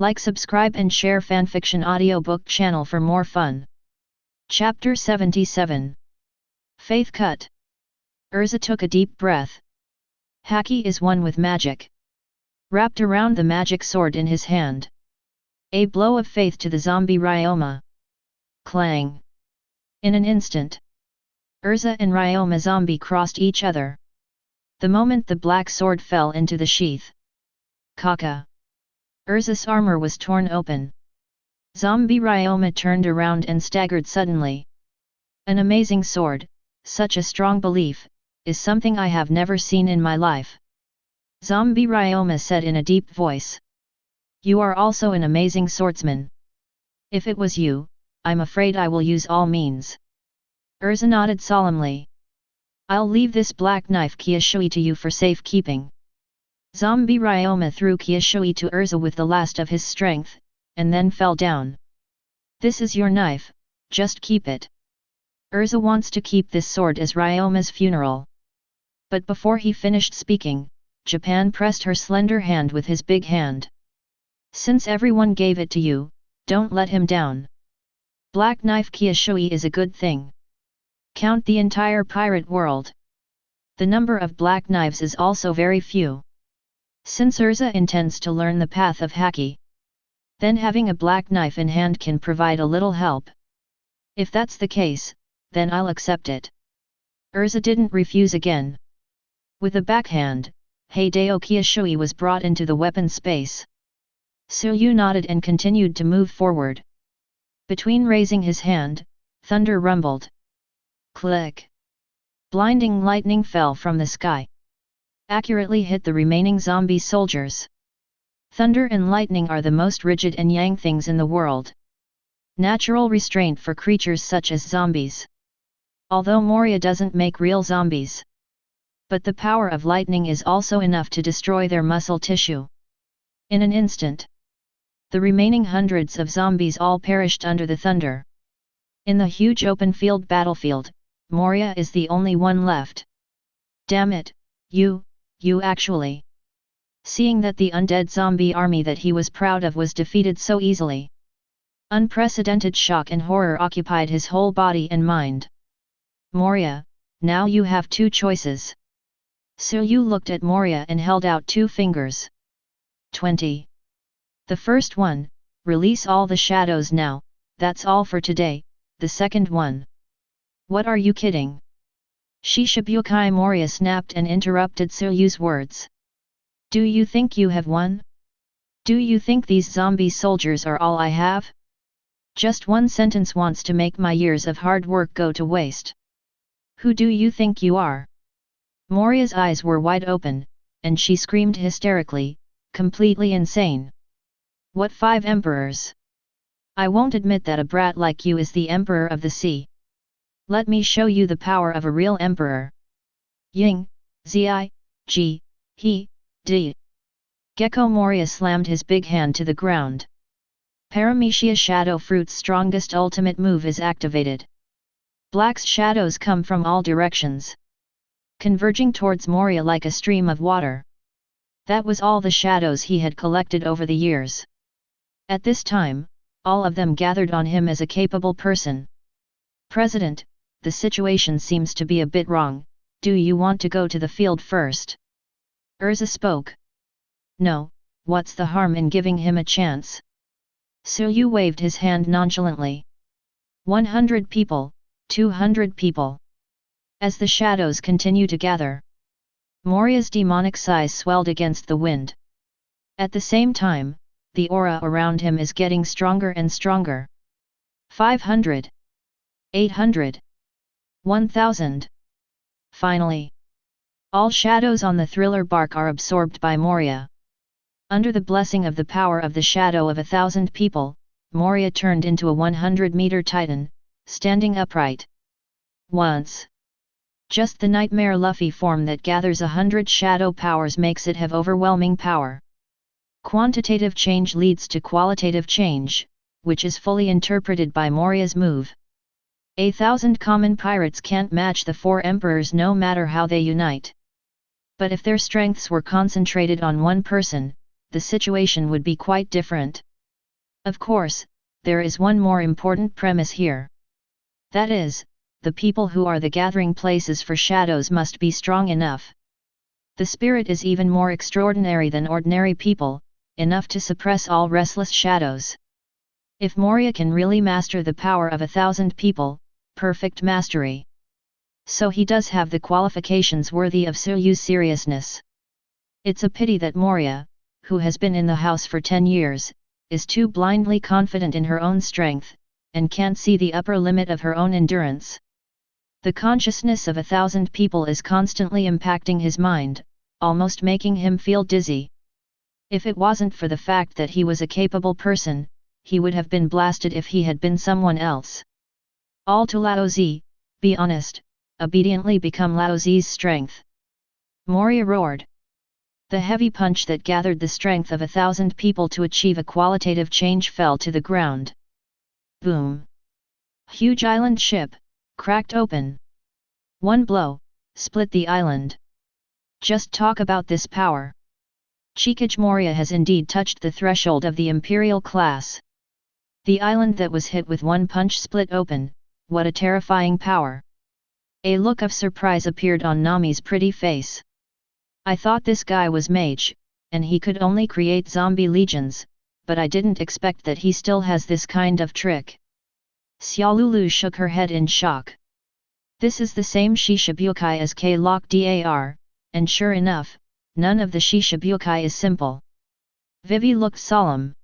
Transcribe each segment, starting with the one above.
Like, subscribe and share fanfiction audiobook channel for more fun. Chapter 77. Faith Cut. Erza took a deep breath. Haki is one with magic. Wrapped around the magic sword in his hand. A blow of faith to the zombie Ryoma. Clang. In an instant, Erza and Ryoma zombie crossed each other. The moment the black sword fell into the sheath, Kaka. Erza's armor was torn open. Zombie Ryoma turned around and staggered suddenly. An amazing sword, such a strong belief, is something I have never seen in my life. Zombie Ryoma said in a deep voice. You are also an amazing swordsman. If it was you, I'm afraid I will use all means. Erza nodded solemnly. I'll leave this black knife Kyushui to you for safekeeping. Zombie Ryoma threw Kyushui to Erza with the last of his strength, and then fell down. This is your knife, just keep it. Erza wants to keep this sword as Ryoma's funeral. But before he finished speaking, Japan pressed her slender hand with his big hand. Since everyone gave it to you, don't let him down. Black knife Kyushui is a good thing. Count the entire pirate world. The number of black knives is also very few. Since Erza intends to learn the path of Haki, then having a black knife in hand can provide a little help. If that's the case, then I'll accept it. Erza didn't refuse again. With a backhand, Hideo Kyushui was brought into the weapon space. Suyu nodded and continued to move forward. Between raising his hand, thunder rumbled. Click! Blinding lightning fell from the sky. Accurately hit the remaining zombie soldiers. Thunder and lightning are the most rigid and yang things in the world. Natural restraint for creatures such as zombies. Although Moria doesn't make real zombies. But the power of lightning is also enough to destroy their muscle tissue. In an instant, the remaining hundreds of zombies all perished under the thunder. In the huge open field battlefield, Moria is the only one left. Damn it, you actually. Seeing that the undead zombie army that he was proud of was defeated so easily. Unprecedented shock and horror occupied his whole body and mind. Moria, now you have two choices. Suyu looked at Moria and held out 2 fingers. 20. The first one, release all the shadows now, that's all for today. The second one. What are you kidding? Shishibukai Moria snapped and interrupted Suyu's words. Do you think you have won? Do you think these zombie soldiers are all I have? Just one sentence wants to make my years of hard work go to waste. Who do you think you are? Moria's eyes were wide open, and she screamed hysterically, completely insane. What 5 emperors? I won't admit that a brat like you is the emperor of the sea. Let me show you the power of a real emperor. Ying, Zi, Ji, He, D. Gecko Moria slammed his big hand to the ground. Paramecia Shadow Fruit's strongest ultimate move is activated. Black's shadows come from all directions, converging towards Moria like a stream of water. That was all the shadows he had collected over the years. At this time, all of them gathered on him as a capable person. President, the situation seems to be a bit wrong. Do you want to go to the field first? Erza spoke. No, what's the harm in giving him a chance? Suyu waved his hand nonchalantly. 100 people, 200 people. As the shadows continue to gather, Moria's demonic size swelled against the wind. At the same time, the aura around him is getting stronger and stronger. 500. 800. 1000. Finally, all shadows on the thriller bark are absorbed by Moria. Under the blessing of the power of the shadow of 1,000 people, Moria turned into a 100-meter titan, standing upright. Once. Just the nightmare Luffy form that gathers 100 shadow powers makes it have overwhelming power. Quantitative change leads to qualitative change, which is fully interpreted by Moria's move. 1,000 common pirates can't match the 4 emperors no matter how they unite. But if their strengths were concentrated on one person, the situation would be quite different. Of course, there is one more important premise here. That is, the people who are the gathering places for shadows must be strong enough. The spirit is even more extraordinary than ordinary people, enough to suppress all restless shadows. If Moria can really master the power of 1,000 people, perfect mastery. So he does have the qualifications worthy of Suryu's seriousness. It's a pity that Moria, who has been in the house for 10 years, is too blindly confident in her own strength, and can't see the upper limit of her own endurance. The consciousness of 1,000 people is constantly impacting his mind, almost making him feel dizzy. If it wasn't for the fact that he was a capable person, he would have been blasted if he had been someone else. All to Lao Zi, be honest, obediently become Lao Zi's strength. Moria roared. The heavy punch that gathered the strength of 1,000 people to achieve a qualitative change fell to the ground. Boom! Huge island ship, cracked open. One blow, split the island. Just talk about this power. Chikage Moria has indeed touched the threshold of the imperial class. The island that was hit with one punch split open, what a terrifying power. A look of surprise appeared on Nami's pretty face. I thought this guy was mage, and he could only create zombie legions, but I didn't expect that he still has this kind of trick. Xiaolulu shook her head in shock. This is the same Shishibukai as K-Lock Dar, and sure enough, none of the Shishibukai is simple. Vivi looked solemn.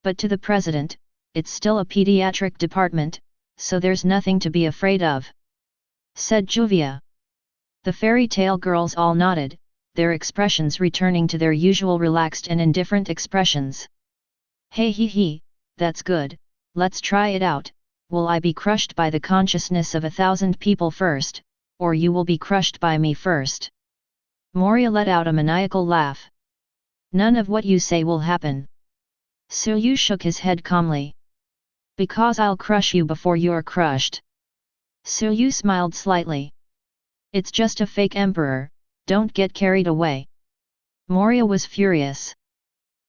But to the president, it's still a pediatric department, so there's nothing to be afraid of, said Juvia. The fairy tale girls all nodded, their expressions returning to their usual relaxed and indifferent expressions. Hey hee hee, that's good, let's try it out. Will I be crushed by the consciousness of 1,000 people first, or you will be crushed by me first? Moria let out a maniacal laugh. None of what you say will happen. Suryu shook his head calmly. Because I'll crush you before you're crushed. Suryu smiled slightly. It's just a fake emperor, don't get carried away. Moria was furious.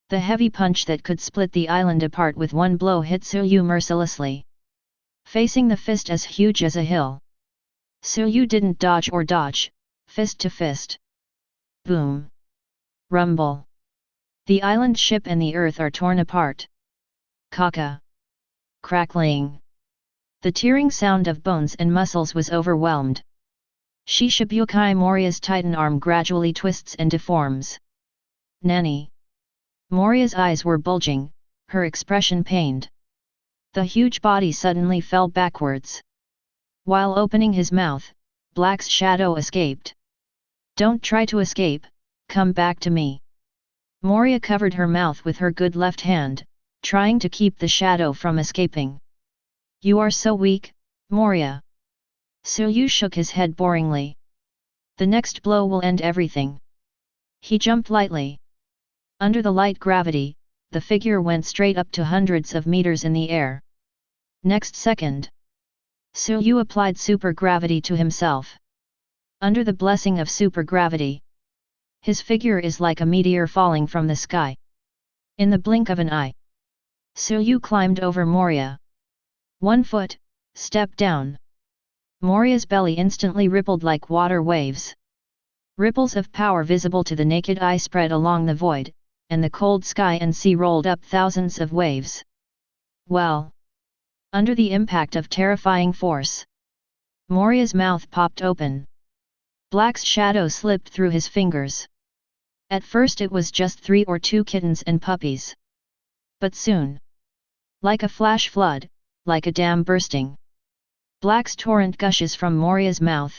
The heavy punch that could split the island apart with one blow hit Suryu mercilessly. Facing the fist as huge as a hill. Suryu didn't dodge or dodge, fist to fist. Boom! Rumble! The island ship and the earth are torn apart. Caca! Crackling! The tearing sound of bones and muscles was overwhelmed. Shishibukai Moria's titan arm gradually twists and deforms. Nani! Moria's eyes were bulging, her expression pained. The huge body suddenly fell backwards. While opening his mouth, Black's shadow escaped. Don't try to escape, come back to me. Moria covered her mouth with her good left hand, trying to keep the shadow from escaping. You are so weak, Moria. Suryu shook his head boringly. The next blow will end everything. He jumped lightly. Under the light gravity, the figure went straight up to hundreds of meters in the air. Next second, Suryu applied supergravity to himself. Under the blessing of supergravity, his figure is like a meteor falling from the sky. In the blink of an eye, Suryu climbed over Moria. 1 foot, step down. Moria's belly instantly rippled like water waves. Ripples of power visible to the naked eye spread along the void, and the cold sky and sea rolled up thousands of waves. Well! Under the impact of terrifying force, Moria's mouth popped open. Black's shadow slipped through his fingers. At first it was just 3 or 2 kittens and puppies. But soon, like a flash flood, like a dam bursting, Black's torrent gushes from Moria's mouth.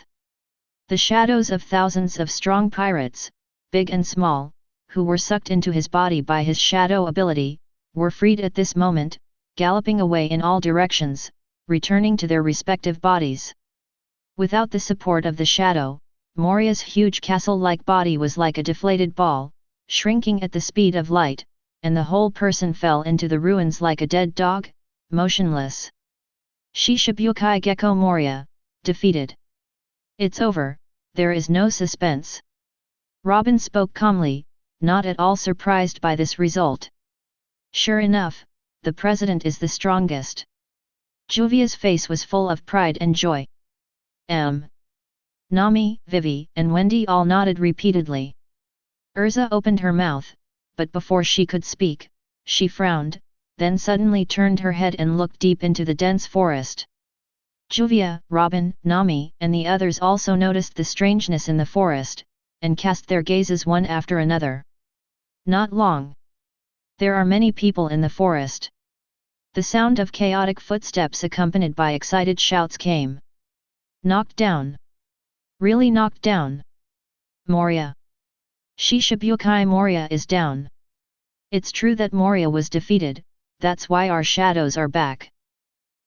The shadows of thousands of strong pirates, big and small, who were sucked into his body by his shadow ability, were freed at this moment, galloping away in all directions, returning to their respective bodies. Without the support of the shadow, Moria's huge castle-like body was like a deflated ball, shrinking at the speed of light, and the whole person fell into the ruins like a dead dog, motionless. Shishibukai Gecko Moria, defeated. It's over, there is no suspense. Robin spoke calmly, not at all surprised by this result. Sure enough, the president is the strongest. Juvia's face was full of pride and joy. Nami, Vivi, and Wendy all nodded repeatedly. Erza opened her mouth, but before she could speak, she frowned, then suddenly turned her head and looked deep into the dense forest. Juvia, Robin, Nami, and the others also noticed the strangeness in the forest, and cast their gazes one after another. Not long. There are many people in the forest. The sound of chaotic footsteps accompanied by excited shouts came. Knocked down. Really knocked down. Moria. Shishibukai Moria is down. It's true that Moria was defeated, that's why our shadows are back.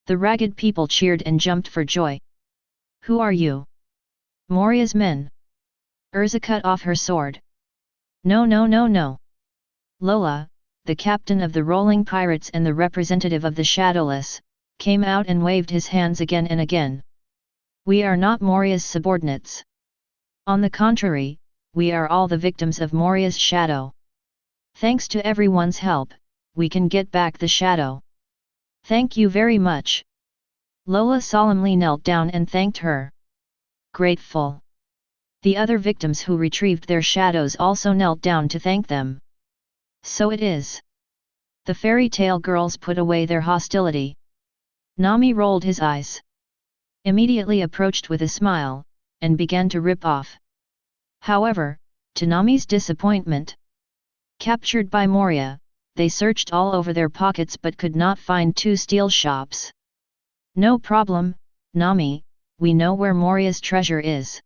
The ragged people cheered and jumped for joy. Who are you? Moria's men. Erza cut off her sword. No no no no. Lola, the captain of the rolling pirates and the representative of the Shadowless, came out and waved his hands again and again. We are not Moria's subordinates. On the contrary, we are all the victims of Moria's shadow. Thanks to everyone's help, we can get back the shadow. Thank you very much. Lola solemnly knelt down and thanked her. Grateful. The other victims who retrieved their shadows also knelt down to thank them. So it is. The fairy tale girls put away their hostility. Nami rolled his eyes. Immediately approached with a smile, and began to rip off. However, to Nami's disappointment, captured by Moria, they searched all over their pockets but could not find 2 steel shops. No problem, Nami, we know where Moria's treasure is.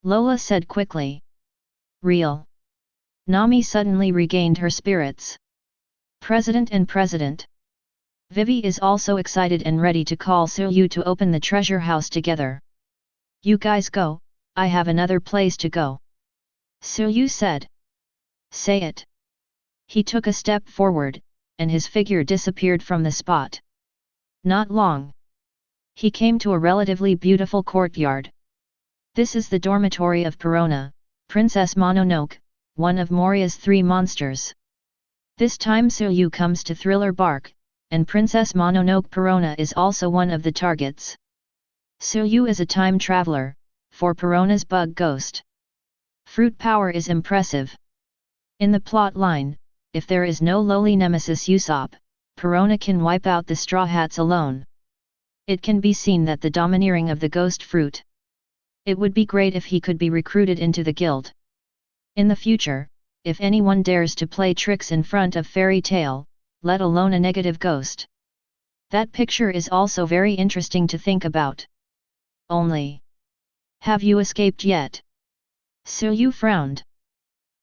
Lola said quickly. Real. Nami suddenly regained her spirits. President and President. Vivi is also excited and ready to call Suyu to open the treasure house together. You guys go, I have another place to go. Suyu said. Say it. He took a step forward, and his figure disappeared from the spot. Not long. He came to a relatively beautiful courtyard. This is the dormitory of Perona, Princess Mononoke, one of Moria's 3 monsters. This time Suyu comes to Thriller Bark, and Princess Mononoke Perona is also one of the targets. Suyu is a time traveler, for Perona's bug ghost. Fruit power is impressive. In the plot line, if there is no lowly nemesis Usopp, Perona can wipe out the Straw Hats alone. It can be seen that the domineering of the ghost fruit. It would be great if he could be recruited into the guild. In the future, if anyone dares to play tricks in front of Fairy Tail, let alone a negative ghost. That picture is also very interesting to think about. Only. Have you escaped yet? Suyu frowned.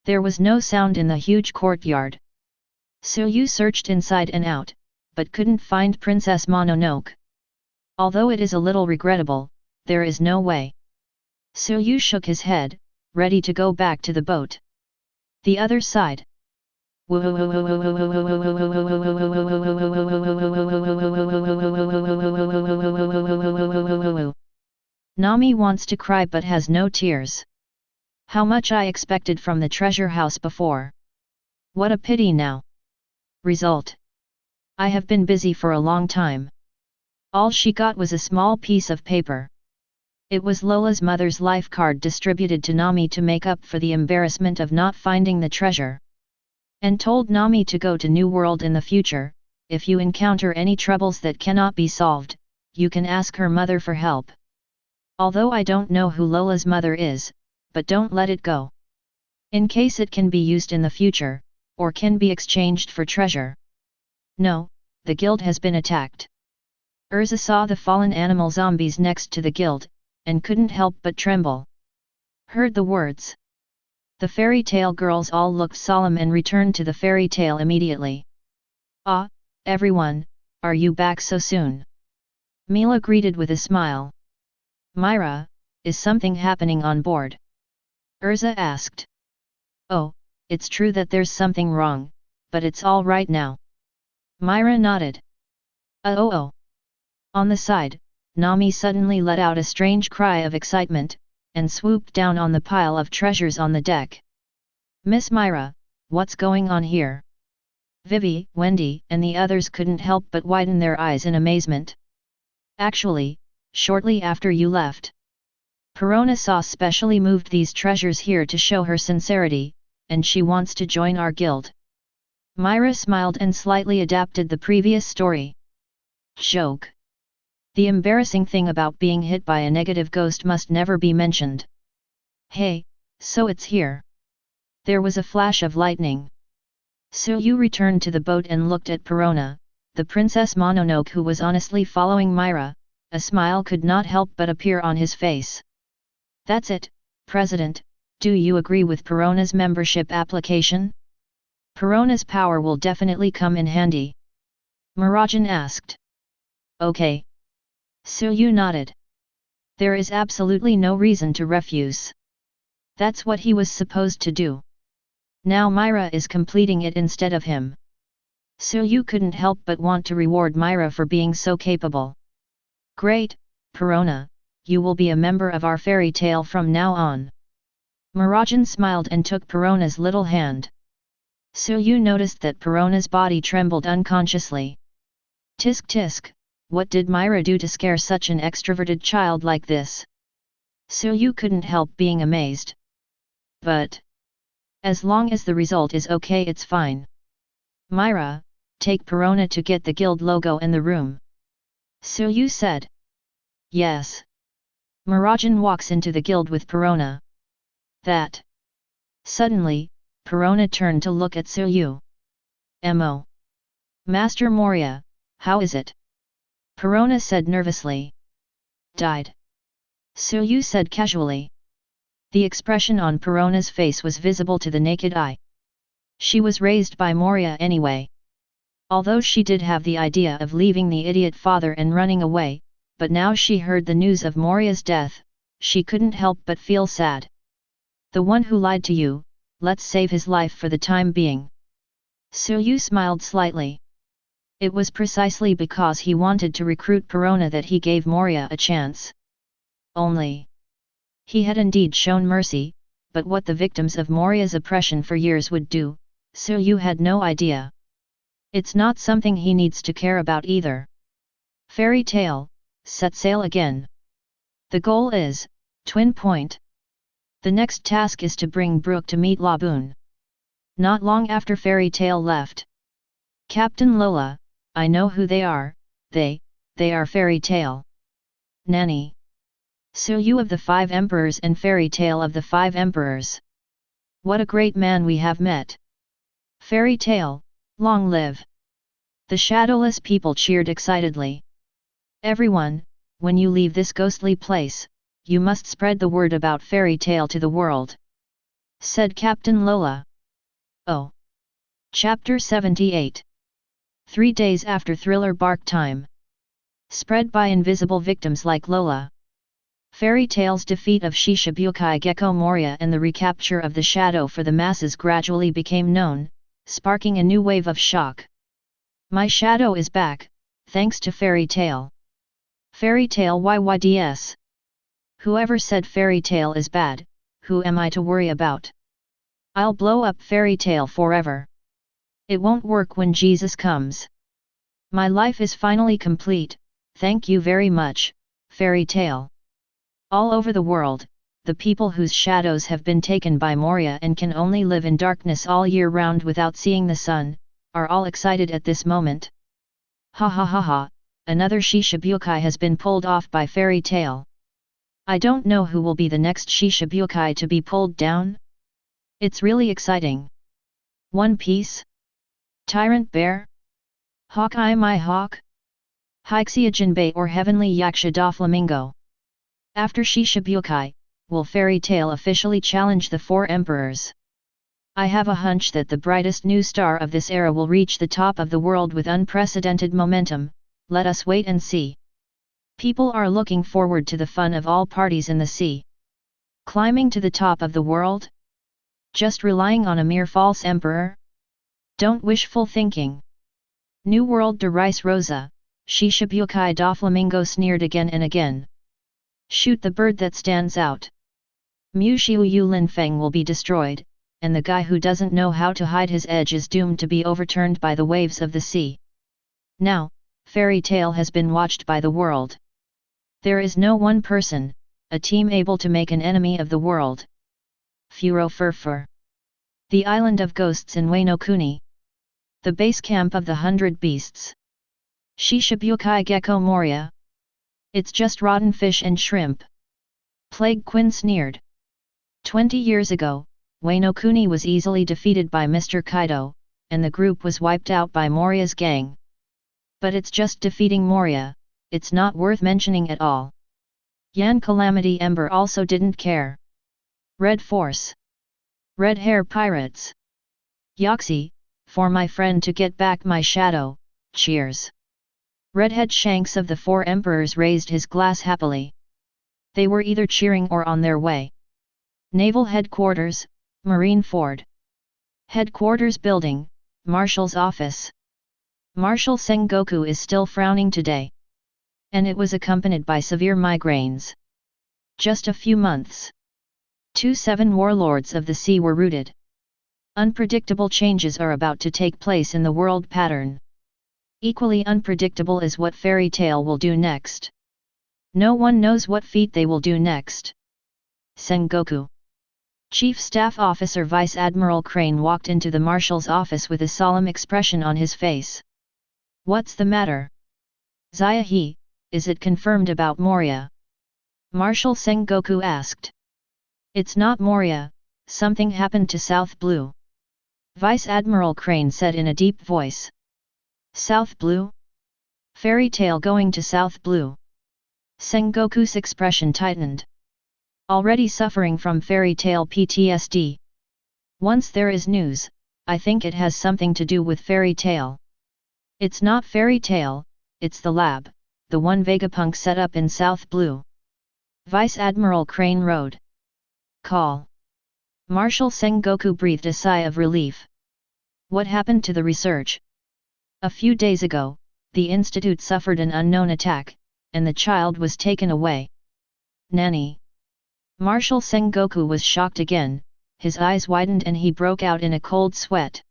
There was no sound in the huge courtyard. Suyu searched inside and out, but couldn't find Princess Mononoke. Although it is a little regrettable, there is no way. Suyu shook his head, ready to go back to the boat. The other side. Nami wants to cry but has no tears. How much I expected from the treasure house before. What a pity now. Result. I have been busy for a long time. All she got was a small piece of paper. It was Lola's mother's life card distributed to Nami to make up for the embarrassment of not finding the treasure. And told Nami to go to New World in the future, if you encounter any troubles that cannot be solved, you can ask her mother for help. Although I don't know who Lola's mother is, but don't let it go. In case it can be used in the future, or can be exchanged for treasure. No, the guild has been attacked. Erza saw the fallen animal zombies next to the guild, and couldn't help but tremble. Heard the words. The fairy tale girls all looked solemn and returned to the fairy tale immediately. Ah, everyone, are you back so soon? Mila greeted with a smile. Myra, is something happening on board? Erza asked. Oh, it's true that there's something wrong, but it's all right now. Myra nodded. Oh. On the side, Nami suddenly let out a strange cry of excitement, and swooped down on the pile of treasures on the deck. Miss Myra, what's going on here? Vivi, Wendy, and the others couldn't help but widen their eyes in amazement. Actually, shortly after you left, Perona saw specially moved these treasures here to show her sincerity, and she wants to join our guild. Myra smiled and slightly adapted the previous story. Joke. The embarrassing thing about being hit by a negative ghost must never be mentioned. Hey, so it's here. There was a flash of lightning. Suyu returned to the boat and looked at Perona, the Princess Mononoke, who was honestly following Myra. A smile could not help but appear on his face. That's it, President, do you agree with Perona's membership application? Perona's power will definitely come in handy. Mirajane asked. Okay. Suyu nodded. There is absolutely no reason to refuse. That's what he was supposed to do. Now Myra is completing it instead of him. Suyu couldn't help but want to reward Myra for being so capable. Great, Perona, you will be a member of our fairy tale from now on. Mirajane smiled and took Perona's little hand. Suyu noticed that Perona's body trembled unconsciously. Tisk tisk, what did Myra do to scare such an extroverted child like this? Suyu couldn't help being amazed. But as long as the result is okay, it's fine. Myra, take Perona to get the guild logo in the room. Suyu said. Yes. Mirajane walks into the guild with Perona. That. Suddenly, Perona turned to look at Suyu. Mo. Master Moria, how is it? Perona said nervously. Died. Suyu said casually. The expression on Perona's face was visible to the naked eye. She was raised by Moria anyway. Although she did have the idea of leaving the idiot father and running away, but now she heard the news of Moria's death, she couldn't help but feel sad. The one who lied to you, let's save his life for the time being. Suyu smiled slightly. It was precisely because he wanted to recruit Perona that he gave Moria a chance. Only. He had indeed shown mercy, but what the victims of Moria's oppression for years would do, Suyu had no idea. It's not something he needs to care about either. Fairy tale, set sail again. The goal is, Twin Point. The next task is to bring Brook to meet Laboon. Not long after Fairy Tail left. Captain Lola, I know who they are, they are Fairy Tail. Nani. Suyu of the Five Emperors and Fairy Tail of the Five Emperors. What a great man we have met. Fairy Tail, long live. The shadowless people cheered excitedly. Everyone, when you leave this ghostly place, you must spread the word about Fairy Tail to the world, said Captain Lola. Oh. Chapter 78. 3 days after Thriller Bark time. Spread by invisible victims like Lola. Fairy Tail's defeat of Shishibukai Gecko Moria and the recapture of the shadow for the masses gradually became known, sparking a new wave of shock. My shadow is back, thanks to Fairy Tail. Fairy Tail YYDS. Whoever said Fairy Tail is bad, who am I to worry about? I'll blow up Fairy Tail forever. It won't work when Jesus comes. My life is finally complete, thank you very much, Fairy Tail. All over the world, the people whose shadows have been taken by Moria and can only live in darkness all year round without seeing the sun, are all excited at this moment. Ha ha ha ha, another Shishibukai has been pulled off by Fairy Tail. I don't know who will be the next Shishibukai to be pulled down. It's really exciting. One Piece? Tyrant Bear? Hawkeye my hawk? Hixia Jinbei or Heavenly Yaksha Doflamingo? After Shishibukai, will Fairy Tail officially challenge the Four Emperors? I have a hunch that the brightest new star of this era will reach the top of the world with unprecedented momentum, let us wait and see. People are looking forward to the fun of all parties in the sea. Climbing to the top of the world? Just relying on a mere false emperor? Don't wishful thinking. New World de Rice Rosa, Shishibukai Doflamingo sneered again and again. Shoot the bird that stands out. Mushiu Linfeng will be destroyed, and the guy who doesn't know how to hide his edge is doomed to be overturned by the waves of the sea. Now, Fairy Tail has been watched by the world. There is no one person, a team able to make an enemy of the world. Furo Furfur. The Island of Ghosts in Wano Kuni. The base camp of the 100 Beasts. Shishibukai Gecko Moria. It's just rotten fish and shrimp. Plague Quinn sneered. 20 years ago, Wano Kuni was easily defeated by Mr. Kaido, and the group was wiped out by Moria's gang. But it's just defeating Moria, it's not worth mentioning at all. Yan Calamity Ember also didn't care. Red Force. Red Hair Pirates. Yoxie, for my friend to get back my shadow, cheers. Redhead Shanks of the Four Emperors raised his glass happily. They were either cheering or on their way. Naval Headquarters, Marine Ford. Headquarters Building, Marshal's Office. Marshal Sengoku is still frowning today. And it was accompanied by severe migraines. Just a few months. 7 warlords of the sea were rooted. Unpredictable changes are about to take place in the world pattern. Equally unpredictable is what Fairy Tail will do next. No one knows what feat they will do next. Sengoku. Chief Staff Officer Vice Admiral Crane walked into the Marshal's office with a solemn expression on his face. What's the matter? Zayahi, is it confirmed about Moria? Marshal Sengoku asked. It's not Moria, something happened to South Blue. Vice Admiral Crane said in a deep voice. South Blue? Fairy Tail going to South Blue. Sengoku's expression tightened. Already suffering from Fairy Tail PTSD. Once there is news, I think it has something to do with Fairy Tail. It's not Fairy Tail, it's the lab, the one Vegapunk set up in South Blue. Vice Admiral Crane rode. Call. Marshal Sengoku breathed a sigh of relief. What happened to the research? A few days ago, the institute suffered an unknown attack, and the child was taken away. Nani? Marshal Sengoku was shocked again, his eyes widened and he broke out in a cold sweat.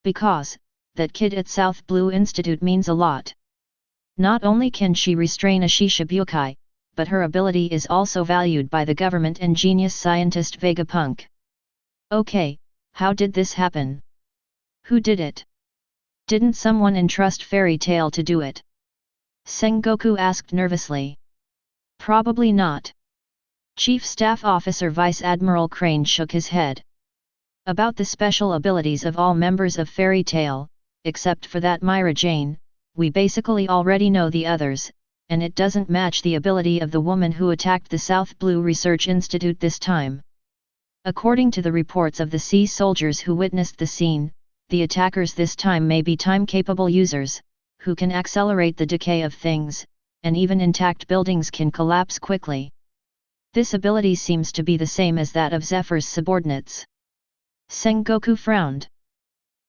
Because, that kid at South Blue Institute means a lot. Not only can she restrain a Shishibukai, but her ability is also valued by the government and genius scientist Vegapunk. Okay, how did this happen? Who did it? Didn't someone entrust Fairy Tail to do it? Sengoku asked nervously. Probably not. Chief Staff Officer Vice Admiral Crane shook his head. About the special abilities of all members of Fairy Tail, except for that Mirajane, we basically already know the others, and it doesn't match the ability of the woman who attacked the South Blue Research Institute this time. According to the reports of the sea soldiers who witnessed the scene, the attackers this time may be time-capable users, who can accelerate the decay of things, and even intact buildings can collapse quickly. This ability seems to be the same as that of Zephyr's subordinates. Sengoku frowned.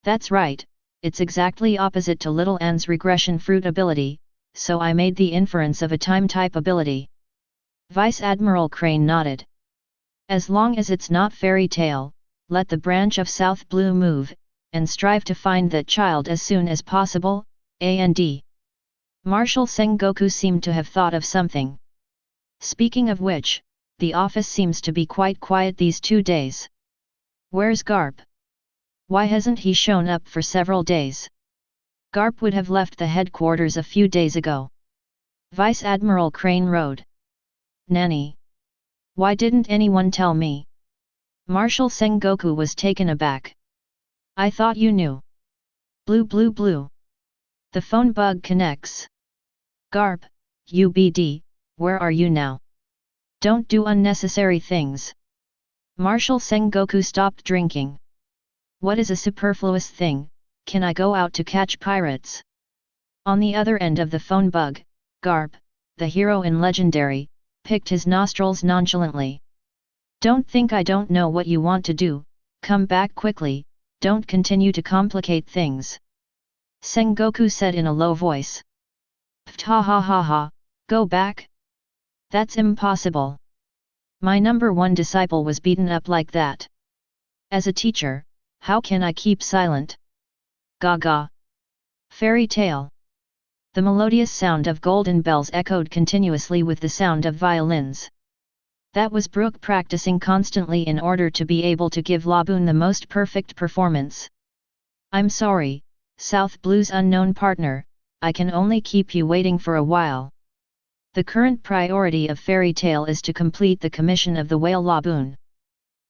That's right, it's exactly opposite to Little Anne's regression fruit ability, so I made the inference of a time-type ability. Vice Admiral Crane nodded. As long as it's not Fairy Tail, let the branch of South Blue move, and strive to find that child as soon as possible, and. Marshal Sengoku seemed to have thought of something. Speaking of which, the office seems to be quite quiet these 2 days. Where's Garp? Why hasn't he shown up for several days? Garp would have left the headquarters a few days ago. Vice Admiral Crane rode. Nani? Why didn't anyone tell me? Marshal Sengoku was taken aback. I thought you knew. Blue blue blue. The phone bug connects. Garp, UBD, where are you now? Don't do unnecessary things. Marshal Sengoku stopped drinking. What is a superfluous thing? Can I go out to catch pirates? On the other end of the phone bug, Garp, the hero in Legendary, picked his nostrils nonchalantly. Don't think I don't know what you want to do, come back quickly, don't continue to complicate things. Sengoku said in a low voice. Ptha ha ha ha, go back? That's impossible. My number 1 disciple was beaten up like that. As a teacher, how can I keep silent? Gaga. Fairy tale. The melodious sound of golden bells echoed continuously with the sound of violins. That was Brook practicing constantly in order to be able to give Laboon the most perfect performance. I'm sorry, South Blue's unknown partner, I can only keep you waiting for a while. The current priority of Fairy Tail is to complete the commission of the whale Laboon.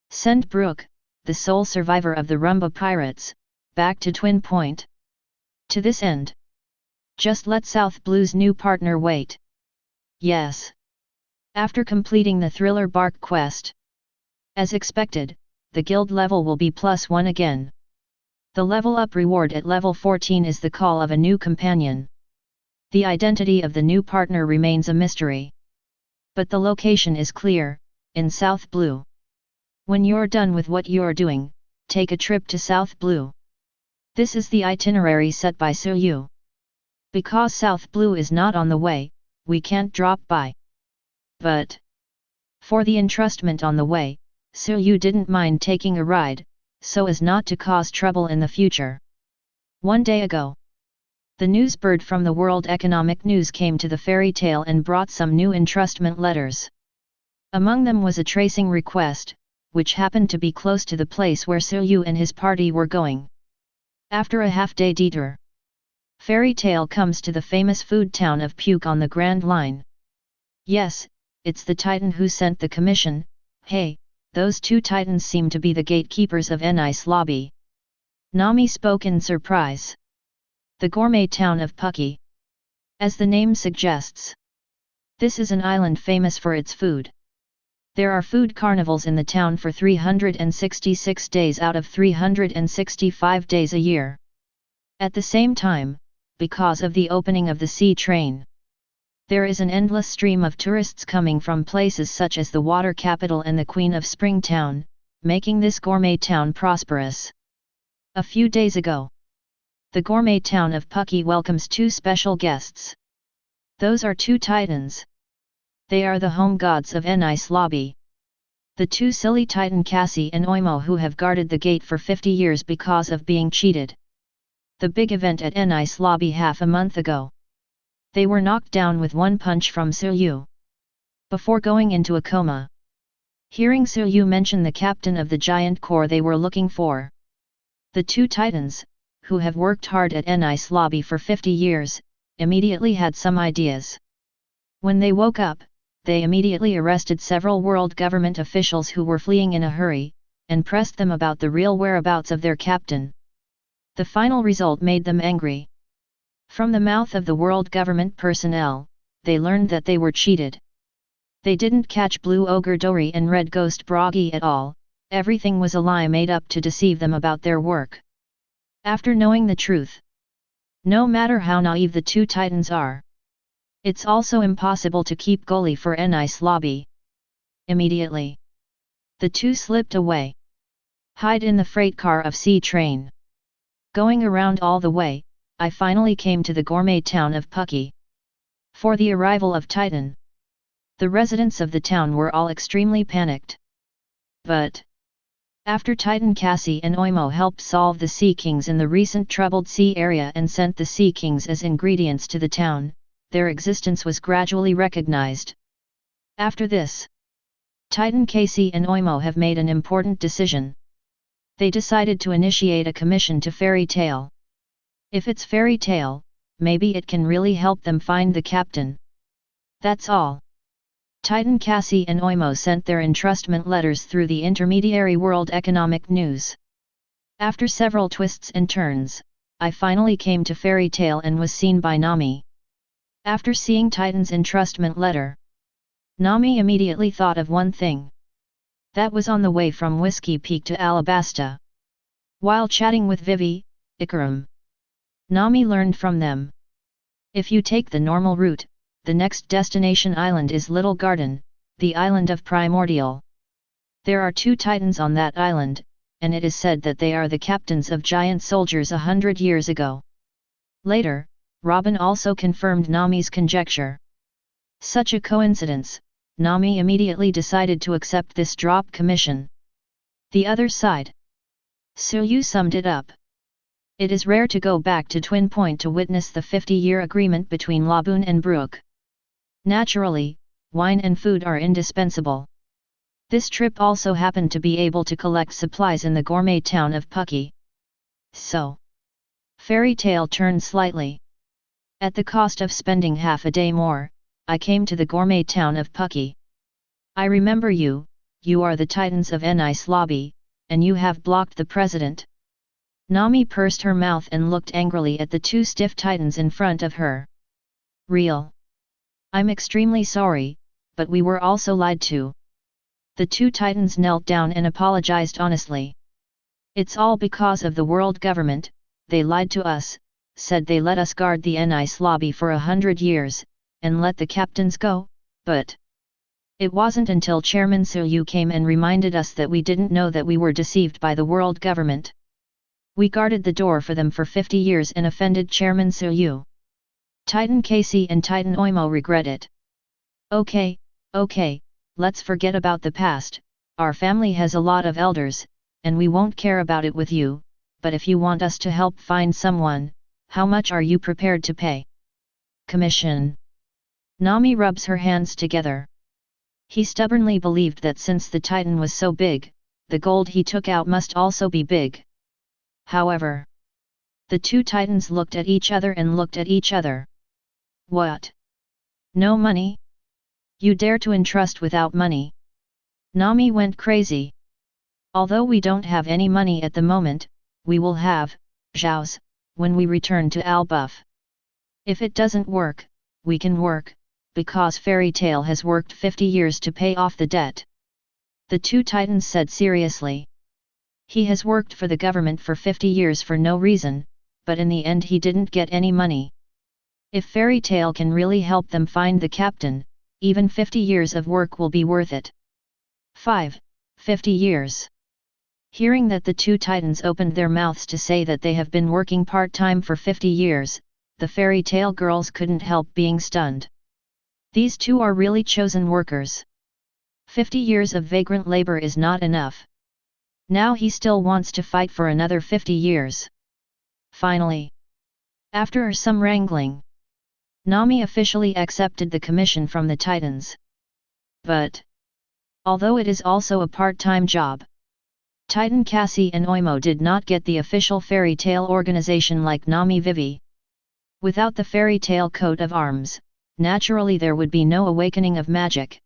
Send Brook, the sole survivor of the Rumba pirates, back to Twin Point. To this end, just let South Blue's new partner wait. Yes. After completing the Thriller Bark quest, as expected, the guild level will be +1 again. The level up reward at level 14 is the call of a new companion. The identity of the new partner remains a mystery. But the location is clear, in South Blue. When you're done with what you're doing, take a trip to South Blue. This is the itinerary set by Suyu. Because South Blue is not on the way, we can't drop by. But for the entrustment on the way, Suyu didn't mind taking a ride, so as not to cause trouble in the future. One day ago, the newsbird from the World Economic News came to the Fairy Tale and brought some new entrustment letters. Among them was a tracing request, which happened to be close to the place where Suyu and his party were going. After a half-day detour, Fairy Tale comes to the famous food town of Puke on the Grand Line. Yes, it's the Titan who sent the commission. Hey, those two Titans seem to be the gatekeepers of Nice Lobby. Nami spoke in surprise. The gourmet town of Pucky. As the name suggests, this is an island famous for its food. There are food carnivals in the town for 366 days out of 365 days a year. At the same time, because of the opening of the sea train, there is an endless stream of tourists coming from places such as the water capital and the Queen of Spring town, making this gourmet town prosperous. A few days ago, the gourmet town of Pucky welcomes two special guests. Those are two Titans. They are the home gods of Nice Lobby. The two silly Titan Cassie and Oimo who have guarded the gate for 50 years because of being cheated. The big event at Nice Lobby half a month ago. They were knocked down with one punch from Suyu, before going into a coma. Hearing Suyu mention the captain of the giant corps they were looking for, the two Titans, who have worked hard at Nice Lobby for 50 years, immediately had some ideas. When they woke up, they immediately arrested several world government officials who were fleeing in a hurry, and pressed them about the real whereabouts of their captain. The final result made them angry. From the mouth of the world government personnel, they learned that they were cheated. They didn't catch Blue Ogre Dory and Red Ghost Broggy at all, everything was a lie made up to deceive them about their work. After knowing the truth, no matter how naive the two Titans are, it's also impossible to keep goalie for Nice Lobby. Immediately, the two slipped away. Hide in the freight car of sea train. Going around all the way, I finally came to the gourmet town of Pucky. For the arrival of Titan, the residents of the town were all extremely panicked. But after Titan Cassie and Oimo helped solve the Sea Kings in the recent troubled sea area and sent the Sea Kings as ingredients to the town, their existence was gradually recognized. After this, Titan Casey and Oimo have made an important decision. They decided to initiate a commission to Fairy Tale. If it's Fairy Tale, maybe it can really help them find the captain. That's all. Titan Cassie and Oimo sent their entrustment letters through the intermediary World Economic News. After several twists and turns, I finally came to Fairy Tale and was seen by Nami. After seeing Titan's entrustment letter, Nami immediately thought of one thing. That was on the way from Whiskey Peak to Alabasta. While chatting with Vivi, Ikaram, Nami learned from them. If you take the normal route, the next destination island is Little Garden, the island of Primordial. There are two Titans on that island, and it is said that they are the captains of giant soldiers 100 years ago. Later, Robin also confirmed Nami's conjecture. Such a coincidence, Nami immediately decided to accept this drop commission. The other side. Suyu summed it up. It is rare to go back to Twin Point to witness the 50-year agreement between Laboon and Brook. Naturally, wine and food are indispensable. This trip also happened to be able to collect supplies in the gourmet town of Pucky. So, Fairy Tail turned slightly. At the cost of spending half a day more, I came to the gourmet town of Pucky. I remember you are the titans of Nice Lobby, and you have blocked the president. Nami pursed her mouth and looked angrily at the two stiff titans in front of her. Real. I'm extremely sorry, but we were also lied to. The two titans knelt down and apologized honestly. It's all because of the world government, they lied to us, said they let us guard the Nice Lobby for 100 years, and let the captains go, but it wasn't until Chairman Suyu came and reminded us that we didn't know that we were deceived by the world government. We guarded the door for them for 50 years and offended Chairman Suyu. Titan Casey and Titan Oimo regret it. Okay, let's forget about the past. Our family has a lot of elders, and we won't care about it with you, but if you want us to help find someone, how much are you prepared to pay? Commission. Nami rubs her hands together. He stubbornly believed that since the Titan was so big, the gold he took out must also be big. However, the two Titans looked at each other and looked at each other. What? No money? You dare to entrust without money? Nami went crazy. Although we don't have any money at the moment, we will have, Zhao's, when we return to Albuff. If it doesn't work, we can work, because Fairy Tail has worked 50 years to pay off the debt. The two Titans said seriously. He has worked for the government for 50 years for no reason, but in the end he didn't get any money. If Fairy Tail can really help them find the captain, even 50 years of work will be worth it. 50 years. Hearing that the two Titans opened their mouths to say that they have been working part-time for 50 years, the Fairy Tail girls couldn't help being stunned. These two are really chosen workers. 50 years of vagrant labor is not enough. Now he still wants to fight for another 50 years. Finally, after some wrangling, Nami officially accepted the commission from the Titans. But, although it is also a part-time job, Titan Cassie and Oimo did not get the official Fairy Tail organization like Nami Vivi. Without the Fairy Tail coat of arms, naturally there would be no awakening of magic.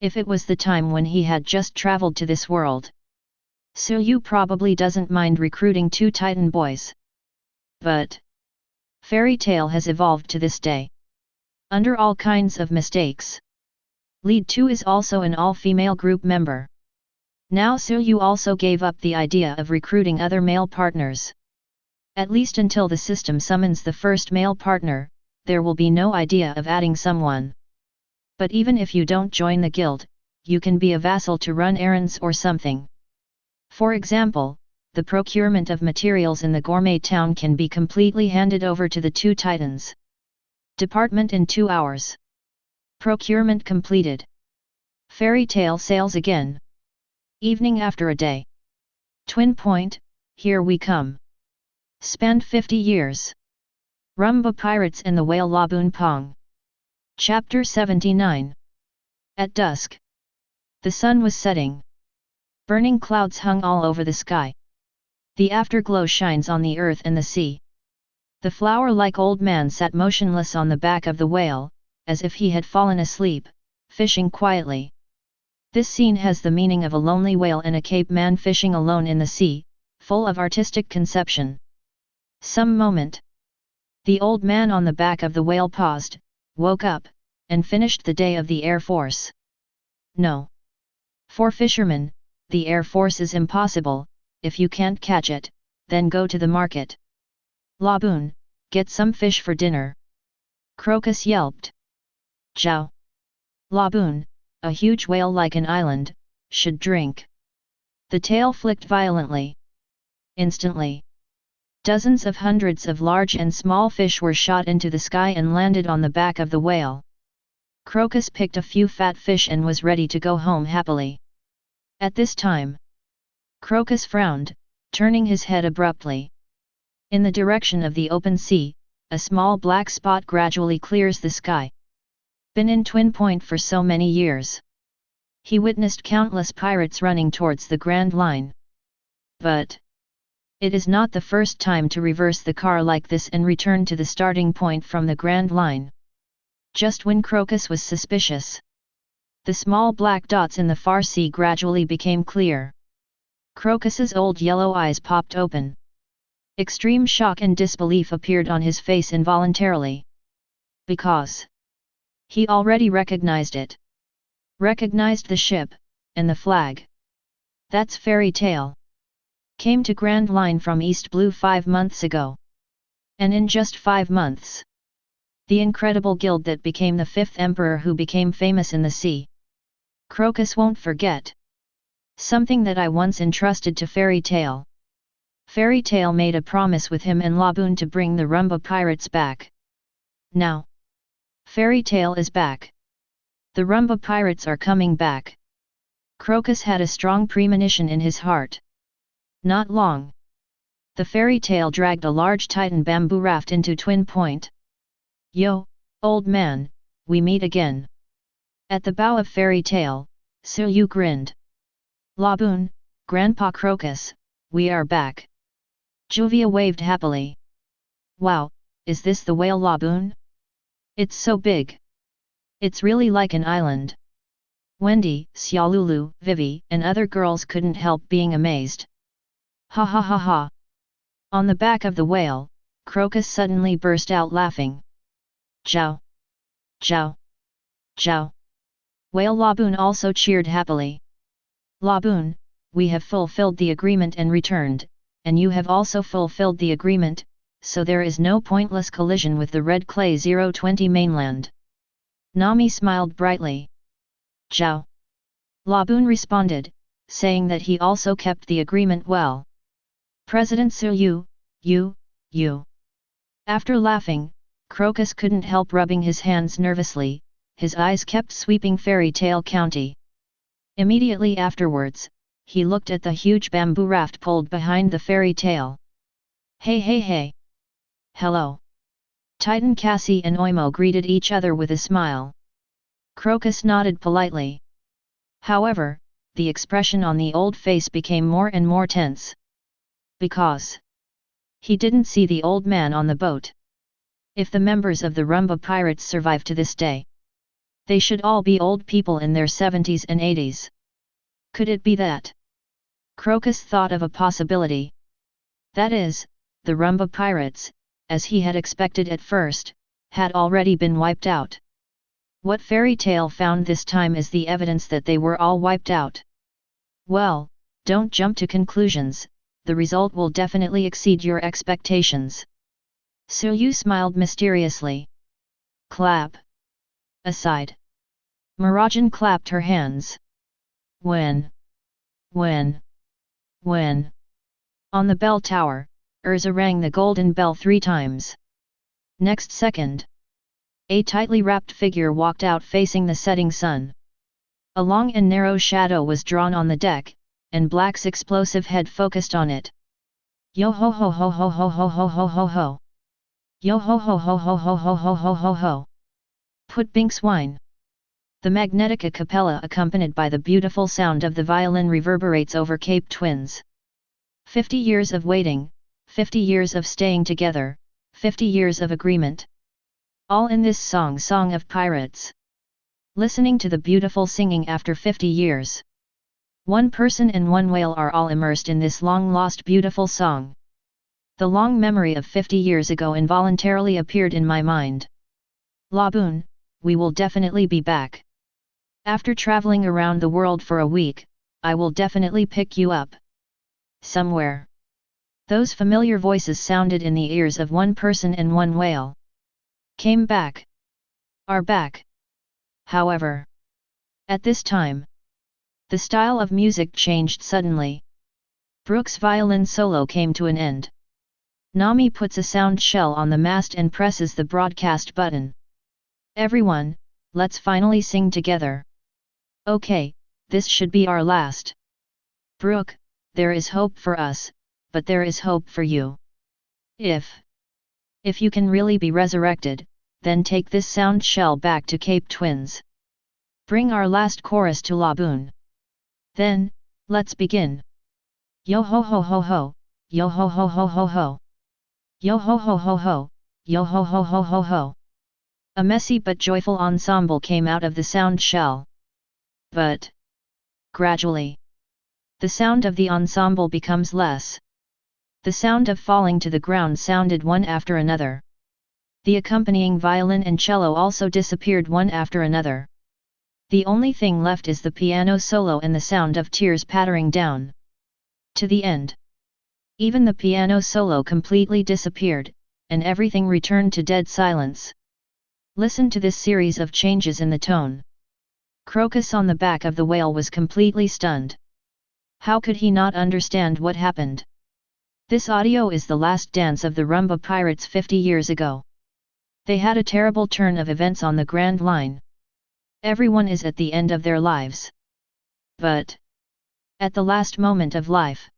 If it was the time when he had just traveled to this world, Suyu probably doesn't mind recruiting two Titan boys. But Fairy Tail has evolved to this day, under all kinds of mistakes. Lead 2 is also an all-female group member. Now Suyu also gave up the idea of recruiting other male partners. At least until the system summons the first male partner, there will be no idea of adding someone. But even if you don't join the guild, you can be a vassal to run errands or something. For example, the procurement of materials in the gourmet town can be completely handed over to the two Titans. Department in 2 hours. Procurement completed. Fairy Tail sails again. Evening after a day. Twin Point, here we come. Spend 50 years. Rumba Pirates and the Whale Laboon Pong. Chapter 79. At dusk. The sun was setting. Burning clouds hung all over the sky. The afterglow shines on the earth and the sea. The flower-like old man sat motionless on the back of the whale, as if he had fallen asleep, fishing quietly. This scene has the meaning of a lonely whale and a Cape man fishing alone in the sea, full of artistic conception. Some moment. The old man on the back of the whale paused, woke up, and finished the day of the Air Force. No. For fishermen, the Air Force is impossible. If you can't catch it, then go to the market. Laboon, get some fish for dinner. Crocus yelped. Zhao. Laboon, a huge whale like an island, should drink. The tail flicked violently. Instantly, dozens of hundreds of large and small fish were shot into the sky and landed on the back of the whale. Crocus picked a few fat fish and was ready to go home happily. At this time, Crocus frowned, turning his head abruptly. In the direction of the open sea, a small black spot gradually clears the sky. Been in Twin Point for so many years. He witnessed countless pirates running towards the Grand Line. But it is not the first time to reverse the car like this and return to the starting point from the Grand Line. Just when Crocus was suspicious, the small black dots in the far sea gradually became clear. Crocus's old yellow eyes popped open. Extreme shock and disbelief appeared on his face involuntarily. Because he already recognized it. Recognized the ship, and the flag. That's Fairy Tail. Came to Grand Line from East Blue 5 months ago. And in just 5 months. The incredible guild that became the 5th emperor who became famous in the sea. Crocus won't forget. Something that I once entrusted to Fairy Tail. Fairy Tail made a promise with him and Laboon to bring the Rumba pirates back. Now, Fairy Tail is back. The Rumba pirates are coming back. Crocus had a strong premonition in his heart. Not long. The Fairy Tail dragged a large Titan bamboo raft into Twin Point. Yo, old man, we meet again. At the bow of Fairy Tail, Suyu grinned. Laboon, Grandpa Crocus, we are back. Juvia waved happily. Wow, is this the whale Laboon? It's so big. It's really like an island. Wendy, Xiaolulu, Vivi, and other girls couldn't help being amazed. Ha ha ha ha. On the back of the whale, Crocus suddenly burst out laughing. Jiao! Jiao! Jiao! Whale Laboon also cheered happily. Laboon, we have fulfilled the agreement and returned, and you have also fulfilled the agreement, so there is no pointless collision with the Red Clay 020 mainland. Nami smiled brightly. Jiao! Laboon responded, saying that he also kept the agreement well. President Suyu, you. After laughing, Crocus couldn't help rubbing his hands nervously, his eyes kept sweeping Fairy Tail County. Immediately afterwards, he looked at the huge bamboo raft pulled behind the Fairy Tail. Hey! Hello! Titan Cassie and Oimo greeted each other with a smile. Crocus nodded politely. However, the expression on the old face became more and more tense. Because he didn't see the old man on the boat. If the members of the Rumba pirates survive to this day, they should all be old people in their 70s and 80s. Could it be that? Crocus thought of a possibility. That is, the Rumba pirates, as he had expected at first, had already been wiped out. What Fairy Tail found this time is the evidence that they were all wiped out. Well, don't jump to conclusions, the result will definitely exceed your expectations. Suyu smiled mysteriously. Clap. Aside. Mirajane clapped her hands. When? On the bell tower, Erza rang the golden bell 3 times. Next second, a tightly wrapped figure walked out facing the setting sun. A long and narrow shadow was drawn on the deck, and Black's explosive head focused on it. Yo ho ho ho ho ho ho ho ho ho ho. Yo ho ho ho ho ho ho ho ho ho ho. Put Binks wine. The magnetic a cappella accompanied by the beautiful sound of the violin reverberates over Cape Twins. 50 years of waiting, 50 years of staying together, 50 years of agreement. All in this song of pirates. Listening to the beautiful singing after 50 years. One person and one whale are all immersed in this long-lost beautiful song. The long memory of 50 years ago involuntarily appeared in my mind. Laboon, we will definitely be back. After traveling around the world for a week, I will definitely pick you up. Somewhere. Those familiar voices sounded in the ears of one person and one whale. Came back. Are back. However, at this time, the style of music changed suddenly. Brooke's violin solo came to an end. Nami puts a sound shell on the mast and presses the broadcast button. Everyone, let's finally sing together. Okay, this should be our last. Brooke, there is hope for us, but there is hope for you. If you can really be resurrected, then take this sound shell back to Cape Twins. Bring our last chorus to Laboon. Then, let's begin. Yo ho ho ho ho, yo ho ho ho ho ho. Yo ho ho ho ho, yo ho ho ho ho ho. A messy but joyful ensemble came out of the sound shell. But gradually, the sound of the ensemble becomes less. The sound of falling to the ground sounded one after another. The accompanying violin and cello also disappeared one after another. The only thing left is the piano solo and the sound of tears pattering down. To the end. Even the piano solo completely disappeared, and everything returned to dead silence. Listen to this series of changes in the tone. Crocus on the back of the whale was completely stunned. How could he not understand what happened? This audio is the last dance of the Rumba Pirates 50 years ago. They had a terrible turn of events on the Grand Line. Everyone is at the end of their lives. But at the last moment of life,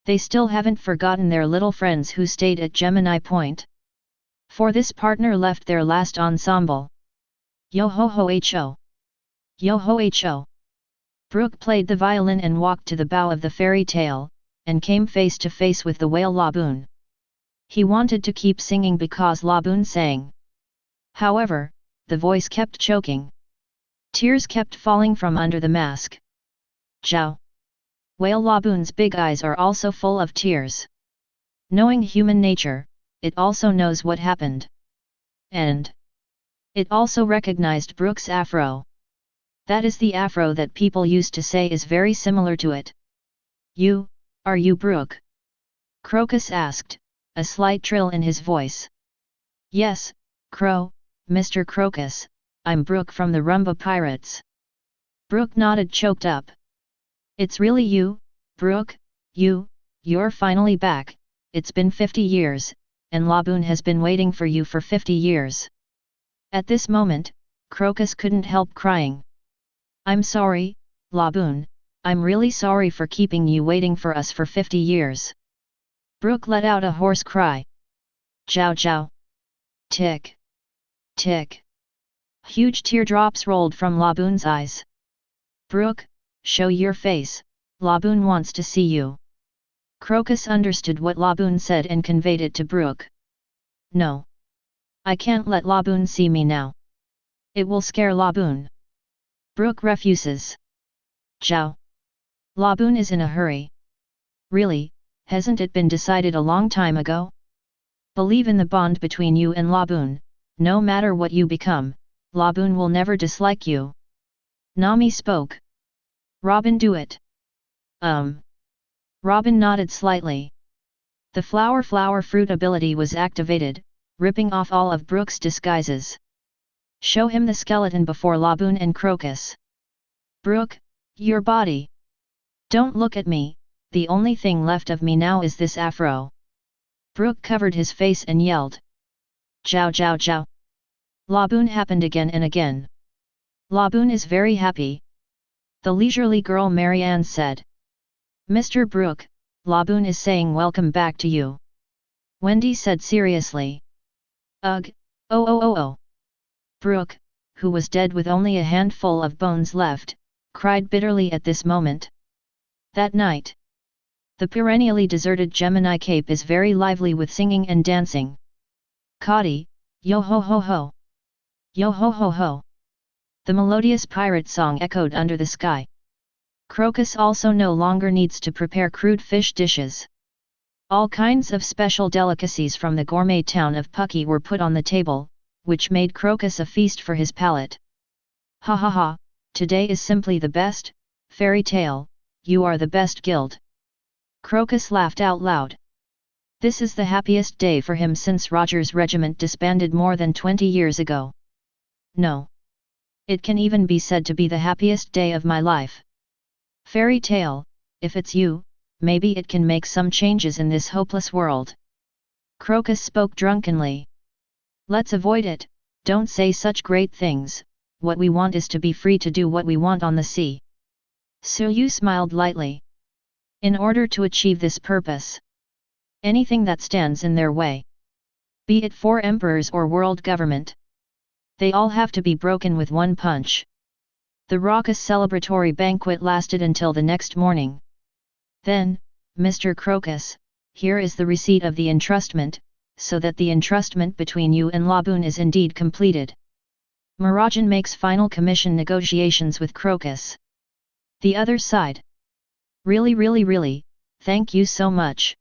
they still haven't forgotten their little friends who stayed at Gemini Point. For this partner left their last ensemble. Yo ho ho ho. Yo ho ho. Brooke played the violin and walked to the bow of the fairy tale, and came face to face with the whale Laboon. He wanted to keep singing because Laboon sang. However, the voice kept choking. Tears kept falling from under the mask. Zhao. Whale Laboon's big eyes are also full of tears. Knowing human nature, it also knows what happened. And it also recognized Brooke's afro. That is the afro that people used to say is very similar to it. Are you Brooke? Crocus asked, a slight trill in his voice. Yes, Mr. Crocus, I'm Brooke from the Rumba Pirates. Brooke nodded, choked up. It's really you, Brooke, you're finally back. It's been 50 years, and Laboon has been waiting for you for 50 years. At this moment, Crocus couldn't help crying. I'm sorry, Laboon, I'm really sorry for keeping you waiting for us for 50 years. Brooke let out a hoarse cry. Jiao jiao. Tick. Tick. Huge teardrops rolled from Laboon's eyes. Brooke, show your face, Laboon wants to see you. Crocus understood what Laboon said and conveyed it to Brooke. No. I can't let Laboon see me now. It will scare Laboon. Brooke refuses. Jiao. Laboon is in a hurry. Really, hasn't it been decided a long time ago? Believe in the bond between you and Laboon, no matter what you become, Laboon will never dislike you. Nami spoke. Robin, do it. Robin nodded slightly. The flower fruit ability was activated, ripping off all of Brooke's disguises. Show him the skeleton before Laboon and Crocus. Brooke, your body. Don't look at me, the only thing left of me now is this afro. Brooke covered his face and yelled. Jiao jiao jiao. Laboon happened again and again. Laboon is very happy. The leisurely girl Marianne said. Mr. Brooke, Laboon is saying welcome back to you. Wendy said seriously. Ugh, oh. Brooke, who was dead with only a handful of bones left, cried bitterly at this moment. That night, the perennially deserted Gemini Cape is very lively with singing and dancing. Kadi, yo ho ho ho. Yo ho ho ho. The melodious pirate song echoed under the sky. Crocus also no longer needs to prepare crude fish dishes. All kinds of special delicacies from the gourmet town of Pucky were put on the table, which made Crocus a feast for his palate. Ha ha ha, today is simply the best, fairy tale, you are the best guild. Crocus laughed out loud. This is the happiest day for him since Roger's regiment disbanded more than 20 years ago. No. It can even be said to be the happiest day of my life. Fairy tale, if it's you, maybe it can make some changes in this hopeless world. Crocus spoke drunkenly. Let's avoid it, don't say such great things, what we want is to be free to do what we want on the sea. Suyu smiled lightly. In order to achieve this purpose, anything that stands in their way. Be it 4 emperors or world government. They all have to be broken with one punch. The raucous celebratory banquet lasted until the next morning. Then, Mr. Crocus, here is the receipt of the entrustment, so that the entrustment between you and Laboon is indeed completed. Mirajane makes final commission negotiations with Crocus. The other side. Really, thank you so much.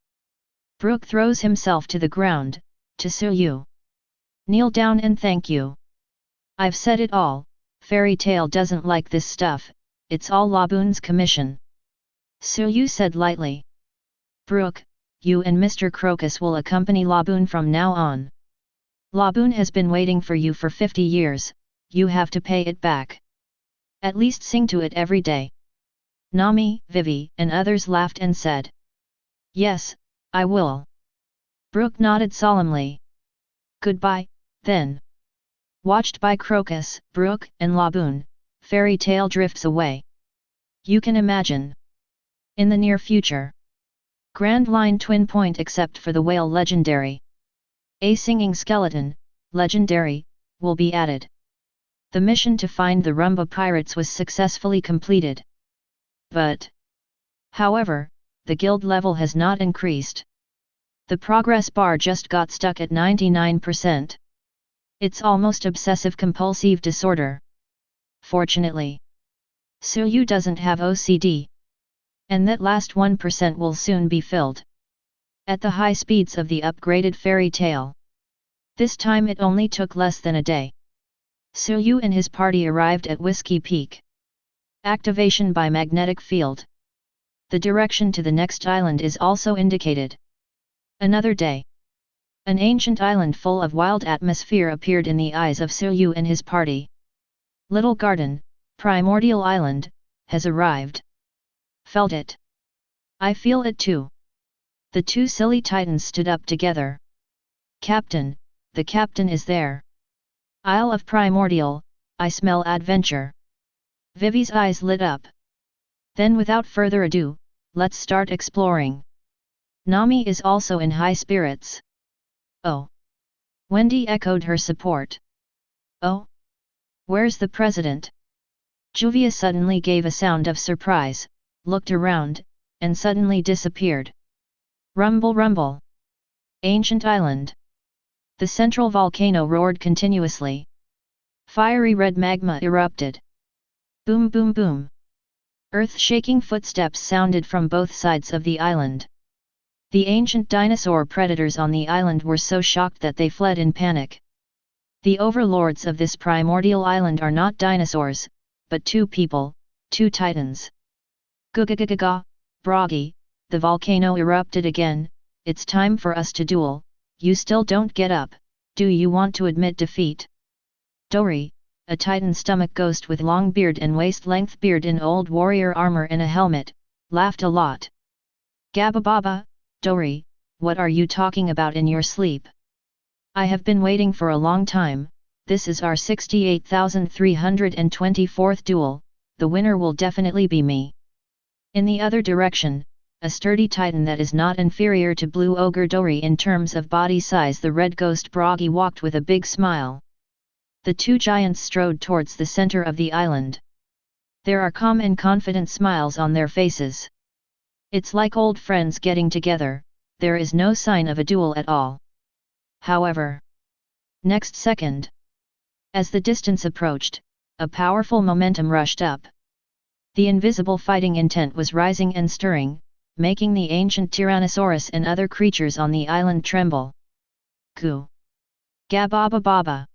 Brook throws himself to the ground, to sue you. Kneel down and thank you. I've said it all, Fairy Tail doesn't like this stuff, it's all Laboon's commission. Suyu said lightly. Brook, you and Mr. Crocus will accompany Laboon from now on. Laboon has been waiting for you for 50 years, you have to pay it back. At least sing to it every day. Nami, Vivi, and others laughed and said. Yes, I will. Brook nodded solemnly. Goodbye, then. Watched by Crocus, Brook, and Laboon, Fairy Tail drifts away. You can imagine. In the near future. Grand Line Twin Point except for the whale legendary. A singing skeleton, legendary, will be added. The mission to find the Rumba pirates was successfully completed. But, however, the guild level has not increased. The progress bar just got stuck at 99%. It's almost obsessive-compulsive disorder. Fortunately, Suyu doesn't have OCD. And that last 1% will soon be filled. At the high speeds of the upgraded Fairy Tail. This time it only took less than a day. Suyu and his party arrived at Whiskey Peak. Activation by magnetic field. The direction to the next island is also indicated. Another day. An ancient island full of wild atmosphere appeared in the eyes of Suyu and his party. Little Garden, Primordial Island, has arrived. Felt it. I feel it too. The two silly titans stood up together. Captain, the captain is there. Isle of Primordial, I smell adventure. Vivi's eyes lit up. Then without further ado, let's start exploring. Nami is also in high spirits. Oh. Wendy echoed her support. Oh. Where's the president? Juvia suddenly gave a sound of surprise, looked around, and suddenly disappeared. Rumble rumble. Ancient island. The central volcano roared continuously. Fiery red magma erupted. Boom boom boom. Earth-shaking footsteps sounded from both sides of the island. The ancient dinosaur predators on the island were so shocked that they fled in panic. The overlords of this primordial island are not dinosaurs, but two people, two titans. Gugagagaga, Bragi, the volcano erupted again, it's time for us to duel, you still don't get up, do you want to admit defeat? Dori, a titan stomach ghost with long beard and waist-length beard in old warrior armor and a helmet, laughed a lot. Gabababa, Dori, what are you talking about in your sleep? I have been waiting for a long time, this is our 68,324th duel, the winner will definitely be me. In the other direction, a sturdy titan that is not inferior to Blue Ogre Dori in terms of body size, the red ghost Bragi walked with a big smile. The two giants strode towards the center of the island. There are calm and confident smiles on their faces. It's like old friends getting together, there is no sign of a duel at all. However, next second, as the distance approached, a powerful momentum rushed up. The invisible fighting intent was rising and stirring, making the ancient Tyrannosaurus and other creatures on the island tremble. Goo! Gababa baba!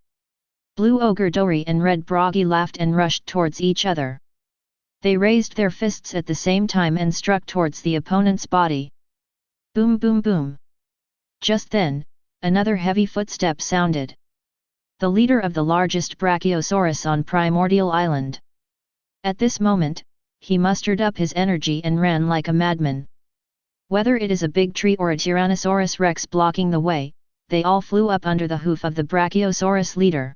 Blue Ogre Dori and Red Bragi laughed and rushed towards each other. They raised their fists at the same time and struck towards the opponent's body. Boom boom boom! Just then, another heavy footstep sounded. The leader of the largest Brachiosaurus on Primordial Island. At this moment, he mustered up his energy and ran like a madman. Whether it is a big tree or a Tyrannosaurus Rex blocking the way, they all flew up under the hoof of the Brachiosaurus leader.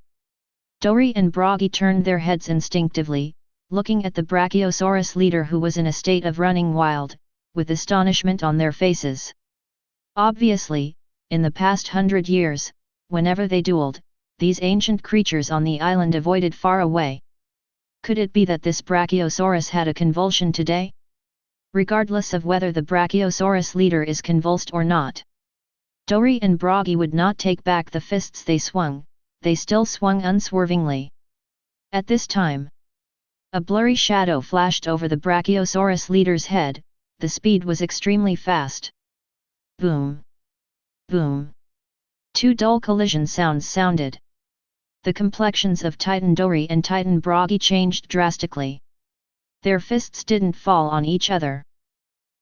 Dori and Bragi turned their heads instinctively, looking at the Brachiosaurus leader who was in a state of running wild, with astonishment on their faces. Obviously, in the past 100 years, whenever they dueled, these ancient creatures on the island avoided far away. Could it be that this Brachiosaurus had a convulsion today? Regardless of whether the Brachiosaurus leader is convulsed or not, Dori and Bragi would not take back the fists they swung, they still swung unswervingly. At this time, a blurry shadow flashed over the Brachiosaurus leader's head, the speed was extremely fast. Boom! Boom! Two dull collision sounds sounded. The complexions of Titan Dori and Titan Bragi changed drastically. Their fists didn't fall on each other.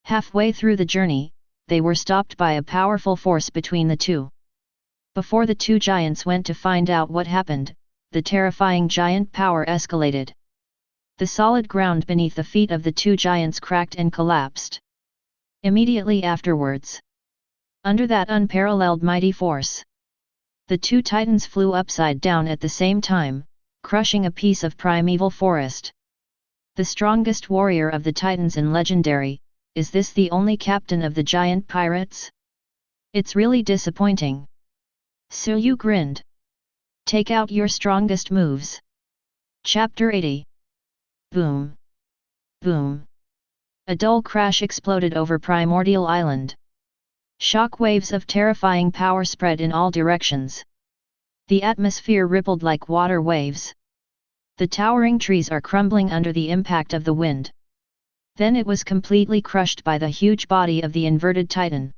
Halfway through the journey, they were stopped by a powerful force between the two. Before the two giants went to find out what happened, the terrifying giant power escalated. The solid ground beneath the feet of the two giants cracked and collapsed. Immediately afterwards, under that unparalleled mighty force, the two titans flew upside down at the same time, crushing a piece of primeval forest. The strongest warrior of the titans in Legendary, is this the only captain of the giant pirates? It's really disappointing. Suyu grinned. Take out your strongest moves. Chapter 80. Boom! Boom! A dull crash exploded over Primordial Island. Shock waves of terrifying power spread in all directions. The atmosphere rippled like water waves. The towering trees are crumbling under the impact of the wind. Then it was completely crushed by the huge body of the inverted titan.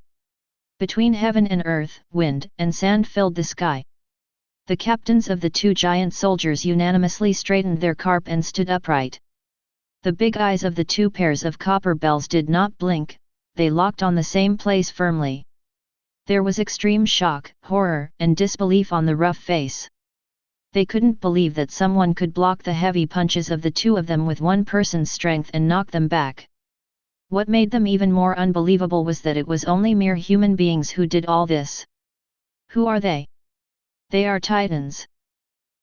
Between heaven and earth, wind and sand filled the sky. The captains of the two giant soldiers unanimously straightened their carp and stood upright. The big eyes of the two pairs of copper bells did not blink, they locked on the same place firmly. There was extreme shock, horror, and disbelief on the rough face. They couldn't believe that someone could block the heavy punches of the two of them with one person's strength and knock them back. What made them even more unbelievable was that it was only mere human beings who did all this. Who are they? They are titans.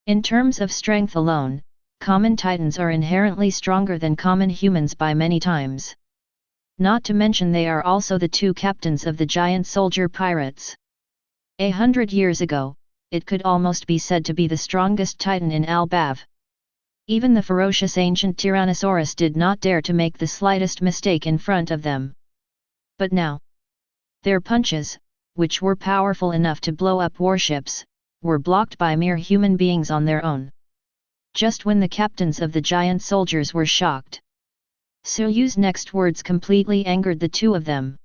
In terms of strength alone, common titans are inherently stronger than common humans by many times. Not to mention they are also the two captains of the giant soldier pirates. 100 years ago, it could almost be said to be the strongest titan in Albav. Even the ferocious ancient Tyrannosaurus did not dare to make the slightest mistake in front of them. But now, their punches, which were powerful enough to blow up warships, were blocked by mere human beings on their own. Just when the captains of the giant soldiers were shocked, Suyu's next words completely angered the two of them.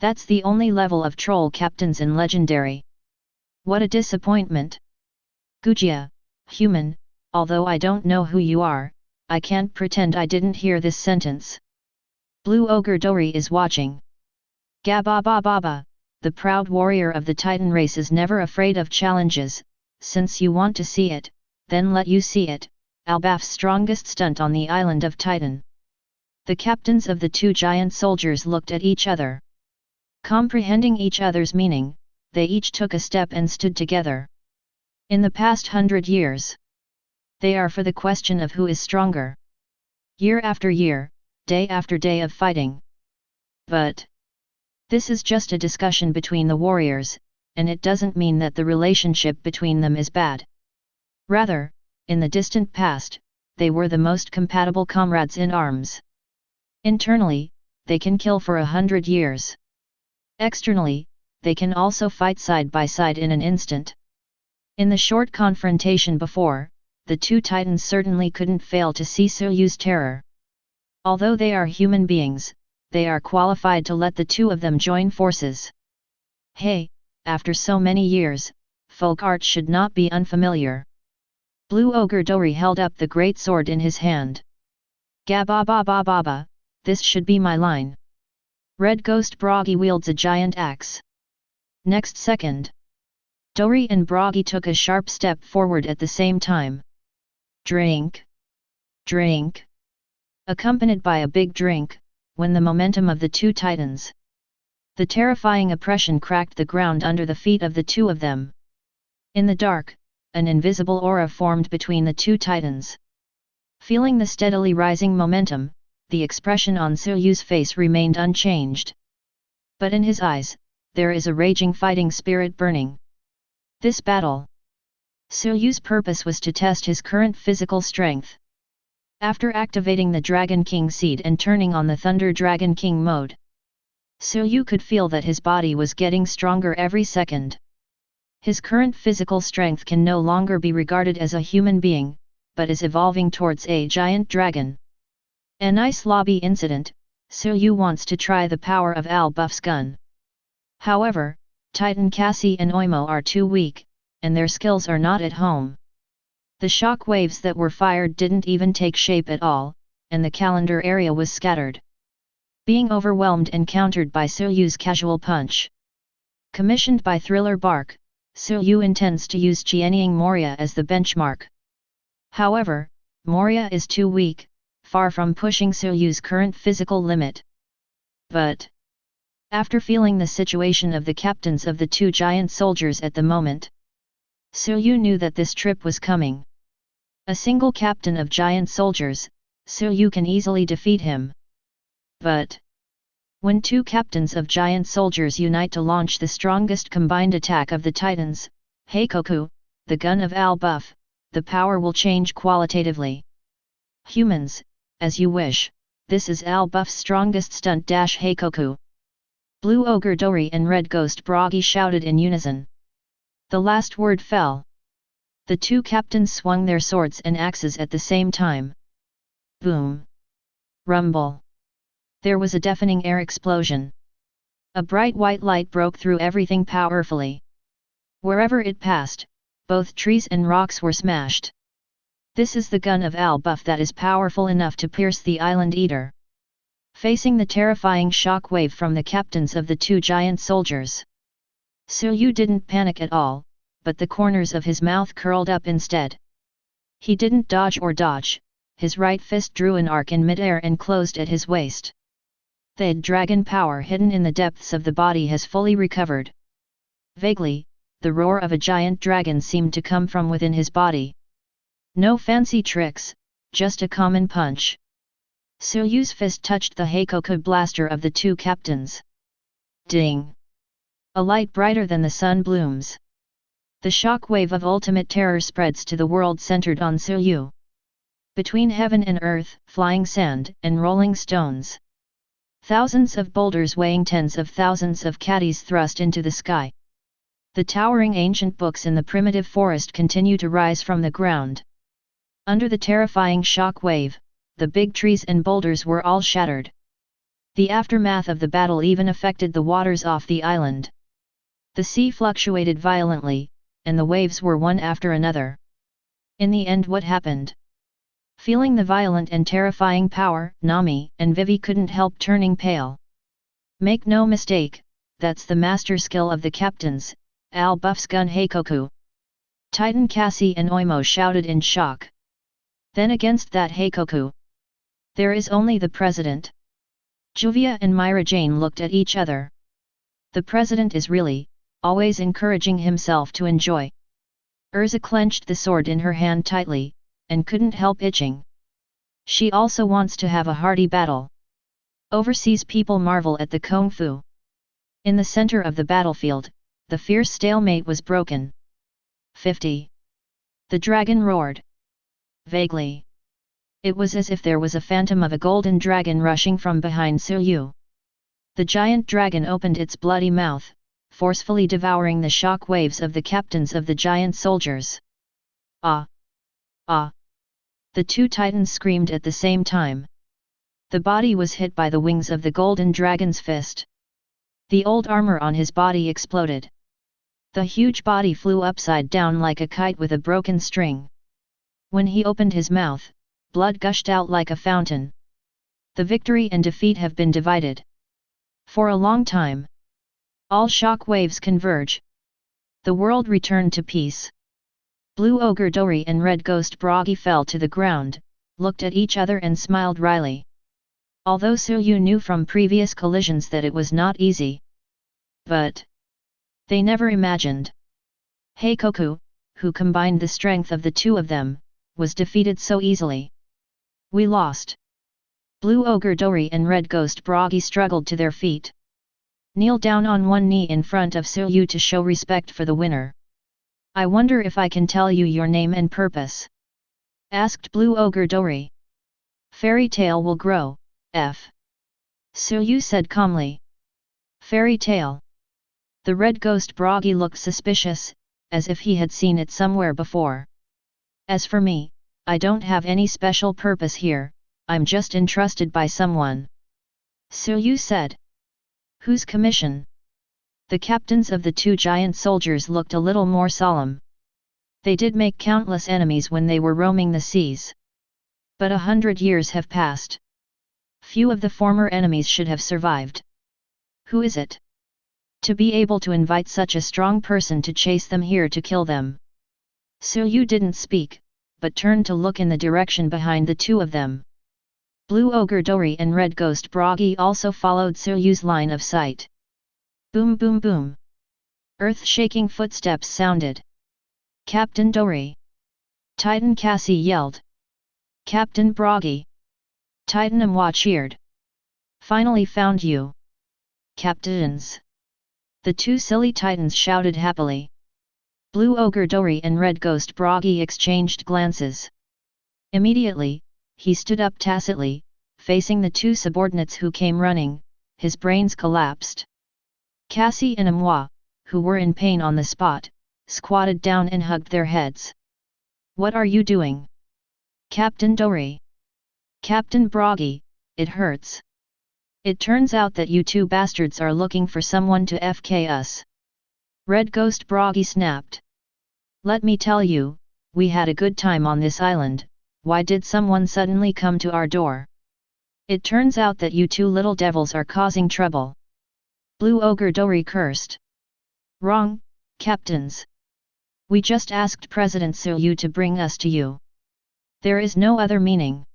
That's the only level of troll captains in Legendary. What a disappointment! Gujia, human, although I don't know who you are, I can't pretend I didn't hear this sentence. Blue Ogre Dori is watching. Gababa, the proud warrior of the Titan race is never afraid of challenges, since you want to see it, then let you see it, Albaf's strongest stunt on the island of Titan. The captains of the two giant soldiers looked at each other. Comprehending each other's meaning, they each took a step and stood together. In the past 100 years, they are for the question of who is stronger. Year after year, day after day of fighting. But this is just a discussion between the warriors, and it doesn't mean that the relationship between them is bad. Rather, in the distant past, they were the most compatible comrades in arms. Internally, they can kill for 100 years. Externally, they can also fight side by side in an instant. In the short confrontation before, the two titans certainly couldn't fail to see Suyu's terror. Although they are human beings, they are qualified to let the two of them join forces. Hey, after so many years, folk art should not be unfamiliar. Blue Ogre Dori held up the great sword in his hand. Gababa, this should be my line. Red Ghost Bragi wields a giant axe. Next second, Dori and Bragi took a sharp step forward at the same time. Drink! Drink! Accompanied by a big drink, when the momentum of the two titans. The terrifying oppression cracked the ground under the feet of the two of them. In the dark, an invisible aura formed between the two titans. Feeling the steadily rising momentum, the expression on Suyu's face remained unchanged. But in his eyes, there is a raging fighting spirit burning. This battle. Suryu's purpose was to test his current physical strength. After activating the Dragon King seed and turning on the Thunder Dragon King mode, Suryu could feel that his body was getting stronger every second. His current physical strength can no longer be regarded as a human being, but is evolving towards a giant dragon. A nice lobby incident, Suryu wants to try the power of Al-Buff's gun. However, Titan Cassie and Oimo are too weak, and their skills are not at home. The shock waves that were fired didn't even take shape at all, and the calendar area was scattered, being overwhelmed and countered by Suryu's casual punch. Commissioned by Thriller Bark, Suryu intends to use Chianying Moria as the benchmark. However, Moria is too weak, far from pushing Suryu's current physical limit. But after feeling the situation of the captains of the two giant soldiers at the moment, Suryu knew that this trip was coming. A single captain of giant soldiers, Suryu can easily defeat him. But when two captains of giant soldiers unite to launch the strongest combined attack of the Titans, Heikoku, the gun of Al-Buff, the power will change qualitatively. Humans, as you wish, this is Al-Buff's strongest stunt. Heikoku. Blue Ogre Dori and Red Ghost Bragi shouted in unison. The last word fell. The two captains swung their swords and axes at the same time. Boom! Rumble! There was a deafening air explosion. A bright white light broke through everything powerfully. Wherever it passed, both trees and rocks were smashed. This is the gun of Al-Buff that is powerful enough to pierce the Island Eater. Facing the terrifying shock wave from the captains of the two giant soldiers, Suryu didn't panic at all, but the corners of his mouth curled up instead. He didn't dodge or dodge, his right fist drew an arc in midair and closed at his waist. The dragon power hidden in the depths of the body has fully recovered. Vaguely, the roar of a giant dragon seemed to come from within his body. No fancy tricks, just a common punch. Suryu's fist touched the Heikoku blaster of the two captains. Ding! A light brighter than the sun blooms. The shock wave of ultimate terror spreads to the world centered on Suryu. Between heaven and earth, flying sand and rolling stones. Thousands of boulders weighing tens of thousands of caddies thrust into the sky. The towering ancient books in the primitive forest continue to rise from the ground. Under the terrifying shock wave, the big trees and boulders were all shattered. The aftermath of the battle even affected the waters off the island. The sea fluctuated violently, and the waves were one after another. In the end, what happened? Feeling the violent and terrifying power, Nami and Vivi couldn't help turning pale. Make no mistake, that's the master skill of the captains, Al-Buff's gun Heikoku. Titan Cassie and Oimo shouted in shock. Then against that Heikoku, there is only the president. Juvia and Mirajane looked at each other. The president is really, always encouraging himself to enjoy. Erza clenched the sword in her hand tightly, and couldn't help itching. She also wants to have a hearty battle. Overseas people marvel at the kung fu. In the center of the battlefield, the fierce stalemate was broken. 50. The dragon roared. Vaguely. It was as if there was a phantom of a golden dragon rushing from behind Suryu. The giant dragon opened its bloody mouth, forcefully devouring the shock waves of the captains of the giant soldiers. Ah! Ah! The two titans screamed at the same time. The body was hit by the wings of the golden dragon's fist. The old armor on his body exploded. The huge body flew upside down like a kite with a broken string. When he opened his mouth, blood gushed out like a fountain. The victory and defeat have been divided. For a long time. All shock waves converge. The world returned to peace. Blue Ogre Dori and Red Ghost Bragi fell to the ground, looked at each other and smiled wryly. Although Suryu knew from previous collisions that it was not easy. But they never imagined. Heikoku, who combined the strength of the two of them, was defeated so easily. We lost. Blue Ogre Dori and Red Ghost Bragi struggled to their feet. Kneel down on one knee in front of Suyu to show respect for the winner. I wonder if I can tell you your name and purpose? Asked Blue Ogre Dori. Fairy tale will grow, F. Suyu said calmly. Fairy tale. The red ghost Bragi looked suspicious, as if he had seen it somewhere before. As for me, I don't have any special purpose here, I'm just entrusted by someone. Suyu said. Whose commission? The captains of the two giant soldiers looked a little more solemn. They did make countless enemies when they were roaming the seas. But 100 years have passed. Few of the former enemies should have survived. Who is it? To be able to invite such a strong person to chase them here to kill them. Suyu didn't speak, but turned to look in the direction behind the two of them. Blue Ogre Dori and Red Ghost Bragi also followed Suyu's line of sight. Boom boom boom. Earth-shaking footsteps sounded. Captain Dori. Titan Cassie yelled. Captain Bragi. Titan Amwa cheered. Finally found you. Captains. The two silly titans shouted happily. Blue Ogre Dori and Red Ghost Bragi exchanged glances. Immediately, he stood up tacitly, facing the two subordinates who came running, his brains collapsed. Cassie and Amwa, who were in pain on the spot, squatted down and hugged their heads. What are you doing? Captain Dori. Captain Bragi, it hurts. It turns out that you two bastards are looking for someone to FK us. Red Ghost Bragi snapped. Let me tell you, we had a good time on this island, why did someone suddenly come to our door? It turns out that you two little devils are causing trouble. Blue Ogre Dori cursed. Wrong, captains. We just asked President Suyu to bring us to you. There is no other meaning.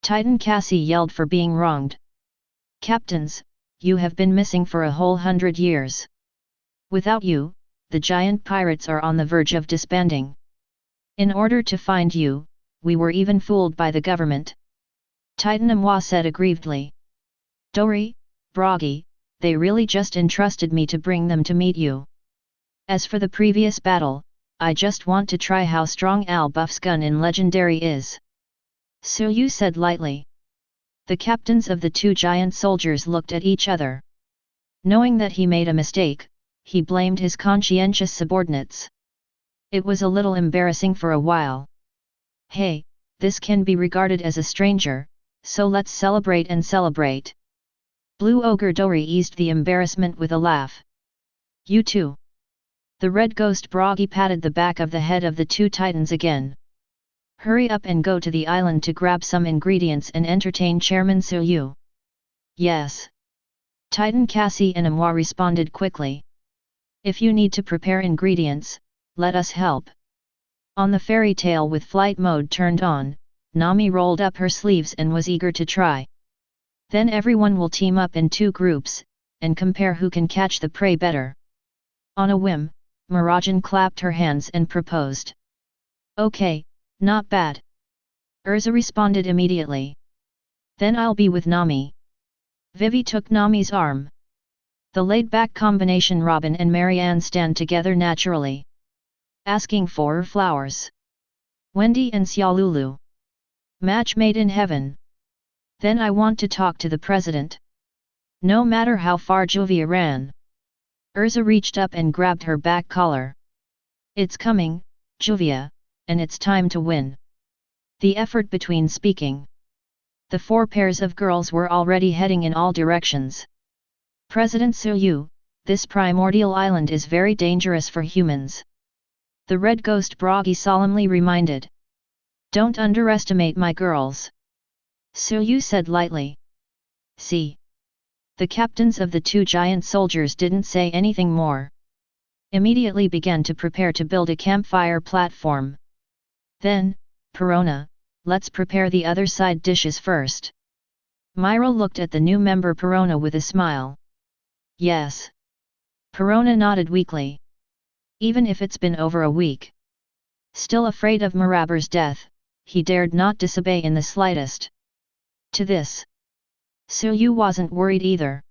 Titan Cassie yelled for being wronged. Captains, you have been missing for a whole 100 years. Without you, the giant pirates are on the verge of disbanding. In order to find you, we were even fooled by the government. Titan Amwa said aggrievedly. Dori, Bragi, they really just entrusted me to bring them to meet you. As for the previous battle, I just want to try how strong Al Buff's gun in Legendary is. Suyu said lightly. The captains of the two giant soldiers looked at each other. Knowing that he made a mistake, he blamed his conscientious subordinates. It was a little embarrassing for a while. Hey, this can be regarded as a stranger, so let's celebrate and celebrate. Blue Ogre Dori eased the embarrassment with a laugh. You too. The Red Ghost Bragi patted the back of the head of the two titans again. Hurry up and go to the island to grab some ingredients and entertain Chairman Suyu. Yes. Titan Cassie and Amwa responded quickly. If you need to prepare ingredients, let us help. On the fairy tale with flight mode turned on, Nami rolled up her sleeves and was eager to try. Then everyone will team up in two groups, and compare who can catch the prey better. On a whim, Mirajane clapped her hands and proposed. Okay, not bad. Erza responded immediately. Then I'll be with Nami. Vivi took Nami's arm. The laid-back combination Robin and Marianne stand together naturally. Asking for flowers. Wendy and Xiaolulu. Match made in heaven. Then I want to talk to the president. No matter how far Juvia ran. Erza reached up and grabbed her back collar. It's coming, Juvia, and it's time to win. The effort between speaking. The four pairs of girls were already heading in all directions. President Suyu, this primordial island is very dangerous for humans. The Red Ghost Bragi solemnly reminded. Don't underestimate my girls. Suyu said lightly. See. The captains of the two giant soldiers didn't say anything more. Immediately began to prepare to build a campfire platform. Then, Perona, let's prepare the other side dishes first. Myra looked at the new member Perona with a smile. Yes. Perona nodded weakly. Even if it's been over a week. Still afraid of Miraber's death, he dared not disobey in the slightest. To this, Suyu wasn't worried either.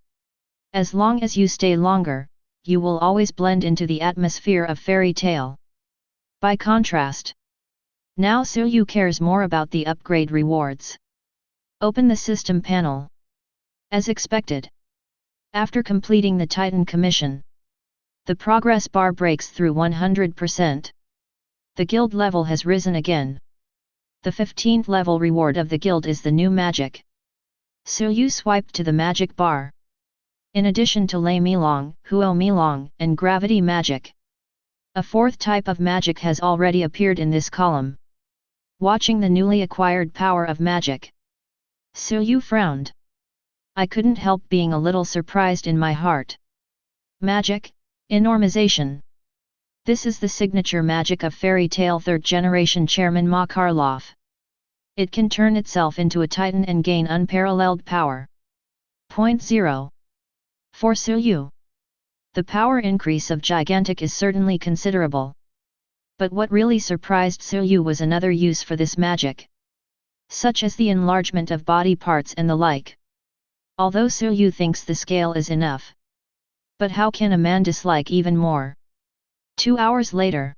As long as you stay longer, you will always blend into the atmosphere of fairy tale. By contrast, now Suyu cares more about the upgrade rewards. Open the system panel. As expected, after completing the Titan commission, the progress bar breaks through 100%. The guild level has risen again. The 15th level reward of the guild is the new magic. Suyu swiped to the magic bar. In addition to Lei Milong, Huo Milong, and gravity magic, a fourth type of magic has already appeared in this column. Watching the newly acquired power of magic, Suyu frowned. I couldn't help being a little surprised in my heart. Magic, enormization. This is the signature magic of Fairy Tail 3rd generation chairman Makarlov. It can turn itself into a titan and gain unparalleled power. Point 0. For Suyu, the power increase of gigantic is certainly considerable. But what really surprised Suyu was another use for this magic, such as the enlargement of body parts and the like. Although Suyu thinks the scale is enough. But how can a man dislike even more? 2 hours later,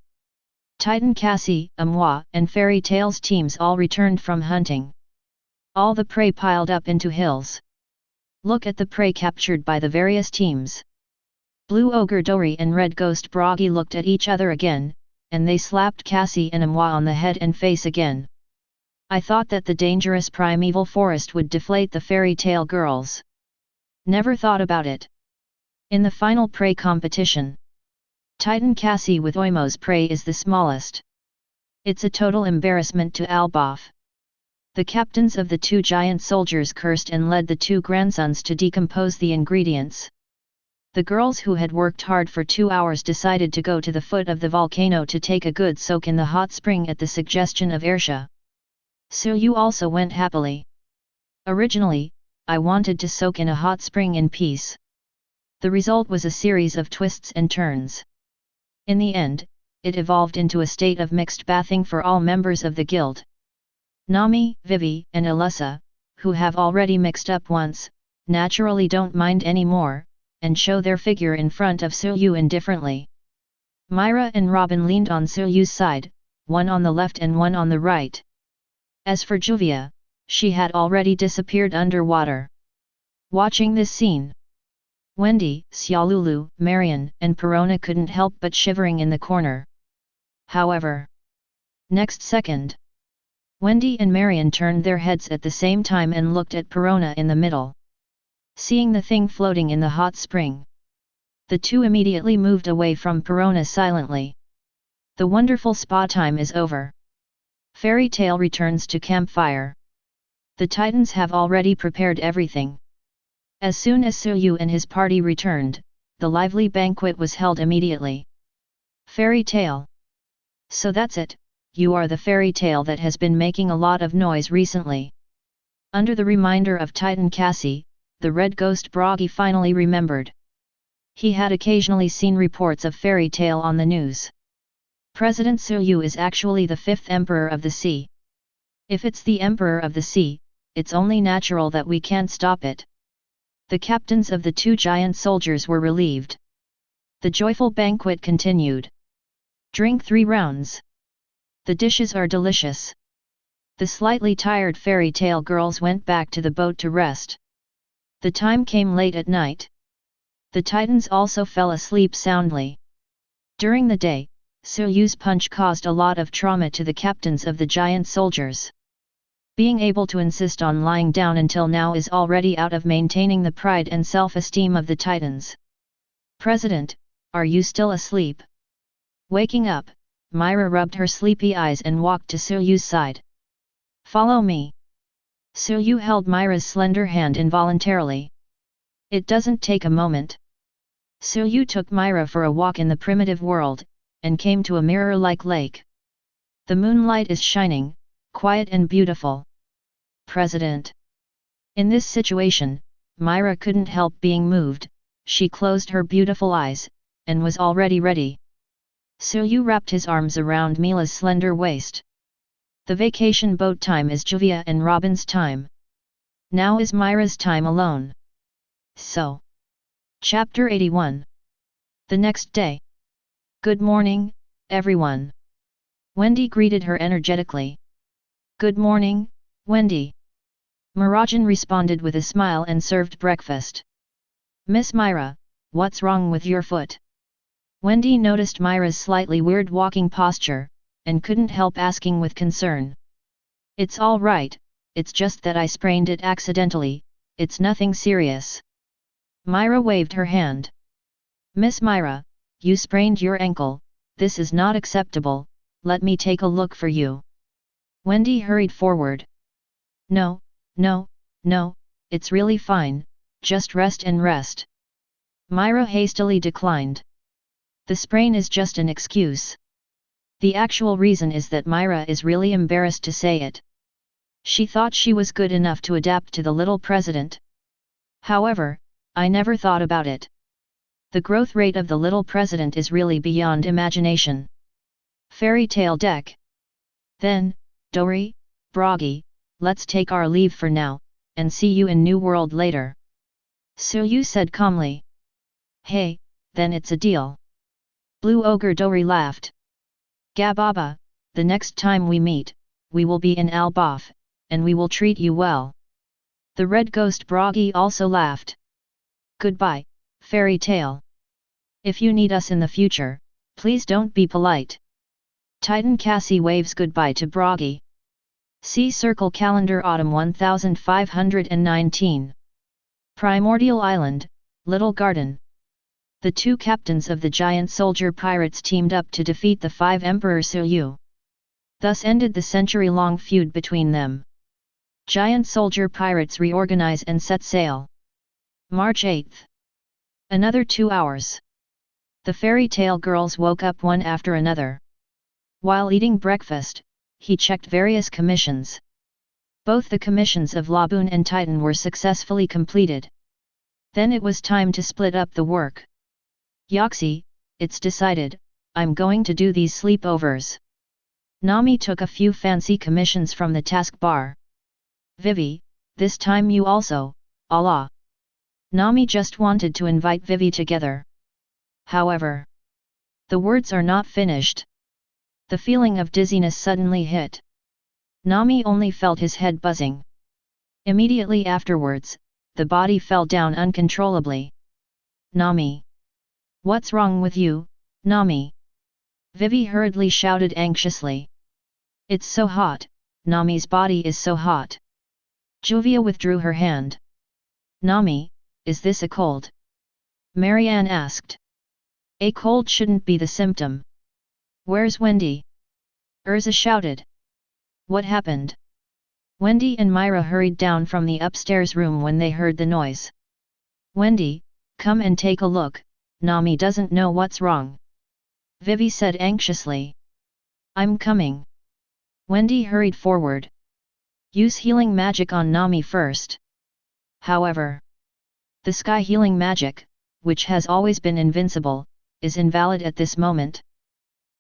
Titan Cassie, Amwa, and Fairy Tail's teams all returned from hunting. All the prey piled up into hills. Look at the prey captured by the various teams. Blue Ogre Dori and Red Ghost Bragi looked at each other again, and they slapped Cassie and Amwa on the head and face again. I thought that the dangerous primeval forest would deflate the fairy tale girls. Never thought about it. In the final prey competition, Titan Cassie with Oimo's prey is the smallest. It's a total embarrassment to Albof. The captains of the 2 giant soldiers cursed and led the 2 grandsons to decompose the ingredients. The girls who had worked hard for 2 hours decided to go to the foot of the volcano to take a good soak in the hot spring at the suggestion of Erza. Suyu also went happily. Originally, I wanted to soak in a hot spring in peace. The result was a series of twists and turns. In the end, it evolved into a state of mixed bathing for all members of the guild. Nami, Vivi, and Alyssa, who have already mixed up once, naturally don't mind anymore, and show their figure in front of Suyu indifferently. Myra and Robin leaned on Suyu's side, one on the left and one on the right. As for Juvia, she had already disappeared underwater. Watching this scene, Wendy, Xiaolulu, Marion, and Perona couldn't help but shivering in the corner. However, next second, Wendy and Marion turned their heads at the same time and looked at Perona in the middle. Seeing the thing floating in the hot spring, the two immediately moved away from Perona silently. The wonderful spa time is over. Fairy Tail returns to campfire. The Titans have already prepared everything. As soon as Suyu and his party returned, the lively banquet was held immediately. Fairy Tail. So that's it, you are the fairy tale that has been making a lot of noise recently. Under the reminder of Titan Cassie, the Red Ghost Bragi finally remembered. He had occasionally seen reports of Fairy Tail on the news. President Suyu is actually the 5th Emperor of the Sea. If it's the Emperor of the Sea, it's only natural that we can't stop it. The captains of the 2 giant soldiers were relieved. The joyful banquet continued. Drink 3 rounds. The dishes are delicious. The slightly tired Fairy Tail girls went back to the boat to rest. The time came late at night. The Titans also fell asleep soundly. During the day, Suyu's punch caused a lot of trauma to the captains of the giant soldiers. Being able to insist on lying down until now is already out of maintaining the pride and self-esteem of the Titans. President, are you still asleep? Waking up, Myra rubbed her sleepy eyes and walked to Suyu's side. Follow me. Suyu held Myra's slender hand involuntarily. It doesn't take a moment. Suyu took Myra for a walk in the primitive world, and came to a mirror-like lake. The moonlight is shining, quiet and beautiful. President. In this situation, Myra couldn't help being moved. She closed her beautiful eyes, and was already ready. Suyu wrapped his arms around Mila's slender waist. The vacation boat time is Juvia and Robin's time. Now is Myra's time alone. So, Chapter 81. The next day. Good morning, everyone. Wendy greeted her energetically. Good morning, Wendy. Mirajane responded with a smile and served breakfast. Miss Myra, what's wrong with your foot? Wendy noticed Myra's slightly weird walking posture, and couldn't help asking with concern. It's all right, it's just that I sprained it accidentally, it's nothing serious. Myra waved her hand. Miss Myra, you sprained your ankle, this is not acceptable, let me take a look for you. Wendy hurried forward. No, it's really fine, just rest and rest. Myra hastily declined. The sprain is just an excuse. The actual reason is that Myra is really embarrassed to say it. She thought she was good enough to adapt to the little president. However, I never thought about it. The growth rate of the little president is really beyond imagination. Fairy tale deck. Then, Dory, Broggy, let's take our leave for now, and see you in New World later. Suyu said calmly. Hey, then it's a deal. Blue Ogre Dory laughed. Gababa, the next time we meet, we will be in Alboth, and we will treat you well. The red ghost Broggy also laughed. Goodbye, fairy tale. If you need us in the future, please don't be polite. Titan Cassie waves goodbye to Broggy. See Circle Calendar Autumn 1519. Primordial Island, Little Garden. The two captains of the giant soldier pirates teamed up to defeat the 5 Emperor Suyu. Thus ended the century-long feud between them. Giant soldier pirates reorganize and set sail. March 8th. Another 2 hours. The fairy tale girls woke up one after another. While eating breakfast, he checked various commissions. Both the commissions of Laboon and Titan were successfully completed. Then it was time to split up the work. Yoxi, it's decided, I'm going to do these sleepovers. Nami took a few fancy commissions from the taskbar. Vivi, this time you also, Allah. Nami just wanted to invite Vivi together. However, the words are not finished. The feeling of dizziness suddenly hit. Nami only felt his head buzzing. Immediately afterwards, the body fell down uncontrollably. Nami. What's wrong with you, Nami? Vivi hurriedly shouted anxiously. It's so hot, Nami's body is so hot. Juvia withdrew her hand. Nami, is this a cold? Marianne asked. A cold shouldn't be the symptom. Where's Wendy? Erza shouted. What happened? Wendy and Myra hurried down from the upstairs room when they heard the noise. Wendy, come and take a look, Nami doesn't know what's wrong. Vivi said anxiously. I'm coming. Wendy hurried forward. Use healing magic on Nami first. However, the sky healing magic, which has always been invincible, is invalid at this moment.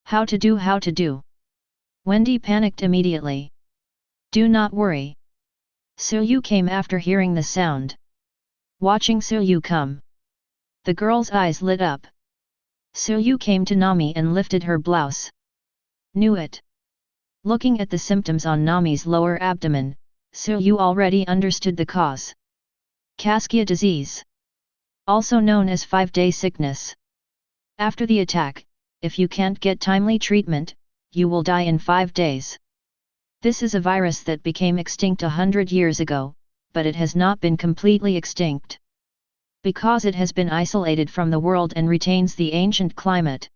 How to do? Wendy panicked immediately. Do not worry. Suyu came after hearing the sound. Watching Suyu come, the girl's eyes lit up. Suyu came to Nami and lifted her blouse. Knew it. Looking at the symptoms on Nami's lower abdomen, Suyu already understood the cause. Caskia disease. Also known as 5-day sickness. After the attack, if you can't get timely treatment, you will die in 5 days. This is a virus that became extinct 100 years ago, but it has not been completely extinct. Because it has been isolated from the world and retains the ancient climate.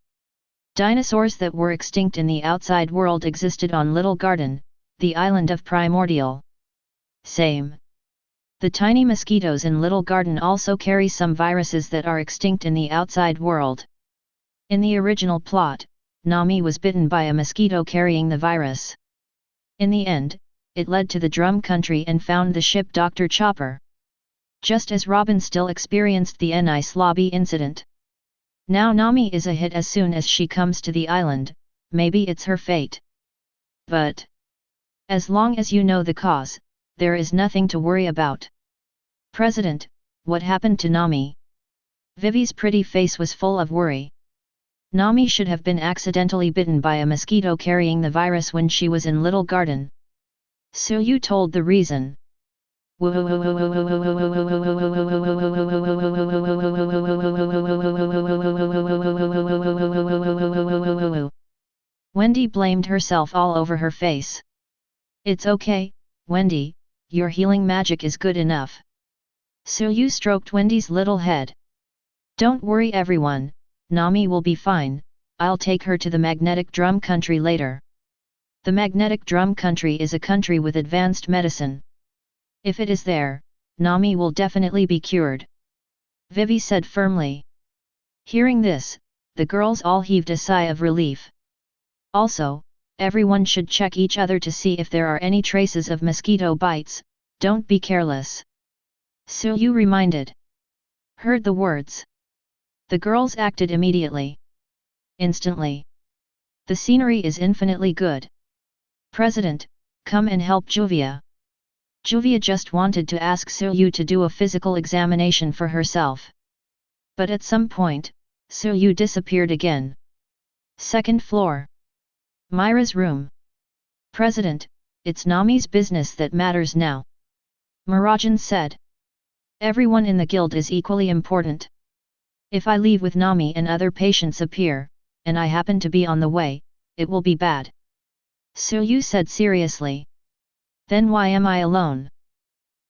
Dinosaurs that were extinct in the outside world existed on Little Garden, the island of Primordial. Same. The tiny mosquitoes in Little Garden also carry some viruses that are extinct in the outside world. In the original plot, Nami was bitten by a mosquito carrying the virus. In the end, it led to the Drum Country and found the ship Dr. Chopper. Just as Robin still experienced the Nice Lobby incident. Now Nami is a hit as soon as she comes to the island, maybe it's her fate. But as long as you know the cause, there is nothing to worry about. President, what happened to Nami? Vivi's pretty face was full of worry. Nami should have been accidentally bitten by a mosquito carrying the virus when she was in Little Garden. Suyu told the reason. Wendy blamed herself all over her face. It's okay, Wendy, your healing magic is good enough. Suyu stroked Wendy's little head. Don't worry everyone, Nami will be fine, I'll take her to the magnetic drum country later. The magnetic drum country is a country with advanced medicine. If it is there, Nami will definitely be cured. Vivi said firmly. Hearing this, the girls all heaved a sigh of relief. Also, everyone should check each other to see if there are any traces of mosquito bites, don't be careless. Suyu reminded. Heard the words. The girls acted immediately. Instantly. The scenery is infinitely good. President, come and help Juvia. Juvia just wanted to ask Suyu to do a physical examination for herself. But at some point, Suyu disappeared again. Second floor. Myra's room. President, it's Nami's business that matters now. Mirajane said. Everyone in the guild is equally important. If I leave with Nami and other patients appear, and I happen to be on the way, it will be bad. Suyu said seriously. Then why am I alone?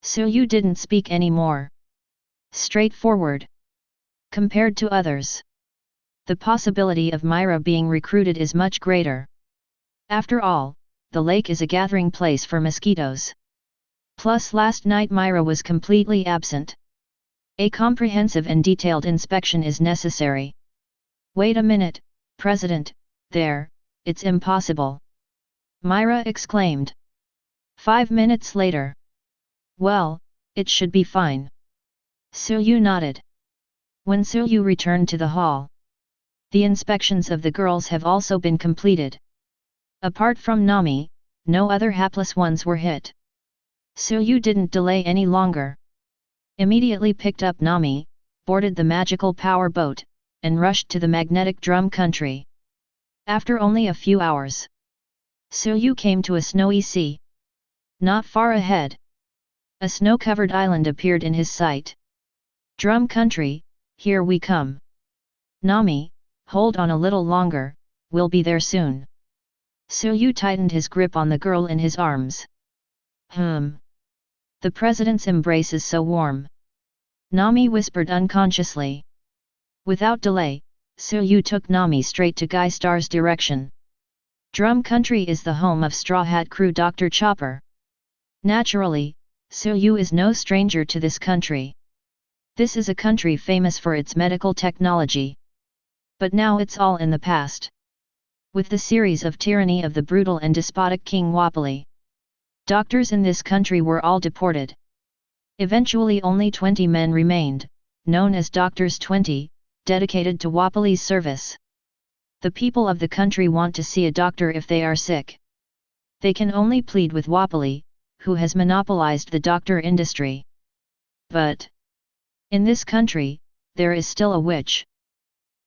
Suyu didn't speak anymore. Straightforward. Compared to others, the possibility of Myra being recruited is much greater. After all, the lake is a gathering place for mosquitoes. Plus last night Myra was completely absent. A comprehensive and detailed inspection is necessary. Wait a minute, President, there, it's impossible. Myra exclaimed. 5 minutes later. Well, it should be fine. Suyu nodded. When Suyu returned to the hall, the inspections of the girls have also been completed. Apart from Nami, no other hapless ones were hit. Suyu didn't delay any longer. Immediately picked up Nami, boarded the magical power boat, and rushed to the magnetic drum country. After only a few hours, Suyu came to a snowy sea. Not far ahead, a snow-covered island appeared in his sight. Drum country, here we come. Nami, hold on a little longer, we'll be there soon. Suyu tightened his grip on the girl in his arms. The president's embrace is so warm. Nami whispered unconsciously. Without delay, Suyu took Nami straight to Guy Star's direction. Drum country is the home of Straw Hat Crew Dr. Chopper. Naturally, Suyu is no stranger to this country. This is a country famous for its medical technology. But now it's all in the past. With the series of tyranny of the brutal and despotic King Wapali, doctors in this country were all deported. Eventually only 20 men remained, known as Doctors 20, dedicated to Wapali's service. The people of the country want to see a doctor if they are sick. They can only plead with Wapali, who has monopolized the doctor industry. But in this country, there is still a witch.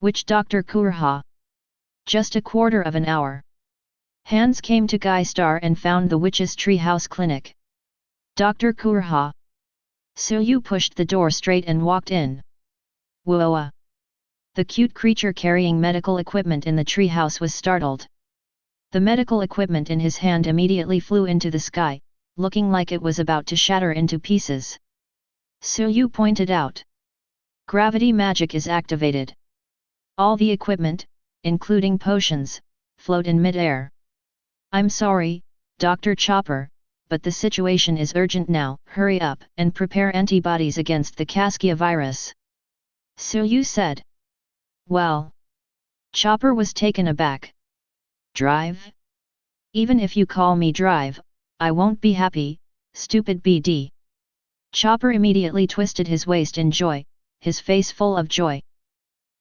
Witch Dr. Kurha. Just a quarter of an hour. Hans came to Guy Star and found the witch's treehouse clinic. Dr. Kurha. Suyu pushed the door straight and walked in. Whoa! The cute creature carrying medical equipment in the treehouse was startled. The medical equipment in his hand immediately flew into the sky, looking like it was about to shatter into pieces. Suyu pointed out. Gravity magic is activated. All the equipment, including potions, float in mid-air. I'm sorry, Dr. Chopper, but the situation is urgent now. Hurry up and prepare antibodies against the Caskia virus. Suyu said. Well. Chopper was taken aback. Drive? Even if you call me Drive, I won't be happy, stupid BD. Chopper immediately twisted his waist in joy, his face full of joy.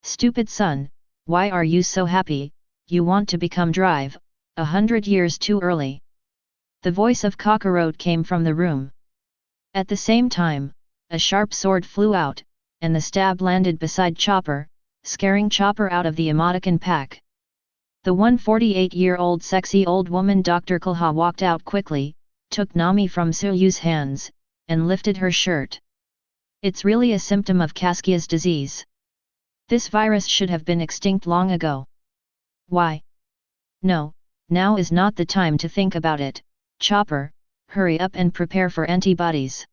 Stupid son, why are you so happy? You want to become Drive, 100 years too early. The voice of Kakarot came from the room. At the same time, a sharp sword flew out, and the stab landed beside Chopper, scaring Chopper out of the emoticon pack. The 148-year-old sexy old woman Dr. Kulha walked out quickly, took Nami from Suryu's hands, and lifted her shirt. It's really a symptom of Kaskia's disease. This virus should have been extinct long ago. Why? No, now is not the time to think about it. Chopper, hurry up and prepare for antibodies.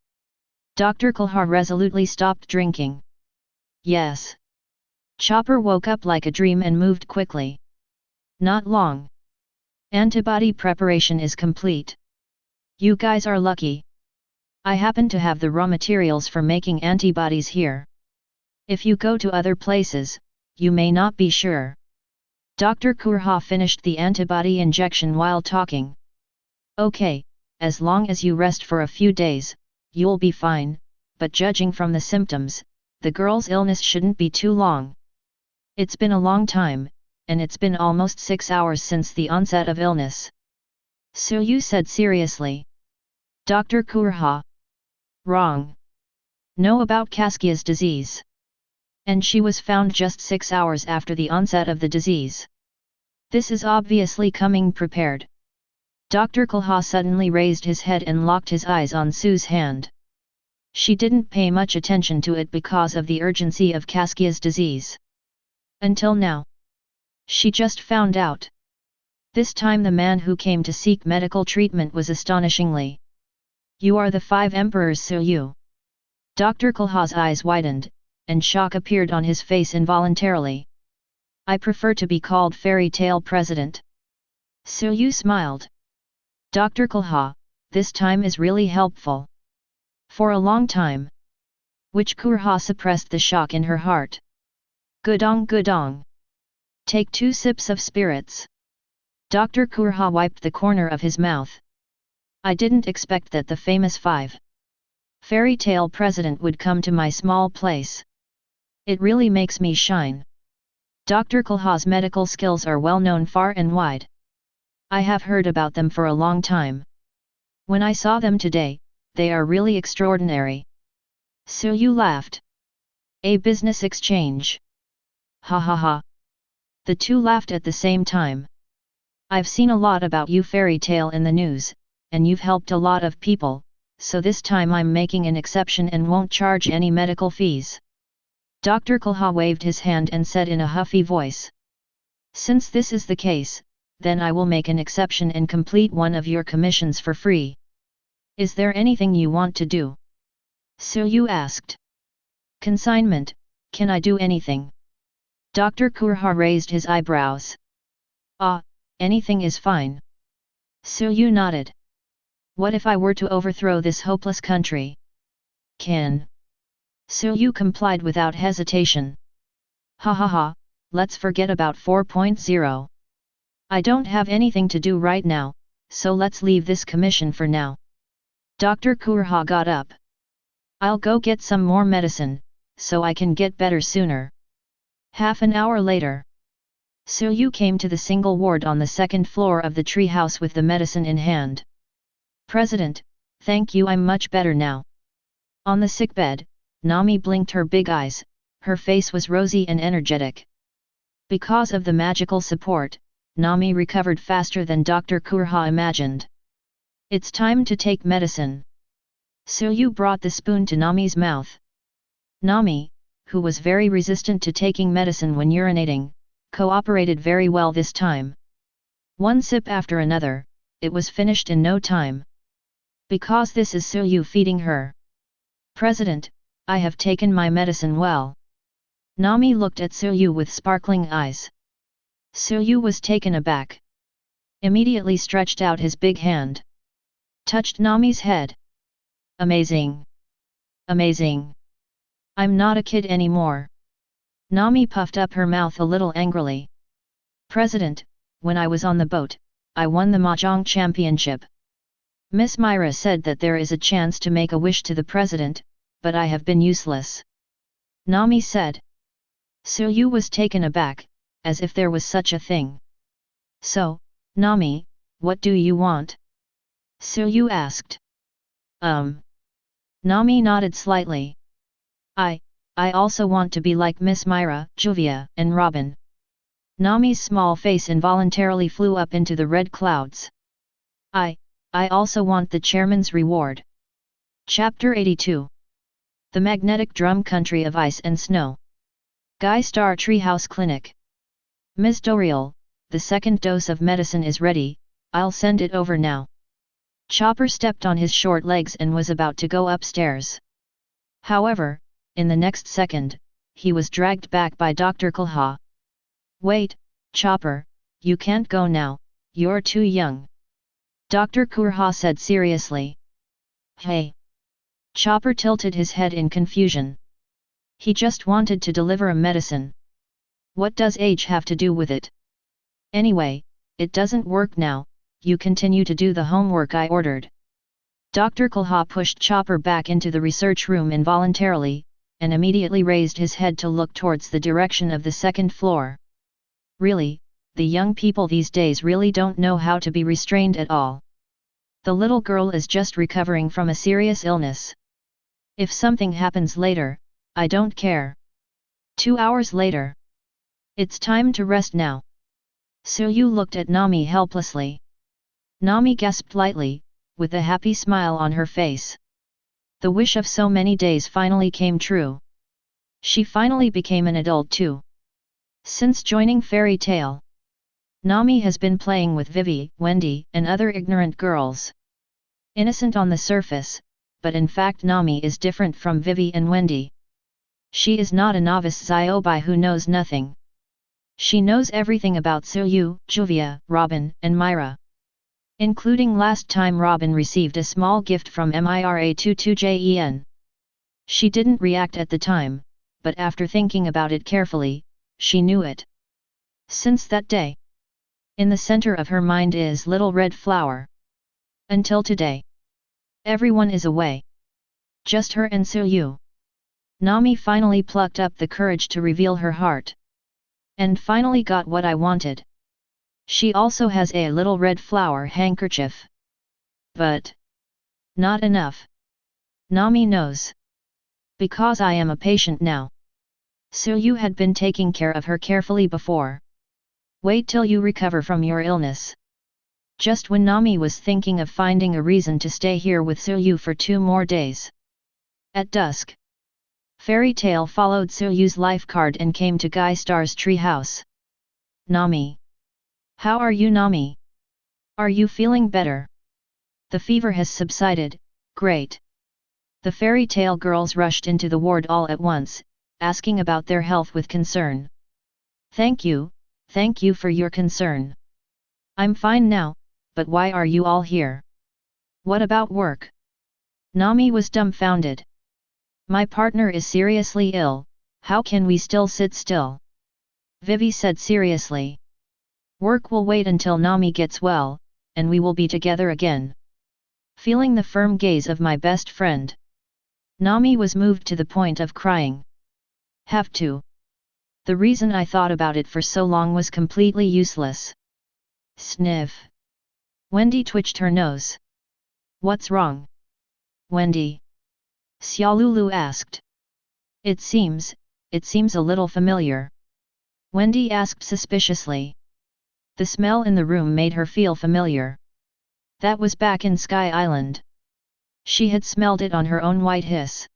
Dr. Kulhar resolutely stopped drinking. Yes. Chopper woke up like a dream and moved quickly. Not long. Antibody preparation is complete. You guys are lucky. I happen to have the raw materials for making antibodies here. If you go to other places, you may not be sure. Dr. Kurha finished the antibody injection while talking. Okay, as long as you rest for a few days, you'll be fine, but judging from the symptoms, the girl's illness shouldn't be too long. It's been a long time, and it's been almost 6 hours since the onset of illness. Suryu said seriously. Dr. Kurha. Wrong. Know about Kaskia's disease. And she was found just 6 hours after the onset of the disease. This is obviously coming prepared. Dr. Kulha suddenly raised his head and locked his eyes on Sue's hand. She didn't pay much attention to it because of the urgency of Kaskia's disease. Until now. She just found out. This time the man who came to seek medical treatment was astonishingly. You are the 5 emperors Suryu. Dr. Kulha's eyes widened, and shock appeared on his face involuntarily. I prefer to be called Fairy Tale President. Suryu smiled. Dr. Kulha, this time is really helpful. For a long time. Which Kurha suppressed the shock in her heart. Gudong. Take 2 sips of spirits. Dr. Kurha wiped the corner of his mouth. I didn't expect that the famous 5 Fairy Tale President would come to my small place. It really makes me shine. Dr. Kulha's medical skills are well known far and wide. I have heard about them for a long time. When I saw them today, they are really extraordinary. Suryu laughed. A business exchange. Ha ha ha. The two laughed at the same time. I've seen a lot about you Fairy Tale in the news, and you've helped a lot of people, so this time I'm making an exception and won't charge any medical fees. Dr. Kulha waved his hand and said in a huffy voice. Since this is the case, then I will make an exception and complete one of your commissions for free. Is there anything you want to do? Suryu asked. Consignment, can I do anything? Dr. Kurha raised his eyebrows. Ah, anything is fine. Suryu nodded. What if I were to overthrow this hopeless country? Can. Suryu complied without hesitation. Ha ha ha, let's forget about 4.0. I don't have anything to do right now, so let's leave this commission for now. Dr. Kurha got up. I'll go get some more medicine, so I can get better sooner. Half an hour later. Suryu came to the single ward on the 2nd floor of the treehouse with the medicine in hand. President, thank you, I'm much better now. On the sickbed, Nami blinked her big eyes, her face was rosy and energetic. Because of the magical support, Nami recovered faster than Dr. Kurha imagined. It's time to take medicine. Suryu brought the spoon to Nami's mouth. Nami, who was very resistant to taking medicine when urinating, cooperated very well this time. One sip after another, it was finished in no time. Because this is Suryu feeding her. President, I have taken my medicine well. Nami looked at Suryu with sparkling eyes. Suryu was taken aback. Immediately stretched out his big hand. Touched Nami's head. Amazing. Amazing. I'm not a kid anymore. Nami puffed up her mouth a little angrily. President, when I was on the boat, I won the Mahjong championship. Miss Myra said that there is a chance to make a wish to the president, but I have been useless. Nami said. Suryu was taken aback, as if there was such a thing. So, Nami, what do you want? Suryu asked. Nami nodded slightly. I I also want to be like Miss Myra, Juvia, and Robin. Nami's small face involuntarily flew up into the red clouds. I also want the chairman's reward. Chapter 82. The Magnetic Drum Country of Ice and Snow. Guy Star Treehouse Clinic. Ms. Doriel, the second dose of medicine is ready, I'll send it over now. Chopper stepped on his short legs and was about to go upstairs. However, in the next second, he was dragged back by Dr. Kulha. Wait, Chopper, you can't go now, you're too young. Dr. Kulha said seriously. Hey! Chopper tilted his head in confusion. He just wanted to deliver a medicine. What does age have to do with it? Anyway, it doesn't work now, you continue to do the homework I ordered. Dr. Kulha pushed Chopper back into the research room involuntarily, and immediately raised his head to look towards the direction of the second floor. Really, the young people these days really don't know how to be restrained at all. The little girl is just recovering from a serious illness. If something happens later, I don't care. 2 hours later. It's time to rest now. Suyu looked at Nami helplessly. Nami gasped lightly, with a happy smile on her face. The wish of so many days finally came true. She finally became an adult too. Since joining Fairy Tail, Nami has been playing with Vivi, Wendy, and other ignorant girls. Innocent on the surface, but in fact Nami is different from Vivi and Wendy. She is not a novice Zyobi who knows nothing. She knows everything about Suyu, Juvia, Robin, and Myra. Including last time Robin received a small gift from Mira22Jen. She didn't react at the time, but after thinking about it carefully, she knew it. Since that day, in the center of her mind is Little Red Flower. Until today, everyone is away. Just her and Suyu. Nami finally plucked up the courage to reveal her heart. And finally got what I wanted. She also has a little red flower handkerchief. But not enough. Nami knows. Because I am a patient now. Suyu had been taking care of her carefully before. Wait till you recover from your illness. Just when Nami was thinking of finding a reason to stay here with Suyu for 2 more days. At dusk, Fairy Tail followed Suyu's life card and came to Guy Star's treehouse. Nami. How are you, Nami? Are you feeling better? The fever has subsided, great. The Fairy Tail girls rushed into the ward all at once, asking about their health with concern. Thank you for your concern. I'm fine now, but why are you all here? What about work? Nami was dumbfounded. My partner is seriously ill, how can we still sit still? Vivi said seriously. Work will wait until Nami gets well, and we will be together again. Feeling the firm gaze of my best friend, Nami was moved to the point of crying. Have to. The reason I thought about it for so long was completely useless. Sniff. Wendy twitched her nose. What's wrong? Wendy. Xiaolulu asked. It seems a little familiar. Wendy asked suspiciously. The smell in the room made her feel familiar. That was back in Sky Island. She had smelled it on her own white hiss.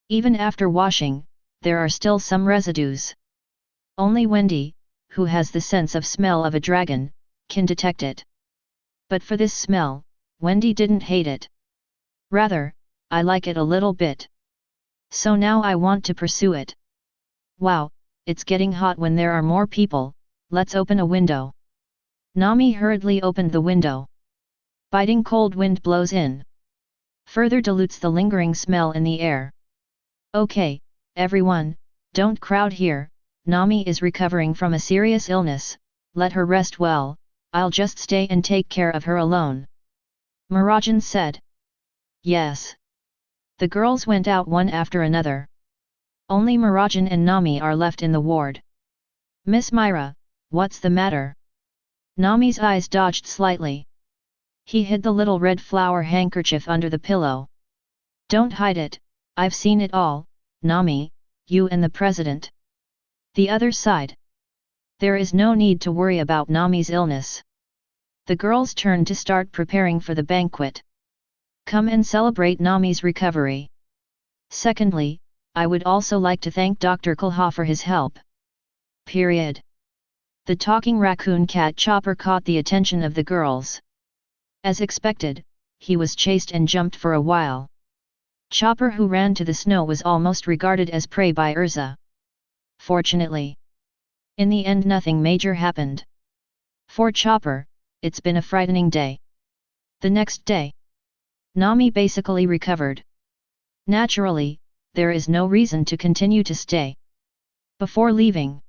Even after washing, there are still some residues. Only Wendy, who has the sense of smell of a dragon, can detect it. But for this smell, Wendy didn't hate it. Rather, I like it a little bit. So now I want to pursue it. Wow, it's getting hot when there are more people, let's open a window. Nami hurriedly opened the window. Biting cold wind blows in. Further dilutes the lingering smell in the air. Okay, everyone, don't crowd here, Nami is recovering from a serious illness, let her rest well, I'll just stay and take care of her alone. Mirajane said. Yes. The girls went out one after another. Only Mirajane and Nami are left in the ward. Miss Myra, what's the matter? Nami's eyes dodged slightly. He hid the little red flower handkerchief under the pillow. Don't hide it, I've seen it all, Nami, you and the president. The other side. There is no need to worry about Nami's illness. The girls turned to start preparing for the banquet. Come and celebrate Nami's recovery. Secondly, I would also like to thank Dr. Kulha for his help. Period. The talking raccoon cat Chopper caught the attention of the girls. As expected, he was chased and jumped for a while. Chopper, who ran to the snow, was almost regarded as prey by Erza. Fortunately, in the end nothing major happened. For Chopper, it's been a frightening day. The next day, Nami basically recovered. Naturally, there is no reason to continue to stay. Before leaving,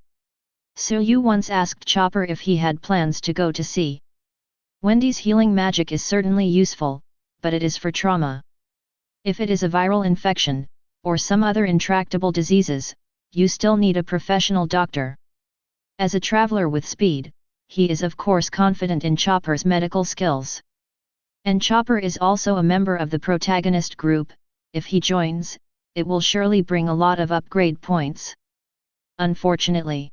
Suyu once asked Chopper if he had plans to go to sea. Wendy's healing magic is certainly useful, but it is for trauma. If it is a viral infection, or some other intractable diseases, you still need a professional doctor. As a traveler with speed, he is of course confident in Chopper's medical skills. And Chopper is also a member of the protagonist group. If he joins, it will surely bring a lot of upgrade points. Unfortunately,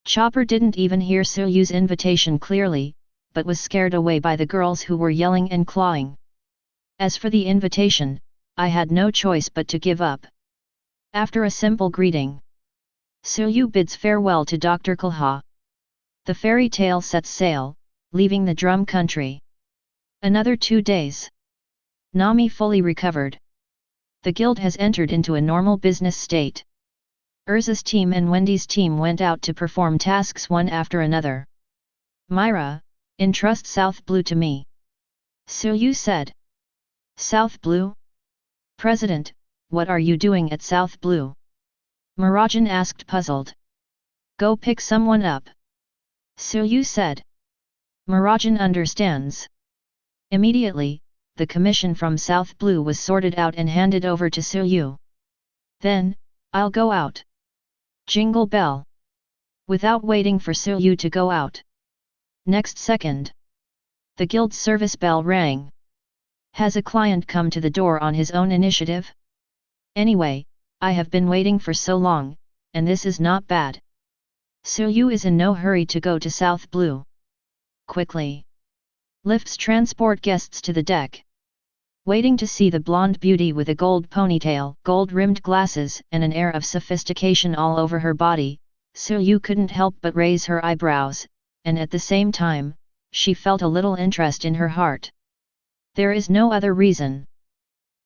Chopper didn't even hear Suyu's invitation clearly, but was scared away by the girls who were yelling and clawing. As for the invitation, I had no choice but to give up. After a simple greeting, Suyu bids farewell to Dr. Kulha. The fairy tale sets sail, leaving the drum country. Another 2 days. Nami fully recovered. The guild has entered into a normal business state. Erza's team and Wendy's team went out to perform tasks one after another. Myra, entrust South Blue to me. Suyu said. South Blue? President, what are you doing at South Blue? Mirajane asked, puzzled. Go pick someone up. Suyu said. Mirajane understands. Immediately, the commission from South Blue was sorted out and handed over to Suyu. Then, I'll go out. Jingle bell. Without waiting for Suyu to go out. Next second, the guild service bell rang. Has a client come to the door on his own initiative? Anyway, I have been waiting for so long, and this is not bad. Suyu is in no hurry to go to South Blue. Quickly. Lifts transport guests to the deck. Waiting to see the blonde beauty with a gold ponytail, gold-rimmed glasses and an air of sophistication all over her body, Suyu couldn't help but raise her eyebrows, and at the same time, she felt a little interest in her heart. There is no other reason.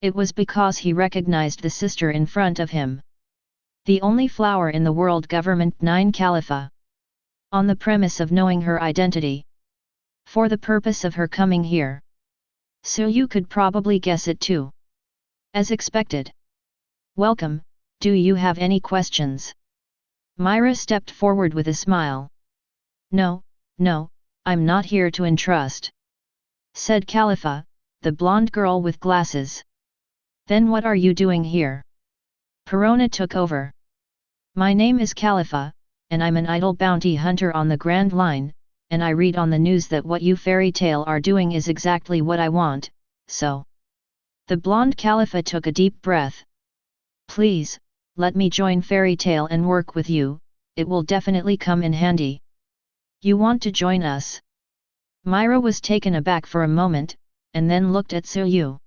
It was because he recognized the sister in front of him. The only flower in the world government 9 Khalifa. On the premise of knowing her identity. For the purpose of her coming here. Suyu could probably guess it too. As expected. Welcome, do you have any questions? Myra stepped forward with a smile. No, I'm not here to entrust. Said Khalifa, the blonde girl with glasses. Then what are you doing here? Perona took over. My name is Khalifa, and I'm an idle bounty hunter on the Grand Line, and I read on the news that what you fairy tale are doing is exactly what I want, so. The blonde Khalifa took a deep breath. Please, let me join fairy tale and work with you, it will definitely come in handy. You want to join us? Myra was taken aback for a moment, and then looked at Suyu.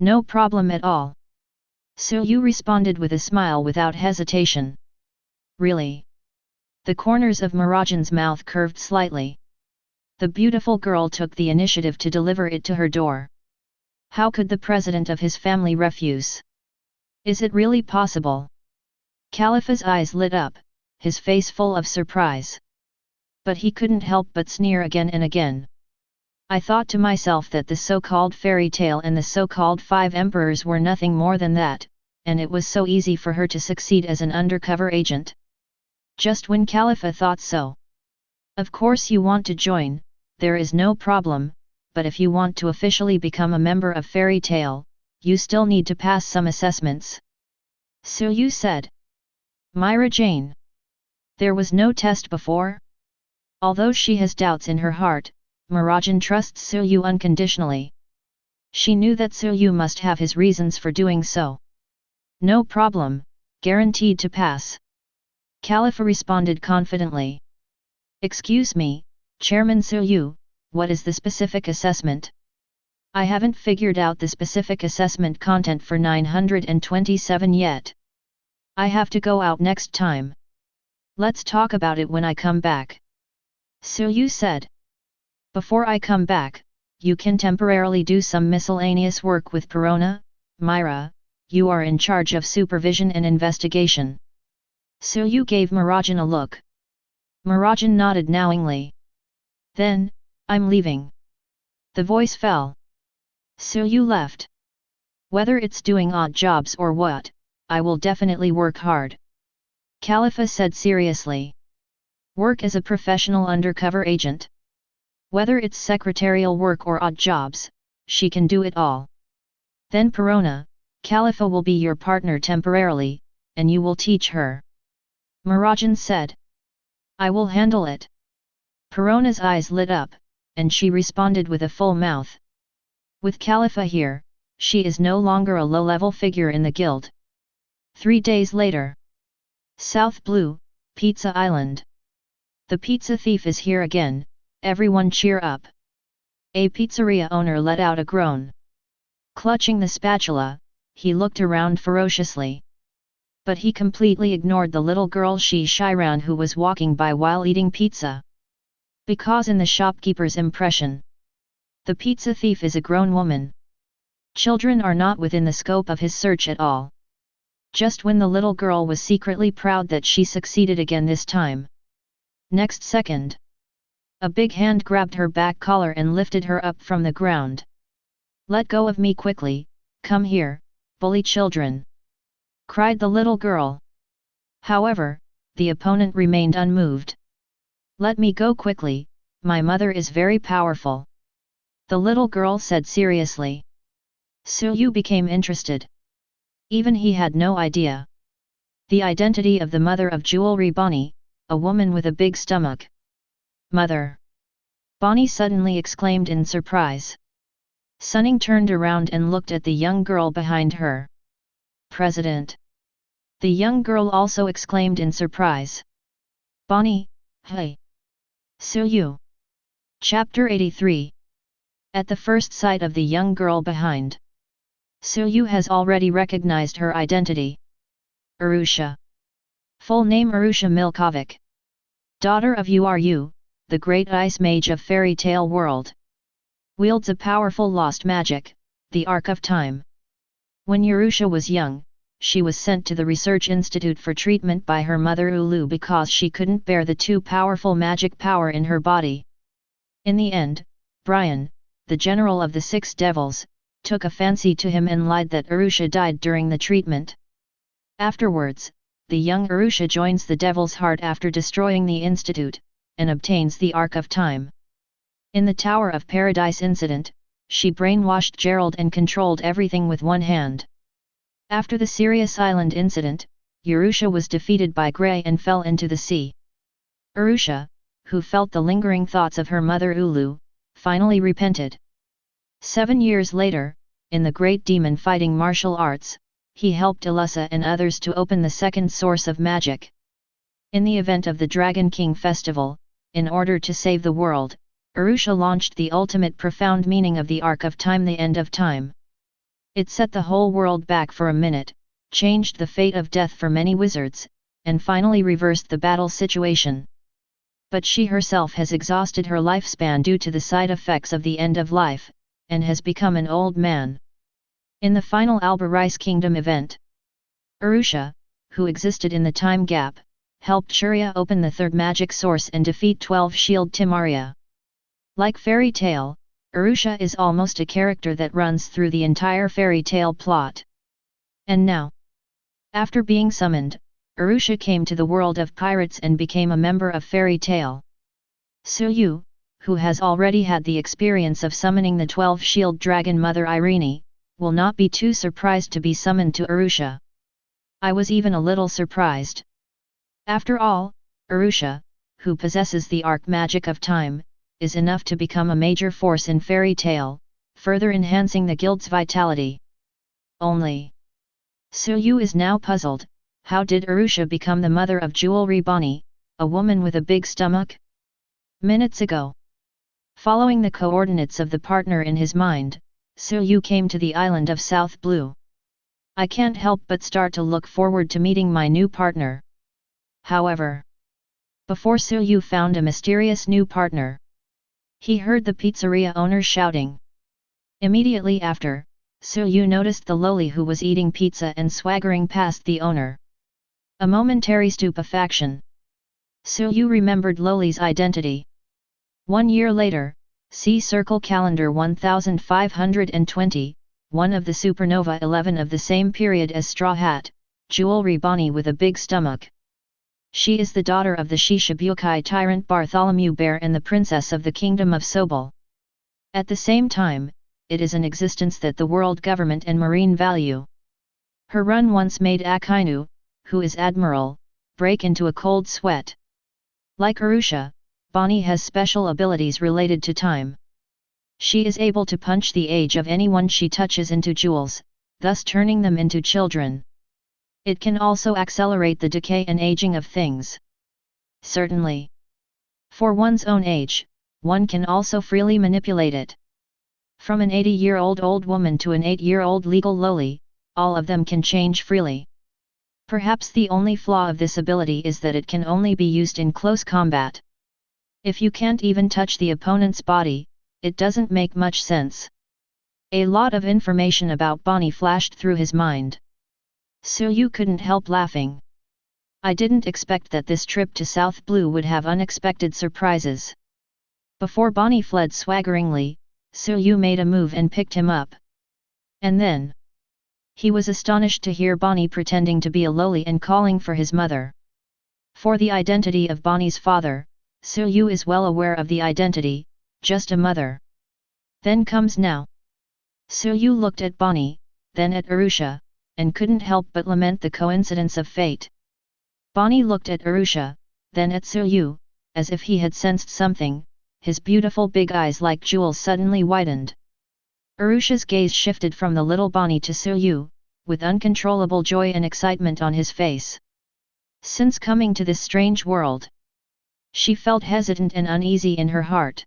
No problem at all. Suyu responded with a smile without hesitation. Really? The corners of Mirajane's mouth curved slightly. The beautiful girl took the initiative to deliver it to her door. How could the president of his family refuse? Is it really possible? Khalifa's eyes lit up, his face full of surprise. But he couldn't help but sneer again and again. I thought to myself that the so-called fairy tale and the so-called 5 emperors were nothing more than that, and it was so easy for her to succeed as an undercover agent. Just when Khalifa thought so. Of course you want to join, there is no problem, but if you want to officially become a member of Fairy Tale, you still need to pass some assessments. Suyu said. Mirajane. There was no test before? Although she has doubts in her heart, Mirajane trusts Suyu unconditionally. She knew that Suyu must have his reasons for doing so. No problem, Guaranteed to pass. Khalifa responded confidently. Excuse me, Chairman Suyu, what is the specific assessment? I haven't figured out the specific assessment content for 927 yet. I have to go out next time. Let's talk about it when I come back. Suyu said. Before I come back, you can temporarily do some miscellaneous work with Perona, Myra, you are in charge of supervision and investigation. Suyu gave Mirajane a look. Mirajane nodded knowingly. Then, I'm leaving. The voice fell. Suyu left. Whether it's doing odd jobs or what, I will definitely work hard. Khalifa said seriously. Work as a professional undercover agent. Whether it's secretarial work or odd jobs, she can do it all. Then Perona, Khalifa will be your partner temporarily, and you will teach her. Mirajane said. I will handle it. Perona's eyes lit up, and she responded with a full mouth. With Khalifa here, she is no longer a low-level figure in the guild. 3 days later. South Blue, Pizza Island. The pizza thief is here again, everyone cheer up. A pizzeria owner let out a groan. Clutching the spatula, he looked around ferociously. But he completely ignored the little girl Shiran who was walking by while eating pizza. Because in the shopkeeper's impression, the pizza thief is a grown woman. Children are not within the scope of his search at all. Just when the little girl was secretly proud that she succeeded again this time. Next second, a big hand grabbed her back collar and lifted her up from the ground. Let go of me quickly, come here, bully children! Cried the little girl. However, the opponent remained unmoved. Let me go quickly, my mother is very powerful. The little girl said seriously. Suyu became interested. Even he had no idea. The identity of the mother of Jewelry Bonnie, a woman with a big stomach. Mother! Bonnie suddenly exclaimed in surprise. Sunning turned around and looked at the young girl behind her. President! The young girl also exclaimed in surprise. Bonnie, hey! Suyu! Chapter 83. At the first sight of the young girl behind, Suyu has already recognized her identity. Arusha. Full name Arusha Milkovic. Daughter of Uru, the great ice mage of fairy tale world. Wields a powerful lost magic, the Arc of Time. When Arusha was young, she was sent to the research institute for treatment by her mother Ulu because she couldn't bear the too powerful magic power in her body. In the end, Brian, the general of the Six Devils, took a fancy to him and lied that Arusha died during the treatment. Afterwards, the young Arusha joins the Devil's Heart after destroying the institute, and obtains the Arc of Time. In the Tower of Paradise incident, she brainwashed Gerald and controlled everything with one hand. After the Sirius Island incident, Arusha was defeated by Grey and fell into the sea. Arusha, who felt the lingering thoughts of her mother Ulu, finally repented. 7 years later, in the Great Demon fighting martial arts, he helped Ilusa and others to open the second source of magic. In the event of the Dragon King Festival, in order to save the world, Arusha launched the ultimate profound meaning of the Arc of Time, the end of time. It set the whole world back for a minute, changed the fate of death for many wizards, and finally reversed the battle situation. But she herself has exhausted her lifespan due to the side effects of the end of life, and has become an old man. In the final Alba Rice Kingdom event, Arusha, who existed in the time gap, helped Shurya open the third magic source and defeat 12 Shield Timaria. Like Fairy Tale, Arusha is almost a character that runs through the entire fairy tale plot. And now, after being summoned, Arusha came to the world of pirates and became a member of Fairy Tale. Suyu, who has already had the experience of summoning the 12 Shield Dragon Mother Irene, will not be too surprised to be summoned to Arusha. I was even a little surprised. After all, Arusha, who possesses the arc magic of time, is enough to become a major force in Fairy Tale, further enhancing the guild's vitality. Only, Suyu is now puzzled, how did Arusha become the mother of Jewelry Bonnie, a woman with a big stomach? Minutes ago. Following the coordinates of the partner in his mind, Silyu came to the island of South Blue. I can't help but start to look forward to meeting my new partner. However, before Silyu found a mysterious new partner, he heard the pizzeria owner shouting. Immediately after, Silyu noticed the loli who was eating pizza and swaggering past the owner. A momentary stupefaction. Silyu remembered Loli's identity. 1 year later, see Circle Calendar 1520, one of the Supernova 11 of the same period as Straw Hat, Jewelry Bonnie with a big stomach. She is the daughter of the Shishibukai tyrant Bartholomew Bear and the princess of the Kingdom of Sobel. At the same time, it is an existence that the world government and marine value. Her run once made Akainu, who is admiral, break into a cold sweat. Like Arusha, Bonnie has special abilities related to time. She is able to punch the age of anyone she touches into jewels, thus turning them into children. It can also accelerate the decay and aging of things. Certainly. For one's own age, one can also freely manipulate it. From an 80-year-old old woman to an 8-year-old legal loli, all of them can change freely. Perhaps the only flaw of this ability is that it can only be used in close combat. If you can't even touch the opponent's body, it doesn't make much sense. A lot of information about Bonnie flashed through his mind. Silyu couldn't help laughing. I didn't expect that this trip to South Blue would have unexpected surprises. Before Bonnie fled swaggeringly, Silyu made a move and picked him up. And then, he was astonished to hear Bonnie pretending to be a loli and calling for his mother. For the identity of Bonnie's father, Silyu is well aware of the identity, just a mother. Then comes now. Silyu looked at Bonnie, then at Arusha, and couldn't help but lament the coincidence of fate. Bonnie looked at Arusha, then at Silyu, as if he had sensed something, his beautiful big eyes like jewels suddenly widened. Arusha's gaze shifted from the little Bonnie to Silyu, with uncontrollable joy and excitement on his face. Since coming to this strange world, she felt hesitant and uneasy in her heart.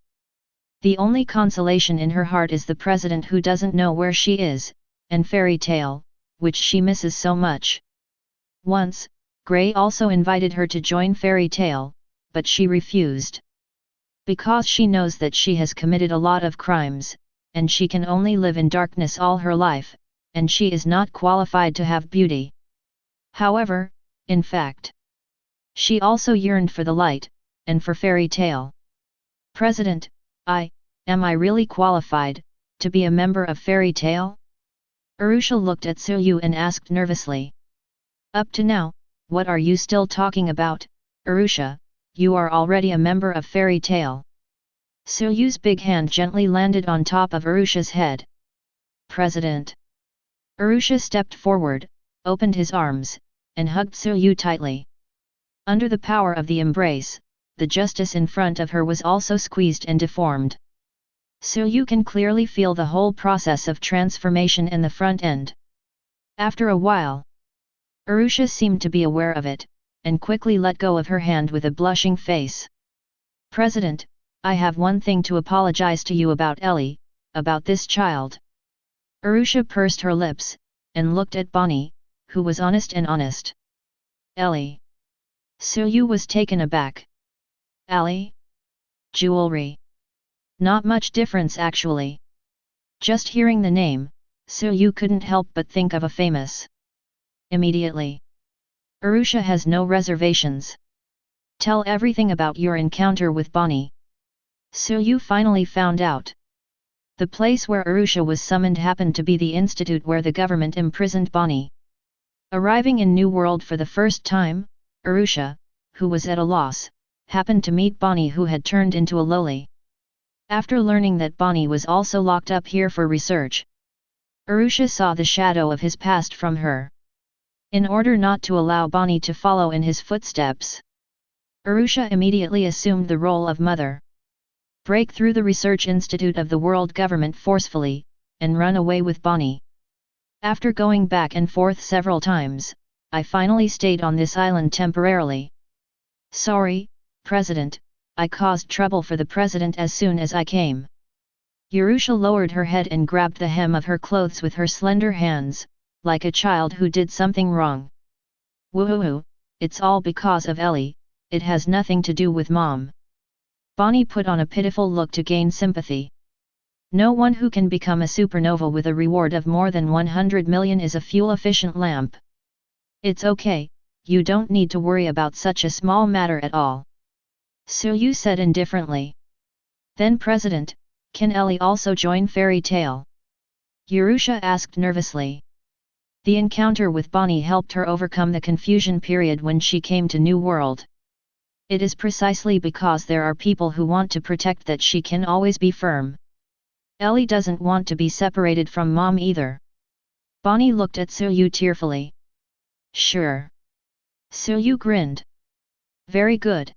The only consolation in her heart is the president who doesn't know where she is, and Fairy Tail, which she misses so much. Once, Grey also invited her to join Fairy Tail, but she refused. Because she knows that she has committed a lot of crimes, and she can only live in darkness all her life, and she is not qualified to have beauty. However, in fact, she also yearned for the light, and for Fairy Tail. President, am I really qualified to be a member of Fairy Tail? Arusha looked at Silyu and asked nervously. Up to now, what are you still talking about, Arusha? You are already a member of Fairy Tail. Silyu's big hand gently landed on top of Arusha's head. President. Arusha stepped forward, opened his arms, and hugged Silyu tightly. Under the power of the embrace, the justice in front of her was also squeezed and deformed. Silyu can clearly feel the whole process of transformation in the front end. After a while, Arusha seemed to be aware of it, and quickly let go of her hand with a blushing face. President, I have one thing to apologize to you about Ellie, about this child. Arusha pursed her lips, and looked at Bonnie, who was honest. Ellie. Silyu was taken aback. Ellie? Jewelry. Not much difference actually. Just hearing the name, Silyu couldn't help but think of a famous. Immediately. Arusha has no reservations. Tell everything about your encounter with Bonnie. Silyu finally found out. The place where Arusha was summoned happened to be the institute where the government imprisoned Bonnie. Arriving in New World for the first time, Arusha, who was at a loss, happened to meet Bonnie who had turned into a loli. After learning that Bonnie was also locked up here for research, Arusha saw the shadow of his past from her. In order not to allow Bonnie to follow in his footsteps, Arusha immediately assumed the role of mother. Break through the research institute of the world government forcefully, and run away with Bonnie. After going back and forth several times, I finally stayed on this island temporarily. Sorry, President, I caused trouble for the President as soon as I came. Urusha lowered her head and grabbed the hem of her clothes with her slender hands, like a child who did something wrong. Woohoo, it's all because of Ellie, it has nothing to do with Mom. Bonnie put on a pitiful look to gain sympathy. No one who can become a supernova with a reward of more than 100 million is a fuel-efficient lamp. It's okay, you don't need to worry about such a small matter at all. Suyu said indifferently. Then President, can Ellie also join Fairy Tail? Urusha asked nervously. The encounter with Bonnie helped her overcome the confusion period when she came to New World. It is precisely because there are people who want to protect that she can always be firm. Ellie doesn't want to be separated from Mom either. Bonnie looked at Suyu tearfully. Sure. Suyu grinned. Very good.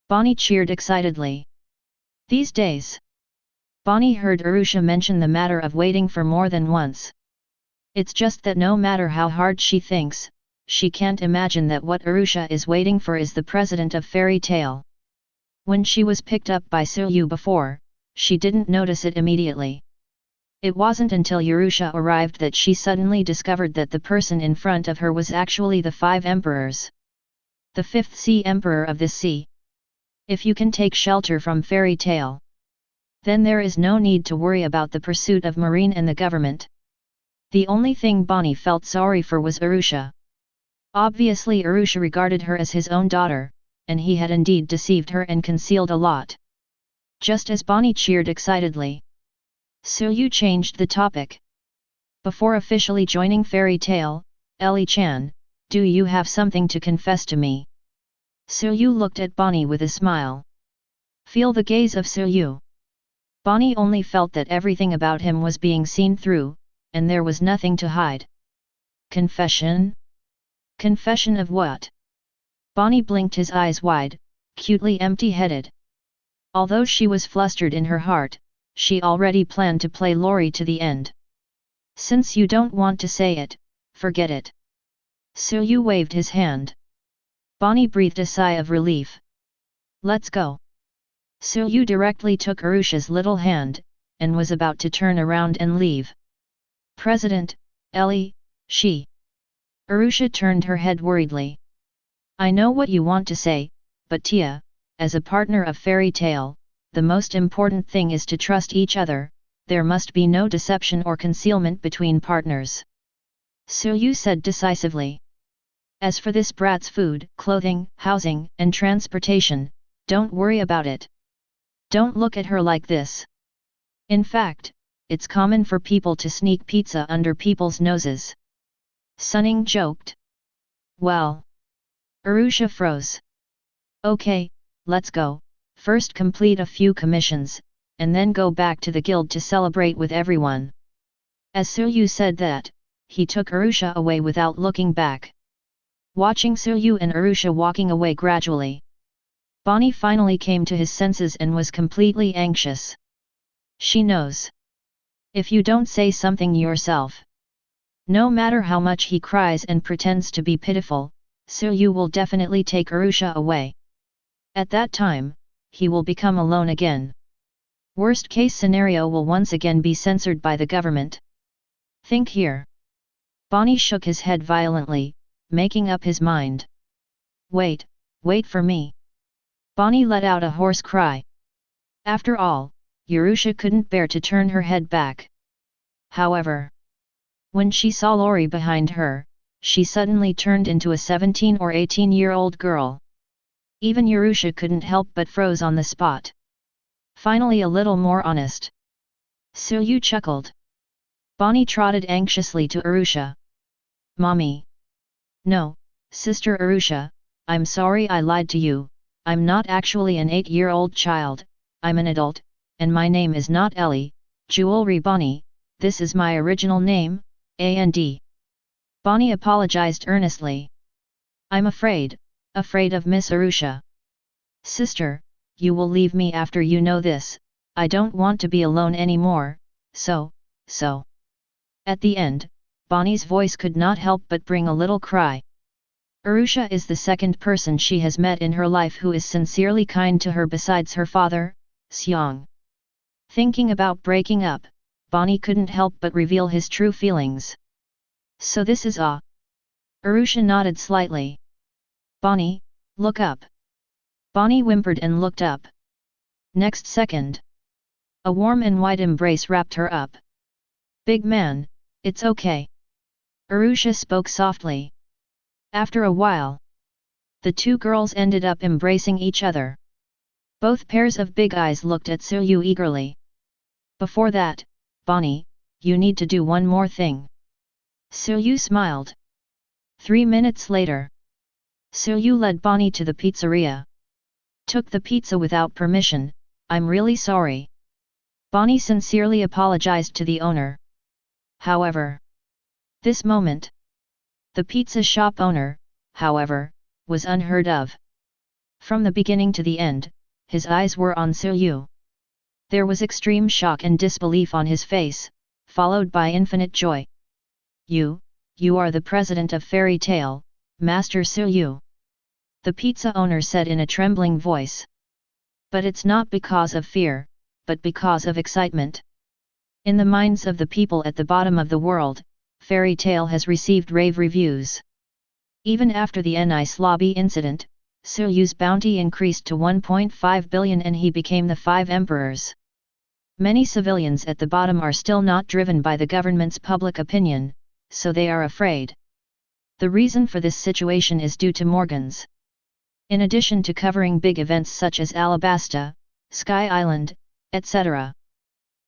Bonnie cheered excitedly. These days. Bonnie heard Urusha mention the matter of waiting for more than once. It's just that no matter how hard she thinks, she can't imagine that what Urusha is waiting for is the President of Fairy Tail. When she was picked up by Suyu before, she didn't notice it immediately. It wasn't until Urusha arrived that she suddenly discovered that the person in front of her was actually the 5 emperors. The 5th sea emperor of this sea. If you can take shelter from Fairy Tail, then there is no need to worry about the pursuit of Marine and the government. The only thing Bonnie felt sorry for was Urusha. Obviously Urusha regarded her as his own daughter, and he had indeed deceived her and concealed a lot. Just as Bonnie cheered excitedly, Suyu changed the topic. Before officially joining Fairy Tail, Ellie-chan, do you have something to confess to me? Suyu looked at Bonnie with a smile. Feel the gaze of Suyu. Bonnie only felt that everything about him was being seen through, and there was nothing to hide. Confession? Confession of what? Bonnie blinked his eyes wide, cutely empty-headed. Although she was flustered in her heart, she already planned to play Lori to the end. Since you don't want to say it, forget it. Suyu waved his hand. Bonnie breathed a sigh of relief. Let's go. Suyu directly took Urusha's little hand, and was about to turn around and leave. President, Ellie, she. Urusha turned her head worriedly. I know what you want to say, but Tia, as a partner of Fairy Tail, the most important thing is to trust each other, there must be no deception or concealment between partners. Suyu said decisively. As for this brat's food, clothing, housing, and transportation, don't worry about it. Don't look at her like this. In fact, it's common for people to sneak pizza under people's noses. Sunning joked. Well. Urusha froze. Okay, let's go, first complete a few commissions, and then go back to the guild to celebrate with everyone. As Suyu said that, he took Urusha away without looking back. Watching Suyu and Urusha walking away gradually, Bonnie finally came to his senses and was completely anxious. She knows. If you don't say something yourself, no matter how much he cries and pretends to be pitiful, Suyu will definitely take Urusha away. At that time, he will become alone again. Worst case scenario will once again be censored by the government. Think here. Bonnie shook his head violently, making up his mind. Wait for me. Bonnie let out a hoarse cry. After all, Urusha couldn't bear to turn her head back. However, when she saw Lori behind her, she suddenly turned into a 17 or 18-year-old girl. Even Urusha couldn't help but froze on the spot. Finally a little more honest. Suyu chuckled. Bonnie trotted anxiously to Urusha. Mommy. No, Sister Urusha, I'm sorry I lied to you, I'm not actually an 8-year-old child, I'm an adult, and my name is not Ellie, Jewelry Bonnie, this is my original name, A&D. Bonnie apologized earnestly. I'm afraid of Miss Urusha. Sister, you will leave me after you know this, I don't want to be alone anymore, so. At the end, Bonnie's voice could not help but bring a little cry. Arusha is the second person she has met in her life who is sincerely kind to her besides her father, Seong. Thinking about breaking up, Bonnie couldn't help but reveal his true feelings. So this is Ah. Arusha nodded slightly. Bonnie, look up. Bonnie whimpered and looked up. Next second, a warm and wide embrace wrapped her up. Big man, it's okay. Arusha spoke softly. After a while, the two girls ended up embracing each other. Both pairs of big eyes looked at Suyu eagerly. Before that, Bonnie, you need to do one more thing. Suyu smiled. 3 minutes later, Suyu led Bonnie to the pizzeria. Took the pizza without permission. I'm really sorry. Bonnie sincerely apologized to the owner. However, this moment, the pizza shop owner, however, was unheard of. From the beginning to the end, his eyes were on Suyu. There was extreme shock and disbelief on his face, followed by infinite joy. You are the president of Fairy Tail, Master Suyu. The pizza owner said in a trembling voice. But it's not because of fear, but because of excitement. In the minds of the people at the bottom of the world, Fairy Tail has received rave reviews. Even after the Nice Lobby incident, Suyu's bounty increased to 1.5 billion and he became the 5 emperors. Many civilians at the bottom are still not driven by the government's public opinion, so they are afraid. The reason for this situation is due to Morgans. In addition to covering big events such as Alabasta, Sky Island, etc.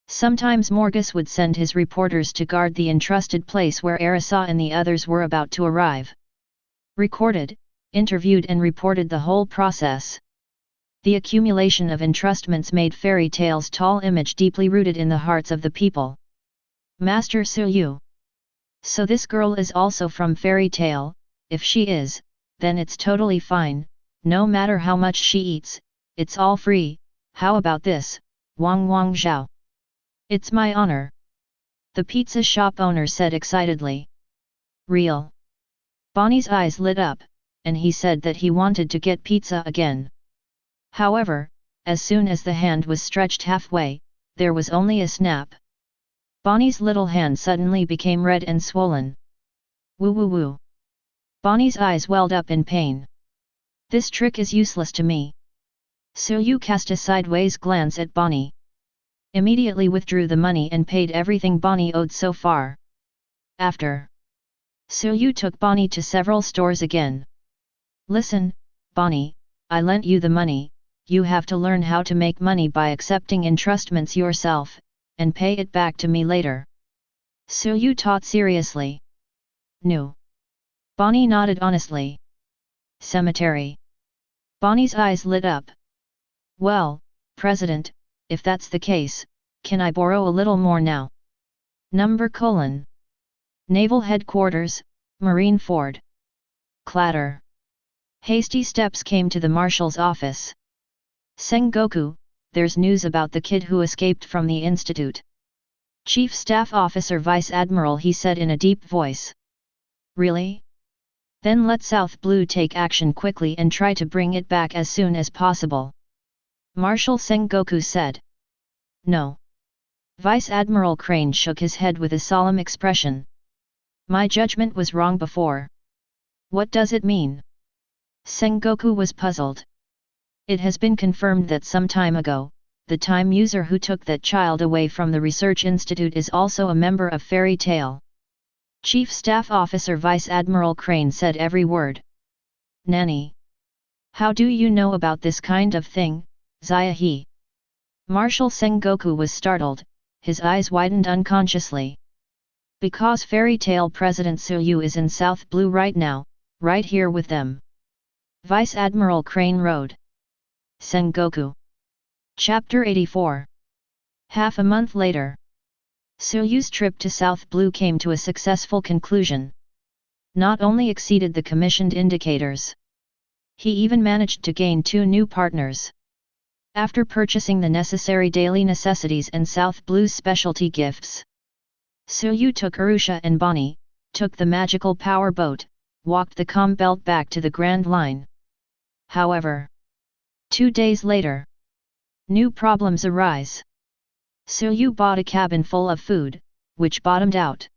Sometimes Morgus would send his reporters to guard the entrusted place where Erza and the others were about to arrive. Recorded, interviewed and reported the whole process. The accumulation of entrustments made Fairy Tail's tall image deeply rooted in the hearts of the people. Master Suyu. So this girl is also from Fairy Tail. If she is, then it's totally fine, no matter how much she eats, it's all free. How about this, Wang Zhao? It's my honor. The pizza shop owner said excitedly. Real. Bonnie's eyes lit up, and he said that he wanted to get pizza again. However, as soon as the hand was stretched halfway, there was only a snap. Bonnie's little hand suddenly became red and swollen. Woo woo woo. Bonnie's eyes welled up in pain. This trick is useless to me. Suyu cast a sideways glance at Bonnie. Immediately withdrew the money and paid everything Bonnie owed so far. After, Suyu took Bonnie to several stores again. Listen, Bonnie, I lent you the money, you have to learn how to make money by accepting entrustments yourself, and pay it back to me later. Suyu taught seriously. No. Bonnie nodded honestly. Cemetery. Bonnie's eyes lit up. Well, President, if that's the case, can I borrow a little more now? Number : Naval Headquarters, Marine Ford. Clatter. Hasty steps came to the Marshal's office. Sengoku, there's news about the kid who escaped from the institute. Chief Staff Officer Vice Admiral, he said in a deep voice. Really? Then let South Blue take action quickly and try to bring it back as soon as possible. Marshal Sengoku said. No. Vice Admiral Crane shook his head with a solemn expression. My judgment was wrong before. What does it mean? Sengoku was puzzled. It has been confirmed that some time ago, the time user who took that child away from the research institute is also a member of Fairy Tail. Chief Staff Officer Vice Admiral Crane said every word. Nani? How do you know about this kind of thing, Zaya-he? Marshal Sengoku was startled, his eyes widened unconsciously. Because Fairy Tail President Suyu is in South Blue right now, right here with them. Vice Admiral Crane wrote. Sengoku. Chapter 84. Half a month later. Suyu's trip to South Blue came to a successful conclusion. Not only exceeded the commissioned indicators. He even managed to gain 2 new partners. After purchasing the necessary daily necessities and South Blue's specialty gifts. Suyu took Arusha and Bonnie, took the magical power boat, walked the comm belt back to the Grand Line. However, 2 days later, new problems arise. Suyu bought a cabin full of food, which bottomed out.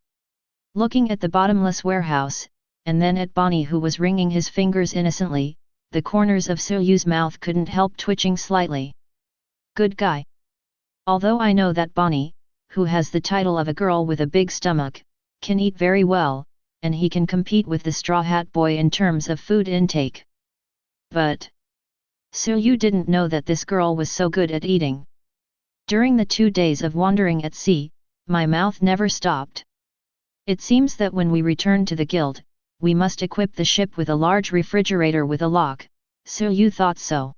Looking at the bottomless warehouse, and then at Bonnie who was wringing his fingers innocently, the corners of Suyu's mouth couldn't help twitching slightly. Good guy. Although I know that Bonnie, who has the title of a girl with a big stomach, can eat very well, and he can compete with the Straw Hat Boy in terms of food intake. But Suyu didn't know that this girl was so good at eating. During the 2 days of wandering at sea, my mouth never stopped. It seems that when we return to the guild, we must equip the ship with a large refrigerator with a lock. Suyu thought so.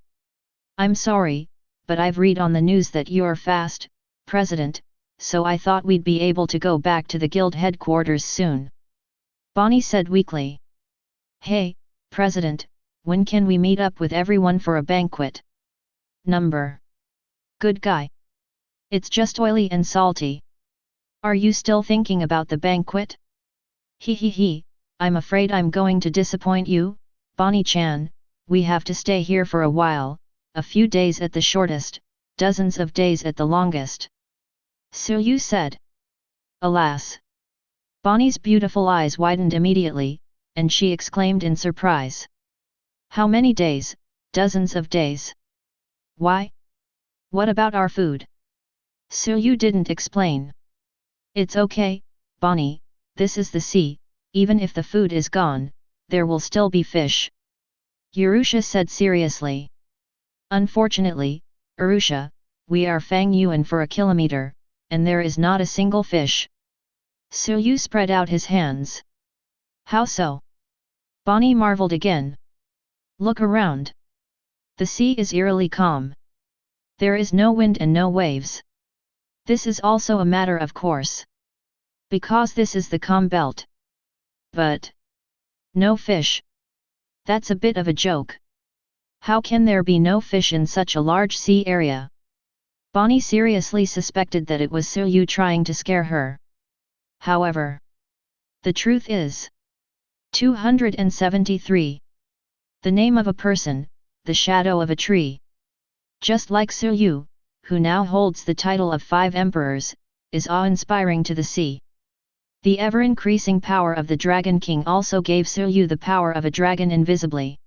I'm sorry, but I've read on the news that you're fast, President, so I thought we'd be able to go back to the guild headquarters soon. Bonnie said weakly. Hey, President, when can we meet up with everyone for a banquet? Number. Good guy. It's just oily and salty. Are you still thinking about the banquet? He, I'm afraid I'm going to disappoint you, Bonnie-chan. We have to stay here for a while, a few days at the shortest, dozens of days at the longest. Suyu said. Alas! Bonnie's beautiful eyes widened immediately, and she exclaimed in surprise. How many days? Dozens of days. Why? What about our food? Suyu didn't explain. It's okay, Bonnie, this is the sea, even if the food is gone, there will still be fish. Urusha said seriously. Unfortunately, Urusha, we are Fang Yuan for a kilometer, and there is not a single fish. Suyu spread out his hands. How so? Bonnie marveled again. Look around. The sea is eerily calm. There is no wind and no waves. This is also a matter of course. Because this is the calm belt. But no fish. That's a bit of a joke. How can there be no fish in such a large sea area? Bonnie seriously suspected that it was Suyu trying to scare her. However, the truth is 273. The name of a person, the shadow of a tree. Just like Suyu, who now holds the title of 5 emperors, is awe-inspiring to the sea. The ever-increasing power of the Dragon King also gave Suyu the power of a dragon invisibly.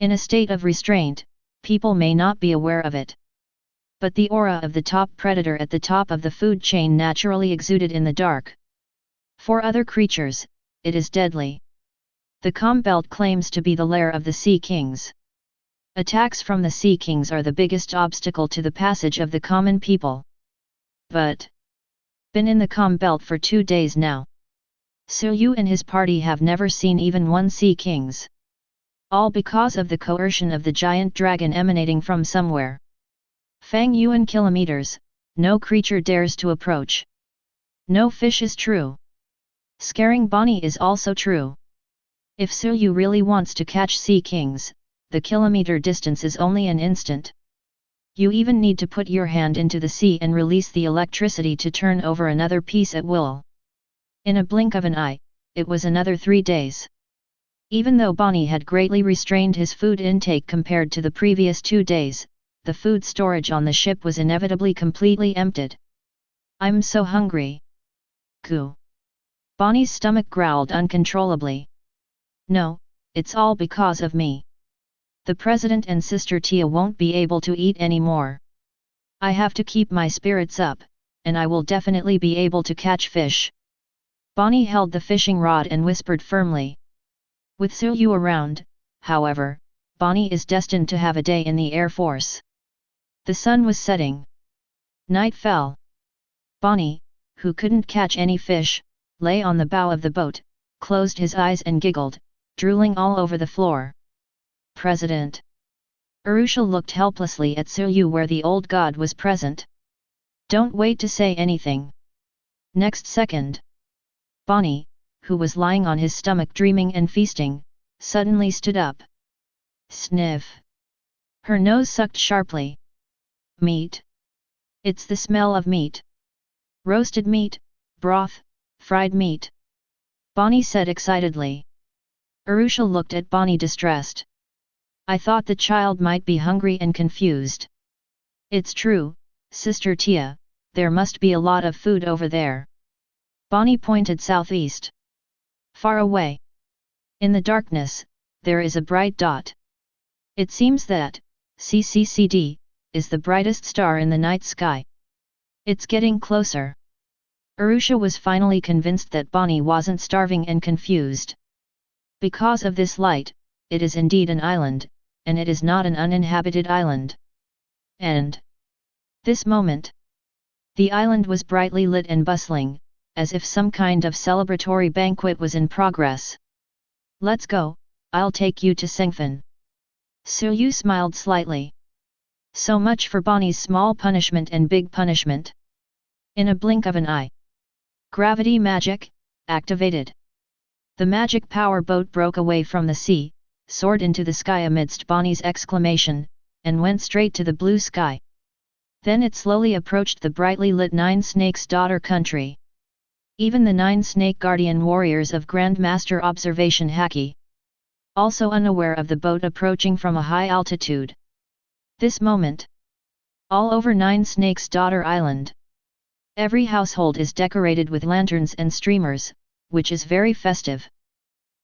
In a state of restraint, people may not be aware of it. But the aura of the top predator at the top of the food chain naturally exuded in the dark. For other creatures, it is deadly. The calm belt claims to be the lair of the Sea Kings. Attacks from the Sea Kings are the biggest obstacle to the passage of the common people. But been in the calm belt for 2 days now. Suyu and his party have never seen even one Sea Kings. All because of the coercion of the giant dragon emanating from somewhere. Fang Yuan kilometers, no creature dares to approach. No fish is true. Scaring Bonnie is also true. If Suyu really wants to catch Sea Kings, the kilometer distance is only an instant. You even need to put your hand into the sea and release the electricity to turn over another piece at will. In a blink of an eye, it was another 3 days. Even though Bonnie had greatly restrained his food intake compared to the previous 2 days, the food storage on the ship was inevitably completely emptied. I'm so hungry. Goo. Bonnie's stomach growled uncontrollably. No, it's all because of me. The President and Sister Tia won't be able to eat anymore. I have to keep my spirits up, and I will definitely be able to catch fish. Bonnie held the fishing rod and whispered firmly. With Suyu around, however, Bonnie is destined to have a day in the Air Force. The sun was setting. Night fell. Bonnie, who couldn't catch any fish, lay on the bow of the boat, closed his eyes and giggled, drooling all over the floor. President. Urusha looked helplessly at Suyu where the old god was present. Don't wait to say anything. Next second. Bonnie, who was lying on his stomach dreaming and feasting, suddenly stood up. Sniff. Her nose sucked sharply. Meat. It's the smell of meat. Roasted meat, broth, fried meat. Bonnie said excitedly. Arusha looked at Bonnie distressed. I thought the child might be hungry and confused. It's true, Sister Tia, there must be a lot of food over there. Bonnie pointed southeast. Far away. In the darkness, there is a bright dot. It seems that, CCCD, is the brightest star in the night sky. It's getting closer. Arusha was finally convinced that Bonnie wasn't starving and confused. Because of this light, it is indeed an island, and it is not an uninhabited island. And this moment, the island was brightly lit and bustling, as if some kind of celebratory banquet was in progress. Let's go, I'll take you to Sengfan. Suyu smiled slightly. So much for Bonnie's small punishment and big punishment. In a blink of an eye. Gravity magic, activated. The magic power boat broke away from the sea, soared into the sky amidst Bonnie's exclamation, and went straight to the blue sky. Then it slowly approached the brightly lit Nine Snakes' daughter country. Even the 9 snake guardian warriors of Grandmaster Observation Haki. Also unaware of the boat approaching from a high altitude. This moment. All over 9 Snakes' daughter island. Every household is decorated with lanterns and streamers, which is very festive.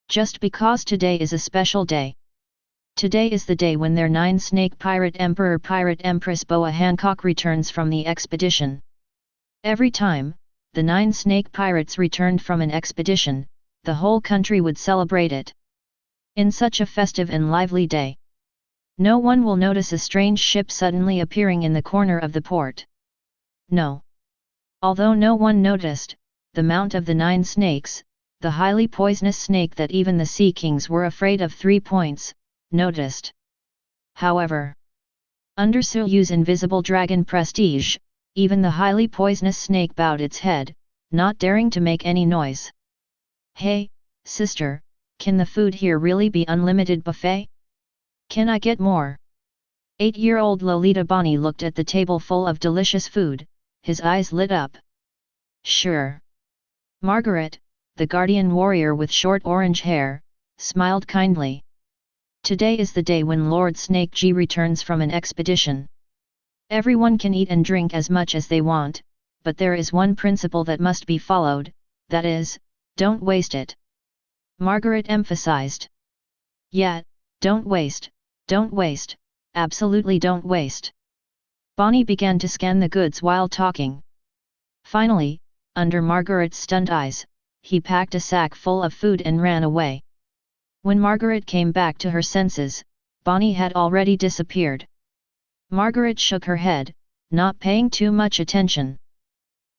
Just because today is a special day. Today is the day when their 9 snake pirate emperor pirate empress Boa Hancock returns from the expedition. Every time, the 9 snake pirates returned from an expedition, the whole country would celebrate it. In such a festive and lively day. No one will notice a strange ship suddenly appearing in the corner of the port. No. Although no one noticed, the mount of the 9 snakes, the highly poisonous snake that even the Sea Kings were afraid of 3 points, noticed. However, under Suyu's invisible dragon prestige, even the highly poisonous snake bowed its head, not daring to make any noise. Hey, sister, can the food here really be unlimited buffet? Can I get more? 8-year-old Lolita Bonnie looked at the table full of delicious food, his eyes lit up. Sure. Margaret, the guardian warrior with short orange hair, smiled kindly. Today is the day when Lord Snake G returns from an expedition. Everyone can eat and drink as much as they want, but there is one principle that must be followed, that is, don't waste it. Margaret emphasized. Yeah, don't waste, absolutely don't waste. Bonnie began to scan the goods while talking. Finally, under Margaret's stunned eyes, he packed a sack full of food and ran away. When Margaret came back to her senses, Bonnie had already disappeared. Margaret shook her head, not paying too much attention.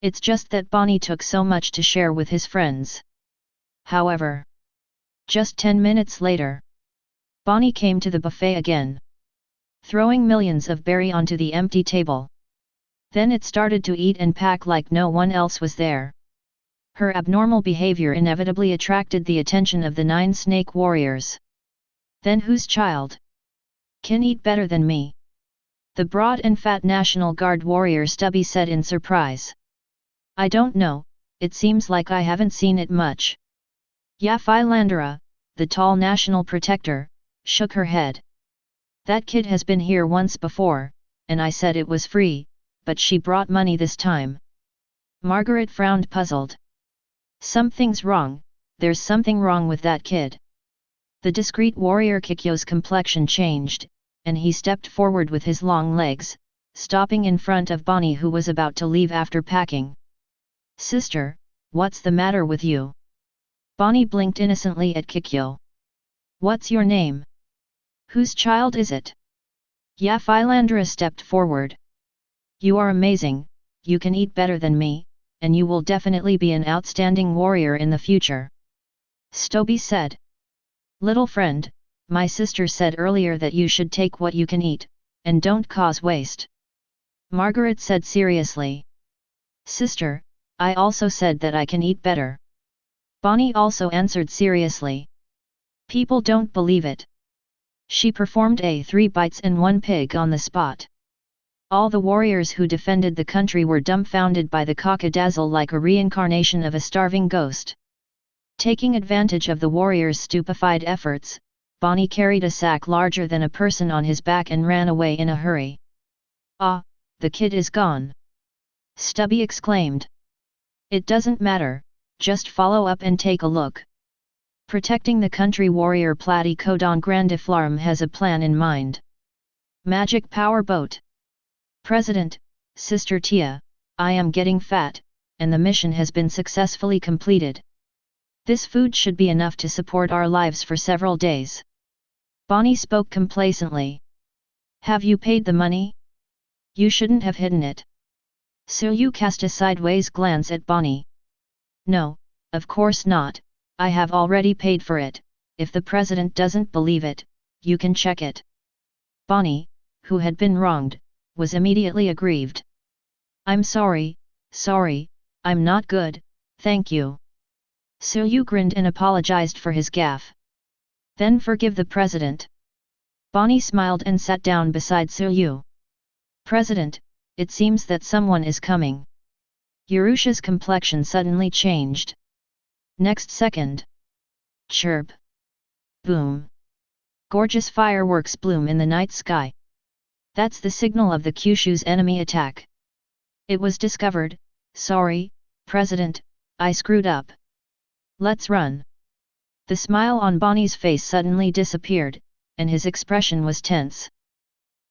It's just that Bonnie took so much to share with his friends. However, just 10 minutes later, Bonnie came to the buffet again, throwing millions of berry onto the empty table. Then it started to eat and pack like no one else was there. Her abnormal behavior inevitably attracted the attention of the 9 snake warriors. Then whose child can eat better than me? The broad and fat National Guard warrior Stubby said in surprise. I don't know, it seems like I haven't seen it much. Yafi Landera, the tall national protector, shook her head. That kid has been here once before, and I said it was free, but she brought money this time. Margaret frowned puzzled. Something's wrong, there's something wrong with that kid. The discreet warrior Kikyo's complexion changed, and he stepped forward with his long legs, stopping in front of Bonnie who was about to leave after packing. Sister, what's the matter with you? Bonnie blinked innocently at Kikyo. What's your name? Whose child is it? Yafi Landera stepped forward. You are amazing, you can eat better than me, and you will definitely be an outstanding warrior in the future. Stoby said. Little friend, my sister said earlier that you should take what you can eat, and don't cause waste. Margaret said seriously. Sister, I also said that I can eat better. Bonnie also answered seriously. People don't believe it. She performed a 3 bites and 1 pig on the spot. All the warriors who defended the country were dumbfounded by the cockadazzle like a reincarnation of a starving ghost. Taking advantage of the warrior's stupefied efforts, Bonnie carried a sack larger than a person on his back and ran away in a hurry. "Ah, the kid is gone!" Stubby exclaimed. "It doesn't matter, just follow up and take a look." Protecting the country warrior Platycodon grandiflorum has a plan in mind. Magic Power Boat. President, Sister Tia, I am getting fat, and the mission has been successfully completed. This food should be enough to support our lives for several days. Bonnie spoke complacently. Have you paid the money? You shouldn't have hidden it. Suyu cast a sideways glance at Bonnie. No, of course not, I have already paid for it. If the president doesn't believe it, you can check it. Bonnie, who had been wronged, was immediately aggrieved. I'm sorry, I'm not good, thank you. Suyu grinned and apologized for his gaffe. Then forgive the president. Bonnie smiled and sat down beside Suyu. President, it seems that someone is coming. Urusha's complexion suddenly changed. Next second. Chirp. Boom. Gorgeous fireworks bloom in the night sky. That's the signal of the Kyushu's enemy attack. It was discovered. Sorry, President, I screwed up. Let's run. The smile on Bonnie's face suddenly disappeared, and his expression was tense.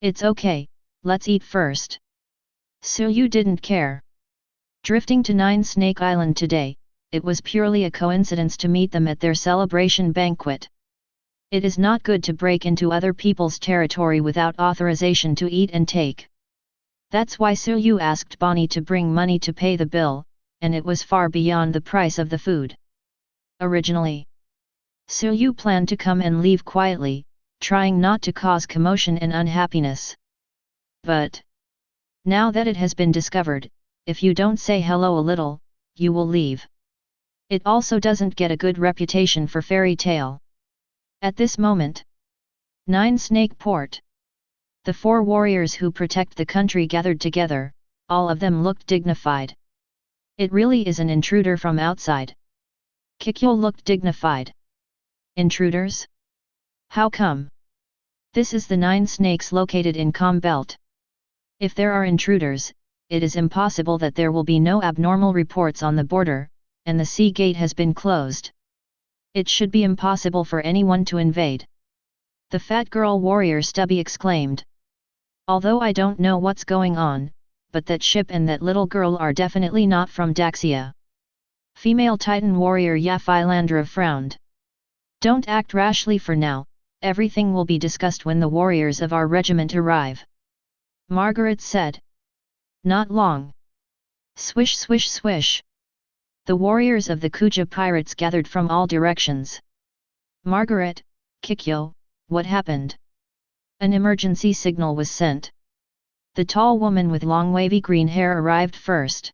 It's okay, let's eat first. Suyu didn't care. Drifting to Nine Snake Island today, it was purely a coincidence to meet them at their celebration banquet. It is not good to break into other people's territory without authorization to eat and take. That's why Suyu asked Bonnie to bring money to pay the bill, and it was far beyond the price of the food. Originally, Suyu planned to come and leave quietly, trying not to cause commotion and unhappiness. But now that it has been discovered, if you don't say hello a little, you will leave. It also doesn't get a good reputation for fairy tale. At this moment, Nine Snake Port. The four warriors who protect the country gathered together, all of them looked dignified. It really is an intruder from outside. Kikyo looked dignified. Intruders? How come? This is the Nine Snakes located in Calm Belt. If there are intruders, it is impossible that there will be no abnormal reports on the border, and the sea gate has been closed. It should be impossible for anyone to invade. The fat girl warrior Stubby exclaimed. Although I don't know what's going on, but that ship and that little girl are definitely not from Daxia. Female Titan warrior Yaphilandra frowned. Don't act rashly for now, everything will be discussed when the warriors of our regiment arrive. Margaret said. Not long. Swish swish swish. The warriors of the Kuja pirates gathered from all directions. Margaret, Kikyo, what happened? An emergency signal was sent. The tall woman with long wavy green hair arrived first.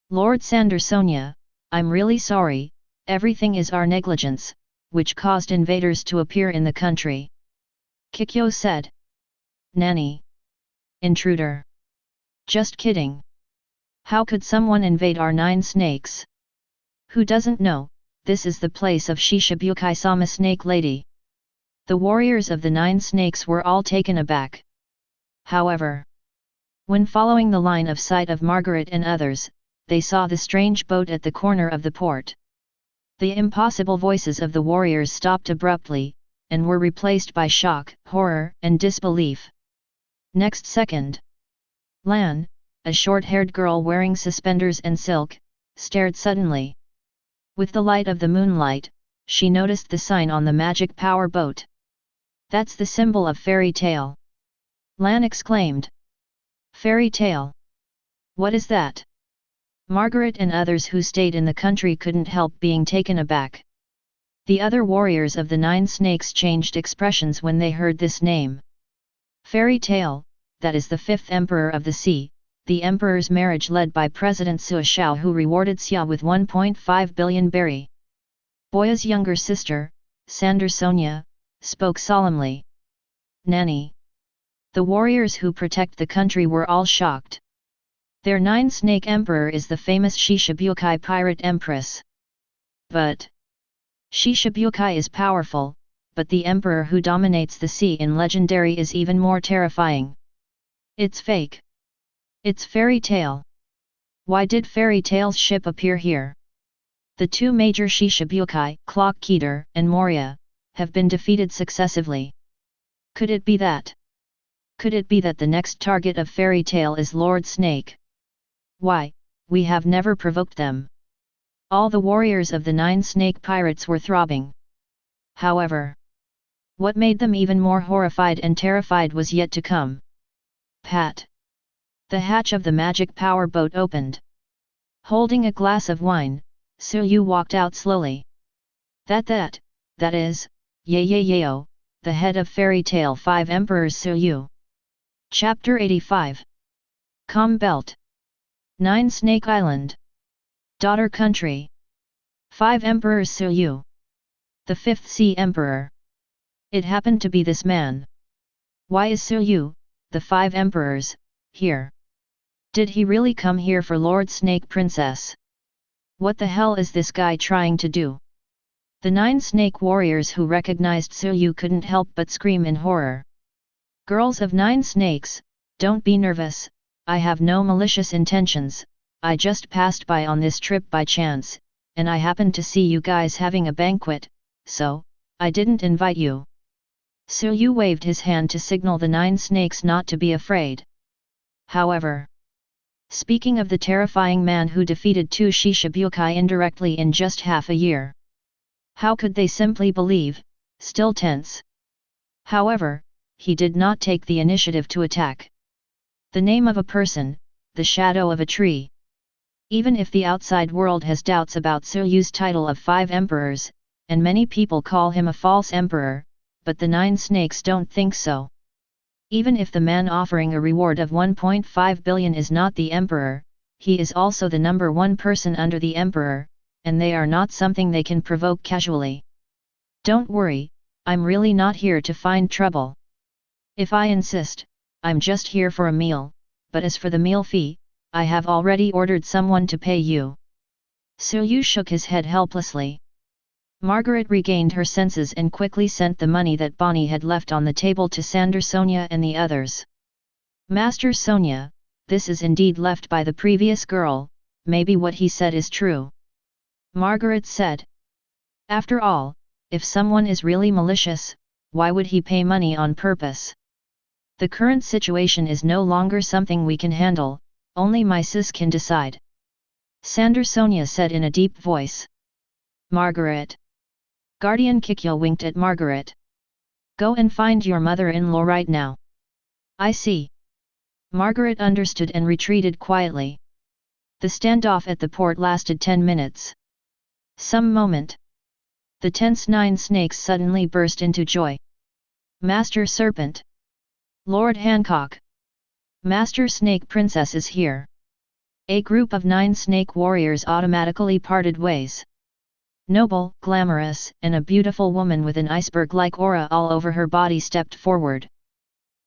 Lord Sandersonia, I'm really sorry, everything is our negligence, which caused invaders to appear in the country. Kikyo said. Nanny. Intruder. Just kidding. How could someone invade our Nine Snakes? Who doesn't know, this is the place of Shishibukai-sama Snake Lady. The warriors of the Nine Snakes were all taken aback. However, when following the line of sight of Margaret and others, they saw the strange boat at the corner of the port. The impossible voices of the warriors stopped abruptly, and were replaced by shock, horror, and disbelief. Next second, Lan, a short-haired girl wearing suspenders and silk, stared suddenly. With the light of the moonlight, she noticed the sign on the magic power boat. That's the symbol of fairy tale. Lan exclaimed. Fairy tale? What is that? Margaret and others who stayed in the country couldn't help being taken aback. The other warriors of the Nine Snakes changed expressions when they heard this name. Fairy tale, that is the fifth emperor of the sea, the emperor's marriage led by President Su Xiao, who rewarded Xia with 1.5 billion berry. Boya's younger sister, Sandersonia, spoke solemnly. Nanny. The warriors who protect the country were all shocked. Their Nine Snake Emperor is the famous Shishibukai pirate empress. But Shishibukai is powerful, but the emperor who dominates the sea in legendary is even more terrifying. It's fake. It's fairy tale. Why did fairy tale's ship appear here? The two major Shishibukai, Clock Keeter and Moria, have been defeated successively. Could it be that? Could it be that the next target of fairy tale is Lord Snake? Why, we have never provoked them. All the warriors of the 9 snake pirates were throbbing. However, what made them even more horrified and terrified was yet to come. Pat! The hatch of the magic power boat opened. Holding a glass of wine, Suyu walked out slowly. That is, Yayo, the head of Fairy Tale 5 Emperors Suyu. Chapter 85. Calm Belt. 9 Snake Island. Daughter Country. 5 Emperors Suyu. The 5th Sea Emperor. It happened to be this man. Why is Suyu, the 5 Emperors, here? Did he really come here for Lord Snake Princess? What the hell is this guy trying to do? The 9 snake warriors who recognized Suyu couldn't help but scream in horror. Girls of 9 snakes, don't be nervous, I have no malicious intentions, I just passed by on this trip by chance, and I happened to see you guys having a banquet, so, I didn't invite you. Suyu waved his hand to signal the 9 snakes not to be afraid. However, speaking of the terrifying man who defeated 2 Shishibukai indirectly in just half a year. How could they simply believe, still tense? However, he did not take the initiative to attack. The name of a person, the shadow of a tree. Even if the outside world has doubts about Suyu's title of 5 emperors, and many people call him a false emperor, but the 9 snakes don't think so. Even if the man offering a reward of 1.5 billion is not the emperor, he is also the number 1 person under the emperor, and they are not something they can provoke casually. Don't worry, I'm really not here to find trouble. If I insist, I'm just here for a meal, but as for the meal fee, I have already ordered someone to pay you. Suyu shook his head helplessly. Margaret regained her senses and quickly sent the money that Bonnie had left on the table to Sander Sonia and the others. Master Sonia, this is indeed left by the previous girl, maybe what he said is true. Margaret said. After all, if someone is really malicious, why would he pay money on purpose? The current situation is no longer something we can handle, only my sis can decide. Sander Sonia said in a deep voice. Margaret. Guardian Kikyo winked at Margaret. Go and find your mother-in-law right now. I see. Margaret understood and retreated quietly. The standoff at the port lasted 10 minutes. Some moment. The tense 9 snakes suddenly burst into joy. Master Serpent. Lord Hancock. Master Snake Princess is here. A group of 9 snake warriors automatically parted ways. Noble, glamorous, and a beautiful woman with an iceberg-like aura all over her body stepped forward.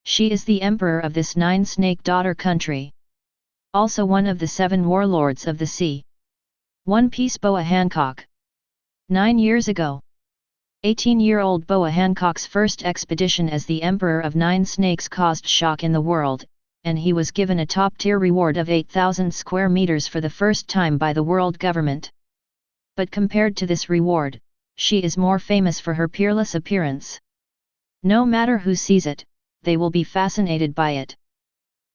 She is the emperor of this 9 snake daughter country. Also one of the 7 warlords of the sea. One Piece Boa Hancock. 9 years ago. 18-year-old Boa Hancock's first expedition as the Emperor of 9 Snakes caused shock in the world, and he was given a top-tier reward of 8,000 square meters for the first time by the world government. But compared to this reward, she is more famous for her peerless appearance. No matter who sees it, they will be fascinated by it.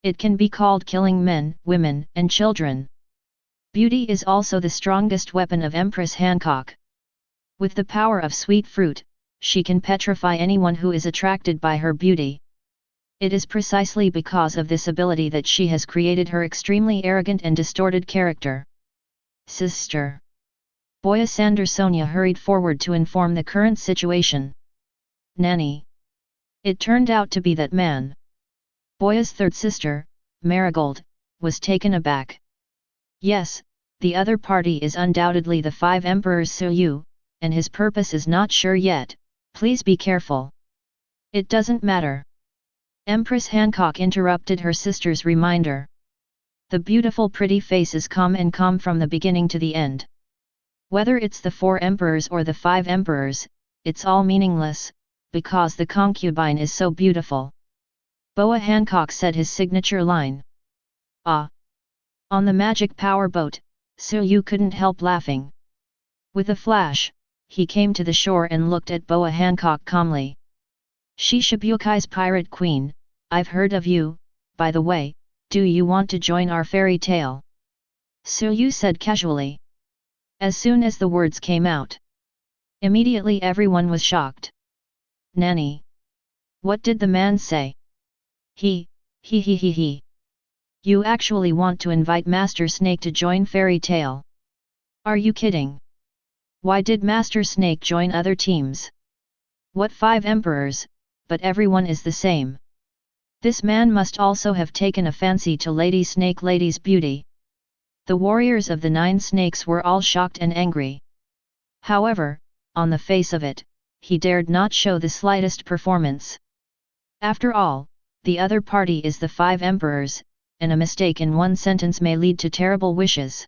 It can be called killing men, women, and children. Beauty is also the strongest weapon of Empress Hancock. With the power of sweet fruit, she can petrify anyone who is attracted by her beauty. It is precisely because of this ability that she has created her extremely arrogant and distorted character. Sister. Boya Sander Sonia hurried forward to inform the current situation. Nanny. It turned out to be that man. Boya's third sister, Marigold, was taken aback. Yes, the other party is undoubtedly the 5 Emperors Suyu, and his purpose is not sure yet, please be careful. It doesn't matter. Empress Hancock interrupted her sister's reminder. The beautiful pretty face is calm and calm from the beginning to the end. Whether it's the 4 emperors or the 5 emperors, it's all meaningless, because the concubine is so beautiful. Boa Hancock said his signature line. Ah! On the magic power boat, Suyu couldn't help laughing. With a flash, he came to the shore and looked at Boa Hancock calmly. She Shibukai's pirate queen, I've heard of you, by the way, do you want to join our fairy tale? Suyu said casually. As soon as the words came out, immediately everyone was shocked. Nani? What did the man say? He. You actually want to invite Master Snake to join Fairy Tail? Are you kidding? Why did Master Snake join other teams? What 5 emperors, but everyone is the same. This man must also have taken a fancy to Lady Snake Lady's beauty. The warriors of the 9 snakes were all shocked and angry. However, on the face of it, he dared not show the slightest performance. After all, the other party is the 5 emperors, and a mistake in one sentence may lead to terrible wishes.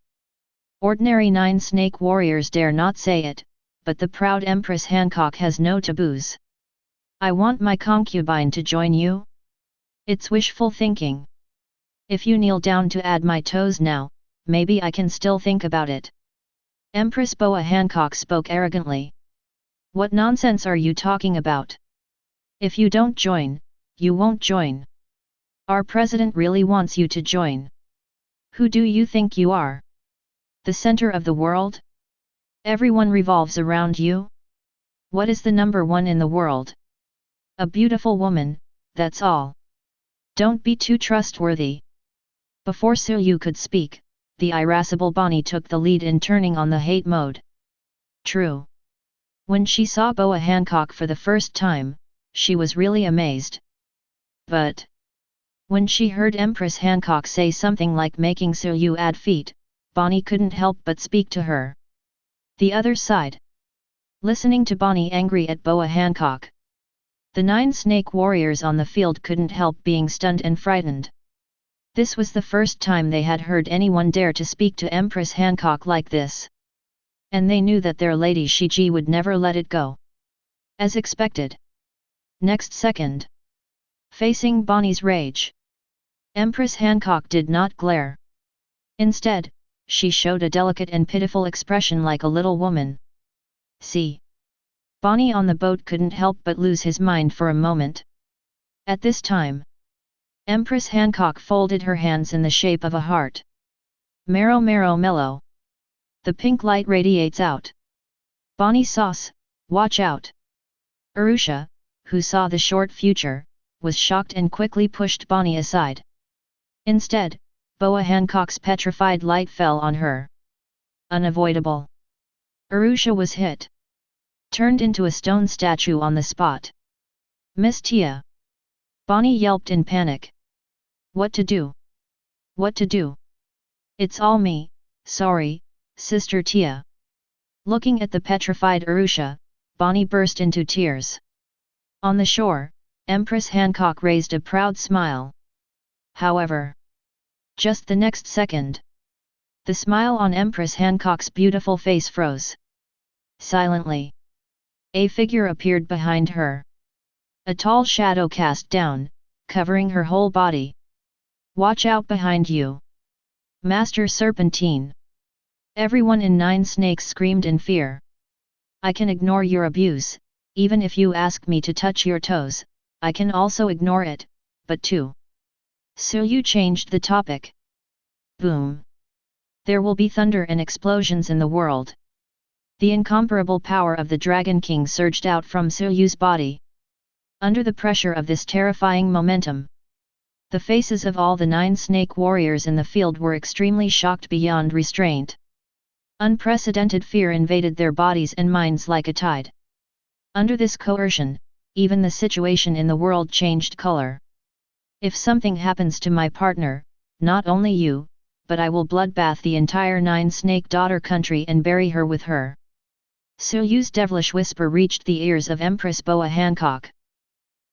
Ordinary 9 snake warriors dare not say it, but the proud Empress Hancock has no taboos. I want my concubine to join you? It's wishful thinking. If you kneel down to add my toes now, maybe I can still think about it. Empress Boa Hancock spoke arrogantly. What nonsense are you talking about? If you don't join, you won't join. Our president really wants you to join. Who do you think you are? The center of the world? Everyone revolves around you? What is the number 1 in the world? A beautiful woman, that's all. Don't be too trustworthy. Before Suyu could speak, the irascible Bonnie took the lead in turning on the hate mode. True. When she saw Boa Hancock for the first time, she was really amazed. But when she heard Empress Hancock say something like making Suyu add feet, Bonnie couldn't help but speak to her. The other side. Listening to Bonnie angry at Boa Hancock, the 9 snake warriors on the field couldn't help being stunned and frightened. This was the first time they had heard anyone dare to speak to Empress Hancock like this. And they knew that their lady Shiji would never let it go. As expected. Next second. Facing Bonnie's rage, Empress Hancock did not glare. Instead, she showed a delicate and pitiful expression like a little woman. See? Bonnie on the boat couldn't help but lose his mind for a moment. At this time, Empress Hancock folded her hands in the shape of a heart. Marrow marrow mellow. The pink light radiates out. Bonnie sauce, watch out. Arusha, who saw the short future, was shocked and quickly pushed Bonnie aside. Instead, Boa Hancock's petrified light fell on her. Unavoidable. Arusha was hit. Turned into a stone statue on the spot. Miss Tia. Bonnie yelped in panic. What to do? What to do? It's all me, sorry, Sister Tia. Looking at the petrified Arusha, Bonnie burst into tears. On the shore, Empress Hancock raised a proud smile. However, just the next second, the smile on Empress Hancock's beautiful face froze. Silently, a figure appeared behind her. A tall shadow cast down, covering her whole body. Watch out behind you. Master Serpentine. Everyone in 9 snakes screamed in fear. I can ignore your abuse, even if you ask me to touch your toes, I can also ignore it, but too. Suyu changed the topic. Boom. There will be thunder and explosions in the world. The incomparable power of the Dragon King surged out from Suyu's body. Under the pressure of this terrifying momentum, the faces of all the 9 snake warriors in the field were extremely shocked beyond restraint. Unprecedented fear invaded their bodies and minds like a tide. Under this coercion, even the situation in the world changed color. If something happens to my partner, not only you, but I will bloodbath the entire 9 snake daughter country and bury her with her. Suyu's devilish whisper reached the ears of Empress Boa Hancock.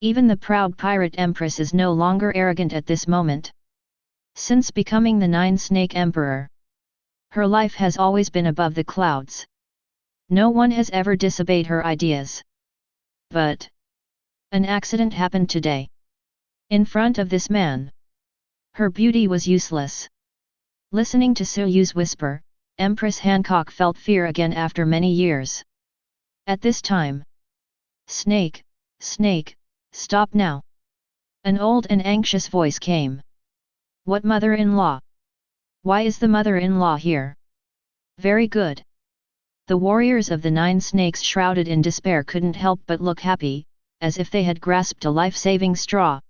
Even the proud pirate empress is no longer arrogant at this moment. Since becoming the 9 snake emperor, her life has always been above the clouds. No one has ever disobeyed her ideas. But an accident happened today. In front of this man. Her beauty was useless. Listening to Suyu's whisper, Empress Hancock felt fear again after many years. At this time. Snake, Snake, stop now. An old and anxious voice came. What mother-in-law? Why is the mother-in-law here? Very good. The warriors of the 9 snakes shrouded in despair couldn't help but look happy, as if they had grasped a life-saving straw.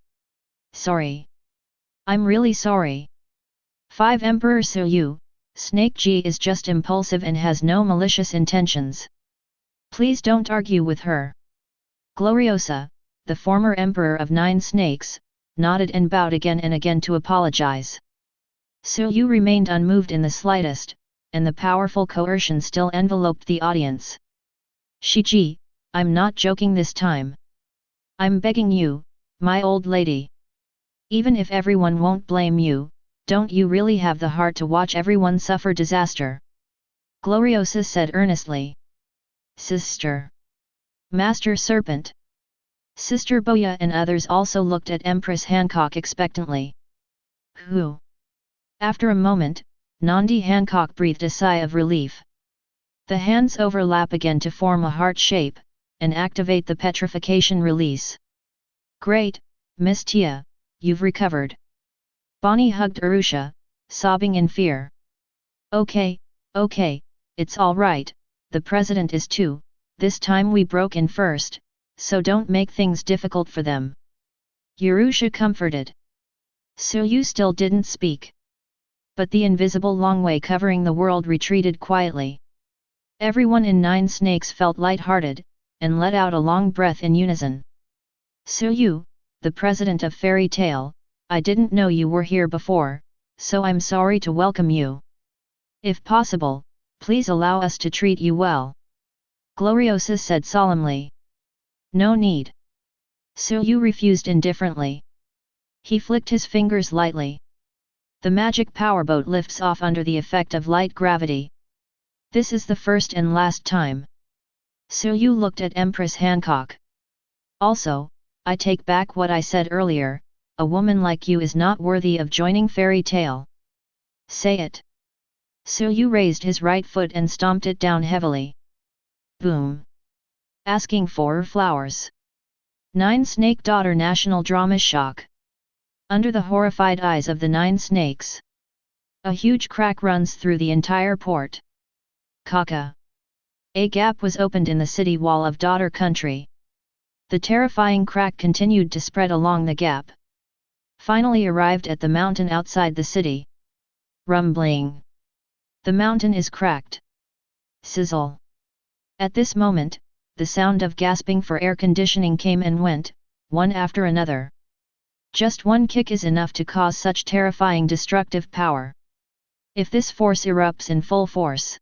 Sorry. I'm really sorry. 5 Emperor Suyu, Snake Ji is just impulsive and has no malicious intentions. Please don't argue with her. Gloriosa, the former emperor of 9 snakes, nodded and bowed again and again to apologize. Suyu remained unmoved in the slightest, and the powerful coercion still enveloped the audience. Shiji, I'm not joking this time. I'm begging you, my old lady. Even if everyone won't blame you, don't you really have the heart to watch everyone suffer disaster? Gloriosa said earnestly. Sister. Master Serpent. Sister Boya and others also looked at Empress Hancock expectantly. Who? After a moment, Nandi Hancock breathed a sigh of relief. The hands overlap again to form a heart shape, and activate the petrification release. Great, Miss Tia, you've recovered. Bonnie hugged Arusha, sobbing in fear. Okay, it's all right, the president is too, this time we broke in first, so don't make things difficult for them. Arusha comforted. Suyu still didn't speak. But the invisible Longway covering the world retreated quietly. Everyone in 9 snakes felt light-hearted, and let out a long breath in unison. Suyu, the president of Fairy Tail, I didn't know you were here before, so I'm sorry to welcome you. If possible, please allow us to treat you well. Gloriosa said solemnly. No need. Suyu refused indifferently. He flicked his fingers lightly. The magic powerboat lifts off under the effect of light gravity. This is the first and last time. Suyu looked at Empress Hancock. Also, I take back what I said earlier, a woman like you is not worthy of joining Fairy Tail. Say it. Suyu raised his right foot and stomped it down heavily. Boom. Asking for flowers. 9 Snake Daughter National Drama Shock. Under the horrified eyes of the 9 snakes. A huge crack runs through the entire port. Kaka. A gap was opened in the city wall of Daughter Country. The terrifying crack continued to spread along the gap. Finally arrived at the mountain outside the city. Rumbling. The mountain is cracked. Sizzle. At this moment, the sound of gasping for air conditioning came and went, one after another. Just one kick is enough to cause such terrifying destructive power. If this force erupts in full force,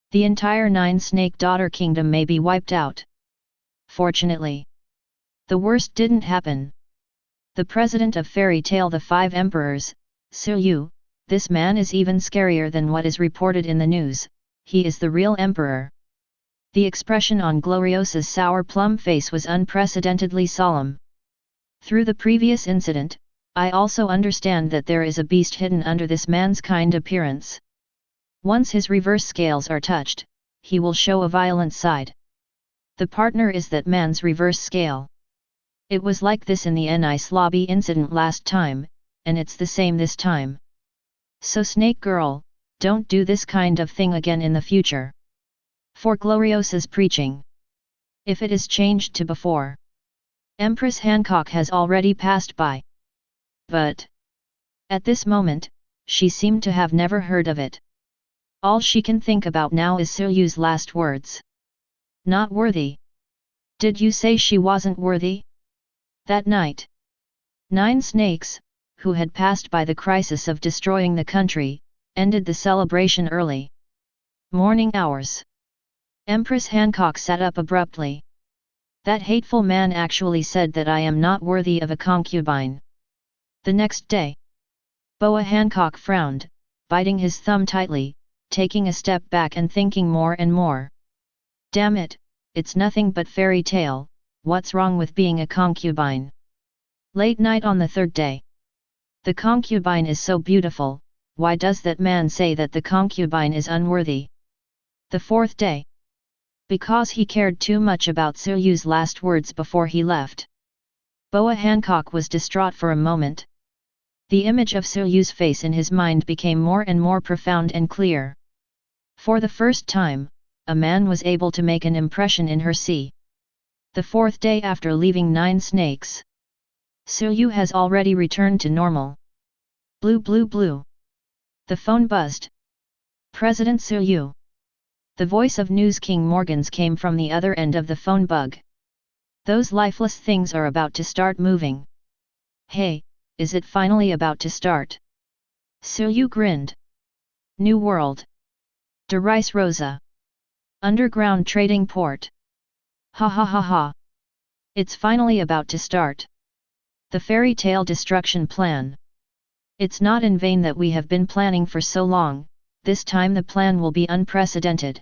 the entire 9 Snake Daughter Kingdom may be wiped out. Fortunately, the worst didn't happen. The president of Fairy Tail, the 5 Emperors, Suyu, this man is even scarier than what is reported in the news, he is the real emperor. The expression on Gloriosa's sour plum face was unprecedentedly solemn. Through the previous incident, I also understand that there is a beast hidden under this man's kind appearance. Once his reverse scales are touched, he will show a violent side. The partner is that man's reverse scale. It was like this in the Nice Lobby incident last time, and it's the same this time. So Snake Girl, don't do this kind of thing again in the future. For Gloriosa's preaching. If it is changed to before. Empress Hancock has already passed by. But at this moment, she seemed to have never heard of it. All she can think about now is Suyu's last words. Not worthy. Did you say she wasn't worthy? That night, 9 snakes, who had passed by the crisis of destroying the country, ended the celebration early. Morning hours. Empress Hancock sat up abruptly. That hateful man actually said that I am not worthy of a concubine. The next day, Boa Hancock frowned, biting his thumb tightly, taking a step back and thinking more and more. Damn it, it's nothing but fairy tale, what's wrong with being a concubine? Late night on the third day. The concubine is so beautiful, why does that man say that the concubine is unworthy? The fourth day. Because he cared too much about Suyu's last words before he left. Boa Hancock was distraught for a moment. The image of Suyu's face in his mind became more and more profound and clear. For the first time, a man was able to make an impression in her sea. The fourth day after leaving Nine Snakes. Suyu has already returned to normal. Blue blue blue. The phone buzzed. President Suyu. The voice of News King Morgans came from the other end of the phone bug. Those lifeless things are about to start moving. Hey, is it finally about to start? Suyu grinned. New World. De Rice Rosa. Underground Trading Port. Ha ha ha ha. It's finally about to start. The fairy tale destruction plan. It's not in vain that we have been planning for so long, this time the plan will be unprecedented.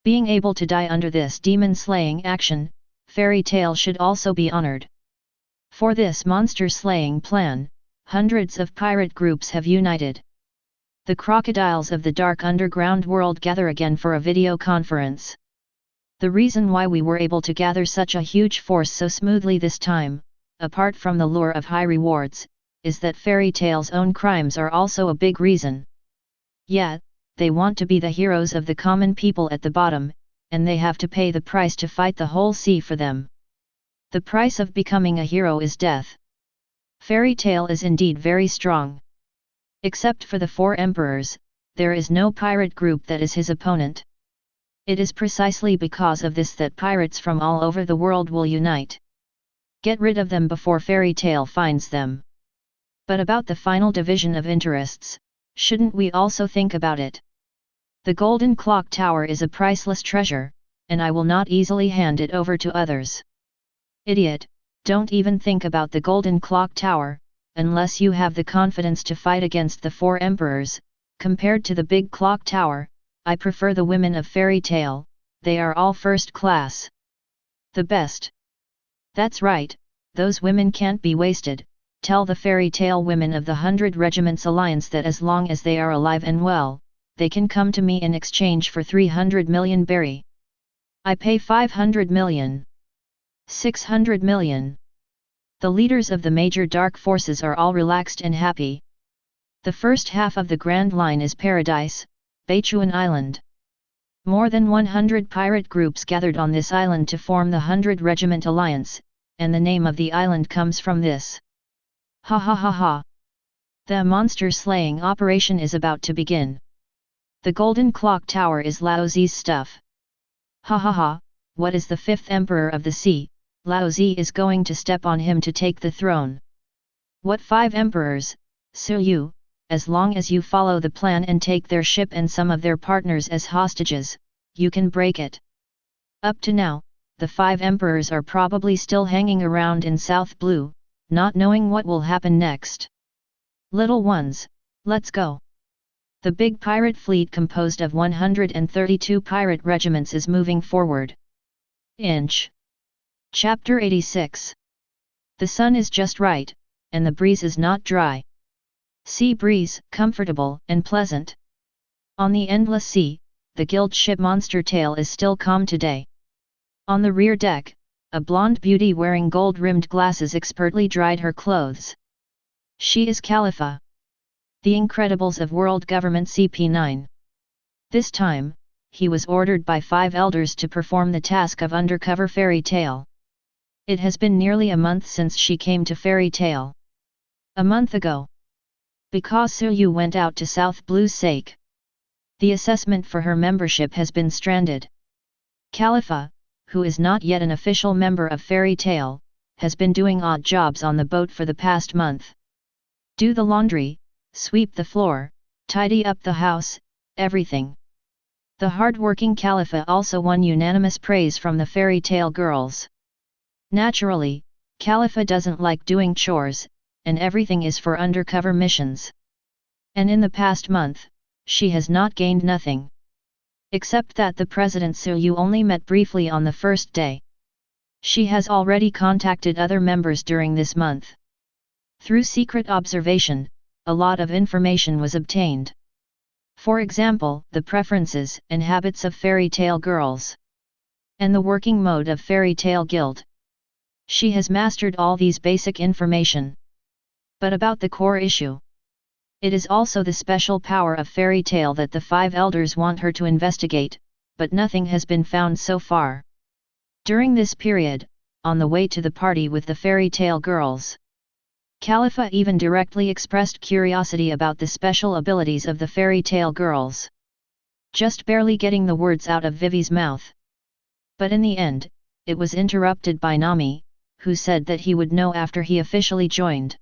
Being able to die under this demon-slaying action, fairy tale should also be honored. For this monster-slaying plan, hundreds of pirate groups have united. The crocodiles of the dark underground world gather again for a video conference. The reason why we were able to gather such a huge force so smoothly this time, apart from the lure of high rewards, is that fairy tale's own crimes are also a big reason. Yeah, they want to be the heroes of the common people at the bottom, and they have to pay the price to fight the whole sea for them. The price of becoming a hero is death. Fairy tale is indeed very strong. Except for the four emperors, there is no pirate group that is his opponent. It is precisely because of this that pirates from all over the world will unite. Get rid of them before fairy tale finds them. But about the final division of interests, shouldn't we also think about it? The Golden Clock Tower is a priceless treasure, and I will not easily hand it over to others. Idiot, don't even think about the Golden Clock Tower, unless you have the confidence to fight against the four emperors. Compared to the big clock tower, I prefer the women of fairy tale, they are all first class. The best. That's right, those women can't be wasted. Tell the fairy tale women of the 100 Regiments Alliance that as long as they are alive and well, they can come to me in exchange for 300 million berry. I pay 500 million. 600 million. The leaders of the major dark forces are all relaxed and happy. The first half of the Grand Line is Paradise, Beichuan Island. More than 100 pirate groups gathered on this island to form the 100 Regiment Alliance, and the name of the island comes from this. Ha ha ha ha. The monster-slaying operation is about to begin. The Golden Clock Tower is Laozi's stuff. Ha ha ha, what is the fifth emperor of the sea? Laozi is going to step on him to take the throne. What 5 emperors, Suyu, as long as you follow the plan and take their ship and some of their partners as hostages, you can break it. Up to now, the 5 emperors are probably still hanging around in South Blue, not knowing what will happen next. Little ones, let's go. The big pirate fleet composed of 132 pirate regiments is moving forward. Inch. Chapter 86. The sun is just right, and the breeze is not dry. Sea breeze, comfortable and pleasant. On the endless sea, the guild ship Monster Tail is still calm today. On the rear deck, a blonde beauty wearing gold-rimmed glasses expertly dried her clothes. She is Khalifa. The Incredibles of World Government CP9. This time, he was ordered by 5 elders to perform the task of undercover Fairy Tale. It has been nearly a month since she came to Fairy Tale. A month ago. Because Suyu went out to South Blue's sake. The assessment for her membership has been stranded. Khalifa, who is not yet an official member of Fairy Tale, has been doing odd jobs on the boat for the past month. Do the laundry, sweep the floor, tidy up the house, everything. The hard-working Khalifa also won unanimous praise from the Fairy Tale girls. Naturally, Khalifa doesn't like doing chores, and everything is for undercover missions. And in the past month, she has not gained nothing. Except that the President Suyu only met briefly on the first day. She has already contacted other members during this month. Through secret observation, a lot of information was obtained. For example, the preferences and habits of fairy tale girls. And the working mode of Fairy Tale Guild. She has mastered all these basic information. But about the core issue. It is also the special power of Fairy Tale that the 5 elders want her to investigate, but nothing has been found so far. During this period, on the way to the party with the Fairy Tale girls, Khalifa even directly expressed curiosity about the special abilities of the Fairy Tale girls. Just barely getting the words out of Vivi's mouth. But in the end, it was interrupted by Nami, who said that he would know after he officially joined.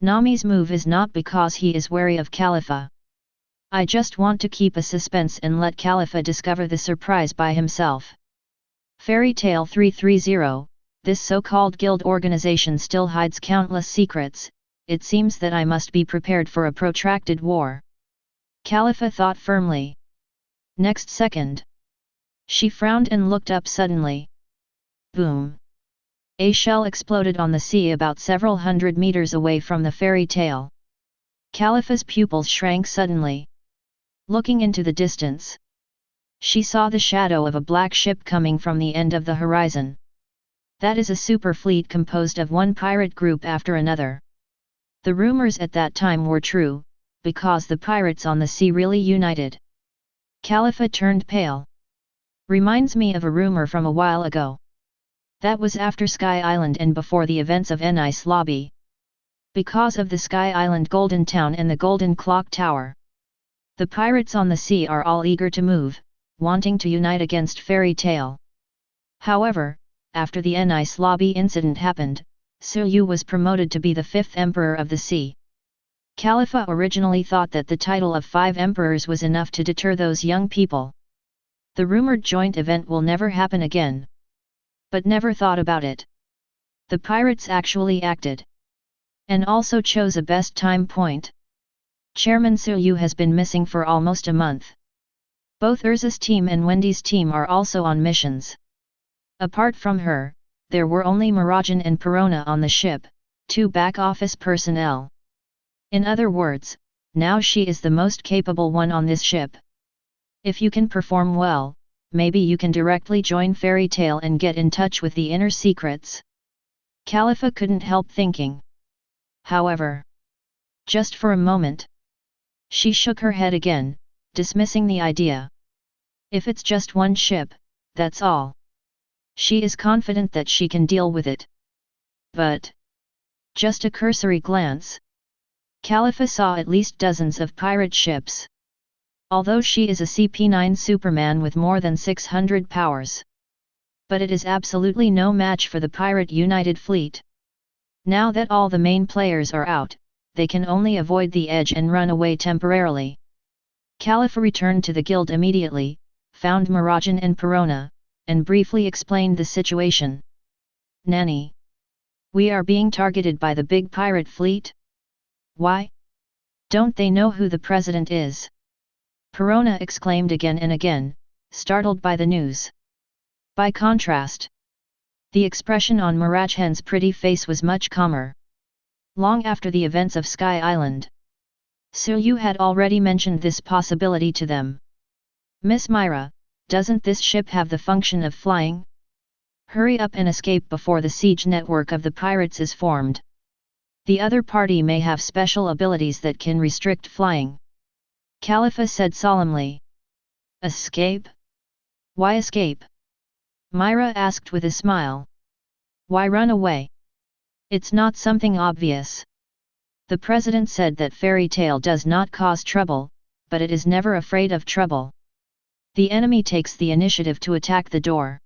Nami's move is not because he is wary of Khalifa. I just want to keep a suspense and let Khalifa discover the surprise by himself. Fairy Tale 330, this so-called guild organization still hides countless secrets. It seems that I must be prepared for a protracted war. Khalifa thought firmly. Next second. She frowned and looked up suddenly. Boom! A shell exploded on the sea about several hundred meters away from the Fairy Tale. Khalifa's pupils shrank suddenly. Looking into the distance, she saw the shadow of a black ship coming from the end of the horizon. That is a super fleet composed of one pirate group after another. The rumors at that time were true, because the pirates on the sea really united. Khalifa turned pale. Reminds me of a rumor from a while ago. That was after Sky Island and before the events of Ice Lobby. Because of the Sky Island Golden Town and the Golden Clock Tower. The pirates on the sea are all eager to move, wanting to unite against Fairy Tale. However, after the Ice Lobby incident happened, Suyu was promoted to be the 5th Emperor of the Sea. Khalifa originally thought that the title of 5 Emperors was enough to deter those young people. The rumored joint event will never happen again. But never thought about it. The pirates actually acted. And also chose a best time point. Chairman Suyu has been missing for almost a month. Both Erza's team and Wendy's team are also on missions. Apart from her, there were only Mirajane and Perona on the ship, 2 back office personnel. In other words, now she is the most capable one on this ship. If you can perform well, maybe you can directly join Fairy Tale and get in touch with the inner secrets. Khalifa couldn't help thinking. However, just for a moment, she shook her head again, dismissing the idea. If it's just one ship, that's all. She is confident that she can deal with it. But just a cursory glance, Khalifa saw at least dozens of pirate ships. Although she is a CP9 Superman with more than 600 powers. But it is absolutely no match for the Pirate United Fleet. Now that all the main players are out, they can only avoid the edge and run away temporarily. Khalifa returned to the guild immediately, found Mirajane and Perona, and briefly explained the situation. Nani. We are being targeted by the big pirate fleet? Why? Don't they know who the president is? Perona exclaimed again and again, startled by the news. By contrast, the expression on Mirajane's pretty face was much calmer. Long after the events of Sky Island, Suyu had already mentioned this possibility to them. Miss Myra, doesn't this ship have the function of flying? Hurry up and escape before the siege network of the pirates is formed. The other party may have special abilities that can restrict flying. Khalifa said solemnly. Escape? Why escape? Myra asked with a smile. Why run away? It's not something obvious. The president said that Fairy Tale does not cause trouble, but it is never afraid of trouble. The enemy takes the initiative to attack the door.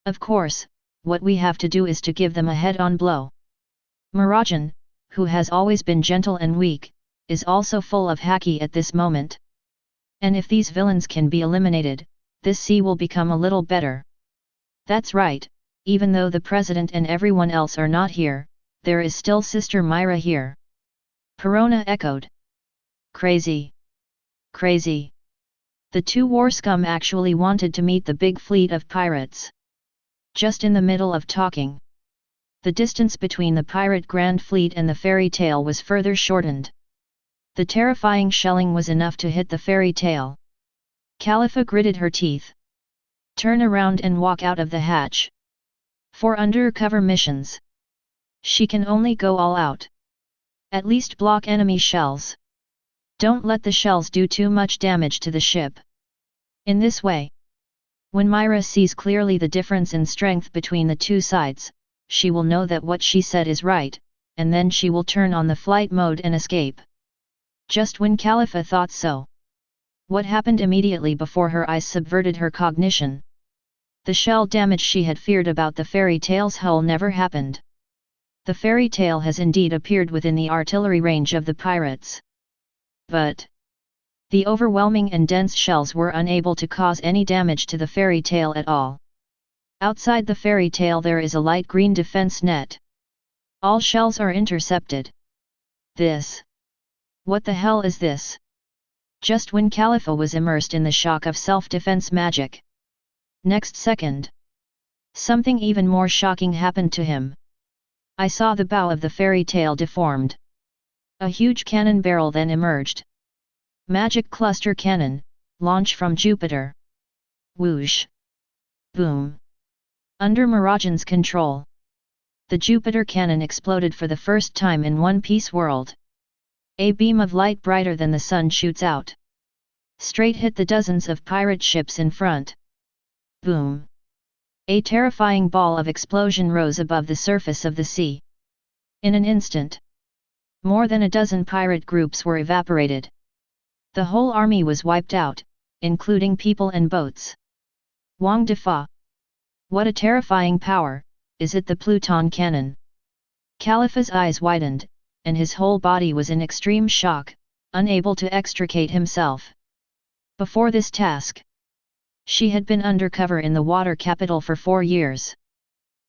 Of course, what we have to do is to give them a head-on blow. Mirajane, who has always been gentle and weak, is also full of haki at this moment. And if these villains can be eliminated, this sea will become a little better. That's right, even though the president and everyone else are not here, there is still Sister Myra here. Perona echoed. Crazy. Crazy. The two war scum actually wanted to meet the big fleet of pirates. Just in the middle of talking, the distance between the pirate Grand Fleet and the fairy tale was further shortened. The terrifying shelling was enough to hit the fairy tale. Khalifa gritted her teeth. Turn around and walk out of the hatch. For undercover missions, she can only go all out. At least block enemy shells. Don't let the shells do too much damage to the ship. In this way, when Myra sees clearly the difference in strength between the two sides, she will know that what she said is right, and then she will turn on the flight mode and escape. Just when Khalifa thought so, what happened immediately before her eyes subverted her cognition? The shell damage she had feared about the fairy tale's hull never happened. The fairy tale has indeed appeared within the artillery range of the pirates. But the overwhelming and dense shells were unable to cause any damage to the fairy tale at all. Outside the fairy tale there is a light green defense net. All shells are intercepted. This. What the hell is this? Just when Khalifa was immersed in the shock of self-defense magic. Next second, something even more shocking happened to him. I saw the bow of the fairy tale deformed. A huge cannon barrel then emerged. Magic cluster cannon, launch from Jupiter. Whoosh. Boom. Under Mirajan's control, the Jupiter cannon exploded for the first time in One Piece world. A beam of light brighter than the sun shoots out. Straight hit the dozens of pirate ships in front. Boom. A terrifying ball of explosion rose above the surface of the sea. In an instant, more than a dozen pirate groups were evaporated. The whole army was wiped out, including people and boats. Wang Defa. What a terrifying power, is it the Pluton cannon? Khalifa's eyes widened, and his whole body was in extreme shock, unable to extricate himself. Before this task, she had been undercover in the water capital for 4 years.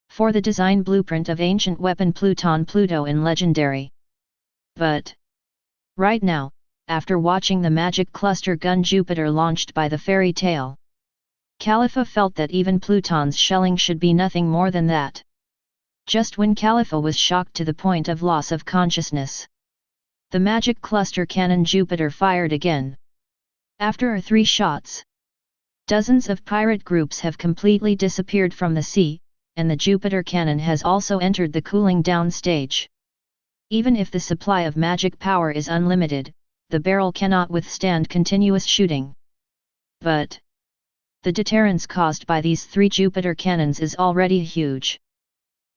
For the design blueprint of ancient weapon Pluton Pluto in Legendary. But right now, after watching the magic cluster gun Jupiter launched by the fairy tale, Khalifa felt that even Pluton's shelling should be nothing more than that. Just when Khalifa was shocked to the point of loss of consciousness, the magic cluster cannon Jupiter fired again. After 3 shots, dozens of pirate groups have completely disappeared from the sea, and the Jupiter cannon has also entered the cooling down stage. Even if the supply of magic power is unlimited, the barrel cannot withstand continuous shooting. But the deterrence caused by these 3 Jupiter cannons is already huge.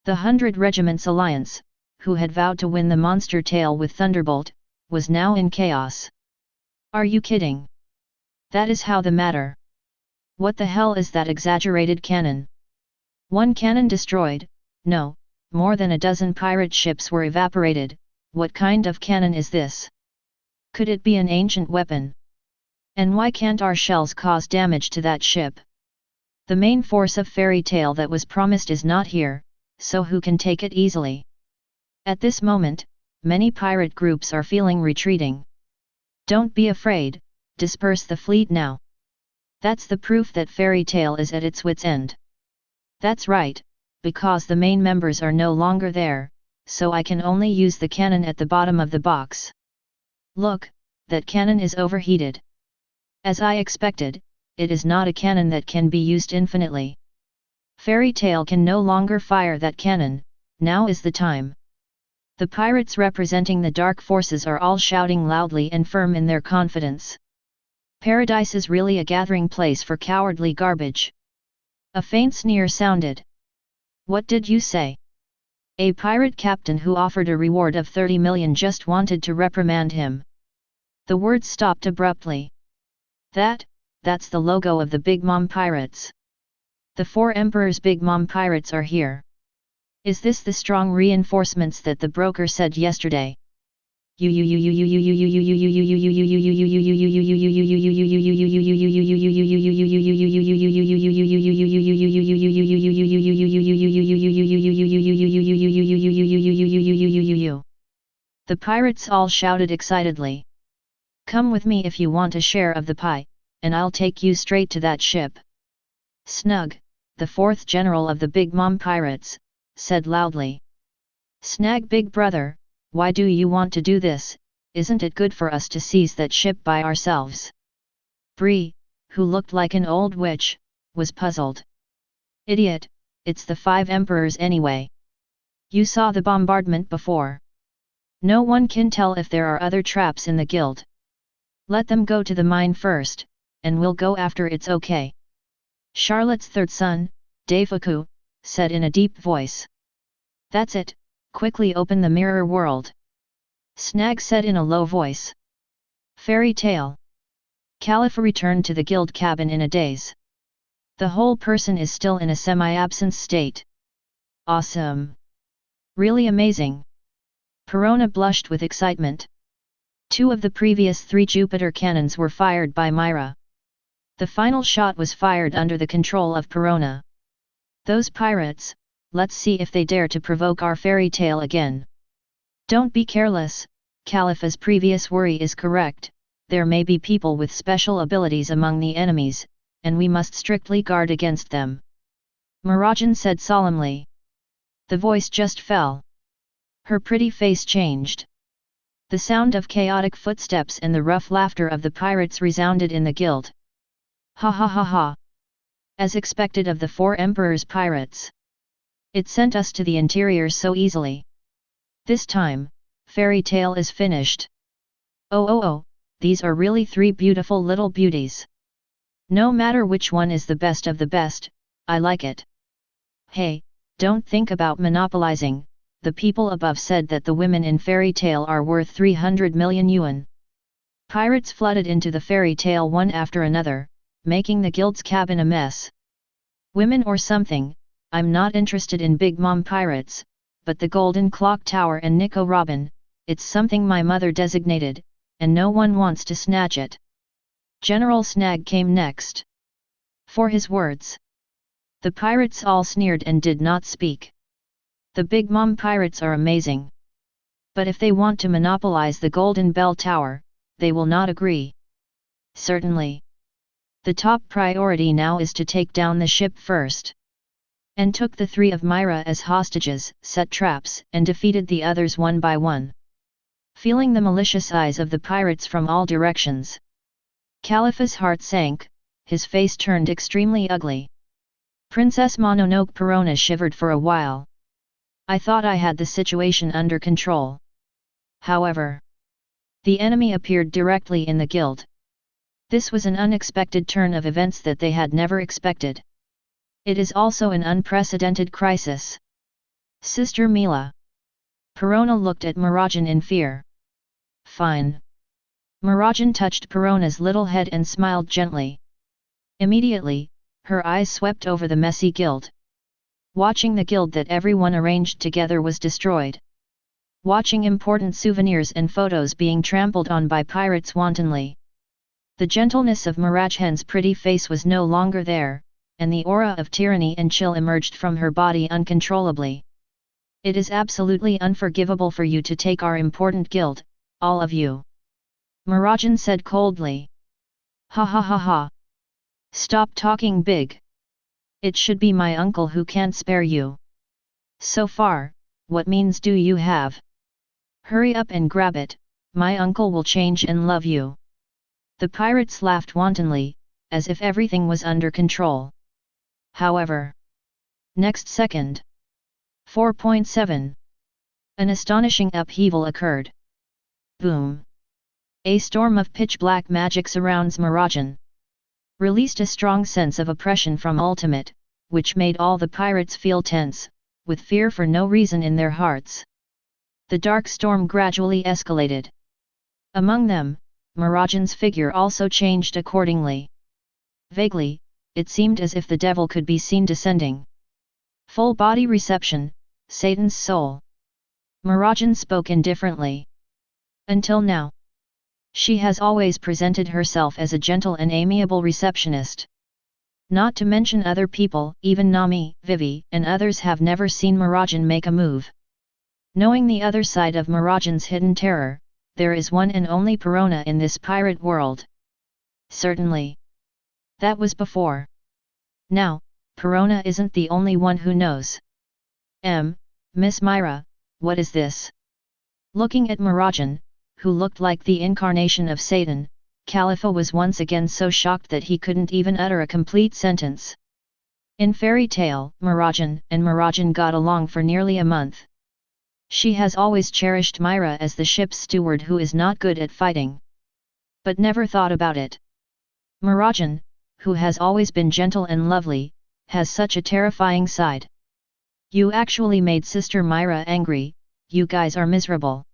The 100 Regiments Alliance, who had vowed to win the monster tale with Thunderbolt, was now in chaos. Are you kidding? That is how the matter. What the hell is that exaggerated cannon? 1 cannon destroyed? No, more than a dozen pirate ships were evaporated. What kind of cannon is this? Could it be an ancient weapon? And why can't our shells cause damage to that ship? The main force of fairy tale that was promised is not here, so who can take it easily? At this moment, many pirate groups are feeling retreating. Don't be afraid, disperse the fleet now. That's the proof that fairy tale is at its wit's end. That's right, because the main members are no longer there, so I can only use the cannon at the bottom of the box. Look, that cannon is overheated. As I expected, it is not a cannon that can be used infinitely. Fairy tale can no longer fire that cannon, now is the time. The pirates representing the dark forces are all shouting loudly and firm in their confidence. Paradise is really a gathering place for cowardly garbage. A faint sneer sounded. What did you say? A pirate captain who offered a reward of 30 million just wanted to reprimand him. The words stopped abruptly. That's the logo of the Big Mom Pirates. The 4 Emperors Big Mom Pirates are here. Is this the strong reinforcements that the broker said yesterday? The pirates all shouted excitedly. Come with me if you want a share of the pie, and I'll take you straight to that ship." Snug, the fourth general of the Big Mom pirates, said loudly. "Snag, big brother, why do you want to do this? Isn't it good for us to seize that ship by ourselves?" Bree, who looked like an old witch, was puzzled. "Idiot, it's the 5 emperors anyway. You saw the bombardment before. No one can tell if there are other traps in the guild. Let them go to the mine first, and we'll go after, it's okay." Charlotte's third son, Daifuku, said in a deep voice. "That's it, quickly open the mirror world." Snag said in a low voice. Fairy tale. Caliph returned to the guild cabin in a daze. The whole person is still in a semi-absence state. Awesome! Really amazing! Perona blushed with excitement. 2 of the previous 3 Jupiter cannons were fired by Myra. The final shot was fired under the control of Perona. "Those pirates, let's see if they dare to provoke our fairy tale again." "Don't be careless, Calipha's previous worry is correct, there may be people with special abilities among the enemies, and we must strictly guard against them," Mirajane said solemnly. The voice just fell. Her pretty face changed. The sound of chaotic footsteps and the rough laughter of the pirates resounded in the guild. "Ha ha ha ha! As expected of the 4 emperors' pirates. It sent us to the interior so easily. This time, fairy tale is finished. Oh, these are really 3 beautiful little beauties. No matter which one is the best of the best, I like it. Hey, don't think about monopolizing, the people above said that the women in fairy tale are worth 300 million yuan. Pirates flooded into the fairy tale one after another, making the guild's cabin a mess. Women or something, I'm not interested in Big Mom pirates, but the Golden Clock Tower and Nico Robin, it's something my mother designated, and no one wants to snatch it." General Snag came next. For his words. The pirates all sneered and did not speak. The Big Mom pirates are amazing. But if they want to monopolize the Golden Bell Tower, they will not agree. Certainly. The top priority now is to take down the ship first. And took the 3 of Myra as hostages, set traps, and defeated the others one by one. Feeling the malicious eyes of the pirates from all directions, Calipha's heart sank, his face turned extremely ugly. Princess Mononoke Perona shivered for a while. "I thought I had the situation under control. However, the enemy appeared directly in the guild. This was an unexpected turn of events that they had never expected. It is also an unprecedented crisis. Sister Mila." Perona looked at Mirajane in fear. "Fine." Mirajane touched Perona's little head and smiled gently. Immediately, her eyes swept over the messy guild. Watching the guild that everyone arranged together was destroyed. Watching important souvenirs and photos being trampled on by pirates wantonly. The gentleness of Mirajane's pretty face was no longer there, and the aura of tyranny and chill emerged from her body uncontrollably. "It is absolutely unforgivable for you to take our important guild, all of you," Mirajane said coldly. "Ha ha ha ha! Stop talking big. It should be my uncle who can't spare you. So far, what means do you have? Hurry up and grab it, my uncle will change and love you." The pirates laughed wantonly, as if everything was under control. However, next second. 4.7. An astonishing upheaval occurred. Boom! A storm of pitch-black magic surrounds Mirajane. Released a strong sense of oppression from Ultimate, which made all the pirates feel tense, with fear for no reason in their hearts. The dark storm gradually escalated. Among them, Mirajane's figure also changed accordingly. Vaguely, it seemed as if the devil could be seen descending. "Full body reception, Satan's soul." Mirajane spoke indifferently. Until now, she has always presented herself as a gentle and amiable receptionist. Not to mention other people, even Nami, Vivi, and others have never seen Mirajane make a move. Knowing the other side of Mirajane's hidden terror, there is one and only Perona in this pirate world. Certainly. That was before. Now, Perona isn't the only one who knows. Miss Myra, what is this? Looking at Mirajane, who looked like the incarnation of Satan, Califa was once again so shocked that he couldn't even utter a complete sentence. In fairy tale, Mirajane got along for nearly a month. She has always cherished Myra as the ship's steward who is not good at fighting. But never thought about it. Mirajane, who has always been gentle and lovely, has such a terrifying side. You actually made Sister Myra angry, you guys are miserable.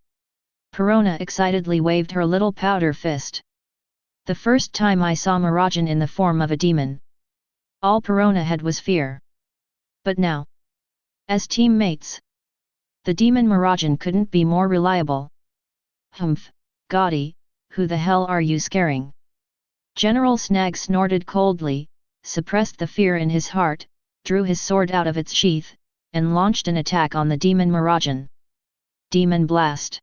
Perona excitedly waved her little powder fist. The first time I saw Mirajane in the form of a demon, all Perona had was fear. But now, as teammates, the demon Mirajane couldn't be more reliable. Humph, Gotti, who the hell are you scaring? General Snag snorted coldly, suppressed the fear in his heart, drew his sword out of its sheath, and launched an attack on the demon Mirajane. Demon Blast.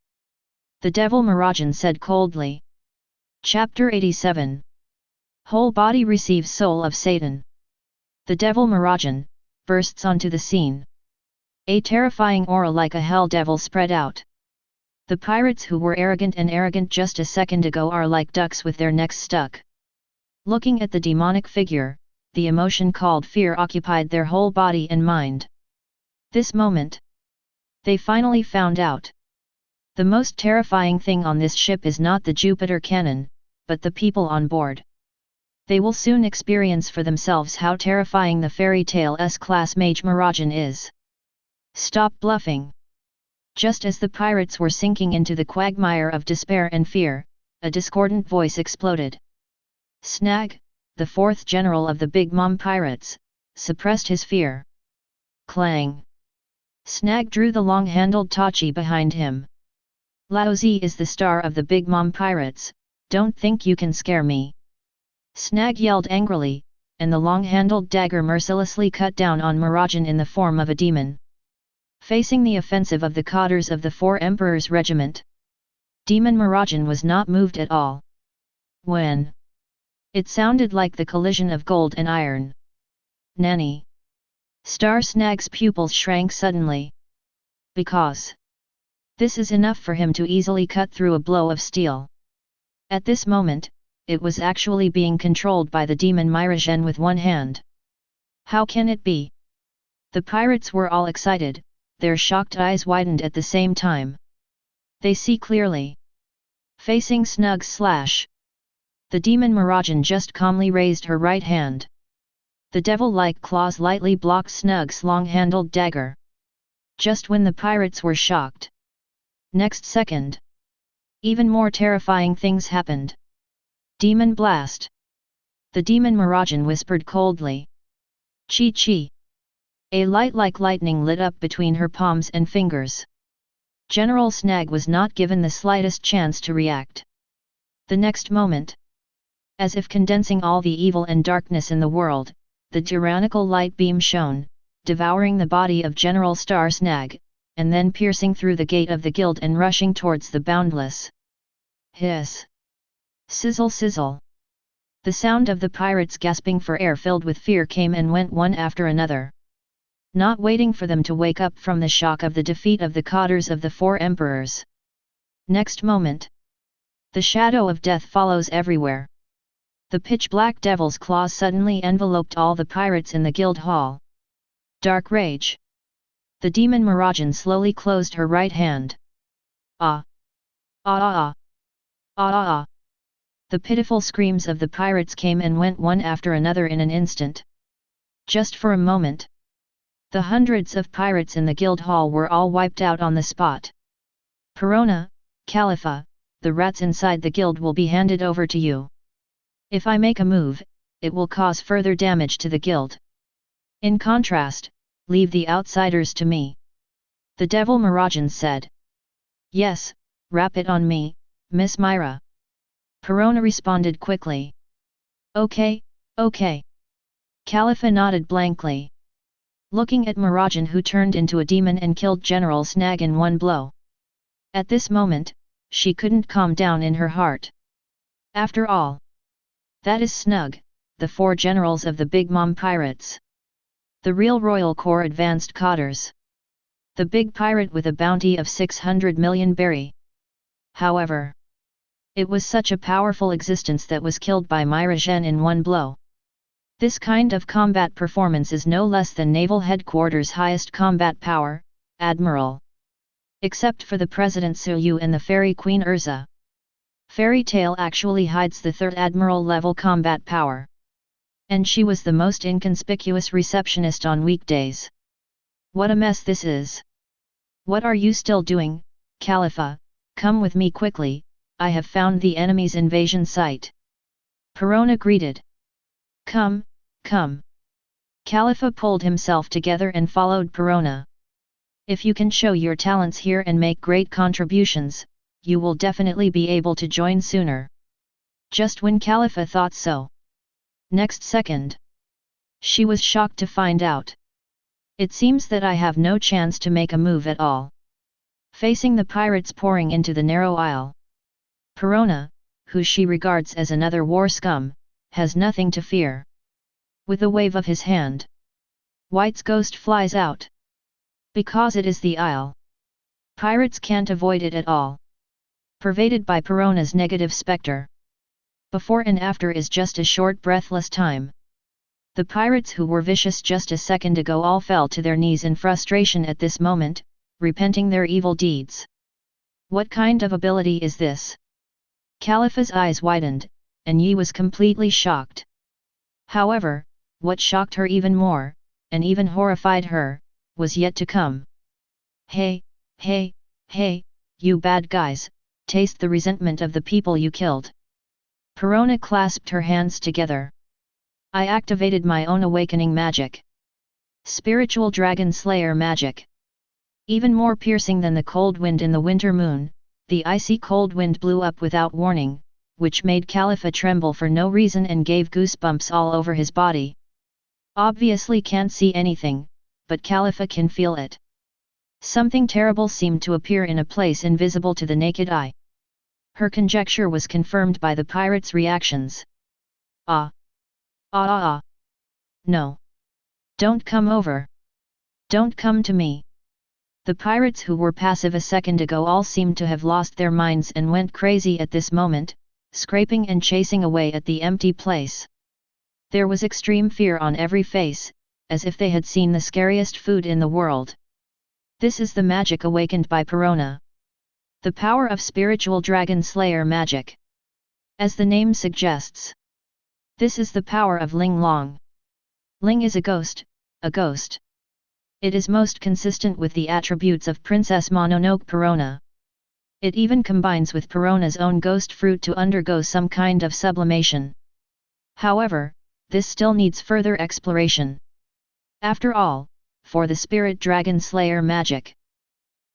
The devil Mirajane said coldly. Chapter 87. Whole body receives soul of Satan. The devil Mirajane bursts onto the scene. A terrifying aura like a hell devil spread out. The pirates who were arrogant just a second ago are like ducks with their necks stuck. Looking at the demonic figure, the emotion called fear occupied their whole body and mind. This moment, they finally found out. The most terrifying thing on this ship is not the Jupiter cannon, but the people on board. They will soon experience for themselves how terrifying the fairy tale S-class mage Mirajane is. Stop bluffing! Just as the pirates were sinking into the quagmire of despair and fear, a discordant voice exploded. Snag, the fourth general of the Big Mom pirates, suppressed his fear. Clang! Snag drew the long-handled Tachi behind him. Laozi is the star of the Big Mom pirates, don't think you can scare me. Snag yelled angrily, and the long-handled dagger mercilessly cut down on Mirajane in the form of a demon. Facing the offensive of the Cotters of the Four Emperors Regiment, Demon Mirajane was not moved at all. When it sounded like the collision of gold and iron. Nani! Star Snag's pupils shrank suddenly. Because this is enough for him to easily cut through a blow of steel. At this moment, it was actually being controlled by the demon Mirajane with one hand. How can it be? The pirates were all excited, their shocked eyes widened at the same time. They see clearly. Facing Snug's slash, the demon Mirajane just calmly raised her right hand. The devil-like claws lightly blocked Snug's long-handled dagger. Just when the pirates were shocked. Next second, even more terrifying things happened. Demon Blast. The demon Mirajane whispered coldly. Chi-chi. A light like lightning lit up between her palms and fingers. General Snag was not given the slightest chance to react. The next moment, as if condensing all the evil and darkness in the world, the tyrannical light beam shone, devouring the body of General Star Snag, and then piercing through the gate of the guild and rushing towards the boundless. Hiss! Sizzle sizzle! The sound of the pirates gasping for air filled with fear came and went one after another. Not waiting for them to wake up from the shock of the defeat of the Cotters of the Four Emperors. Next moment, the shadow of death follows everywhere. The pitch-black devil's claws suddenly enveloped all the pirates in the guild hall. Dark rage. The demon Mirajane slowly closed her right hand. Ah! Ah ah ah! Ah ah ah! The pitiful screams of the pirates came and went one after another in an instant. Just for a moment, the hundreds of pirates in the guild hall were all wiped out on the spot. Perona, Califa, the rats inside the guild will be handed over to you. If I make a move, it will cause further damage to the guild. In contrast, leave the outsiders to me. The devil Mirajane said. Yes, wrap it on me, Miss Myra. Perona responded quickly. Okay, okay. Califa nodded blankly. Looking at Mirajane, who turned into a demon and killed General Snag in one blow. At this moment, she couldn't calm down in her heart. After all, that is Snug, the 4 generals of the Big Mom pirates. The real Royal Corps advanced cotters. The big pirate with a bounty of 600 million berry. However, it was such a powerful existence that was killed by Mirajane in one blow. This kind of combat performance is no less than Naval Headquarters' highest combat power, Admiral. Except for the President Suyu and the Fairy Queen Erza. Fairy Tail actually hides the 3rd Admiral level combat power. And she was the most inconspicuous receptionist on weekdays. What a mess this is. What are you still doing, Khalifa? Come with me quickly, I have found the enemy's invasion site. Perona greeted. Come, come. Khalifa pulled himself together and followed Perona. If you can show your talents here and make great contributions, you will definitely be able to join sooner. Just when Khalifa thought so. Next second. She was shocked to find out. It seems that I have no chance to make a move at all. Facing the pirates pouring into the narrow aisle. Perona, who she regards as another war scum, has nothing to fear. With a wave of his hand, White's ghost flies out. Because it is the aisle. Pirates can't avoid it at all. Pervaded by Perona's negative spectre. Before and after is just a short breathless time. The pirates who were vicious just a second ago all fell to their knees in frustration at this moment, repenting their evil deeds. What kind of ability is this? Khalifa's eyes widened, and Yi was completely shocked. However, what shocked her even more, and even horrified her, was yet to come. Hey, hey, hey, you bad guys, taste the resentment of the people you killed. Perona clasped her hands together. I activated my own awakening magic. Spiritual Dragon Slayer magic. Even more piercing than the cold wind in the winter moon, the icy cold wind blew up without warning, which made Khalifa tremble for no reason and gave goosebumps all over his body. Obviously can't see anything, but Khalifa can feel it. Something terrible seemed to appear in a place invisible to the naked eye. Her conjecture was confirmed by the pirates' reactions. Ah! Ah ah ah! No! Don't come over! Don't come to me! The pirates who were passive a second ago all seemed to have lost their minds and went crazy at this moment, scraping and chasing away at the empty place. There was extreme fear on every face, as if they had seen the scariest food in the world. This is the magic awakened by Perona. The power of spiritual dragon slayer magic. As the name suggests. This is the power of Ling Long. Ling is a ghost, a ghost. It is most consistent with the attributes of Princess Mononoke Perona. It even combines with Perona's own ghost fruit to undergo some kind of sublimation. However, this still needs further exploration. After all, for the spirit dragon slayer magic.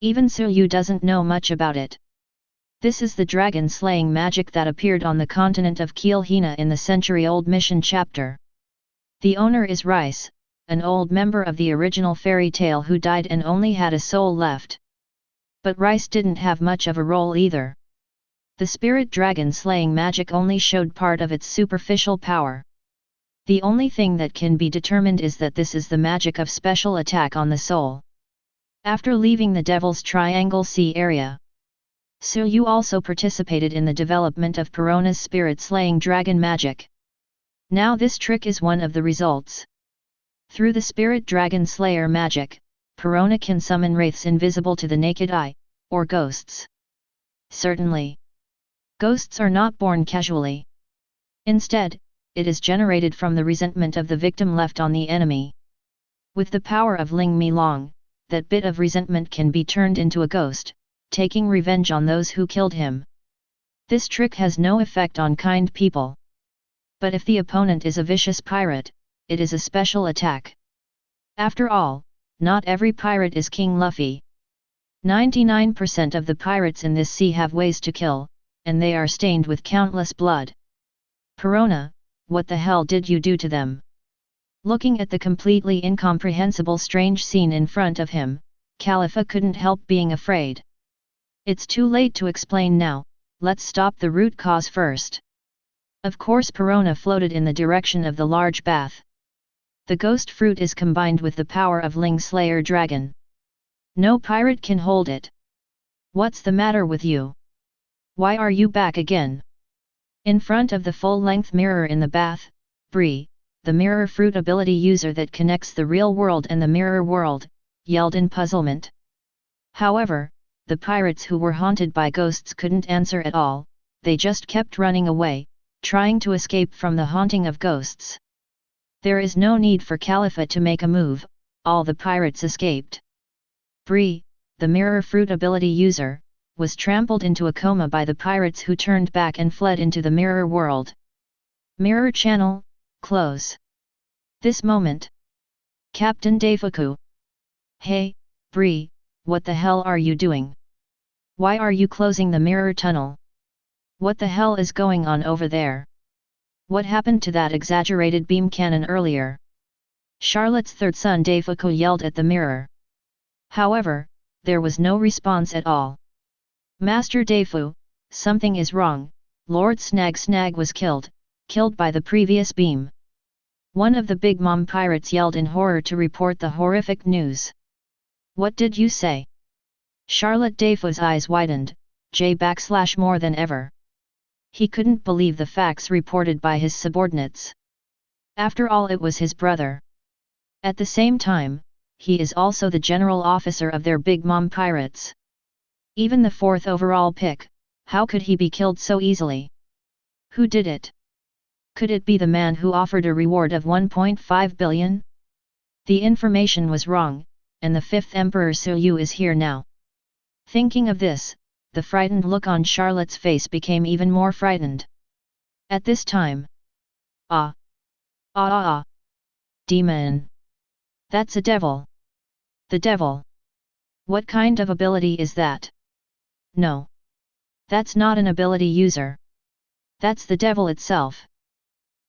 Even Suyu doesn't know much about it. This is the dragon slaying magic that appeared on the continent of Kielhina in the century-old mission chapter. The owner is Rice, an old member of the original fairy tale who died and only had a soul left. But Rice didn't have much of a role either. The spirit dragon slaying magic only showed part of its superficial power. The only thing that can be determined is that this is the magic of special attack on the soul. After leaving the Devil's Triangle Sea area, Suyu also participated in the development of Perona's spirit-slaying dragon magic. Now this trick is one of the results. Through the spirit dragon slayer magic, Perona can summon wraiths invisible to the naked eye, or ghosts. Certainly. Ghosts are not born casually. Instead, it is generated from the resentment of the victim left on the enemy. With the power of Ling Mi Long, that bit of resentment can be turned into a ghost, taking revenge on those who killed him. This trick has no effect on kind people. But if the opponent is a vicious pirate, it is a special attack. After all, not every pirate is King Luffy. 99% of the pirates in this sea have ways to kill, and they are stained with countless blood. Perona, what the hell did you do to them? Looking at the completely incomprehensible strange scene in front of him, Khalifa couldn't help being afraid. It's too late to explain now, let's stop the root cause first. Of course Perona floated in the direction of the large bath. The ghost fruit is combined with the power of Ling Slayer Dragon. No pirate can hold it. What's the matter with you? Why are you back again? In front of the full-length mirror in the bath, Bree, the mirror fruit ability user that connects the real world and the mirror world, yelled in puzzlement. However, the pirates who were haunted by ghosts couldn't answer at all, they just kept running away, trying to escape from the haunting of ghosts. There is no need for Caliphate to make a move, all the pirates escaped. Bree, the mirror fruit ability user, was trampled into a coma by the pirates who turned back and fled into the mirror world. Mirror channel, close. This moment. Captain Daifuku. Hey, Bree, what the hell are you doing? Why are you closing the mirror tunnel? What the hell is going on over there? What happened to that exaggerated beam cannon earlier? Charlotte's third son Daifuku yelled at the mirror. However, there was no response at all. Master Daifu, something is wrong, Lord Snag was killed by the previous beam. One of the Big Mom pirates yelled in horror to report the horrific news. What did you say? Charlotte Daifu's eyes widened, more than ever. He couldn't believe the facts reported by his subordinates. After all, it was his brother. At the same time, he is also the general officer of their Big Mom pirates. Even the fourth overall pick, how could he be killed so easily? Who did it? Could it be the man who offered a reward of 1.5 billion? The information was wrong, and the fifth Emperor Suyu is here now. Thinking of this, the frightened look on Charlotte's face became even more frightened. At this time. Demon. That's a devil. The devil. What kind of ability is that? No. That's not an ability user. That's the devil itself.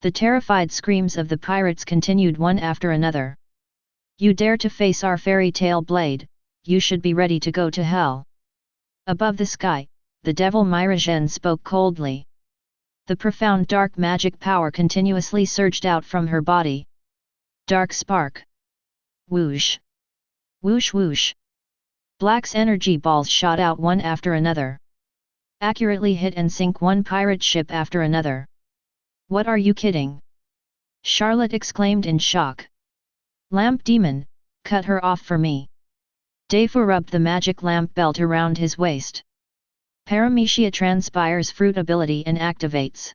The terrified screams of the pirates continued one after another. You dare to face our fairy tale blade, you should be ready to go to hell. Above the sky, the devil Mirajane spoke coldly. The profound dark magic power continuously surged out from her body. Dark spark. Whoosh. Whoosh whoosh. Black's energy balls shot out one after another. Accurately hit and sink one pirate ship after another. What are you kidding? Charlotte exclaimed in shock. Lamp demon, cut her off for me. Daifu rubbed the magic lamp belt around his waist. Paramecia transpires fruit ability and activates.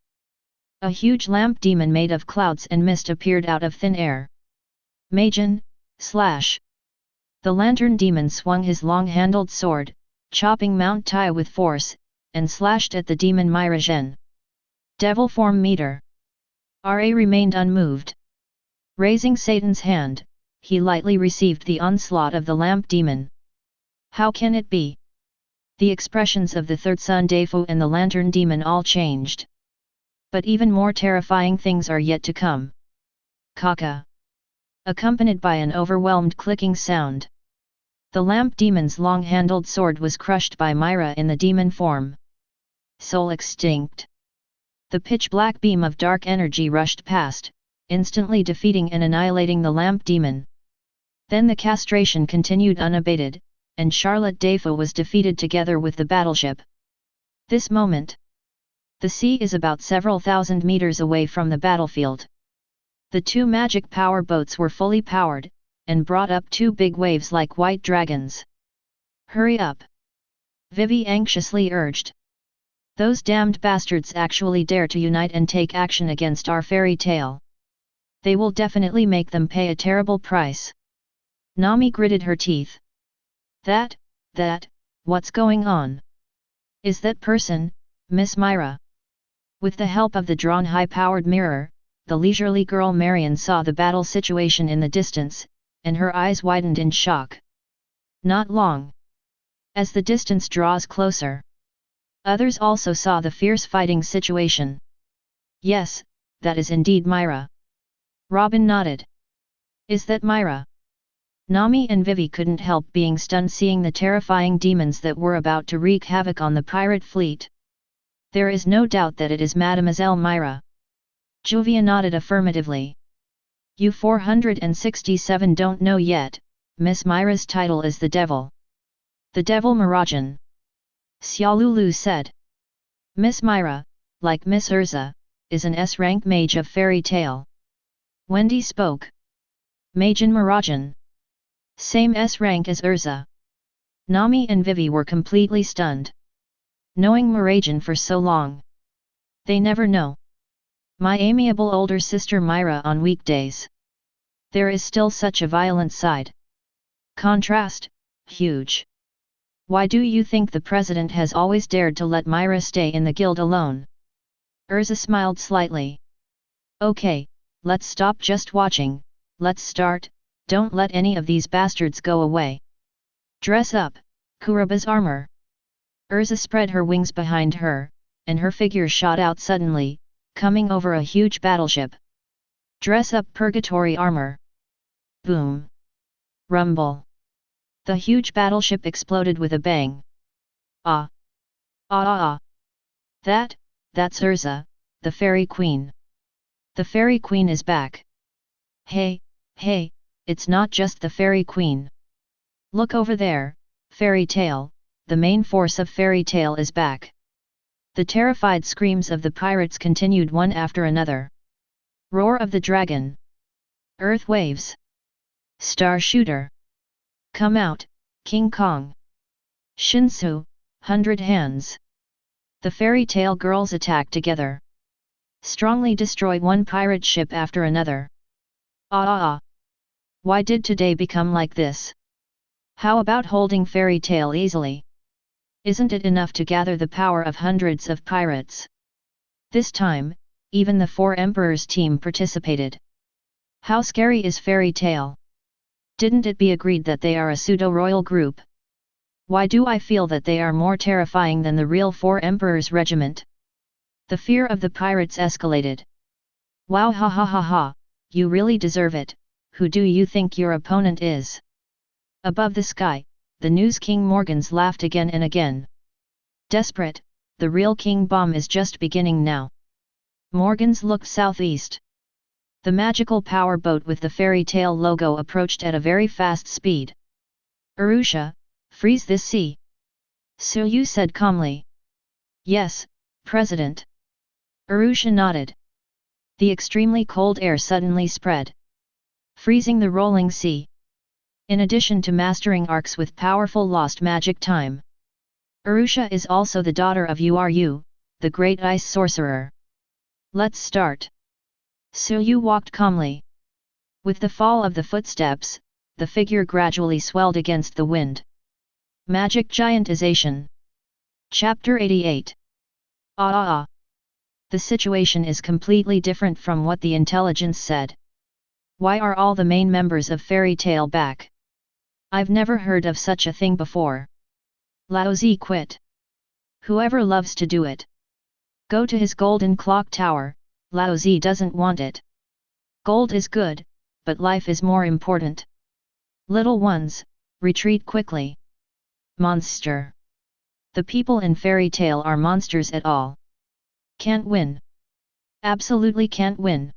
A huge lamp demon made of clouds and mist appeared out of thin air. Majin, slash. The lantern demon swung his long-handled sword, chopping Mount Tai with force, and slashed at the demon Mirajane. Devil form meter. Ra remained unmoved. Raising Satan's hand, he lightly received the onslaught of the lamp demon. How can it be? The expressions of the third son Daifu and the lantern demon all changed. But even more terrifying things are yet to come. Kaka. Accompanied by an overwhelmed clicking sound. The lamp demon's long-handled sword was crushed by Myra in the demon form. Soul extinct. The pitch-black beam of dark energy rushed past, instantly defeating and annihilating the lamp demon. Then the castration continued unabated, and Charlotte Daifu was defeated together with the battleship. This moment. The sea is about several thousand meters away from the battlefield. The two magic power boats were fully powered, and brought up two big waves like white dragons. Hurry up! Vivi anxiously urged. Those damned bastards actually dare to unite and take action against our fairy tale. They will definitely make them pay a terrible price. Nami gritted her teeth. That, what's going on? Is that person, Miss Myra? With the help of the drawn high-powered mirror, the leisurely girl Marion saw the battle situation in the distance, and her eyes widened in shock. Not long. As the distance draws closer. Others also saw the fierce fighting situation. Yes, that is indeed Myra. Robin nodded. Is that Myra? Nami and Vivi couldn't help being stunned seeing the terrifying demons that were about to wreak havoc on the pirate fleet. There is no doubt that it is Mademoiselle Myra, Juvia nodded affirmatively. You 467 don't know yet, Miss Myra's title is the Devil. The Devil Mirajan. Xiaolulu said. Miss Myra, like Miss Erza, is an S-rank mage of fairy tale. Wendy spoke. Majin Mirajan. Same S-rank as Erza. Nami and Vivi were completely stunned. Knowing Mirajane for so long. They never know. My amiable older sister Myra on weekdays. There is still such a violent side. Contrast, huge. Why do you think the president has always dared to let Myra stay in the guild alone? Erza smiled slightly. Okay, let's stop just watching, let's start, don't let any of these bastards go away. Dress up, Kuroba's armor. Erza spread her wings behind her, and her figure shot out suddenly, coming over a huge battleship. Dress up purgatory armor. Boom. Rumble. The huge battleship exploded with a bang. Ah. Ah ah ah. That's Erza, the Fairy Queen. The Fairy Queen is back. Hey, it's not just the Fairy Queen. Look over there, Fairy Tail, the main force of Fairy Tail is back. The terrified screams of the pirates continued one after another. Roar of the Dragon. Earth Waves. Star Shooter. Come out, King Kong. Shinsu, 100 Hands. The Fairy Tail girls attack together. Strongly destroy one pirate ship after another. Ah. Why did today become like this? How about holding Fairy Tail easily? Isn't it enough to gather the power of hundreds of pirates? This time, even the 4 Emperors team participated. How scary is Fairy Tail? Didn't it be agreed that they are a pseudo-royal group? Why do I feel that they are more terrifying than the real 4 Emperors regiment? The fear of the pirates escalated. Wow, ha ha ha ha, you really deserve it. Who do you think your opponent is? Above the sky, the News King Morgans laughed again and again. Desperate, the real King Bomb is just beginning now. Morgans looked southeast. The magical power boat with the Fairy Tail logo approached at a very fast speed. Arusha, freeze this sea. Suyu said calmly. Yes, President. Arusha nodded. The extremely cold air suddenly spread, freezing the rolling sea. In addition to mastering arcs with powerful lost magic time, Arusha is also the daughter of Uru, the great ice sorcerer. Let's start. Suyu walked calmly. With the fall of the footsteps, the figure gradually swelled against the wind. Magic Giantization. Chapter 88. Ah. The situation is completely different from what the intelligence said. Why are all the main members of Fairy Tail back? I've never heard of such a thing before. Laozi quit. Whoever loves to do it. Go to his golden clock tower, Laozi doesn't want it. Gold is good, but life is more important. Little ones, retreat quickly. Monster. The people in Fairy Tail are monsters at all. Can't win. Absolutely can't win.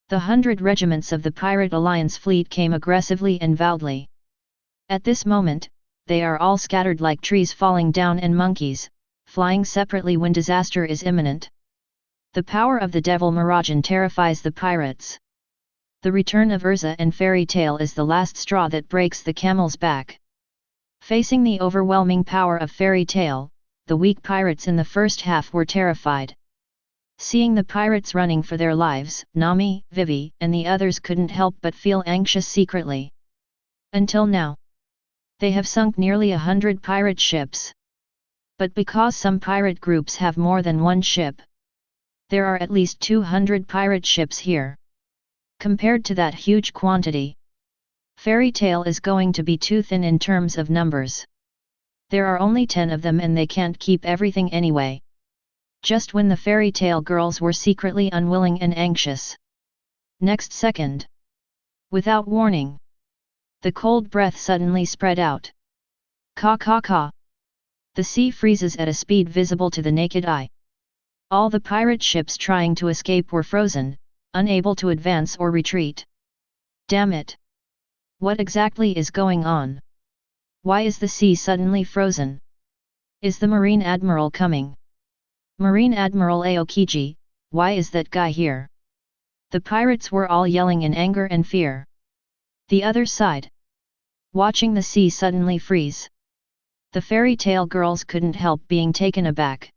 The 100 regiments of the Pirate Alliance fleet came aggressively and loudly. At this moment, they are all scattered like trees falling down and monkeys, flying separately when disaster is imminent. The power of the Devil Mirajan terrifies the pirates. The return of Erza and Fairy Tail is the last straw that breaks the camel's back. Facing the overwhelming power of Fairy Tail, the weak pirates in the first half were terrified. Seeing the pirates running for their lives, Nami, Vivi, and the others couldn't help but feel anxious secretly. Until now, they have sunk nearly 100 pirate ships. But because some pirate groups have more than one ship, there are at least 200 pirate ships here. Compared to that huge quantity, Fairy Tail is going to be too thin in terms of numbers. There are only 10 of them and they can't keep everything anyway. Just when the Fairy Tail girls were secretly unwilling and anxious. Next second, without warning, the cold breath suddenly spread out. Ka ka ka. The sea freezes at a speed visible to the naked eye. All the pirate ships trying to escape were frozen, unable to advance or retreat. Damn it! What exactly is going on? Why is the sea suddenly frozen? Is the Marine Admiral coming? Marine Admiral Aokiji, why is that guy here? The pirates were all yelling in anger and fear. The other side. Watching the sea suddenly freeze. The fairy tale girls couldn't help being taken aback.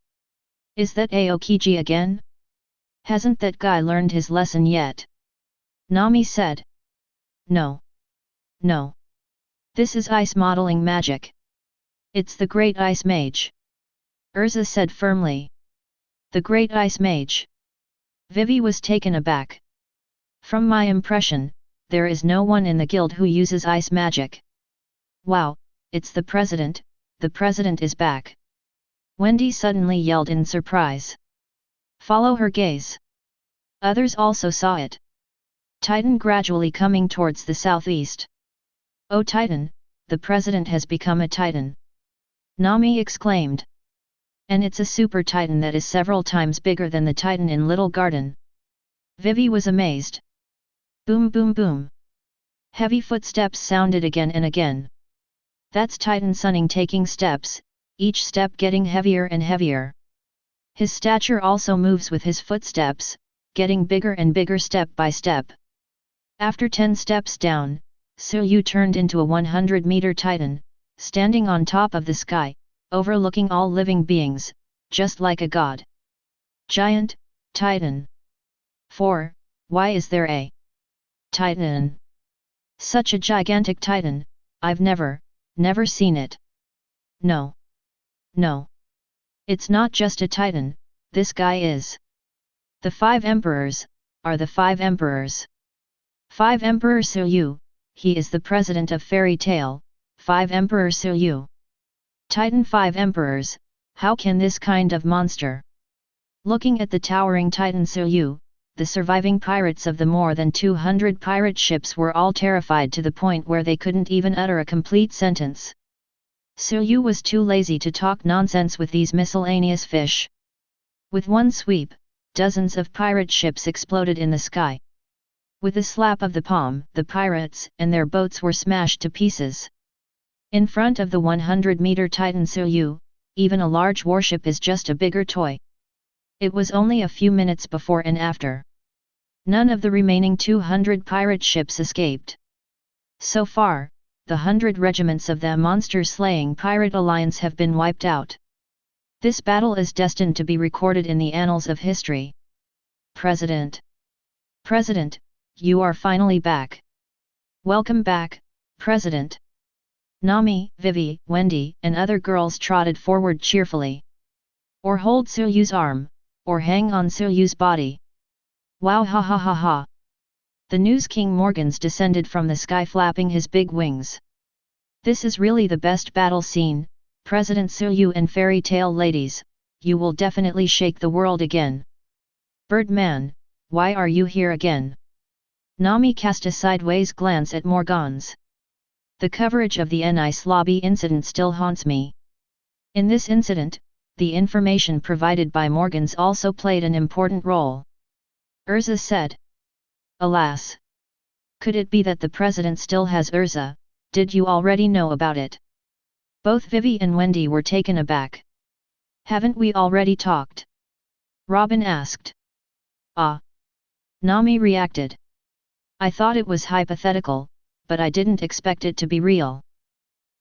Is that Aokiji again? Hasn't that guy learned his lesson yet? Nami said. No. No. This is ice modeling magic. It's the Great Ice Mage. Erza said firmly. The Great Ice Mage. Vivi was taken aback. From my impression, there is no one in the guild who uses ice magic. Wow, it's the president is back. Wendy suddenly yelled in surprise. Follow her gaze. Others also saw it. Titan gradually coming towards the southeast. Oh Titan, the president has become a Titan. Nami exclaimed. And it's a super Titan that is several times bigger than the Titan in Little Garden. Vivi was amazed. Boom boom boom. Heavy footsteps sounded again and again. That's Titan Sunning taking steps, each step getting heavier and heavier. His stature also moves with his footsteps, getting bigger and bigger step by step. After 10 steps down, Suyu turned into a 100-meter Titan, standing on top of the sky, overlooking all living beings, just like a god. Giant, Titan. 4. Why is there a Titan? Such a gigantic Titan, I've never seen it. No. No. It's not just a Titan, this guy is. The 5 emperors, are the 5 emperors. 5 Emperor Suyu, he is the president of Fairy Tail, 5 Emperor Suyu. Titan 5 emperors, how can this kind of monster? Looking at the towering Titan Suyu, the surviving pirates of the more than 200 pirate ships were all terrified to the point where they couldn't even utter a complete sentence. Suyu was too lazy to talk nonsense with these miscellaneous fish. With one sweep, dozens of pirate ships exploded in the sky. With a slap of the palm, the pirates and their boats were smashed to pieces. In front of the 100-meter Titan Suyu, even a large warship is just a bigger toy. It was only a few minutes before and after. None of the remaining 200 pirate ships escaped. So far, the 100 regiments of the monster-slaying pirate alliance have been wiped out. This battle is destined to be recorded in the annals of history. President, you are finally back. Welcome back, President. Nami, Vivi, Wendy, and other girls trotted forward cheerfully. Or hold Suyu's arm, or hang on Suyu's body. Wow ha ha ha ha. The News King Morgans descended from the sky flapping his big wings. This is really the best battle scene, President Suyu and Fairy Tale ladies, you will definitely shake the world again. Birdman, why are you here again? Nami cast a sideways glance at Morgans. The coverage of the Nice Lobby incident still haunts me. In this incident, the information provided by Morgans also played an important role. Erza said. Alas! Could it be that the president still has Erza? Did you already know about it? Both Vivi and Wendy were taken aback. Haven't we already talked? Robin asked. Ah! Nami reacted. I thought it was hypothetical, but I didn't expect it to be real.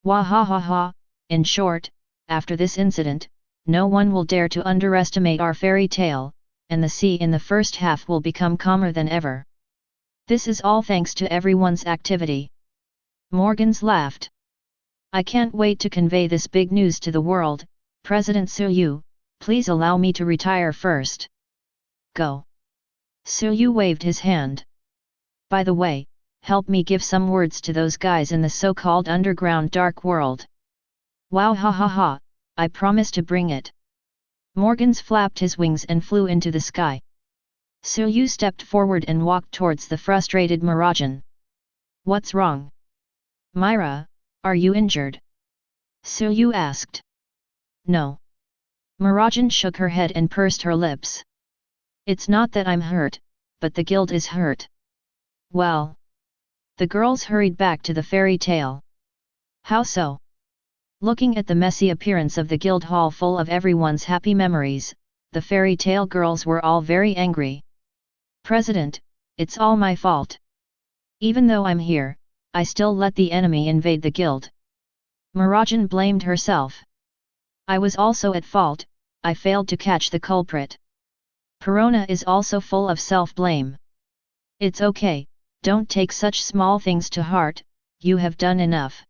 Wah ha ha ha, in short, after this incident, no one will dare to underestimate our fairy tale, and the sea in the first half will become calmer than ever. This is all thanks to everyone's activity. Morgans laughed. I can't wait to convey this big news to the world. President Suyu, please allow me to retire first. Go. Suyu waved his hand. By the way, help me give some words to those guys in the so-called underground dark world. Wow ha ha ha, I promise to bring it. Morgans flapped his wings and flew into the sky. Suyu stepped forward and walked towards the frustrated Mirajane. What's wrong? Myra, are you injured? Suyu asked. No. Mirajane shook her head and pursed her lips. It's not that I'm hurt, but the guild is hurt. Well. The girls hurried back to the fairy tale. How so? Looking at the messy appearance of the guild hall full of everyone's happy memories, the fairy tale girls were all very angry. President, it's all my fault. Even though I'm here, I still let the enemy invade the guild. Mirajane blamed herself. I was also at fault, I failed to catch the culprit. Perona is also full of self-blame. It's okay, don't take such small things to heart, you have done enough.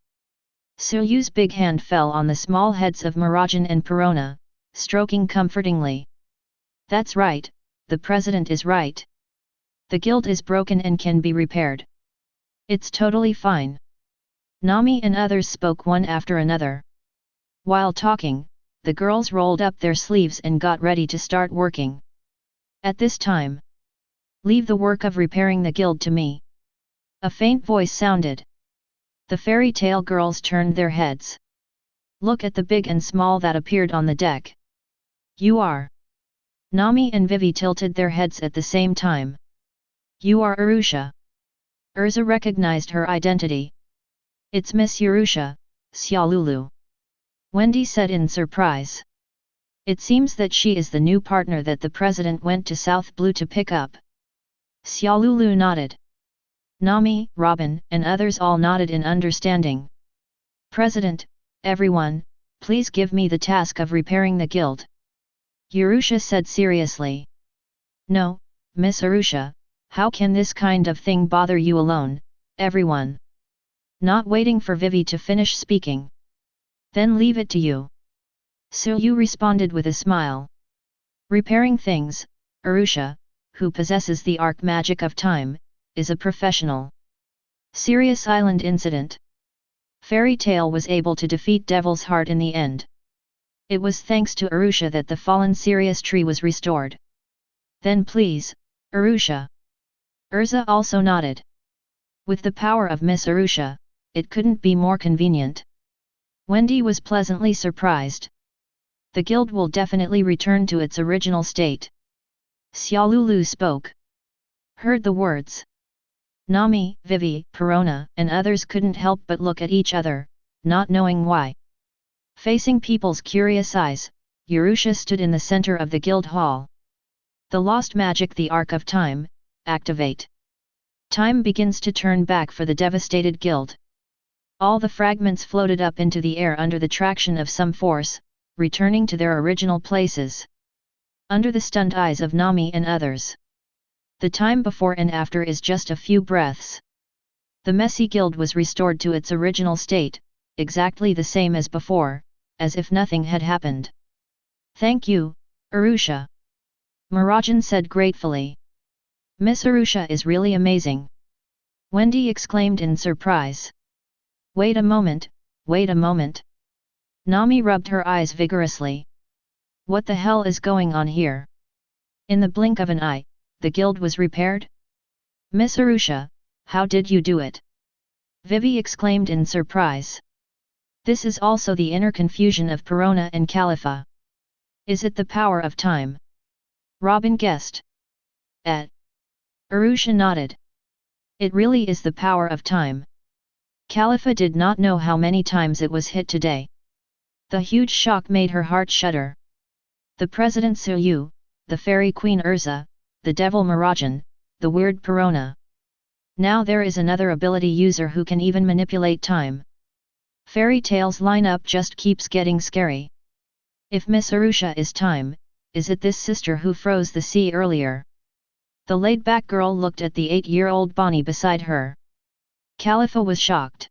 Suryu's big hand fell on the small heads of Mirajane and Perona, stroking comfortingly. That's right, the president is right. The guild is broken and can be repaired. It's totally fine. Nami and others spoke one after another. While talking, the girls rolled up their sleeves and got ready to start working. At this time, leave the work of repairing the guild to me. A faint voice sounded. The fairy tale girls turned their heads. Look at the big and small that appeared on the deck. You are. Nami and Vivi tilted their heads at the same time. You are Urusha. Erza recognized her identity. It's Miss Urusha, Xiaolulu. Wendy said in surprise. It seems that she is the new partner that the president went to South Blue to pick up. Xiaolulu nodded. Nami, Robin, and others all nodded in understanding. President, everyone, please give me the task of repairing the guild. Urusha said seriously. No, Miss Urusha, how can this kind of thing bother you alone, everyone? Not waiting for Vivi to finish speaking. Then leave it to you. Suyu responded with a smile. Repairing things, Urusha, who possesses the arc magic of time, is a professional. Sirius Island Incident. Fairy Tale was able to defeat Devil's Heart in the end. It was thanks to Urusha that the fallen Sirius tree was restored. Then please, Urusha. Erza also nodded. With the power of Miss Urusha, it couldn't be more convenient. Wendy was pleasantly surprised. The guild will definitely return to its original state. Xiaolulu spoke. Heard the words. Nami, Vivi, Perona, and others couldn't help but look at each other, not knowing why. Facing people's curious eyes, Urusha stood in the center of the guild hall. The lost magic, the Arc of Time, activate. Time begins to turn back for the devastated guild. All the fragments floated up into the air under the traction of some force, returning to their original places. Under the stunned eyes of Nami and others. The time before and after is just a few breaths. The messy guild was restored to its original state, exactly the same as before, as if nothing had happened. Thank you, Urusha. Mirajane said gratefully. Miss Urusha is really amazing. Wendy exclaimed in surprise. Wait a moment, wait a moment. Nami rubbed her eyes vigorously. What the hell is going on here? In the blink of an eye, the guild was repaired? Miss Urusha, how did you do it? Vivi exclaimed in surprise. This is also the inner confusion of Perona and Khalifa. Is it the power of time? Robin guessed. Urusha nodded. It really is the power of time. Khalifa did not know how many times it was hit today. The huge shock made her heart shudder. The President Suyu, the Fairy Queen Erza, the Devil Mirajan, the weird Perona. Now there is another ability user who can even manipulate time. Fairy Tale's lineup just keeps getting scary. If Miss Urusha is time, is it this sister who froze the sea earlier? The laid-back girl looked at the 8-year-old Bonnie beside her. Khalifa was shocked.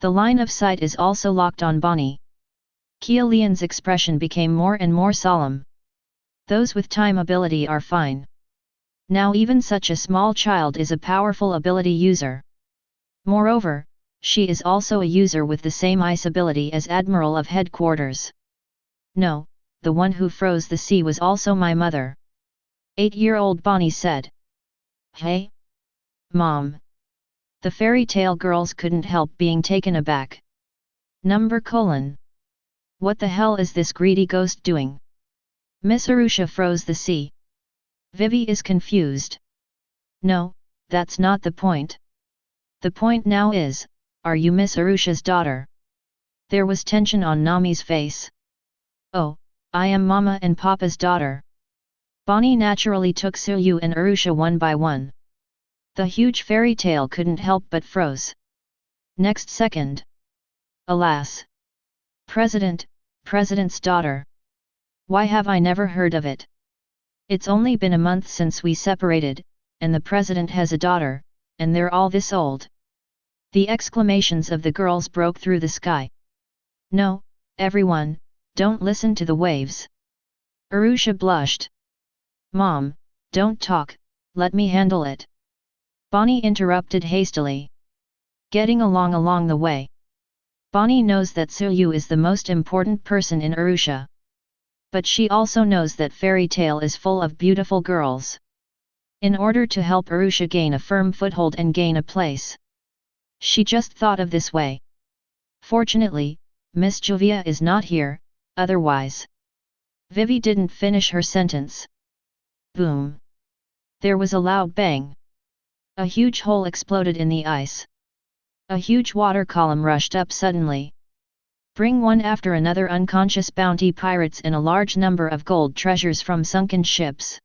The line of sight is also locked on Bonnie. Kia Lian's expression became more and more solemn. Those with time ability are fine. Now even such a small child is a powerful ability user. Moreover, she is also a user with the same ice ability as Admiral of Headquarters. No, the one who froze the sea was also my mother. 8-year-old Bonnie said. Hey? Mom. The Fairy Tale girls couldn't help being taken aback. What the hell is this greedy ghost doing? Miss Arusha froze the sea. Vivi is confused. No, that's not the point. The point now is, are you Miss Arusha's daughter? There was tension on Nami's face. Oh, I am Mama and Papa's daughter. Bonnie naturally took Suyu and Arusha one by one. The huge fairy tale couldn't help but froze. Next second. Alas! President's daughter. Why have I never heard of it? It's only been a month since we separated, and the president has a daughter, and they're all this old. The exclamations of the girls broke through the sky. No, everyone, don't listen to the waves. Arusha blushed. Mom, don't talk, let me handle it. Bonnie interrupted hastily. Getting along the way. Bonnie knows that Suyu is the most important person in Arusha. But she also knows that fairy tale is full of beautiful girls. In order to help Arusha gain a firm foothold and gain a place. She just thought of this way. Fortunately, Miss Juvia is not here, otherwise. Vivi didn't finish her sentence. Boom! There was a loud bang. A huge hole exploded in the ice. A huge water column rushed up suddenly. Bring one after another unconscious bounty pirates and a large number of gold treasures from sunken ships.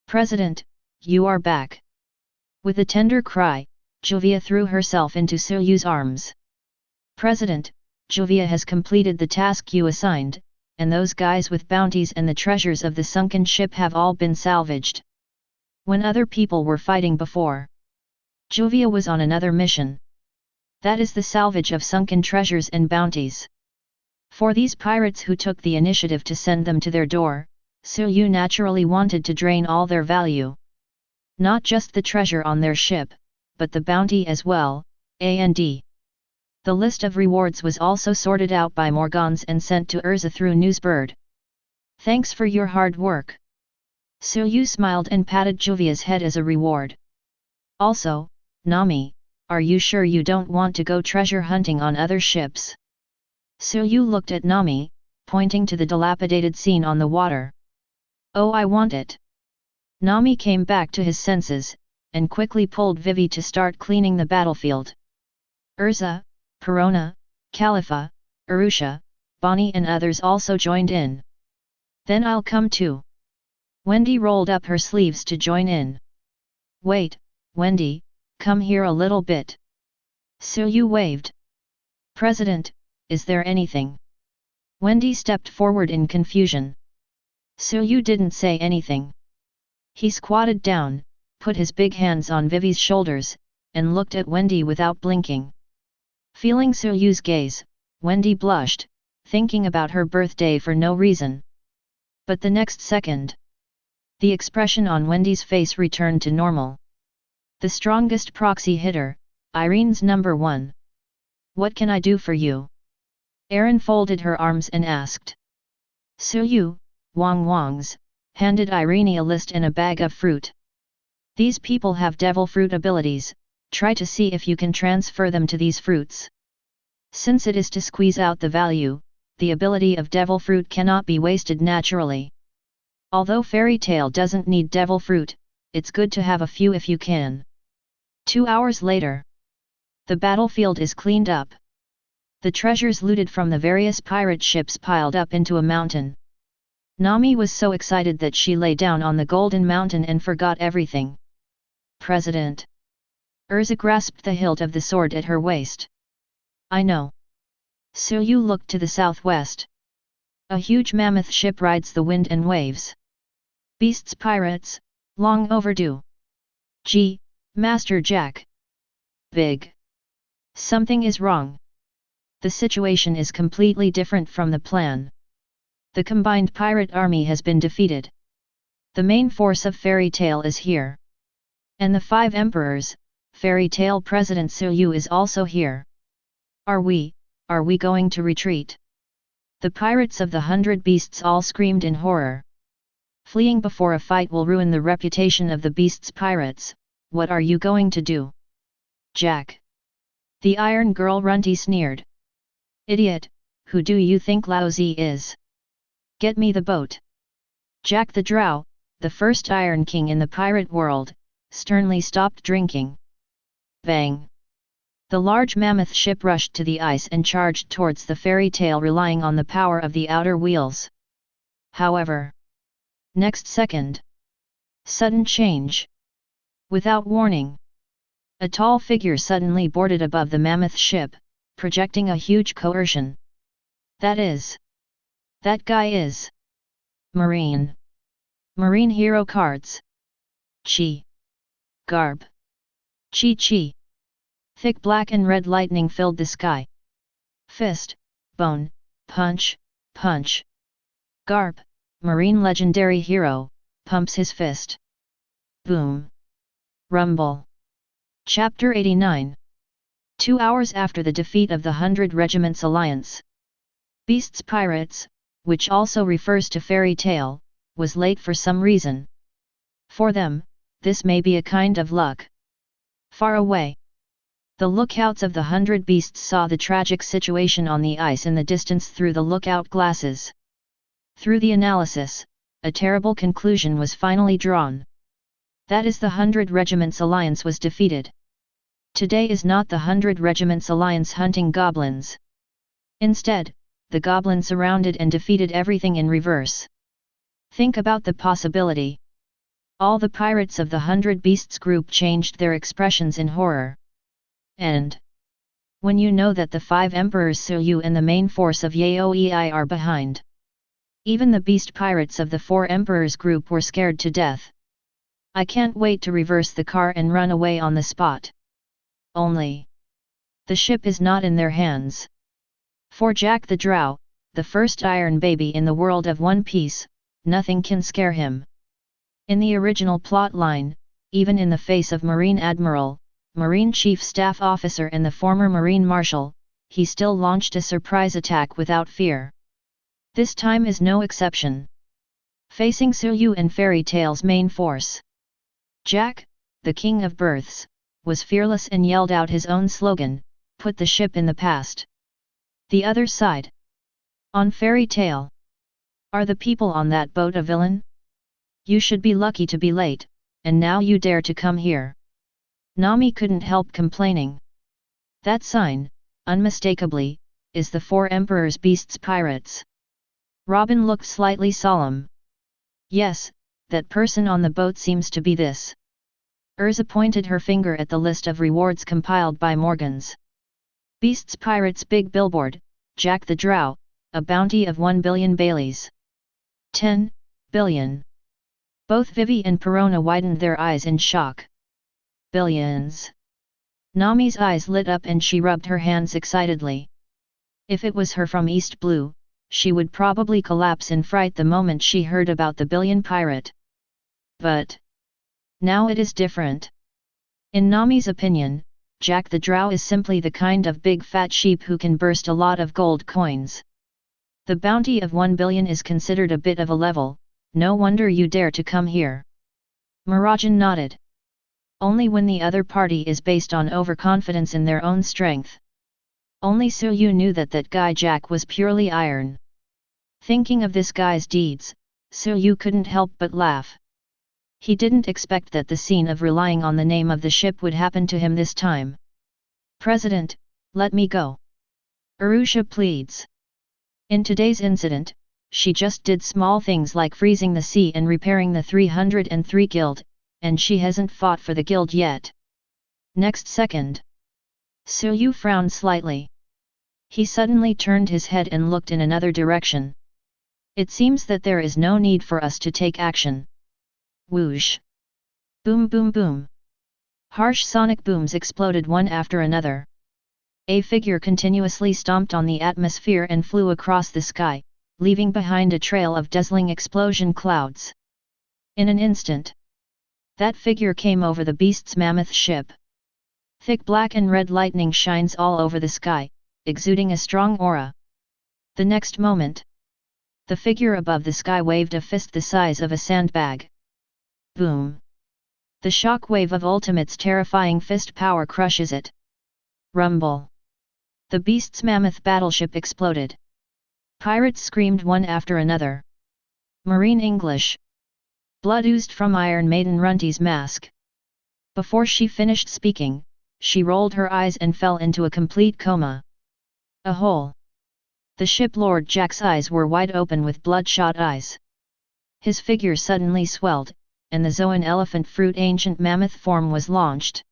President, you are back. With a tender cry, Juvia threw herself into Suyu's arms. President, Juvia has completed the task you assigned, and those guys with bounties and the treasures of the sunken ship have all been salvaged. When other people were fighting before, Juvia was on another mission. That is the salvage of sunken treasures and bounties. For these pirates who took the initiative to send them to their door, Suyu naturally wanted to drain all their value. Not just the treasure on their ship, but the bounty as well, and. The list of rewards was also sorted out by Morgans and sent to Erza through Newsbird. Thanks for your hard work. Suyu smiled and patted Juvia's head as a reward. Also, Nami, are you sure you don't want to go treasure hunting on other ships? Suyu looked at Nami, pointing to the dilapidated scene on the water. Oh, I want it. Nami came back to his senses, and quickly pulled Vivi to start cleaning the battlefield. Erza, Perona, Khalifa, Arusha, Bonnie and others also joined in. Then I'll come too. Wendy rolled up her sleeves to join in. Wait, Wendy, come here a little bit. Suyu waved. President, is there anything? Wendy stepped forward in confusion. Suyu didn't say anything. He squatted down, put his big hands on Vivi's shoulders, and looked at Wendy without blinking. Feeling Suyu's gaze, Wendy blushed, thinking about her birthday for no reason. But the next second, the expression on Wendy's face returned to normal. The strongest proxy hitter, Irene's number one. What can I do for you? Irene folded her arms and asked. Suyu, Wongs, handed Irene a list and a bag of fruit. These people have devil fruit abilities, try to see if you can transfer them to these fruits. Since it is to squeeze out the value, the ability of devil fruit cannot be wasted naturally. Although fairy tale doesn't need devil fruit, it's good to have a few if you can. 2 hours later, the battlefield is cleaned up. The treasures looted from the various pirate ships piled up into a mountain. Nami was so excited that she lay down on the golden mountain and forgot everything. President. Erza grasped the hilt of the sword at her waist. I know. Suyu looked to the southwest. A huge mammoth ship rides the wind and waves. Beasts pirates, long overdue. Gee, Master Jack. Big. Something is wrong. The situation is completely different from the plan. The combined pirate army has been defeated. The main force of Fairy Tail is here. And the 5 emperors, Fairy Tail President Suyu is also here. Are we going to retreat? The pirates of the 100 Beasts all screamed in horror. Fleeing before a fight will ruin the reputation of the Beasts pirates, what are you going to do? Jack. The Iron Girl Runty sneered. Idiot, who do you think Laozi is? Get me the boat. Jack the Drow, the first Iron King in the pirate world, sternly stopped drinking. Bang! The large mammoth ship rushed to the ice and charged towards the fairy tale, relying on the power of the outer wheels. However, next second, sudden change. Without warning, a tall figure suddenly boarded above the mammoth ship, projecting a huge coercion. That guy is Marine hero cards. Chi. Garb. Chi. Thick black and red lightning filled the sky. Fist, bone, punch. Garb, Marine legendary hero, pumps his fist. Boom. Rumble. Chapter 89. 2 hours after the defeat of the 100 Regiments Alliance, Beasts Pirates, which also refers to fairy tale, was late for some reason. For them, this may be a kind of luck. Far away, the lookouts of the 100 Beasts saw the tragic situation on the ice in the distance through the lookout glasses. Through the analysis, a terrible conclusion was finally drawn. That is, the 100 Regiments Alliance was defeated. Today is not the 100 Regiments Alliance hunting goblins. Instead, the goblins surrounded and defeated everything in reverse. Think about the possibility. All the pirates of the 100 Beasts group changed their expressions in horror. And when you know that the 5 Emperors Suyu and the main force of Yaoi are behind, even the beast pirates of the 4 Emperors group were scared to death. I can't wait to reverse the car and run away on the spot. Only the ship is not in their hands. For Jack the Drow, the first Iron Baby in the world of One Piece, nothing can scare him. In the original plotline, even in the face of Marine Admiral, Marine Chief Staff Officer and the former Marine Marshal, he still launched a surprise attack without fear. This time is no exception. Facing Suyu and Fairy Tale's main force, Jack, the King of Births, was fearless and yelled out his own slogan, "Put the ship in the past." The other side. On Fairy Tale. Are the people on that boat a villain? You should be lucky to be late, and now you dare to come here. Nami couldn't help complaining. That sign, unmistakably, is the 4 Emperors Beasts Pirates. Robin looked slightly solemn. Yes, that person on the boat seems to be this. Erza pointed her finger at the list of rewards compiled by Morgans. Beasts Pirates big billboard, Jack the Drow, a bounty of 1 billion Baileys. 10 billion. Both Vivi and Perona widened their eyes in shock. Billions. Nami's eyes lit up and she rubbed her hands excitedly. If it was her from East Blue, she would probably collapse in fright the moment she heard about the billion pirate. But now it is different. In Nami's opinion, Jack the Drow is simply the kind of big fat sheep who can burst a lot of gold coins. The bounty of 1 billion is considered a bit of a level, no wonder you dare to come here. Mirajane nodded. Only when the other party is based on overconfidence in their own strength. Only Suyu knew that guy Jack was purely iron. Thinking of this guy's deeds, Suyu couldn't help but laugh. He didn't expect that the scene of relying on the name of the ship would happen to him this time. President, let me go. Arusha pleads. In today's incident, she just did small things like freezing the sea and repairing the 303 guild, and she hasn't fought for the guild yet. Next second, Suyu frowned slightly. He suddenly turned his head and looked in another direction. It seems that there is no need for us to take action. Whoosh! Boom boom boom! Harsh sonic booms exploded one after another. A figure continuously stomped on the atmosphere and flew across the sky, leaving behind a trail of dazzling explosion clouds. In an instant, that figure came over the beast's mammoth ship. Thick black and red lightning shines all over the sky, exuding a strong aura. The next moment, the figure above the sky waved a fist the size of a sandbag. Boom! The shock wave of Ultimate's terrifying fist power crushes it. Rumble! The beast's mammoth battleship exploded. Pirates screamed one after another. Marine English. Blood oozed from Iron Maiden Runty's mask. Before she finished speaking, she rolled her eyes and fell into a complete coma. A hole. The ship Lord Jack's eyes were wide open with bloodshot eyes. His figure suddenly swelled, and the Zoan elephant fruit ancient mammoth form was launched.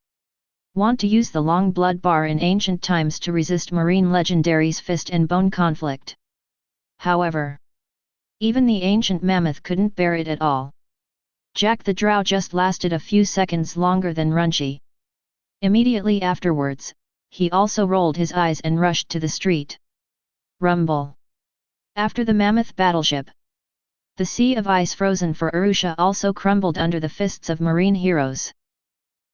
Want to use the long blood bar in ancient times to resist marine legendary's fist and bone conflict. However, even the ancient mammoth couldn't bear it at all. Jack the Drow just lasted a few seconds longer than Runchi. Immediately afterwards, he also rolled his eyes and rushed to the street. Rumble. After the mammoth battleship, the sea of ice frozen for Arusha also crumbled under the fists of marine heroes.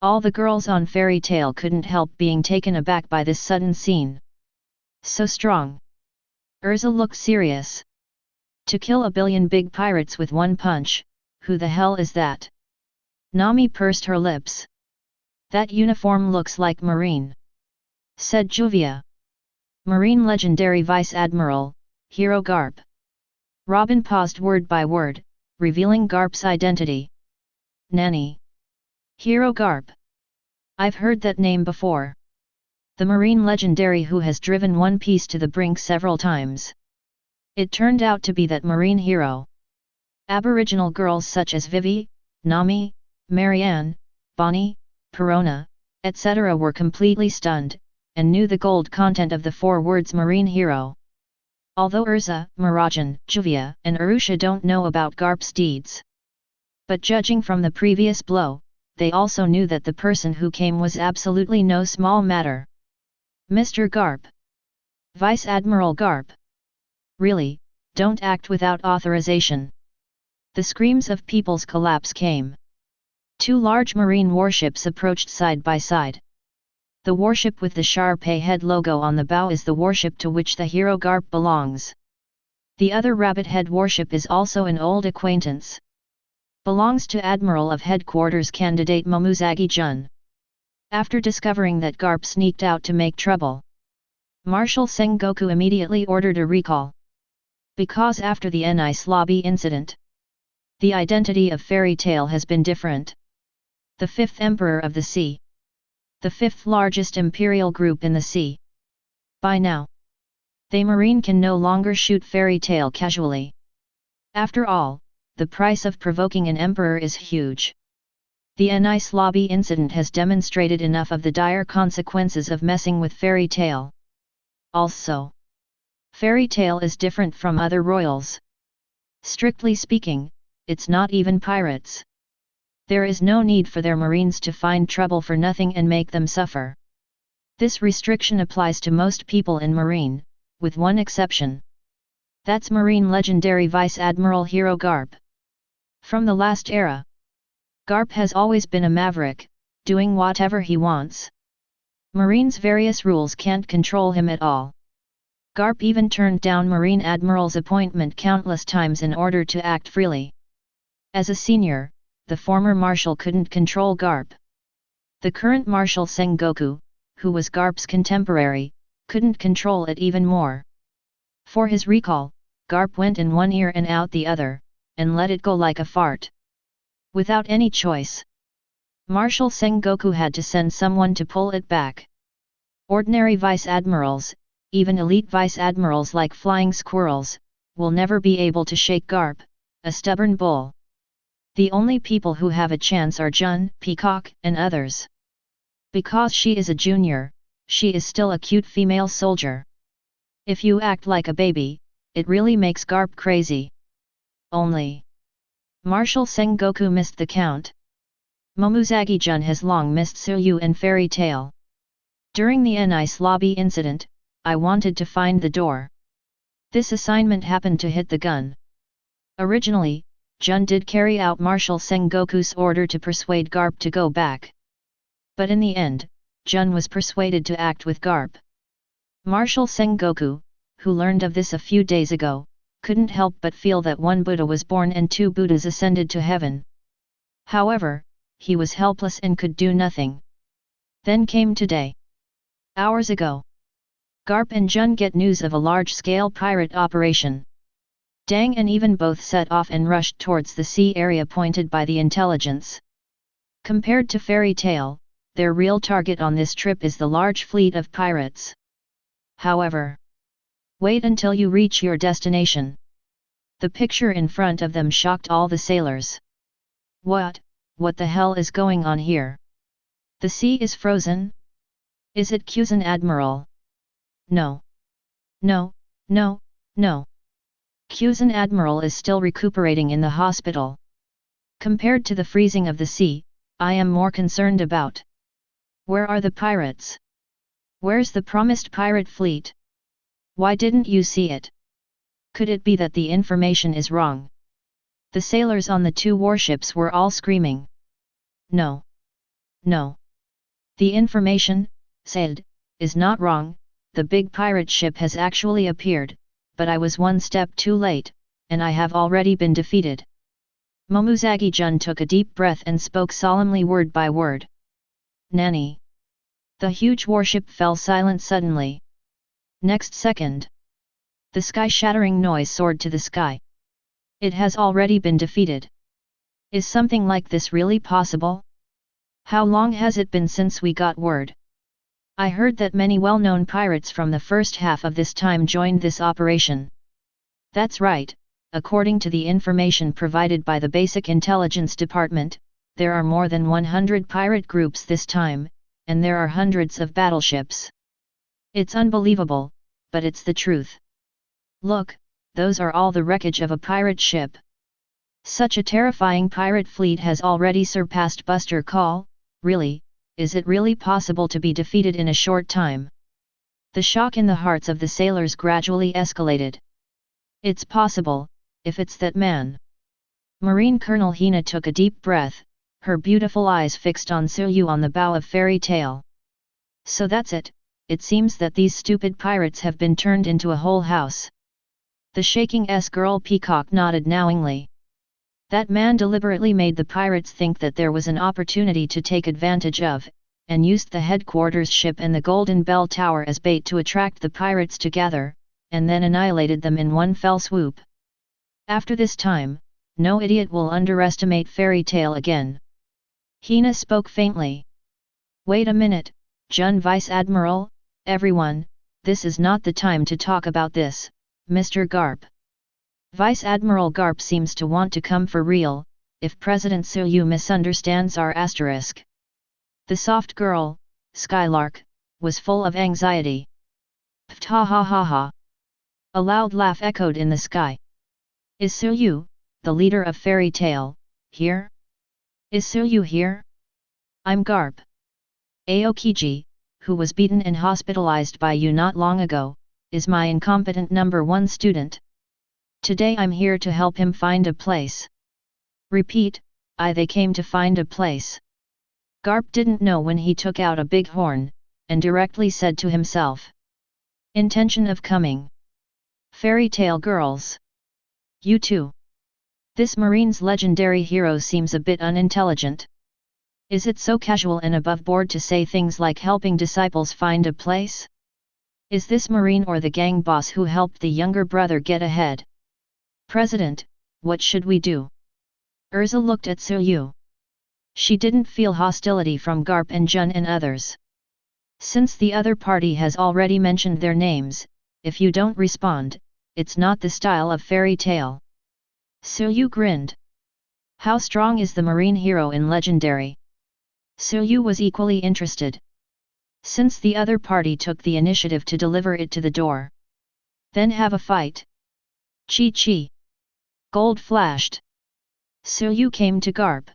All the girls on Fairy Tail couldn't help being taken aback by this sudden scene. So strong. Erza looked serious. To kill a billion big pirates with one punch, who the hell is that? Nami pursed her lips. That uniform looks like Marine, said Juvia. Marine legendary Vice Admiral, Hero Garp. Robin paused word by word, revealing Garp's identity. Nanny. Hero Garp. I've heard that name before. The marine legendary who has driven One Piece to the brink several times. It turned out to be that marine hero. Aboriginal girls such as Vivi, Nami, Marianne, Bonnie, Perona, etc. were completely stunned, and knew the gold content of the 4 words marine hero. Although Erza, Mirajane, Juvia, and Arusha don't know about Garp's deeds. But judging from the previous blow, they also knew that the person who came was absolutely no small matter. Mr. Garp. Vice Admiral Garp. Really, don't act without authorization. The screams of people's collapse came. 2 large marine warships approached side by side. The warship with the Sharpay head logo on the bow is the warship to which the hero Garp belongs. The other rabbit head warship is also an old acquaintance. Belongs to Admiral of Headquarters candidate Momuzagi-jun. After discovering that Garp sneaked out to make trouble, Marshal Sengoku immediately ordered a recall. Because after the Nice Lobby incident, the identity of Fairy Tail has been different. The 5th Emperor of the Sea. The 5th largest imperial group in the sea. By now, they marine can no longer shoot Fairy Tail casually. After all, the price of provoking an emperor is huge. The Nice Lobby incident has demonstrated enough of the dire consequences of messing with Fairy Tail. Also, Fairy Tail is different from other royals. Strictly speaking, it's not even pirates. There is no need for their marines to find trouble for nothing and make them suffer. This restriction applies to most people in marine, with one exception. That's marine legendary Vice Admiral Hero Garp. From the last era, Garp has always been a maverick, doing whatever he wants. Marine's various rules can't control him at all. Garp even turned down Marine Admiral's appointment countless times in order to act freely. As a senior, the former Marshal couldn't control Garp. The current Marshal Sengoku, who was Garp's contemporary, couldn't control it even more. For his recall, Garp went in one ear and out the other, and let it go like a fart. Without any choice, Marshal Sengoku had to send someone to pull it back. Ordinary vice admirals, even elite vice admirals like flying squirrels, will never be able to shake Garp, a stubborn bull. The only people who have a chance are Jun, Peacock, and others. Because she is a junior, she is still a cute female soldier. If you act like a baby, it really makes Garp crazy. Only Marshal Sengoku missed the count. Momuzagi-jun has long missed Tsuyu and Fairy Tail. During the Nice Lobby incident, I wanted to find the door. This assignment happened to hit the gun. Originally, Jun did carry out Marshal Sengoku's order to persuade Garp to go back. But in the end, Jun was persuaded to act with Garp. Marshal Sengoku, who learned of this a few days ago, couldn't help but feel that one Buddha was born and 2 Buddhas ascended to heaven. However, he was helpless and could do nothing. Then came today. Hours ago, Garp and Jun get news of a large-scale pirate operation. Dang and Even both set off and rushed towards the sea area pointed by the intelligence. Compared to Fairy Tail, their real target on this trip is the large fleet of pirates. However, wait until you reach your destination. The picture in front of them shocked all the sailors. What the hell is going on here? The sea is frozen? Is it Kuzen Admiral? No. No, no, no. Kuzen Admiral is still recuperating in the hospital. Compared to the freezing of the sea, I am more concerned about. Where are the pirates? Where's the promised pirate fleet? Why didn't you see it? Could it be that the information is wrong? The sailors on the two warships were all screaming. No. No. The information, said, is not wrong, the big pirate ship has actually appeared, but I was one step too late, and I have already been defeated. Momuzagi-jun took a deep breath and spoke solemnly word by word. Nani. The huge warship fell silent suddenly. Next second, the sky-shattering noise soared to the sky. It has already been defeated. Is something like this really possible? How long has it been since we got word? I heard that many well-known pirates from the first half of this time joined this operation. That's right, according to the information provided by the Basic Intelligence Department, there are more than 100 pirate groups this time, and there are hundreds of battleships. It's unbelievable, but it's the truth. Look, those are all the wreckage of a pirate ship. Such a terrifying pirate fleet has already surpassed Buster Call. Really, is it really possible to be defeated in a short time? The shock in the hearts of the sailors gradually escalated. It's possible, if it's that man. Marine Colonel Hina took a deep breath, her beautiful eyes fixed on Suyu on the bow of Fairy Tail. So that's it, it seems that these stupid pirates have been turned into a whole house. The shaking girl Peacock nodded knowingly. That man deliberately made the pirates think that there was an opportunity to take advantage of, and used the headquarters ship and the Golden Bell Tower as bait to attract the pirates together, and then annihilated them in one fell swoop. After this time, no idiot will underestimate Fairy Tail again. Hina spoke faintly. Wait a minute, Jun Vice Admiral, everyone, this is not the time to talk about this, Mr. Garp. Vice Admiral Garp seems to want to come for real, if President Suyu misunderstands our asterisk. The soft girl, Skylark, was full of anxiety. Pta ha ha ha. A loud laugh echoed in the sky. Is Suyu, the leader of Fairy Tail, here? Is Suyu here? I'm Garp. Aokiji, who was beaten and hospitalized by you not long ago, is my incompetent #1 student. Today I'm here to help him find a place. Repeat, they came to find a place. Garp didn't know when he took out a big horn, and directly said to himself. Intention of coming. Fairy Tail girls. You too. This marine's legendary hero seems a bit unintelligent. Is it so casual and above board to say things like helping disciples find a place? Is this marine or the gang boss who helped the younger brother get ahead? President, what should we do? Erza looked at Suyu. She didn't feel hostility from Garp and Jun and others. Since the other party has already mentioned their names, if you don't respond, it's not the style of Fairy Tail. Suyu grinned. How strong is the marine hero in Legendary? Suyu was equally interested. Since the other party took the initiative to deliver it to the door. Then have a fight. Chi. Gold flashed. Suyu came to Garp.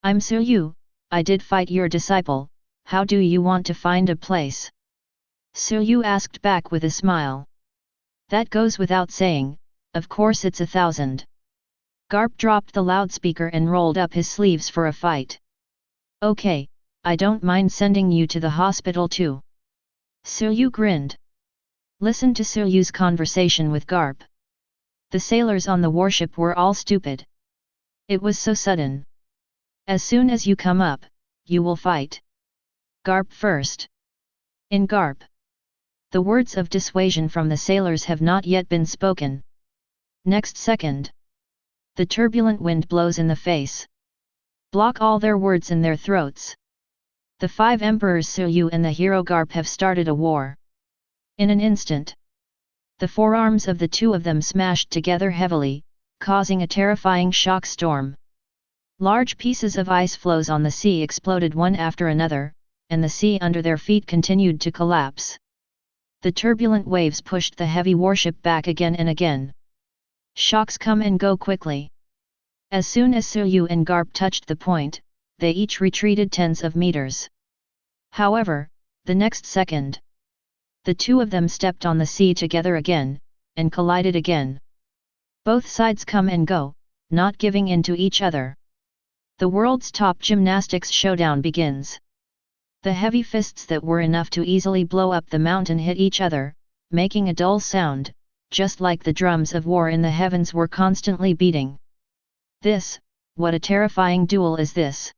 I'm Suyu, I did fight your disciple, how do you want to find a place? Suyu asked back with a smile. That goes without saying, of course it's 1,000. Garp dropped the loudspeaker and rolled up his sleeves for a fight. Okay, I don't mind sending you to the hospital too. Suyu grinned. Listen to Suyu's conversation with Garp. The sailors on the warship were all stupid. It was so sudden. As soon as you come up, you will fight. Garp first. In Garp. The words of dissuasion from the sailors have not yet been spoken. Next second, the turbulent wind blows in the face. Block all their words in their throats. The 5 emperors Suyu and the hero Garp have started a war. In an instant, the forearms of the two of them smashed together heavily, causing a terrifying shock storm. Large pieces of ice floes on the sea exploded one after another, and the sea under their feet continued to collapse. The turbulent waves pushed the heavy warship back again and again. Shocks come and go quickly. As soon as Suyu and Garp touched the point, they each retreated tens of meters. However, the next second, the two of them stepped on the sea together again, and collided again. Both sides come and go, not giving in to each other. The world's top gymnastics showdown begins. The heavy fists that were enough to easily blow up the mountain hit each other, making a dull sound, just like the drums of war in the heavens were constantly beating. What a terrifying duel is this!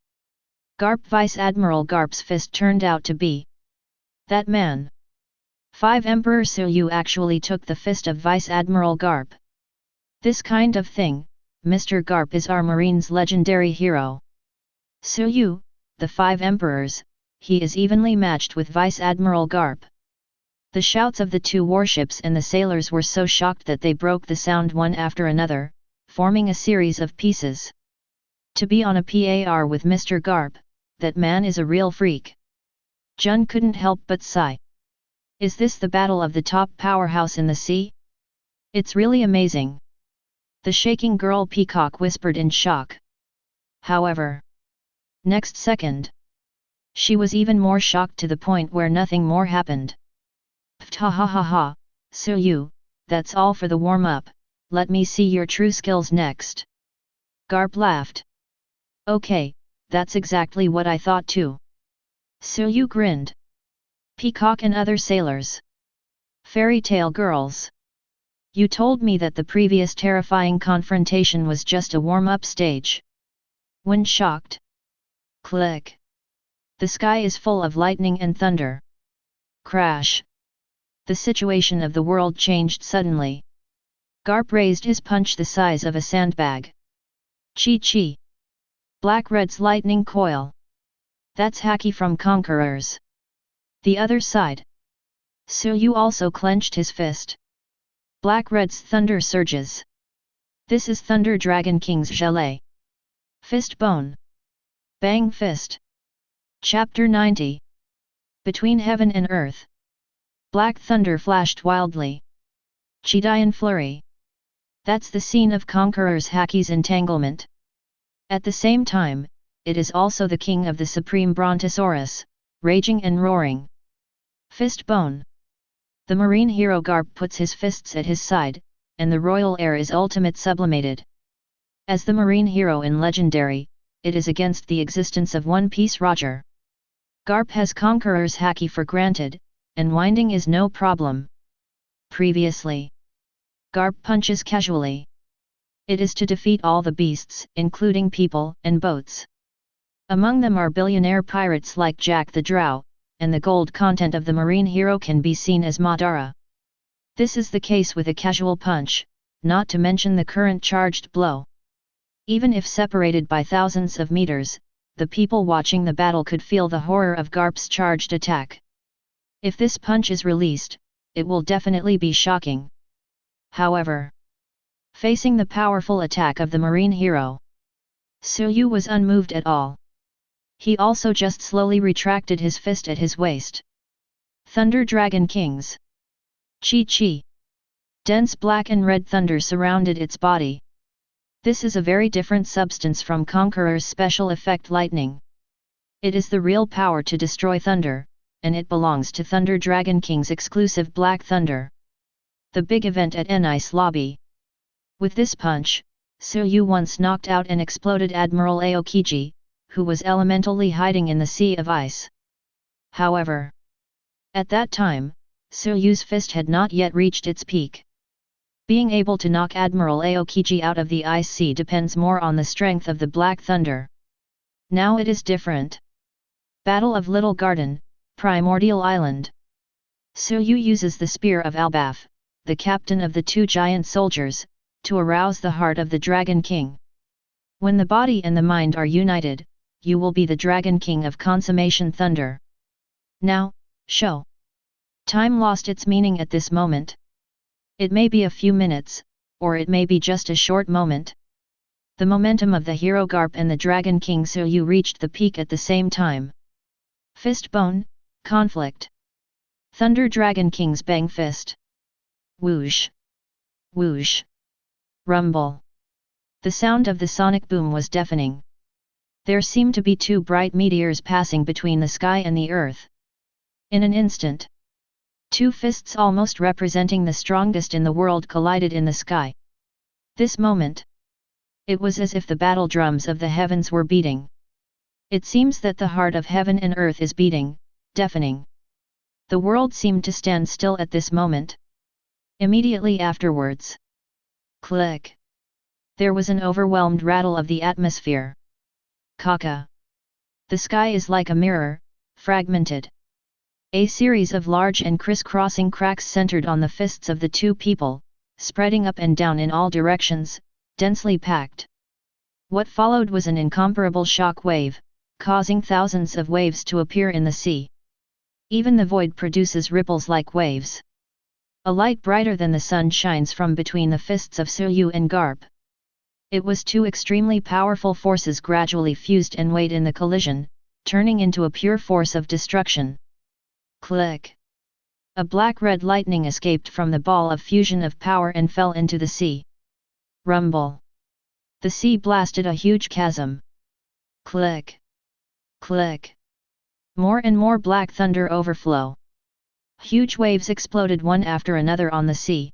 Garp Vice Admiral Garp's fist turned out to be that man. 5 Emperor Suyu actually took the fist of Vice Admiral Garp. This kind of thing, Mr. Garp is our Marine's legendary hero. Suyu, the 5 Emperors, he is evenly matched with Vice Admiral Garp. The shouts of the two warships and the sailors were so shocked that they broke the sound one after another, forming a series of pieces. To be on a par with Mr. Garp, that man is a real freak. Jun couldn't help but sigh. Is this the battle of the top powerhouse in the sea? It's really amazing. The shaking girl Peacock whispered in shock. However, next second, she was even more shocked to the point where nothing more happened. Ha ha ha ha, Suyu, that's all for the warm-up, let me see your true skills next. Garp laughed. Okay, that's exactly what I thought too. Suyu grinned. Peacock and other sailors. Fairy tale girls. You told me that the previous terrifying confrontation was just a warm-up stage. When shocked. Click. The sky is full of lightning and thunder. Crash. The situation of the world changed suddenly. Garp raised his punch the size of a sandbag. Chi. Black-Red's lightning coil. That's Haki from Conquerors. The other side. Suyu also clenched his fist. Black-Red's thunder surges. This is Thunder Dragon King's Gelée. Fist bone. Bang fist. Chapter 90. Between heaven and earth. Black thunder flashed wildly. Chidian flurry. That's the scene of Conqueror's Haki's entanglement. At the same time, it is also the king of the supreme Brontosaurus, raging and roaring. Fist bone. The marine hero Garp puts his fists at his side, and the royal air is ultimate sublimated. As the marine hero in Legendary, it is against the existence of One Piece Roger. Garp has Conqueror's Haki for granted, and winding is no problem. Previously, Garp punches casually. It is to defeat all the beasts, including people and boats. Among them are billionaire pirates like Jack the Drow, and the gold content of the marine hero can be seen as Madara. This is the case with a casual punch, not to mention the current charged blow. Even if separated by thousands of meters, the people watching the battle could feel the horror of Garp's charged attack. If this punch is released, it will definitely be shocking. However, facing the powerful attack of the marine hero, Suyu was unmoved at all. He also just slowly retracted his fist at his waist. Thunder Dragon Kings. Chi. Dense black and red thunder surrounded its body. This is a very different substance from Conqueror's special effect lightning. It is the real power to destroy thunder, and it belongs to Thunder Dragon King's exclusive Black Thunder. The big event at N-Ice Lobby. With this punch, Suyu once knocked out and exploded Admiral Aokiji, who was elementally hiding in the sea of ice. However, at that time, Suyu's fist had not yet reached its peak. Being able to knock Admiral Aokiji out of the ice sea depends more on the strength of the Black Thunder. Now it is different. Battle of Little Garden, Primordial Island. Suyu uses the spear of Albaf, the captain of the two giant soldiers, to arouse the heart of the Dragon King. When the body and the mind are united, you will be the Dragon King of consummation thunder. Now, show. Time lost its meaning at this moment. It may be a few minutes, or it may be just a short moment. The momentum of the hero Garp and the Dragon King Suyu reached the peak at the same time. Fist bone, conflict. Thunder Dragon King's bang fist. Whoosh. Whoosh. Rumble. The sound of the sonic boom was deafening. There seemed to be two bright meteors passing between the sky and the earth. In an instant, two fists almost representing the strongest in the world collided in the sky. This moment, it was as if the battle drums of the heavens were beating. It seems that the heart of heaven and earth is beating, deafening. The world seemed to stand still at this moment. Immediately afterwards, click. There was an overwhelmed rattle of the atmosphere. Kaka. The sky is like a mirror, fragmented. A series of large and crisscrossing cracks centered on the fists of the two people, spreading up and down in all directions, densely packed. What followed was an incomparable shock wave, causing thousands of waves to appear in the sea. Even the void produces ripples like waves. A light brighter than the sun shines from between the fists of Suyu and Garp. It was two extremely powerful forces gradually fused and weighed in the collision, turning into a pure force of destruction. Click! A black-red lightning escaped from the ball of fusion of power and fell into the sea. Rumble! The sea blasted a huge chasm. Click! Click! More and more black thunder overflow. Huge waves exploded one after another on the sea.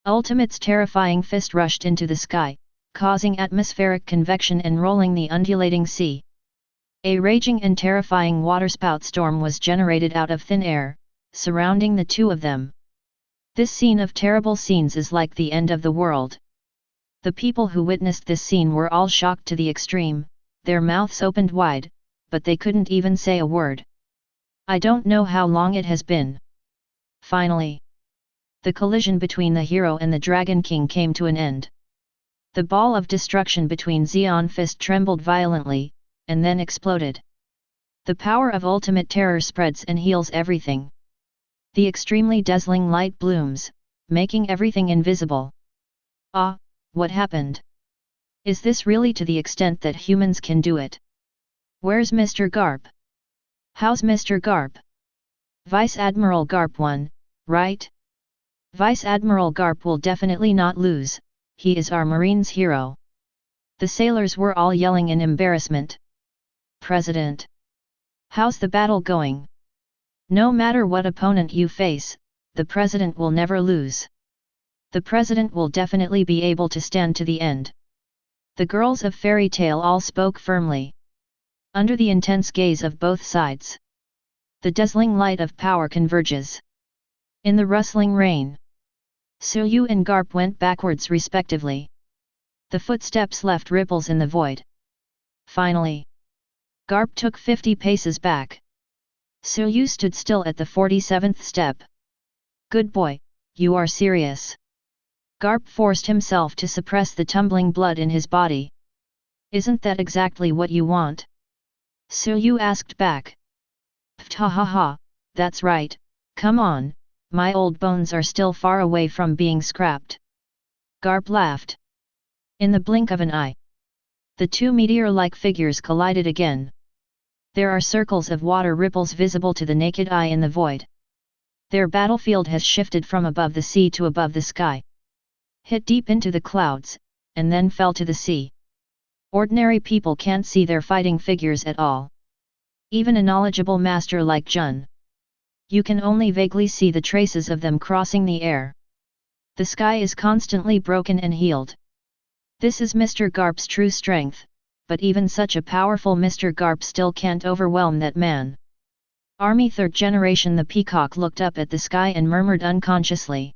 Ultimate's terrifying fist rushed into the sky, causing atmospheric convection and rolling the undulating sea. A raging and terrifying waterspout storm was generated out of thin air, surrounding the two of them. This scene of terrible scenes is like the end of the world. The people who witnessed this scene were all shocked to the extreme, their mouths opened wide, but they couldn't even say a word. I don't know how long it has been. Finally, the collision between the hero and the Dragon King came to an end. The ball of destruction between Zeon Fist trembled violently, and then exploded. The power of ultimate terror spreads and heals everything. The extremely dazzling light blooms, making everything invisible. Ah, what happened? Is this really to the extent that humans can do it? Where's Mr. Garp? How's Mr. Garp? Vice Admiral Garp won, right? Vice Admiral Garp will definitely not lose, he is our Marine's hero. The sailors were all yelling in embarrassment. President! How's the battle going? No matter what opponent you face, the President will never lose. The President will definitely be able to stand to the end. The girls of Fairy Tail all spoke firmly. Under the intense gaze of both sides, the dazzling light of power converges. In the rustling rain, Suyu and Garp went backwards respectively. The footsteps left ripples in the void. Finally, Garp took 50 paces back. Suyu stood still at the 47th step. Good boy, you are serious. Garp forced himself to suppress the tumbling blood in his body. Isn't that exactly what you want? Suyu asked back. Pthahaha, that's right, come on, my old bones are still far away from being scrapped. Garp laughed. In the blink of an eye, the two meteor-like figures collided again. There are circles of water ripples visible to the naked eye in the void. Their battlefield has shifted from above the sea to above the sky. Hit deep into the clouds, and then fell to the sea. Ordinary people can't see their fighting figures at all. Even a knowledgeable master like Jun. You can only vaguely see the traces of them crossing the air. The sky is constantly broken and healed. This is Mr. Garp's true strength, but even such a powerful Mr. Garp still can't overwhelm that man. Army 3rd Generation. The peacock looked up at the sky and murmured unconsciously.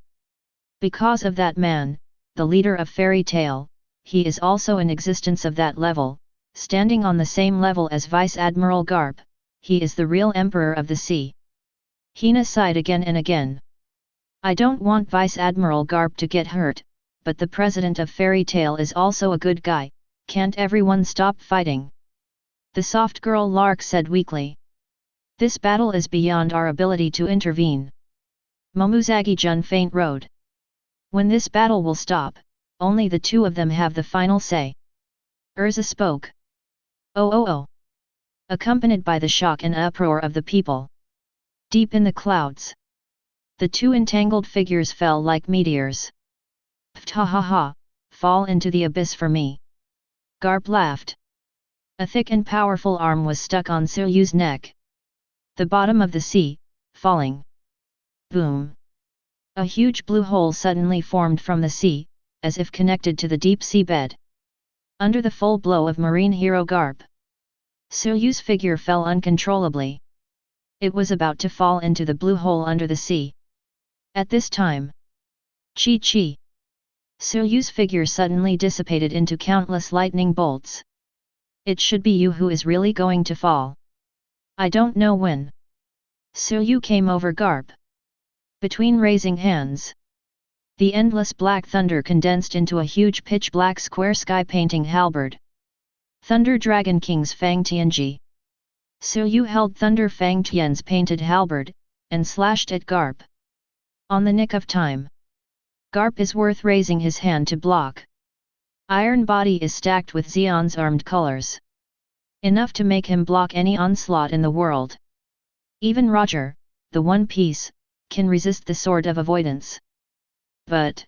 Because of that man, the leader of Fairy Tail, he is also in existence of that level, standing on the same level as Vice Admiral Garp, he is the real Emperor of the Sea. Hina sighed again and again. I don't want Vice Admiral Garp to get hurt, but the president of Fairy Tail is also a good guy, can't everyone stop fighting? The soft girl Lark said weakly. This battle is beyond our ability to intervene. Momuzagi-jun faint road. When this battle will stop, only the two of them have the final say. Erza spoke. Oh. Accompanied by the shock and uproar of the people. Deep in the clouds. The two entangled figures fell like meteors. Pthahaha, fall into the abyss for me. Garp laughed. A thick and powerful arm was stuck on Suryu's neck. The bottom of the sea, falling. Boom. A huge blue hole suddenly formed from the sea, as if connected to the deep sea bed. Under the full blow of marine hero Garp, Suryu's figure fell uncontrollably. It was about to fall into the blue hole under the sea. At this time, Chi. Suryu's figure suddenly dissipated into countless lightning bolts. It should be you who is really going to fall. I don't know when. Suryu came over Garp. Between raising hands, the endless black thunder condensed into a huge pitch-black square sky painting halberd. Thunder Dragon King's Fang Tianji. Suryu held Thunder Fang Tian's painted halberd, and slashed at Garp. On the nick of time. Garp is worth raising his hand to block. Iron body is stacked with Zeon's armed colors. Enough to make him block any onslaught in the world. Even Roger, the One Piece, can resist the sword of avoidance. But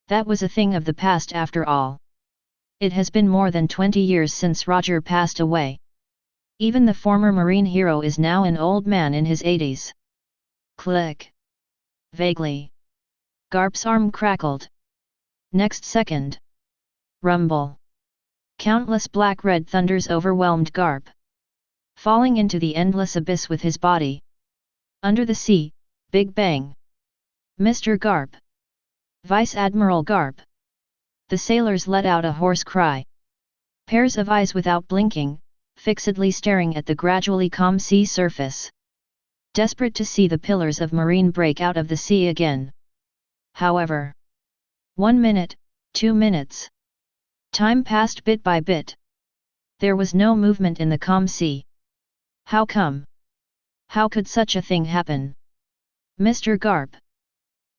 that was a thing of the past after all. It has been more than 20 years since Roger passed away. Even the former marine hero is now an old man in his 80s. Click. Vaguely. Garp's arm crackled. Next second. Rumble. Countless black-red thunders overwhelmed Garp. Falling into the endless abyss with his body. Under the sea, Big Bang. Mr. Garp. Vice Admiral Garp. The sailors let out a hoarse cry. Pairs of eyes without blinking, fixedly staring at the gradually calm sea surface. Desperate to see the pillars of marine break out of the sea again. However, 1 minute, 2 minutes. Time passed bit by bit. There was no movement in the calm sea. How come? How could such a thing happen? Mr. Garp.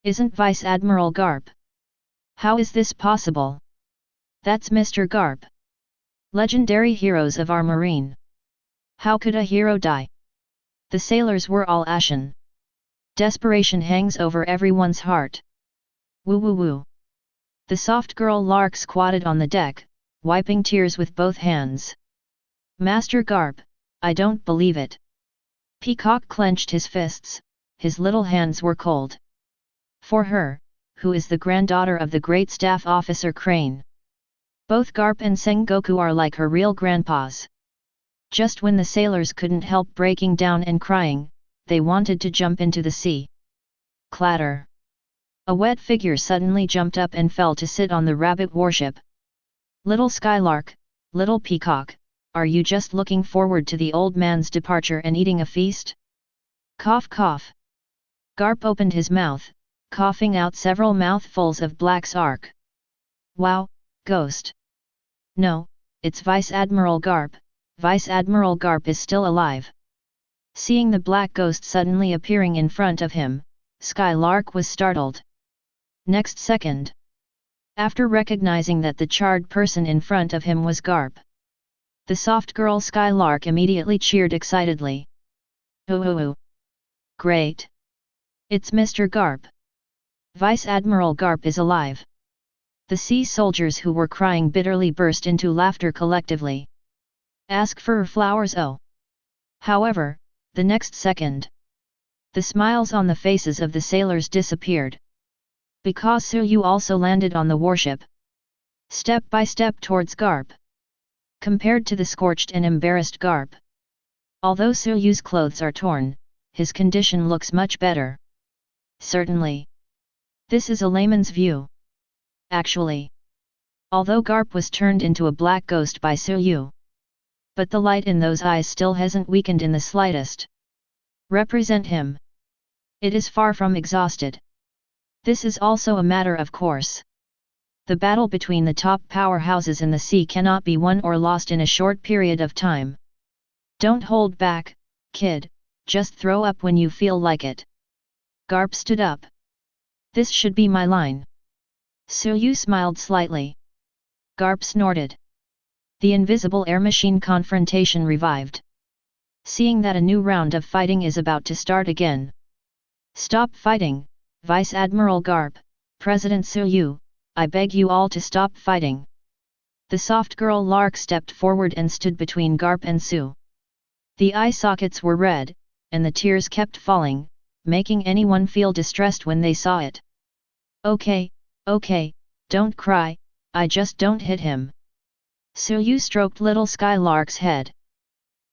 Isn't Vice Admiral Garp? How is this possible? That's Mr. Garp. Legendary heroes of our marine. How could a hero die? The sailors were all ashen. Desperation hangs over everyone's heart. Woo woo woo. The soft girl Lark squatted on the deck, wiping tears with both hands. Master Garp, I don't believe it. Peacock clenched his fists, his little hands were cold. For her, who is the granddaughter of the great staff officer Crane. Both Garp and Sengoku are like her real grandpas. Just when the sailors couldn't help breaking down and crying, they wanted to jump into the sea. Clatter. A wet figure suddenly jumped up and fell to sit on the rabbit warship. Little Skylark, little Peacock, are you just looking forward to the old man's departure and eating a feast? Cough cough. Garp opened his mouth, coughing out several mouthfuls of black sark. Wow, ghost. No, it's Vice Admiral Garp. Vice Admiral Garp is still alive. Seeing the black ghost suddenly appearing in front of him, Skylark was startled. Next second. After recognizing that the charred person in front of him was Garp, the soft girl Skylark immediately cheered excitedly. Oh. Great! It's Mr. Garp. Vice Admiral Garp is alive. The sea soldiers who were crying bitterly burst into laughter collectively. Ask for flowers oh! However, the next second, the smiles on the faces of the sailors disappeared. Because Suryu also landed on the warship. Step by step towards Garp. Compared to the scorched and embarrassed Garp. Although Suryu's clothes are torn, his condition looks much better. Certainly. This is a layman's view. Actually. Although Garp was turned into a black ghost by Suryu. But the light in those eyes still hasn't weakened in the slightest. Represent him. It is far from exhausted. This is also a matter of course. The battle between the top powerhouses in the sea cannot be won or lost in a short period of time. Don't hold back, kid, just throw up when you feel like it. Garp stood up. This should be my line. Suyu smiled slightly. Garp snorted. The invisible air machine confrontation revived. Seeing that a new round of fighting is about to start again. Stop fighting, Vice Admiral Garp, President Suyu, I beg you all to stop fighting. The soft girl Lark stepped forward and stood between Garp and Su. The eye sockets were red, and the tears kept falling, making anyone feel distressed when they saw it. Okay, don't cry, I just don't hit him. Suyu stroked little Skylark's head.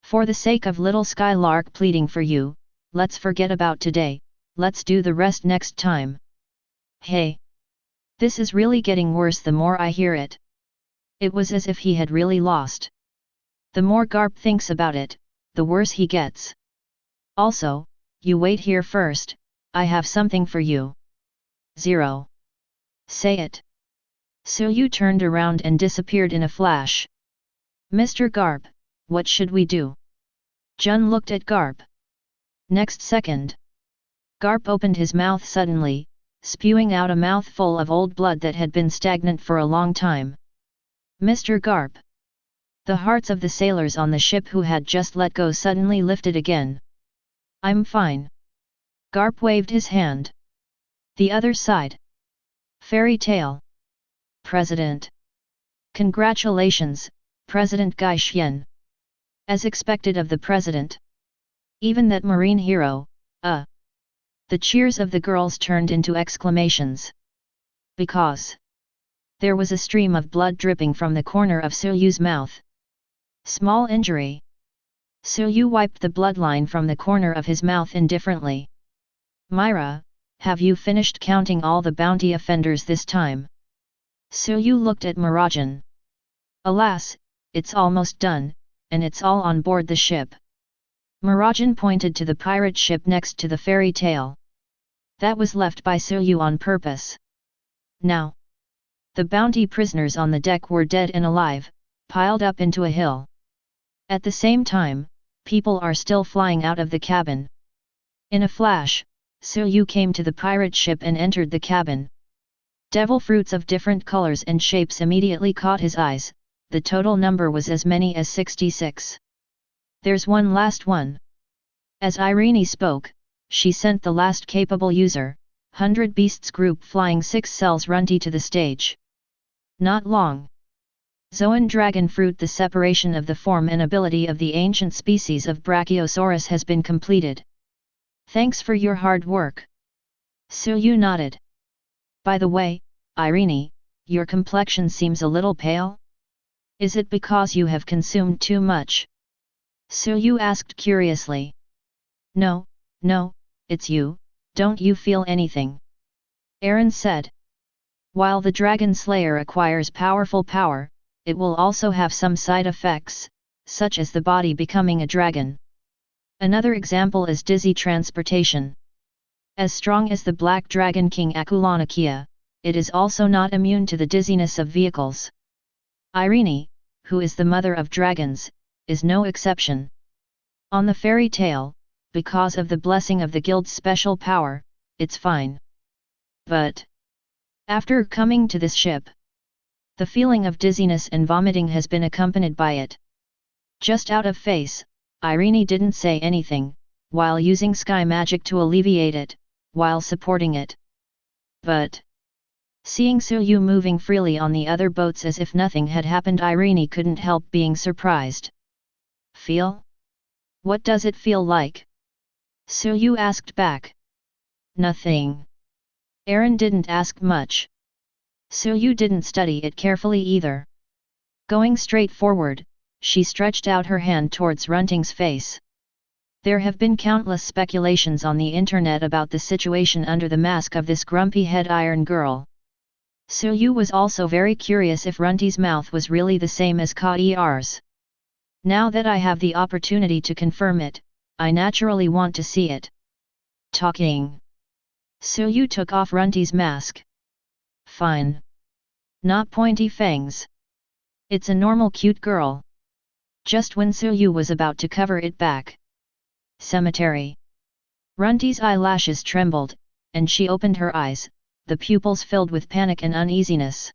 For the sake of little Skylark pleading for you, let's forget about today, let's do the rest next time. Hey! This is really getting worse the more I hear it. It was as if he had really lost. The more Garp thinks about it, the worse he gets. Also, you wait here first, I have something for you. 0. Say it. Suyu turned around and disappeared in a flash. Mr. Garp, what should we do? Jun looked at Garp. Next second. Garp opened his mouth suddenly, spewing out a mouthful of old blood that had been stagnant for a long time. Mr. Garp. The hearts of the sailors on the ship who had just let go suddenly lifted again. I'm fine. Garp waved his hand. The other side. Fairy tale. President. Congratulations, President Gai Xian. As expected of the president. Even that marine hero, The cheers of the girls turned into exclamations. Because there was a stream of blood dripping from the corner of Suyu's mouth. Small injury. Suyu wiped the bloodline from the corner of his mouth indifferently. Myra, have you finished counting all the bounty offenders this time? Suyu looked at Mirajane. Alas, it's almost done, and it's all on board the ship. Mirajane pointed to the pirate ship next to the fairy tale. That was left by Suyu on purpose. Now, the bounty prisoners on the deck were dead and alive, piled up into a hill. At the same time, people are still flying out of the cabin. In a flash, Suyu came to the pirate ship and entered the cabin. Devil fruits of different colors and shapes immediately caught his eyes, the total number was as many as 66. There's one last one. As Irene spoke, she sent the last capable user, 100 Beasts Group Flying 6 Cells Runty to the stage. Not long. Zoan Dragon Fruit. The separation of the form and ability of the ancient species of Brachiosaurus has been completed. Thanks for your hard work. Suyu nodded. By the way, Irene, your complexion seems a little pale? Is it because you have consumed too much? Suyu asked curiously. No, it's you, don't you feel anything? Irene said. While the Dragon Slayer acquires powerful power, it will also have some side effects, such as the body becoming a dragon. Another example is dizzy transportation. As strong as the Black Dragon King Akulanakia, it is also not immune to the dizziness of vehicles. Irene, who is the mother of dragons, is no exception. On the fairy tale, because of the blessing of the guild's special power, it's fine. But after coming to this ship, the feeling of dizziness and vomiting has been accompanied by it. Just out of face, Irene didn't say anything, while using sky magic to alleviate it, while supporting it. But seeing Suyu moving freely on the other boats as if nothing had happened, Irene couldn't help being surprised. Feel? What does it feel like? Suyu asked back. Nothing. Irene didn't ask much. Suyu didn't study it carefully either. Going straight forward, she stretched out her hand towards Runting's face. There have been countless speculations on the internet about the situation under the mask of this grumpy-head iron girl. Suyu was also very curious if Runty's mouth was really the same as Kair's. Now that I have the opportunity to confirm it, I naturally want to see it. Talking. Suyu took off Runty's mask. Fine. Not pointy fangs. It's a normal cute girl. Just when Suyu was about to cover it back. Cemetery. Runty's eyelashes trembled, and she opened her eyes, the pupils filled with panic and uneasiness.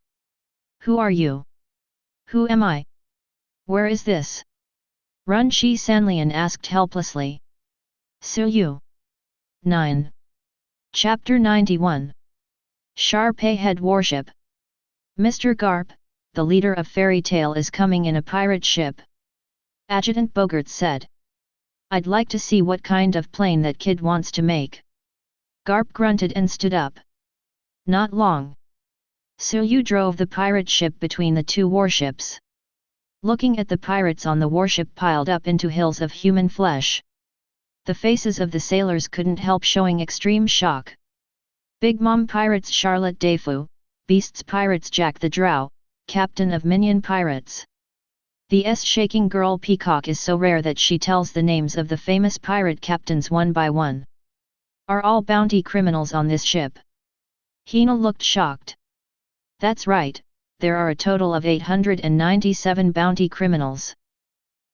Who are you? Who am I? Where is this? Runchi Sanlian asked helplessly. Suyu. 9. Chapter 91. Sharpay Head Warship. Mr. Garp, the leader of Fairy Tail is coming in a pirate ship. Adjutant Bogart said. I'd like to see what kind of plane that kid wants to make. Garp grunted and stood up. Not long. Suyu drove the pirate ship between the two warships. Looking at the pirates on the warship piled up into hills of human flesh. The faces of the sailors couldn't help showing extreme shock. Big Mom Pirates Charlotte Defu, Beasts Pirates Jack the Drow, Captain of Minion Pirates. The shaking girl Peacock is so rare that she tells the names of the famous pirate captains one by one. Are all bounty criminals on this ship? Hina looked shocked. That's right, there are a total of 897 bounty criminals.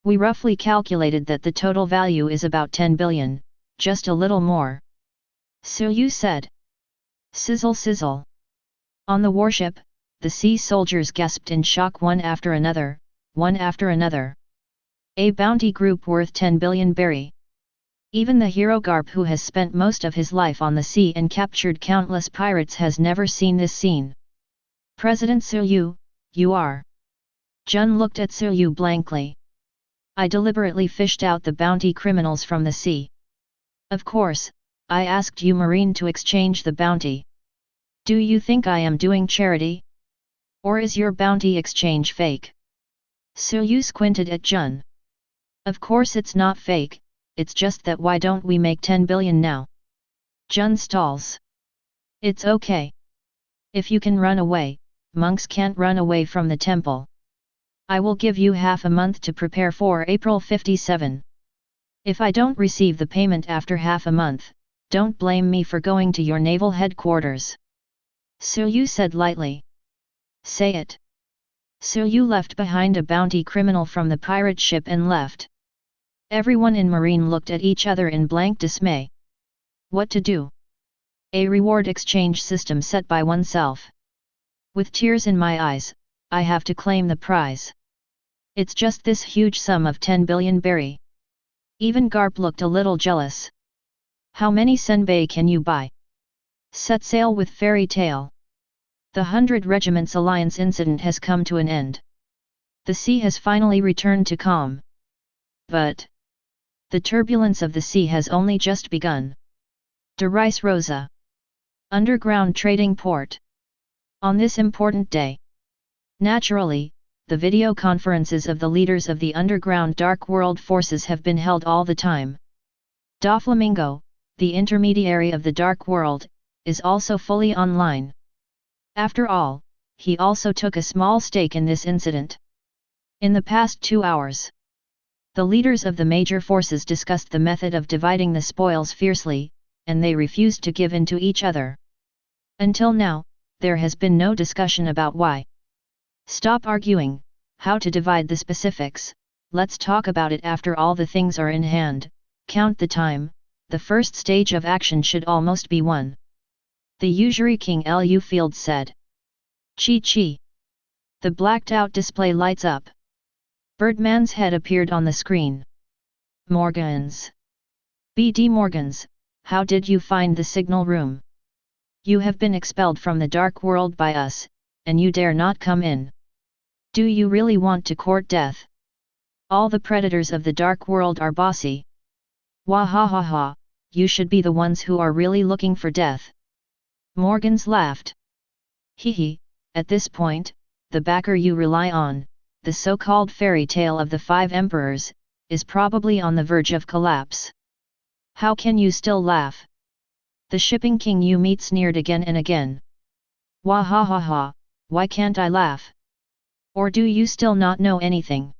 We roughly calculated that the total value is about 10 billion, just a little more. Suyu said. Sizzle sizzle. On the warship, the sea soldiers gasped in shock one after another, one after another. A bounty group worth 10 billion berry. Even the hero Garp, who has spent most of his life on the sea and captured countless pirates, has never seen this scene. President Suyu, you are. Jun looked at Suyu blankly. I deliberately fished out the bounty criminals from the sea. Of course, I asked you Marine to exchange the bounty. Do you think I am doing charity? Or is your bounty exchange fake? Suyu squinted at Jun. Of course it's not fake, it's just that why don't we make 10 billion now? Jun stalls. It's okay. If you can run away, monks can't run away from the temple. I will give you half a month to prepare for April 57. If I don't receive the payment after half a month, don't blame me for going to your naval headquarters. Suyu said lightly. Say it. Suyu left behind a bounty criminal from the pirate ship and left. Everyone in Marine looked at each other in blank dismay. What to do? A reward exchange system set by oneself. With tears in my eyes, I have to claim the prize. It's just this huge sum of 10 billion berry. Even Garp looked a little jealous. How many senbei can you buy? Set sail with Fairy Tail. The 100 Regiments Alliance incident has come to an end. The sea has finally returned to calm. But the turbulence of the sea has only just begun. De Rice Rosa. Underground trading port. On this important day. Naturally, the video conferences of the leaders of the underground Dark World forces have been held all the time. Doflamingo, the intermediary of the Dark World, is also fully online. After all, he also took a small stake in this incident. In the past 2 hours, the leaders of the major forces discussed the method of dividing the spoils fiercely, and they refused to give in to each other. Until now, there has been no discussion about why. Stop arguing, how to divide the specifics, let's talk about it after all the things are in hand, count the time, the first stage of action should almost be won. The usury King Lu Field said. Chi chi. The blacked out display lights up. Birdman's head appeared on the screen. Morgans. BD Morgans, how did you find the signal room? You have been expelled from the Dark World by us, and you dare not come in. Do you really want to court death? All the predators of the Dark World are bossy. Wah ha ha ha, you should be the ones who are really looking for death. Morgans laughed. Hee hee, at this point, the backer you rely on, the so-called fairy tale of the 5 emperors, is probably on the verge of collapse. How can you still laugh? The shipping king you meet sneered again and again. Wah ha ha ha, why can't I laugh? Or do you still not know anything?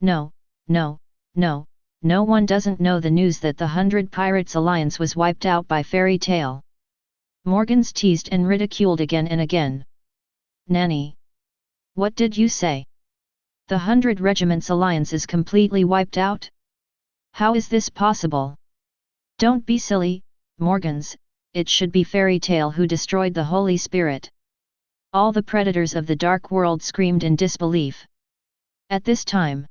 No, no, no, no one doesn't know the news that the 100 Pirates Alliance was wiped out by Fairy Tail. Morgans teased and ridiculed again and again. Nani? What did you say? The 100 Regiments Alliance is completely wiped out? How is this possible? Don't be silly, Morgans, it should be Fairy Tail who destroyed the Holy Spirit. All the predators of the Dark World screamed in disbelief. At this time.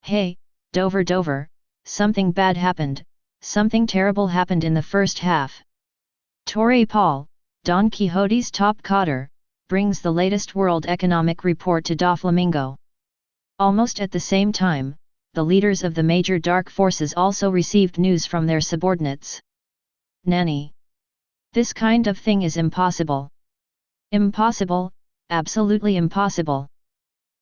Hey, Dover, something bad happened, something terrible happened in the first half. Torre Paul, Don Quixote's top cotter, brings the latest World Economic Report to Doflamingo. Almost at the same time, the leaders of the major dark forces also received news from their subordinates. Nani? This kind of thing is impossible. Impossible, absolutely impossible.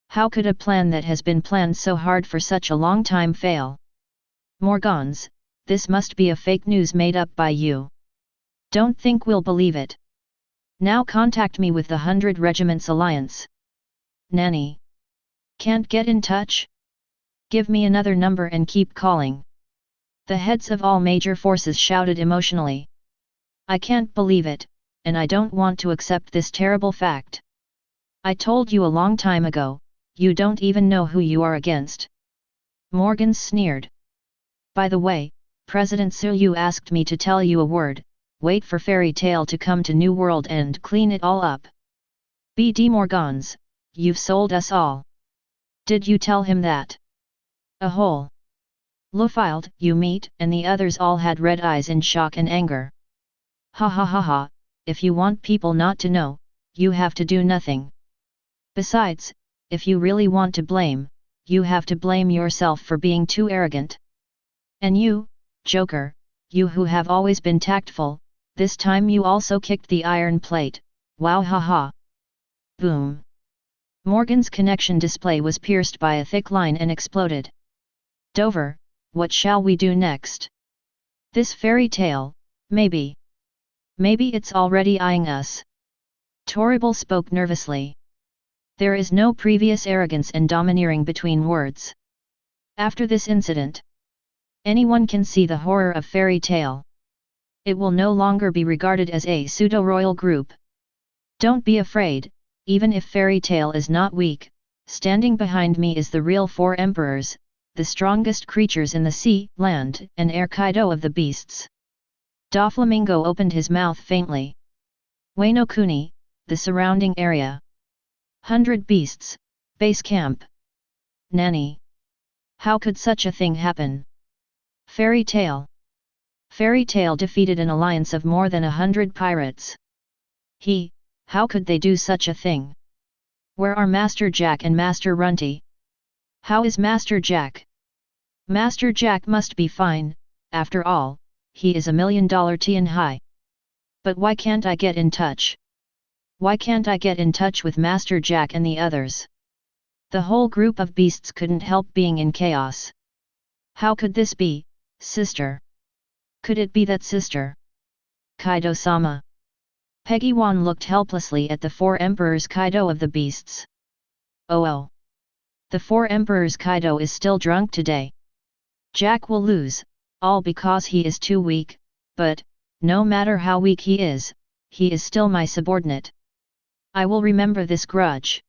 How could a plan that has been planned so hard for such a long time fail? Morgans, this must be a fake news made up by you. Don't think we'll believe it. Now contact me with the 100 Regiments Alliance. Nani? Can't get in touch? Give me another number and keep calling. The heads of all major forces shouted emotionally. I can't believe it, and I don't want to accept this terrible fact. I told you a long time ago, you don't even know who you are against. Morgan sneered. By the way, President Suyu asked me to tell you a word, wait for Fairy Tail to come to New World and clean it all up. BD Morgans, you've sold us all. Did you tell him that? A whole Lufiled, you meet, and the others all had red eyes in shock and anger. Ha ha ha ha, if you want people not to know, you have to do nothing. Besides, if you really want to blame, you have to blame yourself for being too arrogant. And you, Joker, you who have always been tactful, this time you also kicked the iron plate, wow ha ha. Boom. Morgan's connection display was pierced by a thick line and exploded. Dover, what shall we do next? This Fairy Tail, maybe. Maybe it's already eyeing us. Torrible spoke nervously. There is no previous arrogance and domineering between words. After this incident, anyone can see the horror of Fairy Tail. It will no longer be regarded as a pseudo-royal group. Don't be afraid, even if Fairy Tail is not weak, standing behind me is the real 4 emperors, the strongest creatures in the sea, land, and air Kaido of the beasts. Doflamingo opened his mouth faintly. Wano Kuni, the surrounding area. 100 beasts, base camp. Nani? How could such a thing happen? Fairy Tail. Fairy Tail defeated an alliance of more than 100 pirates. How could they do such a thing? Where are Master Jack and Master Runty? How is Master Jack? Master Jack must be fine, after all, he is $1 million Tian high. But why can't I get in touch? Why can't I get in touch with Master Jack and the others? The whole group of beasts couldn't help being in chaos. How could this be, sister? Could it be that sister? Kaido-sama. Peggy Wan looked helplessly at the 4 emperors Kaido of the beasts. Oh. The 4 emperors Kaido is still drunk today. Jack will lose, all because he is too weak, but, no matter how weak he is still my subordinate. I will remember this grudge.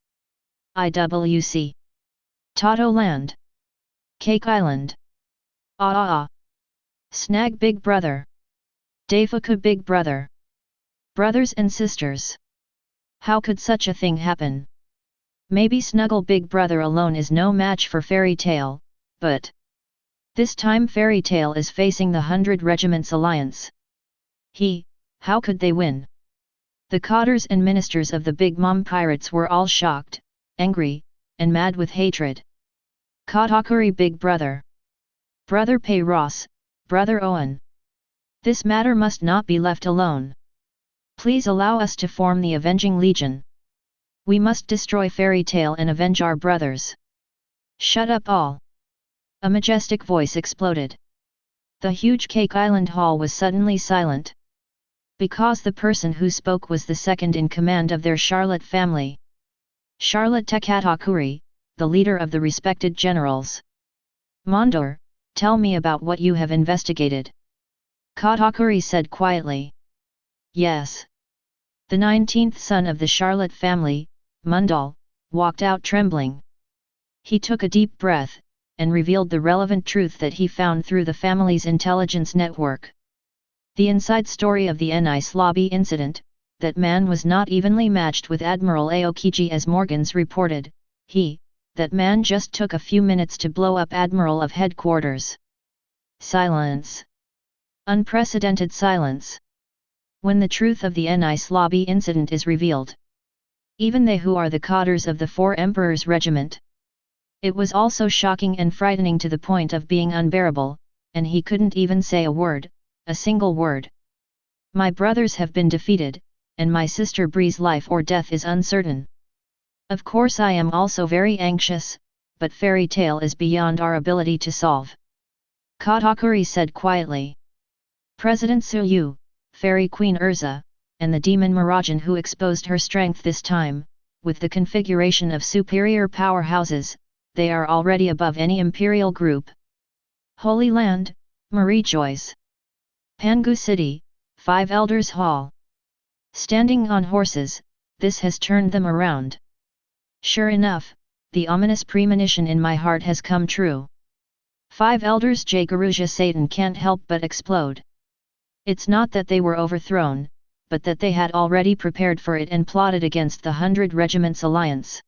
IWC. Tato Land. Cake Island. Snag Big Brother. Deifuku Big Brother. Brothers and sisters. How could such a thing happen? Maybe Snuggle Big Brother alone is no match for Fairy Tail, but this time Fairy Tail is facing the 100 Regiments Alliance. How could they win? The cotters and ministers of the Big Mom Pirates were all shocked, angry, and mad with hatred. Katakuri Big Brother. Brother Pei Ross, Brother Owen. This matter must not be left alone. Please allow us to form the Avenging Legion. We must destroy Fairy Tail and avenge our brothers. Shut up all. A majestic voice exploded. The huge Cake Island hall was suddenly silent. Because the person who spoke was the second in command of their Charlotte family. Charlotte Tekatakuri, the leader of the respected generals. Mondor, tell me about what you have investigated. Katakuri said quietly. Yes. The 19th son of the Charlotte family, Mundal, walked out trembling. He took a deep breath, and revealed the relevant truth that he found through the family's intelligence network. The inside story of the Nice Lobby incident, that man was not evenly matched with Admiral Aokiji as Morgans reported, that man just took a few minutes to blow up Admiral of Headquarters. Silence. Unprecedented silence. When the truth of the Nice Lobby incident is revealed. Even they who are the cadres of the Four Emperors Regiment. It was also shocking and frightening to the point of being unbearable, and he couldn't even say a word, a single word. My brothers have been defeated, and my sister Bree's life or death is uncertain. Of course I am also very anxious, but fairy tale is beyond our ability to solve. Katakuri said quietly. President Tsuyu, Fairy Queen Erza, and the Demon Mirajan who exposed her strength this time, with the configuration of superior powerhouses, they are already above any imperial group. Holy Land, Marijois. Pangu City, 5 Elders Hall. Standing on horses, this has turned them around. Sure enough, the ominous premonition in my heart has come true. 5 Elders Jaguruja Satan can't help but explode. It's not that they were overthrown, but that they had already prepared for it and plotted against the 100 Regiments alliance.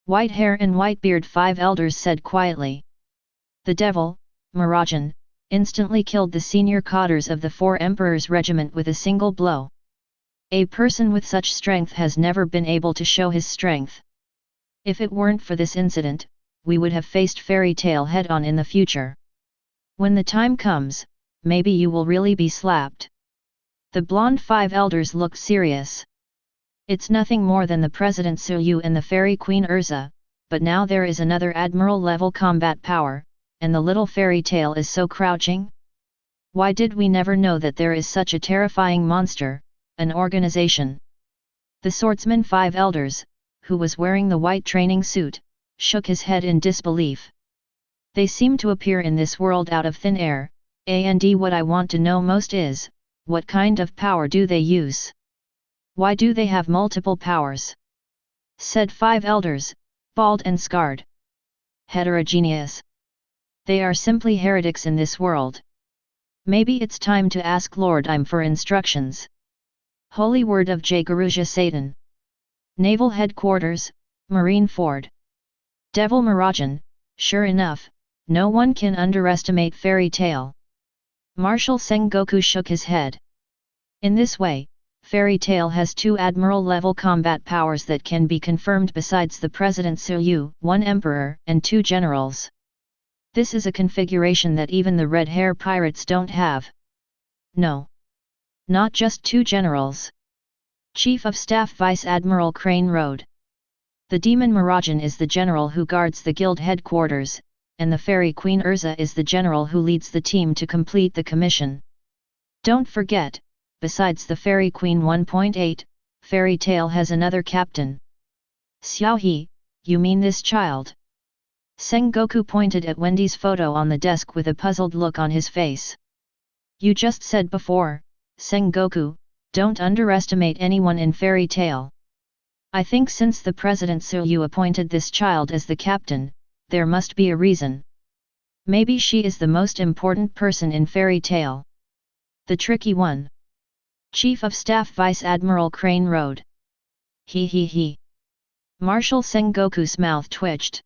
Whitehair and Whitebeard 5 Elders said quietly. The devil, Mirajan, instantly killed the senior cadres of the Four Emperors Regiment with a single blow. A person with such strength has never been able to show his strength. If it weren't for this incident, we would have faced fairy tale head-on in the future. When the time comes, maybe you will really be slapped. The blonde 5 Elders looked serious. It's nothing more than the President Tsuyu and the Fairy Queen Erza, but now there is another admiral-level combat power, and the little fairy tale is so crouching? Why did we never know that there is such a terrifying monster, an organization? The swordsman 5 Elders, who was wearing the white training suit, shook his head in disbelief. They seem to appear in this world out of thin air, and what I want to know most is, what kind of power do they use? Why do they have multiple powers? Said 5 Elders, bald and scarred. Heterogeneous. They are simply heretics in this world. Maybe it's time to ask Lord Im for instructions. Holy Word of Jaguruja Satan. Naval Headquarters, Marine Ford. Devil Mirajan, sure enough, no one can underestimate fairy tale. Marshal Sengoku shook his head. In this way, fairy tale has 2 admiral-level combat powers that can be confirmed besides the President Tsuyu, 1 emperor and 2 generals. This is a configuration that even the red hair pirates don't have. No. Not just 2 generals. Chief of Staff Vice Admiral Crane Road. The Demon Mirajan is the general who guards the guild headquarters, and the Fairy Queen Erza is the general who leads the team to complete the commission. Don't forget, besides the Fairy Queen 1.8, Fairy Tale has another captain. Xiaohe, you mean this child? Sengoku pointed at Wendy's photo on the desk with a puzzled look on his face. You just said before, Sengoku, don't underestimate anyone in Fairy Tale. I think since the President Tsuyu appointed this child as the captain, there must be a reason. Maybe she is the most important person in Fairy Tale. The tricky one. Chief of Staff Vice Admiral Crane Road. He. Marshal Sengoku's mouth twitched.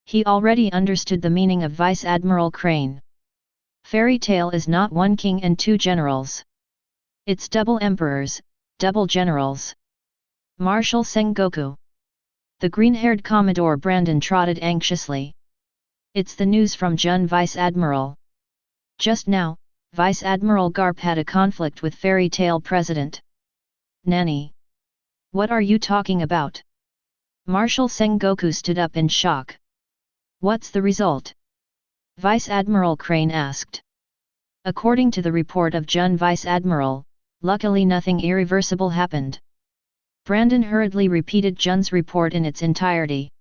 He already understood the meaning of Vice Admiral Crane. Fairy Tale is not 1 king and 2 generals. It's double emperors, double generals. Marshal Sengoku. The green-haired Commodore Brandon trotted anxiously. It's the news from Jun Vice Admiral. Just now, Vice Admiral Garp had a conflict with Fairy Tale President. Nani? What are you talking about? Marshal Sengoku stood up in shock. What's the result? Vice Admiral Crane asked. According to the report of Jun Vice Admiral, luckily nothing irreversible happened. Brandon hurriedly repeated Jun's report in its entirety.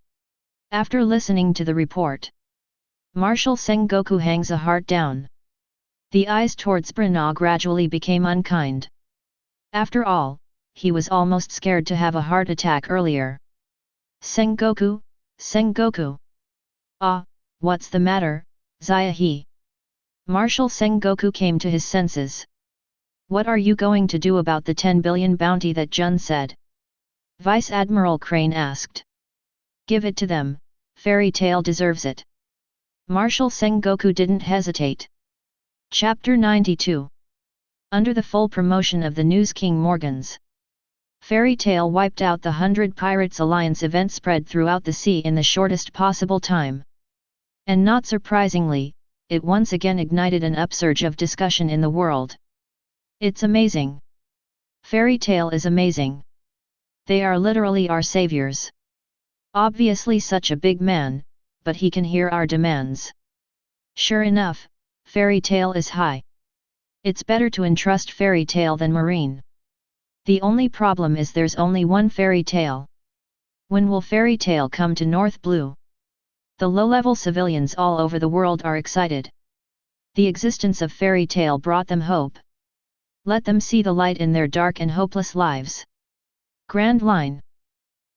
After listening to the report, Marshal Sengoku hangs a heart down. The eyes towards Brina gradually became unkind. After all, he was almost scared to have a heart attack earlier. Sengoku, Sengoku. Ah, what's the matter, Zaya? Marshal Sengoku came to his senses. What are you going to do about the 10 billion bounty that Jun said? Vice Admiral Crane asked. Give it to them, Fairy Tail deserves it. Marshal Sengoku didn't hesitate. Chapter 92. Under the full promotion of the News King Morgans, Fairy Tail wiped out the 100 Pirates Alliance event spread throughout the sea in the shortest possible time. And not surprisingly, it once again ignited an upsurge of discussion in the world. It's amazing. Fairy Tail is amazing. They are literally our saviors. Obviously such a big man, but he can hear our demands. Sure enough, Fairy Tail is high. It's better to entrust Fairy Tail than Marine. The only problem is there's only one Fairy Tail. When will Fairy Tail come to North Blue? The low-level civilians all over the world are excited. The existence of Fairy Tail brought them hope. Let them see the light in their dark and hopeless lives. Grand Line.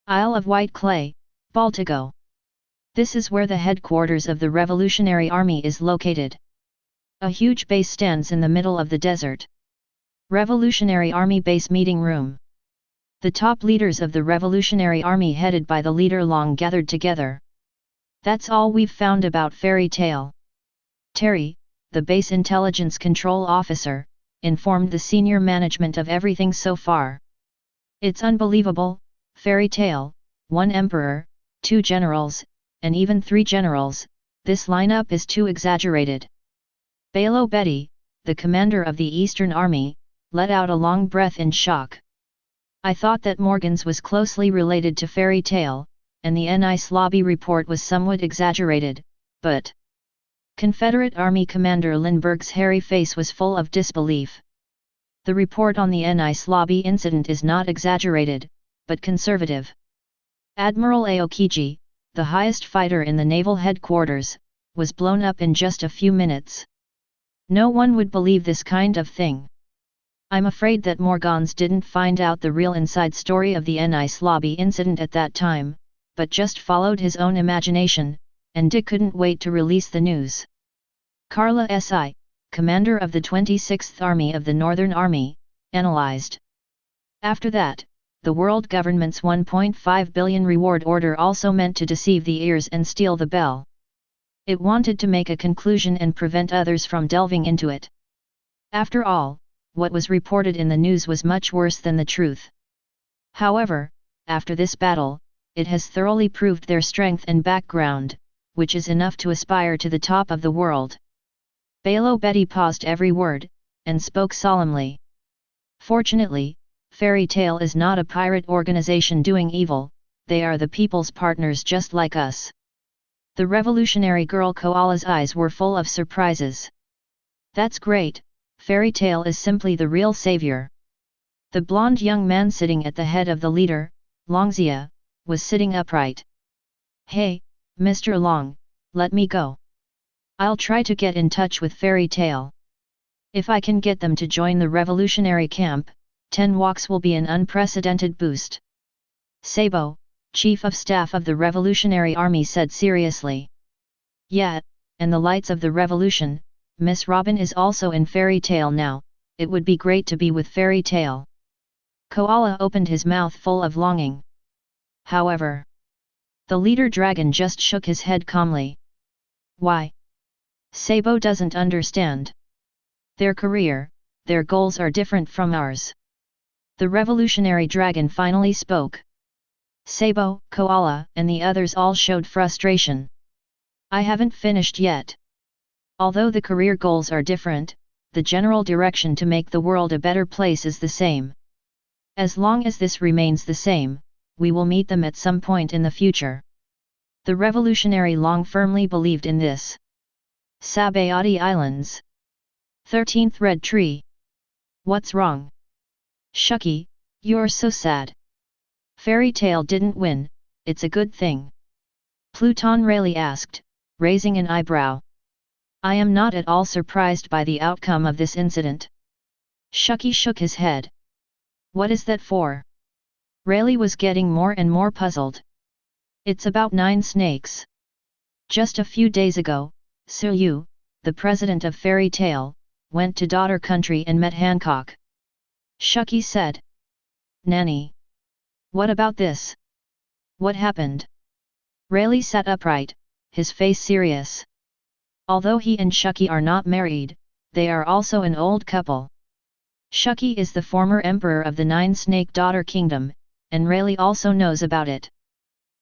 Isle of White Clay, Baltigo. This is where the headquarters of the Revolutionary Army is located. A huge base stands in the middle of the desert. Revolutionary Army Base Meeting Room. The top leaders of the Revolutionary Army headed by the leader Long gathered together. That's all we've found about Fairy Tail. Terry, the base intelligence control officer, informed the senior management of everything so far. It's unbelievable, Fairy Tail, 1 emperor, 2 generals, and even 3 generals, this lineup is too exaggerated. Balo Betty, the commander of the Eastern Army, let out a long breath in shock. I thought that Morgans was closely related to Fairy Tail, and the Nice Lobby report was somewhat exaggerated, but... Confederate Army Commander Lindbergh's hairy face was full of disbelief. The report on the Nice Lobby incident is not exaggerated, but conservative. Admiral Aokiji, the highest fighter in the naval headquarters, was blown up in just a few minutes. No one would believe this kind of thing. I'm afraid that Morgans didn't find out the real inside story of the Nice Lobby incident at that time, but just followed his own imagination, and Dick couldn't wait to release the news. Carla S.I., commander of the 26th Army of the Northern Army, analyzed. After that, the world government's 1.5 billion reward order also meant to deceive the ears and steal the bell. It wanted to make a conclusion and prevent others from delving into it. After all, what was reported in the news was much worse than the truth. However, after this battle, it has thoroughly proved their strength and background, which is enough to aspire to the top of the world. Balo Betty paused every word, and spoke solemnly. Fortunately, Fairy Tail is not a pirate organization doing evil, they are the people's partners just like us. The revolutionary girl Koala's eyes were full of surprises. That's great, Fairy Tail is simply the real savior. The blonde young man sitting at the head of the leader, Longzia, was sitting upright. Hey, Mr. Long, let me go. I'll try to get in touch with Fairy Tail. If I can get them to join the revolutionary camp, 10 walks will be an unprecedented boost. Sabo, Chief of Staff of the Revolutionary Army said seriously. Yeah, and the lights of the revolution, Miss Robin is also in Fairy Tail now, it would be great to be with Fairy Tail. Koala opened his mouth full of longing. However, the leader dragon just shook his head calmly. Why? Sabo doesn't understand. Their career, their goals are different from ours. The revolutionary dragon finally spoke. Sabo, Koala, and the others all showed frustration. I haven't finished yet. Although the career goals are different, the general direction to make the world a better place is the same. As long as this remains the same, we will meet them at some point in the future. The revolutionary Long firmly believed in this. Sabayati Islands. 13th Red Tree. What's wrong? Shucky, you're so sad. Fairy Tail didn't win, it's a good thing. Pluton Rayleigh asked, raising an eyebrow. I am not at all surprised by the outcome of this incident. Shucky shook his head. What is that for? Rayleigh was getting more and more puzzled. It's about 9 snakes. Just a few days ago, Suyu, the president of Fairy Tail, went to daughter country and met Hancock. Shuki said. Nanny. What about this? What happened? Rayleigh sat upright, his face serious. Although he and Shuki are not married, they are also an old couple. Shuki is the former emperor of the 9 Snake Daughter Kingdom, and Rayleigh also knows about it.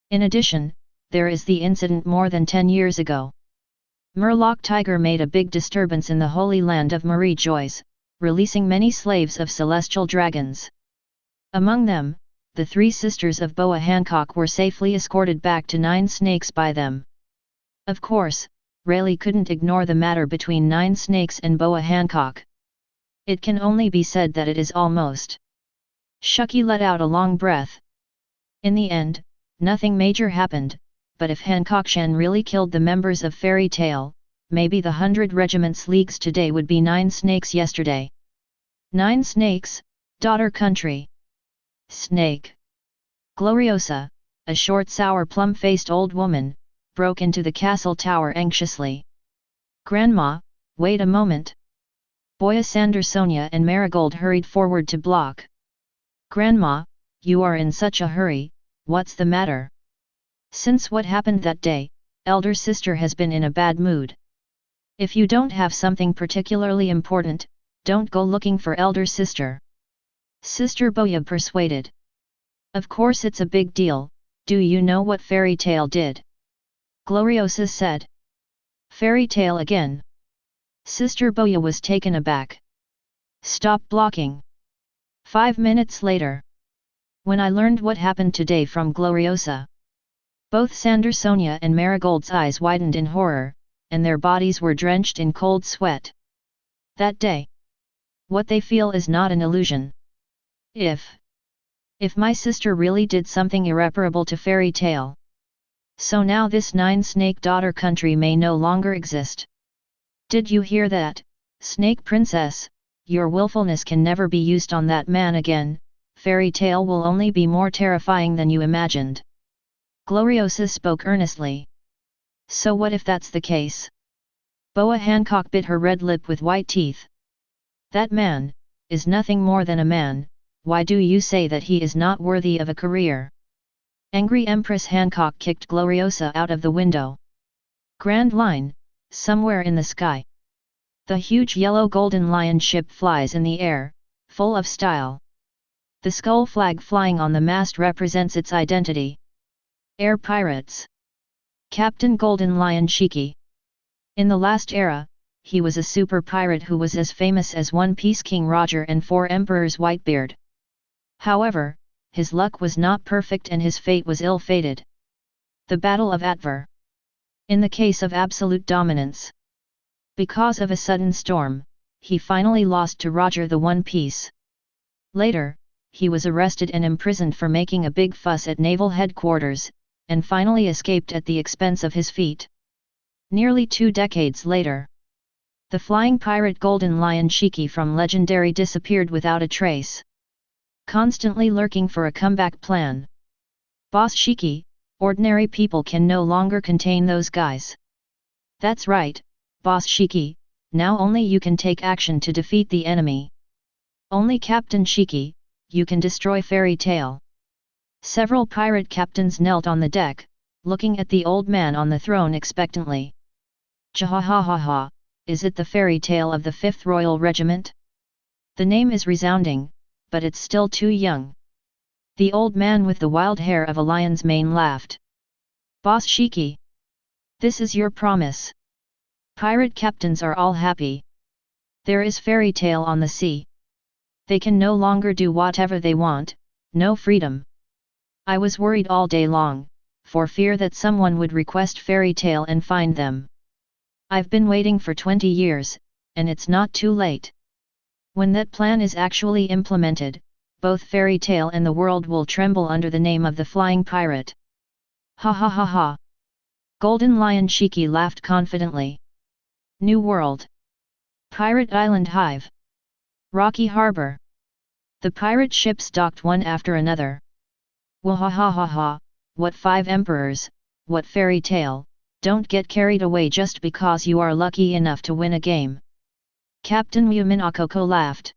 In addition, there is the incident more than 10 years ago. Murloc Tiger made a big disturbance in the holy land of Mirajane, releasing many slaves of celestial dragons. Among them, the 3 sisters of Boa Hancock were safely escorted back to 9 Snakes by them. Of course, Rayleigh couldn't ignore the matter between 9 Snakes and Boa Hancock. It can only be said that it is almost. Shuki let out a long breath. In the end, nothing major happened, but if Hancock-shan really killed the members of Fairy Tail, maybe the 100 regiments leagues today would be 9 snakes yesterday. 9 snakes, daughter country. Snake. Gloriosa, a short sour plum-faced old woman, broke into the castle tower anxiously. Grandma, wait a moment. Boya Sandersonia and Marigold hurried forward to block. Grandma, you are in such a hurry, what's the matter? Since what happened that day, elder sister has been in a bad mood. If you don't have something particularly important, don't go looking for elder sister. Sister Boya persuaded. Of course it's a big deal, do you know what Fairy Tail did? Gloriosa said. Fairy Tail again. Sister Boya was taken aback. Stop blocking. 5 minutes later. When I learned what happened today from Gloriosa. Both Sandersonia and Marigold's eyes widened in horror, and their bodies were drenched in cold sweat. That day. What they feel is not an illusion. If my sister really did something irreparable to Fairy Tail. So now this 9 Snake Daughter country may no longer exist. Did you hear that, Snake Princess? Your willfulness can never be used on that man again, Fairy Tail will only be more terrifying than you imagined. Gloriosa spoke earnestly. So what if that's the case? Boa Hancock bit her red lip with white teeth. That man is nothing more than a man, why do you say that he is not worthy of a career? Angry Empress Hancock kicked Gloriosa out of the window. Grand Line, somewhere in the sky. The huge yellow golden lion ship flies in the air, full of style. The skull flag flying on the mast represents its identity. Air Pirates. Captain Golden Lion Shiki. In the last era, he was a super pirate who was as famous as One Piece King Roger and 4 Emperors Whitebeard. However, his luck was not perfect and his fate was ill-fated. The Battle of Atver. In the case of absolute dominance. Because of a sudden storm, he finally lost to Roger the One Piece. Later, he was arrested and imprisoned for making a big fuss at naval headquarters, and finally escaped at the expense of his feet. Nearly 2 decades later, the flying pirate Golden Lion Shiki from Legendary disappeared without a trace. Constantly lurking for a comeback plan. Boss Shiki, ordinary people can no longer contain those guys. That's right, Boss Shiki, now only you can take action to defeat the enemy. Only Captain Shiki, you can destroy Fairy Tail. Several pirate captains knelt on the deck, looking at the old man on the throne expectantly. Jahahaha, is it the Fairy Tail of the 5th Royal Regiment? The name is resounding, but it's still too young. The old man with the wild hair of a lion's mane laughed. Boss Shiki. This is your promise. Pirate captains are all happy. There is Fairy Tail on the sea. They can no longer do whatever they want, no freedom. I was worried all day long, for fear that someone would request Fairy Tail and find them. I've been waiting for 20 years, and it's not too late. When that plan is actually implemented, both Fairy Tail and the world will tremble under the name of the Flying Pirate. Ha ha ha ha. Golden Lion Shiki laughed confidently. New World. Pirate Island Hive. Rocky Harbor. The pirate ships docked one after another. Wahahaha. what 5 emperors, what fairy tale, don't get carried away just because you are lucky enough to win a game. Captain Muminakoko laughed.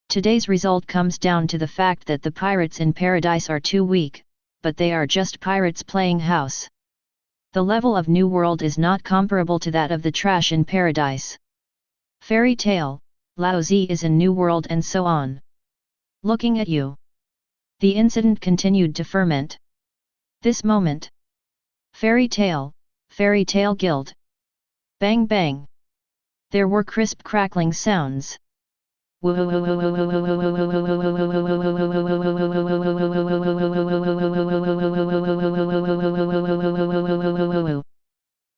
Today's result comes down to the fact that the pirates in paradise are too weak, but they are just pirates playing house. The level of New World is not comparable to that of the trash in paradise. Fairy tale, Laozi is in New World and so on. Looking at you. The incident continued to ferment. This moment. Fairy tale guild. Bang bang. There were crisp crackling sounds.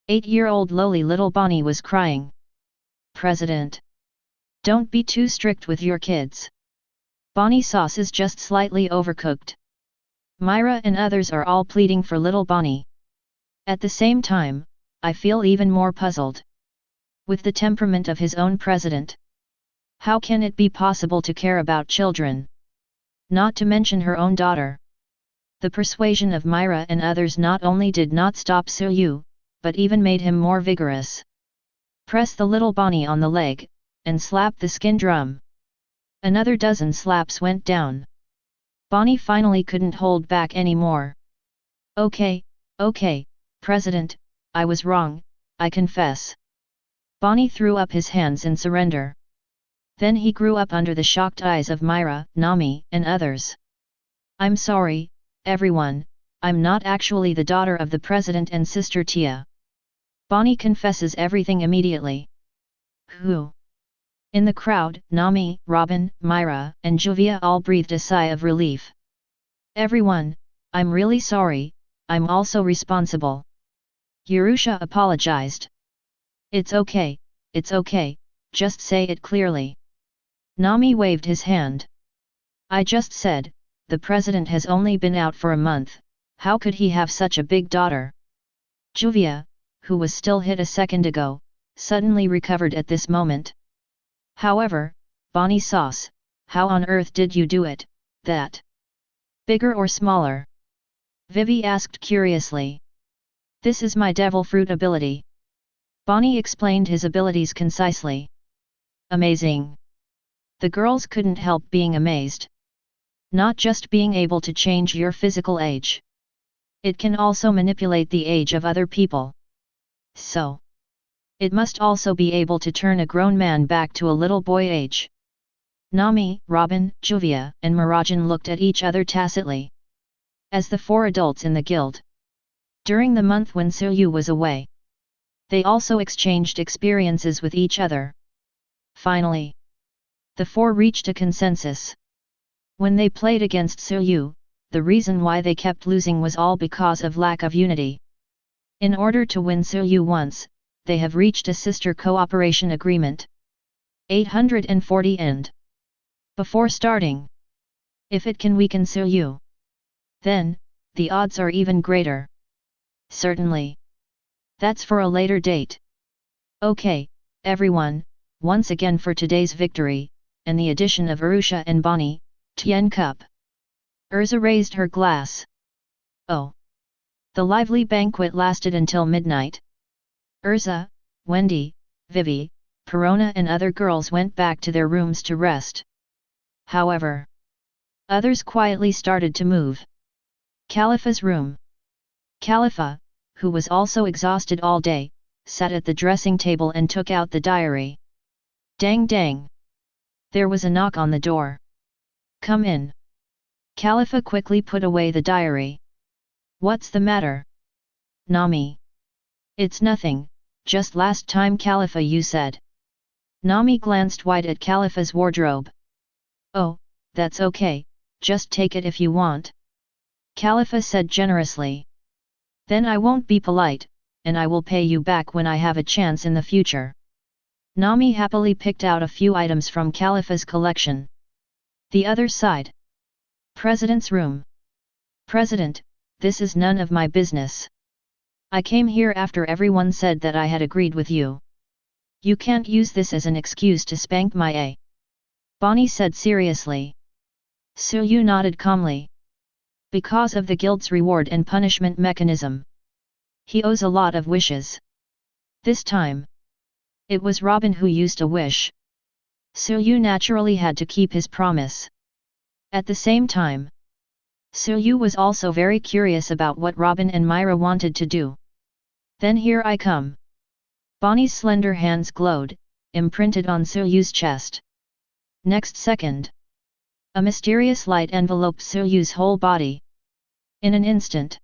8-year-old lowly little Bonnie was crying. President. Don't be too strict with your kids. Bonnie sauce is just slightly overcooked. Myra and others are all pleading for little Bonnie. At the same time, I feel even more puzzled. With the temperament of his own president. How can it be possible to care about children? Not to mention her own daughter. The persuasion of Myra and others not only did not stop Suyu, but even made him more vigorous. Press the little Bonnie on the leg, and slap the skin drum. Another dozen slaps went down. Bonnie finally couldn't hold back anymore. Okay, President, I was wrong, I confess. Bonnie threw up his hands in surrender. Then he grew up under the shocked eyes of Myra, Nami, and others. I'm sorry, everyone, I'm not actually the daughter of the president and sister Tia. Bonnie confesses everything immediately. Who? In the crowd, Nami, Robin, Myra, and Juvia all breathed a sigh of relief. Everyone, I'm really sorry, I'm also responsible. Urusha apologized. It's okay, just say it clearly. Nami waved his hand. I just said, the president has only been out for a month, how could he have such a big daughter? Juvia, who was still hit a second ago, suddenly recovered at this moment. However, Bonnie sauce, how on earth did you do it, that? Bigger or smaller? Vivi asked curiously. This is my devil fruit ability. Bonnie explained his abilities concisely. Amazing. The girls couldn't help being amazed. Not just being able to change your physical age. It can also manipulate the age of other people. So. It must also be able to turn a grown man back to a little boy age. Nami, Robin, Juvia, and Mirajane looked at each other tacitly. As the 4 adults in the guild. During the month when Suyu was away. They also exchanged experiences with each other. Finally. The 4 reached a consensus. When they played against Suyu, the reason why they kept losing was all because of lack of unity. In order to win Suyu once, they have reached a sister cooperation agreement. 840 End. Before starting. If it can weaken Suyu, then, the odds are even greater. Certainly. That's for a later date. Okay, everyone, once again for today's victory, and the addition of Urusha and Bonnie, Tien Cup. Erza raised her glass. Oh. The lively banquet lasted until midnight. Erza, Wendy, Vivi, Perona and other girls went back to their rooms to rest. However, others quietly started to move. Khalifa's room. Khalifa, who was also exhausted all day, sat at the dressing table and took out the diary. Dang dang! There was a knock on the door. Come in. Khalifa quickly put away the diary. What's the matter? Nami. It's nothing, just last time Khalifa you said. Nami glanced wide at Khalifa's wardrobe. Oh, that's okay, just take it if you want. Khalifa said generously. Then I won't be polite, and I will pay you back when I have a chance in the future. Nami happily picked out a few items from Khalifa's collection. The other side. President's room. President, this is none of my business. I came here after everyone said that I had agreed with you. You can't use this as an excuse to spank my A. Bonnie said seriously. Suyu nodded calmly. because of the guild's reward and punishment mechanism. He owes a lot of wishes. This time, it was Robin who used a wish. Suyu naturally had to keep his promise. At the same time, Suyu was also very curious about what Robin and Myra wanted to do. Then here I come. Bonnie's slender hands glowed, imprinted on Suyu's chest. Next second, a mysterious light enveloped Suyu's whole body. In an instant,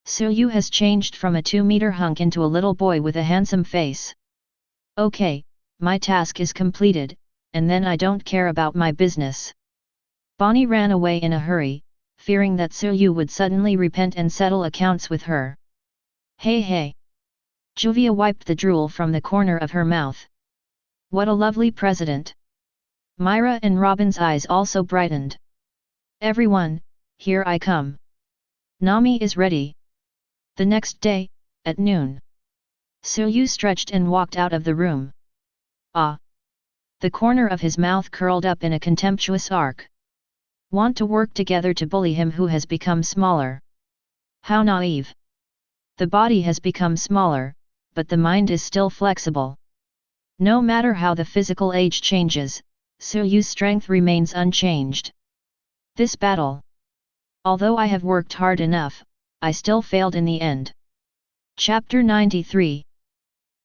Suyu has changed from a 2-meter hunk into a little boy with a handsome face. Okay, my task is completed, and then I don't care about my business. Bonnie ran away in a hurry, fearing that Suyu would suddenly repent and settle accounts with her. Hey hey! Juvia wiped the drool from the corner of her mouth. What a lovely president! Myra and Robin's eyes also brightened. Everyone, here I come. Nami is ready. The next day, at noon, Suyu stretched and walked out of the room. Ah! The corner of his mouth curled up in a contemptuous arc. Want to work together to bully him who has become smaller. How naive! The body has become smaller, but the mind is still flexible. No matter how the physical age changes, Suyu's strength remains unchanged. This battle. Although I have worked hard enough, I still failed in the end. Chapter 93.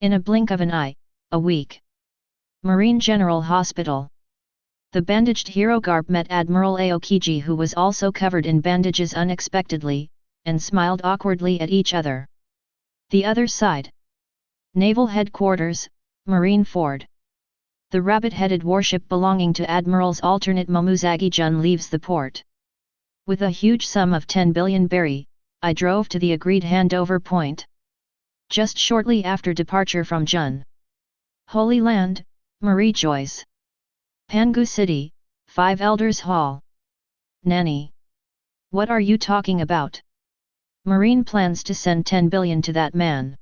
In a blink of an eye, a week. Marine General Hospital. The bandaged hero garb met Admiral Aokiji, who was also covered in bandages unexpectedly, and smiled awkwardly at each other. The other side. Naval Headquarters, Marine Ford. The rabbit-headed warship belonging to Admiral's alternate Momuzagi-jun leaves the port. With a huge sum of 10 billion berry, I drove to the agreed handover point. Just shortly after departure from Jun. Holy Land, Marie Joyce. Pangu City, 5 Elders Hall. Nanny. What are you talking about? Marine plans to send 10 billion to that man.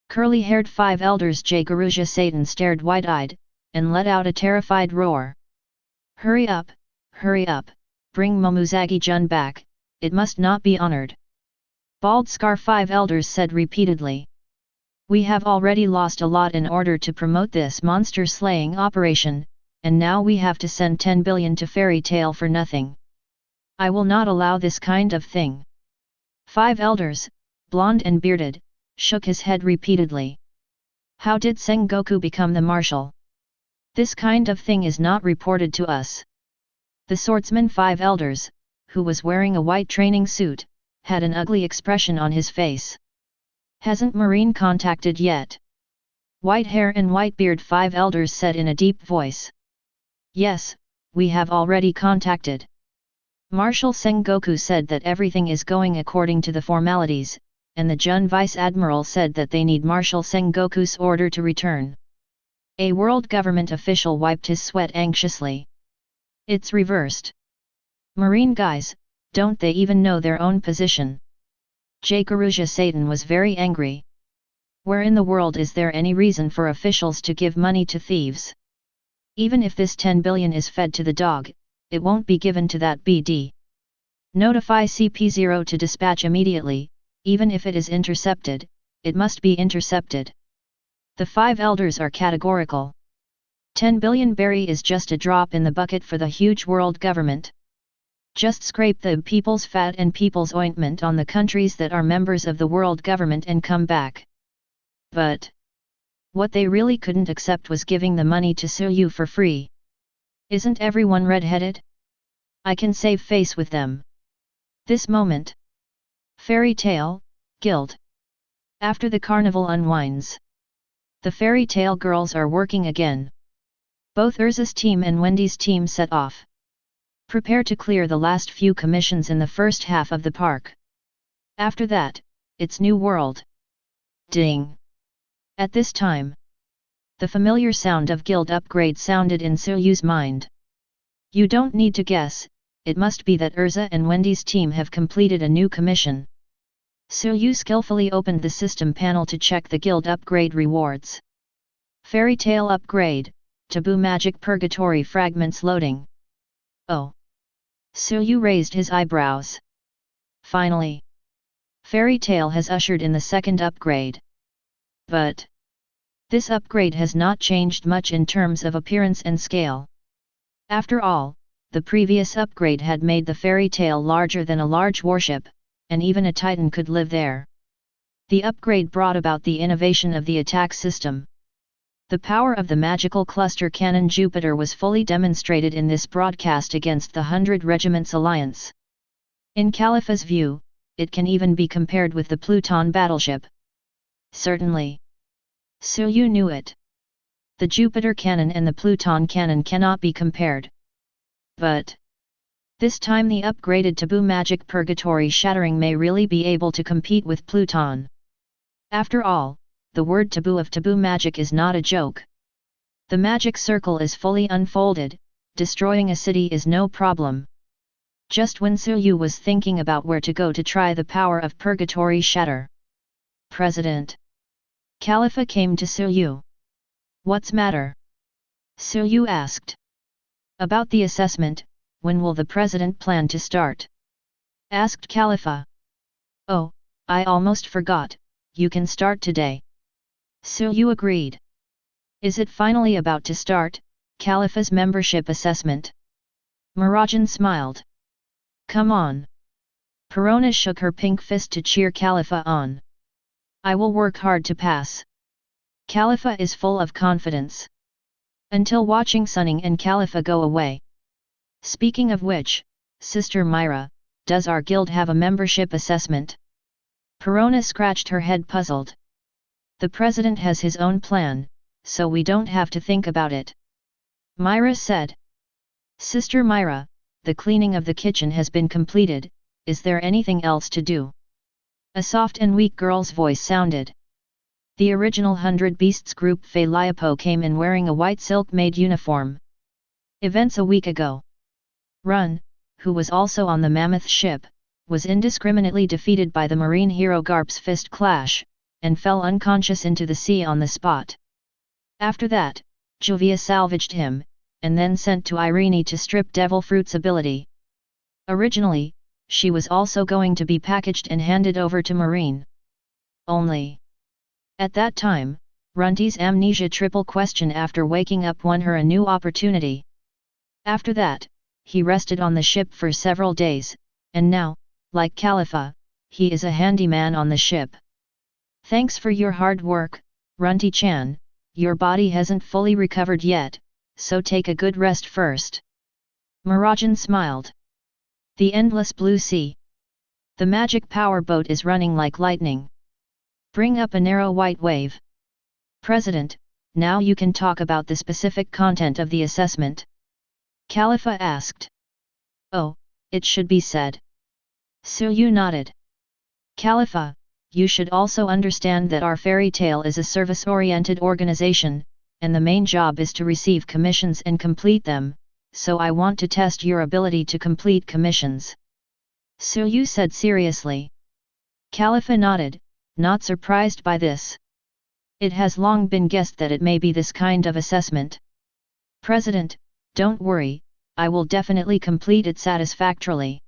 Curly-haired 5 Elders Jaguruja Satan stared wide-eyed, and let out a terrified roar. Hurry up, bring Momuzagi-jun back, it must not be honored. Bald Scar 5 Elders said repeatedly. We have already lost a lot in order to promote this monster-slaying operation, and now we have to send 10 billion to Fairy Tail for nothing. I will not allow this kind of thing. 5 Elders, blonde and bearded, shook his head repeatedly. How did Sengoku become the marshal? This kind of thing is not reported to us. The swordsman 5 Elders, who was wearing a white training suit, had an ugly expression on his face. Hasn't Marine contacted yet? White hair and Whitebeard 5 Elders said in a deep voice. Yes, we have already contacted. Marshal Sengoku said that everything is going according to the formalities, and the Jun Vice Admiral said that they need Marshal Sengoku's order to return. A world government official wiped his sweat anxiously. It's reversed. Marine guys, don't they even know their own position? Jaguruja Satan was very angry. Where in the world is there any reason for officials to give money to thieves? Even if this 10 billion is fed to the dog, it won't be given to that BD. Notify CP0 to dispatch immediately, even if it is intercepted, it must be intercepted. The 5 Elders are categorical. 10 billion berry is just a drop in the bucket for the huge world government. Just scrape the people's fat and people's ointment on the countries that are members of the world government and come back. But what they really couldn't accept was giving the money to Suyu for free. Isn't everyone red-headed? I can save face with them. This moment. Fairy Tail, Guild. After the carnival unwinds, the Fairy Tail girls are working again. Both Erza's team and Wendy's team set off. Prepare to clear the last few commissions in the first half of the park. After that, it's new world. Ding! At this time, the familiar sound of guild upgrade sounded in Suyu's mind. You don't need to guess, it must be that Erza and Wendy's team have completed a new commission. Suyu skillfully opened the system panel to check the guild upgrade rewards. Fairy Tail upgrade, Taboo Magic Purgatory Fragments loading. Oh! Suyu raised his eyebrows. Finally, Fairy Tail has ushered in the second upgrade. But this upgrade has not changed much in terms of appearance and scale. After all, the previous upgrade had made the Fairy Tail larger than a large warship, and even a Titan could live there. The upgrade brought about the innovation of the attack system. The power of the magical cluster cannon Jupiter was fully demonstrated in this broadcast against the 100 Regiments Alliance. In Califa's view, it can even be compared with the Pluton battleship. Certainly. Suyu knew it. The Jupiter cannon and the Pluton cannon cannot be compared. But this time the upgraded taboo magic Purgatory Shattering may really be able to compete with Pluton. After all, the word taboo of taboo magic is not a joke. The magic circle is fully unfolded, destroying a city is no problem. Just when Suyu was thinking about where to go to try the power of Purgatory Shatter, President Califa came to Suyu. What's matter? Suyu asked. About the assessment, when will the president plan to start? Asked Califa. Oh, I almost forgot, you can start today. Suyu agreed. Is it finally about to start, Califa's membership assessment? Mirajane smiled. Come on. Perona shook her pink fist to cheer Califa on. I will work hard to pass. Califa is full of confidence. Until watching Sunning and Califa go away. Speaking of which, Sister Myra, does our guild have a membership assessment? Perona scratched her head puzzled. The president has his own plan, so we don't have to think about it. Myra said. Sister Myra, the cleaning of the kitchen has been completed, is there anything else to do? A soft and weak girl's voice sounded. The original 100 Beasts group Fei Liapo came in wearing a white silk-made uniform. Events a week ago. Run, who was also on the mammoth ship, was indiscriminately defeated by the marine hero Garp's fist clash, and fell unconscious into the sea on the spot. After that, Juvia salvaged him, and then sent to Irene to strip Devil Fruit's ability. Originally, she was also going to be packaged and handed over to Marine. Only. At that time, Runty's amnesia triple question after waking up won her a new opportunity. After that, he rested on the ship for several days, and now, like Califa, he is a handyman on the ship. Thanks for your hard work, Runty-chan, your body hasn't fully recovered yet, so take a good rest first. Mirajane smiled. The endless blue sea. The magic power boat is running like lightning. Bring up a narrow white wave. President, now you can talk about the specific content of the assessment. Califa asked. Oh, it should be said. Suyu nodded. Califa, you should also understand that our Fairy Tail is a service-oriented organization, and the main job is to receive commissions and complete them, so I want to test your ability to complete commissions. Suyu said seriously. Califa nodded, not surprised by this. It has long been guessed that it may be this kind of assessment. President, don't worry, I will definitely complete it satisfactorily.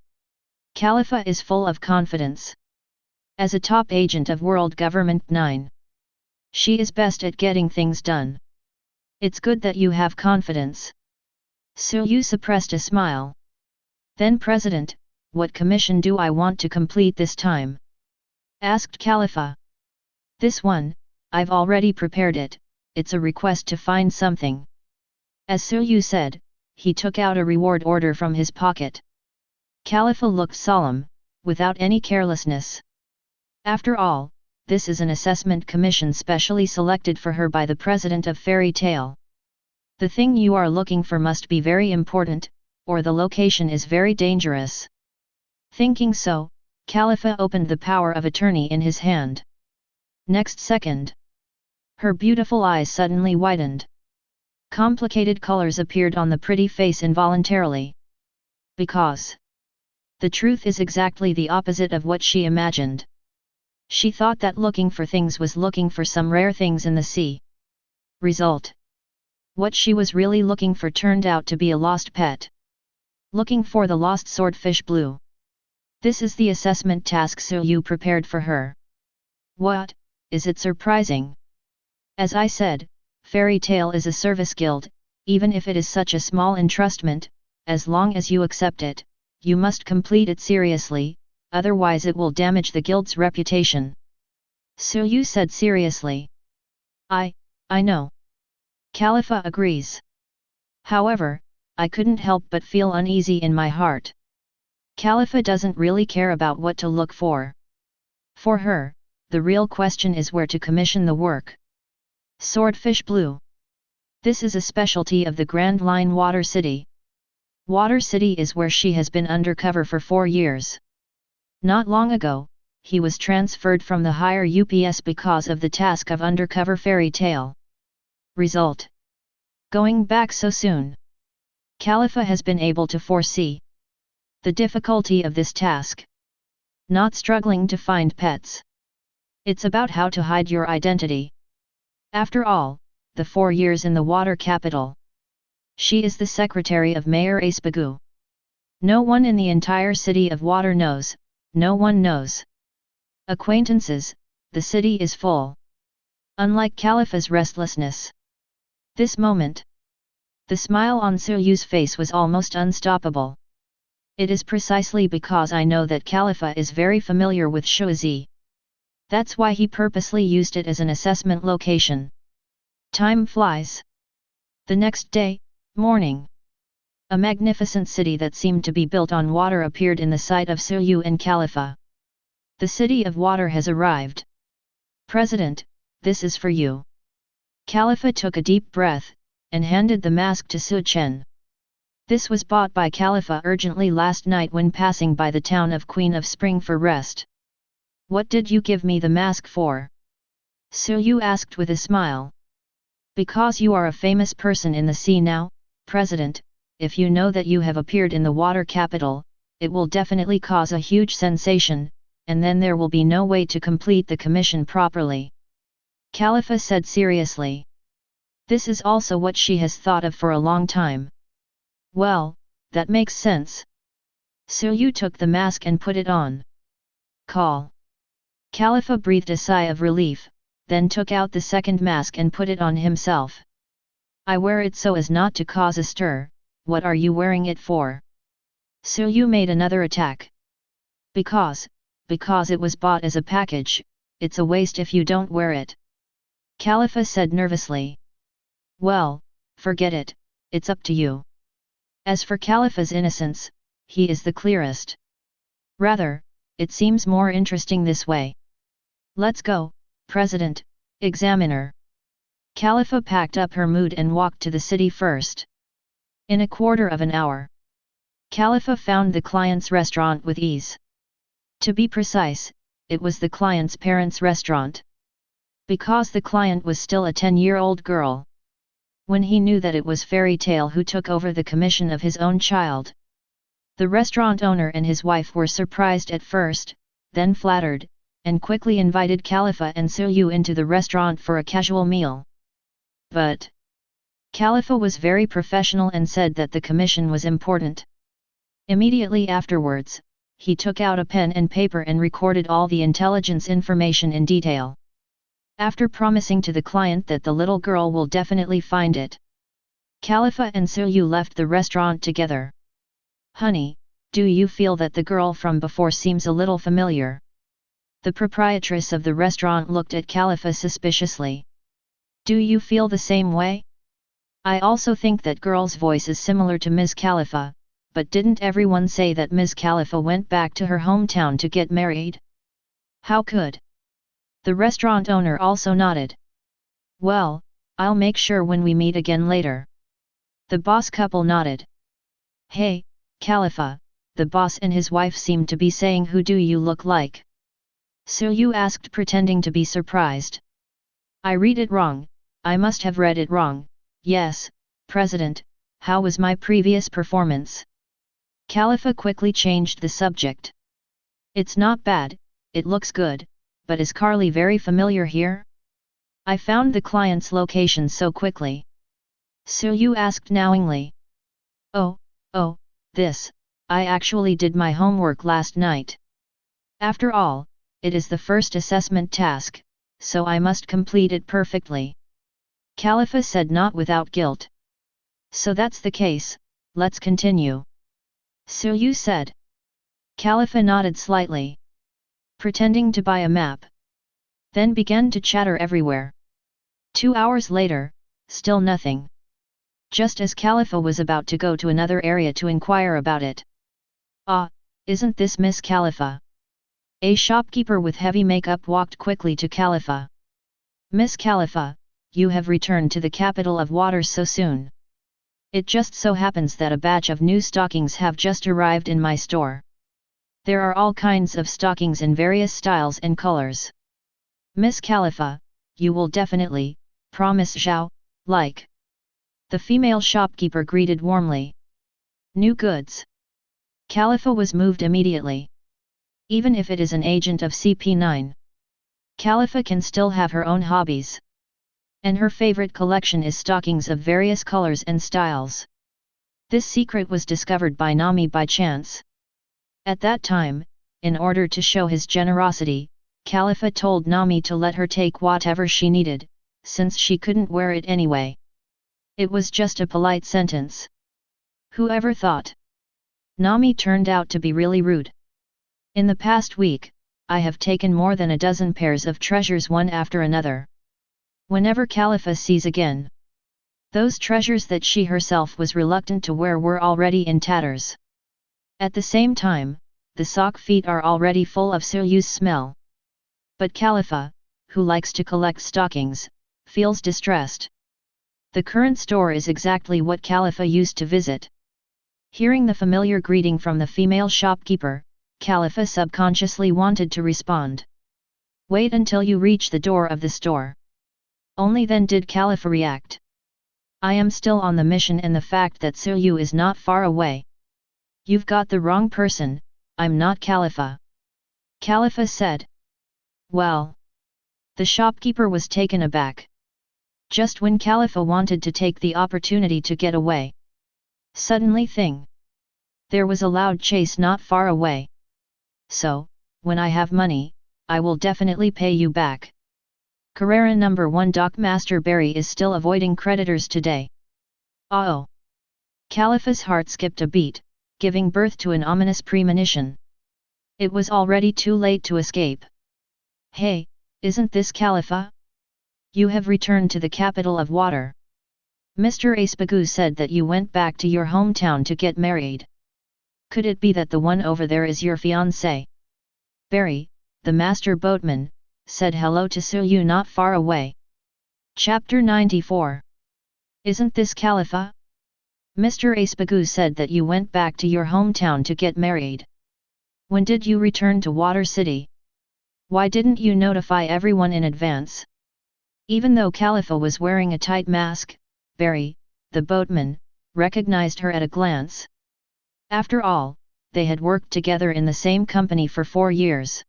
Califa is full of confidence. As a top agent of World Government 9, she is best at getting things done. It's good that you have confidence. Suyu suppressed a smile. Then President, what commission do I want to complete this time? Asked Califa. This one, I've already prepared it, it's a request to find something. As Suyu said, he took out a reward order from his pocket. Califa looked solemn, without any carelessness. After all, this is an assessment commission specially selected for her by the president of Fairy Tail. The thing you are looking for must be very important, or the location is very dangerous. Thinking so, Califa opened the power of attorney in his hand. Next second, her beautiful eyes suddenly widened. Complicated colors appeared on the pretty face involuntarily. Because the truth is exactly the opposite of what she imagined. She thought that looking for things was looking for some rare things in the sea. Result: what she was really looking for turned out to be a lost pet. Looking for the lost swordfish blue. This is the assessment task Suyu prepared for her. What, is it surprising? As I said, Fairy Tail is a service guild, even if it is such a small entrustment, as long as you accept it, you must complete it seriously, otherwise it will damage the guild's reputation. Suyu said seriously. I know. Khalifa agrees. However, I couldn't help but feel uneasy in my heart. Khalifa doesn't really care about what to look for. For her, the real question is where to commission the work. Swordfish Blue. This is a specialty of the Grand Line Water City. Water City is where she has been undercover for 4 years. Not long ago, he was transferred from the higher UPS because of the task of undercover Fairy Tail. Result: going back so soon. Khalifa has been able to foresee the difficulty of this task. Not struggling to find pets. It's about how to hide your identity. After all, the 4 years in the water capital. She is the secretary of Mayor Acebagu. No one in the entire city of water knows, no one knows. Acquaintances, the city is full. Unlike Khalifa's restlessness. This moment. The smile on Suyu's face was almost unstoppable. It is precisely because I know that Khalifa is very familiar with Shuizi. That's why he purposely used it as an assessment location. Time flies. The next day, morning. A magnificent city that seemed to be built on water appeared in the sight of Suyu and Khalifa. The city of water has arrived. President, this is for you. Khalifa took a deep breath, and handed the mask to Su Chen. This was bought by Khalifa urgently last night when passing by the town of Queen of Spring for rest. What did you give me the mask for? Suyu asked with a smile. Because you are a famous person in the sea now, President, if you know that you have appeared in the water capital, it will definitely cause a huge sensation, and then there will be no way to complete the commission properly. Khalifa said seriously. This is also what she has thought of for a long time. Well, that makes sense. Suyu took the mask and put it on. Call. Khalifa breathed a sigh of relief, then took out the second mask and put it on himself. I wear it so as not to cause a stir. What are you wearing it for? Suyu made another attack. Because it was bought as a package, it's a waste if you don't wear it. Khalifa said nervously. Well, forget it, it's up to you. As for Khalifa's innocence, he is the clearest. Rather, it seems more interesting this way. Let's go, President, Examiner. Khalifa packed up her mood and walked to the city first. In a quarter of an hour, Khalifa found the client's restaurant with ease. To be precise, it was the client's parents' restaurant. Because the client was still a 10-year-old girl. When he knew that it was Fairy Tail who took over the commission of his own child. The restaurant owner and his wife were surprised at first, then flattered, and quickly invited Khalifa and Suyu into the restaurant for a casual meal. But Khalifa was very professional and said that the commission was important. Immediately afterwards, he took out a pen and paper and recorded all the intelligence information in detail. After promising to the client that the little girl will definitely find it, Khalifa and Suyu left the restaurant together. Honey, do you feel that the girl from before seems a little familiar? The proprietress of the restaurant looked at Khalifa suspiciously. Do you feel the same way? I also think that girl's voice is similar to Ms. Khalifa, but didn't everyone say that Ms. Khalifa went back to her hometown to get married? How could? The restaurant owner also nodded. Well, I'll make sure when we meet again later. The boss couple nodded. Hey, Khalifa, the boss and his wife seemed to be saying who do you look like? Suyu asked pretending to be surprised. I read it wrong, I must have read it wrong, yes, President, how was my previous performance? Khalifa quickly changed the subject. It's not bad, it looks good, but is Carly very familiar here? I found the client's location so quickly. Suyu asked knowingly. Oh, this, I actually did my homework last night. After all, it is the first assessment task, so I must complete it perfectly. Khalifa said, not without guilt. So that's the case, let's continue. Suyu said. Khalifa nodded slightly, pretending to buy a map. Then began to chatter everywhere. 2 hours later, still nothing. Just as Khalifa was about to go to another area to inquire about it. Ah, isn't this Miss Khalifa? A shopkeeper with heavy makeup walked quickly to Khalifa. Miss Khalifa, you have returned to the capital of waters so soon. It just so happens that a batch of new stockings have just arrived in my store. There are all kinds of stockings in various styles and colors. Miss Khalifa, you will definitely, promise Zhao, like. The female shopkeeper greeted warmly. New goods. Khalifa was moved immediately. Even if it is an agent of CP9. Khalifa can still have her own hobbies. And her favorite collection is stockings of various colors and styles. This secret was discovered by Nami by chance. At that time, in order to show his generosity, Khalifa told Nami to let her take whatever she needed, since she couldn't wear it anyway. It was just a polite sentence. Whoever thought? Nami turned out to be really rude. In the past week, I have taken more than a dozen pairs of treasures one after another. Whenever Khalifa sees again, those treasures that she herself was reluctant to wear were already in tatters. At the same time, the sock feet are already full of Suyu's smell. But Khalifa, who likes to collect stockings, feels distressed. The current store is exactly what Khalifa used to visit. Hearing the familiar greeting from the female shopkeeper, Khalifa subconsciously wanted to respond. Wait until you reach the door of the store. Only then did Khalifa react. I am still on the mission, and the fact that Suyu is not far away. You've got the wrong person, I'm not Khalifa. Khalifa said. Well. The shopkeeper was taken aback. Just when Khalifa wanted to take the opportunity to get away. Suddenly there was a loud chase not far away. So, when I have money, I will definitely pay you back. Carrera number 1 Dock Master Barry is still avoiding creditors today. Oh! Khalifa's heart skipped a beat, giving birth to an ominous premonition. It was already too late to escape. Hey, isn't this Khalifa? You have returned to the capital of water. Mr. Acebagu said that you went back to your hometown to get married. Could it be that the one over there is your fiancé? Barry, the master boatman, said hello to Suyu not far away. Chapter 94. Isn't this Khalifa? Mr. Acebagu said that you went back to your hometown to get married. When did you return to Water City? Why didn't you notify everyone in advance? Even though Khalifa was wearing a tight mask, Barry, the boatman, recognized her at a glance. After all, they had worked together in the same company for 4 years.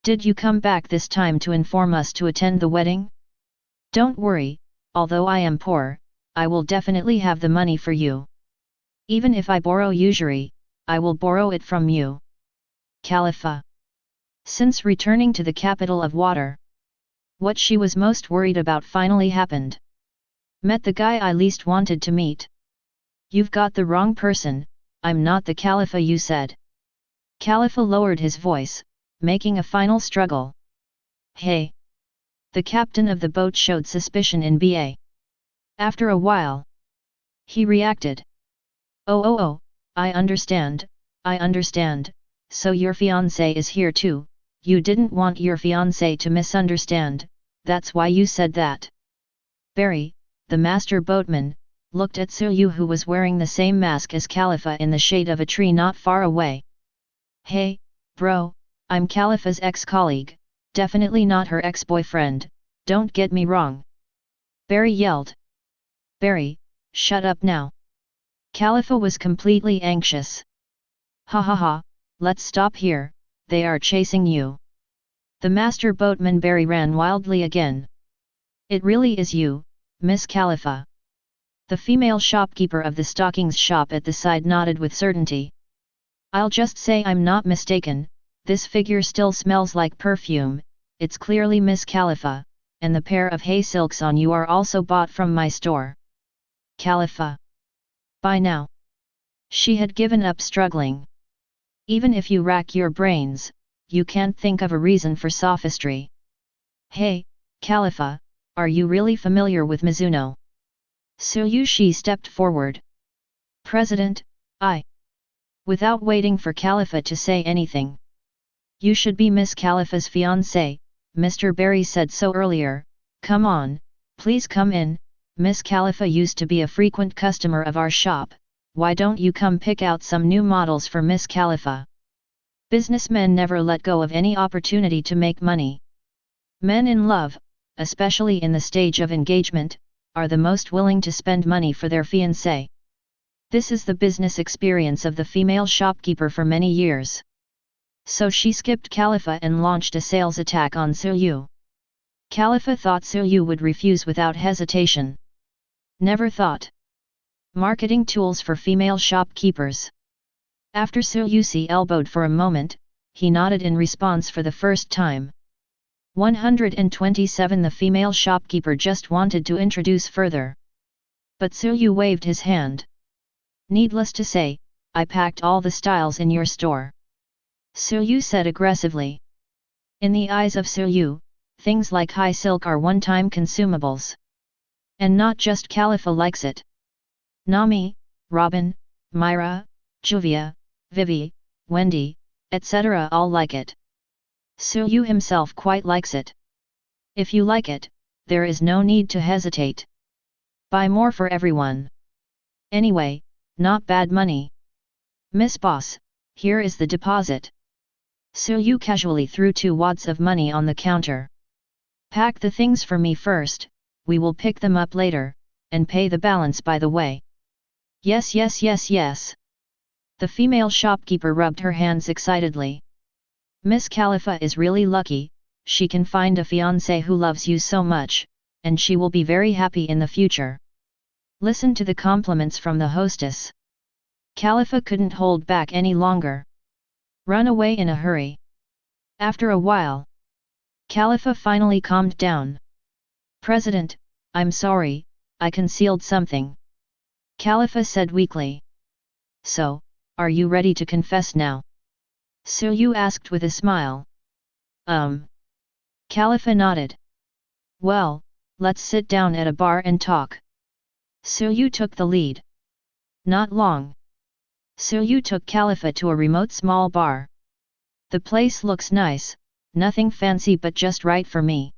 Did you come back this time to inform us to attend the wedding? Don't worry, although I am poor, I will definitely have the money for you. Even if I borrow usury, I will borrow it from you. Khalifa. Since returning to the capital of water, what she was most worried about finally happened. Met the guy I least wanted to meet. You've got the wrong person, I'm not the Khalifa you said. Khalifa lowered his voice, making a final struggle. Hey! The captain of the boat showed suspicion in BA. After a while, he reacted. Oh, I understand, so your fiancé is here too. You didn't want your fiancé to misunderstand, that's why you said that. Barry, the master boatman, looked at Suyu, who was wearing the same mask as Khalifa in the shade of a tree not far away. Hey, bro, I'm Khalifa's ex-colleague, definitely not her ex-boyfriend, don't get me wrong. Barry yelled. Barry, shut up now. Khalifa was completely anxious. Ha, let's stop here, they are chasing you. The master boatman Barry ran wildly again. It really is you, Miss Khalifa. The female shopkeeper of the stockings shop at the side nodded with certainty. I'll just say I'm not mistaken, this figure still smells like perfume, it's clearly Miss Khalifa, and the pair of hay silks on you are also bought from my store. Khalifa. By now, she had given up struggling. Even if you rack your brains, you can't think of a reason for sophistry. Hey, Khalifa, are you really familiar with Mizuno? Tsuyoshi stepped forward. President, Without waiting for Khalifa to say anything. You should be Miss Khalifa's fiancé, Mr. Barry said so earlier. Come on, please come in, Miss Khalifa used to be a frequent customer of our shop, why don't you come pick out some new models for Miss Khalifa? Businessmen never let go of any opportunity to make money. Men in love, especially in the stage of engagement, are the most willing to spend money for their fiancé. This is the business experience of the female shopkeeper for many years. So she skipped Khalifa and launched a sales attack on Tsuyu. Khalifa thought Tsuyu would refuse without hesitation. Never thought. Marketing tools for female shopkeepers. After Tsuyu elbowed for a moment, he nodded in response for the first time. 127 The female shopkeeper just wanted to introduce further. But Tsuyu waved his hand. Needless to say, I packed all the styles in your store. Tsuyu said aggressively. In the eyes of Tsuyu, things like high silk are one-time consumables. And not just Khalifa likes it. Nami, Robin, Myra, Juvia, Vivi, Wendy, etc. all like it. Tsuyu himself quite likes it. If you like it, there is no need to hesitate. Buy more for everyone. Anyway, not bad money. Miss Boss, here is the deposit. Tsuyu casually threw 2 wads of money on the counter. Pack the things for me first, we will pick them up later, and pay the balance by the way. Yes. The female shopkeeper rubbed her hands excitedly. Miss Khalifa is really lucky, she can find a fiancé who loves you so much, and she will be very happy in the future. Listen to the compliments from the hostess. Khalifa couldn't hold back any longer. Run away in a hurry. After a while, Khalifa finally calmed down. President, I'm sorry, I concealed something. Khalifa said weakly. So, are you ready to confess now? Tsuyu asked with a smile. Khalifa nodded. Well, let's sit down at a bar and talk. Tsuyu took the lead. Not long. Tsuyu took Khalifa to a remote small bar. The place looks nice, nothing fancy but just right for me.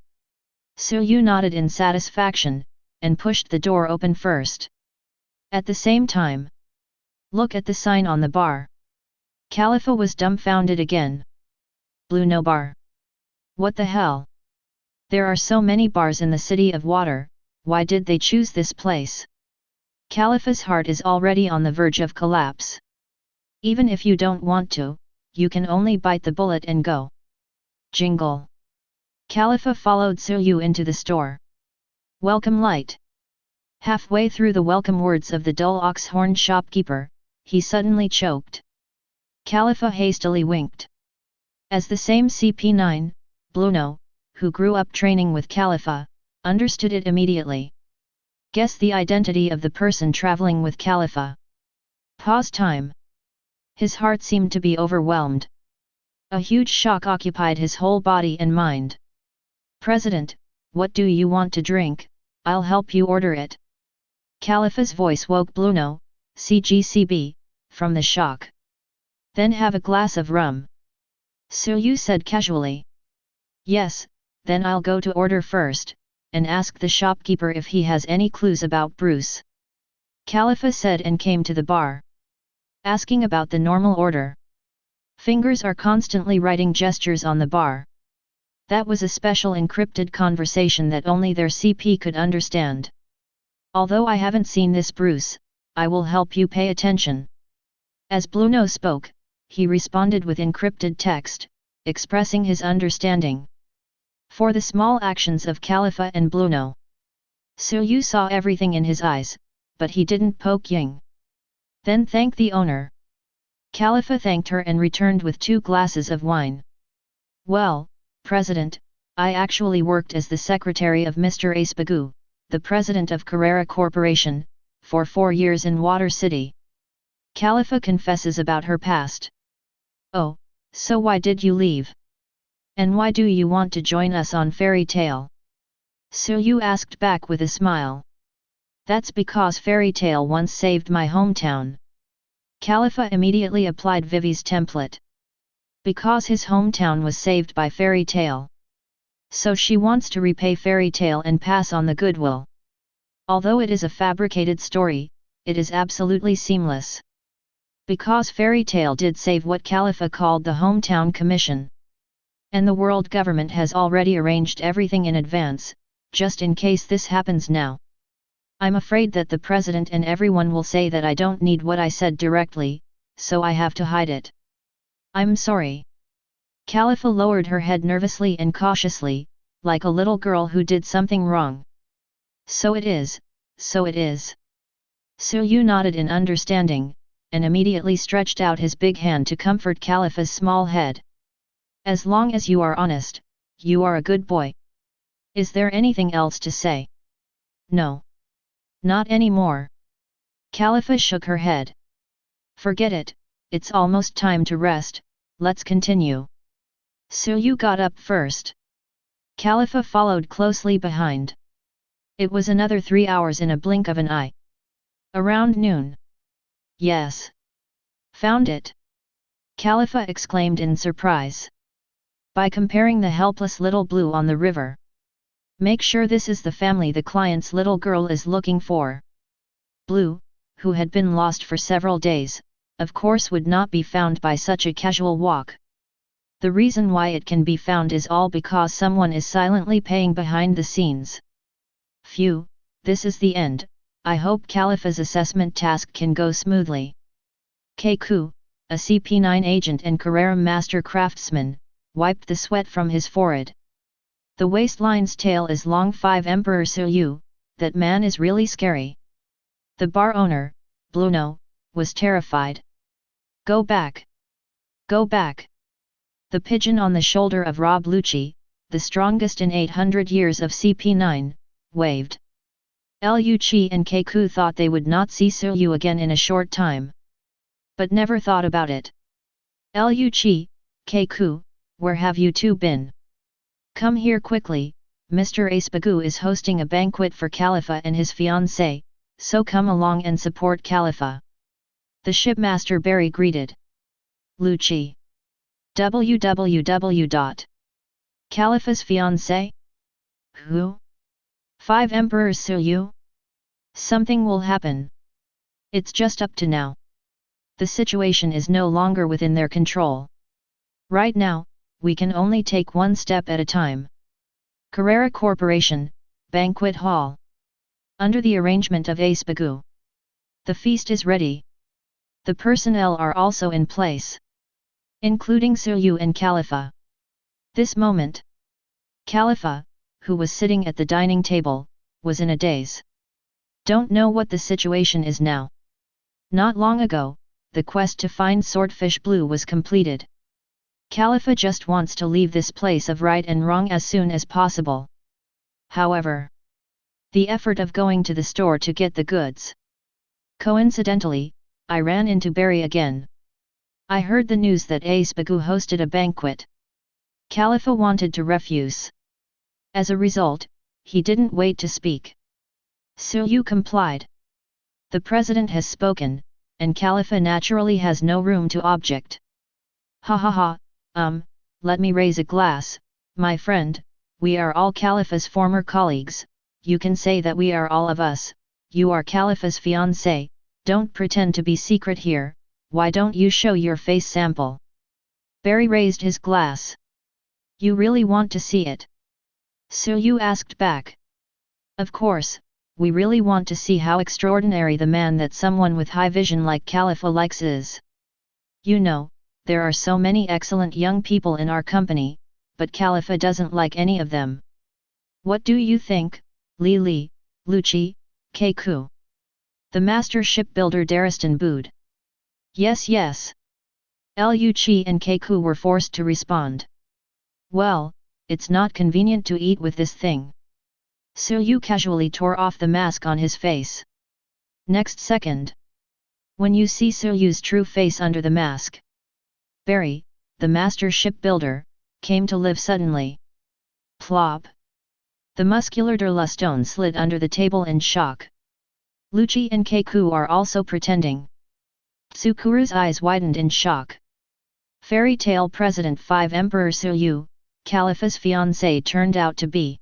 Tsuyu nodded in satisfaction, and pushed the door open first. At the same time, look at the sign on the bar. Khalifa was dumbfounded again. Blue No Bar. What the hell? There are so many bars in the City of Water, why did they choose this place? Khalifa's heart is already on the verge of collapse. Even if you don't want to, you can only bite the bullet and go. Jingle. Khalifa followed Tsuyu into the store. Welcome light. Halfway through the welcome words of the dull ox-horn shopkeeper, he suddenly choked. Khalifa hastily winked. As the same CP9, Bluno, who grew up training with Khalifa, understood it immediately. Guess the identity of the person traveling with Khalifa. Pause time. His heart seemed to be overwhelmed. A huge shock occupied his whole body and mind. President, what do you want to drink? I'll help you order it. Khalifa's voice woke Bluno, CGCB, from the shock. Then have a glass of rum. Tsuyu said casually. Yes, then I'll go to order first, and ask the shopkeeper if he has any clues about Bruce. Khalifa said and came to the bar. Asking about the normal order. Fingers are constantly writing gestures on the bar. That was a special encrypted conversation that only their CP could understand. Although I haven't seen this Bruce, I will help you pay attention. As Bluno spoke, he responded with encrypted text, expressing his understanding. For the small actions of Khalifa and Bluno. Tsuyu saw everything in his eyes, but he didn't poke Ying. Then thank the owner. Khalifa thanked her and returned with 2 glasses of wine. Well, President, I actually worked as the secretary of Mr. Acebagu, the president of Carrera Corporation, for 4 years in Water City. Khalifa confesses about her past. Oh, so why did you leave? And why do you want to join us on Fairy Tail? Suyu asked back with a smile. That's because Fairy Tail once saved my hometown. Khalifa immediately applied Vivi's template. Because his hometown was saved by Fairy Tail. So she wants to repay Fairy Tail and pass on the goodwill. Although it is a fabricated story, it is absolutely seamless. Because Fairy Tail did save what Khalifa called the Hometown Commission. And the world government has already arranged everything in advance, just in case this happens now. I'm afraid that the president and everyone will say that I don't need what I said directly, so I have to hide it. I'm sorry. Khalifa lowered her head nervously and cautiously, like a little girl who did something wrong. So it is, so it is. Suyu nodded in understanding, and immediately stretched out his big hand to comfort Khalifa's small head. As long as you are honest, you are a good boy. Is there anything else to say? No. Not anymore. Khalifa shook her head. Forget it, it's almost time to rest, let's continue. Suyu got up first. Khalifa followed closely behind. It was another 3 hours in a blink of an eye. Around noon. Yes. Found it. Khalifa exclaimed in surprise. By comparing the helpless little blue on the river. Make sure this is the family the client's little girl is looking for. Blue, who had been lost for several days, of course would not be found by such a casual walk. The reason why it can be found is all because someone is silently paying behind the scenes. Phew, this is the end. I hope Khalifa's assessment task can go smoothly. Keiku, a CP9 agent and Carrera master craftsman, wiped the sweat from his forehead. The waistline's tail is long. 5 Emperor Suyu, that man is really scary. The bar owner, Bluno, was terrified. Go back. Go back. The pigeon on the shoulder of Rob Lucci, the strongest in 800 years of CP9, waved. Liu Qi and Keiku thought they would not see Suyu again in a short time. But never thought about it. Liu Qi, Keiku, where have you two been? Come here quickly, Mr. Acebagu is hosting a banquet for Khalifa and his fiancée, so come along and support Khalifa. The shipmaster Barry greeted. Lucci. www. Khalifa's fiancée? Who? 5 Emperors Suyu? Something will happen. It's just up to now. The situation is no longer within their control. Right now, we can only take one step at a time. Carrera Corporation, Banquet Hall. Under the arrangement of Acebagu. The feast is ready. The personnel are also in place. Including Suyu and Khalifa. This moment. Khalifa, who was sitting at the dining table, was in a daze. Don't know what the situation is now. Not long ago, the quest to find Swordfish Blue was completed. Khalifa just wants to leave this place of right and wrong as soon as possible. However, the effort of going to the store to get the goods. Coincidentally, I ran into Barry again. I heard the news that Acebagu hosted a banquet. Khalifa wanted to refuse. As a result, he didn't wait to speak. Suyu complied. The president has spoken, and Khalifa naturally has no room to object. Ha ha ha. Let me raise a glass, my friend, we are all Khalifa's former colleagues, you can say that we are all of us, you are Khalifa's fiancé, don't pretend to be secret here, why don't you show your face sample? Barry raised his glass. You really want to see it? Suyu asked back. Of course, we really want to see how extraordinary the man that someone with high vision like Khalifa likes is. You know, there are so many excellent young people in our company, but Khalifa doesn't like any of them. What do you think, Li, Lucci, Keiku? The master shipbuilder Daristan booed. Yes. Lu Chi and Keiku were forced to respond. Well, it's not convenient to eat with this thing. Suyu casually tore off the mask on his face. Next second. When you see Suyu's true face under the mask. Barry, the master shipbuilder, came to life suddenly. Plop. The muscular Durlustone slid under the table in shock. Lucci and Keiku are also pretending. Tsukuru's eyes widened in shock. Fairy Tail President 5 Emperor Suyu, Calipha's fiancé, turned out to be.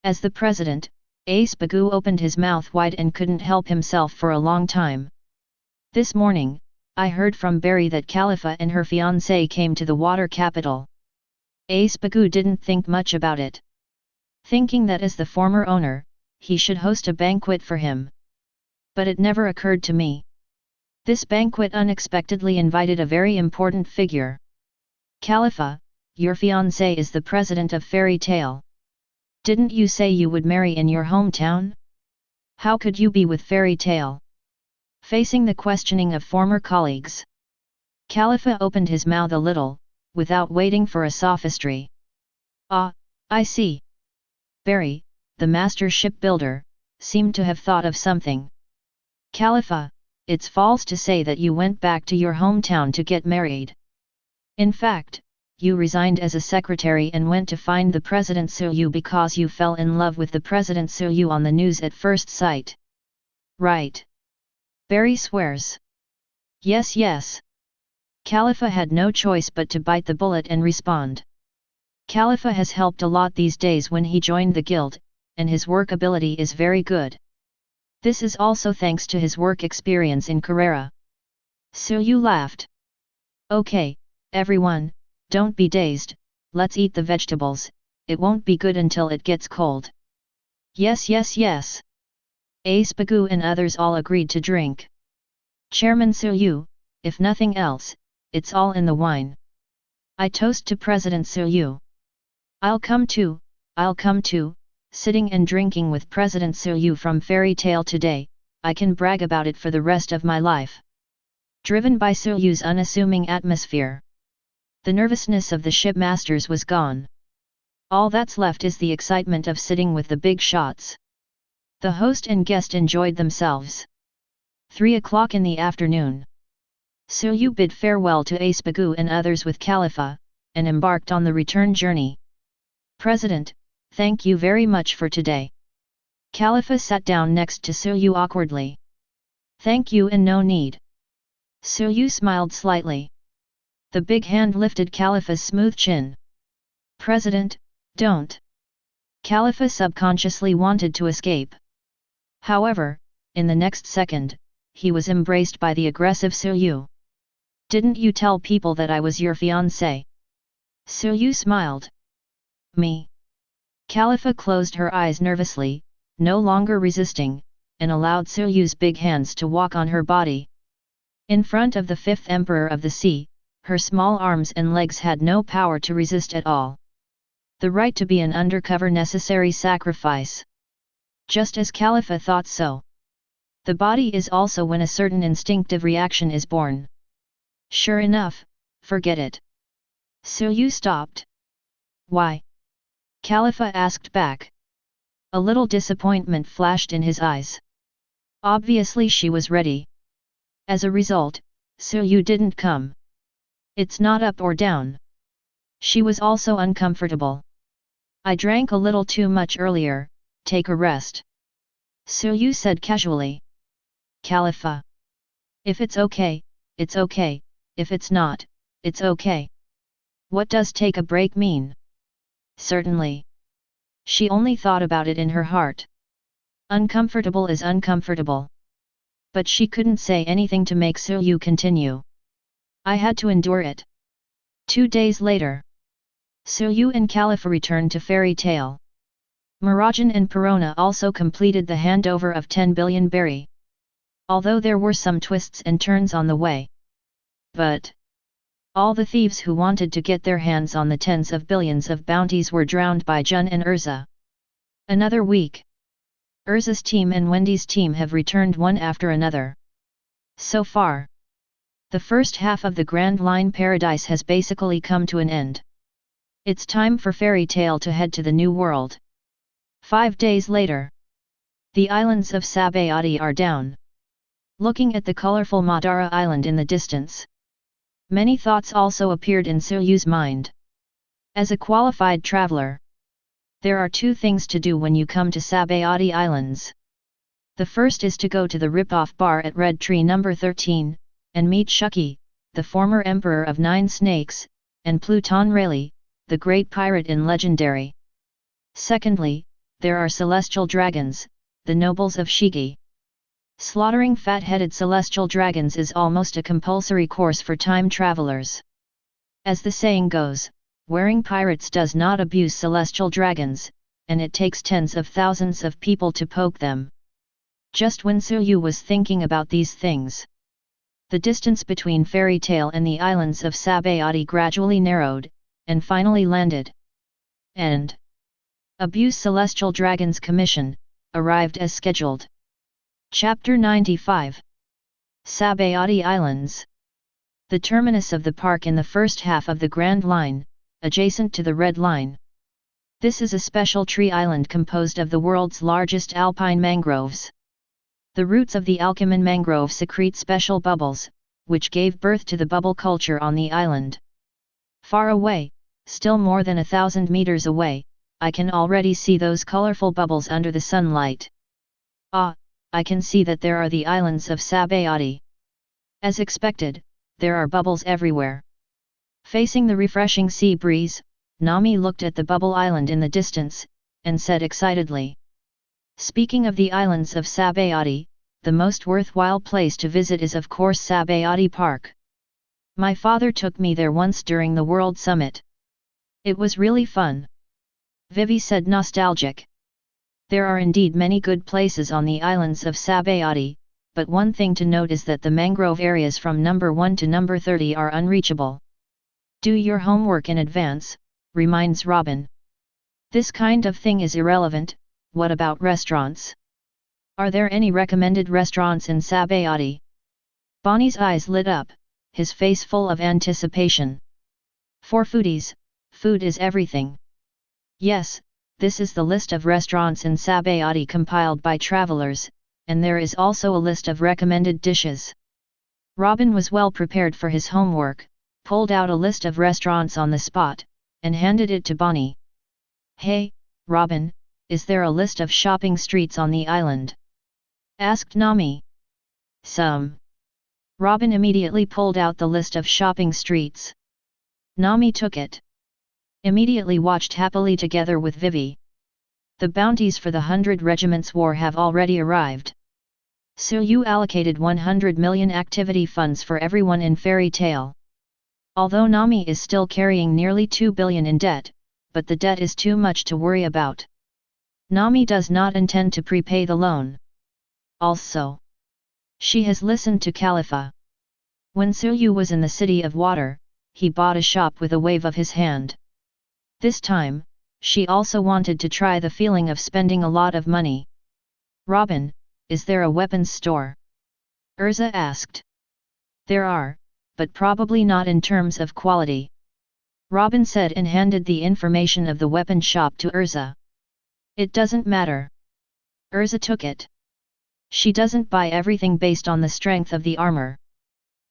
As the president, Ace Bagu opened his mouth wide and couldn't help himself for a long time. This morning, I heard from Barry that Calipha and her fiancé came to the water capital. Ace Bagu didn't think much about it. Thinking that as the former owner, he should host a banquet for him. But it never occurred to me. This banquet unexpectedly invited a very important figure. Calipha, your fiancé is the president of Fairy Tail. Didn't you say you would marry in your hometown? How could you be with Fairy Tail? Facing the questioning of former colleagues, Calipha opened his mouth a little, without waiting for a sophistry. Ah, I see. Barry, the master shipbuilder, seemed to have thought of something. Calipha, it's false to say that you went back to your hometown to get married. In fact, you resigned as a secretary and went to find the President Suyu because you fell in love with the President Suyu on the news at first sight. Right. Barry swears. Yes, yes. Calipha had no choice but to bite the bullet and respond. Calipha has helped a lot these days when he joined the guild, and his work ability is very good. This is also thanks to his work experience in Carrera. Suyu laughed. Okay, everyone, don't be dazed, let's eat the vegetables, it won't be good until it gets cold. Yes, yes, yes. Ace Bagu and others all agreed to drink. Chairman Suyu, if nothing else, it's all in the wine. I toast to President Suyu. I'll come too, sitting and drinking with President Suyu from Fairy Tail today, I can brag about it for the rest of my life. Driven by Suyu's unassuming atmosphere, the nervousness of the shipmasters was gone. All that's left is the excitement of sitting with the big shots. The host and guest enjoyed themselves. 3 o'clock in the afternoon. Suyu bid farewell to Ace Bagu and others with Calipha, and embarked on the return journey. President, thank you very much for today. Calipha sat down next to Suyu awkwardly. Thank you and no need. Suyu smiled slightly. The big hand lifted Calipha's smooth chin. President, don't. Calipha subconsciously wanted to escape. However, in the next second, he was embraced by the aggressive Suyu. Didn't you tell people that I was your fiancé? Suyu smiled. Me. Calipha closed her eyes nervously, no longer resisting, and allowed Suyu's big hands to walk on her body. In front of the 5th Emperor of the Sea, her small arms and legs had no power to resist at all. The right to be an undercover necessary sacrifice. Just as Calipha thought so. The body is also when a certain instinctive reaction is born. Sure enough, forget it. Suyu stopped. Why? Calipha asked back. A little disappointment flashed in his eyes. Obviously she was ready. As a result, Suyu didn't come. It's not up or down. She was also uncomfortable. I drank a little too much earlier, take a rest. Suyu said casually. Calipha. If it's okay, it's okay, if it's not, it's okay. What does take a break mean? Certainly. She only thought about it in her heart. Uncomfortable is uncomfortable. But she couldn't say anything to make Suyu continue. I had to endure it. 2 days later. Suyu and Calipha returned to Fairy Tail. Mirajane and Perona also completed the handover of 10 billion berry. Although there were some twists and turns on the way. But all the thieves who wanted to get their hands on the tens of billions of bounties were drowned by Jun and Erza. Another week. Erza's team and Wendy's team have returned one after another. So far. The first half of the Grand Line Paradise has basically come to an end. It's time for Fairy Tail to head to the New World. 5 days later. The islands of Sabayati are down. Looking at the colorful Madara Island in the distance. Many thoughts also appeared in Suryu's mind. As a qualified traveler, there are 2 things to do when you come to Sabayati Islands. The first is to go to the Rip-Off Bar at Red Tree number 13, and meet Shuki, the former Emperor of 9 Snakes, and Pluton Rayleigh, the great pirate in Legendary. Secondly, there are celestial dragons, the nobles of Shigi. Slaughtering fat-headed celestial dragons is almost a compulsory course for time travelers. As the saying goes, wearing pirates does not abuse celestial dragons, and it takes tens of thousands of people to poke them. Just when Suryu was thinking about these things, the distance between Fairy Tail and the islands of Sabayati gradually narrowed, and finally landed. And Abuse Celestial Dragons Commission arrived as scheduled. Chapter 95. Sabayati Islands. The terminus of the park in the first half of the Grand Line, adjacent to the Red Line. This is a special tree island composed of the world's largest alpine mangroves. The roots of the Alkaman mangrove secrete special bubbles, which gave birth to the bubble culture on the island. Far away, still more than 1,000 meters away, I can already see those colorful bubbles under the sunlight. Ah, I can see that there are the islands of Sabayati. As expected, there are bubbles everywhere. Facing the refreshing sea breeze, Nami looked at the bubble island in the distance, and said excitedly. Speaking of the islands of Sabayati, the most worthwhile place to visit is of course Sabayati Park. My father took me there once during the World Summit. It was really fun. Vivi said nostalgic. There are indeed many good places on the islands of Sabayati, but one thing to note is that the mangrove areas from number 1 to number 30 are unreachable. Do your homework in advance, reminds Robin. This kind of thing is irrelevant. What about restaurants? Are there any recommended restaurants in Sabayati? Bonnie's eyes lit up, his face full of anticipation. For foodies, food is everything. Yes, this is the list of restaurants in Sabayati compiled by travelers, and there is also a list of recommended dishes. Robin was well prepared for his homework, pulled out a list of restaurants on the spot, and handed it to Bonnie. Hey, Robin, is there a list of shopping streets on the island? Asked Nami. Some. Robin immediately pulled out the list of shopping streets. Nami took it. Immediately watched happily together with Vivi. The bounties for the 100 Regiments War have already arrived. Suryu allocated 100 million activity funds for everyone in Fairy Tail. Although Nami is still carrying nearly 2 billion in debt, but the debt is too much to worry about. Nami does not intend to prepay the loan. Also, she has listened to Khalifa. When Suryu was in the City of Water, he bought a shop with a wave of his hand. This time, she also wanted to try the feeling of spending a lot of money. Robin, is there a weapons store? Erza asked. There are, but probably not in terms of quality. Robin said and handed the information of the weapon shop to Erza. It doesn't matter. Erza took it. She doesn't buy everything based on the strength of the armor.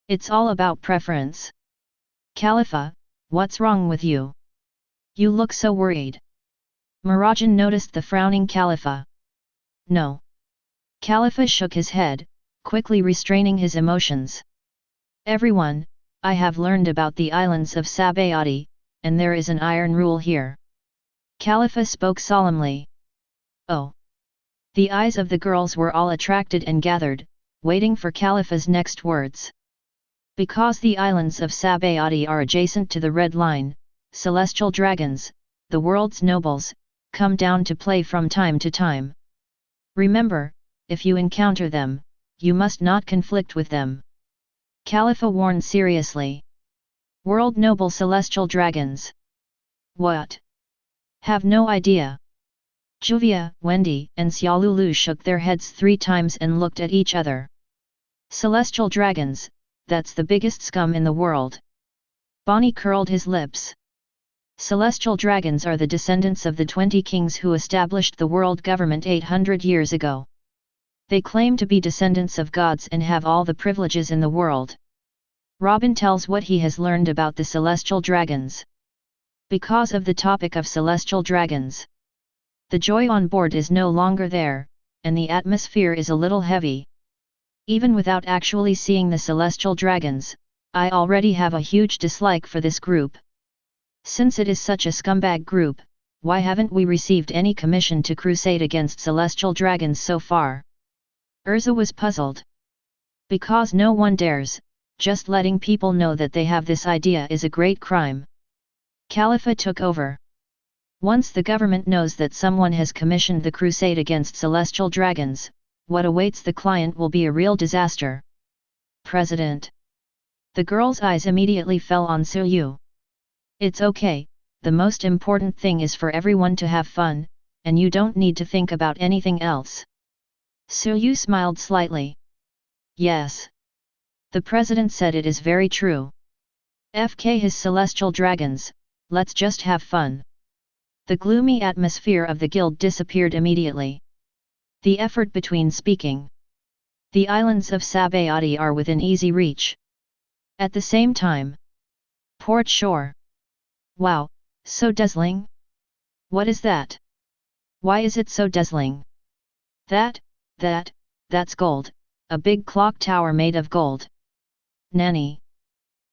It's all about preference. Khalifa, what's wrong with you? You look so worried. Mirajane noticed the frowning Khalifa. No. Khalifa shook his head, quickly restraining his emotions. Everyone, I have learned about the islands of Sabayati, and there is an iron rule here. Khalifa spoke solemnly. Oh. The eyes of the girls were all attracted and gathered, waiting for Khalifa's next words. Because the islands of Sabayati are adjacent to the Red Line, celestial dragons, the world's nobles, come down to play from time to time. Remember, if you encounter them, you must not conflict with them. Khalifa warned seriously. World noble celestial dragons. What? Have no idea. Juvia, Wendy, and Xiaolulu shook their heads 3 times and looked at each other. Celestial dragons, that's the biggest scum in the world. Bonnie curled his lips. Celestial dragons are the descendants of the 20 kings who established the world government 800 years ago. They claim to be descendants of gods and have all the privileges in the world. Robin tells what he has learned about the celestial dragons. Because of the topic of celestial dragons, the joy on board is no longer there, and the atmosphere is a little heavy. Even without actually seeing the celestial dragons, I already have a huge dislike for this group. Since it is such a scumbag group, why haven't we received any commission to crusade against celestial dragons so far? Erza was puzzled. Because no one dares, just letting people know that they have this idea is a great crime. Khalifa took over. Once the government knows that someone has commissioned the crusade against celestial dragons, what awaits the client will be a real disaster. President. The girl's eyes immediately fell on Suyu. It's okay, the most important thing is for everyone to have fun, and you don't need to think about anything else. Suyu smiled slightly. Yes. The president said it is very true. FK his celestial dragons, let's just have fun. The gloomy atmosphere of the guild disappeared immediately. The effort between speaking. The islands of Sabayati are within easy reach. At the same time. Port shore. Wow, so dazzling. What is that? Why is it so dazzling? That's gold, a big clock tower made of gold. Nani?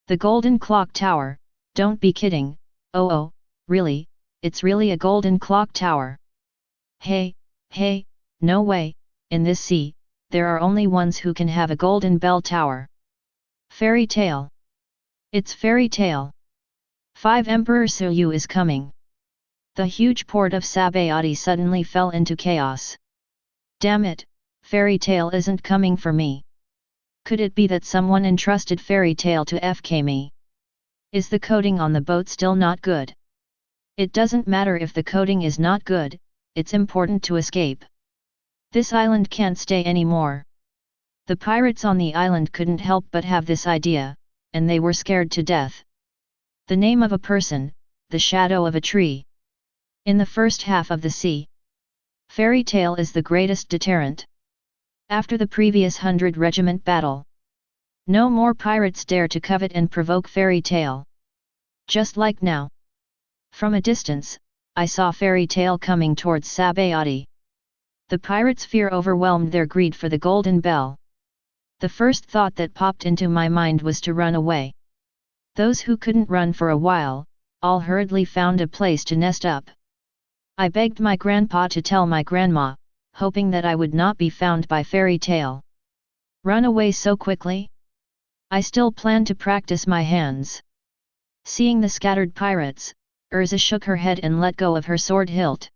The golden clock tower, don't be kidding, oh, really, it's really a golden clock tower. Hey, no way, in this sea, there are only ones who can have a golden bell tower. Fairy tale. It's fairy tale. 5 Emperor Suyu is coming. The huge port of Sabayati suddenly fell into chaos. Damn it, fairy tale isn't coming for me. Could it be that someone entrusted fairy tale to FK me? Is the coating on the boat still not good? It doesn't matter if the coating is not good, it's important to escape. This island can't stay anymore. The pirates on the island couldn't help but have this idea, and they were scared to death. The name of a person, the shadow of a tree. In the first half of the sea, fairy tale is the greatest deterrent. After the previous 100 regiment battle, no more pirates dare to covet and provoke fairy tale. Just like now. From a distance, I saw fairy tale coming towards Sabayati. The pirates' fear overwhelmed their greed for the golden bell. The first thought that popped into my mind was to run away. Those who couldn't run for a while, all hurriedly found a place to nest up. I begged my grandpa to tell my grandma, hoping that I would not be found by fairy tale. Run away so quickly? I still planned to practice my hands. Seeing the scattered pirates, Erza shook her head and let go of her sword hilt.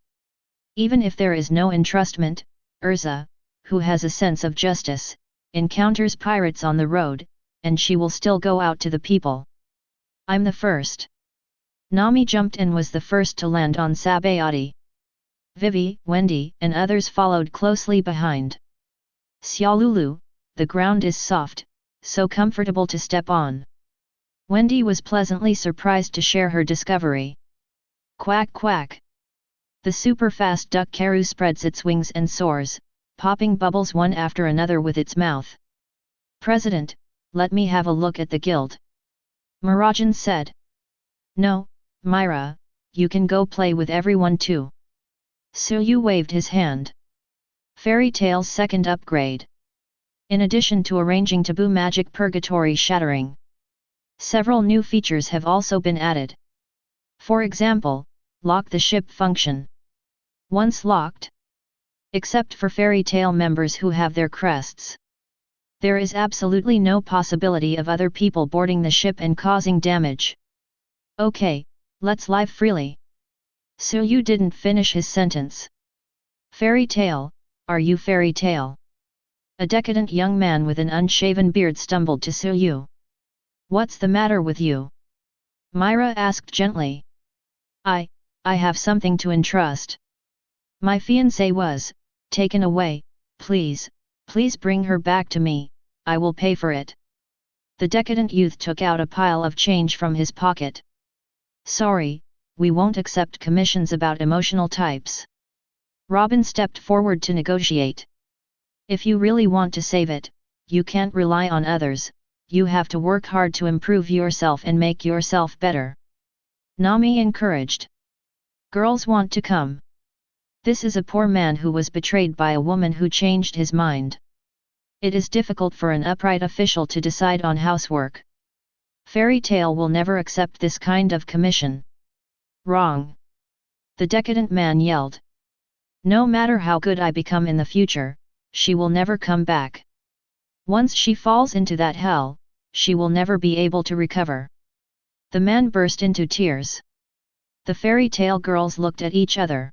Even if there is no entrustment, Erza, who has a sense of justice, encounters pirates on the road, and she will still go out to the people. I'm the first. Nami jumped and was the first to land on Sabayati. Vivi, Wendy, and others followed closely behind. Xiaolulu, the ground is soft, so comfortable to step on. Wendy was pleasantly surprised to share her discovery. Quack quack. The super-fast duck Karu spreads its wings and soars, popping bubbles one after another with its mouth. President, let me have a look at the guild. Mirajane said. No, Myra, you can go play with everyone too. Suyu waved his hand. Fairy Tale's second upgrade. In addition to arranging taboo magic purgatory shattering, several new features have also been added. For example, lock the ship function. Once locked, except for Fairy Tale members who have their crests, there is absolutely no possibility of other people boarding the ship and causing damage. Okay, let's live freely. Suyu didn't finish his sentence. Fairy Tale, are you Fairy Tale? A decadent young man with an unshaven beard stumbled to Suyu. What's the matter with you? Myra asked gently. I have something to entrust. My fiancée was taken away, please bring her back to me, I will pay for it. The decadent youth took out a pile of change from his pocket. Sorry, we won't accept commissions about emotional types. Robin stepped forward to negotiate. If you really want to save it, you can't rely on others, you have to work hard to improve yourself and make yourself better. Nami encouraged. Girls want to come. This is a poor man who was betrayed by a woman who changed his mind. It is difficult for an upright official to decide on housework. Fairy Tail will never accept this kind of commission. Wrong. The decadent man yelled. No matter how good I become in the future, she will never come back. Once she falls into that hell, she will never be able to recover. The man burst into tears. The fairy tale girls looked at each other.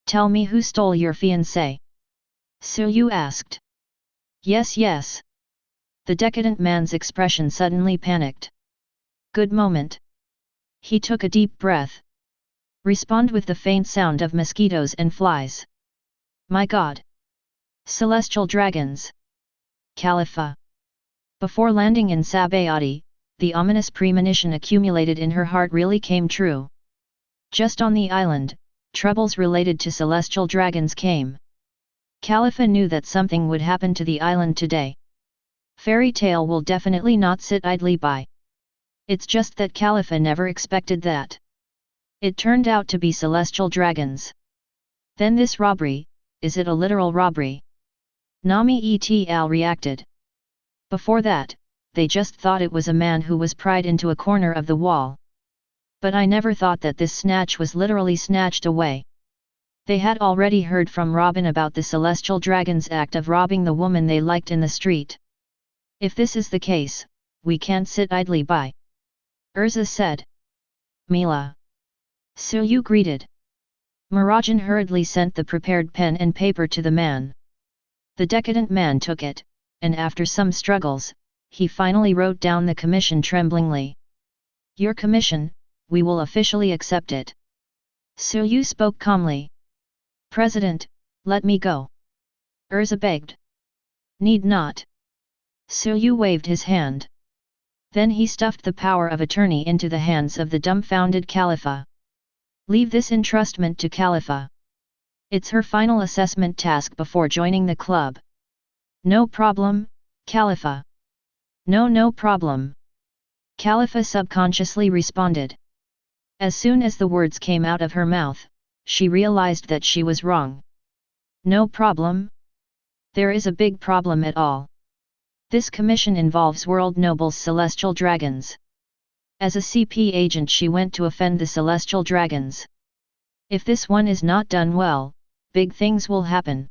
Tell me who stole your fiancé? Suyu asked. Yes, yes. The decadent man's expression suddenly panicked. Good moment. He took a deep breath. Respond with the faint sound of mosquitoes and flies. My God! Celestial dragons! Khalifa! Before landing in Sabayati, the ominous premonition accumulated in her heart really came true. Just on the island, troubles related to celestial dragons came. Khalifa knew that something would happen to the island today. Fairy Tail will definitely not sit idly by. It's just that Khalifa never expected that. It turned out to be celestial dragons. Then this robbery, is it a literal robbery? Nami et al. Reacted. Before that, they just thought it was a man who was pried into a corner of the wall. But I never thought that this snatch was literally snatched away. They had already heard from Robin about the celestial dragon's act of robbing the woman they liked in the street. If this is the case, we can't sit idly by. Erza said. Mila. Suyu greeted. Mirajane hurriedly sent the prepared pen and paper to the man. The decadent man took it, and after some struggles, he finally wrote down the commission tremblingly. Your commission, we will officially accept it. Suyu spoke calmly. President, let me go. Erza begged. Need not. Suyu waved his hand. Then he stuffed the power of attorney into the hands of the dumbfounded Khalifa. Leave this entrustment to Khalifa. It's her final assessment task before joining the club. No problem, Khalifa. No problem. Khalifa subconsciously responded. As soon as the words came out of her mouth, she realized that she was wrong. No problem? There is a big problem at all. This commission involves world nobles celestial dragons. As a CP agent she went to offend the celestial dragons. If this one is not done well, big things will happen.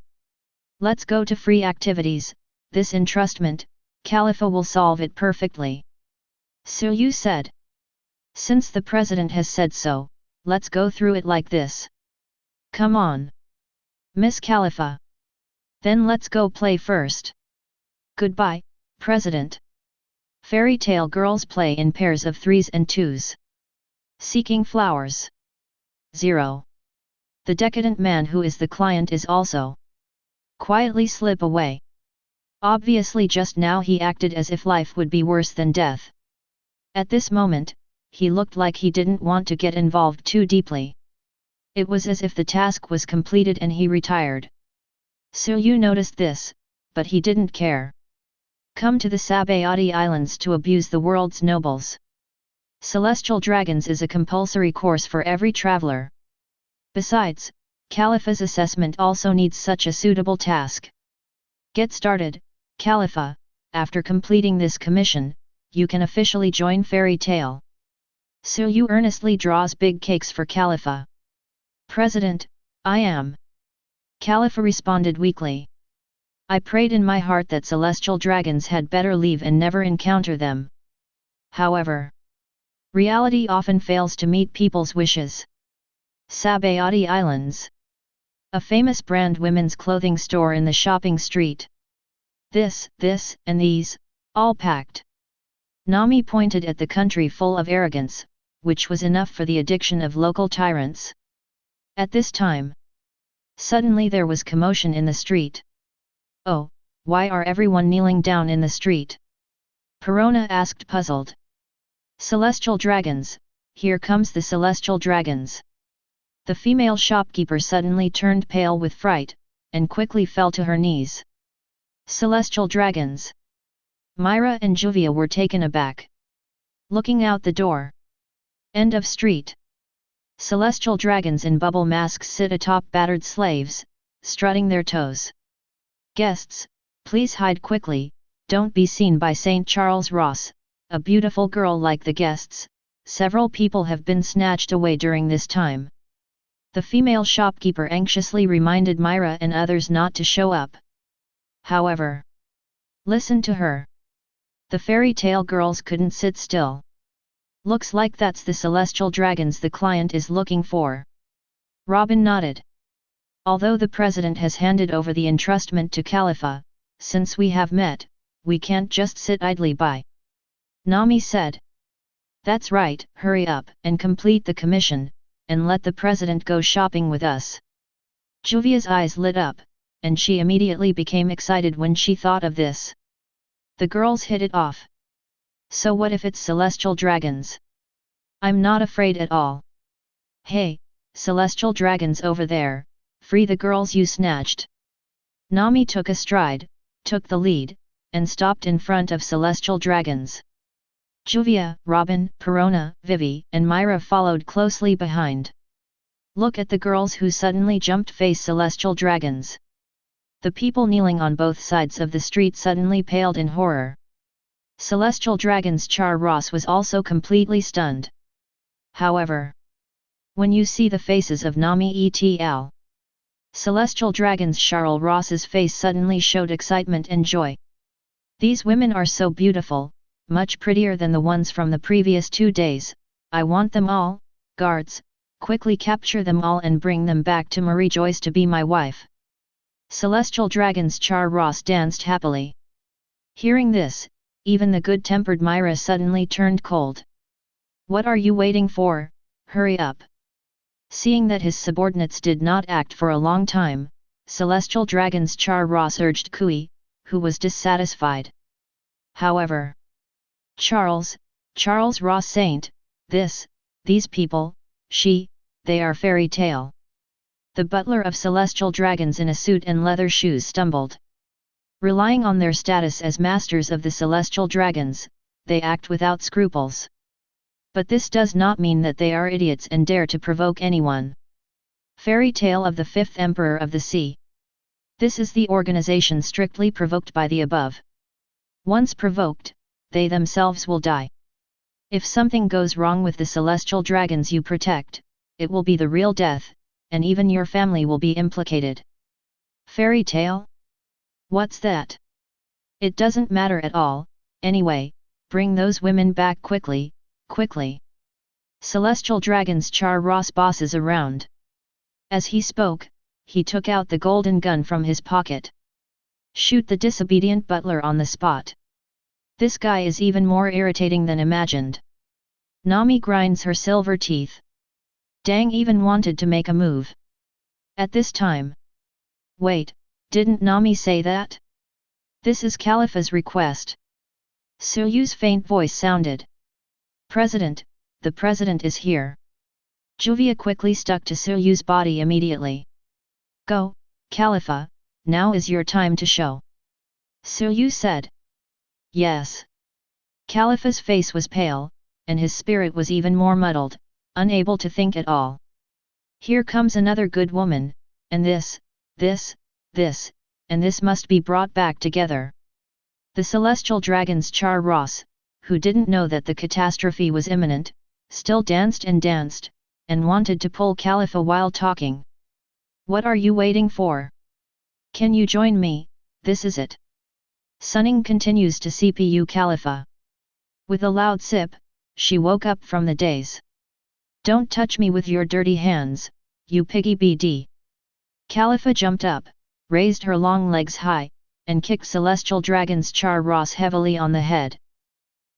Let's go to free activities, this entrustment, Khalifa will solve it perfectly. Suyu said. Since the president has said so, let's go through it like this. Come on. Miss Khalifa. Then let's go play first. Goodbye, President. Fairy tale girls play in pairs of 3s and 2s. Seeking flowers. 0. The decadent man who is the client is also. Quietly slip away. Obviously just now he acted as if life would be worse than death. At this moment, he looked like he didn't want to get involved too deeply. It was as if the task was completed and he retired. Suyu noticed this, but he didn't care. Come to the Sabayati Islands to abuse the world's nobles. Celestial Dragons is a compulsory course for every traveler. Besides, Khalifa's assessment also needs such a suitable task. Get started, Khalifa. After completing this commission, you can officially join Fairy Tail. Suyu earnestly draws big cakes for Khalifa. President, I am. Khalifa responded weakly. I prayed in my heart that celestial dragons had better leave and never encounter them. However, reality often fails to meet people's wishes. Sabayati Islands. A famous brand women's clothing store in the shopping street. This, and these, all packed. Nami pointed at the country full of arrogance, which was enough for the addiction of local tyrants. At this time, suddenly there was commotion in the street. Oh, why are everyone kneeling down in the street? Perona asked puzzled. Celestial dragons, here comes the celestial dragons. The female shopkeeper suddenly turned pale with fright, and quickly fell to her knees. Celestial dragons. Myra and Juvia were taken aback. Looking out the door. End of street. Celestial dragons in bubble masks sit atop battered slaves, strutting their toes. Guests, please hide quickly, don't be seen by St. Charles Ross, a beautiful girl like the guests. Several people have been snatched away during this time. The female shopkeeper anxiously reminded Myra and others not to show up. However, listen to her. The fairy tale girls couldn't sit still. Looks like that's the celestial dragons the client is looking for. Robin nodded. Although the president has handed over the entrustment to Khalifa, since we have met, we can't just sit idly by. Nami said. That's right, hurry up and complete the commission, and let the president go shopping with us. Juvia's eyes lit up, and she immediately became excited when she thought of this. The girls hit it off. So what if it's celestial dragons? I'm not afraid at all. Hey, celestial dragons over there, free the girls you snatched. Nami took a stride, took the lead, and stopped in front of celestial dragons. Juvia, Robin, Perona, Vivi, and Myra followed closely behind. Look at the girls who suddenly jumped face celestial dragons. The people kneeling on both sides of the street suddenly paled in horror. Celestial dragons Char Ross was also completely stunned. However, when you see the faces of Nami et.al. Celestial dragons Charles Ross's face suddenly showed excitement and joy. These women are so beautiful, much prettier than the ones from the previous 2 days. I want them all. Guards, quickly capture them all and bring them back to Mirajane to be my wife. Celestial dragons Char Ross danced happily. Hearing this, even the good-tempered Myra suddenly turned cold. What are you waiting for? Hurry up. Seeing that his subordinates did not act for a long time, Celestial dragons Char Ross urged Kui, who was dissatisfied. However, Charles Ross Saint, these people, they are fairy tale. The butler of celestial dragons in a suit and leather shoes stumbled. Relying on their status as masters of the celestial dragons, they act without scruples. But this does not mean that they are idiots and dare to provoke anyone. Fairy tale of the fifth emperor of the sea. This is the organization strictly provoked by the above. Once provoked, they themselves will die. If something goes wrong with the celestial dragons you protect, it will be the real death, and even your family will be implicated. Fairy tale? What's that? It doesn't matter at all, anyway, bring those women back quickly, quickly. Celestial dragons Char Ross bosses around. As he spoke, he took out the golden gun from his pocket. Shoot the disobedient butler on the spot. This guy is even more irritating than imagined. Nami grinds her silver teeth. Dang even wanted to make a move. At this time. Wait, didn't Nami say that? This is Khalifa's request. Suyu's faint voice sounded. President, the president is here. Juvia quickly stuck to Suyu's body immediately. Go, Khalifa, now is your time to show. Suyu said. Yes. Khalifa's face was pale, and his spirit was even more muddled, unable to think at all. Here comes another good woman, and this, and this must be brought back together. The celestial dragons Char Ross, who didn't know that the catastrophe was imminent, still danced, and wanted to pull Khalifa while talking. What are you waiting for? Can you join me? This is it. Sunning continues to CPU Khalifa. With a loud sip, she woke up from the daze. Don't touch me with your dirty hands, you piggy BD. Khalifa jumped up, raised her long legs high, and kicked celestial dragons Char Ross heavily on the head.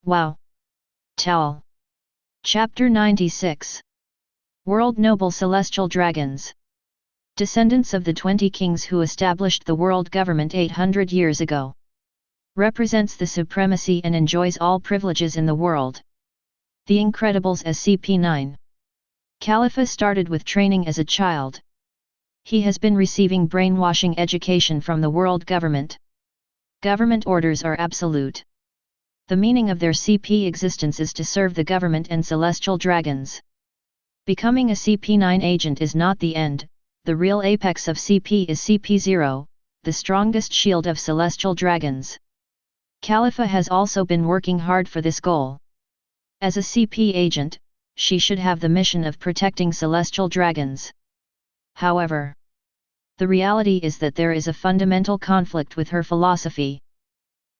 Wow! Towel. Chapter 96. World Noble Celestial Dragons. Descendants of the 20 kings who established the world government 800 years ago. represents the supremacy and enjoys all privileges in the world. The Incredibles SCP-9. Khalifa started with training as a child. He has been receiving brainwashing education from the world government. Government orders are absolute. The meaning of their CP existence is to serve the government and celestial dragons. Becoming a CP-9 agent is not the end, the real apex of CP is CP-0, the strongest shield of celestial dragons. Khalifa has also been working hard for this goal. As a CP agent, she should have the mission of protecting celestial dragons. However, the reality is that there is a fundamental conflict with her philosophy.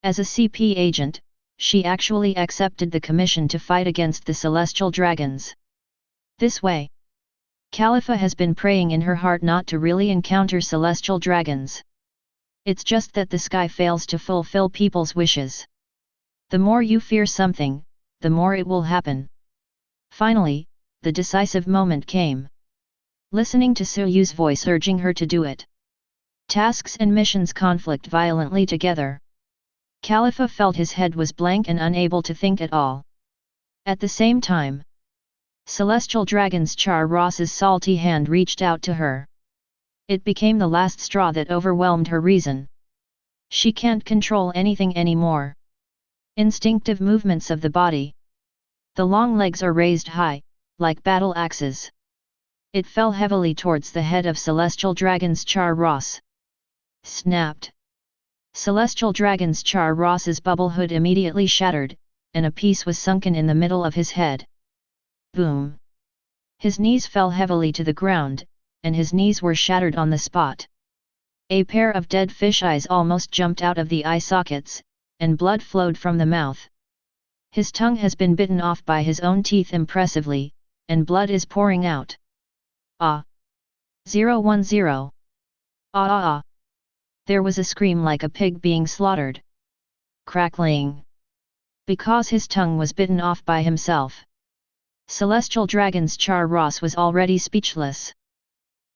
As a CP agent, she actually accepted the commission to fight against the celestial dragons. This way, Khalifa has been praying in her heart not to really encounter celestial dragons. It's just that the sky fails to fulfill people's wishes. The more you fear something, the more it will happen. Finally, the decisive moment came. Listening to Suyu's voice urging her to do it. Tasks and missions conflict violently together. Khalifa felt his head was blank and unable to think at all. At the same time, Celestial Dragon's Char Ross's salty hand reached out to her. It became the last straw that overwhelmed her reason. She can't control anything anymore. Instinctive movements of the body. The long legs are raised high, like battle axes. It fell heavily towards the head of Celestial Dragon's Char Ross. Snapped. Celestial Dragon's Char Ross's bubble hood immediately shattered, and a piece was sunken in the middle of his head. Boom! His knees fell heavily to the ground, and his knees were shattered on the spot. A pair of dead fish eyes almost jumped out of the eye sockets, and blood flowed from the mouth. His tongue has been bitten off by his own teeth impressively, and blood is pouring out. Ah! 010. Ah ah ah! There was a scream like a pig being slaughtered. Crackling. Because his tongue was bitten off by himself. Celestial Dragon's Char Ross was already speechless.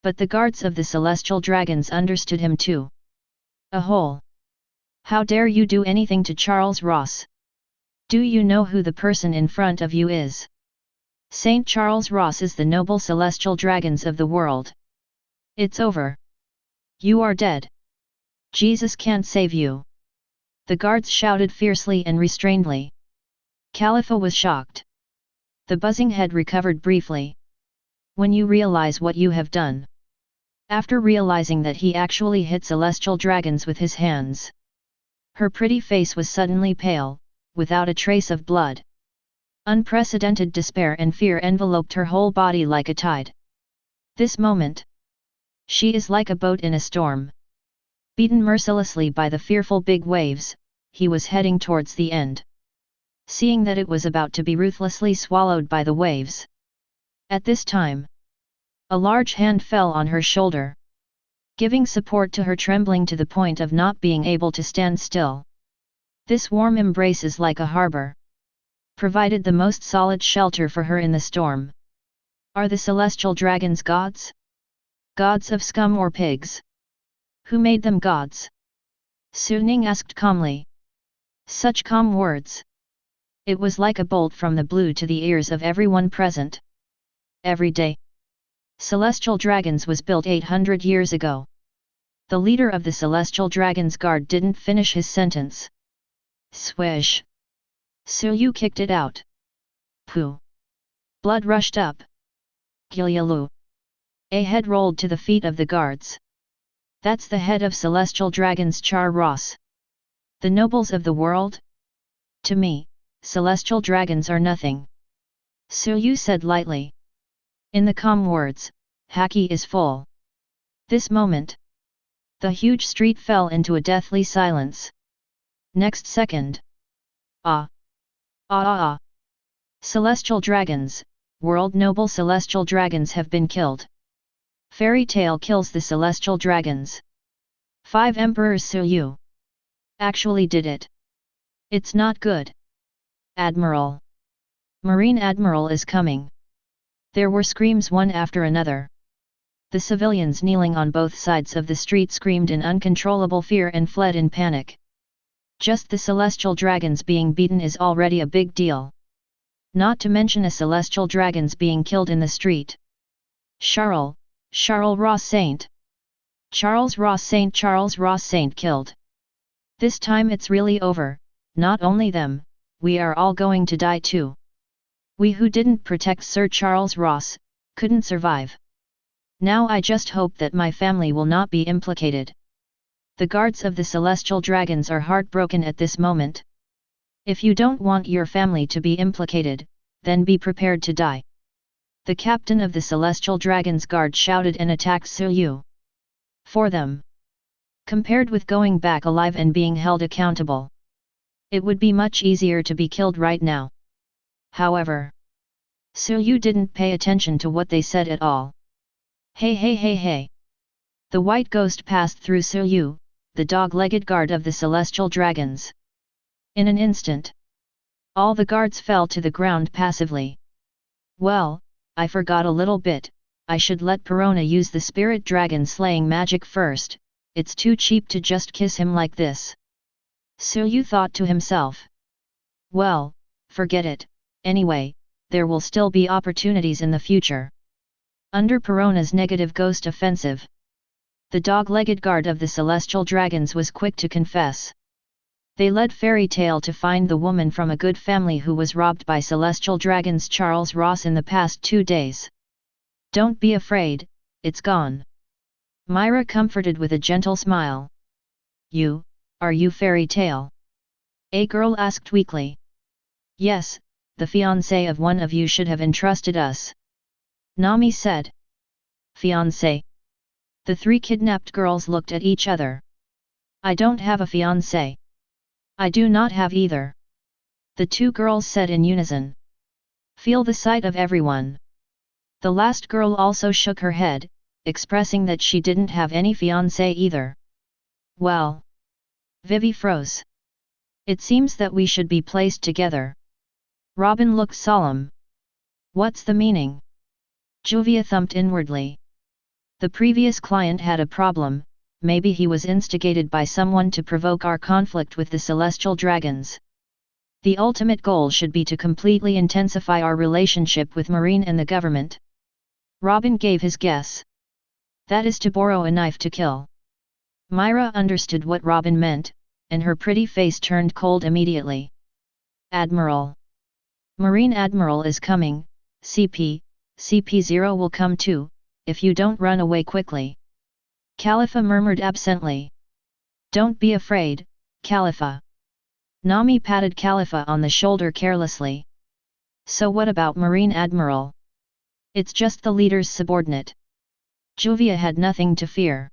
But the guards of the Celestial Dragons understood him too. A hole. How dare you do anything to Charles Ross? Do you know who the person in front of you is? Saint Charles Ross is the noble Celestial Dragons of the world. It's over. You are dead. Jesus can't save you. The guards shouted fiercely and restrainedly. Khalifa was shocked. The buzzing head recovered briefly. When you realize what you have done. After realizing that he actually hit celestial dragons with his hands. Her pretty face was suddenly pale, without a trace of blood. Unprecedented despair and fear enveloped her whole body like a tide. This moment. She is like a boat in a storm. Beaten mercilessly by the fearful big waves, he was heading towards the end. Seeing that it was about to be ruthlessly swallowed by the waves. At this time, a large hand fell on her shoulder, giving support to her trembling to the point of not being able to stand still. This warm embrace is like a harbor. Provided the most solid shelter for her in the storm. Are the celestial dragons gods? Gods of scum or pigs? Who made them gods? Su Ning asked calmly. Such calm words. It was like a bolt from the blue to the ears of everyone present. Every day. Celestial Dragons was built 800 years ago. The leader of the Celestial Dragons Guard didn't finish his sentence. Swish. Suyu kicked it out. Pooh. Blood rushed up. Gilyalu. A head rolled to the feet of the guards. That's the head of Celestial Dragons Char Ross. The nobles of the world? To me, Celestial Dragons are nothing. Suyu said lightly. In the calm words, Haki is full. This moment. The huge street fell into a deathly silence. Next second. Ah. Ah ah ah. Celestial Dragons, world noble Celestial Dragons have been killed. Fairy Tail kills the Celestial Dragons. 5 Emperors Suyu actually did it. It's not good. Admiral. Marine Admiral is coming. There were screams one after another. The civilians kneeling on both sides of the street screamed in uncontrollable fear and fled in panic. Just the celestial dragons being beaten is already a big deal. Not to mention a celestial dragons being killed in the street. Charles Ross Saint. Charles Ross Saint killed. This time it's really over, not only them, we are all going to die too. We who didn't protect Sir Charles Ross, couldn't survive. Now I just hope that my family will not be implicated. The guards of the celestial dragons are heartbroken at this moment. If you don't want your family to be implicated, then be prepared to die. The captain of the celestial dragons guard shouted and attacked Suyu. For them. Compared with going back alive and being held accountable, it would be much easier to be killed right now. However, Suyu didn't pay attention to what they said at all. Hey. The white ghost passed through Suyu, the dog-legged guard of the celestial dragons. In an instant, all the guards fell to the ground passively. Well, I forgot a little bit, I should let Perona use the spirit dragon slaying magic first, it's too cheap to just kiss him like this. Suyu thought to himself. Well, forget it, anyway, there will still be opportunities in the future. Under Perona's negative ghost offensive, the dog-legged guard of the celestial dragons was quick to confess. They led Fairy Tail to find the woman from a good family who was robbed by celestial dragons Charles Ross in the past 2 days. Don't be afraid, it's gone. Myra comforted with a gentle smile. Are you Fairy Tail? A girl asked weakly. Yes, the fiancé of one of you should have entrusted us. Nami said. Fiancé? The 3 kidnapped girls looked at each other. I don't have a fiancé. I do not have either. The 2 girls said in unison. Feel the sight of everyone. The last girl also shook her head, expressing that she didn't have any fiancé either. Well. Vivi froze. It seems that we should be placed together. Robin looked solemn. What's the meaning? Juvia thumped inwardly. The previous client had a problem, maybe he was instigated by someone to provoke our conflict with the celestial dragons. The ultimate goal should be to completely intensify our relationship with Marine and the government. Robin gave his guess. That is to borrow a knife to kill. Myra understood what Robin meant, and her pretty face turned cold immediately. Admiral. Marine Admiral is coming, CP0 will come too, if you don't run away quickly. Khalifa murmured absently. Don't be afraid, Khalifa. Nami patted Khalifa on the shoulder carelessly. So what about Marine Admiral? It's just the leader's subordinate. Juvia had nothing to fear.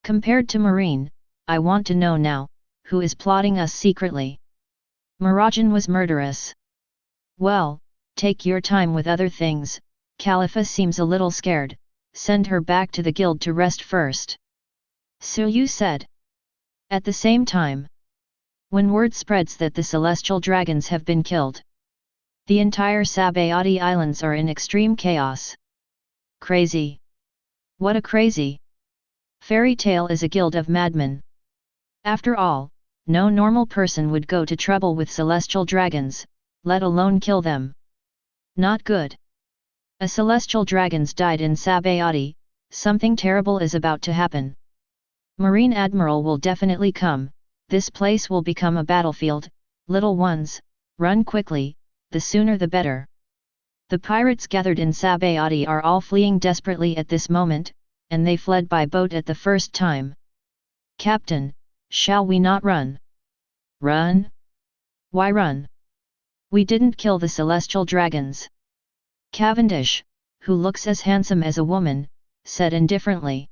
Compared to Marine, I want to know now, who is plotting us secretly? Mirajane was murderous. Well, take your time with other things, Khalifa seems a little scared, send her back to the guild to rest first. Suyu said. At the same time, when word spreads that the celestial dragons have been killed, the entire Sabayati Islands are in extreme chaos. Crazy. What a crazy! Fairy Tail is a guild of madmen. After all, no normal person would go to trouble with celestial dragons, let alone kill them. Not good. A celestial dragons died in Sabayati, something terrible is about to happen. Marine Admiral will definitely come, this place will become a battlefield, little ones, run quickly, the sooner the better. The pirates gathered in Sabayati are all fleeing desperately at this moment, and they fled by boat at the first time. Captain, shall we not run? Run? Why run? We didn't kill the celestial dragons. Cavendish, who looks as handsome as a woman, said indifferently.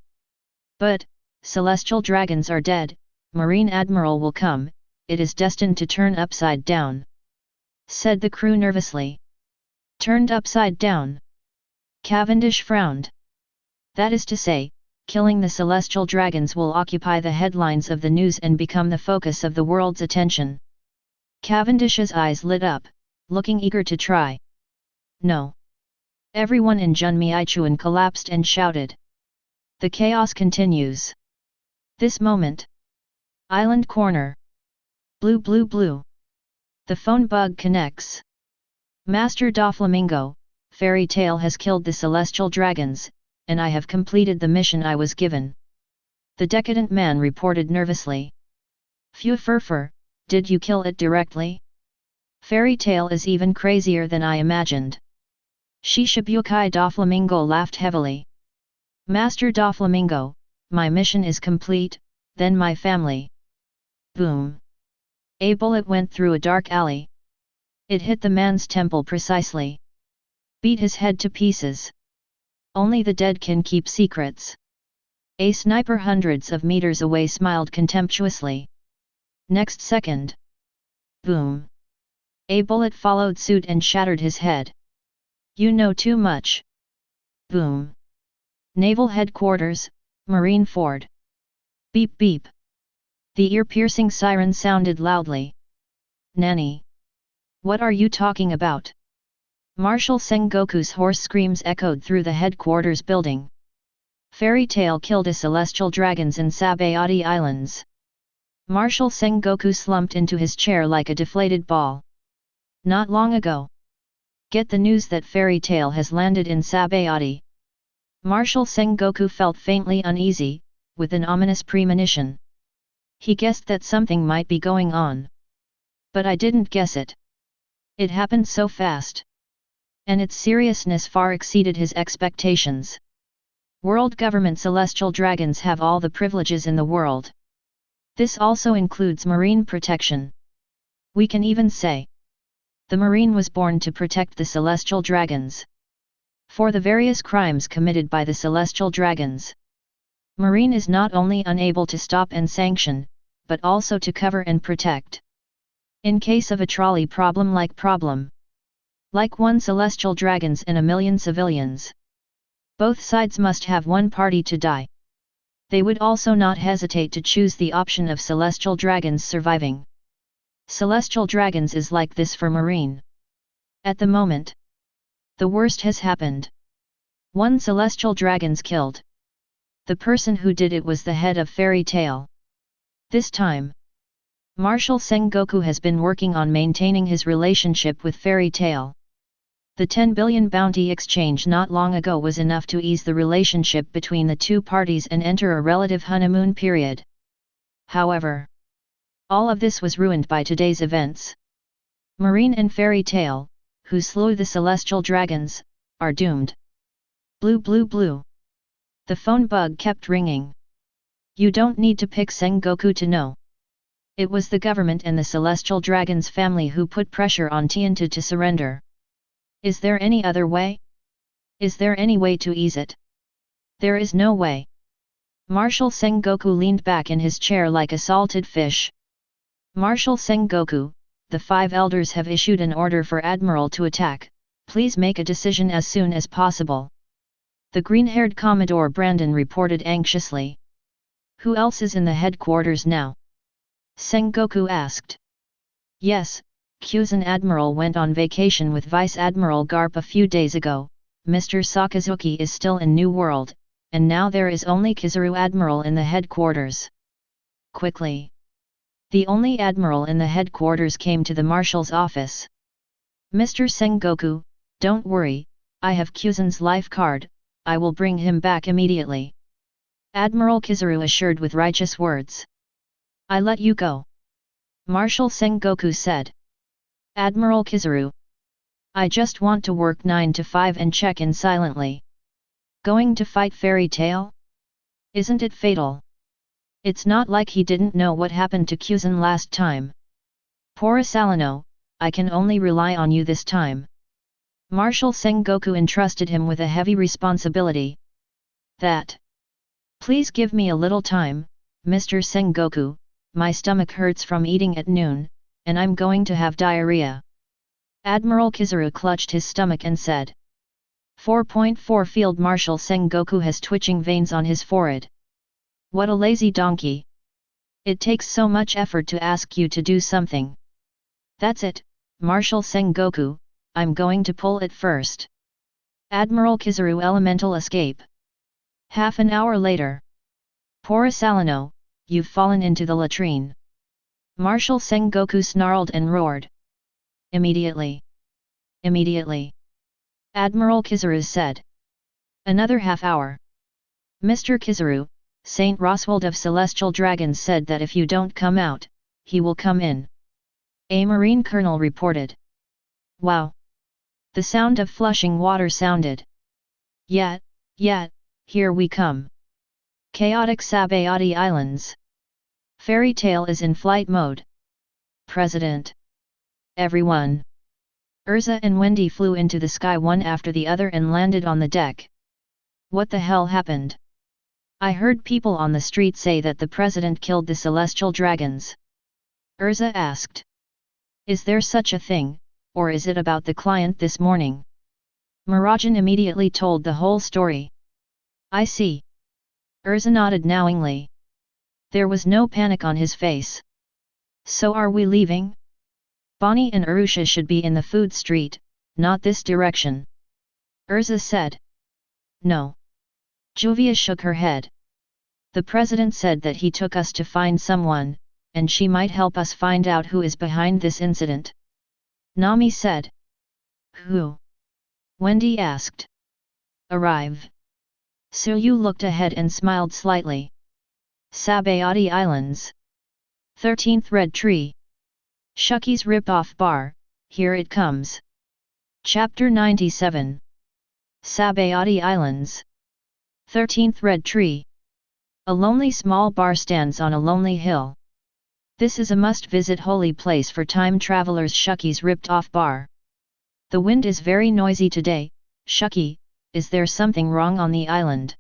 But, celestial dragons are dead, Marine Admiral will come, it is destined to turn upside down. Said the crew nervously. Turned upside down. Cavendish frowned. That is to say, killing the celestial dragons will occupy the headlines of the news and become the focus of the world's attention. Cavendish's eyes lit up, looking eager to try. No. Everyone in Junmiichuan collapsed and shouted. The chaos continues. This moment. Island corner. Blue blue blue. The phone bug connects. Master Doflamingo, Fairy Tail has killed the celestial dragons, and I have completed the mission I was given. The decadent man reported nervously. Phew furfur, did you kill it directly? Fairy Tail is even crazier than I imagined. Shishibukai Doflamingo laughed heavily. Master Doflamingo, my mission is complete, then my family. Boom. A bullet went through a dark alley. It hit the man's temple precisely. Beat his head to pieces. Only the dead can keep secrets. A sniper hundreds of meters away smiled contemptuously. Next second. Boom. A bullet followed suit and shattered his head. You know too much. Boom. Naval Headquarters, Marine Ford. Beep beep. The ear-piercing siren sounded loudly. Nani? What are you talking about? Marshal Sengoku's hoarse screams echoed through the headquarters building. Fairy Tail killed a celestial dragons in Sabayati Islands. Marshal Sengoku slumped into his chair like a deflated ball. Not long ago. Get the news that Fairy Tail has landed in Sabayati. Marshal Sengoku felt faintly uneasy, with an ominous premonition. He guessed that something might be going on. But I didn't guess it. It happened so fast. And its seriousness far exceeded his expectations. World government celestial dragons have all the privileges in the world. This also includes marine protection. We can even say the Marine was born to protect the celestial dragons. For the various crimes committed by the celestial dragons, Marine is not only unable to stop and sanction, but also to cover and protect. In case of a trolley problem, like one celestial dragons and a million civilians, both sides must have one party to die. They would also not hesitate to choose the option of celestial dragons surviving. Celestial dragons is like this for Marine. At the moment, the worst has happened. One celestial dragon's killed. The person who did it was the head of Fairy Tail. This time, Marshal Sengoku has been working on maintaining his relationship with Fairy Tail. The 10 billion bounty exchange not long ago was enough to ease the relationship between the two parties and enter a relative honeymoon period. However, all of this was ruined by today's events. Marine and Fairy Tail, who slew the celestial dragons, are doomed. Blue blue blue. The phone bug kept ringing. You don't need to pick Sengoku to know. It was the government and the celestial dragons family who put pressure on Tiantu to surrender. Is there any other way? Is there any way to ease it? There is no way. Marshal Sengoku leaned back in his chair like a salted fish. Marshal Sengoku, the 5 elders have issued an order for Admiral to attack. Please make a decision as soon as possible. The green-haired Commodore Brandon reported anxiously. Who else is in the headquarters now? Sengoku asked. Yes, Kyuzen Admiral went on vacation with Vice Admiral Garp a few days ago. Mr. Sakazuki is still in New World, and now there is only Kizaru Admiral in the headquarters. Quickly. The only admiral in the headquarters came to the marshal's office. Mr. Sengoku, don't worry, I have Kyuzen's life card, I will bring him back immediately. Admiral Kizaru assured with righteous words. I let you go. Marshal Sengoku said. Admiral Kizaru. I just want to work 9 to 5 and check in silently. Going to fight Fairy Tail? Isn't it fatal? It's not like he didn't know what happened to Kyuzen last time. Poor Salino, I can only rely on you this time. Marshal Sengoku entrusted him with a heavy responsibility. That. Please give me a little time, Mr. Sengoku, my stomach hurts from eating at noon, and I'm going to have diarrhea. Admiral Kizaru clutched his stomach and said. 4.4 Field Marshal Sengoku has twitching veins on his forehead. What a lazy donkey. It takes so much effort to ask you to do something. That's it, Marshal Sengoku, I'm going to pull it first. Admiral Kizaru elemental escape. Half an hour later. Poor Salino, you've fallen into the latrine. Marshal Sengoku snarled and roared. Immediately. Immediately. Admiral Kizaru said. Another half hour. Mr. Kizaru, Saint Roswald of Celestial Dragons said that if you don't come out, he will come in. A Marine Colonel reported. Wow! The sound of flushing water sounded. Yet, here we come. Chaotic Sabayati Islands. Fairy Tail is in flight mode. President. Everyone. Erza and Wendy flew into the sky one after the other and landed on the deck. What the hell happened? I heard people on the street say that the president killed the celestial dragons. Erza asked. Is there such a thing, or is it about the client this morning? Mirajane immediately told the whole story. I see. Erza nodded knowingly. There was no panic on his face. So are we leaving? Bonnie and Arusha should be in the food street, not this direction. Erza said. No. Juvia shook her head. The president said that he took us to find someone, and she might help us find out who is behind this incident. Nami said. Who? Wendy asked. Arrive. Suyu looked ahead and smiled slightly. Sabayati Islands. 13th Red Tree. Shucky's rip-off bar, here it comes. Chapter 97. Sabayati Islands. 13th Red Tree. A lonely small bar stands on a lonely hill. This is a must-visit holy place for time travelers. Shucky's ripped-off bar. The wind is very noisy today. Shucky, is there something wrong on the island?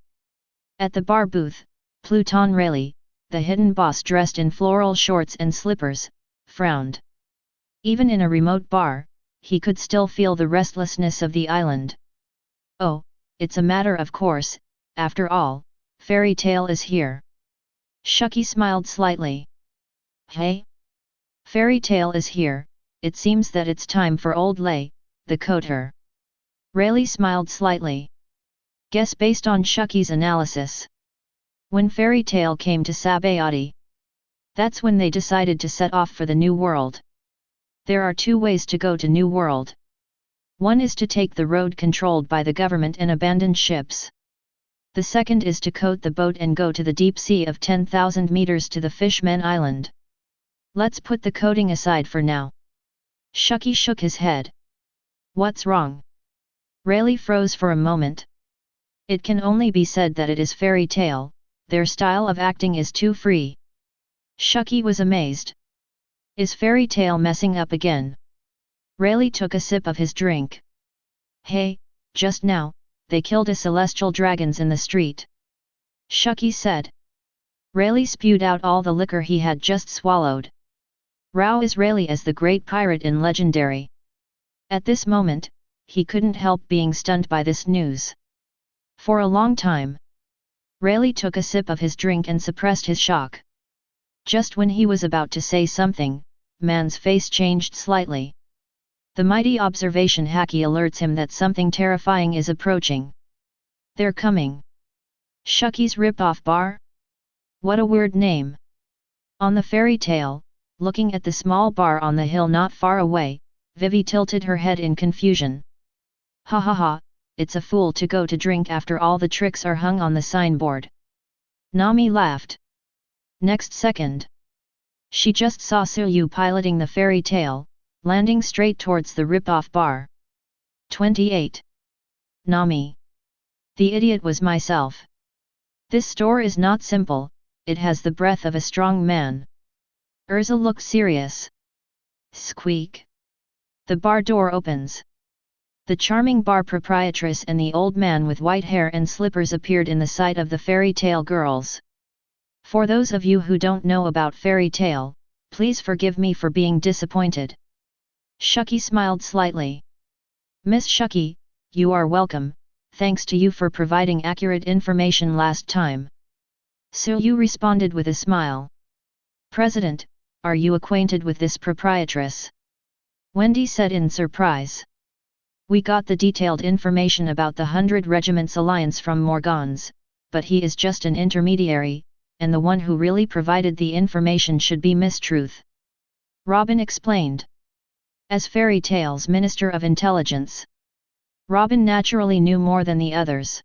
At the bar booth, Pluton Rayleigh, the hidden boss dressed in floral shorts and slippers, frowned. Even in a remote bar, he could still feel the restlessness of the island. Oh, it's a matter of course, after all, Fairy Tail is here. Shucky smiled slightly. Hey? Fairy Tail is here, it seems that it's time for old Lay, the coder. Rayleigh smiled slightly. Guess based on Shucky's analysis. When Fairy Tail came to Sabayati, that's when they decided to set off for the New World. There are two ways to go to New World. One is to take the road controlled by the government and abandon ships. The second is to coat the boat and go to the deep sea of 10,000 meters to the Fishman Island. Let's put the coating aside for now. Shucky shook his head. What's wrong? Rayleigh froze for a moment. It can only be said that it is Fairy Tail, their style of acting is too free. Shucky was amazed. Is Fairy Tail messing up again? Rayleigh took a sip of his drink. Hey, just now, they killed a celestial dragons in the street. Shucky said. Rayleigh spewed out all the liquor he had just swallowed. Rao is Rayleigh as the great pirate in Legendary. At this moment, he couldn't help being stunned by this news. For a long time, Rayleigh took a sip of his drink and suppressed his shock. Just when he was about to say something, Man's face changed slightly. The mighty observation Haki alerts him that something terrifying is approaching. They're coming. Shucky's rip-off bar? What a weird name. On the Fairy Tail, looking at the small bar on the hill not far away, Vivi tilted her head in confusion. Ha ha ha, it's a fool to go to drink after all the tricks are hung on the signboard. Nami laughed. Next second, she just saw Suyu piloting the Fairy Tail, landing straight towards the rip-off bar. 28. Nami. The idiot was myself. This store is not simple, it has the breath of a strong man. Erza looked serious. Squeak. The bar door opens. The charming bar proprietress and the old man with white hair and slippers appeared in the sight of the Fairy Tail girls. For those of you who don't know about Fairy Tail, please forgive me for being disappointed. Shucky smiled slightly. Miss Shucky, you are welcome, thanks to you for providing accurate information last time. Suyu responded with a smile. President, are you acquainted with this proprietress? Wendy said in surprise. We got the detailed information about the 100 Regiments Alliance from Morgans, but he is just an intermediary, and the one who really provided the information should be Miss Truth. Robin explained. As Fairy Tail's Minister of Intelligence, Robin naturally knew more than the others.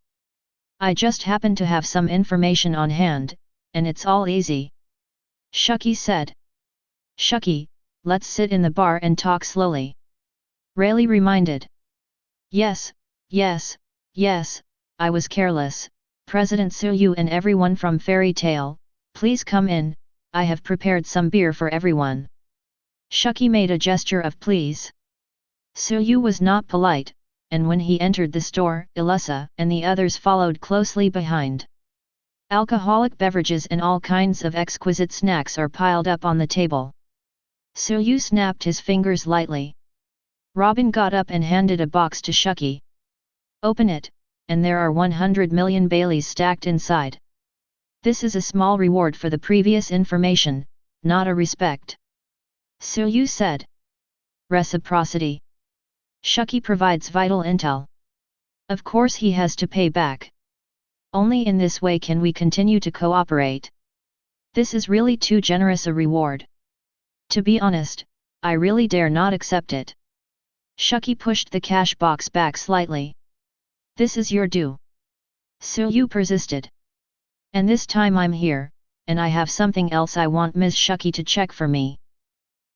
I just happen to have some information on hand, and it's all easy. Shucky said. Shucky, let's sit in the bar and talk slowly. Rayleigh reminded. Yes, I was careless. President Suyu and everyone from Fairy Tail, please come in, I have prepared some beer for everyone. Shucky made a gesture of please. Suyu was not polite, and when he entered the store, Ilessa and the others followed closely behind. Alcoholic beverages and all kinds of exquisite snacks are piled up on the table. Suyu snapped his fingers lightly. Robin got up and handed a box to Shucky. Open it, and there are 100 million Baileys stacked inside. This is a small reward for the previous information, not a respect. Suyu said. Reciprocity. Shucky provides vital intel. Of course he has to pay back. Only in this way can we continue to cooperate. This is really too generous a reward. To be honest, I really dare not accept it. Shucky pushed the cash box back slightly. This is your due. Suyu persisted. And this time I'm here, and I have something else I want Ms. Shucky to check for me.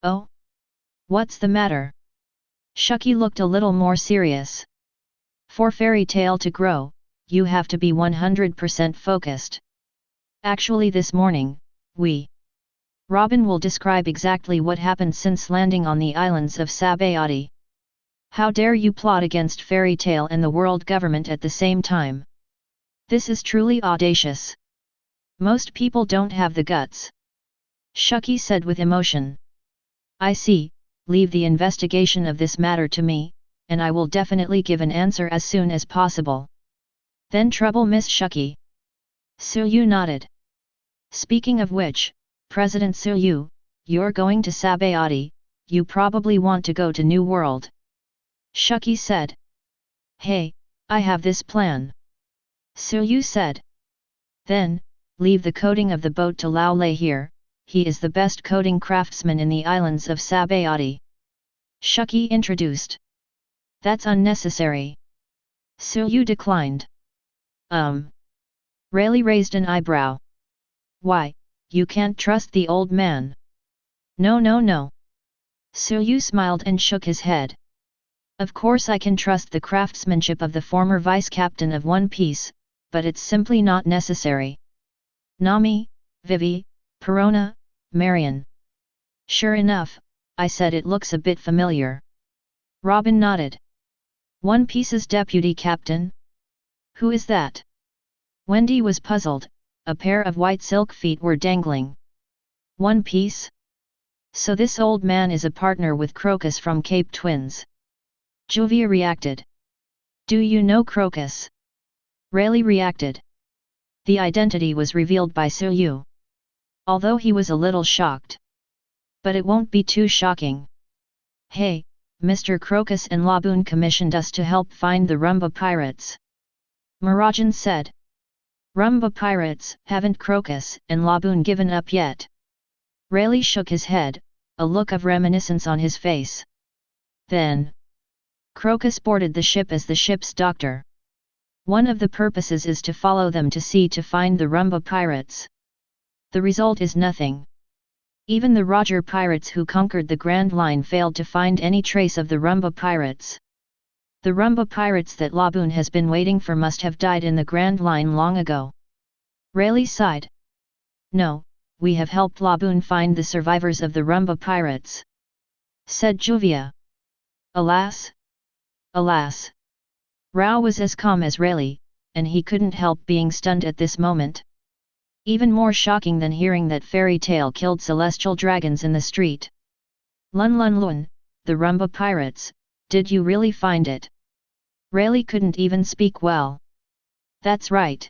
Oh? What's the matter? Shucky looked a little more serious. For Fairy Tail to grow, you have to be 100% focused. Actually this morning, Robin will describe exactly what happened since landing on the islands of Sabayati. How dare you plot against Fairy Tail and the world government at the same time? This is truly audacious. Most people don't have the guts. Shucky said with emotion. I see, leave the investigation of this matter to me, and I will definitely give an answer as soon as possible. Then trouble Miss Shucky. Suyu nodded. Speaking of which, President Suyu, you're going to Sabayati, you probably want to go to New World. Shucky said. Hey, I have this plan. Suyu said. Then, leave the coding of the boat to Lao Lei here, he is the best coding craftsman in the islands of Sabayati. Shucky introduced. That's unnecessary. Suyu declined. Rayleigh raised an eyebrow. Why, you can't trust the old man. No. Suyu smiled and shook his head. Of course I can trust the craftsmanship of the former vice-captain of One Piece, but it's simply not necessary. Nami, Vivi, Perona, Marion. Sure enough, I said it looks a bit familiar. Robin nodded. One Piece's deputy captain? Who is that? Wendy was puzzled, a pair of white silk feet were dangling. One Piece? So this old man is a partner with Crocus from Cape Twins. Juvia reacted. Do you know Crocus? Rayleigh reacted. The identity was revealed by Suyu. Although he was a little shocked. But it won't be too shocking. Hey, Mr. Crocus and Laboon commissioned us to help find the Rumba pirates. Mirajane said. Rumba pirates, haven't Crocus and Laboon given up yet? Rayleigh shook his head, a look of reminiscence on his face. Then, Crocus boarded the ship as the ship's doctor. One of the purposes is to follow them to sea to find the Rumba pirates. The result is nothing. Even the Roger pirates who conquered the Grand Line failed to find any trace of the Rumba pirates. The Rumba pirates that Laboon has been waiting for must have died in the Grand Line long ago. Rayleigh sighed. No, we have helped Laboon find the survivors of the Rumba pirates. Said Juvia. Alas! Alas! Rao was as calm as Rayleigh, and he couldn't help being stunned at this moment. Even more shocking than hearing that Fairy Tail killed celestial dragons in the street. Lun, the Rumba pirates, did you really find it? Rayleigh couldn't even speak well. That's right.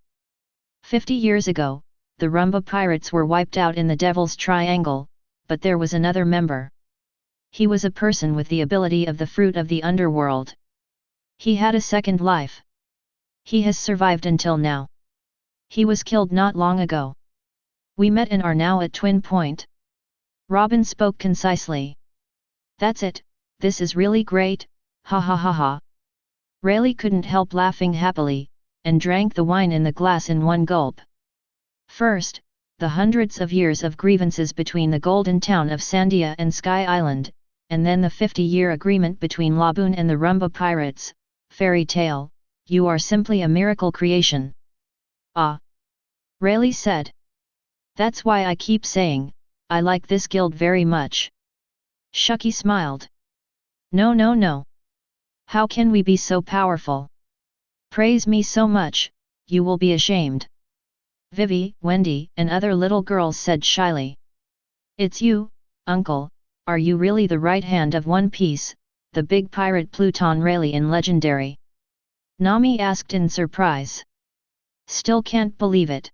50 years ago, the Rumba pirates were wiped out in the Devil's Triangle, but there was another member. He was a person with the ability of the fruit of the underworld. He had a second life. He has survived until now. He was killed not long ago. We met and are now at Twin Point. Robin spoke concisely. That's it, this is really great, ha ha ha ha. Rayleigh couldn't help laughing happily, and drank the wine in the glass in one gulp. First, the hundreds of years of grievances between the golden town of Sandia and Sky Island, and then the 50-year agreement between Laboon and the Rumba pirates. Fairy tale, you are simply a miracle creation. Ah! Rayleigh said. That's why I keep saying, I like this guild very much. Shucky smiled. No no no. How can we be so powerful? Praise me so much, you will be ashamed. Vivi, Wendy, and other little girls said shyly. It's you, uncle, are you really the right hand of One Piece, the big pirate Pluton Rayleigh in Legendary? Nami asked in surprise. Still can't believe it.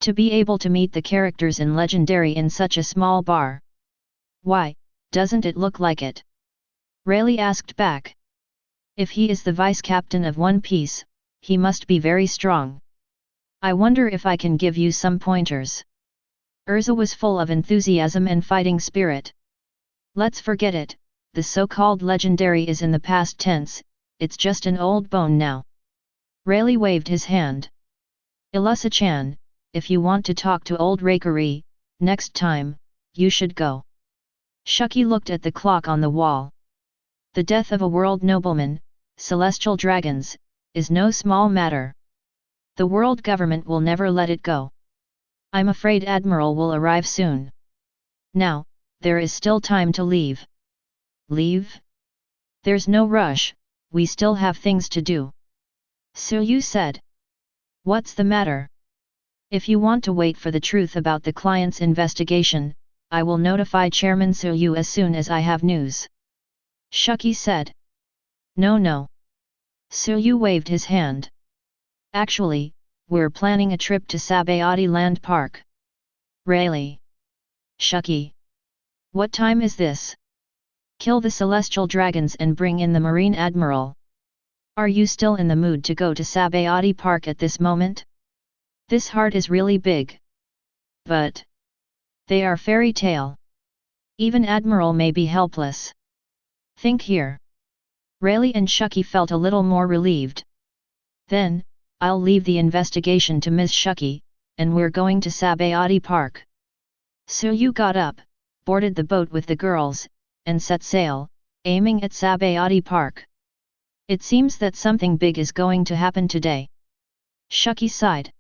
To be able to meet the characters in Legendary in such a small bar. Why, doesn't it look like it? Rayleigh asked back. If he is the vice captain of One Piece, he must be very strong. I wonder if I can give you some pointers. Erza was full of enthusiasm and fighting spirit. Let's forget it, the so-called Legendary is in the past tense, it's just an old bone now. Rayleigh waved his hand. Ilusa-chan, if you want to talk to old Raikuri, next time, you should go. Shucky looked at the clock on the wall. The death of a world nobleman, celestial dragons, is no small matter. The world government will never let it go. I'm afraid Admiral will arrive soon. Now, there is still time to leave. Leave? There's no rush, we still have things to do. Suyu said. What's the matter? If you want to wait for the truth about the client's investigation, I will notify Chairman Suyu as soon as I have news. Shucky said. No no. Suyu waved his hand. Actually, we're planning a trip to Sabayati Land Park. Rayleigh. Shucky. What time is this? Kill the celestial dragons and bring in the Marine Admiral. Are you still in the mood to go to Sabayati Park at this moment? This heart is really big. But they are fairy tale. Even Admiral may be helpless. Think here. Rayleigh and Shucky felt a little more relieved. Then, I'll leave the investigation to Ms. Shucky, and we're going to Sabayati Park. Suyu got up, boarded the boat with the girls, and set sail, aiming at Sabayati Park. It seems that something big is going to happen today. Shucky sighed.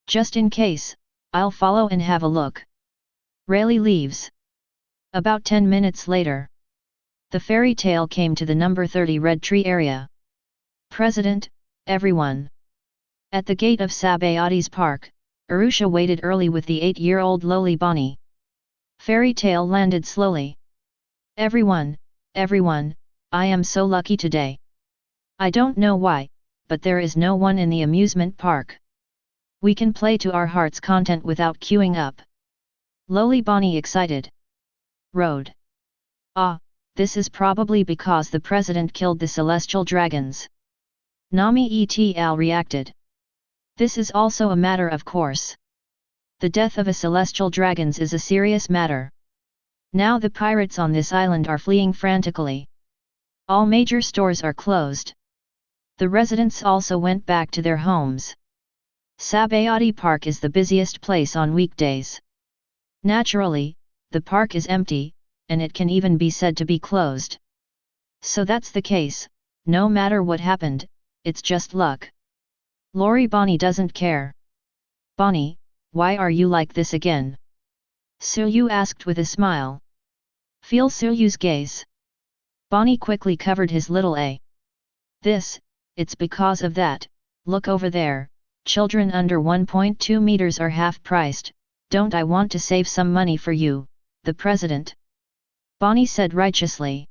Just in case, I'll follow and have a look. Rayleigh leaves. About 10 minutes later. The fairy tale came to the number 30 Red Tree area. President, everyone. At the gate of Sabayati's park, Arusha waited early with the 8-year-old lowly Bonnie. Fairy tale landed slowly. Everyone, I am so lucky today. I don't know why, but there is no one in the amusement park. We can play to our heart's content without queuing up. Lowly Bonnie excited. Road. Ah, this is probably because the president killed the celestial dragons. Nami et.al. reacted. This is also a matter of course. The death of a celestial dragons is a serious matter. Now the pirates on this island are fleeing frantically. All major stores are closed. The residents also went back to their homes. Sabayati Park is the busiest place on weekdays. Naturally, the park is empty, and it can even be said to be closed. So that's the case, no matter what happened, it's just luck. Lori Bonnie doesn't care. Bonnie, why are you like this again? Suyu asked with a smile. Feel Suyu's gaze. Bonnie quickly covered his little A. It's because of that, look over there, children under 1.2 meters are half-priced, don't I want to save some money for you, the president? Bonnie said righteously.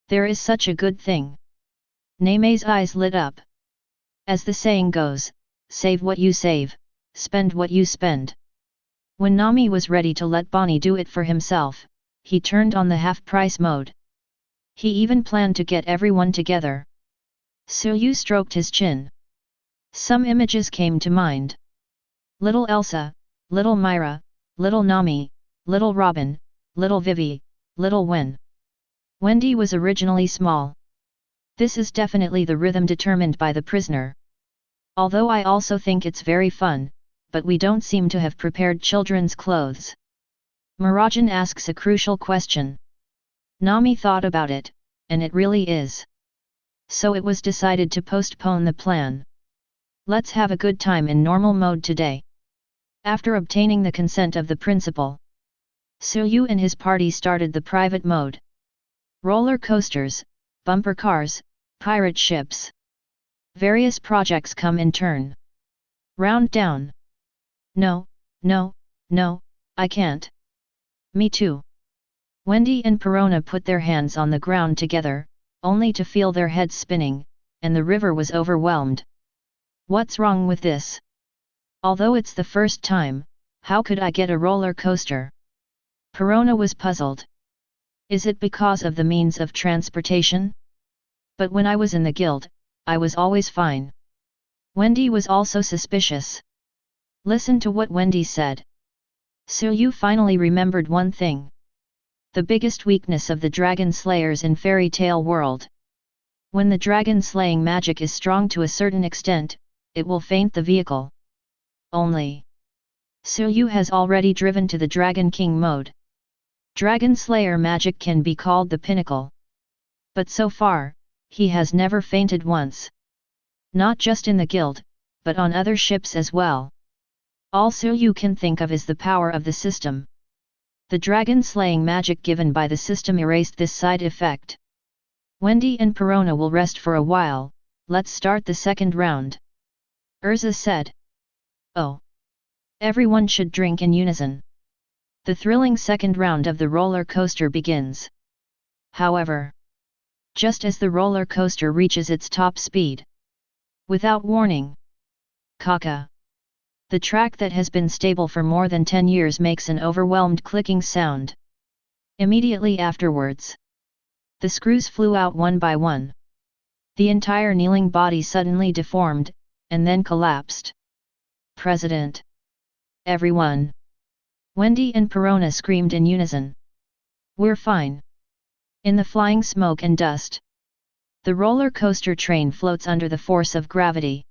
There is such a good thing. Neme's eyes lit up. As the saying goes, save what you save, spend what you spend. When Nami was ready to let Bonnie do it for himself, he turned on the half-price mode. He even planned to get everyone together. Suyu stroked his chin. Some images came to mind. Little Elsa, little Myra, little Nami, little Robin, little Vivi, little Wen. Wendy was originally small. This is definitely the rhythm determined by the prisoner. Although I also think it's very fun, but we don't seem to have prepared children's clothes. Mirajane asks a crucial question. Nami thought about it, and it really is. So it was decided to postpone the plan. Let's have a good time in normal mode today. After obtaining the consent of the principal, Suyu and his party started the private mode. Roller coasters, bumper cars, pirate ships. Various projects come in turn. Round down. No, no, no, I can't. Me too. Wendy and Perona put their hands on the ground together, only to feel their heads spinning, and the river was overwhelmed. What's wrong with this? Although it's the first time, how could I get a roller coaster? Perona was puzzled. Is it because of the means of transportation? But when I was in the guild, I was always fine. Wendy was also suspicious. Listen to what Wendy said. Suyu finally remembered one thing. The biggest weakness of the dragon slayers in fairy tale world. When the dragon slaying magic is strong to a certain extent, it will faint the vehicle. Only Suyu has already driven to the Dragon King mode. Dragon Slayer magic can be called the pinnacle. But so far, he has never fainted once. Not just in the guild, but on other ships as well. All Suyu can think of is the power of the system. The dragon slaying magic given by the system erased this side effect. Wendy and Perona will rest for a while, let's start the second round. Erza said. Oh. Everyone should drink in unison. The thrilling second round of the roller coaster begins. However, just as the roller coaster reaches its top speed, without warning, Kaka. The track that has been stable for more than 10 years makes an overwhelmed clicking sound. Immediately afterwards, the screws flew out one by one. The entire kneeling body suddenly deformed, and then collapsed. President! Everyone! Wendy and Perona screamed in unison. We're fine. In the flying smoke and dust, the roller coaster train floats under the force of gravity.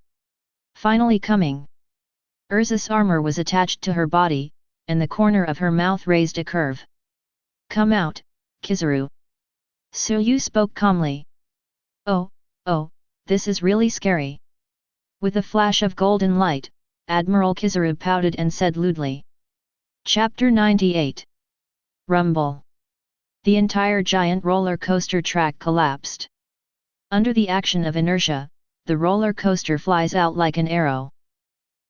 Finally coming. Erza's armor was attached to her body, and the corner of her mouth raised a curve. Come out, Kizaru. Suyu spoke calmly. Oh, this is really scary. With a flash of golden light, Admiral Kizaru pouted and said lewdly. Chapter 98. Rumble. The entire giant roller coaster track collapsed. Under the action of inertia, the roller coaster flies out like an arrow.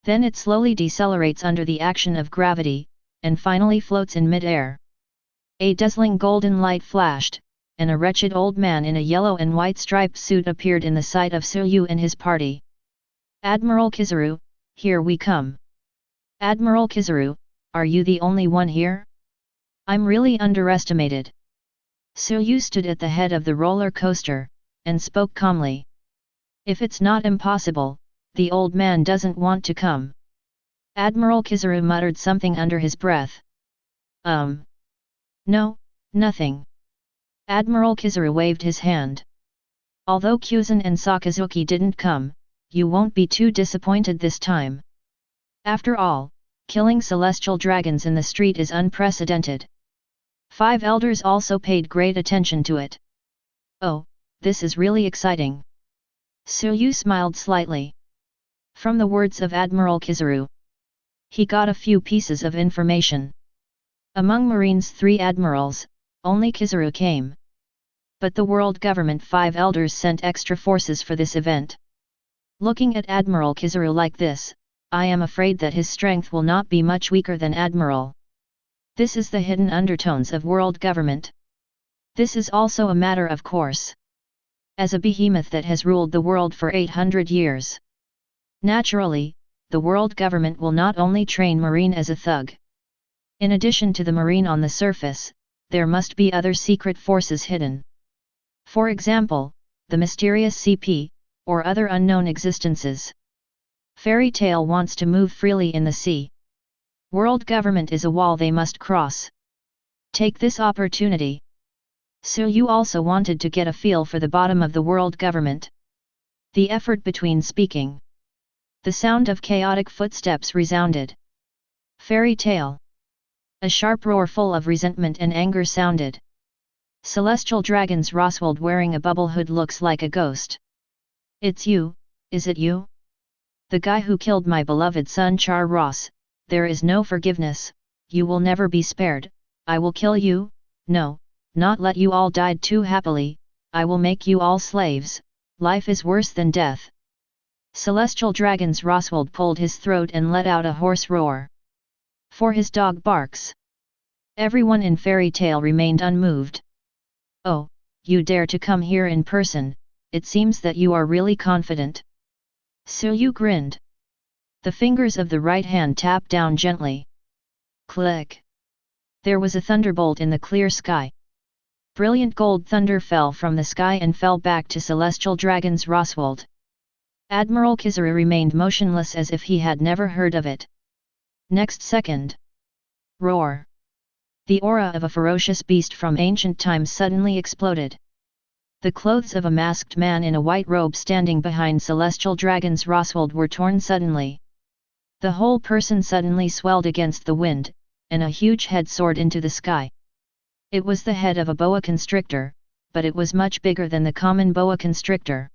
Then it slowly decelerates under the action of gravity, and finally floats in mid-air. A dazzling golden light flashed, and a wretched old man in a yellow and white striped suit appeared in the sight of Suyu and his party. Admiral Kizaru, here we come. Admiral Kizaru, are you the only one here? I'm really underestimated. Suyu stood at the head of the roller coaster, and spoke calmly. If it's not impossible, the old man doesn't want to come. Admiral Kizaru muttered something under his breath. No, nothing. Admiral Kizaru waved his hand. Although Kyuzan and Sakazuki didn't come, you won't be too disappointed this time. After all, killing celestial dragons in the street is unprecedented. 5 elders also paid great attention to it. Oh, this is really exciting. Suyu smiled slightly. From the words of Admiral Kizaru, he got a few pieces of information. Among Marine's 3 admirals, only Kizaru came. But the world government 5 elders sent extra forces for this event. Looking at Admiral Kizaru like this, I am afraid that his strength will not be much weaker than Admiral. This is the hidden undertones of world government. This is also a matter of course. As a behemoth that has ruled the world for 800 years. Naturally, the world government will not only train Marine as a thug. In addition to the Marine on the surface, there must be other secret forces hidden. For example, the mysterious CP, or other unknown existences. Fairy Tale wants to move freely in the sea. World government is a wall they must cross. Take this opportunity. Suyu also wanted to get a feel for the bottom of the world government. The effort between speaking. The sound of chaotic footsteps resounded. Fairy tale. A sharp roar full of resentment and anger sounded. Celestial Dragon's Roswald wearing a bubble hood looks like a ghost. It's you, is it you? The guy who killed my beloved son Char Ross, there is no forgiveness, you will never be spared, I will kill you, no, not let you all die too happily, I will make you all slaves, life is worse than death. Celestial Dragon's Roswald pulled his throat and let out a hoarse roar. For his dog barks. Everyone in Fairy Tale remained unmoved. Oh, you dare to come here in person, it seems that you are really confident. Suyu grinned. The fingers of the right hand tapped down gently. Click. There was a thunderbolt in the clear sky. Brilliant gold thunder fell from the sky and fell back to Celestial Dragon's Roswald. Admiral Kizaru remained motionless as if he had never heard of it. Next second. Roar. The aura of a ferocious beast from ancient times suddenly exploded. The clothes of a masked man in a white robe standing behind Celestial Dragon's Roswald were torn suddenly. The whole person suddenly swelled against the wind, and a huge head soared into the sky. It was the head of a boa constrictor, but it was much bigger than the common boa constrictor.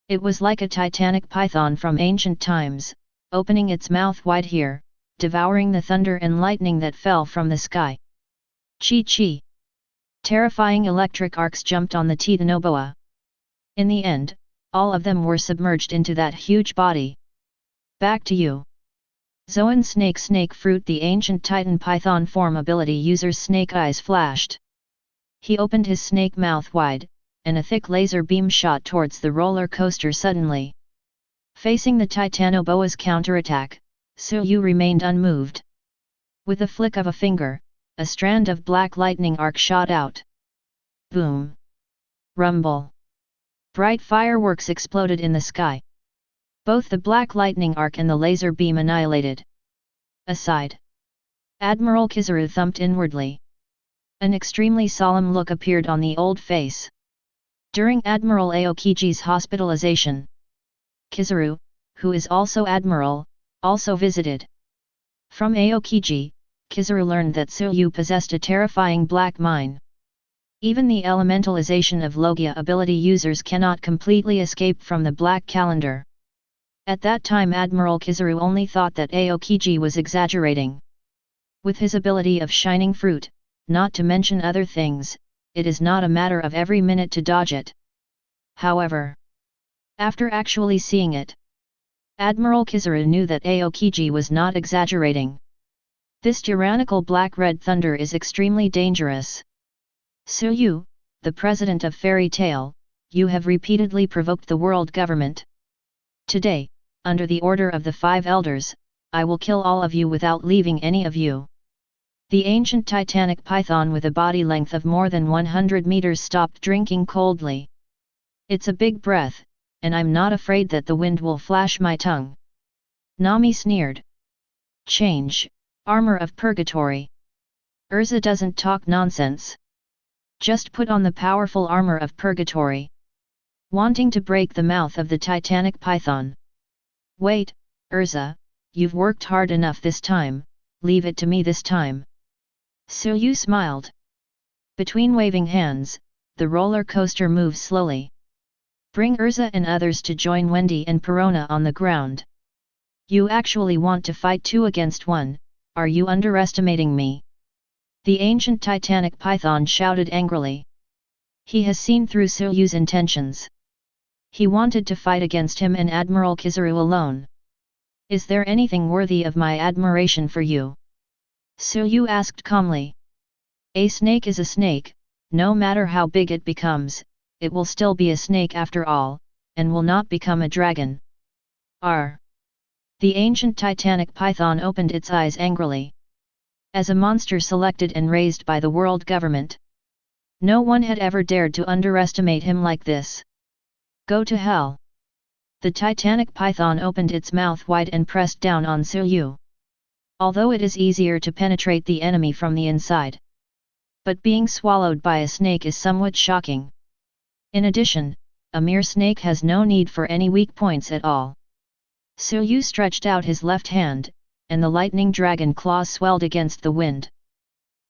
It was like a titanic python from ancient times, opening its mouth wide here, devouring the thunder and lightning that fell from the sky. Chi-chi! Terrifying electric arcs jumped on the Titanoboa. In the end, all of them were submerged into that huge body. Back to you. Zoan Snake Fruit. The ancient Titan Python form ability user's snake eyes flashed. He opened his snake mouth wide, and a thick laser beam shot towards the roller coaster suddenly. Facing the Titanoboa's counterattack, Suyu remained unmoved. With a flick of a finger, a strand of black lightning arc shot out. Boom! Rumble! Bright fireworks exploded in the sky. Both the black lightning arc and the laser beam annihilated. Aside. Admiral Kizaru thumped inwardly. An extremely solemn look appeared on the old face. During Admiral Aokiji's hospitalization, Kizaru, who is also Admiral, also visited. From Aokiji, Kizaru learned that Suyu possessed a terrifying black mine. Even the elementalization of Logia ability users cannot completely escape from the black calendar. At that time Admiral Kizaru only thought that Aokiji was exaggerating. With his ability of Shining Fruit, not to mention other things, it is not a matter of every minute to dodge it. However, after actually seeing it, Admiral Kizaru knew that Aokiji was not exaggerating. This tyrannical black-red thunder is extremely dangerous. Suyu, the president of Fairy Tale, you have repeatedly provoked the world government. Today, under the order of the 5 elders, I will kill all of you without leaving any of you. The ancient titanic python with a body length of more than 100 meters stopped drinking coldly. It's a big breath, and I'm not afraid that the wind will flash my tongue. Nami sneered. Change, armor of purgatory. Erza doesn't talk nonsense. Just put on the powerful armor of purgatory. Wanting to break the mouth of the titanic python. Wait, Erza, you've worked hard enough this time, leave it to me this time. Suyu smiled. Between waving hands, the roller coaster moves slowly. Bring Erza and others to join Wendy and Perona on the ground. You actually want to fight 2 against 1, are you underestimating me? The ancient titanic python shouted angrily. He has seen through Suyu's intentions. He wanted to fight against him and Admiral Kizaru alone. Is there anything worthy of my admiration for you? Suyu asked calmly. A snake is a snake, no matter how big it becomes, it will still be a snake after all, and will not become a dragon. R. The ancient titanic python opened its eyes angrily. As a monster selected and raised by the world government, no one had ever dared to underestimate him like this. Go to hell. The titanic python opened its mouth wide and pressed down on Suyu. Although it is easier to penetrate the enemy from the inside, But being swallowed by a snake is somewhat shocking. In addition, a mere snake has no need for any weak points at all. Suyu stretched out his left hand, and the lightning dragon claws swelled against the wind.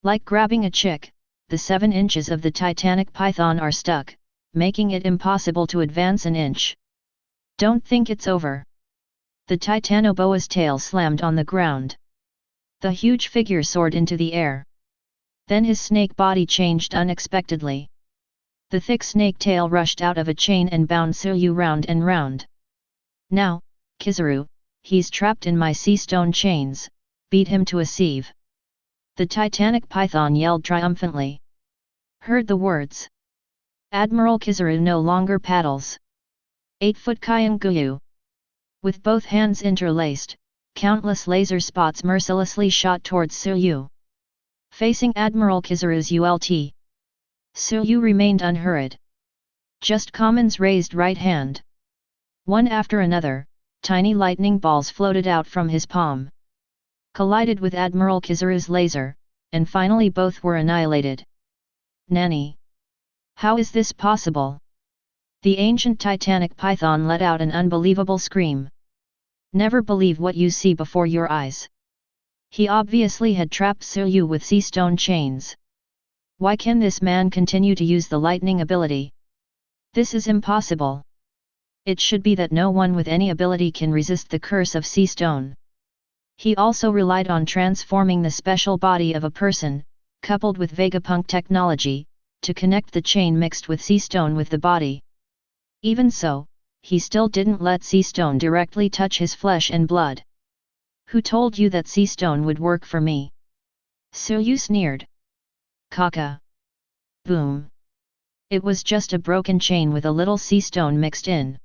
Like grabbing a chick, the 7 inches of the titanic python are stuck, making it impossible to advance an inch. Don't think it's over. The titanoboa's tail slammed on the ground. The huge figure soared into the air. Then his snake body changed unexpectedly. The thick snake tail rushed out of a chain and bound Suyu round and round. Now, Kizaru, he's trapped in my sea stone chains, beat him to a sieve. The titanic python yelled triumphantly. Heard the words. Admiral Kizaru no longer paddles. 8-foot Kyan Guyu. With both hands interlaced, countless laser spots mercilessly shot towards Suyu. Facing Admiral Kizaru's ULT, Suyu remained unhurried. Just Kamen's raised right hand. One after another, tiny lightning balls floated out from his palm. Collided with Admiral Kizaru's laser, and finally both were annihilated. Nani! How is this possible? The ancient titanic python let out an unbelievable scream. Never believe what you see before your eyes. He obviously had trapped Suyu with sea stone chains. Why can this man continue to use the lightning ability? This is impossible. It should be that no one with any ability can resist the curse of sea stone. He also relied on transforming the special body of a person, coupled with Vegapunk technology, to connect the chain mixed with sea stone with the body. Even so, he still didn't let sea stone directly touch his flesh and blood. Who told you that sea stone would work for me? Suyu sneered. Kaka. Boom. It was just a broken chain with a little sea stone mixed in.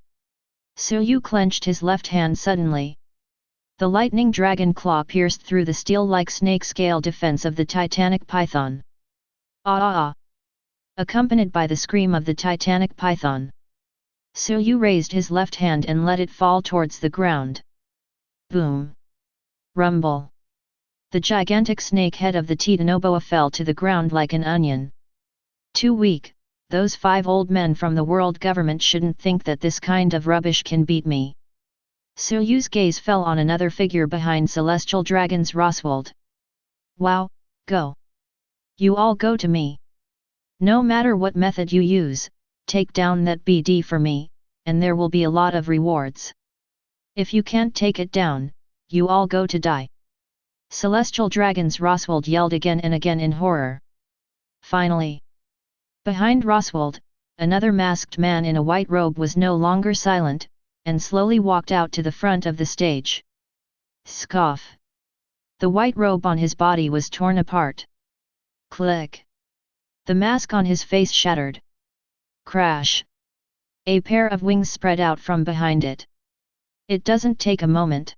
Suyu clenched his left hand suddenly. The lightning dragon claw pierced through the steel-like snake-scale defense of the titanic python. Ah ah ah! Accompanied by the scream of the titanic python. Suyu raised his left hand and let it fall towards the ground. Boom! Rumble! The gigantic snake head of the Titanoboa fell to the ground like an onion. Too weak, those 5 old men from the world government shouldn't think that this kind of rubbish can beat me. Suyu's gaze fell on another figure behind Celestial Dragon's Roswald. Wow, go! You all go to me. No matter what method you use, take down that BD for me, and there will be a lot of rewards. If you can't take it down, you all go to die. Celestial Dragon's Roswald yelled again and again in horror. Finally, behind Roswald, another masked man in a white robe was no longer silent, and slowly walked out to the front of the stage. Scoff! The white robe on his body was torn apart. Click! The mask on his face shattered. Crash! A pair of wings spread out from behind it. It doesn't take a moment.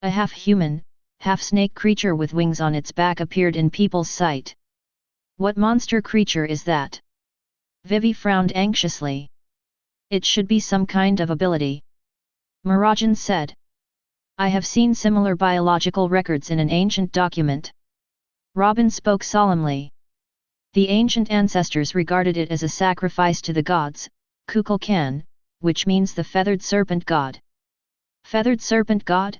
A half-human, half-snake creature with wings on its back appeared in people's sight. What monster creature is that? Vivi frowned anxiously. It should be some kind of ability. Mirajane said. I have seen similar biological records in an ancient document. Robin spoke solemnly. The ancient ancestors regarded it as a sacrifice to the gods, Kukulkan, which means the feathered serpent god. Feathered serpent god?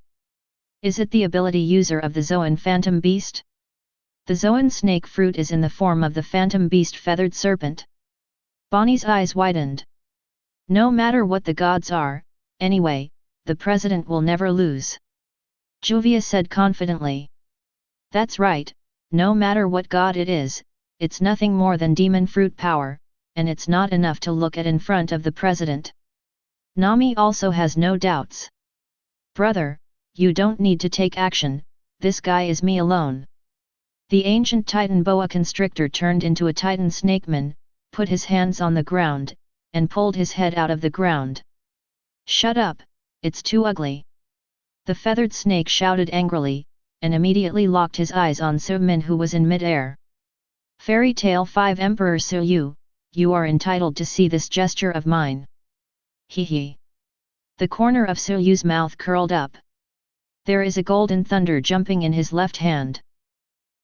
Is it the ability user of the Zoan phantom beast? The Zoan snake fruit is in the form of the phantom beast feathered serpent. Bonnie's eyes widened. No matter what the gods are, anyway, the president will never lose. Juvia said confidently. That's right, no matter what god it is, it's nothing more than demon fruit power, and it's not enough to look at in front of the president. Nami also has no doubts. Brother, you don't need to take action, this guy is me alone. The ancient Titan boa constrictor turned into a Titan snakeman, put his hands on the ground, and pulled his head out of the ground. Shut up, it's too ugly. The feathered snake shouted angrily, and immediately locked his eyes on Sumin who was in mid-air. Fairy Tale 5 Emperor Suyu, you are entitled to see this gesture of mine. Hee hee. The corner of Suyu's mouth curled up. There is a golden thunder jumping in his left hand.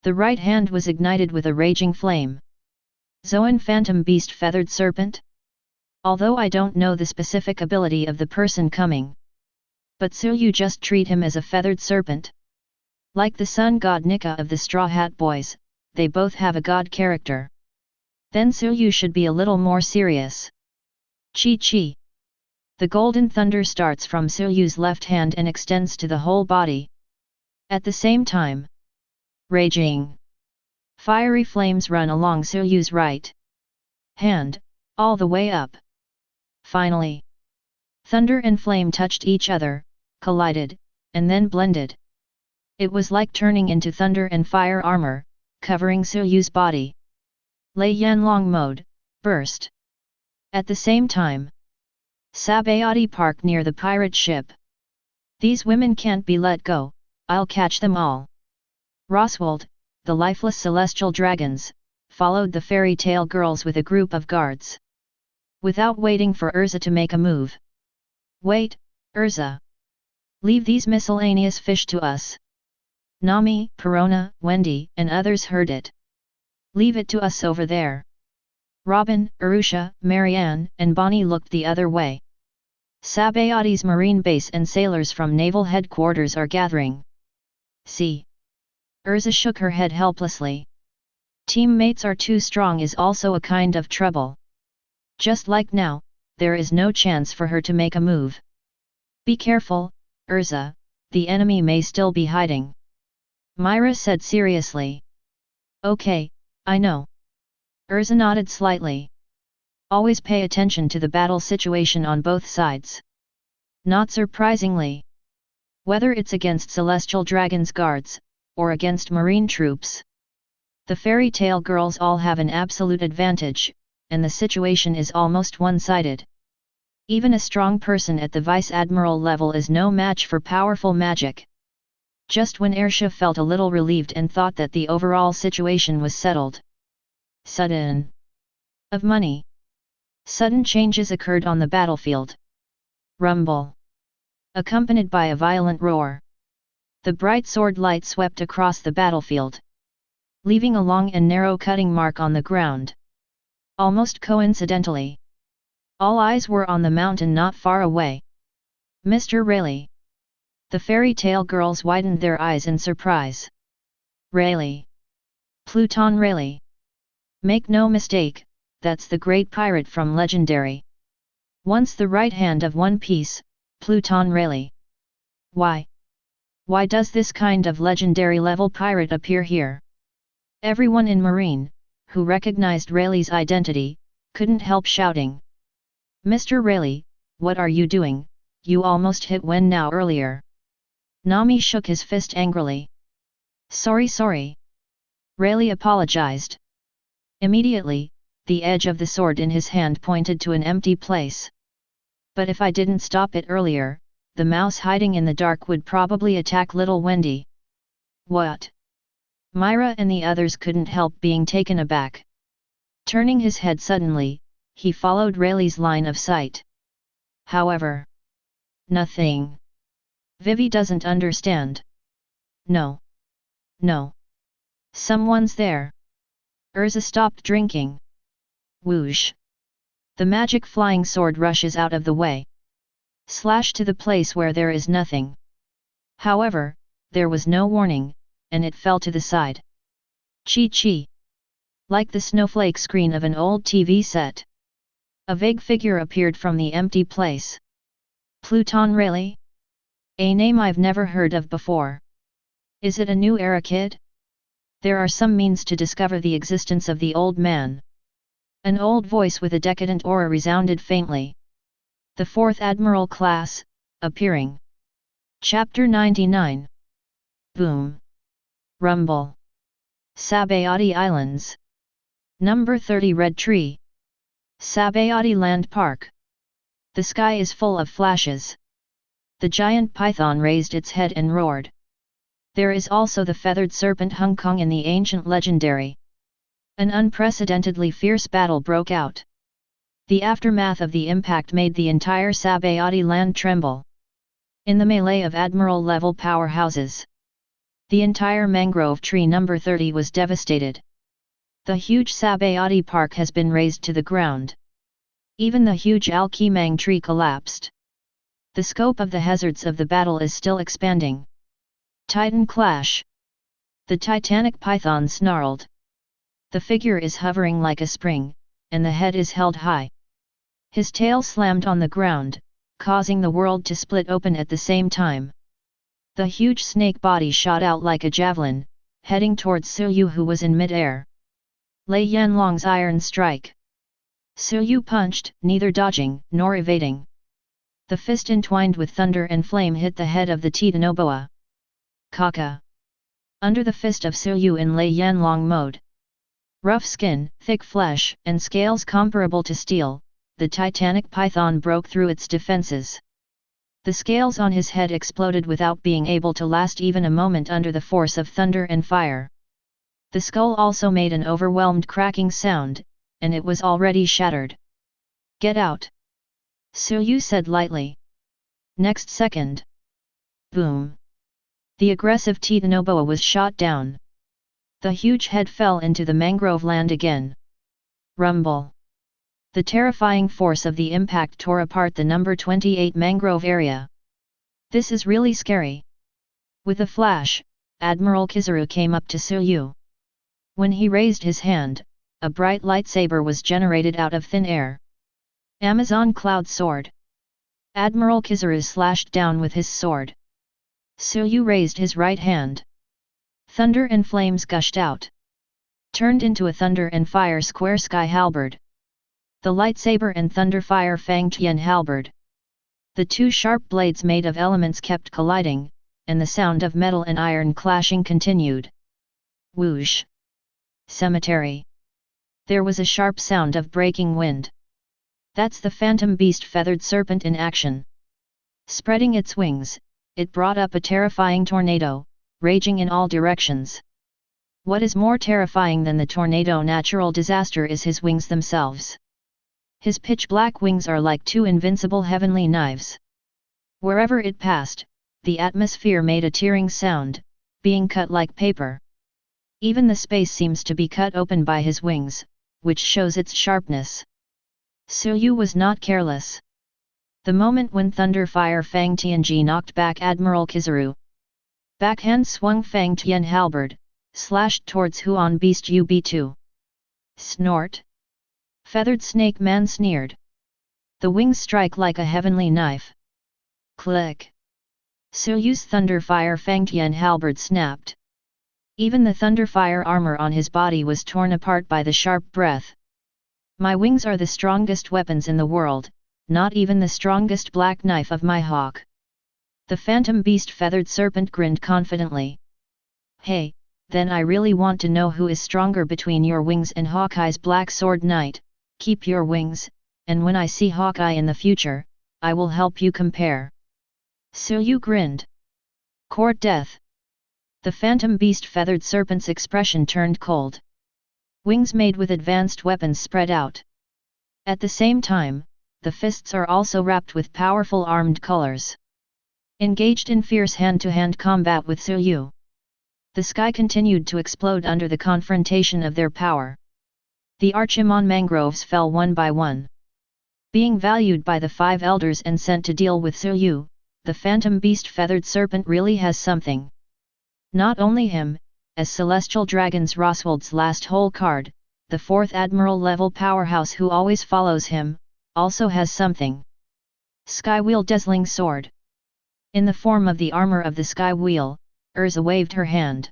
The right hand was ignited with a raging flame. Zoan Phantom Beast Feathered Serpent? Although I don't know the specific ability of the person coming. But so you just treat him as a feathered serpent? Like the sun god Nika of the Straw Hat Boys, they both have a god character. Then so you should be a little more serious. Chi Chi. The golden thunder starts from Suryu's left hand and extends to the whole body. At the same time, raging fiery flames run along Suryu's right hand, all the way up. Finally, thunder and flame touched each other, collided, and then blended. It was like turning into thunder and fire armor, covering Suryu's body. Lei Yanlong mode, burst. At the same time, Sabayati parked near the pirate ship. These women can't be let go, I'll catch them all. Roswald, the lifeless celestial dragons, followed the fairy tale girls with a group of guards. Without waiting for Erza to make a move. Wait, Erza. Leave these miscellaneous fish to us. Nami, Perona, Wendy, and others heard it. Leave it to us over there. Robin, Arusha, Marianne, and Bonnie looked the other way. Sabayati's marine base and sailors from naval headquarters are gathering. See. Erza shook her head helplessly. Teammates are too strong is also a kind of trouble. Just like now, there is no chance for her to make a move. Be careful, Erza, the enemy may still be hiding. Myra said seriously. Okay, I know. Erza nodded slightly. Always pay attention to the battle situation on both sides. Not surprisingly. Whether it's against Celestial Dragon's guards, or against marine troops. The fairy tale girls all have an absolute advantage, and the situation is almost one-sided. Even a strong person at the Vice Admiral level is no match for powerful magic. Just when Erza felt a little relieved and thought that the overall situation was settled. Sudden changes occurred on the battlefield. Rumble. Accompanied by a violent roar. The bright sword light swept across the battlefield, leaving a long and narrow cutting mark on the ground. Almost coincidentally, all eyes were on the mountain not far away. Mr. Rayleigh. The fairy tale girls widened their eyes in surprise. Rayleigh. Pluton Rayleigh. Make no mistake, that's the great pirate from Legendary. Once the right hand of One Piece, Pluton Rayleigh. Why does this kind of legendary level pirate appear here? Everyone in Marine, who recognized Rayleigh's identity, couldn't help shouting. Mr. Rayleigh, what are you doing? You almost hit Wen now earlier. Nami shook his fist angrily. Sorry. Rayleigh apologized. Immediately, the edge of the sword in his hand pointed to an empty place. But if I didn't stop it earlier, the mouse hiding in the dark would probably attack little Wendy. What? Myra and the others couldn't help being taken aback. Turning his head suddenly, he followed Rayleigh's line of sight. However, nothing. Vivi doesn't understand. No. Someone's there. Erza stopped drinking. Whoosh. The magic flying sword rushes out of the way. Slash to the place where there is nothing. However, there was no warning, and it fell to the side. Chi. Like the snowflake screen of an old TV set. A vague figure appeared from the empty place. Pluton Rayleigh? A name I've never heard of before. Is it a new era kid? There are some means to discover the existence of the old man. An old voice with a decadent aura resounded faintly. The 4th Admiral class, appearing. Chapter 99. Boom. Rumble. Sabayati Islands. Number 30 Red Tree. Sabayati Land Park. The sky is full of flashes. The giant python raised its head and roared. There is also the feathered serpent Hong Kong in the ancient legendary. An unprecedentedly fierce battle broke out. The aftermath of the impact made the entire Sabayati land tremble. In the melee of admiral-level powerhouses, The entire mangrove tree number 30 was devastated. The huge Sabayati Park has been razed to the ground. Even the huge Alkimang tree collapsed. The scope of the hazards of the battle is still expanding. Titan clash. The titanic python snarled. The figure is hovering like a spring, and the head is held high. His tail slammed on the ground, causing the world to split open at the same time. The huge snake body shot out like a javelin, heading towards Suyu, who was in mid-air. Lei Yanlong's iron strike. Suyu punched, neither dodging nor evading. The fist entwined with thunder and flame hit the head of the Titanoboa. Kaka. Under the fist of Suyu in Lei Yanlong mode. Rough skin, thick flesh, and scales comparable to steel, the titanic python broke through its defenses. The scales on his head exploded without being able to last even a moment under the force of thunder and fire. The skull also made an overwhelmed cracking sound, and it was already shattered. Get out! Suyu said lightly. Next second. Boom! The aggressive Titanoboa was shot down. The huge head fell into the mangrove land again. Rumble! The terrifying force of the impact tore apart the number 28 mangrove area. This is really scary. With a flash, Admiral Kizaru came up to Suyu. When he raised his hand, a bright lightsaber was generated out of thin air. Amazon Cloud Sword. Admiral Kizaru slashed down with his sword. Suyu raised his right hand. Thunder and flames gushed out. Turned into a thunder and fire square sky halberd. The lightsaber and thunder fire Fang Tian halberd. The two sharp blades made of elements kept colliding, and the sound of metal and iron clashing continued. Whoosh! Cemetery. There was a sharp sound of breaking wind. That's the phantom beast feathered serpent in action. Spreading its wings, it brought up a terrifying tornado, raging in all directions. What is more terrifying than the tornado natural disaster is his wings themselves. His pitch-black wings are like two invincible heavenly knives. Wherever it passed, the atmosphere made a tearing sound, being cut like paper. Even the space seems to be cut open by his wings, which shows its sharpness. Suyu was not careless. The moment when Thunder Fire Fang Tianji knocked back Admiral Kizaru. Backhand swung Fang Tian halberd, slashed towards Huan Beast UB2. Snort! Feathered Snake Man sneered. The wings strike like a heavenly knife. Click! Suyu's Thunder Fire Fang Tian halberd snapped. Even the Thunder Fire armor on his body was torn apart by the sharp breath. My wings are the strongest weapons in the world, not even the strongest black knife of Mihawk. The phantom beast feathered serpent grinned confidently. Hey, then I really want to know who is stronger between your wings and Hawkeye's black sword knight. Keep your wings, and when I see Hawkeye in the future, I will help you compare. Suyu grinned. Court death. The phantom beast feathered serpent's expression turned cold. Wings made with advanced weapons spread out. At the same time, the fists are also wrapped with powerful armed colors. Engaged in fierce hand-to-hand combat with Suyu. The sky continued to explode under the confrontation of their power. The Archimon mangroves fell one by one. Being valued by the 5 elders and sent to deal with Suyu, the phantom beast feathered serpent really has something. Not only him, as Celestial Dragon's Roswald's last whole card, the 4th Admiral level powerhouse who always follows him, also has something. Skywheel Dazzling Sword. In the form of the armor of the Skywheel, Erza waved her hand.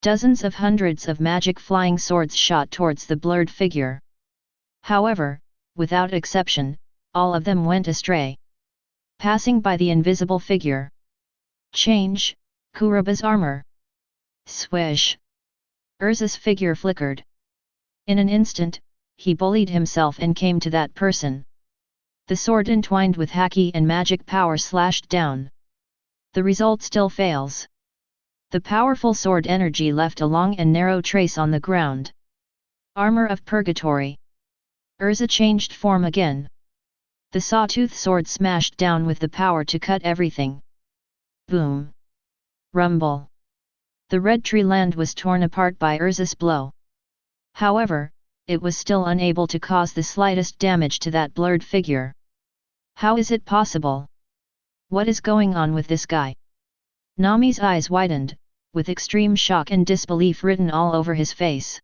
Dozens of hundreds of magic flying swords shot towards the blurred figure. However, without exception, all of them went astray. Passing by the invisible figure. Change, Kuroba's armor. Swish! Erza's figure flickered. In an instant, he bullied himself and came to that person. The sword entwined with haki and magic power slashed down. The result still fails. The powerful sword energy left a long and narrow trace on the ground. Armor of Purgatory. Erza changed form again. The sawtooth sword smashed down with the power to cut everything. Boom! Rumble! The red tree land was torn apart by Erza's blow. However, it was still unable to cause the slightest damage to that blurred figure. How is it possible? What is going on with this guy? Nami's eyes widened, with extreme shock and disbelief written all over his face.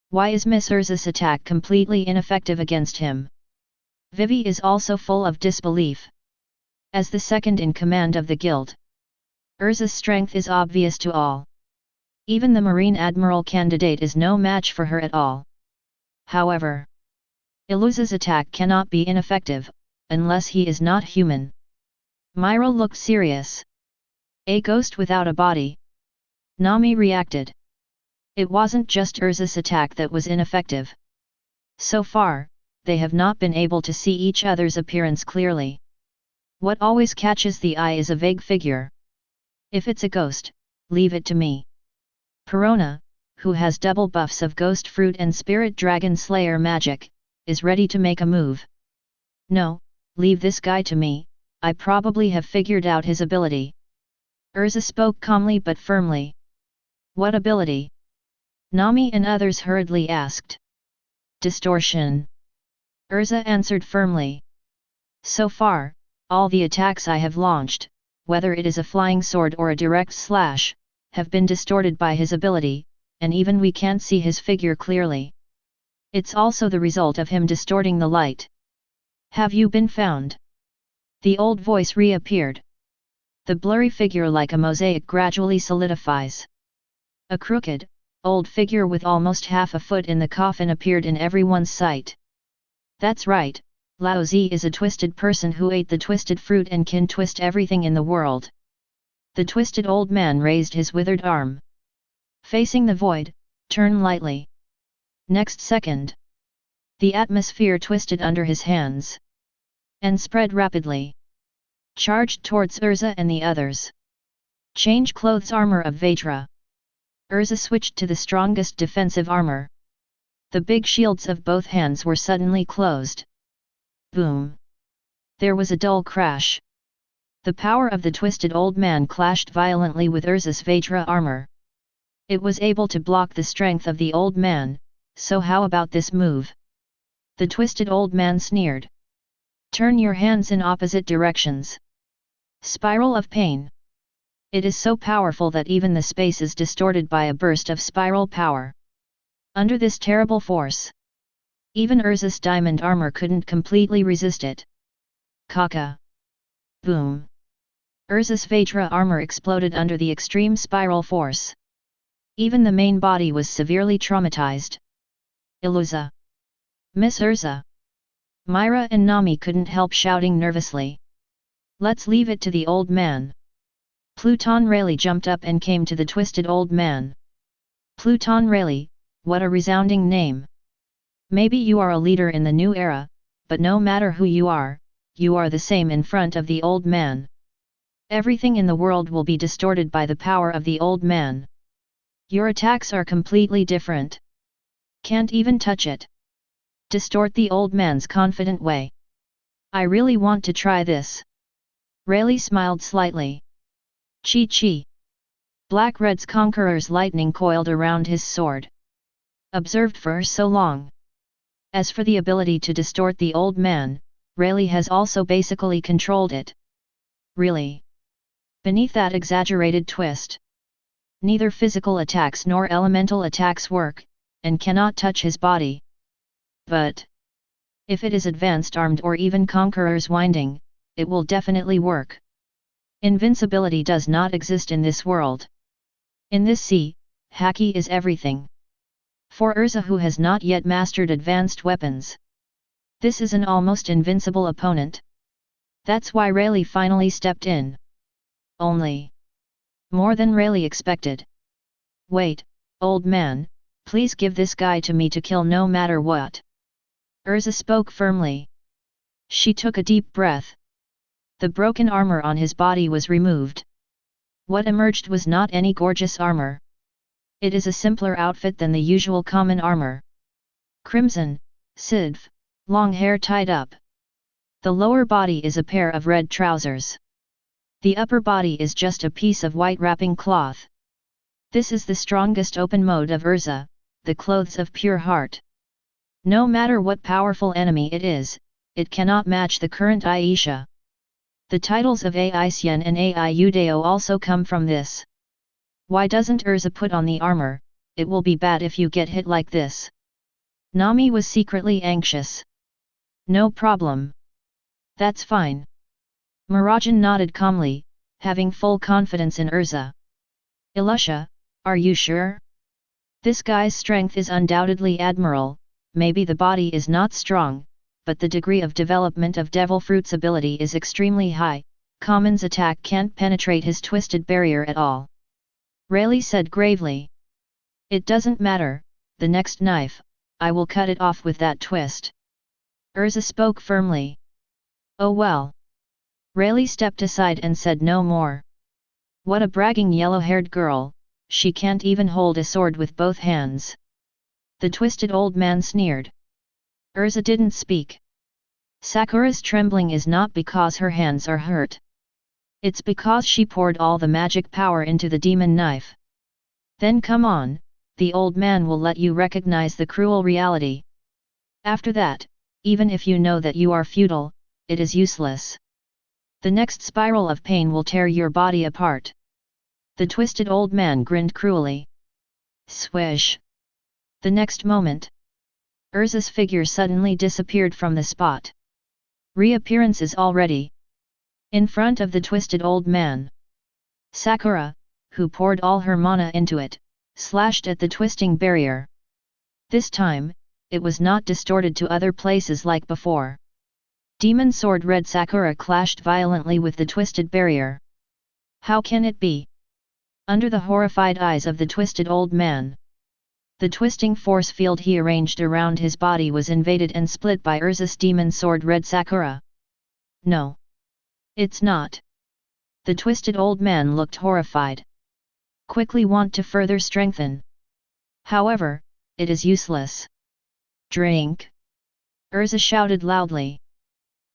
Why is Miss Erza's attack completely ineffective against him? Vivi is also full of disbelief. As the second in command of the guild, Erza's strength is obvious to all. Even the Marine Admiral candidate is no match for her at all. However, Iluza's attack cannot be ineffective, unless he is not human. Myra looked serious. A ghost without a body? Nami reacted. It wasn't just Erza's attack that was ineffective. So far, they have not been able to see each other's appearance clearly. What always catches the eye is a vague figure. If it's a ghost, leave it to me. Perona, who has double buffs of Ghost Fruit and Spirit Dragon Slayer magic, is ready to make a move. No, leave this guy to me, I probably have figured out his ability. Erza spoke calmly but firmly. What ability? Nami and others hurriedly asked. Distortion. Erza answered firmly. So far, all the attacks I have launched, whether it is a flying sword or a direct slash, have been distorted by his ability, and even we can't see his figure clearly. It's also the result of him distorting the light. Have you been found? The old voice reappeared. The blurry figure like a mosaic gradually solidifies. A crooked, old figure with almost half a foot in the coffin appeared in everyone's sight. That's right, Lao Zi is a twisted person who ate the twisted fruit and can twist everything in the world. The twisted old man raised his withered arm. Facing the void, turn lightly. Next second, the atmosphere twisted under his hands and spread rapidly. Charged towards Erza and the others. Change clothes armor of Vajra. Erza switched to the strongest defensive armor. The big shields of both hands were suddenly closed. Boom! There was a dull crash. The power of the twisted old man clashed violently with Erza's Vajra armor. It was able to block the strength of the old man, so how about this move? The twisted old man sneered. Turn your hands in opposite directions. Spiral of pain. It is so powerful that even the space is distorted by a burst of spiral power. Under this terrible force, even Erza's diamond armor couldn't completely resist it. Kaka. Boom. Erza's Vajra armor exploded under the extreme spiral force. Even the main body was severely traumatized. Iluza. Miss Erza. Myra and Nami couldn't help shouting nervously. Let's leave it to the old man. Pluton Rayleigh jumped up and came to the twisted old man. Pluton Rayleigh, what a resounding name. Maybe you are a leader in the new era, but no matter who you are the same in front of the old man. Everything in the world will be distorted by the power of the old man. Your attacks are completely different. Can't even touch it. Distort the old man's confident way. I really want to try this. Rayleigh smiled slightly. Chi. Black-Red's conqueror's lightning coiled around his sword. Observed for so long. As for the ability to distort the old man, Rayleigh has also basically controlled it. Really? Beneath that exaggerated twist, neither physical attacks nor elemental attacks work, and cannot touch his body. But if it is advanced armed or even conqueror's winding, it will definitely work. Invincibility does not exist in this world. In this sea, Haki is everything. For Erza, who has not yet mastered advanced weapons, this is an almost invincible opponent. That's why Rayleigh finally stepped in. Only more than Rayleigh expected. Wait, old man, please give this guy to me to kill no matter what. Erza spoke firmly. She took a deep breath. The broken armor on his body was removed. What emerged was not any gorgeous armor. It is a simpler outfit than the usual common armor. Crimson, sidv, long hair tied up. The lower body is a pair of red trousers. The upper body is just a piece of white wrapping cloth. This is the strongest open mode of Erza, the clothes of pure heart. No matter what powerful enemy it is, it cannot match the current Aisha. The titles of Ai Sien and Ai Udeo also come from this. Why doesn't Erza put on the armor? It will be bad if you get hit like this. Nami was secretly anxious. No problem. That's fine. Mirajane nodded calmly, having full confidence in Erza. Ilusha, are you sure? This guy's strength is undoubtedly admirable, maybe the body is not strong, but the degree of development of Devil Fruit's ability is extremely high. Common's attack can't penetrate his twisted barrier at all. Rayleigh said gravely. It doesn't matter, the next knife, I will cut it off with that twist. Erza spoke firmly. Oh well. Rayleigh stepped aside and said no more. What a bragging yellow-haired girl, she can't even hold a sword with both hands. The twisted old man sneered. Erza didn't speak. Sakura's trembling is not because her hands are hurt. It's because she poured all the magic power into the demon knife. Then come on, the old man will let you recognize the cruel reality. After that, even if you know that you are futile, it is useless. The next spiral of pain will tear your body apart. The twisted old man grinned cruelly. Swish! The next moment, Erza's figure suddenly disappeared from the spot. Reappearance is already in front of the twisted old man. Sakura, who poured all her mana into it, slashed at the twisting barrier. This time, it was not distorted to other places like before. Demon Sword Red Sakura clashed violently with the twisted barrier. How can it be? Under the horrified eyes of the twisted old man, the twisting force field he arranged around his body was invaded and split by Erza's Demon Sword Red Sakura. No. It's not. The twisted old man looked horrified. Quickly want to further strengthen. However, it is useless. Drink! Erza shouted loudly.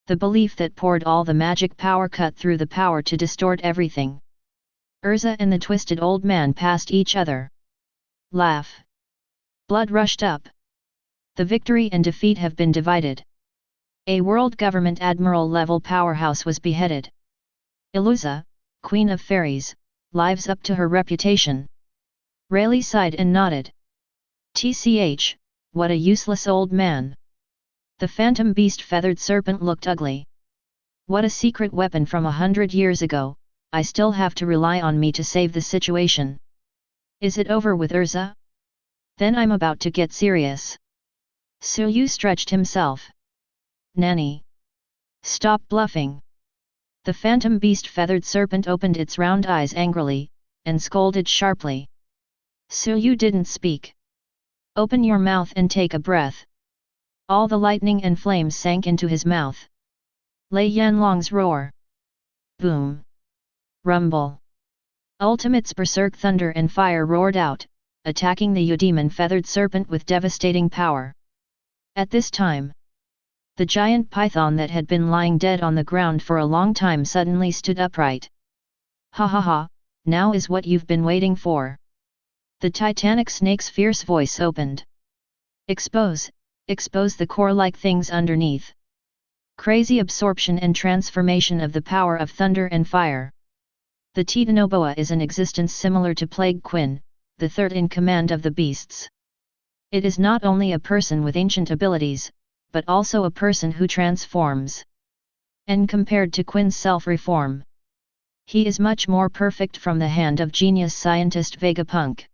The belief that poured all the magic power cut through the power to distort everything. Erza and the twisted old man passed each other. Laugh. Blood rushed up. The victory and defeat have been divided. A world government admiral-level powerhouse was beheaded. Ilusa, Queen of Fairies, lives up to her reputation. Rayleigh sighed and nodded. TCH, what a useless old man. The phantom beast feathered serpent looked ugly. What a secret weapon from 100 years ago, I still have to rely on me to save the situation. Is it over with Erza? Then I'm about to get serious. Suyu stretched himself. Nanny! Stop bluffing! The phantom beast feathered serpent opened its round eyes angrily, and scolded sharply. Suyu didn't speak. Open your mouth and take a breath. All the lightning and flames sank into his mouth. Lei Yanlong's roar. Boom! Rumble! Ultimate's berserk thunder and fire roared out, attacking the Udemon feathered serpent with devastating power. At this time, the giant python that had been lying dead on the ground for a long time suddenly stood upright. Ha ha ha, now is what you've been waiting for. The titanic snake's fierce voice opened. Expose the core-like things underneath. Crazy absorption and transformation of the power of thunder and fire. The Titanoboa is an existence similar to Plague Quinn, the third in command of the beasts. It is not only a person with ancient abilities, but also a person who transforms. And compared to Quinn's self-reform, he is much more perfect from the hand of genius scientist Vegapunk.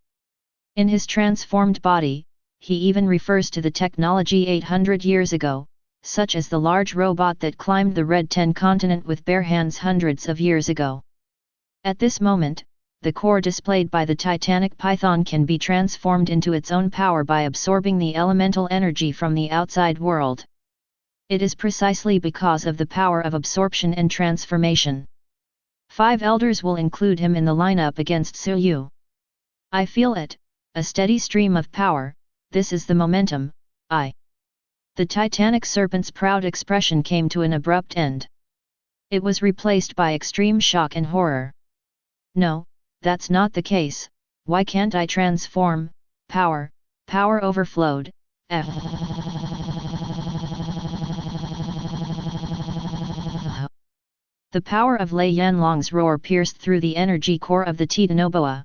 In his transformed body, he even refers to the technology 800 years ago, such as the large robot that climbed the Red 10 continent with bare hands hundreds of years ago. At this moment, the core displayed by the titanic python can be transformed into its own power by absorbing the elemental energy from the outside world. It is precisely because of the power of absorption and transformation. 5 elders will include him in the lineup against Suyu. I feel it, a steady stream of power, this is the momentum, The titanic serpent's proud expression came to an abrupt end. It was replaced by extreme shock and horror. No, that's not the case, why can't I transform? Power overflowed. The power of Lei Yanlong's roar pierced through the energy core of the Titanoboa.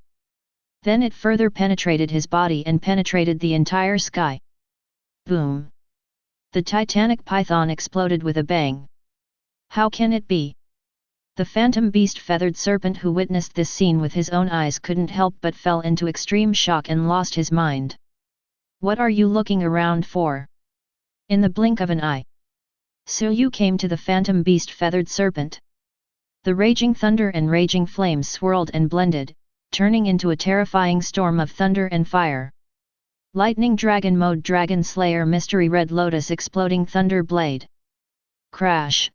Then it further penetrated his body and penetrated the entire sky. Boom! The titanic python exploded with a bang. How can it be? The phantom beast feathered serpent who witnessed this scene with his own eyes couldn't help but fell into extreme shock and lost his mind. What are you looking around for? In the blink of an eye, Suyu came to the phantom beast feathered serpent. The raging thunder and raging flames swirled and blended, turning into a terrifying storm of thunder and fire. Lightning Dragon Mode Dragon Slayer Mystery Red Lotus Exploding Thunder Blade. Crash!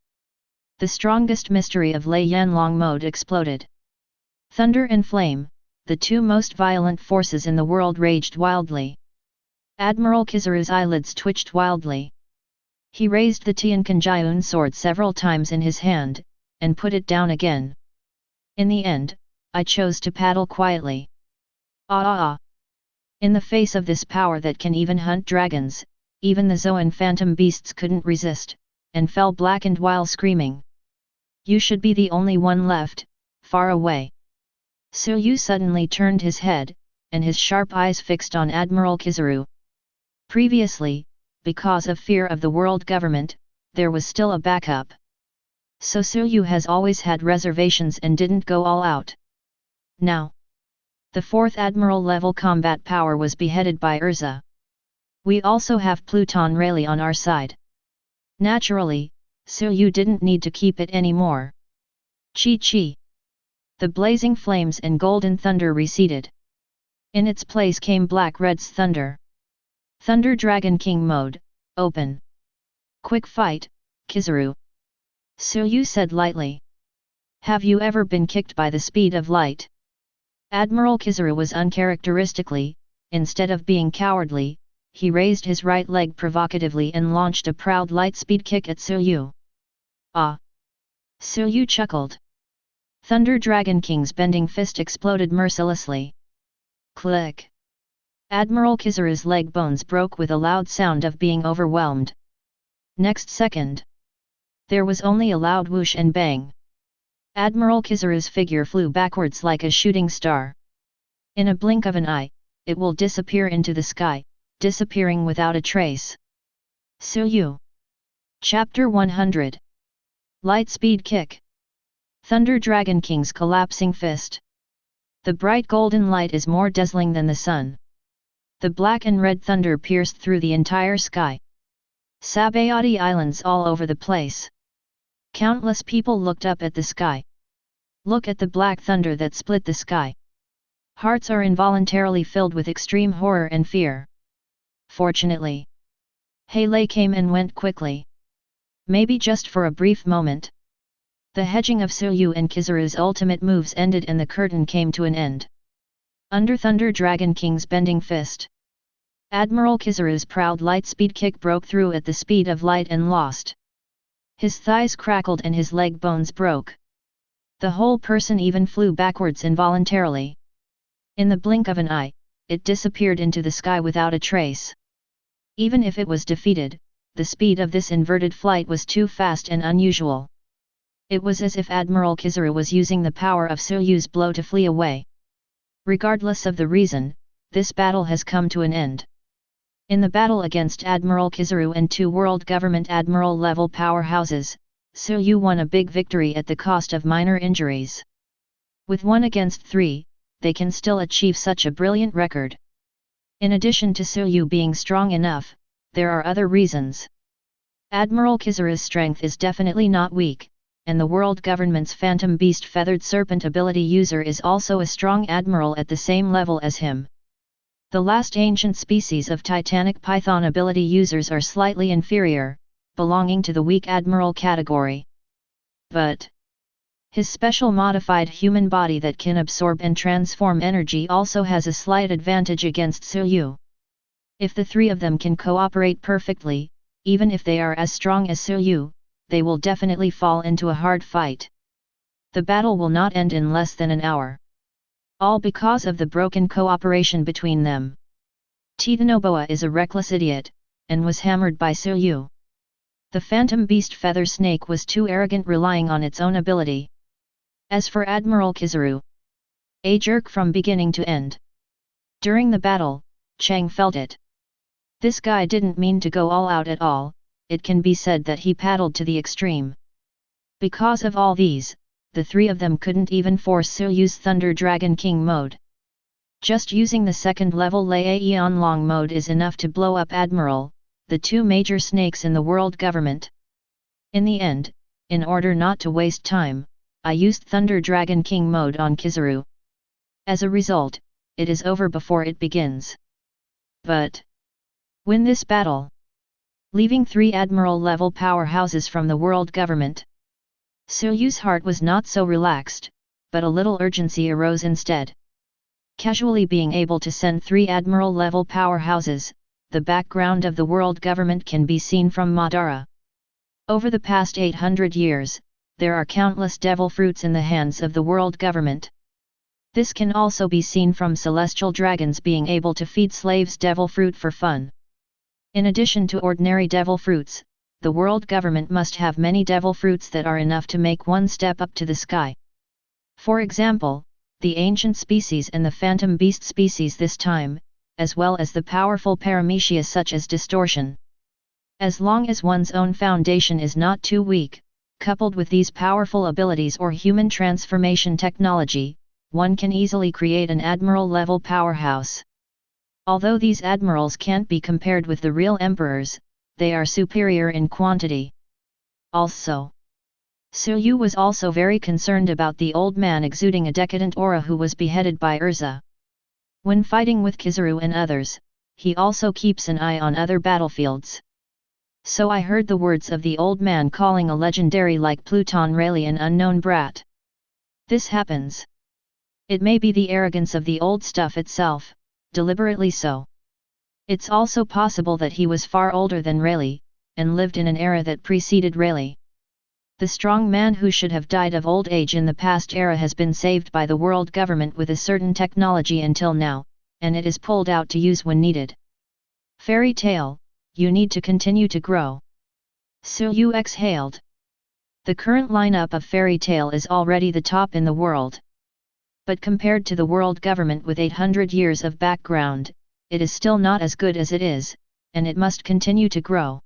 The strongest mystery of Lei Yanlong mode exploded. Thunder and flame, the two most violent forces in the world, raged wildly. Admiral Kizaru's eyelids twitched wildly. He raised the Tiankanjiun sword several times in his hand, and put it down again. In the end, I chose to paddle quietly. In the face of this power that can even hunt dragons, even the Zoan phantom beasts couldn't resist, and fell blackened while screaming. You should be the only one left, far away. Suyu suddenly turned his head, and his sharp eyes fixed on Admiral Kizaru. Previously, because of fear of the world government, there was still a backup. So Suyu has always had reservations and didn't go all out. Now, the 4th Admiral level combat power was beheaded by Erza. We also have Pluton Rayleigh on our side. Naturally, Suyu didn't need to keep it anymore. Chi. The blazing flames and golden thunder receded. In its place came Black-Red's thunder. Thunder Dragon King mode, open. Quick fight, Kizaru. Suyu said lightly. Have you ever been kicked by the speed of light? Admiral Kizaru was uncharacteristically, instead of being cowardly, he raised his right leg provocatively and launched a proud light-speed kick at Suyu. Ah! Suyu chuckled. Thunder Dragon King's bending fist exploded mercilessly. Click! Admiral Kizaru's leg bones broke with a loud sound of being overwhelmed. Next second, there was only a loud whoosh and bang. Admiral Kizaru's figure flew backwards like a shooting star. In a blink of an eye, it will disappear into the sky, disappearing without a trace. Suyu. Chapter 100. Light Speed Kick. Thunder Dragon King's collapsing fist. The bright golden light is more dazzling than the sun. The black and red thunder pierced through the entire sky. Sabayati islands all over the place. Countless people looked up at the sky. Look at the black thunder that split the sky. Hearts are involuntarily filled with extreme horror and fear. Fortunately, Hayley came and went quickly. Maybe just for a brief moment. The hedging of Suyu and Kizaru's ultimate moves ended and the curtain came to an end. Under Thunder Dragon King's bending fist, Admiral Kizaru's proud light speed kick broke through at the speed of light and lost. His thighs crackled and his leg bones broke. The whole person even flew backwards involuntarily. In the blink of an eye, it disappeared into the sky without a trace. Even if it was defeated, the speed of this inverted flight was too fast and unusual. It was as if Admiral Kizaru was using the power of Suyu's blow to flee away. Regardless of the reason, this battle has come to an end. In the battle against Admiral Kizaru and 2 world government admiral-level powerhouses, Suyu won a big victory at the cost of minor injuries. With 1 against 3, they can still achieve such a brilliant record. In addition to Suyu being strong enough, there are other reasons. Admiral Kizaru's strength is definitely not weak, and the world government's Phantom Beast Feathered Serpent ability user is also a strong admiral at the same level as him. The last ancient species of Titanic Python ability users are slightly inferior, belonging to the weak admiral category. But his special modified human body that can absorb and transform energy also has a slight advantage against Suyu. If the 3 of them can cooperate perfectly, even if they are as strong as Suyu, they will definitely fall into a hard fight. The battle will not end in less than an hour. All because of the broken cooperation between them. Titanoboa is a reckless idiot, and was hammered by Tsuyu. The phantom beast feather snake was too arrogant, relying on its own ability. As for Admiral Kizaru, a jerk from beginning to end. During the battle, Chang felt it. This guy didn't mean to go all out at all, it can be said that he paddled to the extreme. Because of all these, the three of them couldn't even force Tsuyu's Thunder Dragon King mode. Just using the second level Lei Aeon Long mode is enough to blow up Admiral, the two major snakes in the world government. In the end, in order not to waste time, I used Thunder Dragon King mode on Kizaru. As a result, it is over before it begins. But win this battle, leaving 3 Admiral-level powerhouses from the world government. Tsuyu's heart was not so relaxed, but a little urgency arose instead. Casually being able to send 3 Admiral-level powerhouses, the background of the world government can be seen from Madara. Over the past 800 years, there are countless devil fruits in the hands of the world government. This can also be seen from celestial dragons being able to feed slaves devil fruit for fun. In addition to ordinary devil fruits, the world government must have many devil fruits that are enough to make one step up to the sky. For example, the ancient species and the phantom beast species this time, as well as the powerful paramecia such as distortion. As long as one's own foundation is not too weak, coupled with these powerful abilities or human transformation technology, one can easily create an admiral-level powerhouse. Although these admirals can't be compared with the real emperors, they are superior in quantity. Also, Tsuyu was also very concerned about the old man exuding a decadent aura who was beheaded by Erza. When fighting with Kizaru and others, he also keeps an eye on other battlefields. So I heard the words of the old man calling a legendary like Pluton Rayleigh an unknown brat. This happens. It may be the arrogance of the old stuff itself, deliberately so. It's also possible that he was far older than Rayleigh, and lived in an era that preceded Rayleigh. The strong man who should have died of old age in the past era has been saved by the world government with a certain technology until now, and it is pulled out to use when needed. Fairy Tail, you need to continue to grow. Tsuyu exhaled. The current lineup of Fairy Tail is already the top in the world. But compared to the world government with 800 years of background, it is still not as good as it is, and it must continue to grow.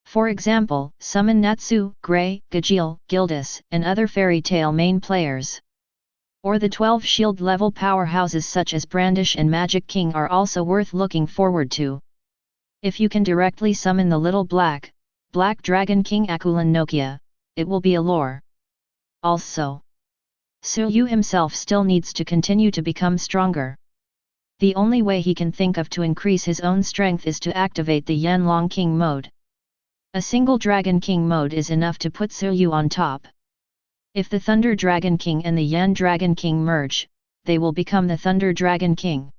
For example, summon Natsu, Grey, Gajeel, Gildas, and other Fairy Tail main players. Or the 12 shield-level powerhouses such as Brandish and Magic King are also worth looking forward to. If you can directly summon the little Black Dragon King Akulan Nokia, it will be a lore. Also, Tsuyu himself still needs to continue to become stronger. The only way he can think of to increase his own strength is to activate the Yanlong King mode. A single Dragon King mode is enough to put Tsuyu on top. If the Thunder Dragon King and the Yan Dragon King merge, they will become the Thunder Dragon King.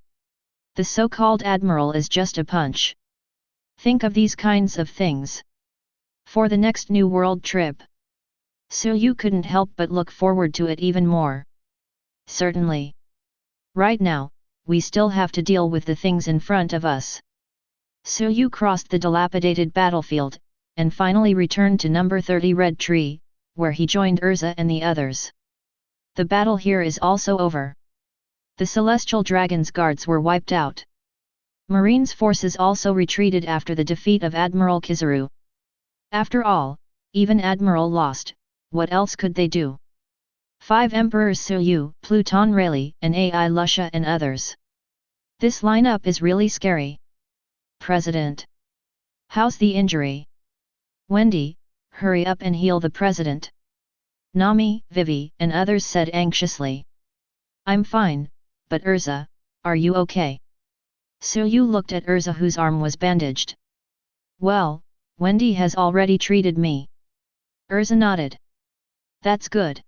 The so-called Admiral is just a punch. Think of these kinds of things. For the next New World trip, Tsuyu couldn't help but look forward to it even more. Certainly. Right now, we still have to deal with the things in front of us. Tsuyu crossed the dilapidated battlefield, and finally returned to number 30 Red Tree, where he joined Erza and the others. The battle here is also over. The Celestial Dragon's guards were wiped out. Marine's forces also retreated after the defeat of Admiral Kizaru. After all, even Admiral lost, what else could they do? 5 Emperors Tsuyu, Pluton Rayleigh, and Ai Lusha and others. This lineup is really scary. President. How's the injury? Wendy, hurry up and heal the president. Nami, Vivi, and others said anxiously. I'm fine, but Erza, are you okay? Tsuyu looked at Erza whose arm was bandaged. Well, Wendy has already treated me. Erza nodded. That's good.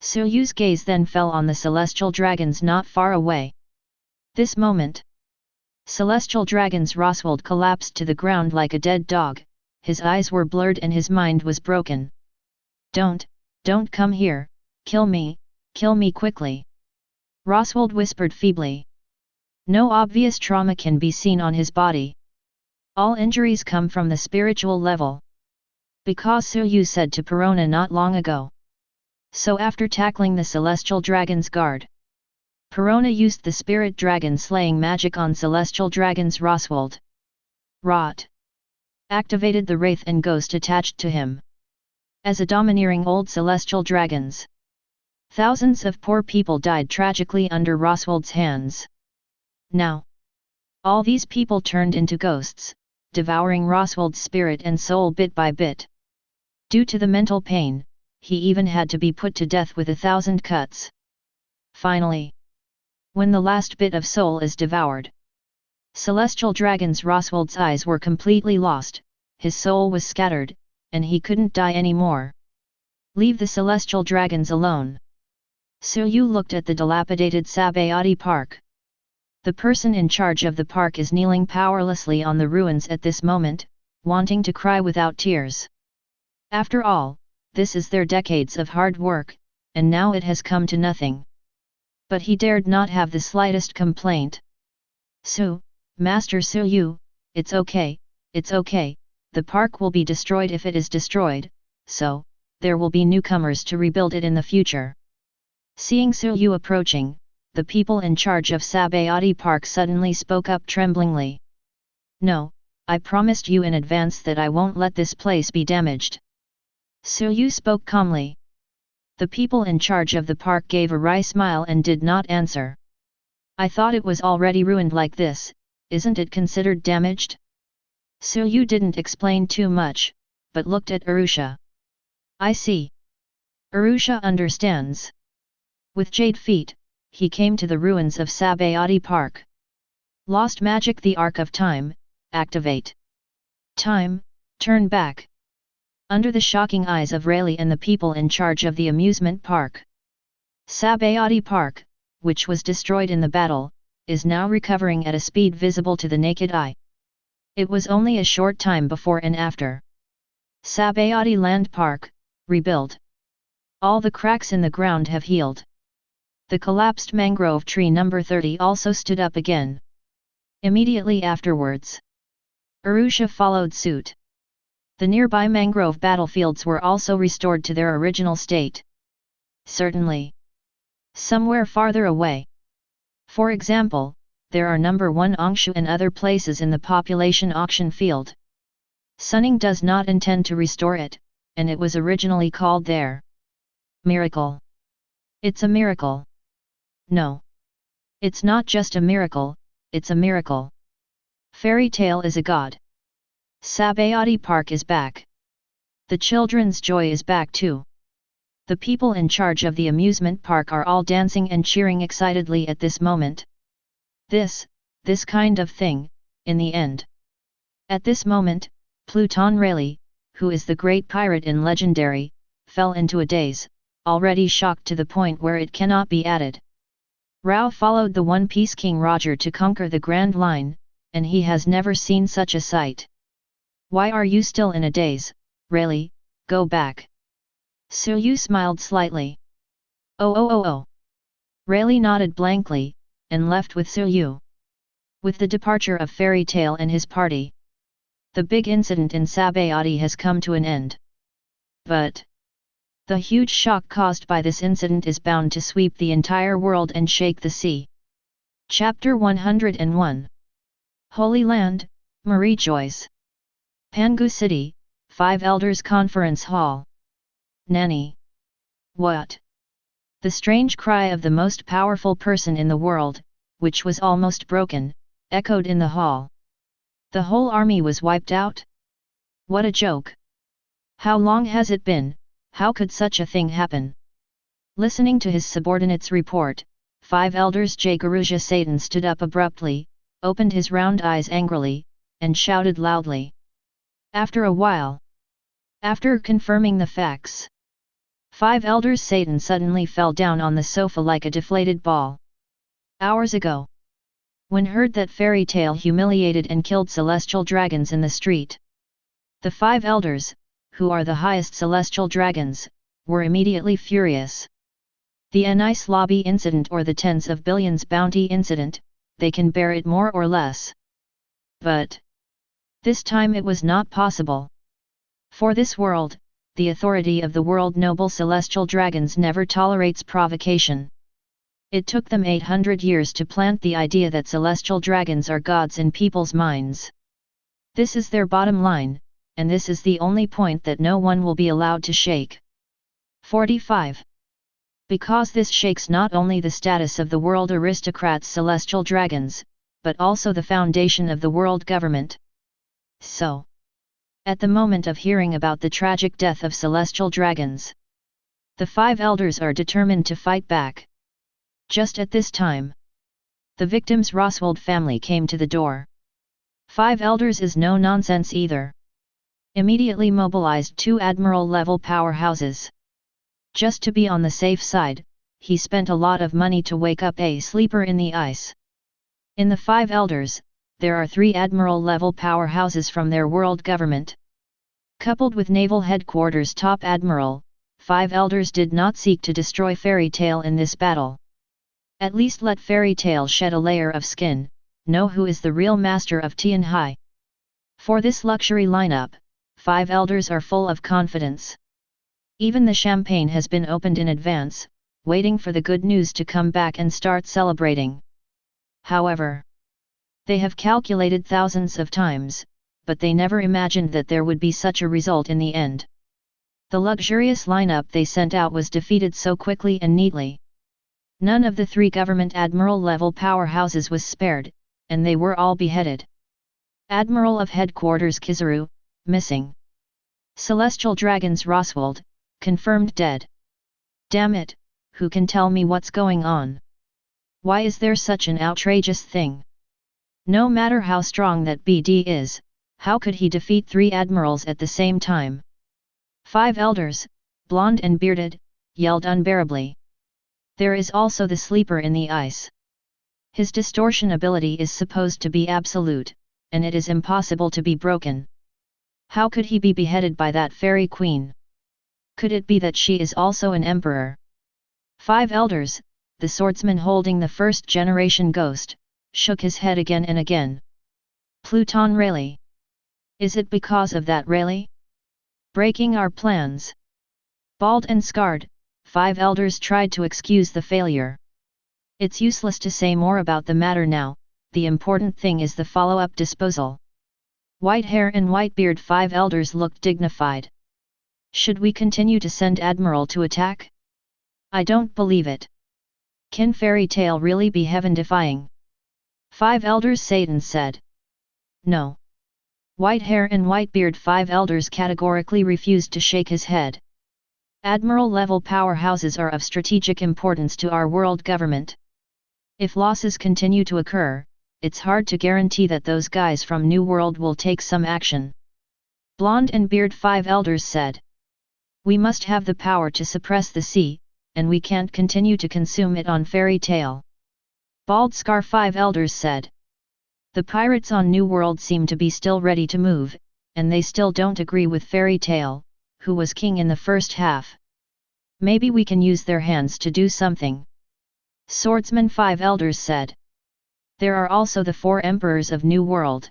Tsuyu's gaze then fell on the celestial dragons not far away. This moment, celestial dragon's Roswald collapsed to the ground like a dead dog, his eyes were blurred and his mind was broken. Don't come here, kill me quickly. Roswald whispered feebly. No obvious trauma can be seen on his body. All injuries come from the spiritual level. Because Suyu said to Perona not long ago. So after tackling the Celestial Dragon's guard, Perona used the Spirit Dragon slaying magic on Celestial Dragon's Roswald. Rot. Activated the Wraith and Ghost attached to him. As a domineering old Celestial Dragons. Thousands of poor people died tragically under Roswald's hands. Now, all these people turned into ghosts, devouring Roswald's spirit and soul bit by bit. Due to the mental pain, he even had to be put to death with 1,000 cuts. Finally, when the last bit of soul is devoured, Celestial Dragon's Roswald's eyes were completely lost, his soul was scattered, and he couldn't die anymore. Leave the Celestial Dragons alone. Suyu looked at the dilapidated Sabayati Park. The person in charge of the park is kneeling powerlessly on the ruins at this moment, wanting to cry without tears. After all, this is their decades of hard work, and now it has come to nothing. But he dared not have the slightest complaint. Master Suyu, it's okay, the park will be destroyed if it is destroyed, so, there will be newcomers to rebuild it in the future. Seeing Suyu approaching, the people in charge of Sabayati Park suddenly spoke up tremblingly. No, I promised you in advance that I won't let this place be damaged. Suyu spoke calmly. The people in charge of the park gave a wry smile and did not answer. I thought it was already ruined like this, isn't it considered damaged? Suyu didn't explain too much, but looked at Arusha. I see. Arusha understands. With jade feet, he came to the ruins of Sabayati Park. Lost magic. The Arc of Time, activate. Time, turn back. Under the shocking eyes of Rayleigh and the people in charge of the amusement park. Sabayati Park, which was destroyed in the battle, is now recovering at a speed visible to the naked eye. It was only a short time before and after. Sabayati Land Park, rebuild. All the cracks in the ground have healed. The collapsed mangrove tree number 30 also stood up again. Immediately afterwards, Arusha followed suit. The nearby mangrove battlefields were also restored to their original state. Certainly. Somewhere farther away. For example, there are number 1 Ongshu and other places in the population auction field. Sunning does not intend to restore it, and it was originally called there. Miracle. It's a miracle. No. It's not just a miracle, it's a miracle. Fairy Tale is a god. Sabayati Park is back. The children's joy is back too. The people in charge of the amusement park are all dancing and cheering excitedly at this moment. This kind of thing, in the end. At this moment, Pluton Rayleigh, who is the great pirate in Legendary, fell into a daze, already shocked to the point where it cannot be added. Rao followed the One Piece King Roger to conquer the Grand Line, and he has never seen such a sight. Why are you still in a daze, Rayleigh? Go back. Suyu smiled slightly. Oh. Rayleigh nodded blankly, and left with Suyu. With the departure of Fairy Tale and his party, the big incident in Sabayati has come to an end. But the huge shock caused by this incident is bound to sweep the entire world and shake the sea. Chapter 101. Holy Land, Marijoice. Pangu City, 5 Elders Conference Hall. Nani. What? The strange cry of the most powerful person in the world, which was almost broken, echoed in the hall. The whole army was wiped out? What a joke! How long has it been? How could such a thing happen? Listening to his subordinate's report, 5 Elders Jaguruja Satan stood up abruptly, opened his round eyes angrily, and shouted loudly. After a while, after confirming the facts, 5 Elders Satan suddenly fell down on the sofa like a deflated ball. Hours ago, when heard that Fairy Tale humiliated and killed celestial dragons in the street, the 5 Elders, who are the highest celestial dragons, were immediately furious. The nice lobby incident or the tens of billions bounty incident, they can bear it more or less. But this time it was not possible. For this world, the authority of the world noble celestial dragons never tolerates provocation. It took them 800 years to plant the idea that celestial dragons are gods in people's minds. This is their bottom line, and this is the only point that no one will be allowed to shake. 45. Because this shakes not only the status of the world aristocrats celestial dragons, but also the foundation of the world government. So, at the moment of hearing about the tragic death of celestial dragons, the 5 elders are determined to fight back. Just at this time, the victim's Roswald family came to the door. 5 elders is no nonsense either. Immediately mobilized 2 admiral-level powerhouses. Just to be on the safe side, he spent a lot of money to wake up a sleeper in the ice. In the 5 elders, there are 3 admiral-level powerhouses from their world government. Coupled with naval headquarters top admiral, 5 elders did not seek to destroy Fairy Tail in this battle. At least let Fairy Tail shed a layer of skin, know who is the real master of Tianhai. For this luxury lineup, 5 elders are full of confidence. Even the champagne has been opened in advance, waiting for the good news to come back and start celebrating. However, they have calculated thousands of times, but they never imagined that there would be such a result in the end. The luxurious lineup they sent out was defeated so quickly and neatly. None of the 3 government admiral-level powerhouses was spared, and they were all beheaded. Admiral of Headquarters Kizaru, missing. Celestial Dragons Roswald, confirmed dead. Damn it, who can tell me what's going on? Why is there such an outrageous thing? No matter how strong that BD is, how could he defeat 3 admirals at the same time? 5 elders, blonde and bearded, yelled unbearably. There is also the sleeper in the ice. His distortion ability is supposed to be absolute, and it is impossible to be broken. How could he be beheaded by that fairy queen? Could it be that she is also an emperor? 5 elders, the swordsman holding the first generation ghost, shook his head again and again. Pluton Rayleigh. Is it because of that Rayleigh? Breaking our plans. Bald and scarred, 5 elders tried to excuse the failure. It's useless to say more about the matter now, the important thing is the follow-up disposal. Whitehair and Whitebeard 5 elders looked dignified. Should we continue to send Admiral to attack? I don't believe it. Can Fairy Tail really be heaven-defying? 5 elders Satan said. No. Whitehair and Whitebeard 5 elders categorically refused to shake his head. Admiral-level powerhouses are of strategic importance to our world government. If losses continue to occur, it's hard to guarantee that those guys from New World will take some action. Blonde and Beard 5 elders said. We must have the power to suppress the sea, and we can't continue to consume it on Fairy Tail. Bald Scar 5 elders said. The pirates on New World seem to be still ready to move, and they still don't agree with Fairy Tail, who was king in the first half. Maybe we can use their hands to do something. Swordsman 5 elders said. There are also the 4 emperors of New World.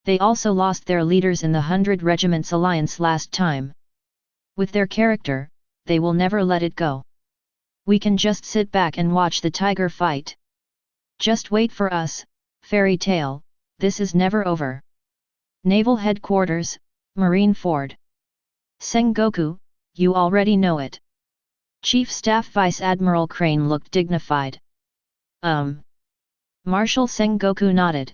They also lost their leaders in the 100 Regiments Alliance last time. With their character, they will never let it go. We can just sit back and watch the tiger fight. Just wait for us, Fairy Tail, this is never over. Naval Headquarters, Marine Ford. Sengoku, you already know it. Chief Staff Vice Admiral Crane looked dignified. Marshal Sengoku nodded.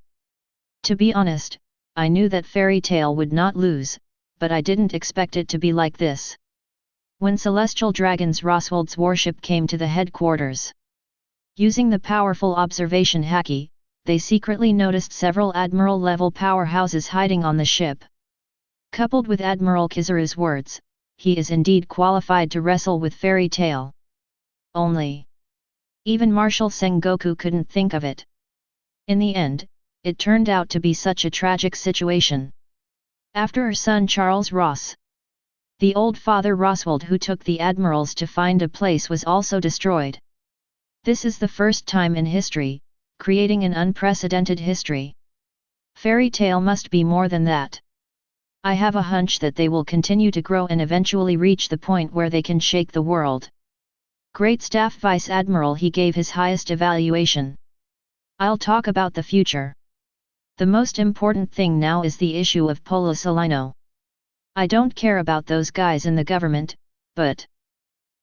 To be honest, I knew that Fairy Tail would not lose, but I didn't expect it to be like this. When Celestial Dragons Roswald's warship came to the headquarters, using the powerful observation haki, they secretly noticed several admiral-level powerhouses hiding on the ship. Coupled with Admiral Kizaru's words, he is indeed qualified to wrestle with Fairy Tail. Only even Marshal Sengoku couldn't think of it. In the end, it turned out to be such a tragic situation. After her son Charles Ross The old father Roswald who took the admirals to find a place was also destroyed. This is the first time in history, creating an unprecedented history. Fairy tale must be more than that. I have a hunch that they will continue to grow and eventually reach the point where they can shake the world. Great Staff Vice Admiral, he gave his highest evaluation. I'll talk about the future. The most important thing now is the issue of Polo Salino. I don't care about those guys in the government, but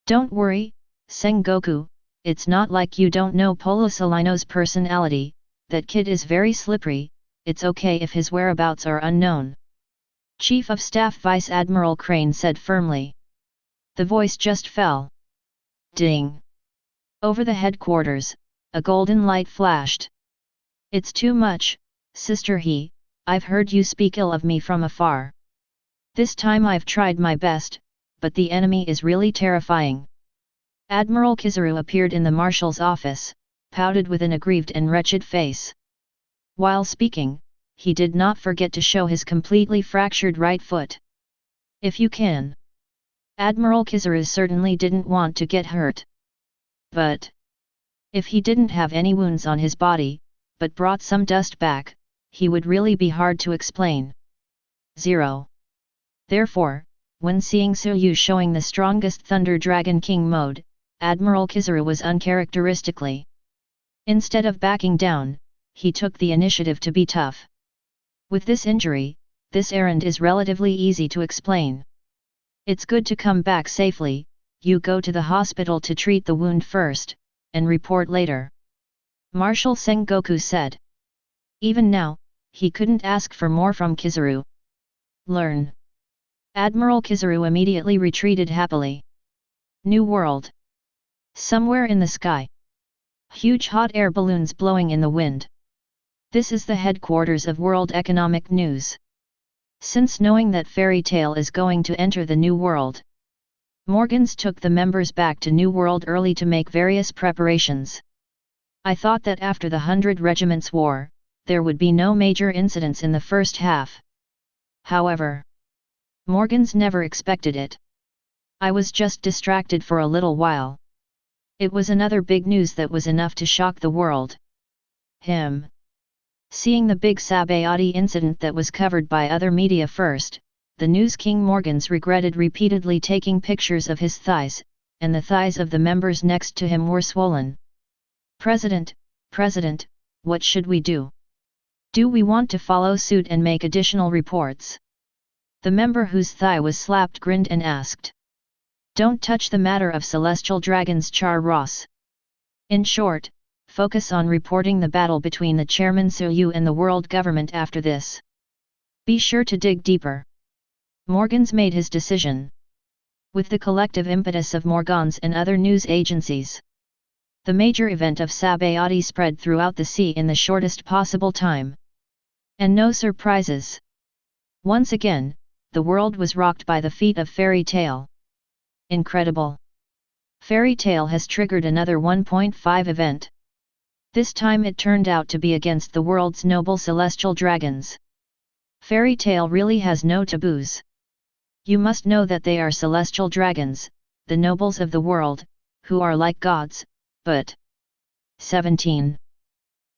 don't worry, Sengoku, it's not like you don't know Polo Salino's personality. That kid is very slippery, it's okay if his whereabouts are unknown. Chief of Staff Vice Admiral Crane said firmly. The voice just fell. Ding! Over the headquarters, a golden light flashed. It's too much, Sister He, I've heard you speak ill of me from afar. This time I've tried my best, but the enemy is really terrifying. Admiral Kizaru appeared in the Marshal's office, pouted with an aggrieved and wretched face. While speaking, he did not forget to show his completely fractured right foot. If you can. Admiral Kizaru certainly didn't want to get hurt. But if he didn't have any wounds on his body, but brought some dust back, he would really be hard to explain. 0. Therefore, when seeing Suyu showing the strongest Thunder Dragon King mode, Admiral Kizaru was uncharacteristically. Instead of backing down, he took the initiative to be tough. With this injury, this errand is relatively easy to explain. It's good to come back safely, you go to the hospital to treat the wound first, and report later. Marshal Sengoku said. Even now, he couldn't ask for more from Kizaru. Learn. Admiral Kizaru immediately retreated happily. New world. Somewhere in the sky. Huge hot air balloons blowing in the wind. This is the headquarters of World Economic News. Since knowing that Fairy Tail is going to enter the New World, Morgans took the members back to New World early to make various preparations. I thought that after the 100 Regiments War, there would be no major incidents in the first half. However, Morgans never expected it. I was just distracted for a little while. It was another big news that was enough to shock the world. Seeing the big Sabayati incident that was covered by other media first, the News King Morgans regretted repeatedly taking pictures of his thighs, and the thighs of the members next to him were swollen. President, what should we do? Do we want to follow suit and make additional reports? The member whose thigh was slapped grinned and asked. Don't touch the matter of Celestial Dragons, Char Ross. In short, focus on reporting the battle between the Chairman Suyu and the world government after this. Be sure to dig deeper. Morgans made his decision. With the collective impetus of Morgans and other news agencies, the major event of Sabayati spread throughout the sea in the shortest possible time. And no surprises. Once again, the world was rocked by the feat of Fairy Tail. Incredible! Fairy Tail has triggered another 1.5 event. This time it turned out to be against the world's noble celestial dragons. Fairy Tail really has no taboos. You must know that they are celestial dragons, the nobles of the world, who are like gods, but 17.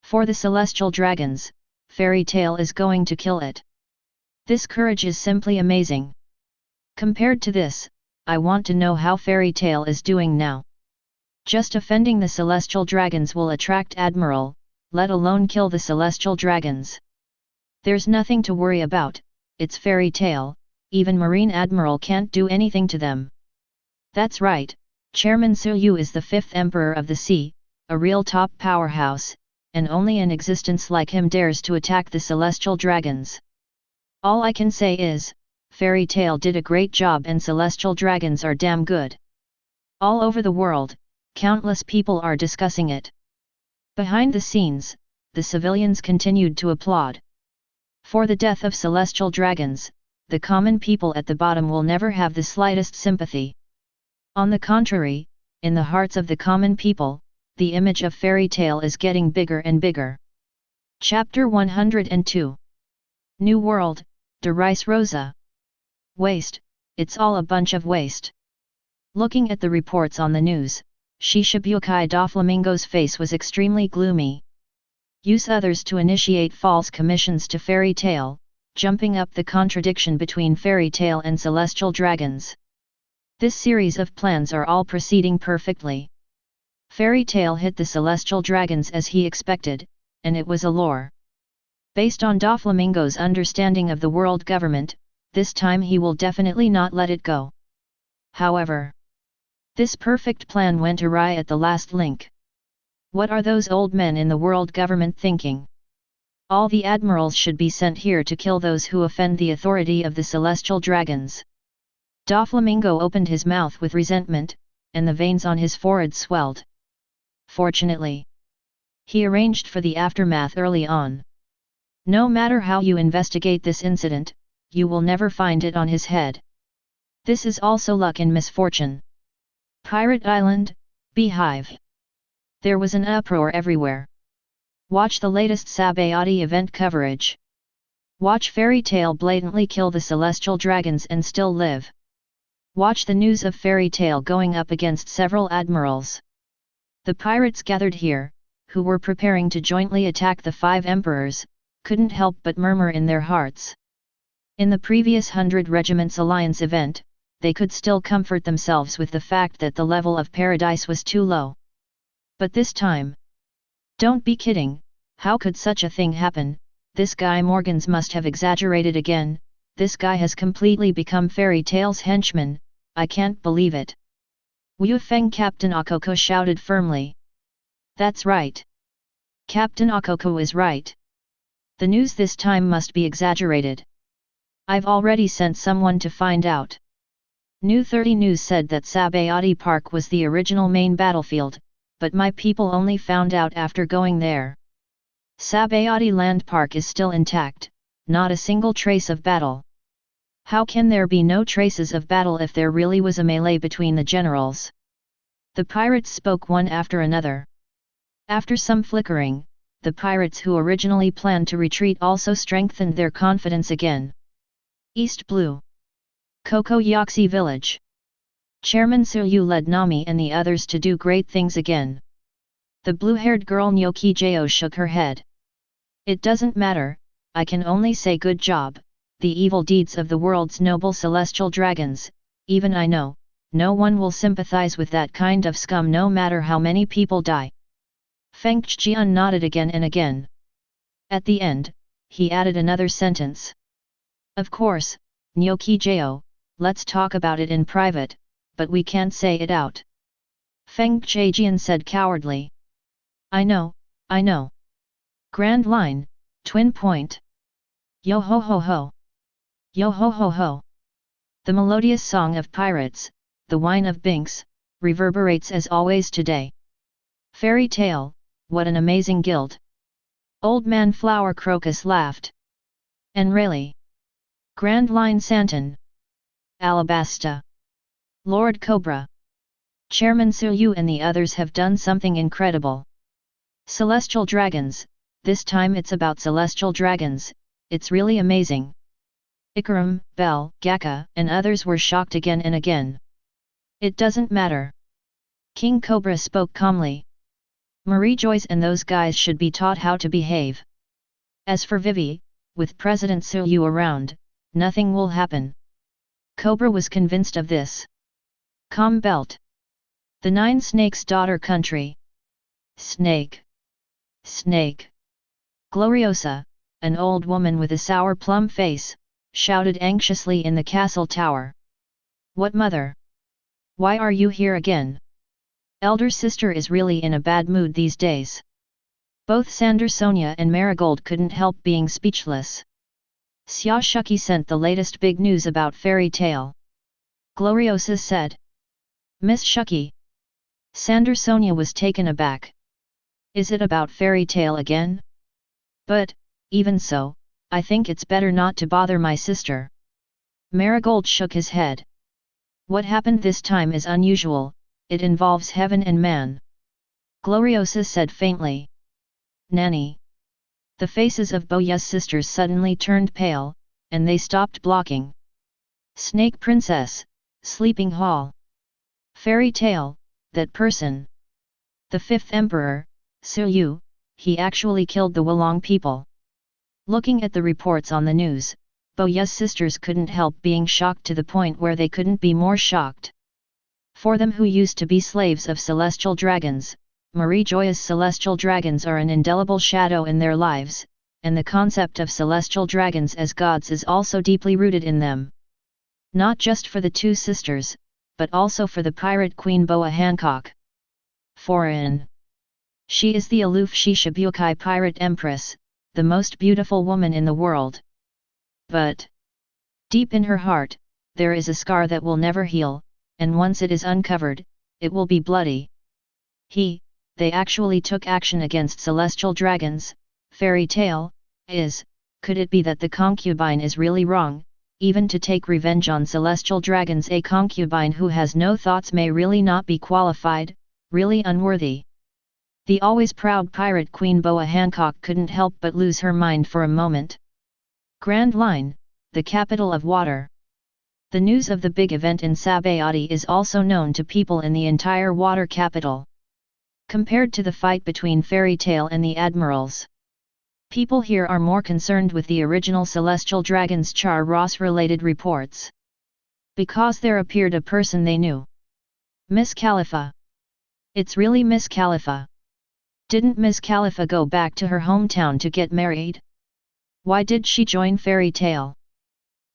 For the celestial dragons, Fairy Tail is going to kill it. This courage is simply amazing. Compared to this, I want to know how Fairy Tail is doing now. Just offending the celestial dragons will attract Admiral, let alone kill the celestial dragons. There's nothing to worry about, it's Fairy Tail, even Marine Admiral can't do anything to them. That's right, Chairman Suyu is the 5th Emperor of the Sea, a real top powerhouse, and only an existence like him dares to attack the celestial dragons. All I can say is, Fairy Tail did a great job and celestial dragons are damn good. All over the world, countless people are discussing it. Behind the scenes, the civilians continued to applaud. For the death of celestial dragons, the common people at the bottom will never have the slightest sympathy. On the contrary, in the hearts of the common people, the image of Fairy Tail is getting bigger and bigger. Chapter 102. New World, De Rice Rosa. Waste, it's all a bunch of waste. Looking at the reports on the news, Shishibukai Doflamingo's face was extremely gloomy. Use others to initiate false commissions to Fairy Tail, jumping up the contradiction between Fairy Tail and Celestial Dragons. This series of plans are all proceeding perfectly. Fairy Tail hit the Celestial Dragons as he expected, and it was a lure. Based on Doflamingo's understanding of the world government, this time he will definitely not let it go. However, this perfect plan went awry at the last link. What are those old men in the world government thinking? All the admirals should be sent here to kill those who offend the authority of the Celestial Dragons. Doflamingo opened his mouth with resentment, and the veins on his forehead swelled. Fortunately, he arranged for the aftermath early on. No matter how you investigate this incident, you will never find it on his head. This is also luck and misfortune. Pirate Island, Beehive. There was an uproar everywhere. Watch the latest Sabayati event coverage. Watch Fairy Tail blatantly kill the Celestial Dragons and still live. Watch the news of Fairy Tail going up against several admirals. The pirates gathered here, who were preparing to jointly attack the 5 emperors, couldn't help but murmur in their hearts. In the previous 100 Regiments Alliance event, they could still comfort themselves with the fact that the level of paradise was too low. But this time, don't be kidding, how could such a thing happen? This guy Morgans must have exaggerated again, this guy has completely become Fairy Tail's henchman, I can't believe it. Wu Feng Captain Okoko shouted firmly. That's right. Captain Okoko is right. The news this time must be exaggerated. I've already sent someone to find out. New 30 News said that Sabayati Park was the original main battlefield, but my people only found out after going there. Sabayati Land Park is still intact, not a single trace of battle. How can there be no traces of battle if there really was a melee between the generals? The pirates spoke one after another. After some flickering, the pirates who originally planned to retreat also strengthened their confidence again. East Blue. Koko Yoxi Village. Chairman Suyu led Nami and the others to do great things again. The blue-haired girl Nyoki Jo shook her head. It doesn't matter, I can only say good job, the evil deeds of the world's noble celestial dragons, even I know, no one will sympathize with that kind of scum no matter how many people die. Feng Zhian nodded again and again. At the end, he added another sentence. Of course, Nyoki Jo, let's talk about it in private, but we can't say it out. Feng Zhian said cowardly. I know. Grand Line, Twin Point. Yo ho ho ho. Yo ho ho ho. The melodious song of pirates, the whine of Binks, reverberates as always today. Fairy Tail, what an amazing guild. Old Man Flower Crocus laughed. And really. Grand Line Santon. Alabasta. Lord Cobra. Chairman Suyu and the others have done something incredible. Celestial Dragons, this time it's about Celestial Dragons, it's really amazing. Ikaram, Bell, Gakka, and others were shocked again and again. It doesn't matter. King Cobra spoke calmly. Marie Joyce and those guys should be taught how to behave. As for Vivi, with President Suyu around, nothing will happen. Cobra was convinced of this. Calm Belt. The Nine Snakes' daughter country. Snake. Gloriosa, an old woman with a sour plum face, shouted anxiously in the castle tower. What mother? Why are you here again? Elder sister is really in a bad mood these days. Both Sander Sonia and Marigold couldn't help being speechless. Xia Shuki sent the latest big news about Fairy Tail. Gloriosa said. Miss Shuki. Sander Sonia was taken aback. Is it about Fairy Tail again? But, even so, I think it's better not to bother my sister. Marigold shook his head. What happened this time is unusual, it involves heaven and man. Gloriosa said faintly. Nanny. The faces of Boya's sisters suddenly turned pale, and they stopped blocking. Snake Princess, Sleeping Hall. Fairy tale, that person. The fifth emperor, Suyu, he actually killed the Wolong people. Looking at the reports on the news, Boya's sisters couldn't help being shocked to the point where they couldn't be more shocked. For them who used to be slaves of celestial dragons, Mirajane's celestial dragons are an indelible shadow in their lives, and the concept of celestial dragons as gods is also deeply rooted in them. Not just for the two sisters, but also for the pirate queen Boa Hancock. Foreign. She is the aloof Shishibukai pirate empress, the most beautiful woman in the world. But deep in her heart, there is a scar that will never heal, and once it is uncovered, it will be bloody. They actually took action against celestial dragons. Fairy tale, could it be that the concubine is really wrong, even to take revenge on celestial dragons? A concubine who has no thoughts may really not be qualified, really unworthy. The always proud pirate queen Boa Hancock couldn't help but lose her mind for a moment. Grand Line, the capital of water. The news of the big event in Sabayati is also known to people in the entire water capital. Compared to the fight between Fairy Tail and the admirals, people here are more concerned with the original celestial dragons' Char Ross related reports. Because there appeared a person they knew. Miss Khalifa. It's really Miss Khalifa. Didn't Miss Khalifa go back to her hometown to get married? Why did she join Fairy Tail?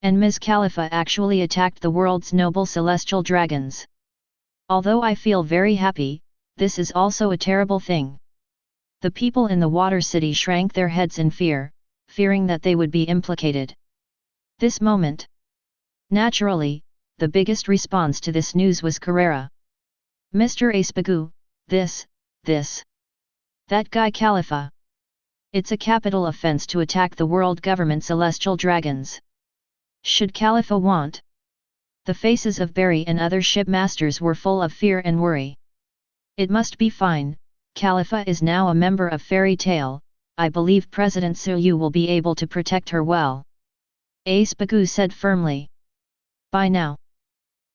And Miss Khalifa actually attacked the world's noble celestial dragons. Although I feel very happy, this is also a terrible thing. The people in the water city shrank their heads in fear, fearing that they would be implicated. This moment. Naturally, the biggest response to this news was Carrera. Mr. Acebagu, that guy Khalifa. It's a capital offense to attack the world government celestial dragons. Should Khalifa want? The faces of Barry and other shipmasters were full of fear and worry. It must be fine, Khalifa is now a member of Fairy Tail, I believe President Suyu will be able to protect her well. Acebagu said firmly. By now.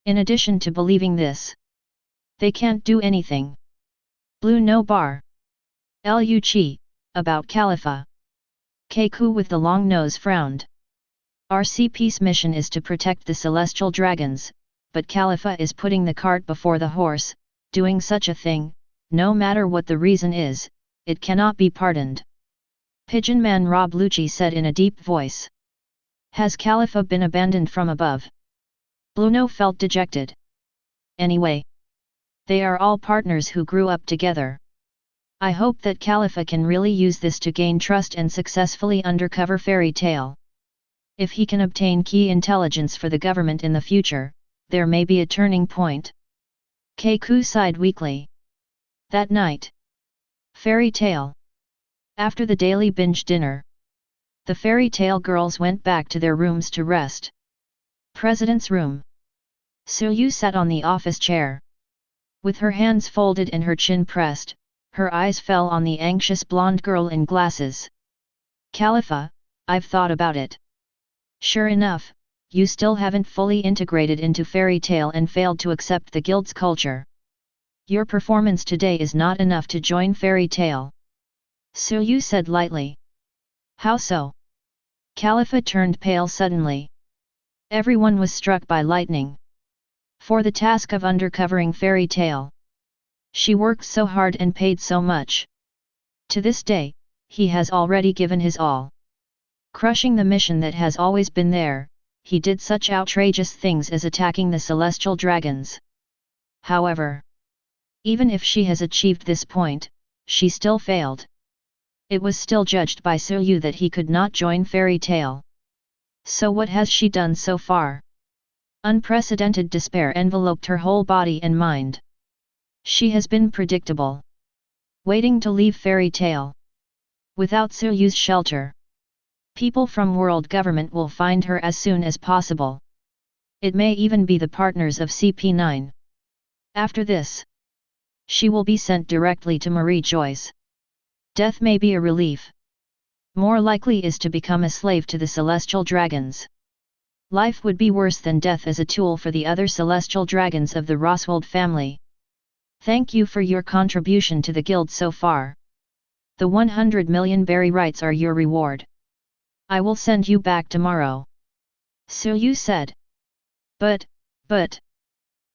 In addition to believing this, they can't do anything. Blue no bar. Lu about Khalifa. Keku with the long nose frowned. RCP's mission is to protect the celestial dragons, but Khalifa is putting the cart before the horse, doing such a thing, no matter what the reason is, it cannot be pardoned. Pigeon Man Rob Lucci said in a deep voice. Has Khalifa been abandoned from above? Bluno felt dejected. Anyway, they are all partners who grew up together. I hope that Khalifa can really use this to gain trust and successfully undercover Fairy Tail. If he can obtain key intelligence for the government in the future, there may be a turning point. Keku sighed weakly. That night. Fairy Tail. After the daily binge dinner, the Fairy Tail girls went back to their rooms to rest. President's room. Suyu sat on the office chair. With her hands folded and her chin pressed, her eyes fell on the anxious blonde girl in glasses. Khalifa, I've thought about it. Sure enough, you still haven't fully integrated into Fairy Tail and failed to accept the guild's culture. Your performance today is not enough to join Fairy Tail. Suyu said lightly. How so? Khalifa turned pale suddenly. Everyone was struck by lightning. For the task of undercovering Fairy Tail, she worked so hard and paid so much. To this day, he has already given his all. Crushing the mission that has always been there, he did such outrageous things as attacking the celestial dragons. However, even if she has achieved this point, she still failed. It was still judged by Suyu that he could not join Fairy Tail. So what has she done so far? Unprecedented despair enveloped her whole body and mind. She has been predictable. Waiting to leave Fairy Tail. Without Suyu's shelter, people from world government will find her as soon as possible. It may even be the partners of CP9. After this, she will be sent directly to Mirajane's. Death may be a relief. More likely is to become a slave to the celestial dragons. life would be worse than death as a tool for the other celestial dragons of the Roswald family. Thank you for your contribution to the guild so far. The 100 million berry rights are your reward. I will send you back tomorrow. Suyu said. But.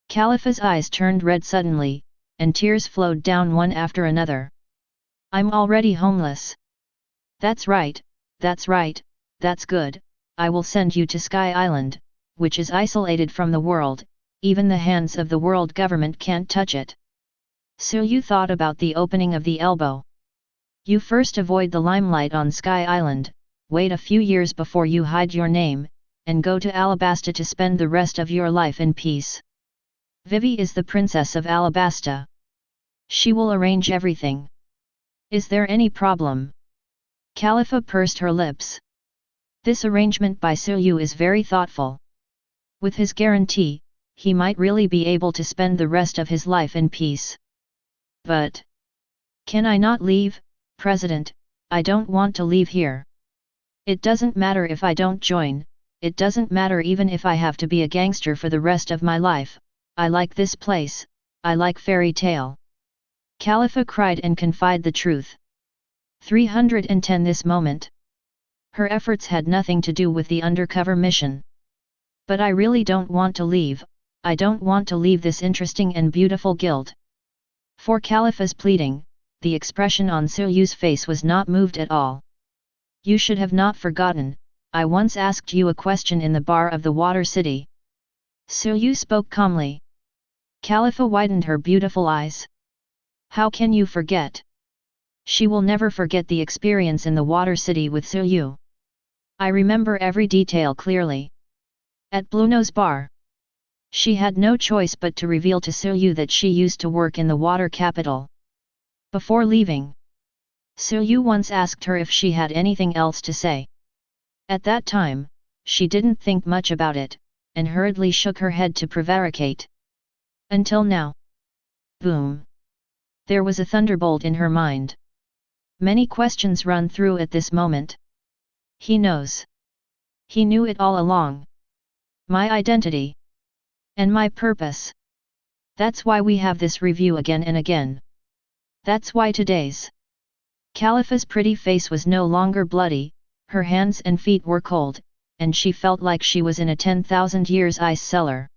Khalifa's eyes turned red suddenly, and tears flowed down one after another. I'm already homeless. That's right, that's good, I will send you to Sky Island, which is isolated from the world, even the hands of the world government can't touch it. Suyu thought about the opening of the elbow. You first avoid the limelight on Sky Island, wait a few years before you hide your name, and go to Alabasta to spend the rest of your life in peace. Vivi is the princess of Alabasta. She will arrange everything. Is there any problem? Khalifa pursed her lips. This arrangement by Suyu is very thoughtful. With his guarantee, he might really be able to spend the rest of his life in peace. But can I not leave, President? I don't want to leave here. It doesn't matter if I don't join, it doesn't matter even if I have to be a gangster for the rest of my life. I like this place, I like fairy tale. Khalifa cried and confided the truth. 310 This moment. Her efforts had nothing to do with the undercover mission. But I really don't want to leave, I don't want to leave this interesting and beautiful guild. For Khalifa's pleading, the expression on Suyu's face was not moved at all. You should have not forgotten, I once asked you a question in the bar of the Water City. Suyu spoke calmly. Khalifa widened her beautiful eyes. How can you forget? She will never forget the experience in the Water City with Suyu. I remember every detail clearly. At Blueno's bar. She had no choice but to reveal to Suyu that she used to work in the water capital. Before leaving, Suyu once asked her if she had anything else to say. At that time, she didn't think much about it, and hurriedly shook her head to prevaricate. Until now. Boom. There was a thunderbolt in her mind. Many questions run through at this moment. He knows. He knew it all along. My identity. And my purpose. That's why we have this review again and again. That's why today's. Khalifa's pretty face was no longer bloody, her hands and feet were cold, and she felt like she was in a 10,000 years ice cellar.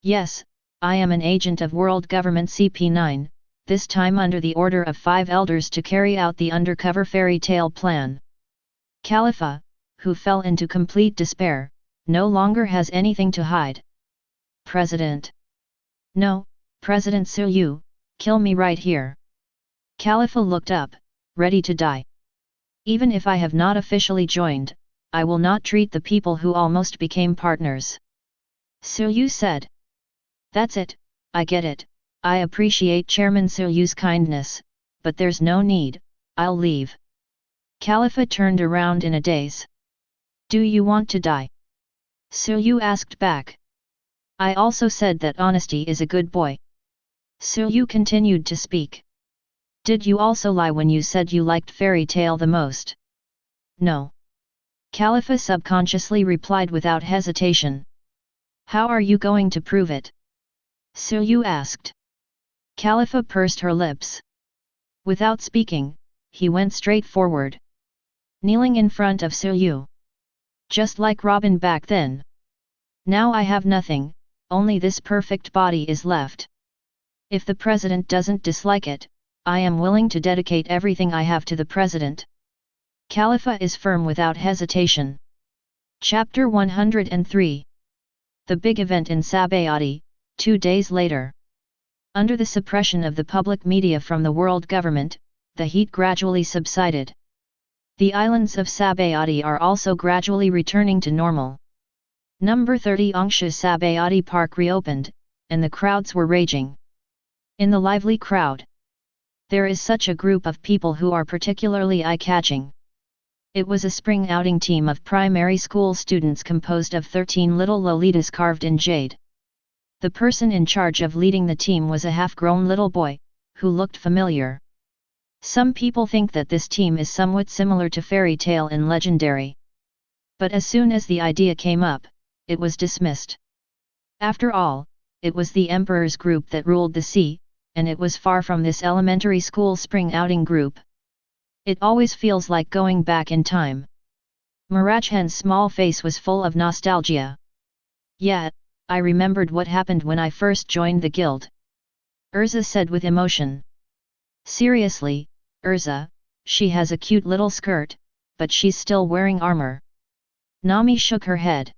Yes, I am an agent of World Government CP9, this time under the order of 5 elders to carry out the undercover fairy tale plan. Khalifa, who fell into complete despair, no longer has anything to hide. President. No, President Suyu, kill me right here. Khalifa looked up, ready to die. Even if I have not officially joined, I will not treat the people who almost became partners. Suyu said. That's it, I get it, I appreciate Chairman Suyu's kindness, but there's no need, I'll leave. Khalifa turned around in a daze. Do you want to die? Suyu asked back. I also said that honesty is a good boy. Suyu continued to speak. Did you also lie when you said you liked fairy tale the most? No. Khalifa subconsciously replied without hesitation. How are you going to prove it? Suyu asked. Khalifa pursed her lips. Without speaking, he went straight forward. Kneeling in front of Suyu. Just like Robin back then. Now I have nothing, only this perfect body is left. If the president doesn't dislike it, I am willing to dedicate everything I have to the president. Khalifa is firm without hesitation. Chapter 103. The big event in Sabayati, 2 days later. Under the suppression of the public media from the world government, the heat gradually subsided. The islands of Sabayati are also gradually returning to normal. Number 30 Angsha Sabayati Park reopened, and the crowds were raging. In the lively crowd, there is such a group of people who are particularly eye-catching. It was a spring outing team of primary school students composed of 13 little Lolitas carved in jade. The person in charge of leading the team was a half-grown little boy, who looked familiar. Some people think that this team is somewhat similar to Fairy Tale and Legendary. But as soon as the idea came up, it was dismissed. After all, it was the Emperor's group that ruled the sea, and it was far from this elementary school spring outing group. It always feels like going back in time. Mirajane's small face was full of nostalgia. Yeah, I remembered what happened when I first joined the guild. Erza said with emotion. Seriously, Erza, she has a cute little skirt, but she's still wearing armor. Nami shook her head.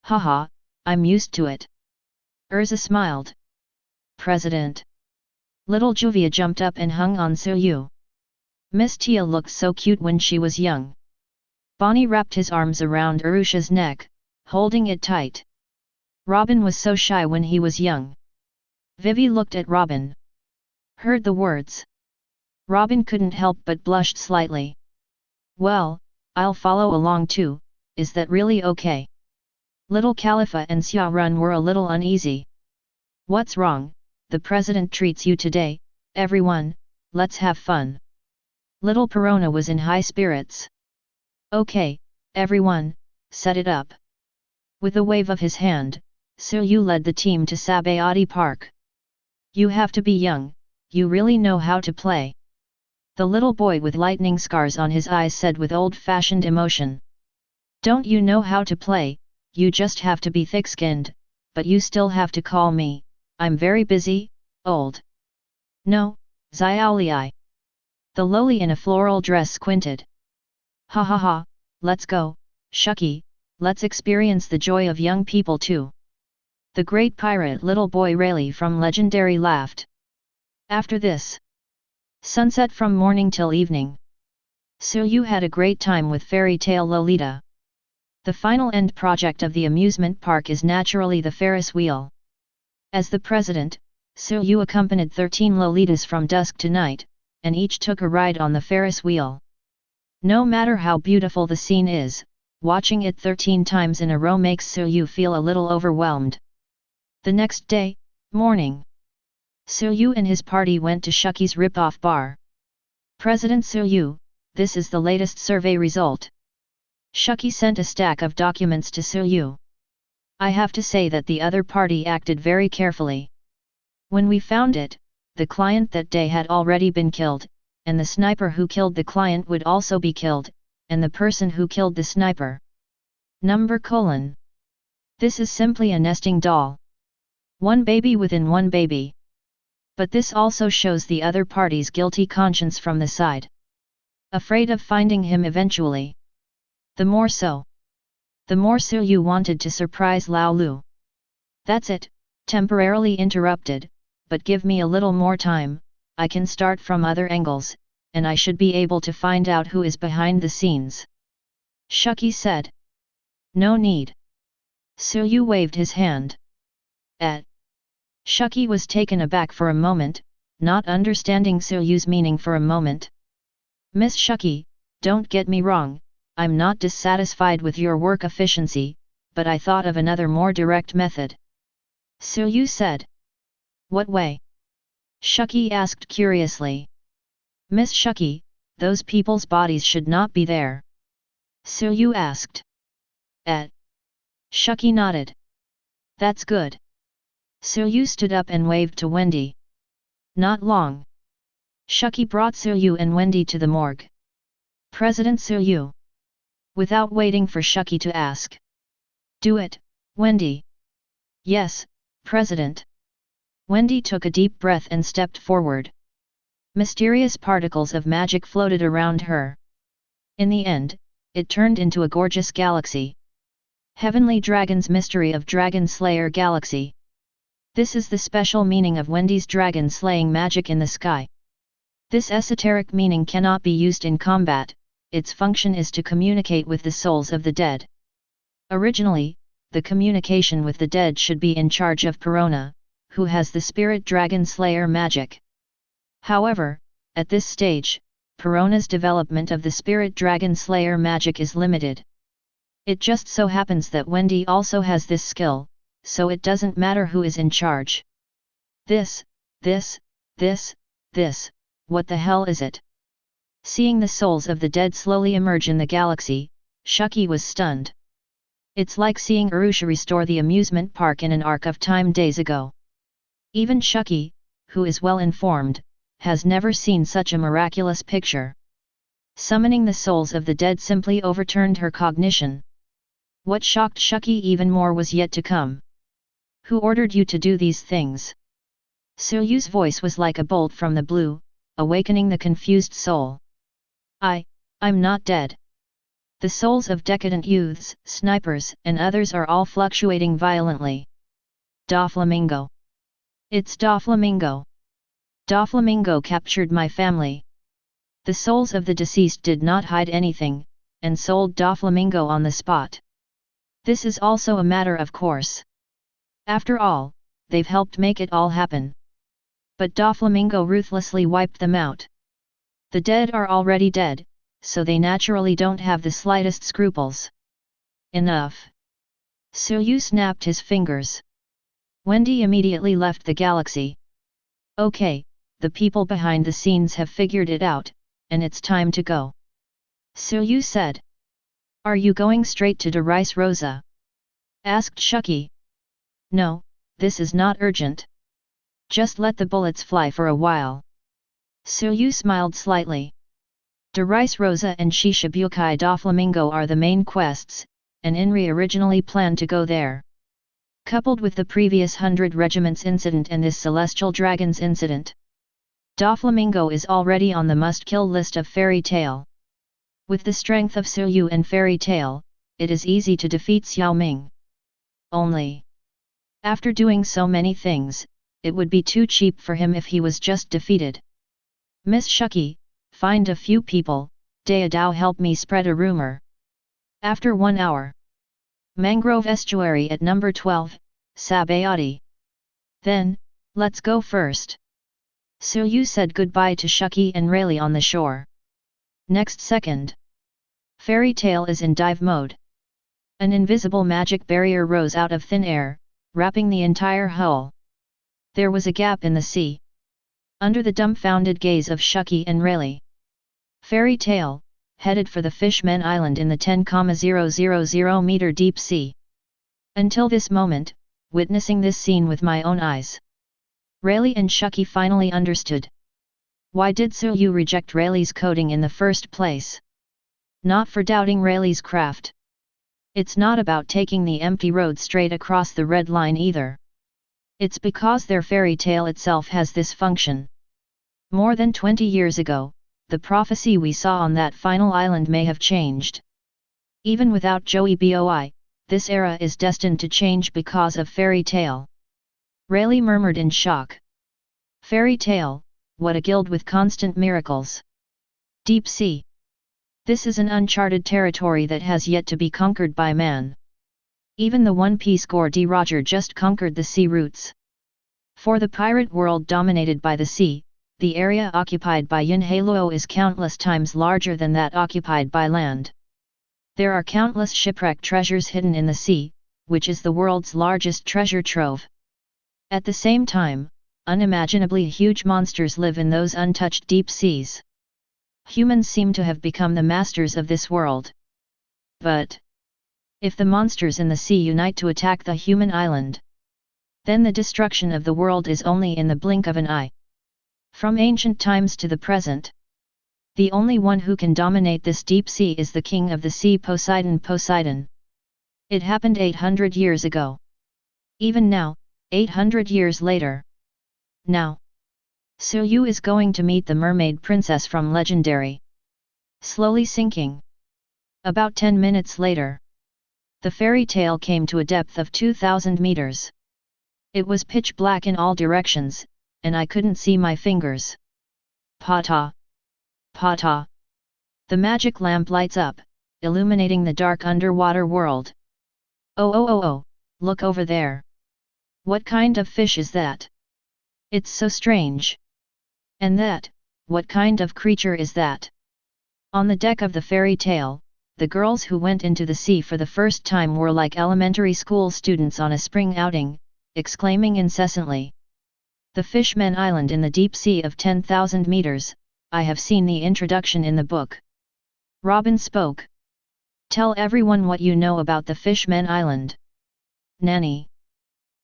Haha, I'm used to it. Erza smiled. President. Little Juvia jumped up and hung on Suyu. Miss Tia looked so cute when she was young. Bonnie wrapped his arms around Arusha's neck, holding it tight. Robin was so shy when he was young. Vivi looked at Robin. Heard the words. Robin couldn't help but blushed slightly. Well, I'll follow along too, is that really okay? Little Khalifa and Xiaorun were a little uneasy. What's wrong? The president treats you today, everyone, let's have fun. Little Perona was in high spirits. Okay, everyone, set it up. With a wave of his hand, Suyu led the team to Sabayati Park. You have to be young, you really know how to play. The little boy with lightning scars on his eyes said with old-fashioned emotion. Don't you know how to play, you just have to be thick-skinned, but you still have to call me, I'm very busy, old. No, Xiaoliai. The lowly in a floral dress squinted. Ha ha ha, let's go, Shucky, let's experience the joy of young people too. The great pirate little boy Rayleigh from Legendary laughed. After this, sunset from morning till evening. Suyu had a great time with Fairy Tale Lolita. The final end project of the amusement park is naturally the Ferris wheel. As the president, Suyu accompanied 13 Lolitas from dusk to night, and each took a ride on the Ferris wheel. No matter how beautiful the scene is, watching it 13 times in a row makes Suyu feel a little overwhelmed. The next day, morning, Suyu and his party went to Shucky's Rip-Off Bar. President Suyu, this is the latest survey result. Shucky sent a stack of documents to Suyu. I have to say that the other party acted very carefully. When we found it, the client that day had already been killed, and the sniper who killed the client would also be killed, and the person who killed the sniper. This is simply a nesting doll. One baby within one baby. But this also shows the other party's guilty conscience from the side. Afraid of finding him eventually. The more so. The more Suyu wanted to surprise Lao Lu. That's it, temporarily interrupted, but give me a little more time, I can start from other angles, and I should be able to find out who is behind the scenes. Shucky said. No need. Suyu waved his hand. Shucky was taken aback for a moment, not understanding Suyu's meaning for a moment. Miss Shucky, don't get me wrong, I'm not dissatisfied with your work efficiency, but I thought of another more direct method. Suyu said. What way? Shucky asked curiously. Miss Shucky, those people's bodies should not be there. Suyu asked. Shucky nodded. That's good. Suyu stood up and waved to Wendy. Not long. Shucky brought Suyu and Wendy to the morgue. President Suyu. Without waiting for Shucky to ask. Do it, Wendy. Yes, President. Wendy took a deep breath and stepped forward. Mysterious particles of magic floated around her. In the end, it turned into a gorgeous galaxy. Heavenly Dragon's Mystery of Dragon Slayer Galaxy. This is the special meaning of Wendy's dragon slaying magic in the sky. This esoteric meaning cannot be used in combat, its function is to communicate with the souls of the dead. Originally, the communication with the dead should be in charge of Perona, who has the spirit dragon slayer magic. However, at this stage, Perona's development of the spirit dragon slayer magic is limited. It just so happens that Wendy also has this skill, so it doesn't matter who is in charge. This, what the hell is it? Seeing the souls of the dead slowly emerge in the galaxy, Shucky was stunned. It's like seeing Arusha restore the amusement park in an arc of time days ago. Even Shuki, who is well informed, has never seen such a miraculous picture. Summoning the souls of the dead simply overturned her cognition. What shocked Shuki even more was yet to come. Who ordered you to do these things? Suryu's voice was like a bolt from the blue, awakening the confused soul. I'm not dead. The souls of decadent youths, snipers, and others are all fluctuating violently. Doflamingo. It's Doflamingo. Doflamingo captured my family. The souls of the deceased did not hide anything, and sold Doflamingo on the spot. This is also a matter of course. After all, they've helped make it all happen. But Doflamingo ruthlessly wiped them out. The dead are already dead, so they naturally don't have the slightest scruples. Enough. Suryu snapped his fingers. Wendy immediately left the galaxy. Okay, the people behind the scenes have figured it out, and it's time to go. Suryu said. Are you going straight to De Rice Rosa? Asked Shuki. No, this is not urgent. Just let the bullets fly for a while. Suryu smiled slightly. De Rice Rosa and Shishibukai Doflamingo are the main quests, and Inri originally planned to go there. Coupled with the previous 100 Regiments incident and this Celestial Dragons incident, Doflamingo is already on the must-kill list of Fairy Tail. With the strength of Suryu and Fairy Tail, it is easy to defeat Xiaoming. Only, after doing so many things, it would be too cheap for him if he was just defeated. Miss Shuki, find a few people, Deodao help me spread a rumor. After 1 hour. Mangrove Estuary at number 12, Sabayati. Then, let's go first. Suryu said goodbye to Shuki and Rayleigh on the shore. Next second. Fairy Tail is in dive mode. An invisible magic barrier rose out of thin air, wrapping the entire hull. There was a gap in the sea. Under the dumbfounded gaze of Shuki and Rayleigh, Fairy Tail, headed for the Fishmen Island in the 10,000 meter deep sea. Until this moment, witnessing this scene with my own eyes, Rayleigh and Shuki finally understood. Why did Suryu reject Rayleigh's coding in the first place? Not for doubting Rayleigh's craft. It's not about taking the empty road straight across the red line either. It's because their fairy tale itself has this function. More than 20 years ago, the prophecy we saw on that final island may have changed. Even without Joey Boi, this era is destined to change because of Fairy Tail. Rayleigh murmured in shock. Fairy Tail, what a guild with constant miracles. Deep sea. This is an uncharted territory that has yet to be conquered by man. Even the One Piece Gordy Roger just conquered the sea routes. For the pirate world dominated by the sea, the area occupied by Yunhei is countless times larger than that occupied by land. There are countless shipwreck treasures hidden in the sea, which is the world's largest treasure trove. At the same time, unimaginably huge monsters live in those untouched deep seas. Humans seem to have become the masters of this world. But if the monsters in the sea unite to attack the human island, then the destruction of the world is only in the blink of an eye. From ancient times to the present, the only one who can dominate this deep sea is the king of the sea, Poseidon. It happened 800 years ago. Even now, 800 years later. Now, Suryu is going to meet the mermaid princess from Legendary. Slowly sinking. About 10 minutes later, the fairy tale came to a depth of 2,000 meters. It was pitch black in all directions, and I couldn't see my fingers. Pata! Pata! The magic lamp lights up, illuminating the dark underwater world. Oh, look over there! What kind of fish is that? It's so strange. And that, what kind of creature is that? On the deck of the fairy tale, the girls who went into the sea for the first time were like elementary school students on a spring outing, exclaiming incessantly. The Fishmen Island in the deep sea of 10,000 meters, I have seen the introduction in the book. Robin spoke. Tell everyone what you know about the Fishmen Island. Nani.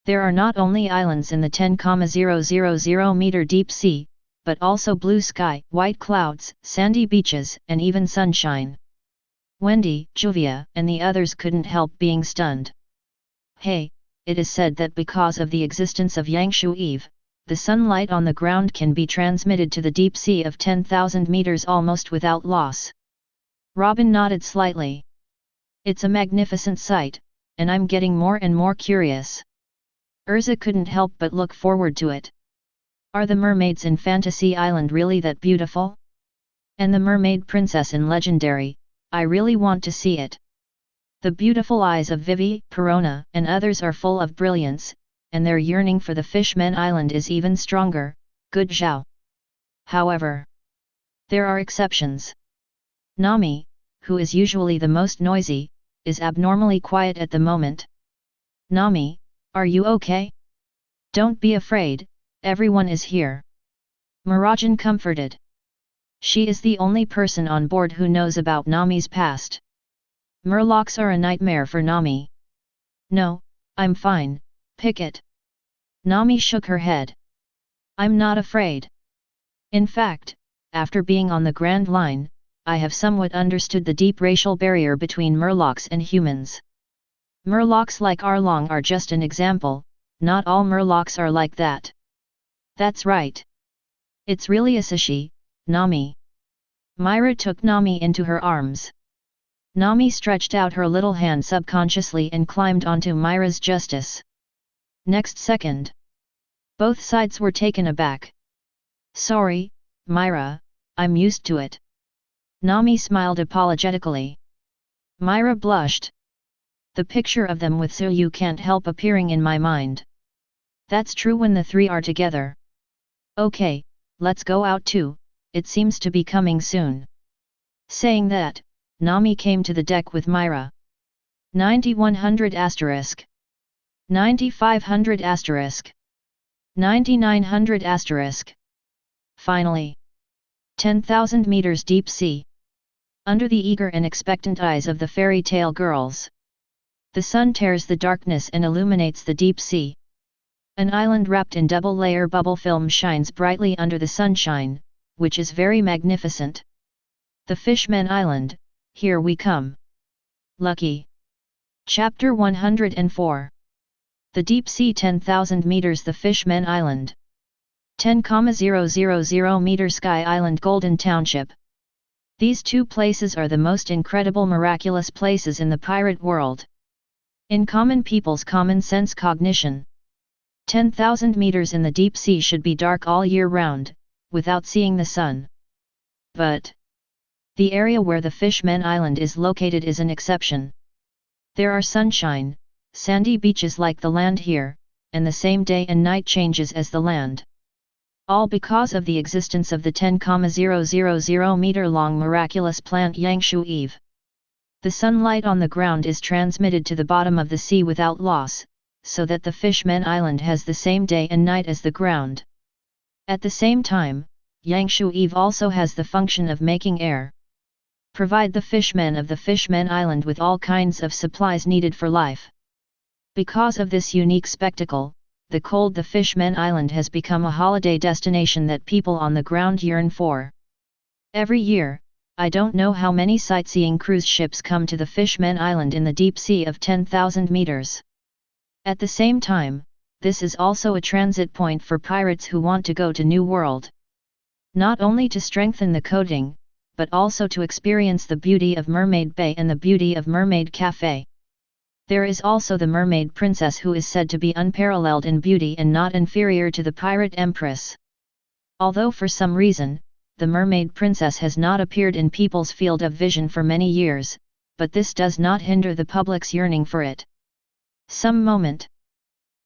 There are not only islands in the 10,000 meter deep sea, but also blue sky, white clouds, sandy beaches, and even sunshine. Wendy, Juvia, and the others couldn't help being stunned. Hey, it is said that because of the existence of Yangshu Eve, the sunlight on the ground can be transmitted to the deep sea of 10,000 meters almost without loss. Robin nodded slightly. It's a magnificent sight, and I'm getting more and more curious. Erza couldn't help but look forward to it. Are the mermaids in Fantasy Island really that beautiful? And the mermaid princess in Legendary, I really want to see it. The beautiful eyes of Vivi, Perona, and others are full of brilliance, and their yearning for the Fishmen Island is even stronger. Good Zhao. However, there are exceptions. Nami, who is usually the most noisy, is abnormally quiet at the moment. Nami, are you okay? Don't be afraid, everyone is here. Mirajane comforted. She is the only person on board who knows about Nami's past. Murlocs are a nightmare for Nami. No, I'm fine, Picket. Nami shook her head. I'm not afraid. In fact, after being on the Grand Line, I have somewhat understood the deep racial barrier between Murlocs and humans. Murlocs like Arlong are just an example, not all Murlocs are like that. That's right. It's really a Sashi, Nami. Myra took Nami into her arms. Nami stretched out her little hand subconsciously and climbed onto Myra's justice. Next second, both sides were taken aback. Sorry, Myra, I'm used to it. Nami smiled apologetically. Myra blushed. The picture of them with Suyu can't help appearing in my mind. That's true when the three are together. Okay, let's go out too, it seems to be coming soon. Saying that, Nami came to the deck with Myra. 9100 asterisk. 9500 asterisk. 9900 asterisk. Finally. 10,000 meters deep sea. Under the eager and expectant eyes of the fairy tale girls. The sun tears the darkness and illuminates the deep sea. An island wrapped in double-layer bubble film shines brightly under the sunshine, which is very magnificent. The Fishmen Island, here we come. Lucky. Chapter 104. The Deep Sea 10,000 meters. The Fishmen Island. 10,000 meter Sky Island Golden Township. These two places are the most incredible miraculous places in the pirate world. In common people's common sense cognition, 10,000 meters in the deep sea should be dark all year round, without seeing the sun. But the area where the Fishmen Island is located is an exception. There are sunshine, sandy beaches like the land here, and the same day and night changes as the land. All because of the existence of the 10,000 meter long miraculous plant Yangshu Eve. The sunlight on the ground is transmitted to the bottom of the sea without loss, so that the Fishmen Island has the same day and night as the ground. At the same time, Yangshu Eve also has the function of making air. Provide the fishmen of the Fishmen Island with all kinds of supplies needed for life. Because of this unique spectacle, the Fishmen Island has become a holiday destination that people on the ground yearn for. Every year, I don't know how many sightseeing cruise ships come to the Fishmen Island in the deep sea of 10,000 meters. At the same time, this is also a transit point for pirates who want to go to New World. Not only to strengthen the coding, but also to experience the beauty of Mermaid Bay and the beauty of Mermaid Cafe. There is also the Mermaid Princess, who is said to be unparalleled in beauty and not inferior to the Pirate Empress. Although for some reason, the Mermaid Princess has not appeared in people's field of vision for many years, but this does not hinder the public's yearning for it. Some moment.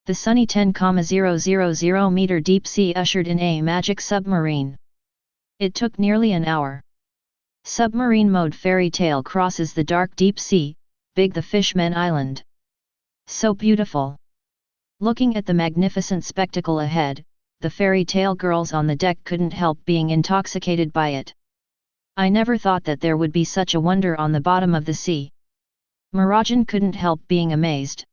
The sunny 10,000 meter deep sea ushered in a magic submarine. It took nearly an hour. Submarine mode fairy tale crosses the dark deep sea, big the Fishmen Island. So beautiful. Looking at the magnificent spectacle ahead, the fairy tale girls on the deck couldn't help being intoxicated by it. I never thought that there would be such a wonder on the bottom of the sea. Mirajane couldn't help being amazed.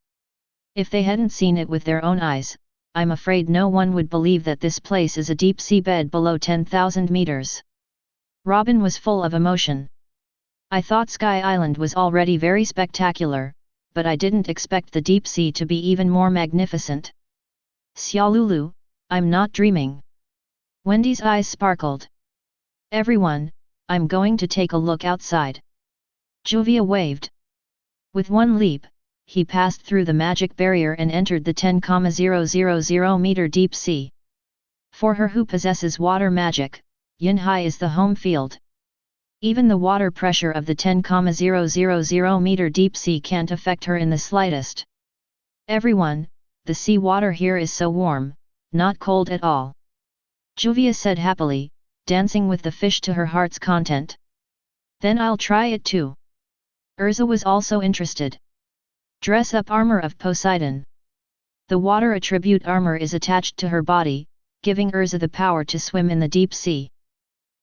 If they hadn't seen it with their own eyes, I'm afraid no one would believe that this place is a deep sea bed below 10,000 meters. Robin was full of emotion. I thought Sky Island was already very spectacular, but I didn't expect the deep sea to be even more magnificent. Xiaolulu, I'm not dreaming. Wendy's eyes sparkled. Everyone, I'm going to take a look outside. Juvia waved. With one leap, he passed through the magic barrier and entered the 10,000 meter deep sea. For her who possesses water magic, Yunhai is the home field. Even the water pressure of the 10,000 meter deep sea can't affect her in the slightest. Everyone, the sea water here is so warm, not cold at all. Juvia said happily, dancing with the fish to her heart's content. Then I'll try it too. Erza was also interested. Dress up armor of Poseidon. The water attribute armor is attached to her body, giving Erza the power to swim in the deep sea.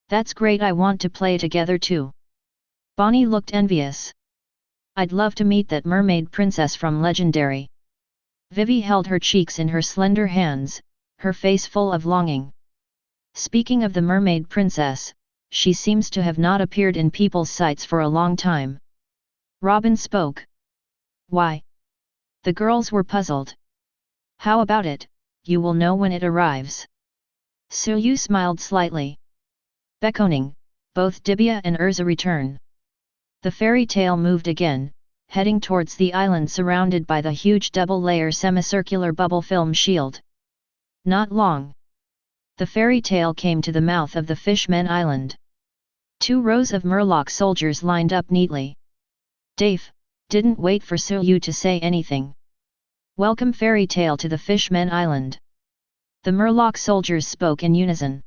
That's great, I want to play together too. Bonnie looked envious. I'd love to meet that mermaid princess from Legendary. Vivi held her cheeks in her slender hands, her face full of longing. Speaking of the mermaid princess, she seems to have not appeared in people's sights for a long time. Robin spoke. Why? The girls were puzzled. How about it, you will know when it arrives. Suyu smiled slightly. Beckoning, both Dibia and Erza return. The fairy tale moved again, heading towards the island surrounded by the huge double-layer semicircular bubble film shield. Not long. The fairy tale came to the mouth of the Fishmen Island. 2 rows of Murloc soldiers lined up neatly. Dave didn't wait for Suyu to say anything. Welcome fairy tale to the Fishmen Island. The Murloc soldiers spoke in unison.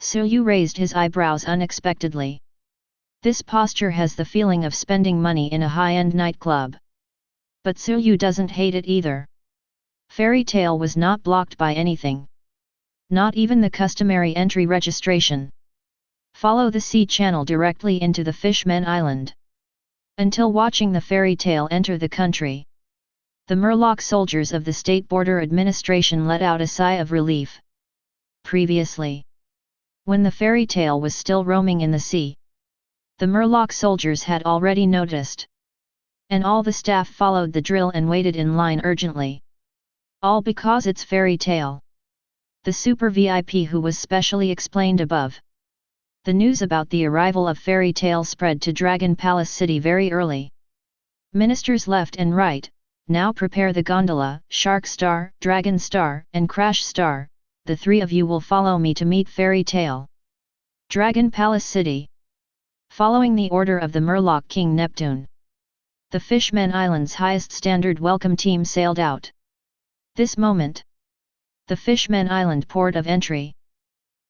Suyu raised his eyebrows unexpectedly. This posture has the feeling of spending money in a high-end nightclub. But Suyu doesn't hate it either. Fairy tale was not blocked by anything. Not even the customary entry registration. Follow the sea channel directly into the Fishmen Island. Until watching the fairy tale enter the country. The Murloc soldiers of the State Border Administration let out a sigh of relief. Previously, when the fairy tale was still roaming in the sea, the Murloc soldiers had already noticed. And all the staff followed the drill and waited in line urgently. All because it's fairy tale. The super VIP who was specially explained above. The news about the arrival of fairy tale spread to Dragon Palace City very early. Ministers left and right, now prepare the gondola, Shark Star, Dragon Star, and Crash Star, the 3 of you will follow me to meet fairy tale. Dragon Palace City. Following the order of the Murloc King Neptune. The Fishmen Island's highest standard welcome team sailed out. This moment. The Fishmen Island port of entry.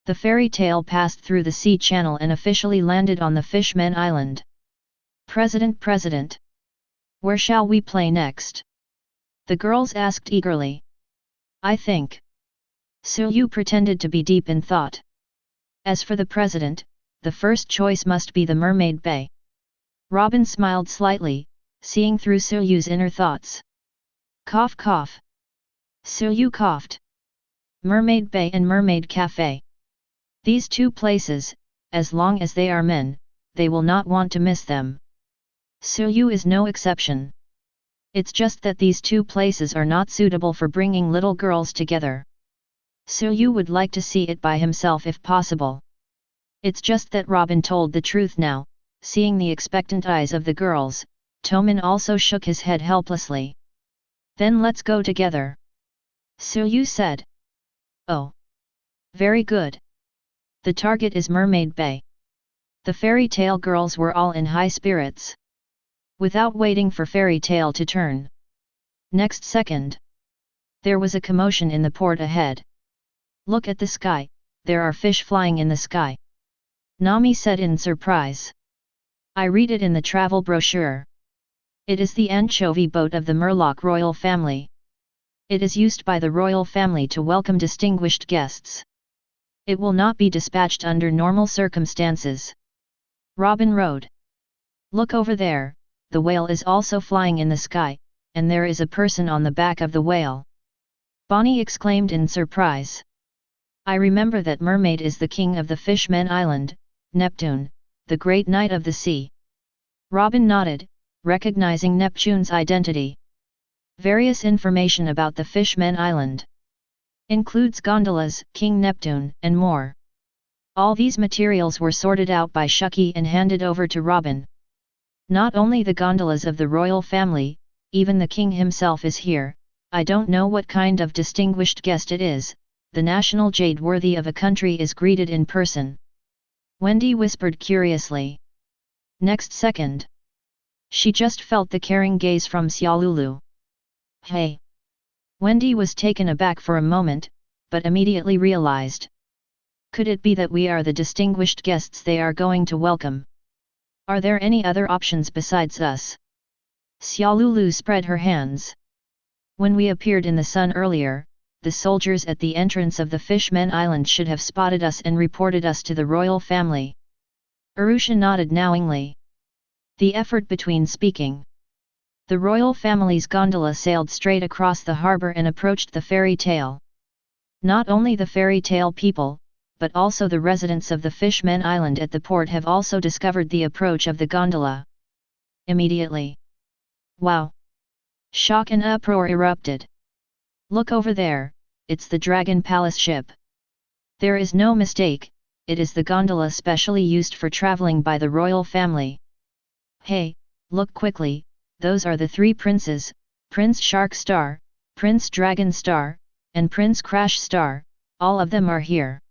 The fairy tale passed through the sea channel and officially landed on the Fishmen Island. President. Where shall we play next? The girls asked eagerly. I think. Suyu pretended to be deep in thought. As for the president, the first choice must be the Mermaid Bay. Robin smiled slightly, seeing through Suyu's inner thoughts. Cough cough. Suyu coughed. Mermaid Bay and Mermaid Cafe. These 2 places, as long as they are men, they will not want to miss them. Suyu is no exception. It's just that these 2 places are not suitable for bringing little girls together. Suyu would like to see it by himself if possible. It's just that Robin told the truth now, seeing the expectant eyes of the girls. Tomin also shook his head helplessly. Then let's go together. Suyu said. Oh. Very good. The target is Mermaid Bay. The fairy tale girls were all in high spirits. Without waiting for fairy tale to turn. Next second. There was a commotion in the port ahead. Look at the sky, there are fish flying in the sky. Nami said in surprise. I read it in the travel brochure. It is the anchovy boat of the Murloc royal family. It is used by the royal family to welcome distinguished guests. It will not be dispatched under normal circumstances. Robin rowed. Look over there, the whale is also flying in the sky, and there is a person on the back of the whale. Bonnie exclaimed in surprise. I remember that mermaid is the king of the Fishmen Island, Neptune, the great knight of the sea. Robin nodded, recognizing Neptune's identity. Various information about the Fishmen Island includes gondolas, King Neptune, and more. All these materials were sorted out by Shucky and handed over to Robin. Not only the gondolas of the royal family, even the king himself is here. I don't know what kind of distinguished guest it is. The national jade worthy of a country is greeted in person. Wendy whispered curiously. Next second, she just felt the caring gaze from Xiaolulu. Hey! Wendy was taken aback for a moment, but immediately realized. Could it be that we are the distinguished guests they are going to welcome? Are there any other options besides us? Xiaolulu spread her hands. When we appeared in the sun earlier, the soldiers at the entrance of the Fishmen Island should have spotted us and reported us to the royal family. Arusha nodded knowingly. The effort between speaking. The royal family's gondola sailed straight across the harbor and approached the fairy tale. Not only the fairy tale people, but also the residents of the Fishmen Island at the port have also discovered the approach of the gondola. Immediately. Wow! Shock and uproar erupted. Look over there, it's the Dragon Palace ship. There is no mistake, it is the gondola specially used for traveling by the royal family. Hey, look quickly, those are the three princes, Prince Shark Star, Prince Dragon Star, and Prince Crash Star, all of them are here.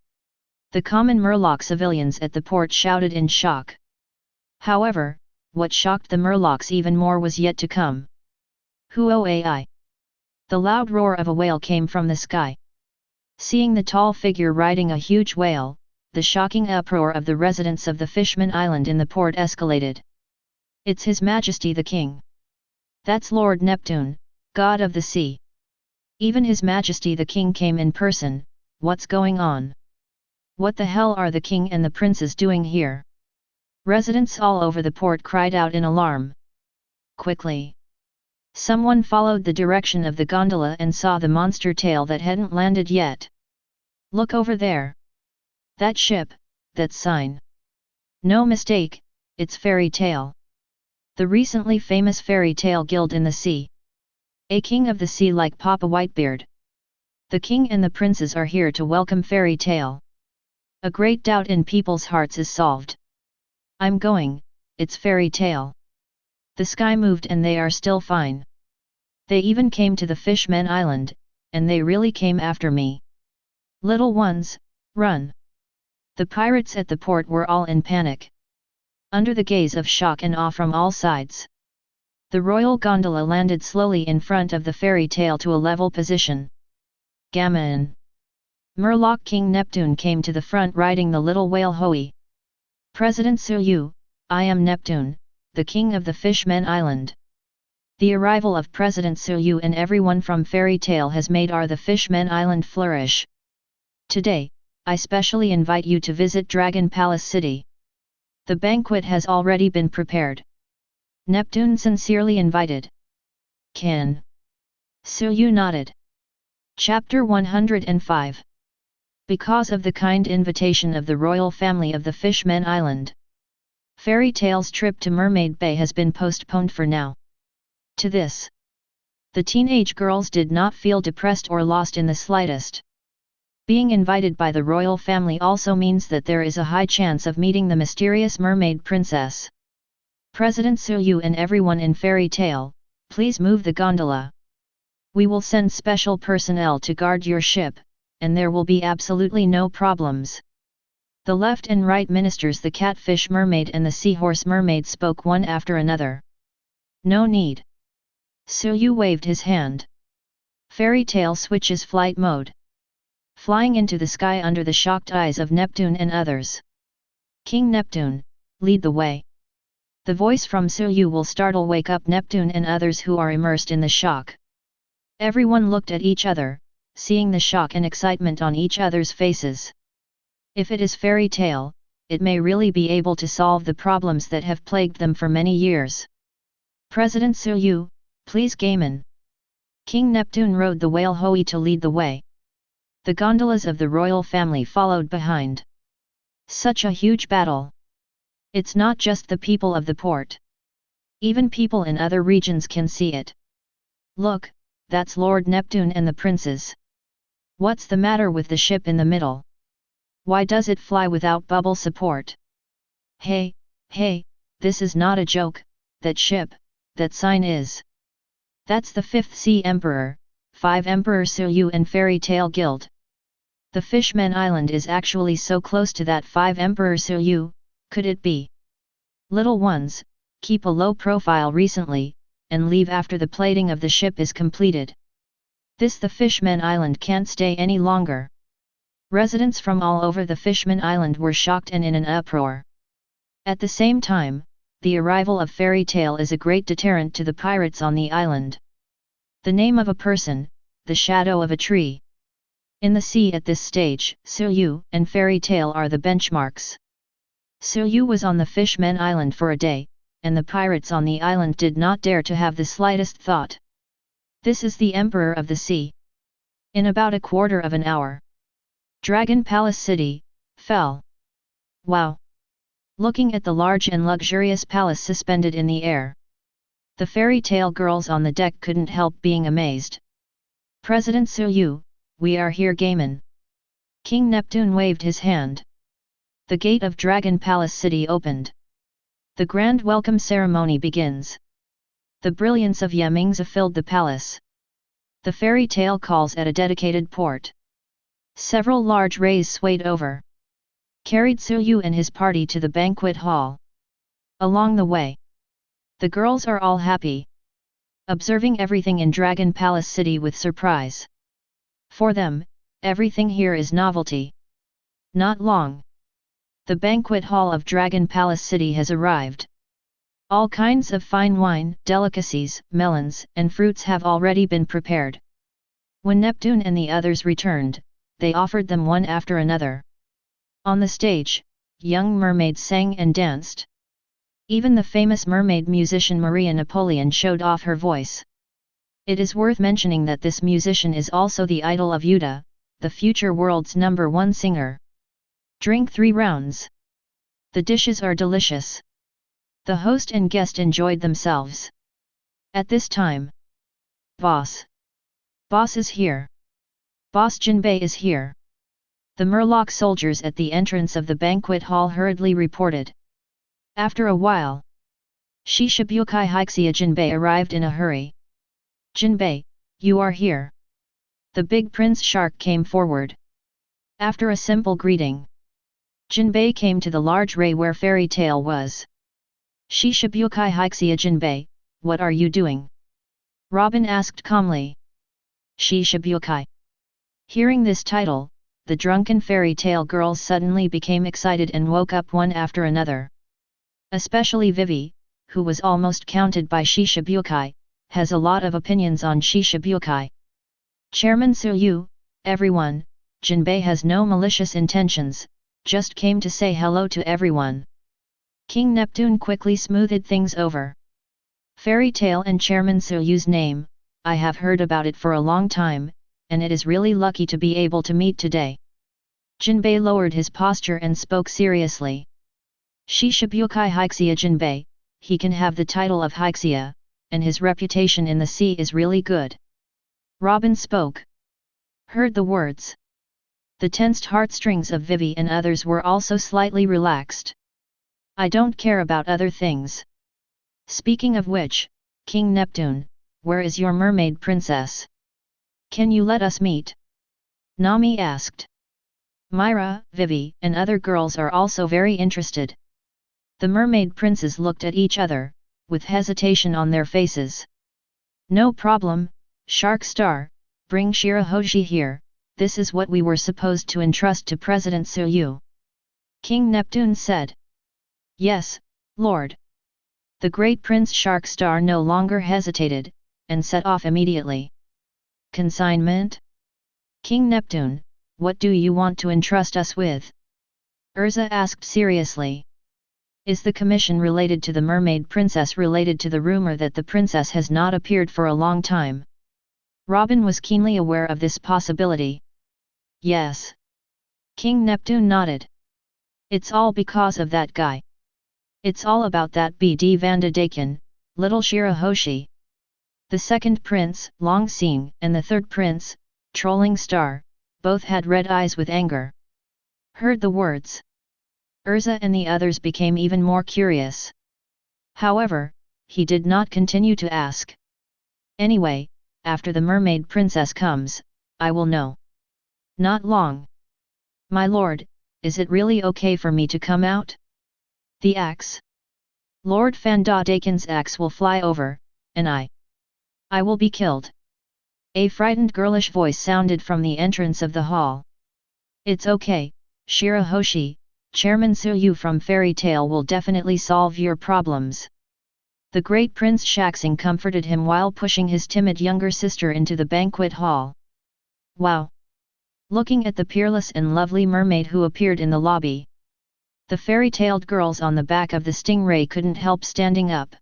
The common Murloc civilians at the port shouted in shock. However, what shocked the Murlocs even more was yet to come. Huoai! The loud roar of a whale came from the sky. Seeing the tall figure riding a huge whale, the shocking uproar of the residents of the Fishman Island in the port escalated. It's His Majesty the King. That's Lord Neptune, God of the Sea. Even His Majesty the King came in person. What's going on? What the hell are the king and the princes doing here? Residents all over the port cried out in alarm. Quickly! Someone followed the direction of the gondola and saw the monster tail that hadn't landed yet. Look over there! That ship, that sign. No mistake, it's Fairy Tale. The recently famous Fairy Tale Guild in the sea. A king of the sea like Papa Whitebeard. The king and the princes are here to welcome Fairy Tale. A great doubt in people's hearts is solved. I'm going, it's Fairy Tale. The sky moved and they are still fine. They even came to the Fishmen Island, and they really came after me. Little ones, run! The pirates at the port were all in panic. Under the gaze of shock and awe from all sides. The royal gondola landed slowly in front of the Fairy Tale to a level position. Gammon! Murloc King Neptune came to the front riding the little whale Hoi. President Suyu, I am Neptune, the king of the Fishmen Island. The arrival of President Suyu and everyone from Fairy Tale has made the Fishmen Island flourish. Today, I specially invite you to visit Dragon Palace City. The banquet has already been prepared. Neptune sincerely invited. Can. Suyu nodded. Chapter 105. Because of the kind invitation of the royal family of the Fishmen Island, Fairy Tale's trip to Mermaid Bay has been postponed for now. To this, the teenage girls did not feel depressed or lost in the slightest. Being invited by the royal family also means that there is a high chance of meeting the mysterious mermaid princess. President Suyu and everyone in Fairy Tale, please move the gondola. We will send special personnel to guard your ship, and there will be absolutely no problems. The left and right ministers, the catfish mermaid and the seahorse mermaid, spoke one after another. No need. Suyu waved his hand. Fairy Tale switches flight mode. Flying into the sky under the shocked eyes of Neptune and others. King Neptune, lead the way. The voice from Suyu will wake up Neptune and others who are immersed in the shock. Everyone looked at each other, seeing the shock and excitement on each other's faces. If it is Fairy Tale, it may really be able to solve the problems that have plagued them for many years. President Suyu, please gammon. King Neptune rode the whale Hoi to lead the way. The gondolas of the royal family followed behind. Such a huge battle. It's not just the people of the port. Even people in other regions can see it. Look, that's Lord Neptune and the princes. What's the matter with the ship in the middle? Why does it fly without bubble support? Hey, this is not a joke, that ship, that sign is. That's the 5th Sea Emperor, 5 Emperor Suyu and Fairy Tail Guild. The Fishman Island is actually so close to that 5 Emperor Suyu, could it be? Little ones, keep a low profile recently, and leave after the plating of the ship is completed. The Fishman Island can't stay any longer. Residents from all over the Fishman Island were shocked and in an uproar. At the same time, the arrival of Fairy Tail is a great deterrent to the pirates on the island. The name of a person, the shadow of a tree. In the sea at this stage, Suyu and Fairy Tail are the benchmarks. Suyu was on the Fishman Island for a day, and the pirates on the island did not dare to have the slightest thought. This is the Emperor of the Sea. In about a quarter of an hour, Dragon Palace City fell. Wow! Looking at the large and luxurious palace suspended in the air, the Fairy Tail girls on the deck couldn't help being amazed. President Suyu, we are here gammon. King Neptune waved his hand. The gate of Dragon Palace City opened. The grand welcome ceremony begins. The brilliance of Yamingza filled the palace. The Fairy Tail calls at a dedicated port. Several large rays swayed over, carried Suyu and his party to the banquet hall. Along the way, the girls are all happy, observing everything in Dragon Palace City with surprise. For them, everything here is novelty. Not long, the banquet hall of Dragon Palace City has arrived. All kinds of fine wine, delicacies, melons, and fruits have already been prepared. When Neptune and the others returned, they offered them one after another. On the stage, young mermaids sang and danced. Even the famous mermaid musician Maria Napoleon showed off her voice. It is worth mentioning that this musician is also the idol of Yuta, the future world's #1 singer. Drink 3 rounds. The dishes are delicious. The host and guest enjoyed themselves. At this time, Boss is here. Boss Jinbei is here. The Murloc soldiers at the entrance of the banquet hall hurriedly reported. After a while, Shishibukai Hixia Jinbei arrived in a hurry. Jinbei, you are here. The big prince shark came forward. After a simple greeting, Jinbei came to the large ray where Fairy Tail was. Shishibukai Hixia Jinbei, what are you doing? Robin asked calmly. Shishibukai. Hearing this title, the drunken Fairy Tail girls suddenly became excited and woke up one after another. Especially Vivi, who was almost counted by Shishibukai, has a lot of opinions on Shishibukai. Chairman Suyu, everyone, Jinbei has no malicious intentions, just came to say hello to everyone. King Neptune quickly smoothed things over. Fairy Tail and Chairman Suyu's name, I have heard about it for a long time, and it is really lucky to be able to meet today. Jinbei lowered his posture and spoke seriously. Shishibukai Hixia Jinbei, he can have the title of Hixia, and his reputation in the sea is really good. Robin spoke. Heard the words. The tensed heartstrings of Vivi and others were also slightly relaxed. I don't care about other things. Speaking of which, King Neptune, where is your mermaid princess? Can you let us meet? Nami asked. Myra, Vivi, and other girls are also very interested. The mermaid princes looked at each other, with hesitation on their faces. No problem, Shark Star, bring Shirahoji here, this is what we were supposed to entrust to President Suyu. King Neptune said. Yes, Lord. The great Prince Shark Star no longer hesitated, and set off immediately. Consignment? King Neptune, what do you want to entrust us with? Erza asked seriously. Is the commission related to the mermaid princess, related to the rumor that the princess has not appeared for a long time? Robin was keenly aware of this possibility. Yes. King Neptune nodded. It's all because of that guy. It's all about that BD Vanda Dakin, little Shirahoshi. The second prince, Long Sing, and the third prince, Trolling Star, both had red eyes with anger. Heard the words. Erza and the others became even more curious. However, he did not continue to ask. Anyway, after the mermaid princess comes, I will know. Not long. My lord, is it really okay for me to come out? The axe. Lord Vanda Dakin's axe will fly over, and I will be killed. A frightened girlish voice sounded from the entrance of the hall. It's okay, Shirahoshi, Chairman Suyu from Fairy Tail will definitely solve your problems. The great Prince Shaxing comforted him while pushing his timid younger sister into the banquet hall. Wow! Looking at the peerless and lovely mermaid who appeared in the lobby, the fairy-tailed girls on the back of the stingray couldn't help standing up.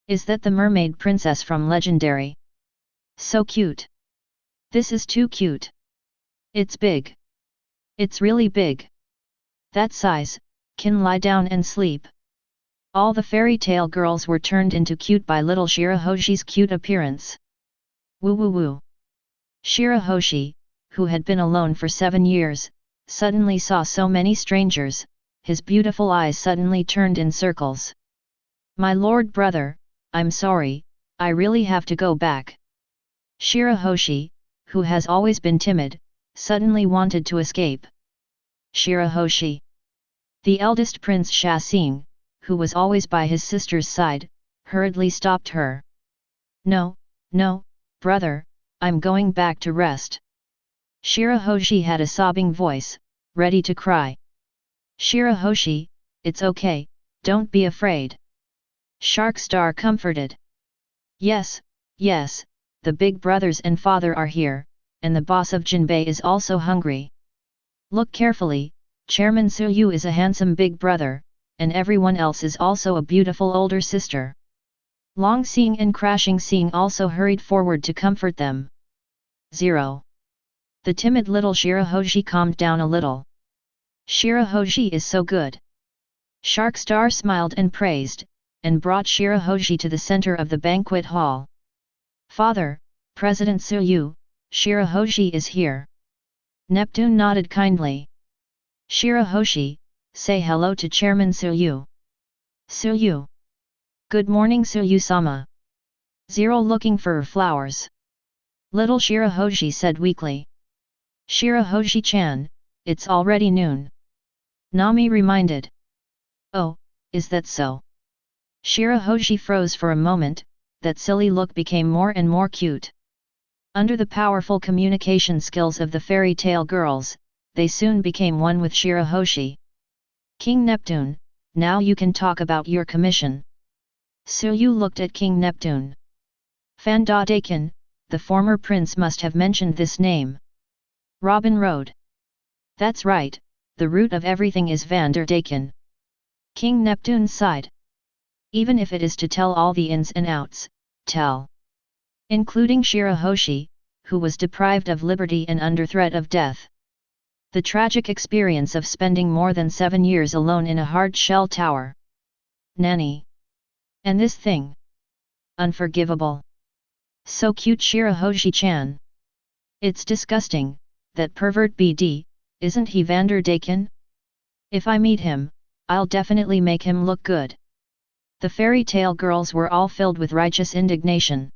Is that the mermaid princess from Legendary? So cute! This is too cute! It's big! It's really big! That size, can lie down and sleep. All the fairy tale girls were turned into cute by little Shirahoshi's cute appearance. Woo woo woo! Shirahoshi, who had been alone for 7 years, suddenly saw so many strangers, his beautiful eyes suddenly turned in circles. My lord brother, I'm sorry, I really have to go back. Shirahoshi, who has always been timid, suddenly wanted to escape. Shirahoshi. The eldest Prince Shaxing, who was always by his sister's side, hurriedly stopped her. No, no, brother, I'm going back to rest. Shirahoshi had a sobbing voice, ready to cry. Shirahoshi, it's okay, don't be afraid. Shark Star comforted. Yes, yes, the big brothers and father are here, and the boss of Jinbei is also hungry. Look carefully, Chairman Suyu is a handsome big brother, and everyone else is also a beautiful older sister. Long Seeing and Crashing Seeing also hurried forward to comfort them. 0. The timid little Shirahoshi calmed down a little. Shirahoshi is so good. Shark Star smiled and praised, and brought Shirahoshi to the center of the banquet hall. Father, President Suyu, Shirahoshi is here. Neptune nodded kindly. Shirahoshi, say hello to Chairman Suyu. Suyu. Good morning Suyu-sama. 0 looking for flowers. Little Shirahoshi said weakly. Shirahoshi-chan, it's already noon. Nami reminded. Oh, is that so? Shirahoshi froze for a moment, that silly look became more and more cute. Under the powerful communication skills of the fairy tale girls, they soon became one with Shirahoshi. King Neptune, now you can talk about your commission. Suyu looked at King Neptune. Vanda Dakin, the former prince must have mentioned this name. Robin Road. That's right, the root of everything is Vanda Dakin. King Neptune sighed. Even if it is to tell all the ins and outs, tell. Including Shirahoshi, who was deprived of liberty and under threat of death. The tragic experience of spending more than 7 years alone in a hard-shell tower. Nanny. And this thing. Unforgivable. So cute Shirahoshi-chan. It's disgusting, that pervert BD, isn't he Vanda Dakin? If I meet him, I'll definitely make him look good. The fairy tale girls were all filled with righteous indignation.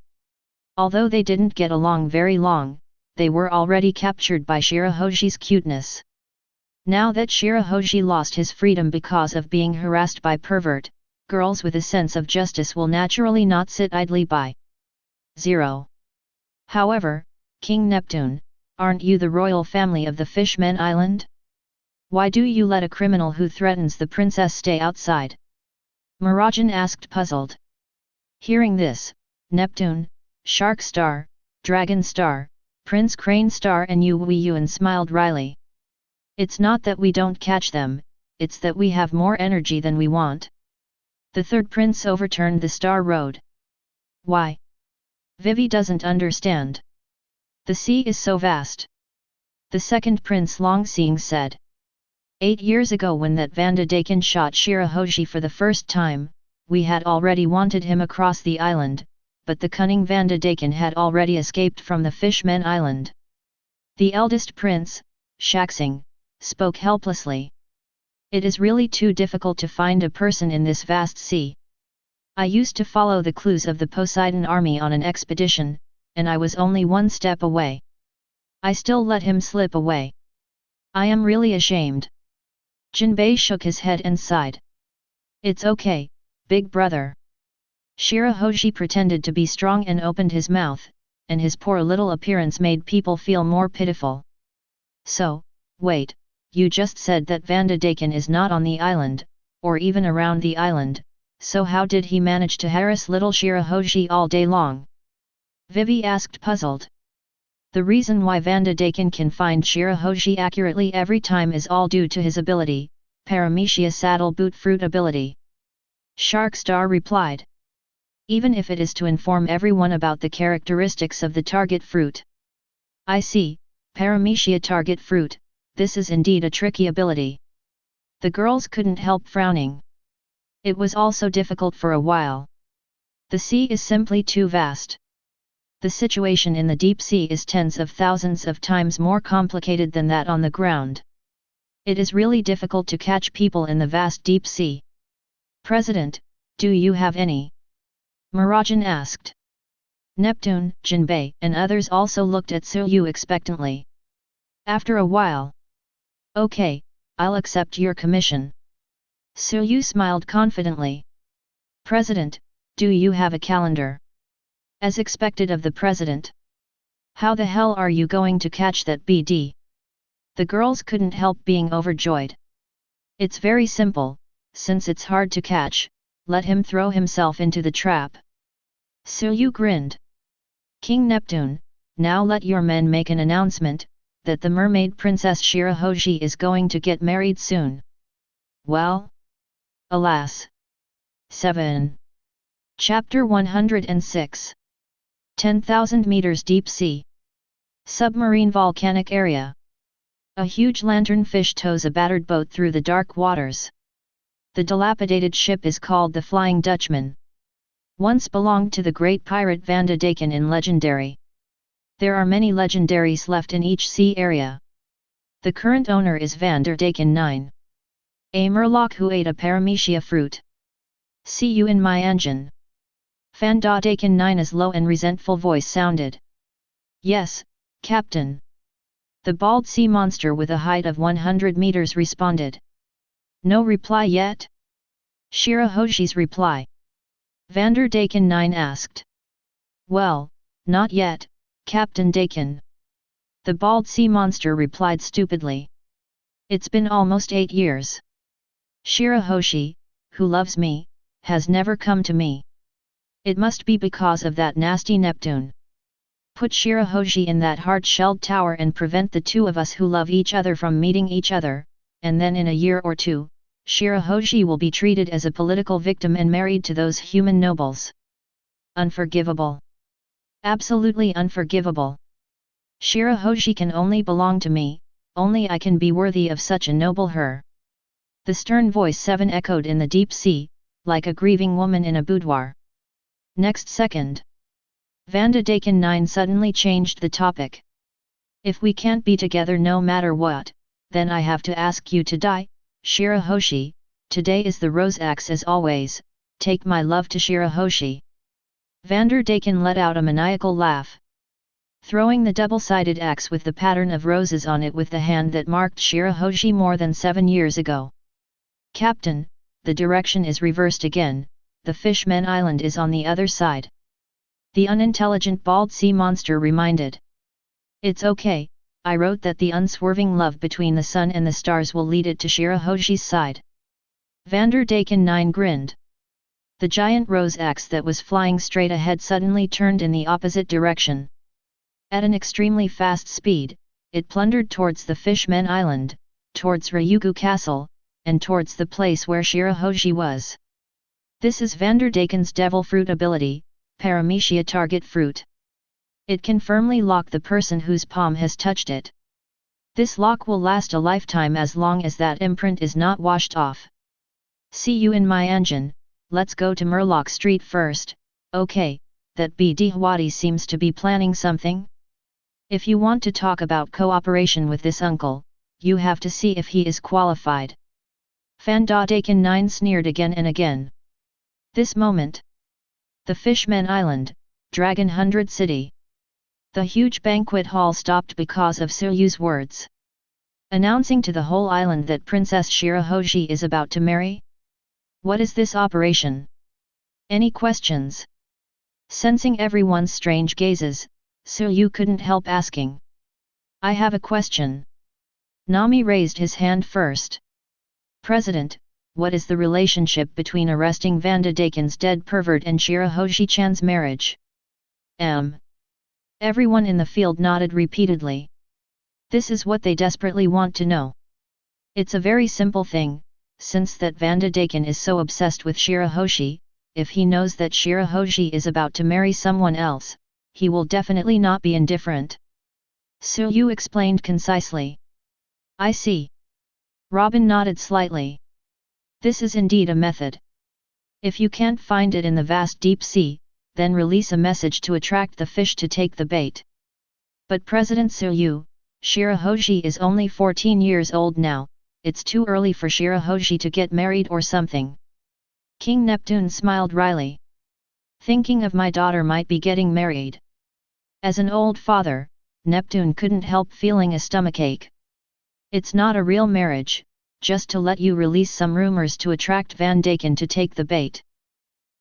Although they didn't get along very long, they were already captured by Shirahoshi's cuteness. Now that Shirahoshi lost his freedom because of being harassed by pervert, girls with a sense of justice will naturally not sit idly by. 0. However, King Neptune, aren't you the royal family of the Fishmen Island? Why do you let a criminal who threatens the princess stay outside? Mirajane asked puzzled. Hearing this, Neptune, Shark Star, Dragon Star, Prince Crane Star and Yu Yuan smiled wryly. It's not that we don't catch them, it's that we have more energy than we want. The third prince overturned the Star Road. Why? Vivi doesn't understand. The sea is so vast. The second prince Longxing said. 8 years ago when that Vandaken shot Shirahoshi for the first time, we had already wanted him across the island, but the cunning Vandaken had already escaped from the Fishmen Island. The eldest prince, Shaxing, spoke helplessly. It is really too difficult to find a person in this vast sea. I used to follow the clues of the Poseidon army on an expedition, and I was only one step away. I still let him slip away. I am really ashamed. Jinbei shook his head and sighed. It's okay, big brother. Shirahoshi pretended to be strong and opened his mouth, and his poor little appearance made people feel more pitiful. So, wait, you just said that Vandaken is not on the island, or even around the island, so how did he manage to harass little Shirahoshi all day long? Vivi asked puzzled. The reason why Vandaken can find Shirahoshi accurately every time is all due to his ability, Paramecia Saddle Boot Fruit ability. Sharkstar replied. Even if it is to inform everyone about the characteristics of the target fruit. I see, Paramecia target fruit, this is indeed a tricky ability. The girls couldn't help frowning. It was also difficult for a while. The sea is simply too vast. The situation in the deep sea is tens of thousands of times more complicated than that on the ground. It is really difficult to catch people in the vast deep sea. President, do you have any? Mirajane asked. Neptune, Jinbei, and others also looked at Suyu expectantly. After a while. Okay, I'll accept your commission. Suyu smiled confidently. President, do you have a calendar? As expected of the president. How the hell are you going to catch that BD? The girls couldn't help being overjoyed. It's very simple, since it's hard to catch, let him throw himself into the trap. Suyu grinned. King Neptune, now let your men make an announcement, that the mermaid princess Shirahoshi is going to get married soon. Well? Alas. 7. Chapter 106. 10,000 meters deep sea. Submarine volcanic area. A huge lanternfish tows a battered boat through the dark waters. The dilapidated ship is called the Flying Dutchman. Once belonged to the great pirate Vandaken in Legendary. There are many legendaries left in each sea area. The current owner is Vandaken 9. A Murloc who ate a paramecia fruit. See you in my engine. Vandaken 9's low and resentful voice sounded. Yes, Captain. The bald sea monster with a height of 100 meters responded. No reply yet? Shirahoshi's reply. Vandaken 9 asked. Well, not yet, Captain Daken. The bald sea monster replied stupidly. It's been almost 8 years. Shirahoshi, who loves me, has never come to me. It must be because of that nasty Neptune. Put Shirahoshi in that hard-shelled tower and prevent the two of us who love each other from meeting each other, and then in a year or two, Shirahoshi will be treated as a political victim and married to those human nobles. Unforgivable. Absolutely unforgivable. Shirahoshi can only belong to me, only I can be worthy of such a noble her. The stern voice 7 echoed in the deep sea, like a grieving woman in a boudoir. Next second. Vandaken 9 suddenly changed the topic. If we can't be together no matter what, then I have to ask you to die, Shirahoshi. Today is the rose axe as always, take my love to Shirahoshi. Vandaken let out a maniacal laugh. Throwing the double-sided axe with the pattern of roses on it with the hand that marked Shirahoshi more than 7 years ago. Captain, the direction is reversed again, the Fishmen Island is on the other side. The unintelligent bald sea monster reminded. It's okay, I wrote that the unswerving love between the sun and the stars will lead it to Shirahoshi's side. Vandaken 9 grinned. The giant rose axe that was flying straight ahead suddenly turned in the opposite direction. At an extremely fast speed, it plundered towards the Fishmen Island, towards Ryugu Castle, and towards the place where Shirahoshi was. This is Vanderdaken's Devil Fruit ability, Paramecia Target Fruit. It can firmly lock the person whose palm has touched it. This lock will last a lifetime as long as that imprint is not washed off. See you in my engine, let's go to Murloc Street first. Okay, that BD Hwadi seems to be planning something. If you want to talk about cooperation with this uncle, you have to see if he is qualified. Vanderdaken 9 sneered again and again. This moment. The Fishmen Island, Dragon 100 City. The huge banquet hall stopped because of Suryu's words. Announcing to the whole island that Princess Shirahoshi is about to marry? What is this operation? Any questions? Sensing everyone's strange gazes, Suryu couldn't help asking. I have a question. Nami raised his hand first. President, what is the relationship between arresting Vanderdaken's dead pervert and Shirahoshi-chan's marriage? Everyone in the field nodded repeatedly. This is what they desperately want to know. It's a very simple thing, since that Vanderdaken is so obsessed with Shirahoshi, if he knows that Shirahoshi is about to marry someone else, he will definitely not be indifferent. Suryu explained concisely. I see. Robin nodded slightly. This is indeed a method. If you can't find it in the vast deep sea, then release a message to attract the fish to take the bait. But President Suryu, Shirahoshi is only 14 years old now, it's too early for Shirahoshi to get married or something. King Neptune smiled wryly. Thinking of my daughter might be getting married. As an old father, Neptune couldn't help feeling a stomachache. It's not a real marriage, just to let you release some rumors to attract Vanderdaken to take the bait.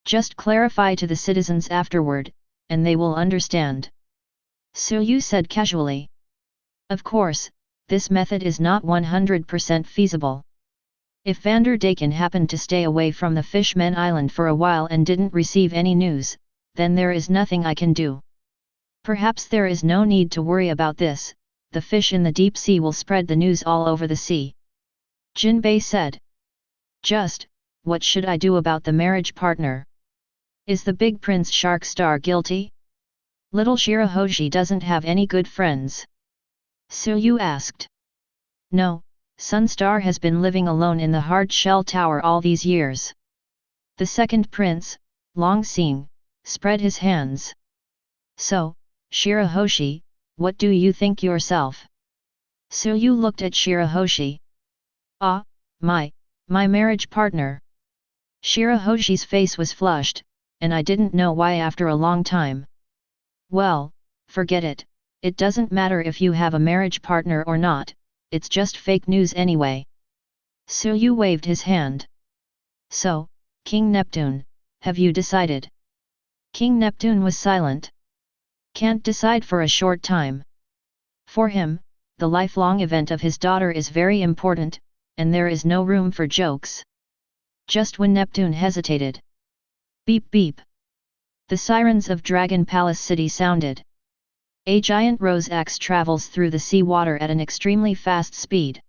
Just clarify to the citizens afterward, and they will understand. Suryu said casually. Of course, this method is not 100% feasible. If Vanderdaken happened to stay away from the Fishmen Island for a while and didn't receive any news, then there is nothing I can do. Perhaps there is no need to worry about this, the fish in the deep sea will spread the news all over the sea. Jinbei said. Just, what should I do about the marriage partner? Is the big prince Shark Star guilty? Little Shirahoshi doesn't have any good friends. Suryu asked. No, Sunstar has been living alone in the hard shell tower all these years. The second prince, Long Xing, spread his hands. So, Shirahoshi, what do you think yourself? Suryu looked at Shirahoshi. Ah, my marriage partner. Shirahoshi's face was flushed, and I didn't know why after a long time. Well, forget it, it doesn't matter if you have a marriage partner or not, it's just fake news anyway. Suryu waved his hand. So, King Neptune, have you decided? King Neptune was silent. Can't decide for a short time. For him, the lifelong event of his daughter is very important, and there is no room for jokes. Just when Neptune hesitated. Beep beep. The sirens of Dragon Palace City sounded. A giant rose axe travels through the sea water at an extremely fast speed.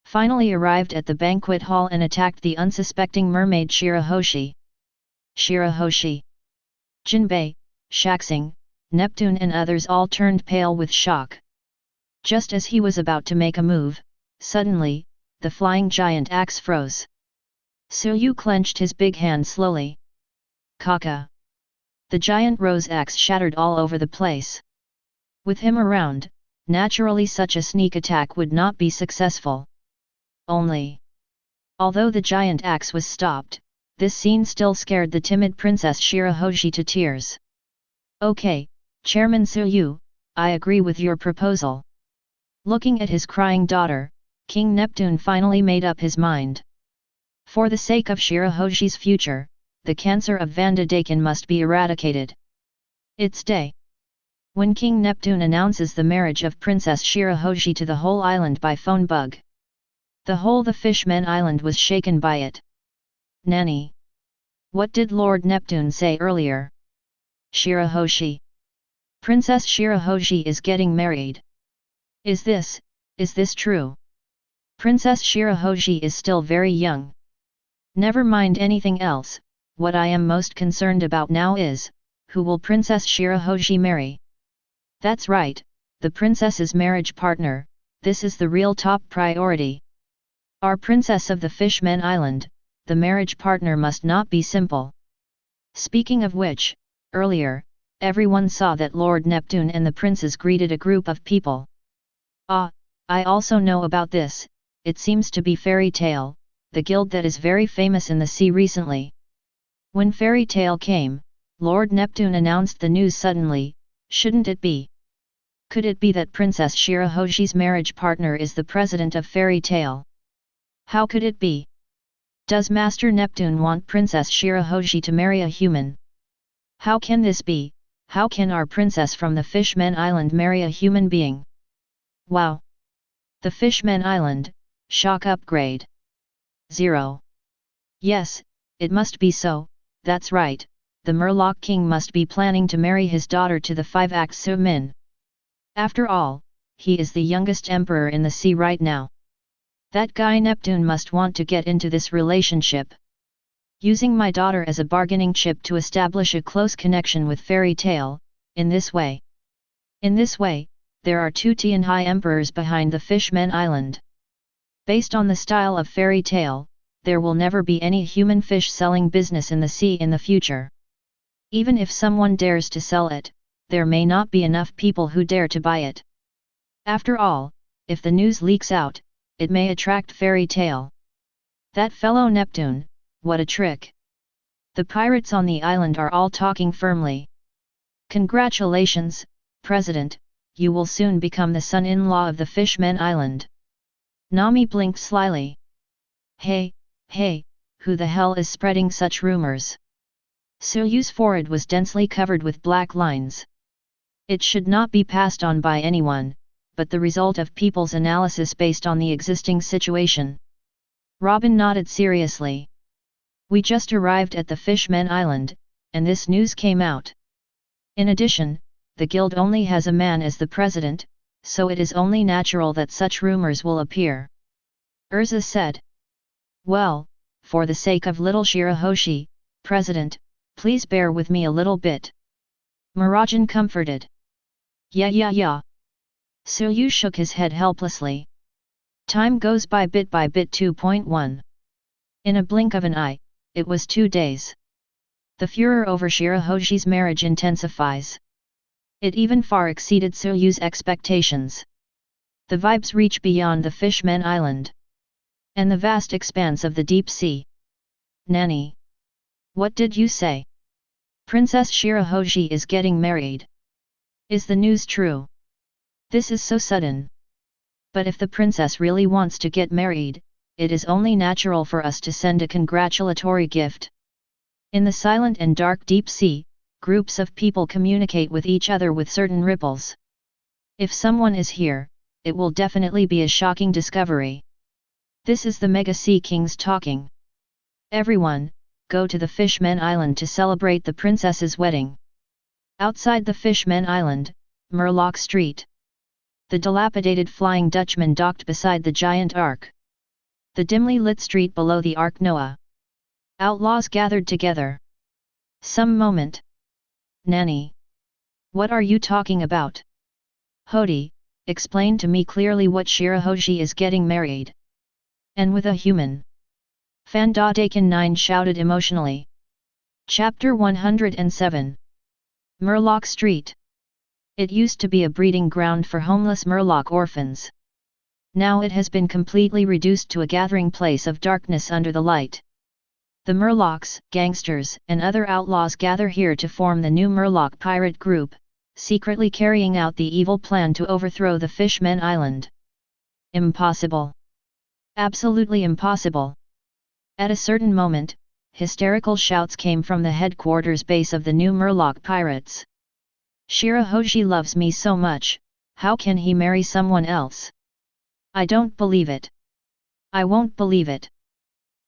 Finally arrived at the banquet hall and attacked the unsuspecting mermaid Shirahoshi. Shirahoshi. Jinbei, Shaxing, Neptune and others all turned pale with shock. Just as he was about to make a move, suddenly, the flying giant axe froze. Suryu clenched his big hand slowly. Kaka. The giant rose axe shattered all over the place. With him around, naturally such a sneak attack would not be successful. Although the giant axe was stopped, this scene still scared the timid Princess Shirahoshi to tears. Okay, Chairman Suryu, I agree with your proposal. Looking at his crying daughter, King Neptune finally made up his mind. For the sake of Shirahoshi's future, the cancer of Vanderdaken must be eradicated. It's day. When King Neptune announces the marriage of Princess Shirahoshi to the whole island by phone bug. The Fishmen Island was shaken by it. Nani? What did Lord Neptune say earlier? Shirahoshi. Princess Shirahoshi is getting married. Is this true? Princess Shirahoshi is still very young. Never mind anything else, what I am most concerned about now is, who will Princess Shirahoshi marry? That's right, the princess's marriage partner, this is the real top priority. Our princess of the Fishmen Island, the marriage partner must not be simple. Speaking of which, earlier, everyone saw that Lord Neptune and the princes greeted a group of people. Ah, I also know about this, it seems to be Fairy Tail, the guild that is very famous in the sea recently. When Fairy Tail came, Lord Neptune announced the news suddenly, shouldn't it be? Could it be that Princess Shirahoshi's marriage partner is the president of Fairy Tail? How could it be? Does Master Neptune want Princess Shirahoshi to marry a human? How can this be? How can our princess from the Fishmen Island marry a human being? Wow! The Fishmen Island, shock upgrade. 0. Yes, it must be so, that's right, the Murloc King must be planning to marry his daughter to the 5-act Su-min. After all, he is the youngest emperor in the sea right now. That guy Neptune must want to get into this relationship. Using my daughter as a bargaining chip to establish a close connection with Fairy Tail, in this way. In this way, there are 2 Tianhai emperors behind the Fishmen Island. Based on the style of Fairy Tail, there will never be any human fish selling business in the sea in the future. Even if someone dares to sell it, there may not be enough people who dare to buy it. After all, if the news leaks out, it may attract Fairy Tail. That fellow Neptune, what a trick! The pirates on the island are all talking firmly. Congratulations, President, you will soon become the son-in-law of the Fishmen Island. Nami blinked slyly. Hey, who the hell is spreading such rumors? Suyu's forehead was densely covered with black lines. It should not be passed on by anyone, but the result of people's analysis based on the existing situation. Robin nodded seriously. We just arrived at the Fishmen Island, and this news came out. In addition, the guild only has a man as the president, so it is only natural that such rumors will appear. Erza said. Well, for the sake of little Shirahoshi, President, please bear with me a little bit. Mirajane comforted. Yeah. Suyu shook his head helplessly. Time goes by bit 2.1. In a blink of an eye, it was 2 days. The furor over Shirahoshi's marriage intensifies. It even far exceeded Suyu's expectations. The vibes reach beyond the Fishmen Island and the vast expanse of the deep sea. Nani? What did you say? Princess Shirahoshi is getting married. Is the news true? This is so sudden. But if the princess really wants to get married, it is only natural for us to send a congratulatory gift. In the silent and dark deep sea, groups of people communicate with each other with certain ripples. If someone is here, it will definitely be a shocking discovery. This is the Mega Sea Kings talking. Everyone, go to the Fishmen Island to celebrate the princess's wedding. Outside the Fishmen Island, Murloc Street. The dilapidated Flying Dutchman docked beside the giant ark. The dimly lit street below the Ark Noah. Outlaws gathered together. Some moment. Nani? What are you talking about? Hody, explain to me clearly what Shirahoshi is getting married. And with a human. Fandaken 9 shouted emotionally. Chapter 107. Murloc Street. It used to be a breeding ground for homeless Murloc orphans. Now it has been completely reduced to a gathering place of darkness under the light. The Murlocs, gangsters, and other outlaws gather here to form the new Murloc pirate group, secretly carrying out the evil plan to overthrow the Fishmen Island. Impossible. Absolutely impossible. At a certain moment, hysterical shouts came from the headquarters base of the new Murloc pirates. Shirahoshi loves me so much, how can he marry someone else? I don't believe it. I won't believe it.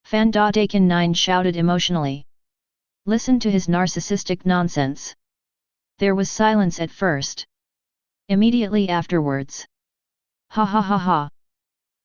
Fandaken 9 shouted emotionally. Listen to his narcissistic nonsense. There was silence at first. Immediately afterwards. Ha ha ha ha.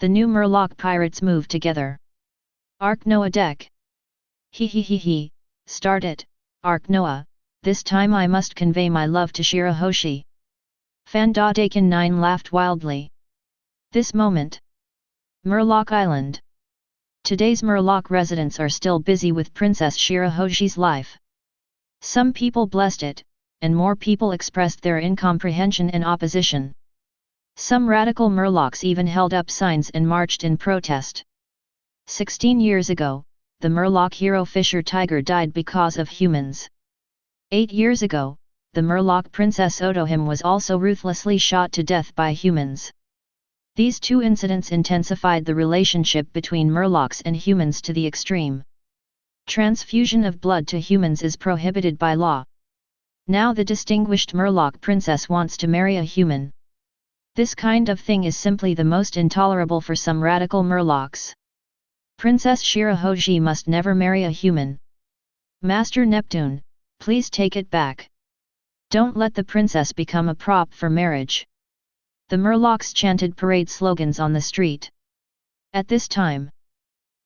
The new Murloc pirates move together. Arc Noah deck. He, start it, Arc Noah, this time I must convey my love to Shirahoshi. Fandaken 9 laughed wildly. This moment. Murloc Island. Today's Murloc residents are still busy with Princess Shirahoshi's life. Some people blessed it, and more people expressed their incomprehension and opposition. Some radical Murlocs even held up signs and marched in protest. 16 years ago, the Murloc hero Fisher Tiger died because of humans. 8 years ago, the Murloc princess Otohime was also ruthlessly shot to death by humans. These two incidents intensified the relationship between Murlocs and humans to the extreme. Transfusion of blood to humans is prohibited by law. Now the distinguished Murloc princess wants to marry a human. This kind of thing is simply the most intolerable for some radical Murlocs. Princess Shirahoshi must never marry a human. Master Neptune, please take it back. Don't let the princess become a prop for marriage. The Murlocs chanted parade slogans on the street. At this time.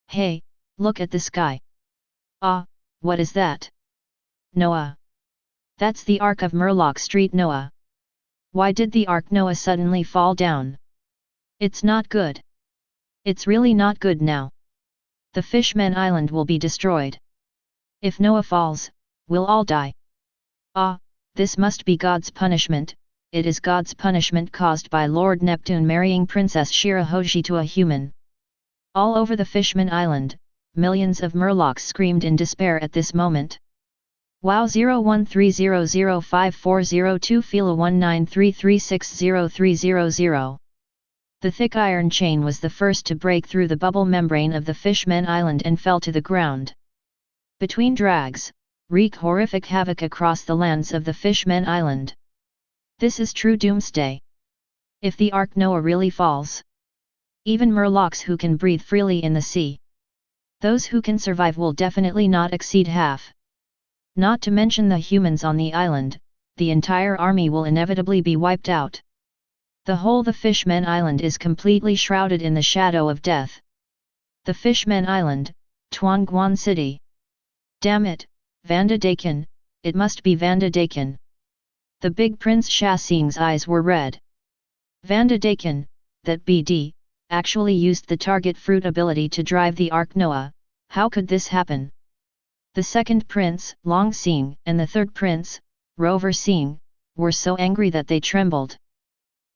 Hey, look at the sky. Ah, what is that? Noah. That's the Ark of Murloc Street Noah. Why did the Ark Noah suddenly fall down? It's not good. It's really not good now. The Fishmen Island will be destroyed. If Noah falls, we'll all die. Ah, this must be God's punishment. It is God's punishment caused by Lord Neptune marrying Princess Shirahoshi to a human. All over the Fishman Island, millions of Murlocs screamed in despair at this moment. WoW 0130054002 Fila 1933600300. The thick iron chain was the first to break through the bubble membrane of the Fishmen Island and fell to the ground. Between drags, wreak horrific havoc across the lands of the Fishmen Island. This is true doomsday. If the Ark Noah really falls, even Murlocs who can breathe freely in the sea, those who can survive will definitely not exceed half. Not to mention the humans on the island, the entire army will inevitably be wiped out. The whole the Fishmen Island is completely shrouded in the shadow of death. The Fishmen Island, Tuanguan City. Damn it, Vandaken, it must be Vandaken. The big Prince Shasing's eyes were red. Vandaken, that BD, actually used the target fruit ability to drive the Ark Noah. How could this happen? The second prince, Long Sing, and the third prince, Rover Sing, were so angry that they trembled.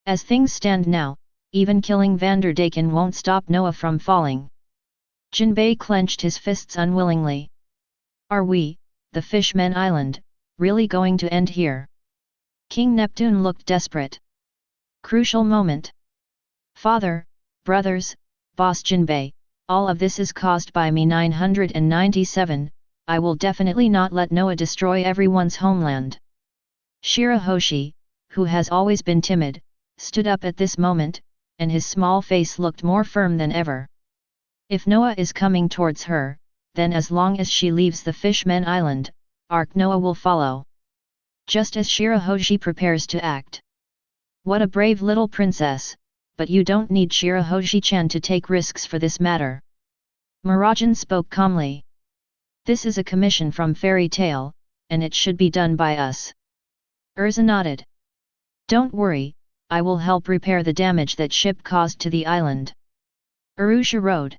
As things stand now, even killing Vandaken won't stop Noah from falling. Jinbei clenched his fists unwillingly. Are we, the Fishmen Island, really going to end here? King Neptune looked desperate. Crucial moment. Father, brothers, Boss Jinbei, all of this is caused by me 997, I will definitely not let Noah destroy everyone's homeland. Shirahoshi, who has always been timid, stood up at this moment, and his small face looked more firm than ever. If Noah is coming towards her, then as long as she leaves the Fishmen Island, Ark Noah will follow. Just as Shirahoshi prepares to act. What a brave little princess, but you don't need Shirahoshi-chan to take risks for this matter. Mirajane spoke calmly. This is a commission from Fairy Tail, and it should be done by us. Erza nodded. Don't worry, I will help repair the damage that ship caused to the island. Urusha rode.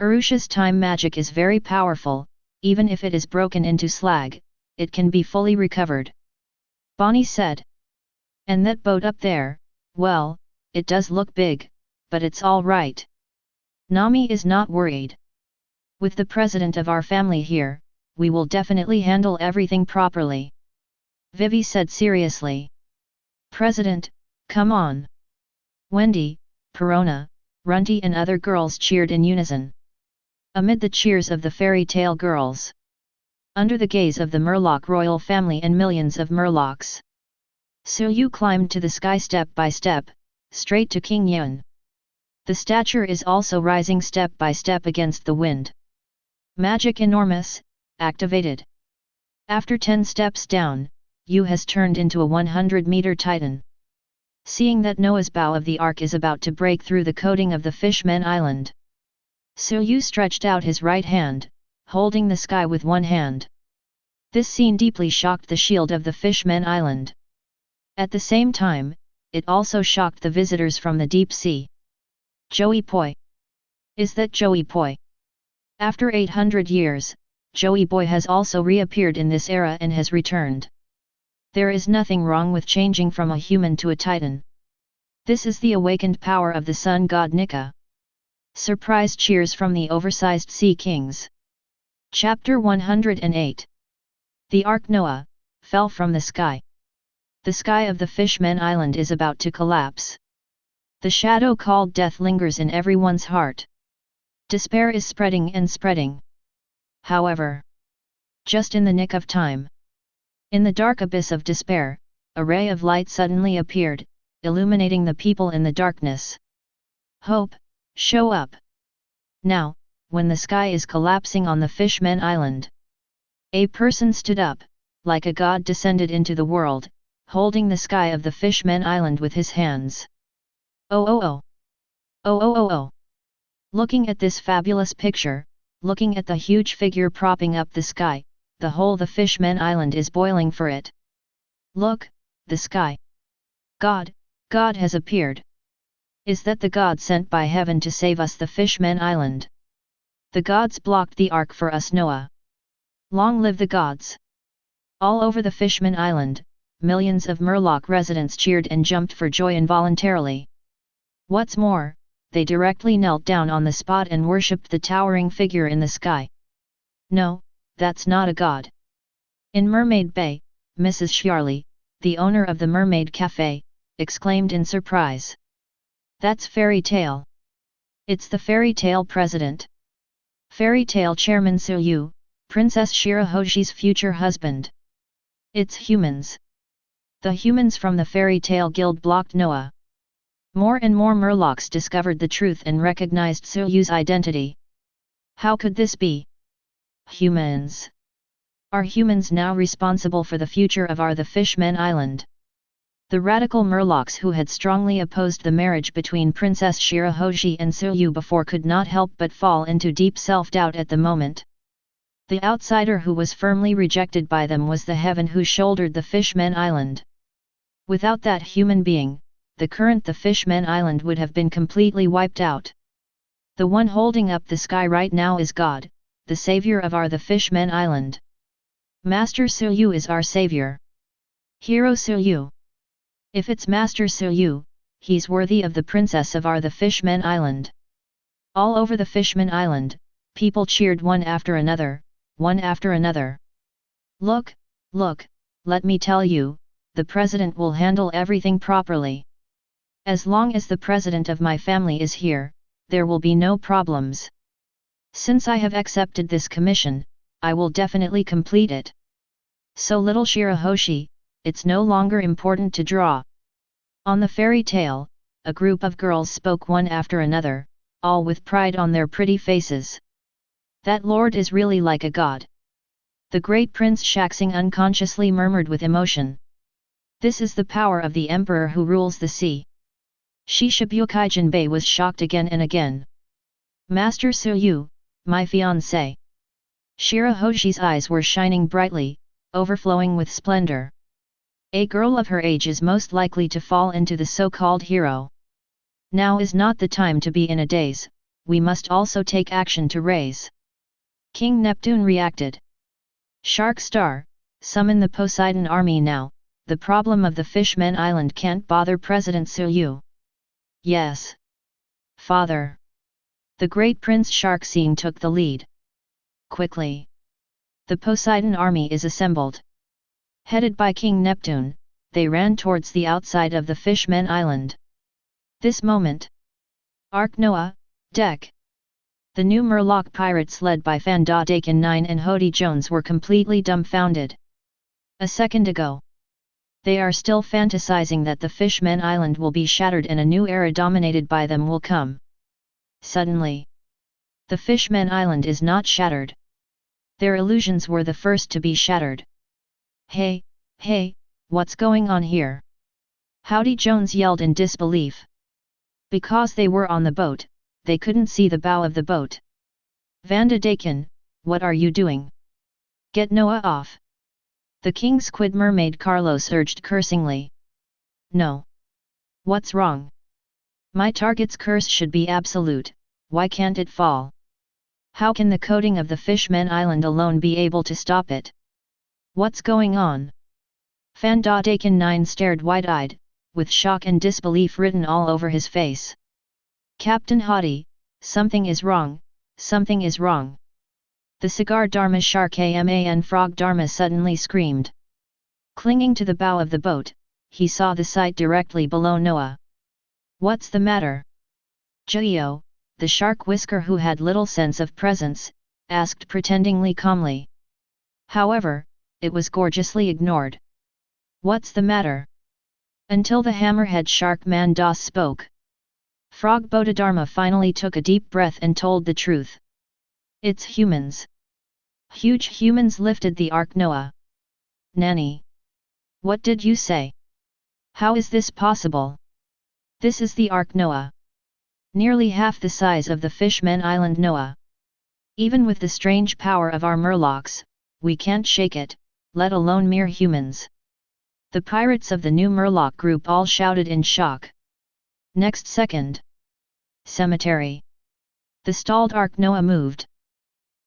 Urusha's time magic is very powerful, even if it is broken into slag, it can be fully recovered. Bonnie said. And that boat up there, well, it does look big, but it's all right. Nami is not worried. With the president of our family here, we will definitely handle everything properly. Vivi said seriously. President, come on. Wendy, Perona, Runty and other girls cheered in unison. Amid the cheers of the fairy tale girls. Under the gaze of the Murloc royal family and millions of Murlocs. Suyu climbed to the sky step by step, straight to King Yun. The stature is also rising step by step against the wind. Magic enormous, activated. After 10 steps down, Yu has turned into a 100-meter titan. seeing that Noah's bow of the ark is about to break through the coating of the Fishman Island. Suyu stretched out his right hand, holding the sky with one hand. This scene deeply shocked the shield of the Fishman Island. At the same time, it also shocked the visitors from the deep sea. Joey Poi. Is that Joey Poi? After 800 years, Joey Boy has also reappeared in this era and has returned. There is nothing wrong with changing from a human to a titan. This is the awakened power of the sun god Nika. Surprised cheers from the oversized sea kings. Chapter 108. The Ark Noah fell from the sky. The sky of the Fishman Island is about to collapse. The shadow called death lingers in everyone's heart. Despair is spreading and spreading. However, just in the nick of time, in the dark abyss of despair, a ray of light suddenly appeared, illuminating the people in the darkness. Hope, show up! Now, when the sky is collapsing on the Fishman Island, a person stood up, like a god descended into the world, holding the sky of the Fishman Island with his hands. Oh oh oh! Oh oh oh oh! Looking at this fabulous picture, looking at the huge figure propping up the sky, the Fishman Island is boiling for it. Look, the sky! God has appeared! Is that the god sent by heaven to save us, the Fishman Island? The gods blocked the ark for us, Noah. Long live the gods! All over the Fishman Island, millions of Murloc residents cheered and jumped for joy involuntarily. What's more, they directly knelt down on the spot and worshipped the towering figure in the sky. No, that's not a god. In Mermaid Bay, Mrs. Shiarly, the owner of the Mermaid Cafe, exclaimed in surprise. That's Fairy Tail. It's the Fairy Tail president. Fairy Tail chairman Suyu, Princess Shirahoji's future husband. It's humans. The humans from the Fairy Tail Guild blocked Noah. More and more Murlocs discovered the truth and recognized Suyu's identity. How could this be? Humans. Are humans now responsible for the future of the Fishman Island? The radical Murlocs who had strongly opposed the marriage between Princess Shirahoji and Suyu before could not help but fall into deep self-doubt at the moment. The outsider who was firmly rejected by them was the heaven who shouldered the Fishman Island. Without that human being, the Fishman Island would have been completely wiped out. The one holding up the sky right now is God, the savior of the Fishman Island. Master Suyu is our savior. Hero Suyu. If it's Master Suyu, he's worthy of the princess of the Fishman Island. All over the Fishman Island, people cheered one after another, one after another. Look, let me tell you, the president will handle everything properly. As long as the president of my family is here, there will be no problems. Since I have accepted this commission, I will definitely complete it. So little Shirahoshi, it's no longer important to draw. On the fairy tale, a group of girls spoke one after another, all with pride on their pretty faces. That lord is really like a god. The great Prince Shaxing unconsciously murmured with emotion. This is the power of the emperor who rules the sea. Shishibukai Jinbei was shocked again and again. Master Suyu, my fiancé. Shirahoji's eyes were shining brightly, overflowing with splendor. A girl of her age is most likely to fall into the so-called hero. Now is not the time to be in a daze, we must also take action to raise. King Neptune reacted. Shark Star, summon the Poseidon army now, the problem of the Fishman Island can't bother President Suyu. Yes. Father. The great Prince Sharkseen took the lead. Quickly. The Poseidon army is assembled. Headed by King Neptune, they ran towards the outside of the Fishman Island. This moment. Ark Noah, deck. The new Murloc pirates led by Fanda Dakin 9 and Hody Jones were completely dumbfounded. A second ago. They are still fantasizing that the Fishman Island will be shattered and a new era dominated by them will come. Suddenly. The Fishman Island is not shattered. Their illusions were the first to be shattered. Hey, what's going on here? Howdy Jones yelled in disbelief. Because they were on the boat, they couldn't see the bow of the boat. Vanda Dakin, what are you doing? Get Noah off. The King Squid Mermaid Carlos urged cursingly. No. What's wrong? My target's curse should be absolute, why can't it fall? How can the coating of the Fishmen Island alone be able to stop it? What's going on? Vanda Dakin 9 stared wide-eyed, with shock and disbelief written all over his face. Captain Haughty, something is wrong, something is wrong. The cigar Dharma Shark and Frog Dharma suddenly screamed. Clinging to the bow of the boat, he saw the sight directly below Noah. What's the matter? Jio, the shark whisker who had little sense of presence, asked pretendingly calmly. However, it was gorgeously ignored. What's the matter? Until the hammerhead shark man Das spoke. Frog Bodhidharma finally took a deep breath and told the truth. It's humans. Huge humans lifted the Ark Noah. Nani? What did you say? How is this possible? This is the Ark Noah. Nearly half the size of the Fishmen Island Noah. Even with the strange power of our murlocs, we can't shake it, let alone mere humans. The pirates of the new Murloc group all shouted in shock. Next second. Cemetery. The stalled Ark Noah moved.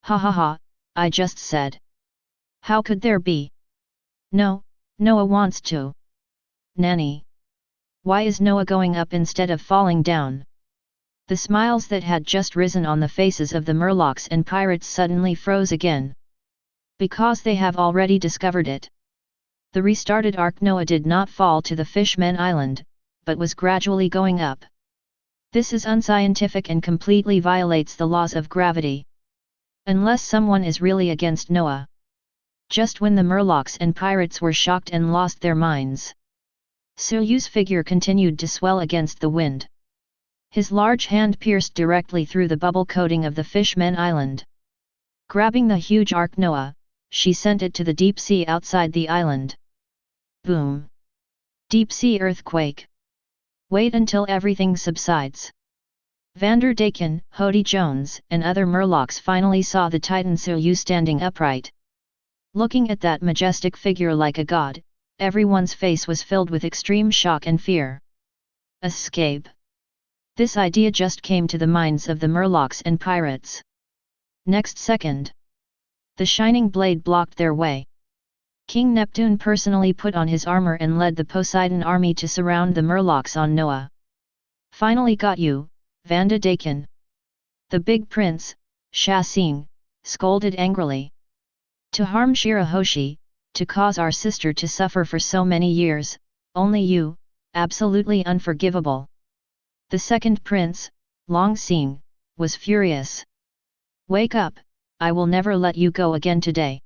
Ha ha ha, I just said. How could there be? No, Noah wants to. Nani? Why is Noah going up instead of falling down? The smiles that had just risen on the faces of the Murlocs and pirates suddenly froze again. Because they have already discovered it. The restarted Ark Noah did not fall to the Fishmen Island, but was gradually going up. This is unscientific and completely violates the laws of gravity. Unless someone is really against Noah. Just when the Murlocs and pirates were shocked and lost their minds. Suyu's figure continued to swell against the wind. His large hand pierced directly through the bubble coating of the Fishmen Island. Grabbing the huge Ark Noah, she sent it to the deep sea outside the island. Boom! Deep sea earthquake. Wait until everything subsides. Vander Dakin, Hody Jones, and other Murlocs finally saw the Titan Suyu standing upright. Looking at that majestic figure like a god, everyone's face was filled with extreme shock and fear. Escape. This idea just came to the minds of the Murlocs and pirates. Next second. The shining blade blocked their way. King Neptune personally put on his armor and led the Poseidon army to surround the Murlocs on Noah. Finally got you, Vanda Dakin. The big prince, Sha Xing, scolded angrily. To harm Shirahoshi, to cause our sister to suffer for so many years, only you, absolutely unforgivable. The second prince, Long Xing, was furious. Wake up, I will never let you go again today.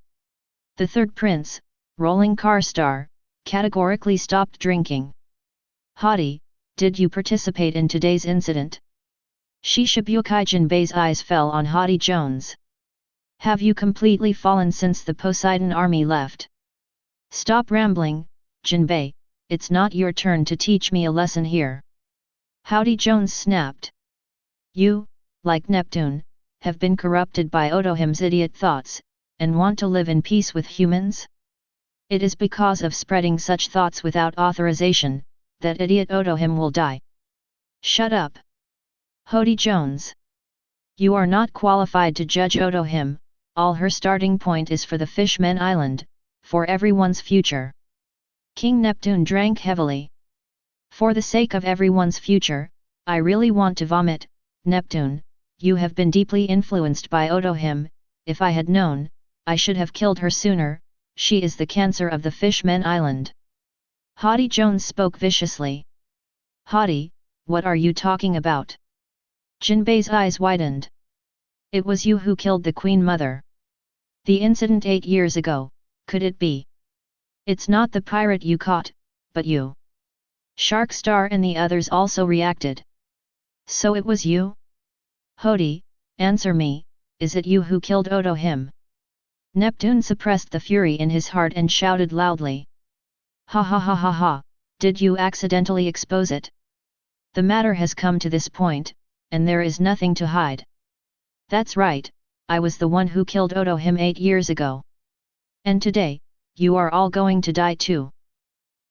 The third prince, Rolling Car Star, categorically stopped drinking. Haughty, did you participate in today's incident? Shishibukai Jinbei's eyes fell on Haughty Jones. Have you completely fallen since the Poseidon army left? Stop rambling, Jinbei, it's not your turn to teach me a lesson here. Haughty Jones snapped. You, like Neptune, have been corrupted by Otohim's idiot thoughts, and want to live in peace with humans? It is because of spreading such thoughts without authorization, that idiot Otohim will die. Shut up. Hody Jones. You are not qualified to judge Otohim, all her starting point is for the Fishmen Island, for everyone's future. King Neptune drank heavily. For the sake of everyone's future, I really want to vomit, Neptune, you have been deeply influenced by Otohim, if I had known, I should have killed her sooner, she is the cancer of the Fishmen Island. Hody Jones spoke viciously. Hody, what are you talking about? Jinbei's eyes widened. It was you who killed the Queen Mother. The incident 8 years ago, could it be? It's not the pirate you caught, but you. Shark Star and the others also reacted. So it was you? Hody, answer me, is it you who killed Otohim? Neptune suppressed the fury in his heart and shouted loudly. Ha ha ha ha ha, Did you accidentally expose it? The matter has come to this point, and there is nothing to hide. That's right, I was the one who killed Odo him 8 years ago. And today, you are all going to die too.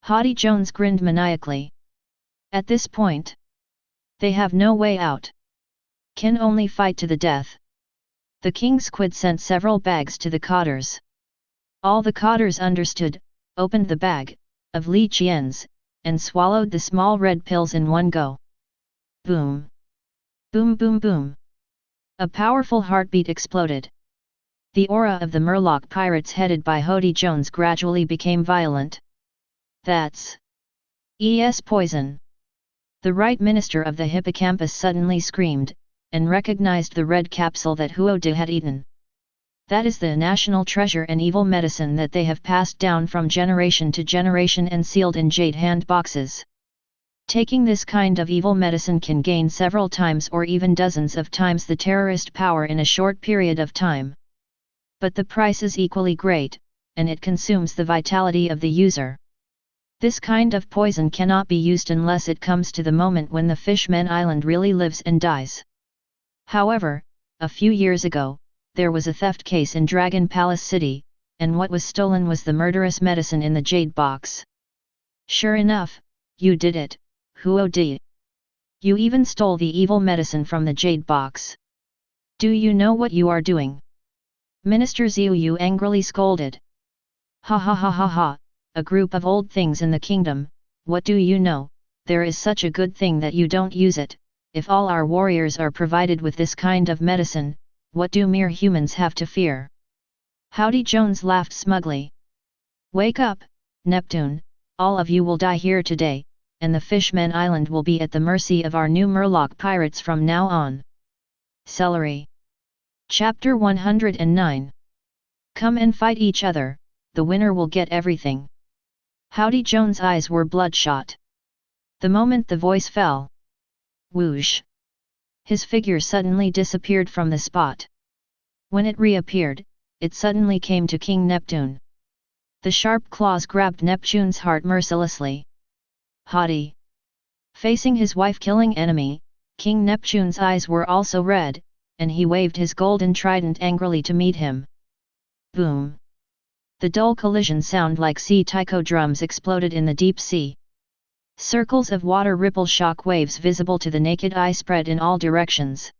Haughty Jones grinned maniacally. At this point, they have no way out. Can only fight to the death. The king squid sent several bags to the cotters. All the cotters understood, opened the bag, of Li Qian's, and swallowed the small red pills in one go. Boom! Boom boom boom! A powerful heartbeat exploded. The aura of the Murloc pirates headed by Hody Jones gradually became violent. That's poison! The right minister of the hippocampus suddenly screamed, and recognized the red capsule that Huode had eaten. That is the national treasure and evil medicine that they have passed down from generation to generation and sealed in jade hand boxes. Taking this kind of evil medicine can gain several times or even dozens of times the terrorist power in a short period of time. But the price is equally great, and it consumes the vitality of the user. This kind of poison cannot be used unless it comes to the moment when the Fishman Island really lives and dies. However, a few years ago, there was a theft case in Dragon Palace City, and what was stolen was the murderous medicine in the jade box. Sure enough, you did it, Huode. You even stole the evil medicine from the jade box. Do you know what you are doing? Minister Xiuyu angrily scolded. Ha ha ha ha ha, a group of old things in the kingdom, what do you know? There is such a good thing that you don't use it. If all our warriors are provided with this kind of medicine, what do mere humans have to fear? Howdy Jones laughed smugly. Wake up, Neptune, all of you will die here today, and the Fishman Island will be at the mercy of our new Murloc pirates from now on. Celery. Chapter 109. Come and fight each other, the winner will get everything. Howdy Jones' eyes were bloodshot. The moment the voice fell. Whoosh! His figure suddenly disappeared from the spot. When it reappeared, it suddenly came to King Neptune. The sharp claws grabbed Neptune's heart mercilessly. Haughty! Facing his wife-killing enemy, King Neptune's eyes were also red, and he waved his golden trident angrily to meet him. Boom! The dull collision sound like sea taiko drums exploded in the deep sea. Circles of water ripple shock waves visible to the naked eye spread in all directions.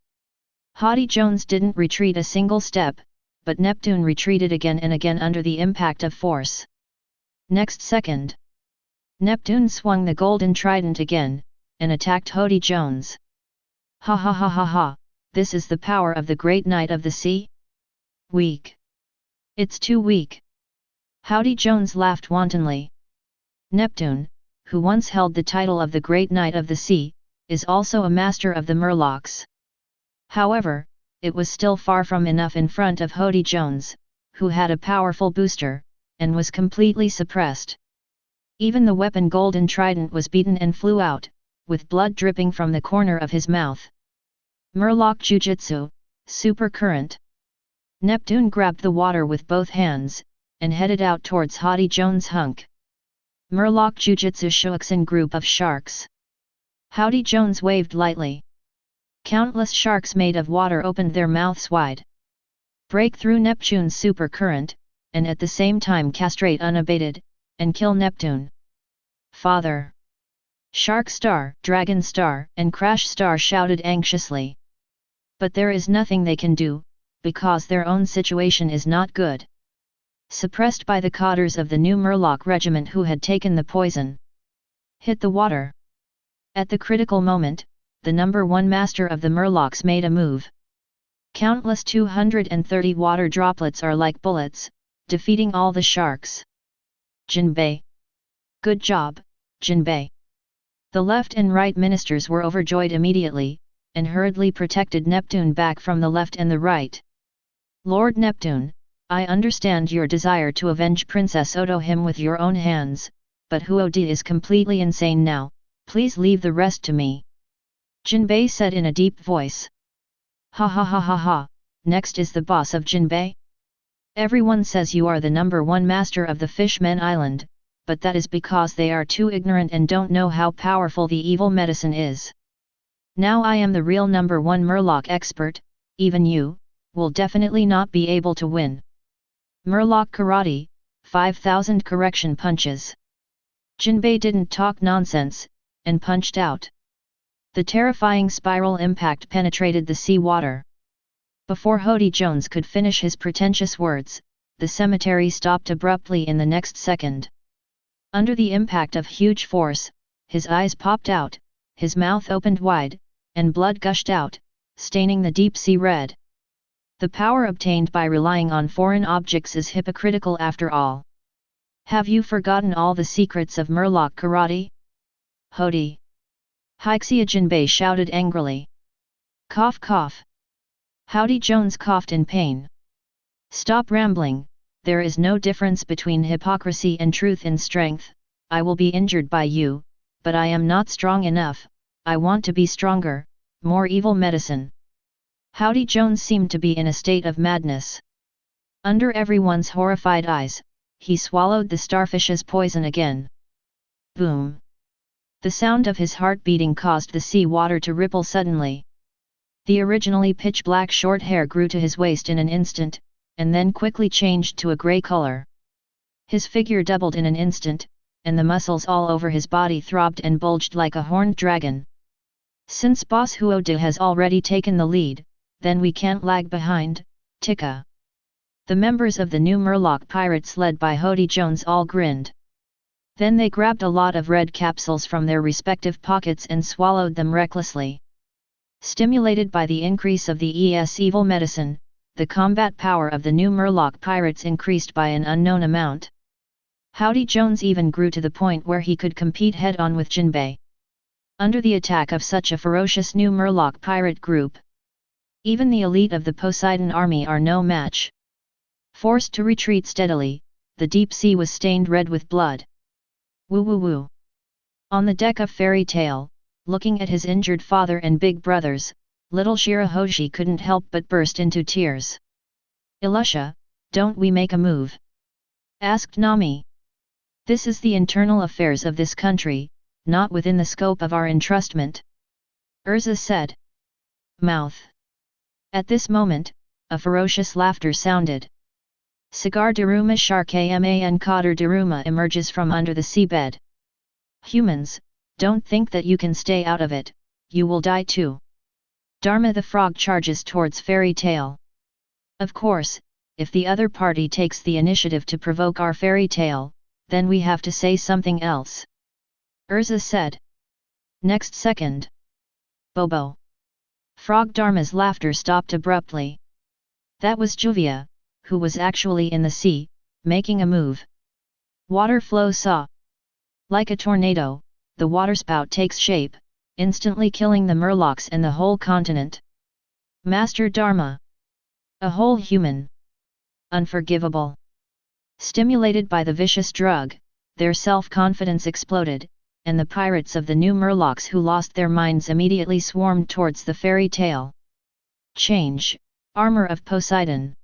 Haughty Jones didn't retreat a single step, but Neptune retreated again and again under the impact of force. Next second, Neptune swung the golden trident again, and attacked Haughty Jones. Ha ha ha ha ha, this is the power of the great knight of the sea? Weak. It's too weak. Haughty Jones laughed wantonly. Neptune, who once held the title of the Great Knight of the Sea, is also a master of the Murlocs. However, it was still far from enough in front of Haughty Jones, who had a powerful booster, and was completely suppressed. Even the weapon Golden Trident was beaten and flew out, with blood dripping from the corner of his mouth. Murloc Jujutsu, Super Current. Neptune grabbed the water with both hands, and headed out towards Haughty Jones' hunk. Murloc Jujutsu Shuoxin group of sharks. Haughty Jones waved lightly. Countless sharks made of water opened their mouths wide. Break through Neptune's super current, and at the same time castrate unabated, and kill Neptune. Father! Shark Star, Dragon Star, and Crash Star shouted anxiously. But there is nothing they can do, because their own situation is not good. Suppressed by the cotters of the new Murloc regiment who had taken the poison. Hit the water. At the critical moment, the number 1 master of the Murlocs made a move. Countless 230 water droplets are like bullets, defeating all the sharks. Jinbei. Good job, Jinbei. The left and right ministers were overjoyed immediately, and hurriedly protected Neptune back from the left and the right. Lord Neptune, I understand your desire to avenge Princess Otohime with your own hands, but Huode is completely insane now, please leave the rest to me. Jinbei said in a deep voice. Ha ha ha ha ha, next is the boss of Jinbei? Everyone says you are the number 1 master of the Fishman Island, but that is because they are too ignorant and don't know how powerful the evil medicine is. Now I am the real #1 Murloc expert, even you, will definitely not be able to win. Murloc Karate, 5000 correction punches. Jinbei didn't talk nonsense, and punched out. The terrifying spiral impact penetrated the sea water. Before Hody Jones could finish his pretentious words, the cemetery stopped abruptly in the next second. Under the impact of huge force, his eyes popped out, his mouth opened wide, and blood gushed out, staining the deep sea red. The power obtained by relying on foreign objects is hypocritical after all. Have you forgotten all the secrets of Murloc Karate? Hody! Hixia Jinbei shouted angrily. Cough cough. Hody Jones coughed in pain. Stop rambling, there is no difference between hypocrisy and truth in strength. I will be injured by you, but I am not strong enough. I want to be stronger, more evil medicine. Hody Jones seemed to be in a state of madness. Under everyone's horrified eyes, he swallowed the starfish's poison again. Boom! The sound of his heart beating caused the sea water to ripple suddenly. The originally pitch-black short hair grew to his waist in an instant, and then quickly changed to a grey color. His figure doubled in an instant, and the muscles all over his body throbbed and bulged like a horned dragon. Since Boss Huode has already taken the lead, then we can't lag behind, Tika. The members of the new Murloc pirates led by Hody Jones all grinned. Then they grabbed a lot of red capsules from their respective pockets and swallowed them recklessly. Stimulated by the increase of the ES evil medicine, the combat power of the new Murloc pirates increased by an unknown amount. Hody Jones even grew to the point where he could compete head-on with Jinbei. Under the attack of such a ferocious new Murloc pirate group, even the elite of the Poseidon army are no match. Forced to retreat steadily, the deep sea was stained red with blood. Woo woo woo. On the deck of Fairy Tail, looking at his injured father and big brothers, little Shirahoshi couldn't help but burst into tears. Ilusha, don't we make a move? Asked Nami. This is the internal affairs of this country, not within the scope of our entrustment. Erza said. Mouth. At this moment, a ferocious laughter sounded. Cigar Daruma Sharkman Qadr Daruma emerges from under the seabed. Humans, don't think that you can stay out of it, you will die too. Dharma the frog charges towards Fairy Tail. Of course, if the other party takes the initiative to provoke our Fairy Tail, then we have to say something else. Erza said. Next second. Bobo. Frog Dharma's laughter stopped abruptly. That was Juvia, who was actually in the sea, making a move. Water flow saw. Like a tornado, the waterspout takes shape, instantly killing the Murlocs and the whole continent. Master Dharma. A whole human. Unforgivable. Stimulated by the vicious drug, their self-confidence exploded, and the pirates of the new Murlocs who lost their minds immediately swarmed towards the Fairy Tail. Change, armor of Poseidon.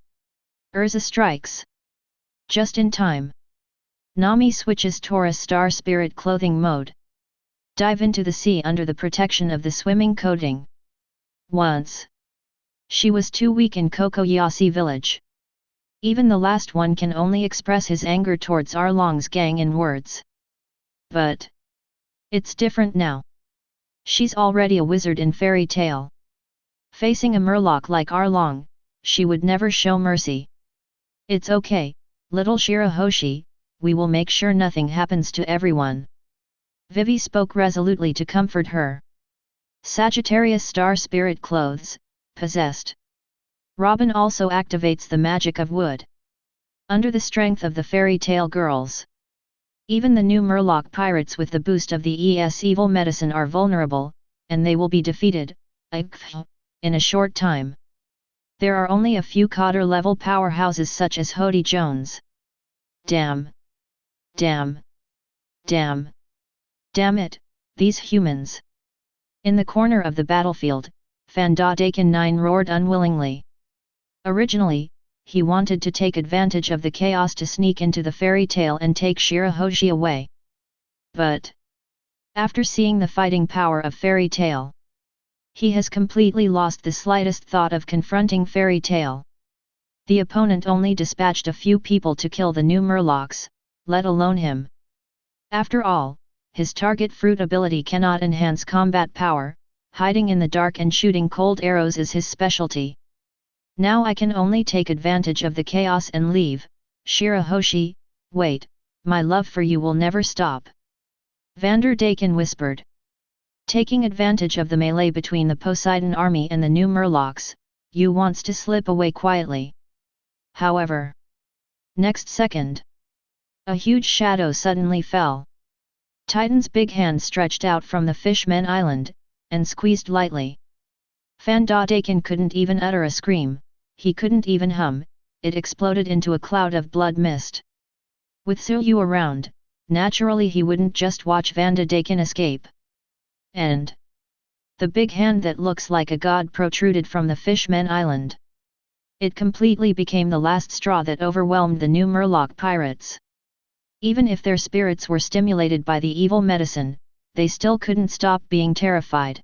Erza strikes. Just in time. Nami switches Taurus Star Spirit clothing mode. Dive into the sea under the protection of the swimming coating. Once. She was too weak in Kokoyasi village. Even the last one can only express his anger towards Arlong's gang in words. But it's different now. She's already a wizard in Fairy Tail. Facing a Murloc like Arlong, she would never show mercy. It's okay, little Shirahoshi, we will make sure nothing happens to everyone. Vivi spoke resolutely to comfort her. Sagittarius Star Spirit clothes, possessed. Robin also activates the magic of wood. Under the strength of the Fairy Tail girls, even the new Murloc pirates with the boost of the ES evil medicine are vulnerable, and they will be defeated, in a short time. There are only a few Qadr-level powerhouses such as Hody Jones. Damn! Damn! Damn! Damn it, these humans! In the corner of the battlefield, Fanda Dakin 9 roared unwillingly. Originally, he wanted to take advantage of the chaos to sneak into the fairy tale and take Shirahoshi away. But after seeing the fighting power of Fairy Tail, he has completely lost the slightest thought of confronting Fairy Tail. The opponent only dispatched a few people to kill the new Murlocs, let alone him. After all, his target fruit ability cannot enhance combat power, hiding in the dark and shooting cold arrows is his specialty. Now I can only take advantage of the chaos and leave. Shirahoshi, wait, my love for you will never stop. Vanderdaken whispered. Taking advantage of the melee between the Poseidon army and the new Murlocs, Yu wants to slip away quietly. However, next second, a huge shadow suddenly fell. Titan's big hand stretched out from the Fishman Island, and squeezed lightly. Vanderdaken couldn't even utter a scream, he couldn't even hum, it exploded into a cloud of blood mist. With Tsuyu around, naturally he wouldn't just watch Vanderdaken escape. And the big hand that looks like a god protruded from the Fishman Island. It completely became the last straw that overwhelmed the new Murloc pirates. Even if their spirits were stimulated by the evil medicine, they still couldn't stop being terrified.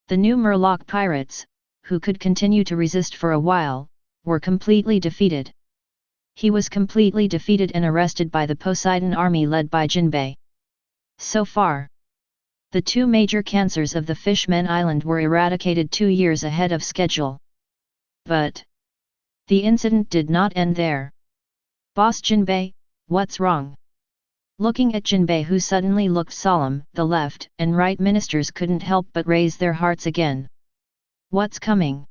The new Murloc pirates, who could continue to resist for a while, were completely defeated. He was completely defeated and arrested by the Poseidon army led by Jinbei. So far, the two major cancers of the Fishman Island were eradicated 2 years ahead of schedule. But the incident did not end there. Boss Jinbei, what's wrong? Looking at Jinbei, who suddenly looked solemn, the left and right ministers couldn't help but raise their hearts again. What's coming?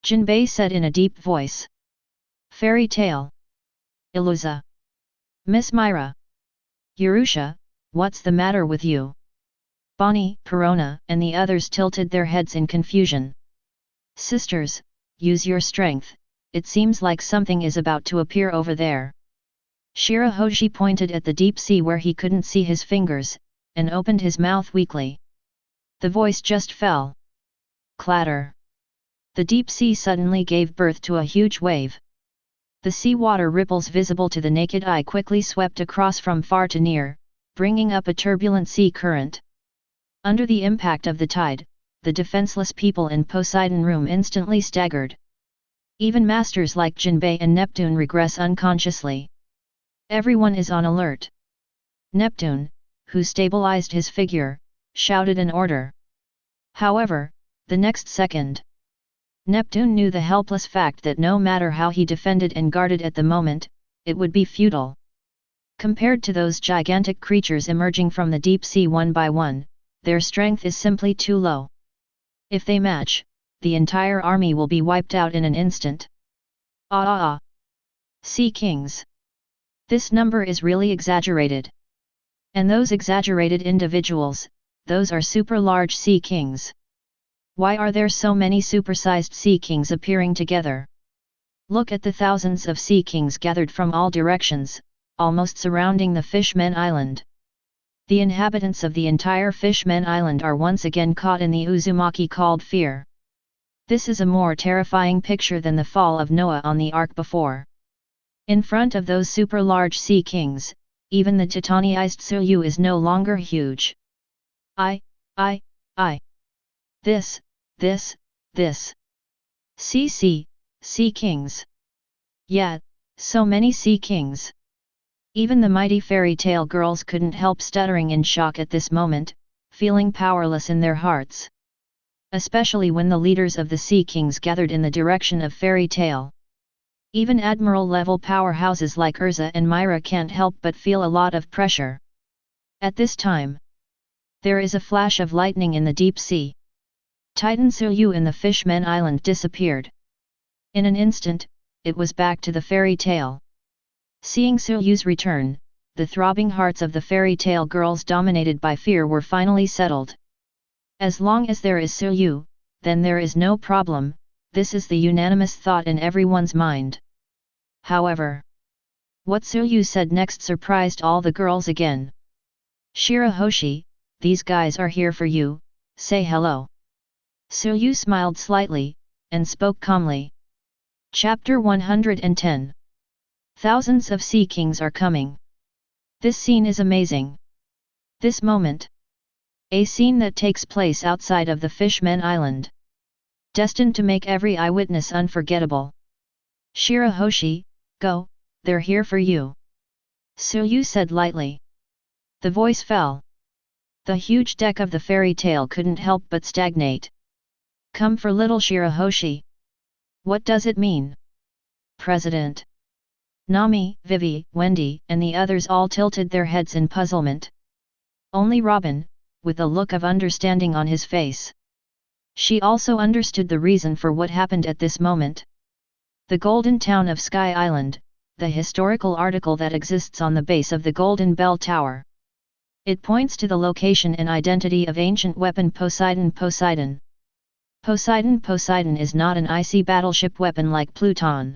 Jinbei said in a deep voice. Fairy Tail. Iluza. Miss Myra. Urusha, what's the matter with you? Bonnie, Perona, and the others tilted their heads in confusion. Sisters, use your strength, it seems like something is about to appear over there. Shirahoshi pointed at the deep sea where he couldn't see his fingers, and opened his mouth weakly. The voice just fell. Clatter. The deep sea suddenly gave birth to a huge wave. The seawater ripples visible to the naked eye quickly swept across from far to near, bringing up a turbulent sea current. Under the impact of the tide, the defenseless people in Poseidon Room instantly staggered. Even masters like Jinbei and Neptune regress unconsciously. Everyone is on alert. Neptune, who stabilized his figure, shouted an order. However, the next second, Neptune knew the helpless fact that no matter how he defended and guarded at the moment, it would be futile. Compared to those gigantic creatures emerging from the deep sea one by one, their strength is simply too low. If they match, the entire army will be wiped out in an instant. Sea Kings. This number is really exaggerated. And those exaggerated individuals, those are super large Sea Kings. Why are there so many supersized Sea Kings appearing together? Look at the thousands of Sea Kings gathered from all directions, almost surrounding the Fishman Island. The inhabitants of the entire Fishman Island are once again caught in the Uzumaki called fear. This is a more terrifying picture than the fall of Noah on the Ark before. In front of those super large Sea Kings, even the titanized Tsuyu is no longer huge. This. Sea Kings. Yeah, so many Sea Kings. Even the mighty Fairy Tail girls couldn't help stuttering in shock at this moment, feeling powerless in their hearts. Especially when the leaders of the Sea Kings gathered in the direction of Fairy Tail. Even Admiral-level powerhouses like Erza and Myra can't help but feel a lot of pressure. At this time, there is a flash of lightning in the deep sea. Titan Tsuyu in the Fishman Island disappeared. In an instant, it was back to the Fairy Tail. Seeing Tsuyu's return, the throbbing hearts of the Fairy Tail girls dominated by fear were finally settled. As long as there is Tsuyu, then there is no problem, this is the unanimous thought in everyone's mind. However, what Tsuyu said next surprised all the girls again. Shirahoshi, these guys are here for you, say hello. Tsuyu smiled slightly, and spoke calmly. Chapter 110. Thousands of Sea Kings are coming. This scene is amazing. This moment. A scene that takes place outside of the Fishmen Island. Destined to make every eyewitness unforgettable. Shirahoshi, go, they're here for you. Suyu said lightly. The voice fell. The huge deck of the fairy tale couldn't help but stagnate. Come for little Shirahoshi. What does it mean? President. Nami, Vivi, Wendy, and the others all tilted their heads in puzzlement. Only Robin, with a look of understanding on his face. She also understood the reason for what happened at this moment. The Golden Town of Sky Island, the historical article that exists on the base of the Golden Bell Tower. It points to the location and identity of ancient weapon Poseidon. Poseidon is not an icy battleship weapon like Pluton.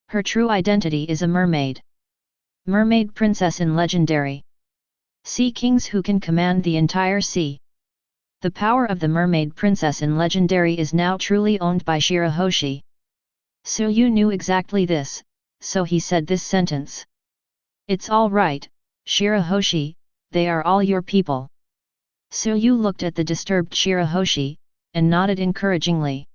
Her true identity is a mermaid. Mermaid princess in legendary. Sea kings who can command the entire sea. The power of the mermaid princess in legendary is now truly owned by Shirahoshi. Suyu knew exactly this, so he said this sentence. It's all right, Shirahoshi, they are all your people. Suyu looked at the disturbed Shirahoshi, and nodded encouragingly.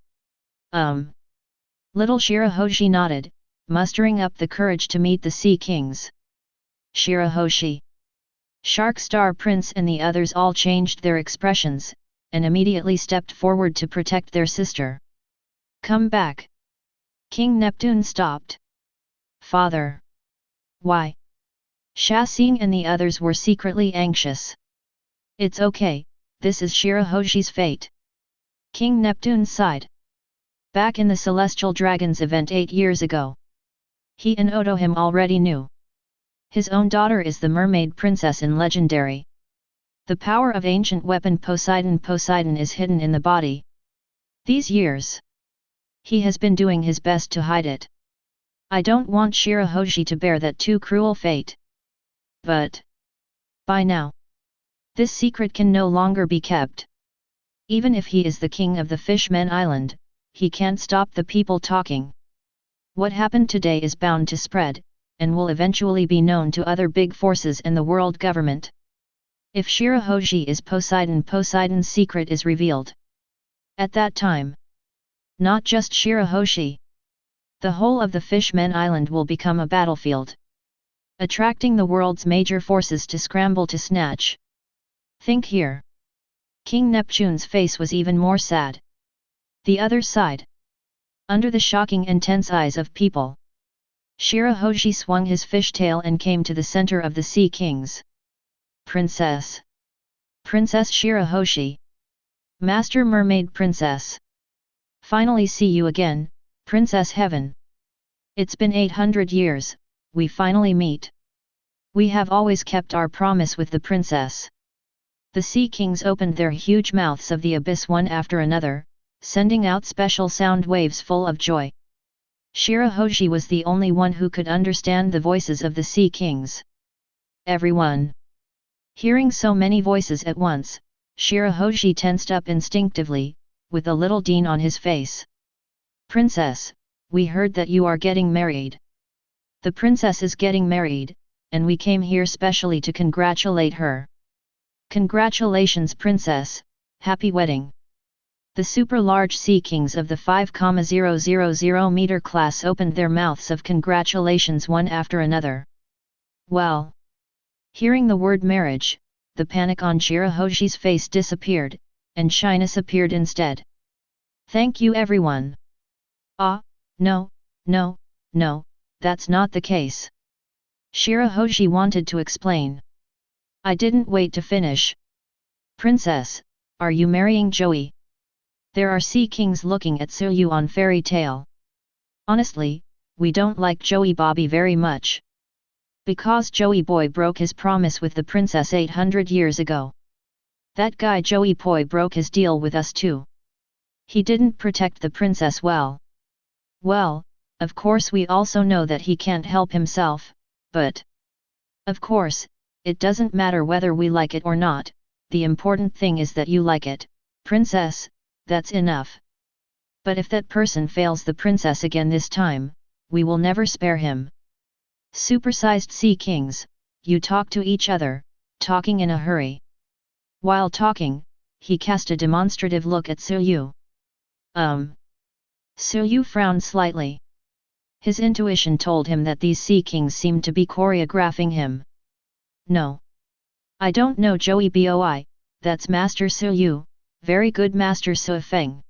Little Shirahoshi nodded, mustering up the courage to meet the Sea Kings. Shirahoshi. Shark Star Prince and the others all changed their expressions, and immediately stepped forward to protect their sister. Come back. King Neptune stopped. Father. Why? Shasing and the others were secretly anxious. It's okay, this is Shirahoshi's fate. King Neptune sighed. Back in the Celestial Dragons event 8 years ago. He and Otohim already knew. His own daughter is the mermaid princess in legendary. The power of ancient weapon Poseidon is hidden in the body. These years. He has been doing his best to hide it. I don't want Shirahoshi to bear that too cruel fate. But. By now. This secret can no longer be kept. Even if he is the king of the Fishmen Island, he can't stop the people talking. What happened today is bound to spread, and will eventually be known to other big forces and the world government. If Shirahoshi is Poseidon's secret is revealed. At that time. Not just Shirahoshi. The whole of the Fishmen Island will become a battlefield. Attracting the world's major forces to scramble to snatch. Think here. King Neptune's face was even more sad. The other side. Under the shocking intense eyes of people. Shirahoshi swung his fishtail and came to the center of the Sea Kings. Princess. Princess Shirahoshi. Master Mermaid Princess. Finally see you again, Princess Heaven. It's been 800 years, we finally meet. We have always kept our promise with the princess. The Sea Kings opened their huge mouths of the abyss one after another, sending out special sound waves full of joy. Shirahoshi was the only one who could understand the voices of the Sea Kings. Everyone. Hearing so many voices at once, Shirahoshi tensed up instinctively, with a little dean on his face. Princess, we heard that you are getting married. The princess is getting married, and we came here specially to congratulate her. Congratulations princess, happy wedding. The super-large Sea Kings of the 5,000 meter class opened their mouths of congratulations one after another. Well. Hearing the word marriage, the panic on Shirahoshi's face disappeared, and shyness appeared instead. Thank you everyone. No, that's not the case. Shirahoshi wanted to explain. I didn't wait to finish. Princess, are you marrying Joey? There are Sea Kings looking at Suyu on Fairy Tale. Honestly, we don't like Joey Bobby very much. Because Joey Boy broke his promise with the princess 800 years ago. That guy Joey Boy broke his deal with us too. He didn't protect the princess well. Well, of course we also know that he can't help himself, but... Of course, it doesn't matter whether we like it or not, the important thing is that you like it, princess, that's enough. But if that person fails the princess again this time, we will never spare him. Supersized sea kings, you talk to each other, talking in a hurry. While talking, he cast a demonstrative look at Suyu. Suyu frowned slightly. His intuition told him that these sea kings seemed to be choreographing him. No. I don't know Joey Boi, that's Master Suyu, very good Master Suifeng.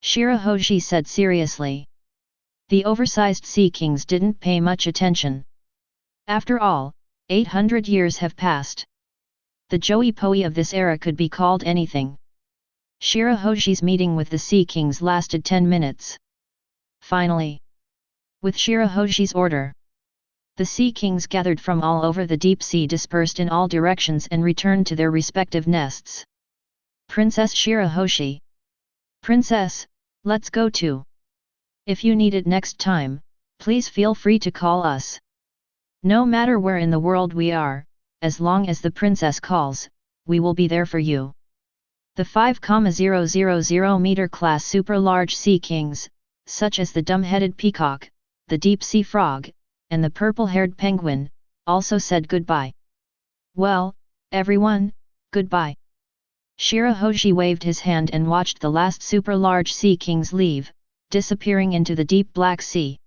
Shirahoshi said seriously. The oversized sea kings didn't pay much attention. After all, 800 years have passed. The Joey Poi of this era could be called anything. Shirahoshi's meeting with the Sea Kings lasted 10 minutes. Finally, with Shirahoshi's order, the Sea Kings gathered from all over the deep sea dispersed in all directions and returned to their respective nests. Princess Shirahoshi. Princess, let's go too. If you need it next time, please feel free to call us. No matter where in the world we are, as long as the princess calls, we will be there for you. The 5,000 meter class super large sea kings, such as the dumb-headed peacock, the deep-sea frog, and the purple-haired penguin, also said goodbye. Well, everyone, goodbye. Shirahoshi waved his hand and watched the last super-large sea kings leave, disappearing into the deep Black Sea.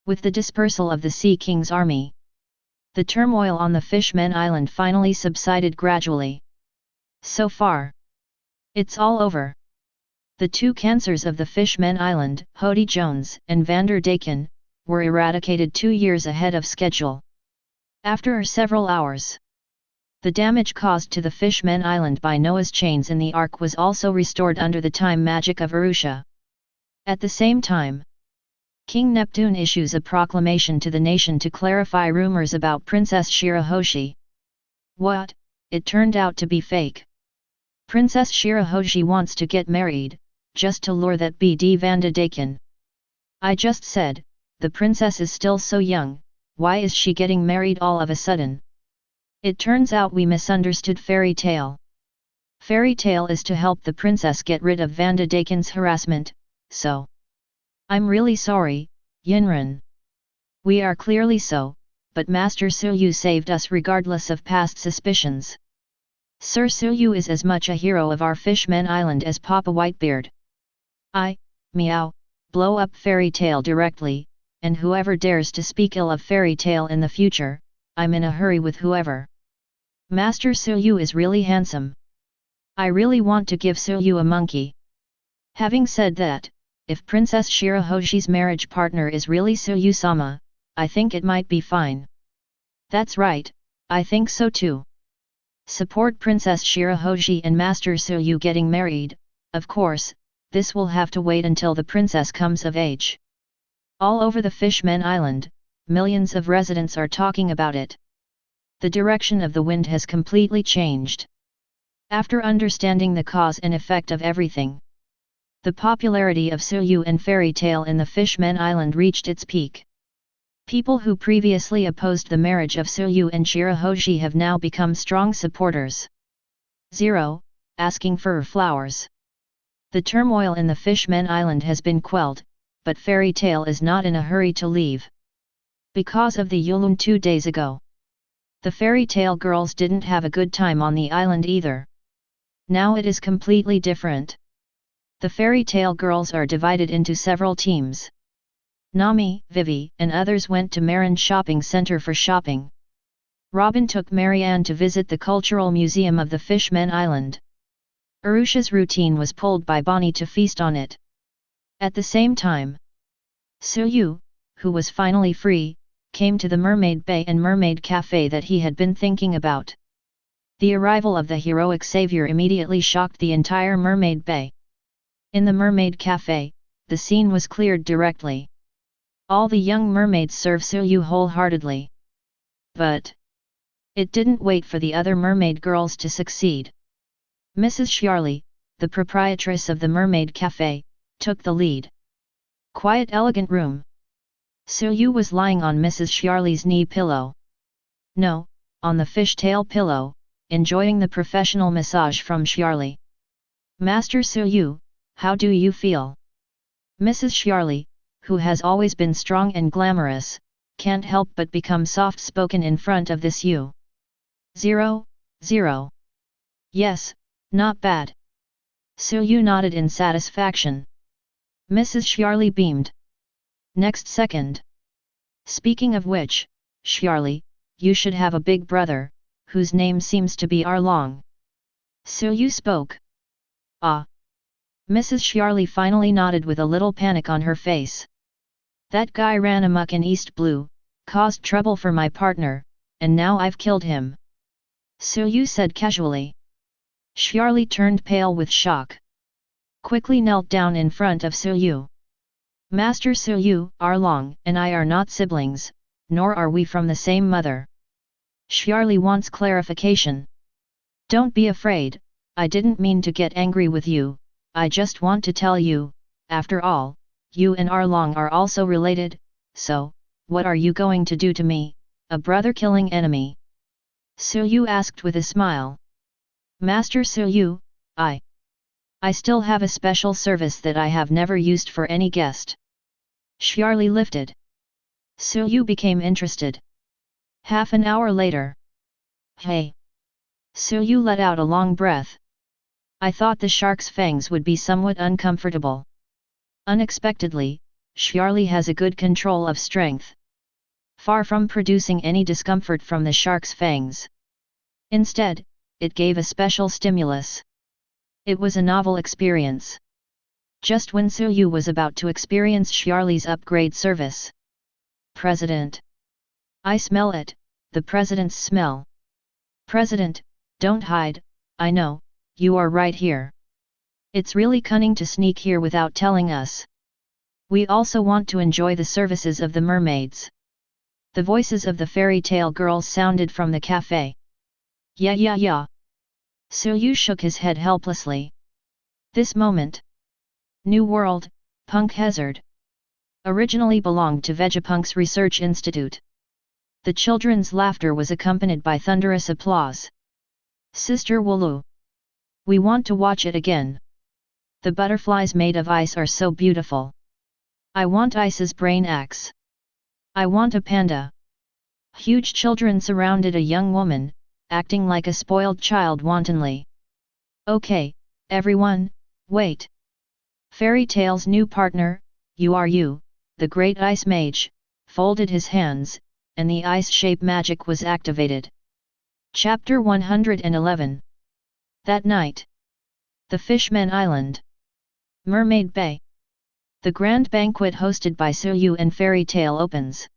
With the dispersal of the Sea King's army, the turmoil on the Fishmen Island finally subsided gradually. So far, it's all over. The two cancers of the Fishmen Island, Hody Jones and Vander Daken, were eradicated 2 years ahead of schedule. After several hours, the damage caused to the Fishmen Island by Noah's chains in the Ark was also restored under the time magic of Arusha. At the same time, King Neptune issues a proclamation to the nation to clarify rumors about Princess Shirahoshi. What? It turned out to be fake. Princess Shirahoshi wants to get married, just to lure that BD Vanda Daken. I just said, the princess is still so young, why is she getting married all of a sudden? It turns out we misunderstood Fairy Tail. Fairy Tail is to help the princess get rid of Vanda Daken's harassment, so. I'm really sorry, Yinren. We are clearly so, but Master Suyu saved us regardless of past suspicions. Sir Suyu is as much a hero of our Fishmen Island as Papa Whitebeard. Meow, blow up Fairy Tail directly, and whoever dares to speak ill of Fairy Tail in the future, I'm in a hurry with whoever. Master Suyu is really handsome. I really want to give Suyu a monkey. Having said that, if Princess Shirahoshi's marriage partner is really Suyu-sama, I think it might be fine. That's right, I think so too. Support Princess Shirahoshi and Master Suyu getting married, of course, this will have to wait until the princess comes of age. All over the Fishmen Island, millions of residents are talking about it. The direction of the wind has completely changed. After understanding the cause and effect of everything, the popularity of Suyu and Fairy Tail in the Fishmen Island reached its peak. People who previously opposed the marriage of Suyu and Shirahoshi have now become strong supporters. 0. Asking for flowers. The turmoil in the Fishmen Island has been quelled, but Fairy Tail is not in a hurry to leave. Because of the Yulun 2 days ago, the Fairy Tail girls didn't have a good time on the island either. Now it is completely different. The Fairy Tail girls are divided into several teams. Nami, Vivi, and others went to Marin Shopping Center for shopping. Robin took Marianne to visit the Cultural Museum of the Fishmen Island. Arusha's routine was pulled by Bonnie to feast on it. At the same time, Suyu, who was finally free, came to the Mermaid Bay and Mermaid Cafe that he had been thinking about. The arrival of the heroic savior immediately shocked the entire Mermaid Bay. In the Mermaid Cafe, the scene was cleared directly. All the young mermaids serve Suyu wholeheartedly. But it didn't wait for the other mermaid girls to succeed. Mrs. Xiarli, the proprietress of the Mermaid Cafe, took the lead. Quiet, elegant room. Suyu was lying on Mrs. Xiarli's knee pillow. No, on the fishtail pillow, enjoying the professional massage from Xiarli. Master Suyu, how do you feel? Mrs. Xiarli, who has always been strong and glamorous, can't help but become soft-spoken in front of this you. 0, 0. Yes, not bad. Yu nodded in satisfaction. Mrs. Xiarli beamed. Next second. Speaking of which, Xiarli, you should have a big brother, whose name seems to be Arlong. Yu spoke. Ah. Mrs. Xiarli finally nodded with a little panic on her face. That guy ran amok in East Blue, caused trouble for my partner, and now I've killed him. Yu said casually. Xiarli turned pale with shock. Quickly knelt down in front of Yu. Master Yu, Arlong and I are not siblings, nor are we from the same mother. Xiarli wants clarification. Don't be afraid, I didn't mean to get angry with you, I just want to tell you, after all, you and Arlong are also related, so, what are you going to do to me, a brother-killing enemy? Yu asked with a smile. Master Yu, I still have a special service that I have never used for any guest. Xiarli lifted. Yu became interested. Half an hour later. Hey! Yu let out a long breath. I thought the shark's fangs would be somewhat uncomfortable. Unexpectedly, Xiarli has a good control of strength. Far from producing any discomfort from the shark's fangs. Instead, it gave a special stimulus. It was a novel experience. Just when Yu was about to experience Xiarli's upgrade service. President. I smell it, the President's smell. President, don't hide, I know, you are right here. It's really cunning to sneak here without telling us. We also want to enjoy the services of the mermaids. The voices of the fairy tale girls sounded from the cafe. Yeah. Yu shook his head helplessly. This moment. New World, Punk Hazard. Originally belonged to Vegapunk's Research Institute. The children's laughter was accompanied by thunderous applause. Sister Wooloo. We want to watch it again. The butterflies made of ice are so beautiful. I want Ice's brain axe. I want a panda. Huge children surrounded a young woman, acting like a spoiled child wantonly. Okay, everyone, wait. Fairy Tale's new partner, you, the Great Ice Mage, folded his hands, and the ice shape magic was activated. Chapter 111. That night. The Fishmen Island. Mermaid Bay. The grand banquet hosted by Yu and Fairy Tale opens.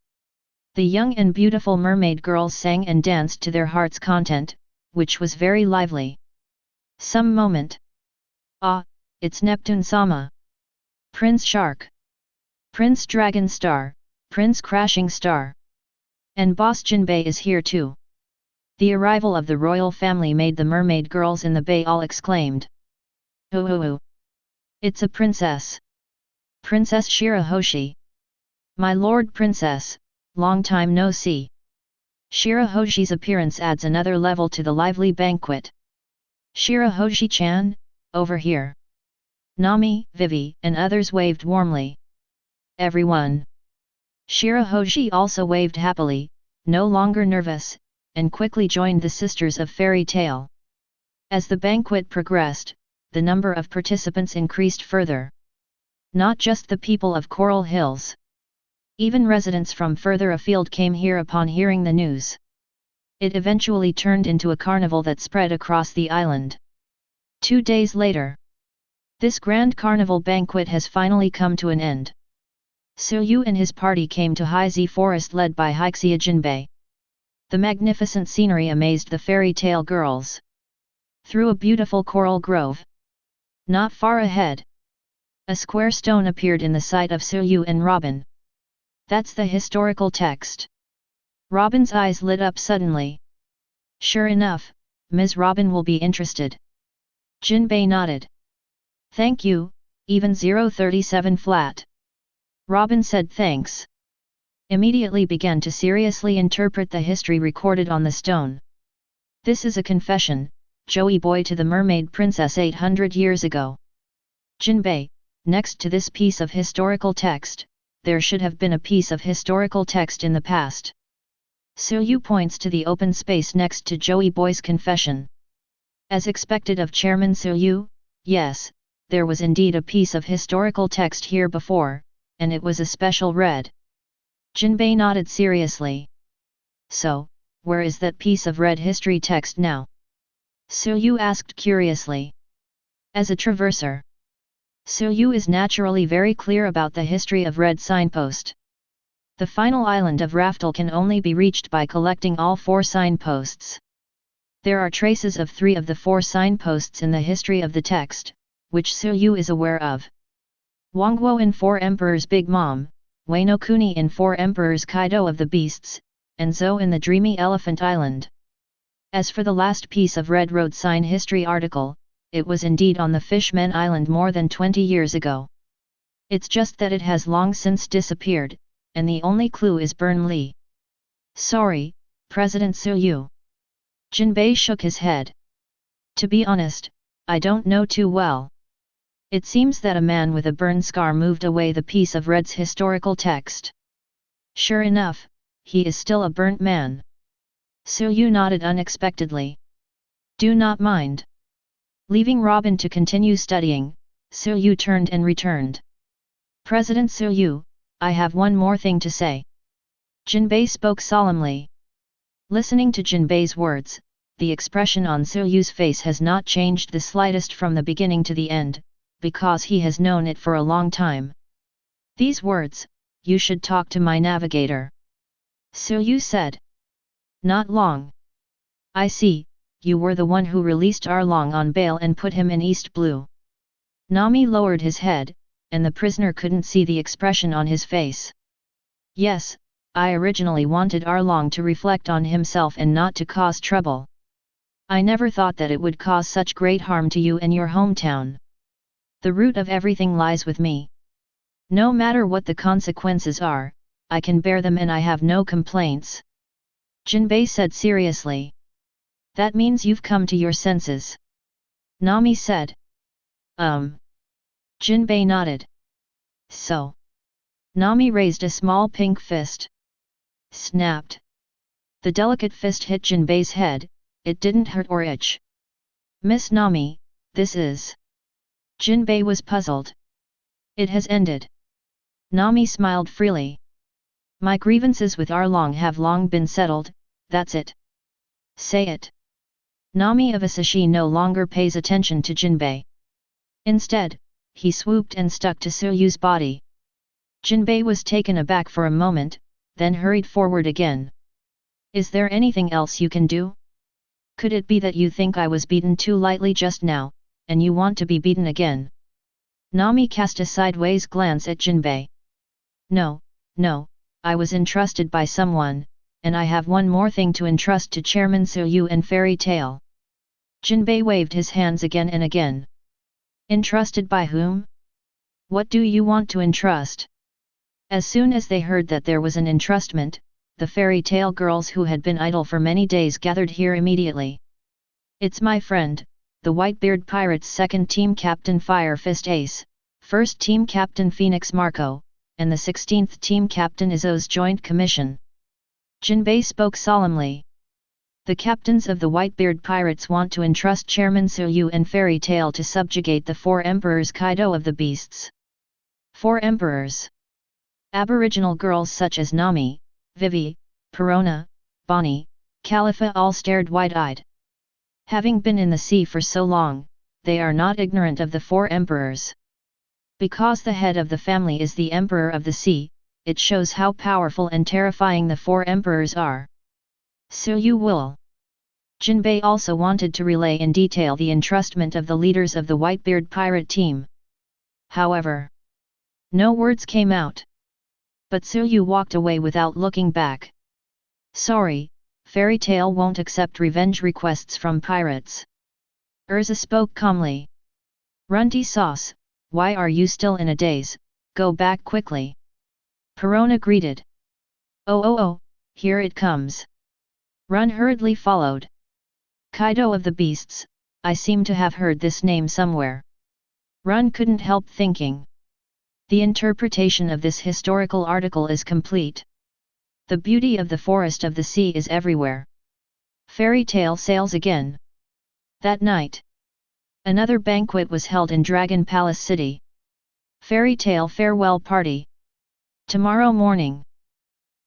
The young and beautiful mermaid girls sang and danced to their heart's content, which was very lively. Some moment. Ah, it's Neptune-sama. Prince Shark. Prince Dragon Star, Prince Crashing Star. And Boss Jinbei is here too. The arrival of the royal family made the mermaid girls in the bay all exclaimed. Oh. It's a princess. Princess Shirahoshi. My lord princess, long time no see. Shirahoshi's appearance adds another level to the lively banquet. Shirahoshi-chan, over here. Nami, Vivi, and others waved warmly. Everyone. Shirahoshi also waved happily, no longer nervous, and quickly joined the sisters of Fairy Tale. As the banquet progressed, the number of participants increased further. Not just the people of Coral Hills. Even residents from further afield came here upon hearing the news. It eventually turned into a carnival that spread across the island. 2 days later. This grand carnival banquet has finally come to an end. Yu and his party came to High Z Forest led by Hixia Jinbei. The magnificent scenery amazed the Fairy Tale girls. Through a beautiful coral grove. Not far ahead. A square stone appeared in the sight of Yu and Robin. That's the historical text. Robin's eyes lit up suddenly. Sure enough, Ms. Robin will be interested. Jinbei nodded. Thank you, even 037 flat. Robin said thanks. Immediately began to seriously interpret the history recorded on the stone. This is a confession, Joey boy to the mermaid princess 800 years ago. Jinbei, next to this piece of historical text, there should have been a piece of historical text in the past. Suyu points to the open space next to Joey Boy's confession. As expected of Chairman Suyu, yes, there was indeed a piece of historical text here before, and it was a special red. Jinbei nodded seriously. So, where is that piece of red history text now? Suyu asked curiously. As a traverser, Suyu is naturally very clear about the history of Red Signpost. The final island of Raftel can only be reached by collecting all 4 signposts. There are traces of 3 of the 4 signposts in the history of the text, which Suyu is aware of. Wangguo in 4 Emperors Big Mom, Wano Kuni in 4 Emperors Kaido of the Beasts, and Zou in the Dreamy Elephant Island. As for the last piece of Red Road Sign history article, it was indeed on the Fishmen Island more than 20 years ago. It's just that it has long since disappeared, and the only clue is Burnley. Sorry, President Suyu. Jinbei shook his head. To be honest, I don't know too well. It seems that a man with a burn scar moved away the piece of Red's historical text. Sure enough, he is still a burnt man. Suyu nodded unexpectedly. Do not mind. Leaving Robin to continue studying, Suyu turned and returned. President Suyu, I have one more thing to say. Jinbei spoke solemnly. Listening to Jinbei's words, the expression on Suyu's face has not changed the slightest from the beginning to the end, because he has known it for a long time. These words, you should talk to my navigator. Suyu said. Not long. I see, you were the one who released Arlong on bail and put him in East Blue. Nami lowered his head, and the prisoner couldn't see the expression on his face. Yes, I originally wanted Arlong to reflect on himself and not to cause trouble. I never thought that it would cause such great harm to you and your hometown. The root of everything lies with me. No matter what the consequences are, I can bear them and I have no complaints. Jinbei said seriously. That means you've come to your senses. Nami said. Jinbei nodded. So. Nami raised a small pink fist. Snapped. The delicate fist hit Jinbei's head, it didn't hurt or itch. Miss Nami, this is... Jinbei was puzzled. It has ended. Nami smiled freely. My grievances with Arlong have long been settled, that's it. Say it. Nami of Asashi no longer pays attention to Jinbei. Instead, he swooped and stuck to Suyu's body. Jinbei was taken aback for a moment, then hurried forward again. Is there anything else you can do? Could it be that you think I was beaten too lightly just now, and you want to be beaten again? Nami cast a sideways glance at Jinbei. No, I was entrusted by someone, and I have one more thing to entrust to Chairman Suyu and Fairy Tail. Jinbei waved his hands again and again. Entrusted by whom? What do you want to entrust? As soon as they heard that there was an entrustment, the Fairy Tail girls who had been idle for many days gathered here immediately. It's my friend, the Whitebeard Pirates' second team captain Fire Fist Ace, first team captain Phoenix Marco, and the 16th team captain Izzo's joint commission. Jinbei spoke solemnly. The captains of the Whitebeard Pirates want to entrust Chairman Suyu and Fairy Tail to subjugate the 4 Emperors Kaido of the Beasts. 4 Emperors. Aboriginal girls such as Nami, Vivi, Perona, Bonnie, Khalifa all stared wide-eyed. Having been in the sea for so long, they are not ignorant of the 4 Emperors. Because the head of the family is the Emperor of the Sea, it shows how powerful and terrifying the 4 Emperors are. Suyu will. Jinbei also wanted to relay in detail the entrustment of the leaders of the Whitebeard pirate team. However, no words came out. But Suyu walked away without looking back. Sorry, Fairy Tail won't accept revenge requests from pirates. Erza spoke calmly. Runty sauce, why are you still in a daze? Go back quickly. Perona greeted. Oh, here it comes. Run hurriedly followed. Kaido of the Beasts, I seem to have heard this name somewhere. Run couldn't help thinking. The interpretation of this historical article is complete. The beauty of the forest of the sea is everywhere. Fairy tale sails again. That night, another banquet was held in Dragon Palace City. Fairy tale farewell party. Tomorrow morning,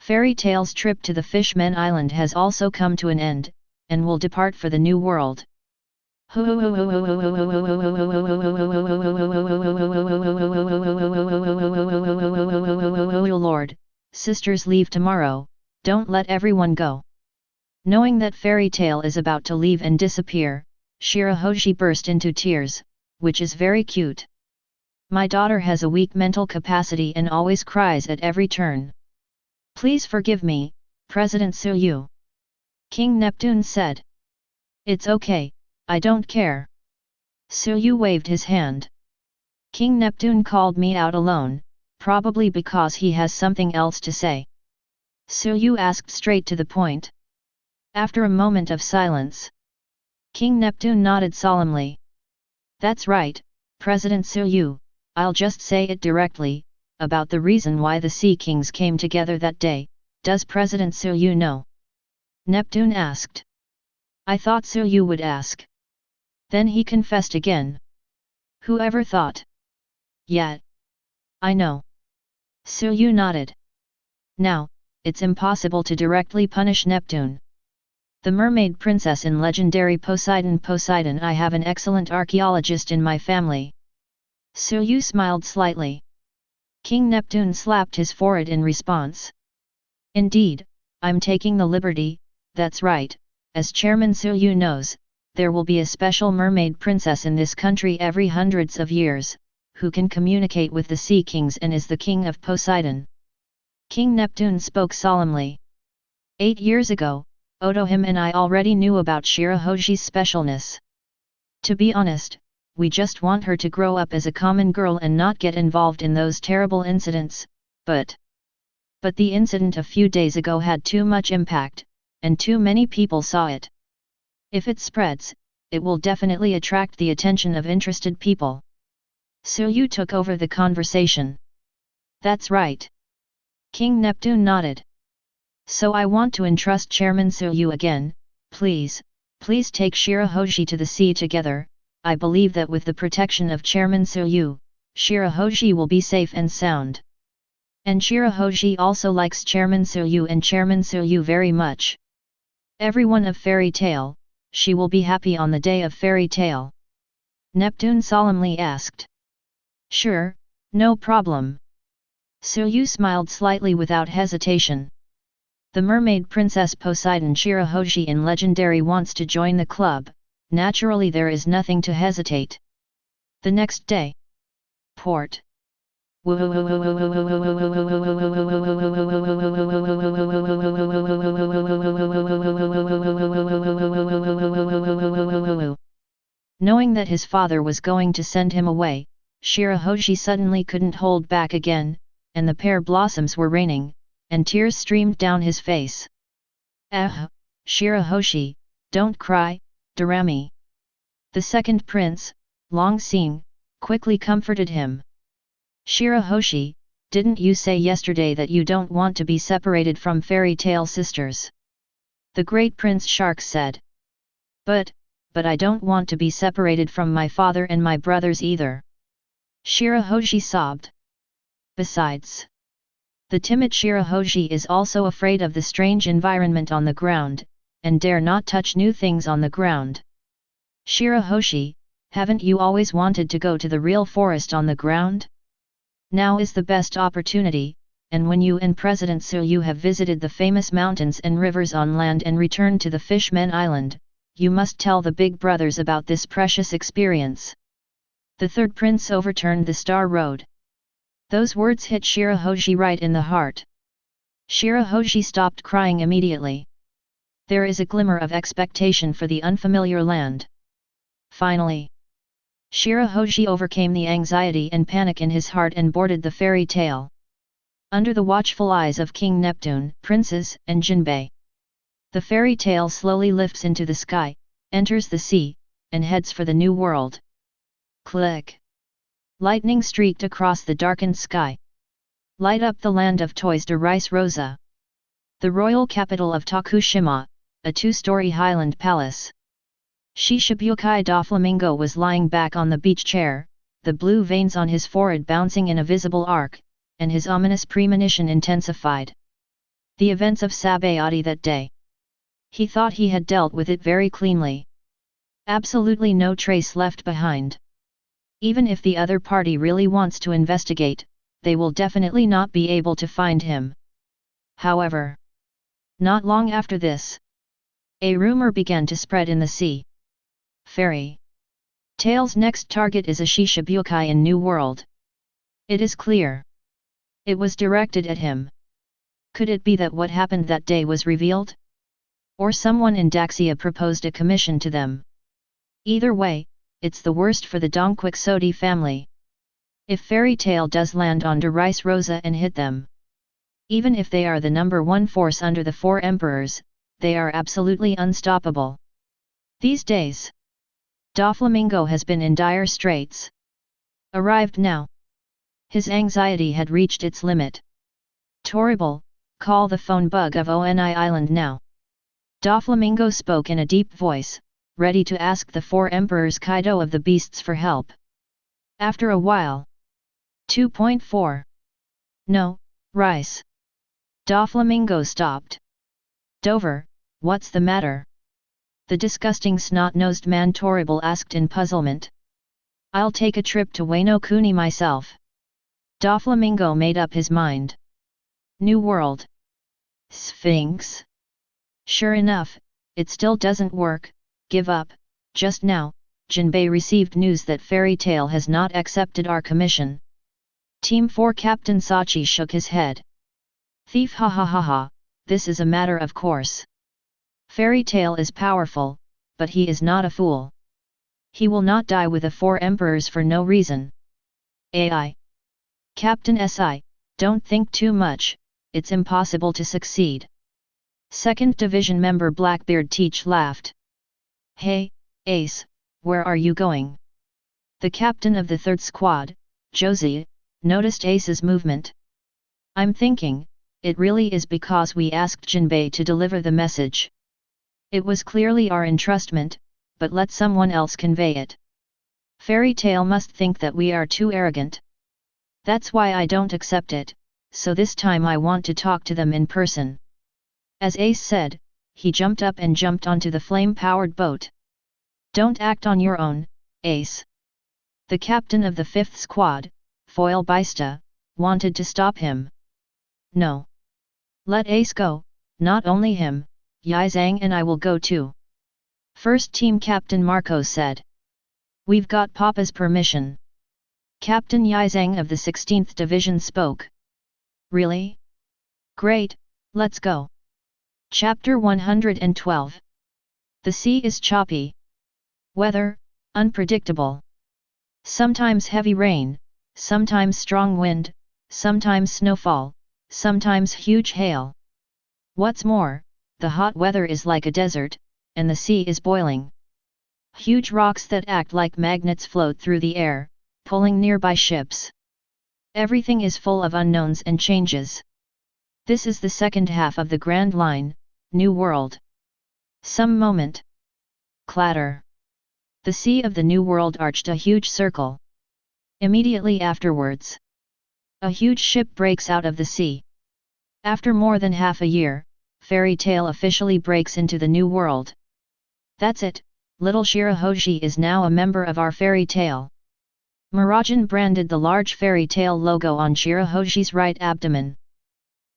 Fairy Tale's trip to the Fishmen Island has also come to an end, and will depart for the new world. Lord, sisters leave tomorrow, don't let everyone go. Knowing that Fairy Tale is about to leave and disappear, Shirahoshi burst into tears, which is very cute. My daughter has a weak mental capacity and always cries at every turn. Please forgive me, President Suyu. King Neptune said. It's okay, I don't care. Suyu waved his hand. King Neptune called me out alone, probably because he has something else to say. Suyu asked straight to the point. After a moment of silence, King Neptune nodded solemnly. That's right, President Suyu, I'll just say it directly, about the reason why the Sea Kings came together that day. Does President Suyu know? Neptune asked. I thought Suyu would ask. Then he confessed again. Whoever thought? Yet. I know. Suyu nodded. Now, it's impossible to directly punish Neptune. The mermaid princess in legendary Poseidon. I have an excellent archaeologist in my family. Suyu smiled slightly. King Neptune slapped his forehead in response. Indeed, I'm taking the liberty, that's right, as Chairman Suyu knows, there will be a special mermaid princess in this country every hundreds of years, who can communicate with the Sea Kings and is the king of Poseidon. King Neptune spoke solemnly. 8 years ago, Otohime and I already knew about Shirahoshi's specialness. To be honest, we just want her to grow up as a common girl and not get involved in those terrible incidents, but the incident a few days ago had too much impact, and too many people saw it. If it spreads, it will definitely attract the attention of interested people. Suyu took over the conversation. That's right. King Neptune nodded. So I want to entrust Chairman Suyu again, please take Shirahoshi to the sea together. I believe that with the protection of Chairman Suyu, Shirahoshi will be safe and sound. And Shirahoshi also likes Chairman Suyu and Chairman Suyu very much. Everyone of Fairy Tale, she will be happy on the day of Fairy Tale. Neptune solemnly asked. Sure, no problem. Suyu smiled slightly without hesitation. The mermaid princess Poseidon Shirahoshi in Legendary wants to join the club, naturally there is nothing to hesitate. The next day. Port. Knowing that his father was going to send him away, Shirahoshi suddenly couldn't hold back again, and the pear blossoms were raining, and tears streamed down his face. Shirahoshi, don't cry, Dorami. The second prince, Long Xing, quickly comforted him. Shirahoshi, didn't you say yesterday that you don't want to be separated from Fairy Tale sisters? The great Prince Shark said. But I don't want to be separated from my father and my brothers either. Shirahoshi sobbed. Besides, the timid Shirahoshi is also afraid of the strange environment on the ground, and dare not touch new things on the ground. Shirahoshi, haven't you always wanted to go to the real forest on the ground? Now is the best opportunity, and when you and President Suyu have visited the famous mountains and rivers on land and returned to the Fishmen Island, you must tell the big brothers about this precious experience. The third prince overturned the Star Road. Those words hit Shirahoshi right in the heart. Shirahoshi stopped crying immediately. There is a glimmer of expectation for the unfamiliar land. Finally, Shirahoshi overcame the anxiety and panic in his heart and boarded the Fairy Tale. Under the watchful eyes of King Neptune, princes, and Jinbei, the Fairy Tale slowly lifts into the sky, enters the sea, and heads for the new world. Click. Lightning streaked across the darkened sky. Light up the land of toys de Rice Rosa. The royal capital of Tokushima, a two-story highland palace. Shishibukai Doflamingo was lying back on the beach chair, the blue veins on his forehead bouncing in a visible arc, and his ominous premonition intensified. The events of Sabayati that day. He thought he had dealt with it very cleanly. Absolutely no trace left behind. Even if the other party really wants to investigate, they will definitely not be able to find him. However, not long after this, a rumor began to spread in the sea. Fairy Tail's next target is a Shishibukai in New World. It is clear. It was directed at him. Could it be that what happened that day was revealed? Or someone in Daxia proposed a commission to them? Either way, it's the worst for the Donquixote family. If Fairy Tail does land on de Rice Rosa and hit them, even if they are the number one force under the four emperors, they are absolutely unstoppable. These days, Doflamingo has been in dire straits. Arrived now. His anxiety had reached its limit. Torrible, call the phone bug of Oni Island now. Doflamingo spoke in a deep voice, ready to ask the four emperors Kaido of the beasts for help. After a while. 2.4. No, Rice. Doflamingo stopped. Dover, what's the matter? The disgusting snot-nosed man Torrible asked in puzzlement. I'll take a trip to Wano Kuni myself. Doflamingo made up his mind. New World. Sphinx. Sure enough, it still doesn't work. Give up. Just now, Jinbei received news that Fairy Tail has not accepted our commission. Team 4 Captain Sachi shook his head. Thief, ha ha ha ha, this is a matter of course. Fairy Tail is powerful, but he is not a fool. He will not die with the four emperors for no reason. AI. Captain SI, don't think too much, it's impossible to succeed. 2nd Division member Blackbeard Teach laughed. Hey, Ace, where are you going? The captain of the 3rd squad, Josie, noticed Ace's movement. I'm thinking, it really is because we asked Jinbei to deliver the message. It was clearly our entrustment, but let someone else convey it. Fairy Tail must think that we are too arrogant. That's why I don't accept it, so this time I want to talk to them in person. As Ace said, he jumped up and jumped onto the flame-powered boat. Don't act on your own, Ace. The captain of the 5th squad, Foil Bista, wanted to stop him. No. Let Ace go, not only him, Yizang and I will go too. First team Captain Marco said. We've got Papa's permission. Captain Yizang of the 16th Division spoke. Really? Great, let's go. Chapter 112. The sea is choppy. Weather, unpredictable. Sometimes heavy rain, sometimes strong wind, sometimes snowfall, sometimes huge hail. What's more, the hot weather is like a desert, and the sea is boiling. Huge rocks that act like magnets float through the air, pulling nearby ships. Everything is full of unknowns and changes. This is the second half of the Grand Line, New World. Some moment. Clatter. The sea of the New World arched a huge circle. Immediately afterwards, a huge ship breaks out of the sea. After more than half a year, Fairy Tail officially breaks into the New World. That's it, little Shirahoshi is now a member of our Fairy Tail. Mirajane branded the large Fairy Tail logo on Shirahoshi's right abdomen.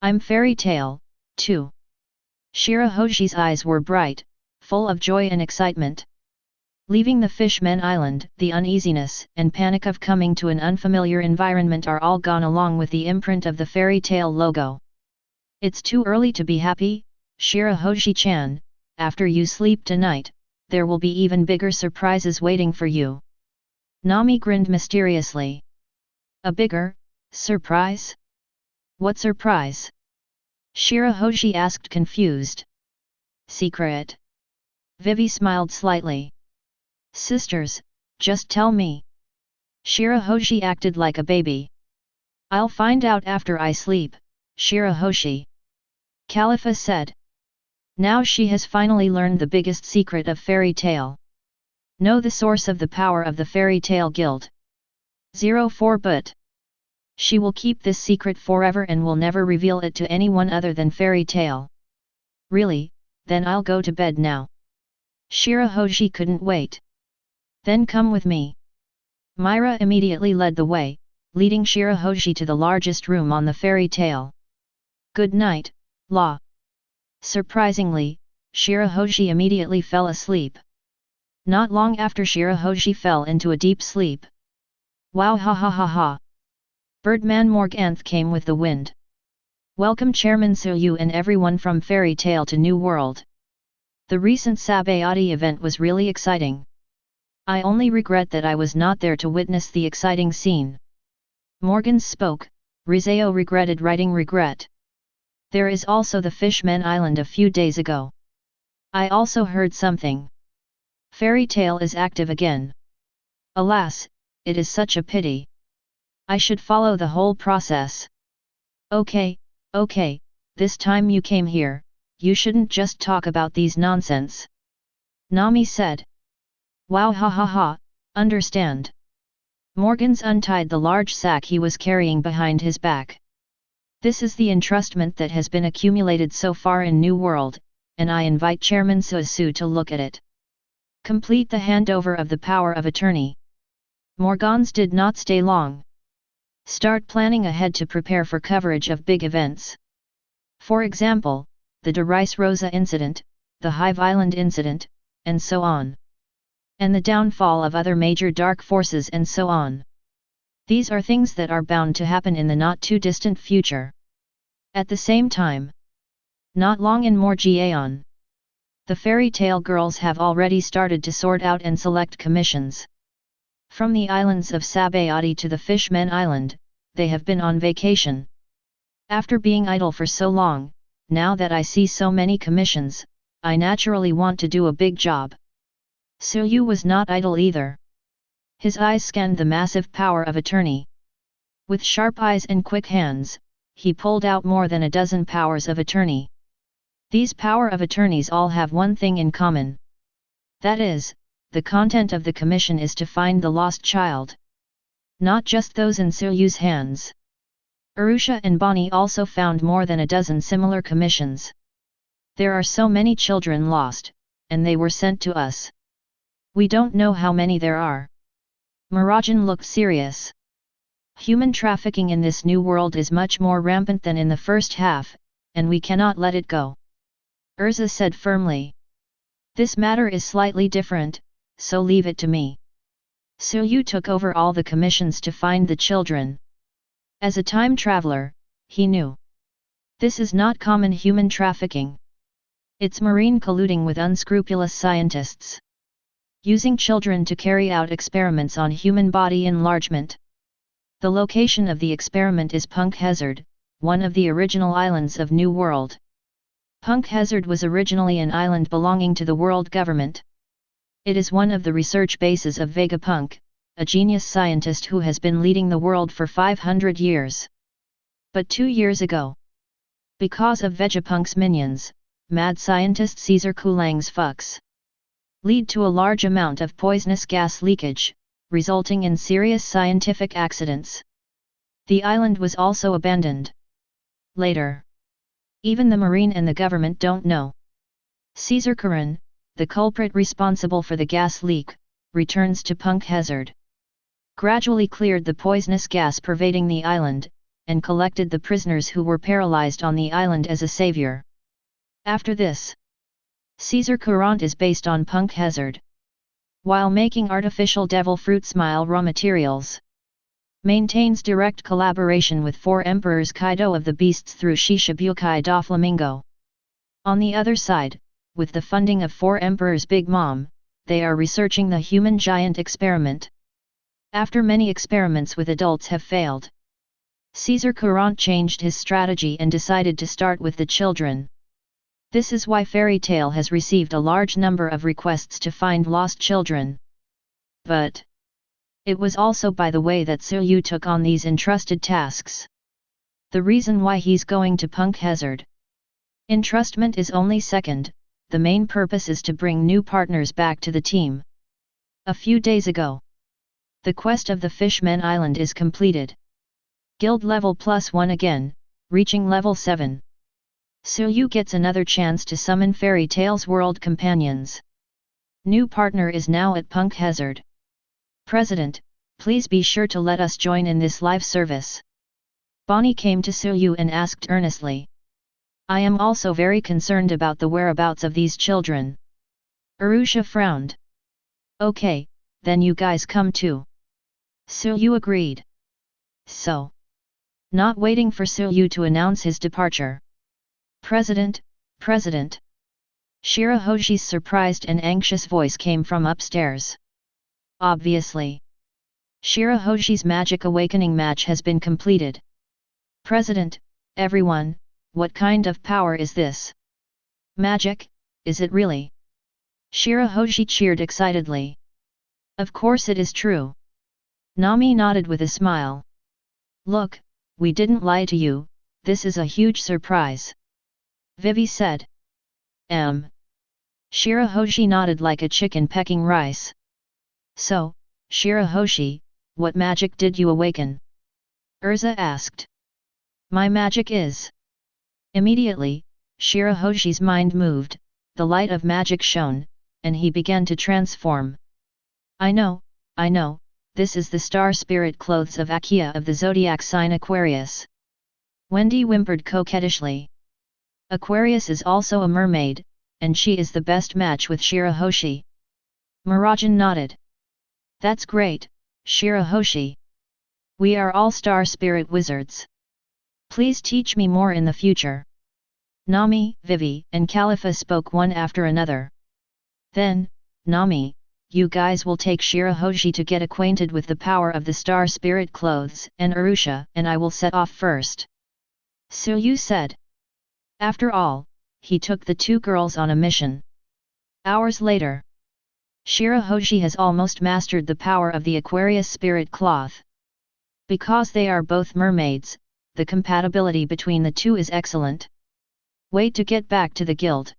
I'm Fairy Tail, too. Shirahoshi's eyes were bright, full of joy and excitement. Leaving the Fishmen Island, the uneasiness and panic of coming to an unfamiliar environment are all gone along with the imprint of the Fairy Tail logo. It's too early to be happy, Shirahoshi-chan, after you sleep tonight, there will be even bigger surprises waiting for you. Nami grinned mysteriously. A bigger surprise? What surprise? Shirahoshi asked confused. Secret. Vivi smiled slightly. Sisters, just tell me. Shirahoshi acted like a baby. I'll find out after I sleep, Shirahoshi. Khalifa said. Now she has finally learned the biggest secret of fairy tale. Know the source of the power of the fairy tale guild. 04 But she will keep this secret forever and will never reveal it to anyone other than fairy tale. Really, then I'll go to bed now. Shirahoshi couldn't wait. Then come with me. Myra immediately led the way, leading Shirahoshi to the largest room on the fairy tale. Good night, Law. Surprisingly, Shirahoshi immediately fell asleep. Not long after Shirahoshi fell into a deep sleep. Wow ha ha ha ha. Birdman Morganth came with the wind. Welcome Chairman Suyu and everyone from Fairy Tale to New World. The recent Sabayati event was really exciting. I only regret that I was not there to witness the exciting scene. Morgans spoke, Rizeo regretted writing regret. There is also the Fishmen Island a few days ago. I also heard something. Fairy Tale is active again. Alas, it is such a pity. I should follow the whole process. Okay, this time you came here, you shouldn't just talk about these nonsense. Nami said. Wow ha ha ha, understand. Morgans untied the large sack he was carrying behind his back. This is the entrustment that has been accumulated so far in New World, and I invite Chairman Susu to look at it. Complete the handover of the power of attorney. Morgans did not stay long. Start planning ahead to prepare for coverage of big events. For example, the De Rice Rosa incident, the Hive Island incident, and so on. And the downfall of other major dark forces and so on. These are things that are bound to happen in the not-too-distant future. At the same time, not long in more Gaon. The fairy tale girls have already started to sort out and select commissions. From the islands of Sabayati to the Fishmen Island, they have been on vacation. After being idle for so long, now that I see so many commissions, I naturally want to do a big job. Suyu was not idle either. His eyes scanned the massive power of attorney. With sharp eyes and quick hands, he pulled out more than a dozen powers of attorney. These power of attorneys all have one thing in common. That is, the content of the commission is to find the lost child. Not just those in Suyu's hands. Arusha and Bonnie also found more than a dozen similar commissions. There are so many children lost, and they were sent to us. We don't know how many there are. Mirajane looked serious. Human trafficking in this new world is much more rampant than in the first half, and we cannot let it go. Erza said firmly. This matter is slightly different, so leave it to me. Suyu took over all the commissions to find the children. As a time traveler, he knew. This is not common human trafficking. It's marine colluding with unscrupulous scientists. Using children to carry out experiments on human body enlargement. The location of the experiment is Punk Hazard, one of the original islands of New World. Punk Hazard was originally an island belonging to the world government. It is one of the research bases of Vegapunk, a genius scientist who has been leading the world for 500 years. But 2 years ago, because of Vegapunk's minions, mad scientist Caesar Kulang's fucks lead to a large amount of poisonous gas leakage, resulting in serious scientific accidents. The island was also abandoned. Later, even the Marine and the government don't know. Caesar Karan, the culprit responsible for the gas leak, returns to Punk Hazard. Gradually cleared the poisonous gas pervading the island, and collected the prisoners who were paralyzed on the island as a savior. After this, Caesar Courant is based on Punk Hazard. While making artificial devil fruit smile raw materials, maintains direct collaboration with 4 emperors Kaido of the Beasts through Shishibukai da Flamingo. On the other side, with the funding of 4 emperors Big Mom, they are researching the human giant experiment. After many experiments with adults have failed, Caesar Courant changed his strategy and decided to start with the children. This is why Fairy Tale has received a large number of requests to find lost children. But It was also by the way that Suyu took on these entrusted tasks. The reason why he's going to Punk Hazard. Entrustment is only second, the main purpose is to bring new partners back to the team. A few days ago, the quest of the Fishmen Island is completed. Guild level +1 again, reaching level 7. Suyu gets another chance to summon Fairy Tail's world companions. New partner is now at Punk Hazard. President, please be sure to let us join in this live service. Bonnie came to Suyu and asked earnestly. I am also very concerned about the whereabouts of these children. Arusha frowned. Okay, then you guys come too. Suyu agreed. So, not waiting for Suyu to announce his departure. President, President. Shirahoshi's surprised and anxious voice came from upstairs. Obviously, Shirahoshi's magic awakening match has been completed. President, everyone, what kind of power is this? Magic, is it really? Shirahoshi cheered excitedly. Of course it is true. Nami nodded with a smile. Look, we didn't lie to you, this is a huge surprise. Vivi said. Shirahoshi nodded like a chicken pecking rice. So, Shirahoshi, what magic did you awaken? Erza asked. My magic is. Immediately, Shirahoshi's mind moved, the light of magic shone, and he began to transform. I know, this is the star spirit clothes of Akia of the zodiac sign Aquarius. Wendy whimpered coquettishly. Aquarius is also a mermaid, and she is the best match with Shirahoshi. Mirajane nodded. That's great, Shirahoshi. We are all star spirit wizards. Please teach me more in the future. Nami, Vivi, and Khalifa spoke one after another. Then, Nami, you guys will take Shirahoshi to get acquainted with the power of the star spirit clothes, and Arusha and I will set off first. Suyu said. After all, he took the two girls on a mission. Hours later, Shirahoshi has almost mastered the power of the Aquarius spirit cloth. Because they are both mermaids, the compatibility between the two is excellent. Wait to get back to the guild.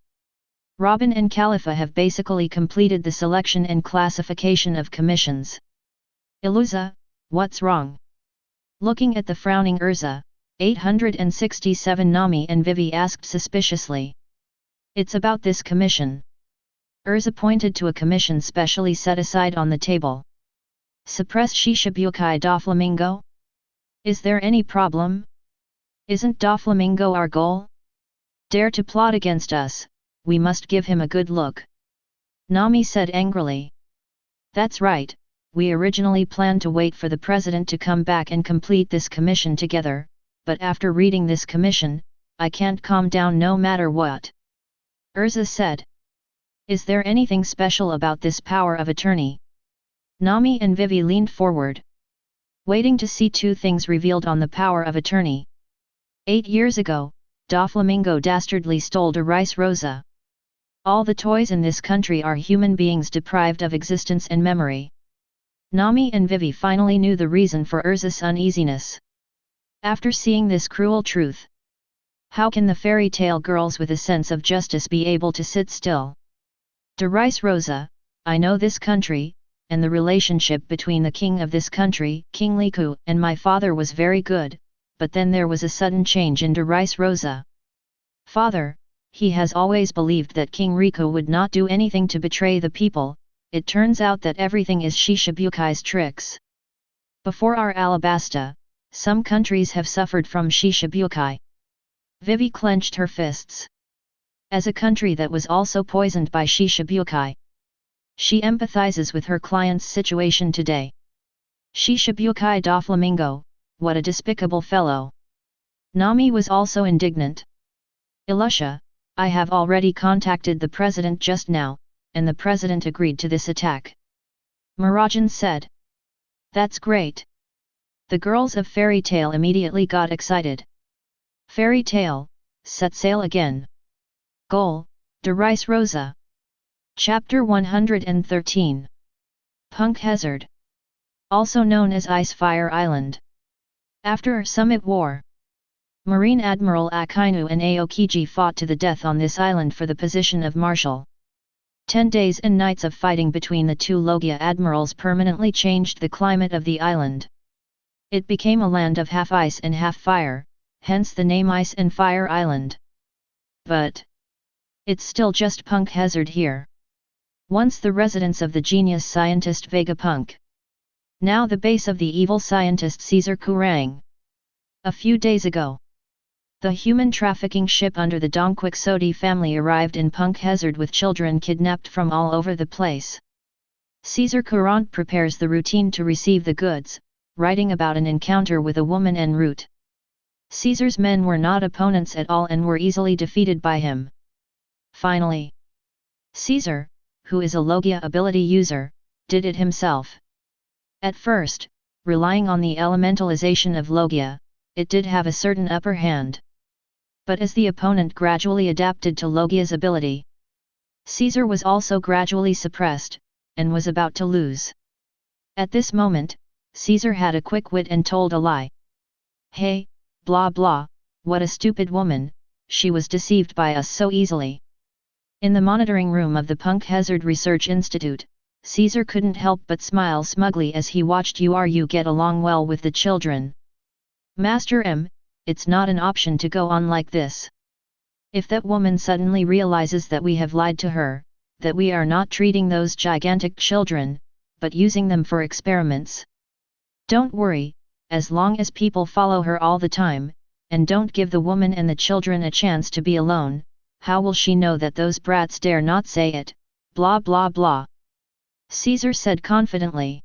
Robin and Khalifa have basically completed the selection and classification of commissions. Iluza, what's wrong? Looking at the frowning Erza, 867 Nami and Vivi asked suspiciously. It's about this commission. Erza pointed to a commission specially set aside on the table. Suppress Shishibukai Doflamingo? Is there any problem? Isn't Doflamingo our goal? Dare to plot against us, we must give him a good look. Nami said angrily. That's right, we originally planned to wait for the president to come back and complete this commission together, but after reading this commission, I can't calm down no matter what. Erza said. Is there anything special about this power of attorney? Nami and Vivi leaned forward, waiting to see two things revealed on the power of attorney. 8 years ago, Doflamingo dastardly stole a rice rosa. All the toys in this country are human beings deprived of existence and memory. Nami and Vivi finally knew the reason for Erza's uneasiness. After seeing this cruel truth, how can the fairy tale girls with a sense of justice be able to sit still? De rice rosa, I know this country, and the relationship between the king of this country, King Liku, and my father was very good, but then there was a sudden change in de rice rosa. Father, he has always believed that King Riku would not do anything to betray the people, it turns out that everything is Shishabukai's tricks. Before our Alabasta, some countries have suffered from Shishabukai. Vivi clenched her fists. As a country that was also poisoned by Shishabukai, she empathizes with her client's situation today. Shishabukai Doflamingo, what a despicable fellow. Nami was also indignant. Ilusha, I have already contacted the president just now, and the president agreed to this attack. Mirajane said. That's great. The girls of Fairy Tail immediately got excited. Fairy Tail, set sail again. Goal, de rice rosa. Chapter 113. Punk Hazard. also known as Ice Fire Island. After Summit War, Marine Admiral Akainu and Aokiji fought to the death on this island for the position of Marshal. 10 days and nights of fighting between the two Logia admirals permanently changed the climate of the island. It became a land of half ice and half fire, hence the name Ice and Fire Island. But it's still just punk hazard here. Once the residence of the genius scientist Vegapunk. Now the base of the evil scientist Caesar Kurang. A few days ago, the human trafficking ship under the Dongquixote family arrived in Punk Hazard with children kidnapped from all over the place. Caesar Courant prepares the routine to receive the goods, writing about an encounter with a woman en route. Caesar's men were not opponents at all and were easily defeated by him. Finally, Caesar, who is a Logia ability user, did it himself. At first, relying on the elementalization of Logia, it did have a certain upper hand. But as the opponent gradually adapted to Logia's ability, Caesar was also gradually suppressed, and was about to lose. At this moment, Caesar had a quick wit and told a lie. Hey, blah blah, what a stupid woman, she was deceived by us so easily. In the monitoring room of the Punk Hazard Research Institute, Caesar couldn't help but smile smugly as he watched you get along well with the children. Master M, it's not an option to go on like this. If that woman suddenly realizes that we have lied to her, that we are not treating those gigantic children, but using them for experiments. Don't worry, as long as people follow her all the time, and don't give the woman and the children a chance to be alone, how will she know that those brats dare not say it, blah blah blah. Caesar said confidently.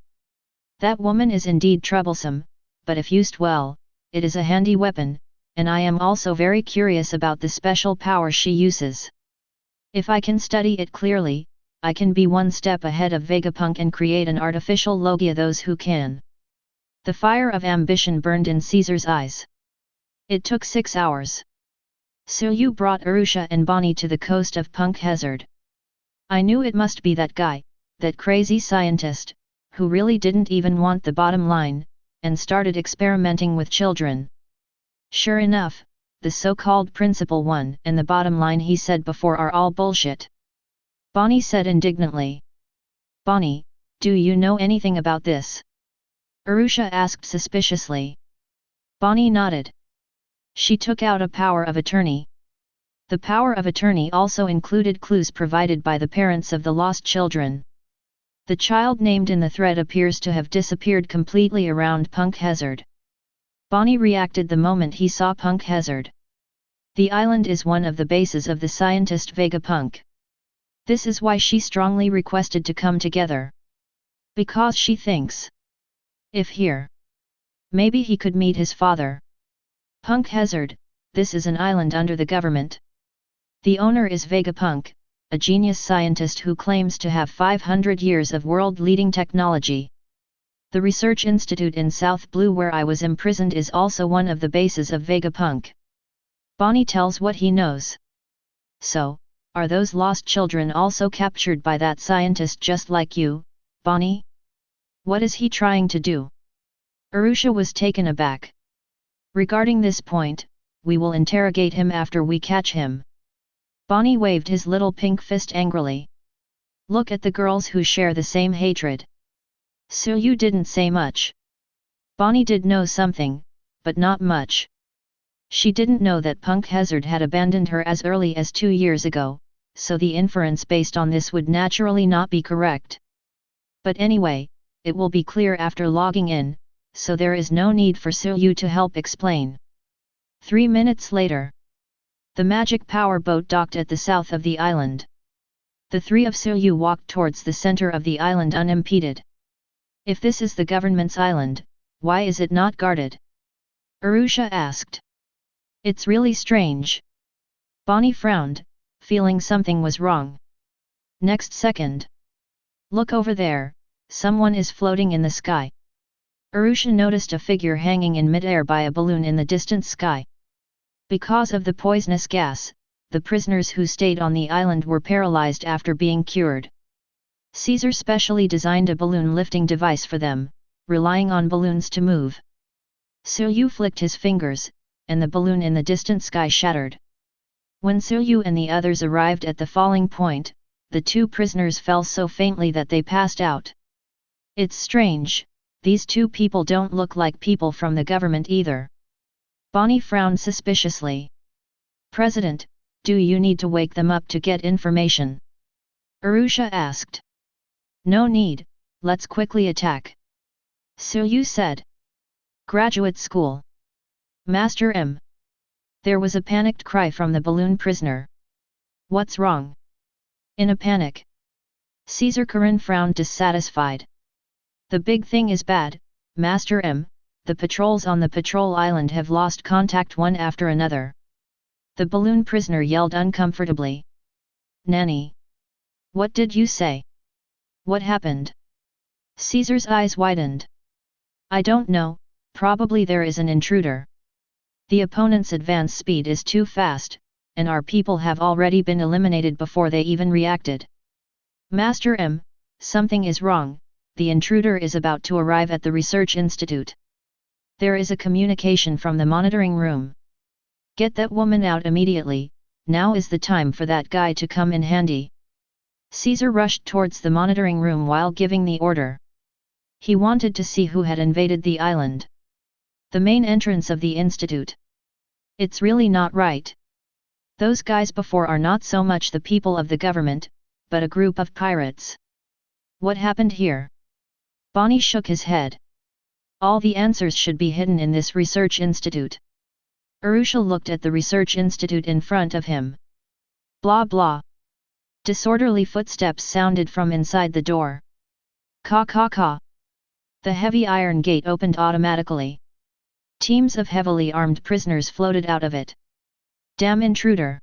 That woman is indeed troublesome, but if used well, it is a handy weapon, and I am also very curious about the special power she uses. If I can study it clearly, I can be one step ahead of Vegapunk and create an artificial Logia those who can. The fire of ambition burned in Caesar's eyes. It took 6 hours. Suyu brought Arusha and Bonnie to the coast of Punk Hazard. I knew it must be that guy, that crazy scientist, who really didn't even want the bottom line, and started experimenting with children. Sure enough, the so-called principal one and the bottom line he said before are all bullshit. Bonnie said indignantly. Bonnie, do you know anything about this? Arusha asked suspiciously. Bonnie nodded. She took out a power of attorney. The power of attorney also included clues provided by the parents of the lost children. The child named in the thread appears to have disappeared completely around Punk Hazard. Bonnie reacted the moment he saw Punk Hazard. The island is one of the bases of the scientist Vegapunk. This is why she strongly requested to come together. Because she thinks, if here, maybe he could meet his father. Punk Hazard, this is an island under the government. The owner is Vegapunk, a genius scientist who claims to have 500 years of world-leading technology. The research institute in South Blue where I was imprisoned is also one of the bases of Vegapunk. Bonnie tells what he knows. So, are those lost children also captured by that scientist just like you, Bonnie? What is he trying to do? Arusha was taken aback. Regarding this point, we will interrogate him after we catch him. Bonnie waved his little pink fist angrily. Look at the girls who share the same hatred. Suyu didn't say much. Bonnie did know something, but not much. She didn't know that Punk Hazard had abandoned her as early as 2 years ago, so the inference based on this would naturally not be correct. But anyway, it will be clear after logging in, so there is no need for Suyu to help explain. 3 minutes later, the magic power boat docked at the south of the island. The three of Suyu walked towards the center of the island unimpeded. If this is the government's island, why is it not guarded? Arusha asked. It's really strange. Bonnie frowned, feeling something was wrong. Next second. Look over there, someone is floating in the sky. Arusha noticed a figure hanging in midair by a balloon in the distant sky. Because of the poisonous gas, the prisoners who stayed on the island were paralyzed after being cured. Caesar specially designed a balloon lifting device for them, relying on balloons to move. Suyu flicked his fingers, and the balloon in the distant sky shattered. When Suyu and the others arrived at the falling point, the two prisoners fell so faintly that they passed out. It's strange, these two people don't look like people from the government either. Bonnie frowned suspiciously. President, do you need to wake them up to get information? Arusha asked. No need, let's quickly attack. Suyu said. Graduate school. Master M. There was a panicked cry from the balloon prisoner. What's wrong? In a panic. Caesar Karin frowned dissatisfied. The big thing is bad, Master M, the patrols on the patrol island have lost contact one after another. The balloon prisoner yelled uncomfortably. Nanny. What did you say? What happened? Caesar's eyes widened. I don't know, probably there is an intruder. The opponent's advance speed is too fast, and our people have already been eliminated before they even reacted. Master M, something is wrong, the intruder is about to arrive at the research institute. There is a communication from the monitoring room. Get that woman out immediately, now is the time for that guy to come in handy. Caesar rushed towards the monitoring room while giving the order. He wanted to see who had invaded the island. The main entrance of the institute. It's really not right. Those guys before are not so much the people of the government, but a group of pirates. What happened here? Bonnie shook his head. All the answers should be hidden in this research institute. Arusha looked at the research institute in front of him. Blah blah. Disorderly footsteps sounded from inside the door. Caw caw caw. The heavy iron gate opened automatically. Teams of heavily armed prisoners floated out of it. Damn intruder.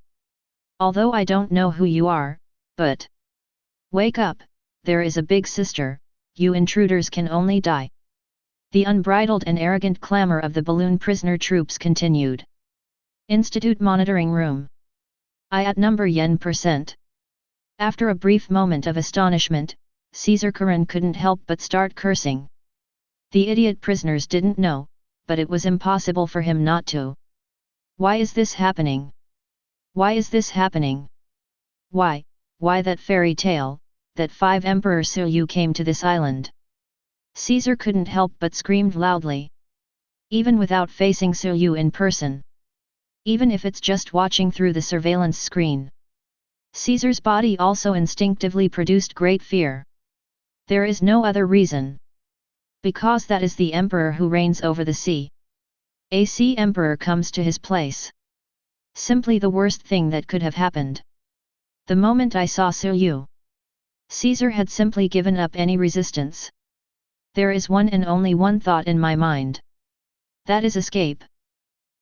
Although I don't know who you are, but... Wake up, there is a big sister, you intruders can only die. The unbridled and arrogant clamor of the balloon prisoner troops continued. Institute monitoring room. I at number %. After a brief moment of astonishment, Caesar Karin couldn't help but start cursing. The idiot prisoners didn't know, but it was impossible for him not to. Why is this happening? Why is this happening? Why that fairy tale, that 5 Emperor Suyu came to this island? Caesar couldn't help but screamed loudly. Even without facing Suyu in person. Even if it's just watching through the surveillance screen. Caesar's body also instinctively produced great fear. There is no other reason. Because that is the emperor who reigns over the sea. A sea emperor comes to his place. Simply the worst thing that could have happened. The moment I saw Suyu, Caesar had simply given up any resistance. There is one and only one thought in my mind. That is escape.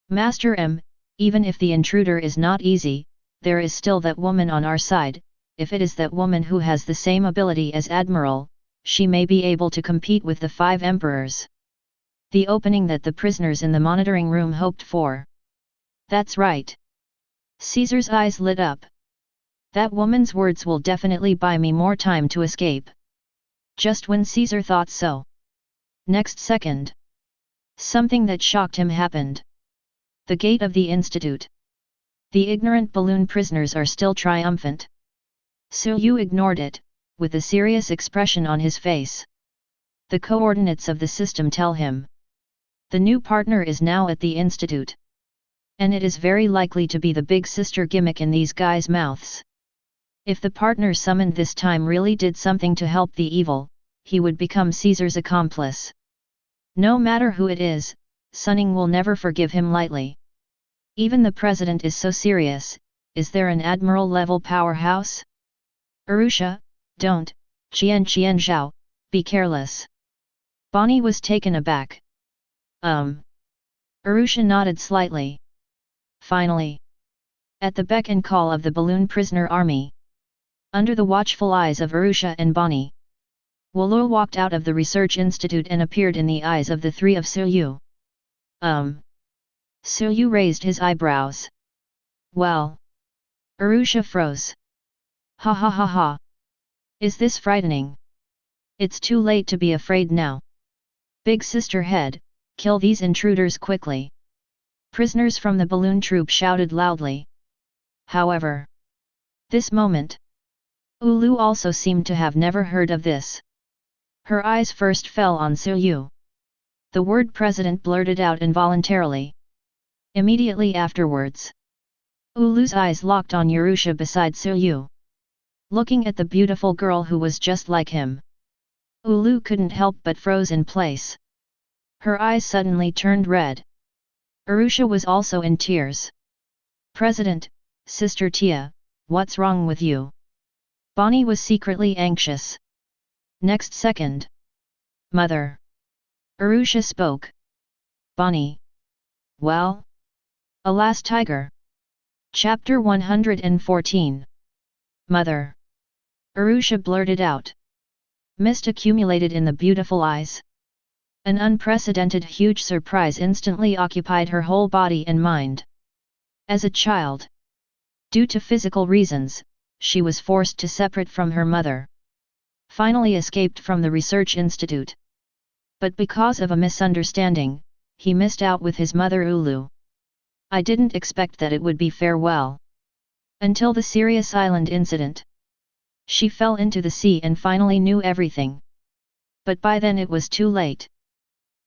Master M, even if the intruder is not easy, there is still that woman on our side. If it is that woman who has the same ability as Admiral, she may be able to compete with the 5 emperors. The opening that the prisoners in the monitoring room hoped for. That's right. Caesar's eyes lit up. That woman's words will definitely buy me more time to escape. Just when Caesar thought so. Next second. Something that shocked him happened. The gate of the institute. The ignorant balloon prisoners are still triumphant. Suyu ignored it, with a serious expression on his face. The coordinates of the system tell him. The new partner is now at the institute. And it is very likely to be the big sister gimmick in these guys' mouths. If the partner summoned this time really did something to help the evil, he would become Caesar's accomplice. No matter who it is, Sunning will never forgive him lightly. Even the president is so serious. Is there an admiral-level powerhouse? Arusha, don't, Qian Zhao, be careless. Bonnie was taken aback. Arusha nodded slightly. Finally. At the beck and call of the balloon prisoner army. Under the watchful eyes of Arusha and Bonnie. Wolor walked out of the research institute and appeared in the eyes of the 3 of Suyu. Suyu raised his eyebrows. Well. Arusha froze. Ha ha ha ha. Is this frightening? It's too late to be afraid now. Big sister head, kill these intruders quickly. Prisoners from the balloon troop shouted loudly. However, this moment, Ulu also seemed to have never heard of this. Her eyes first fell on Suyu. The word president blurted out involuntarily. Immediately afterwards, Ulu's eyes locked on Urusha beside Suyu. Looking at the beautiful girl who was just like him, Ulu couldn't help but froze in place. Her eyes suddenly turned red. Urusha was also in tears. President, Sister Tia, what's wrong with you? Bonnie was secretly anxious. Next second, Mother. Urusha spoke. Bonnie. Well? Alas tiger. Chapter 114. Mother. Urusha blurted out. Mist accumulated in the beautiful eyes. An unprecedented huge surprise instantly occupied her whole body and mind. As a child, due to physical reasons, she was forced to separate from her mother. Finally escaped from the research institute. But because of a misunderstanding, he missed out with his mother Ulu. I didn't expect that it would be farewell. Until the Sirius Island incident. She fell into the sea and finally knew everything. But by then it was too late.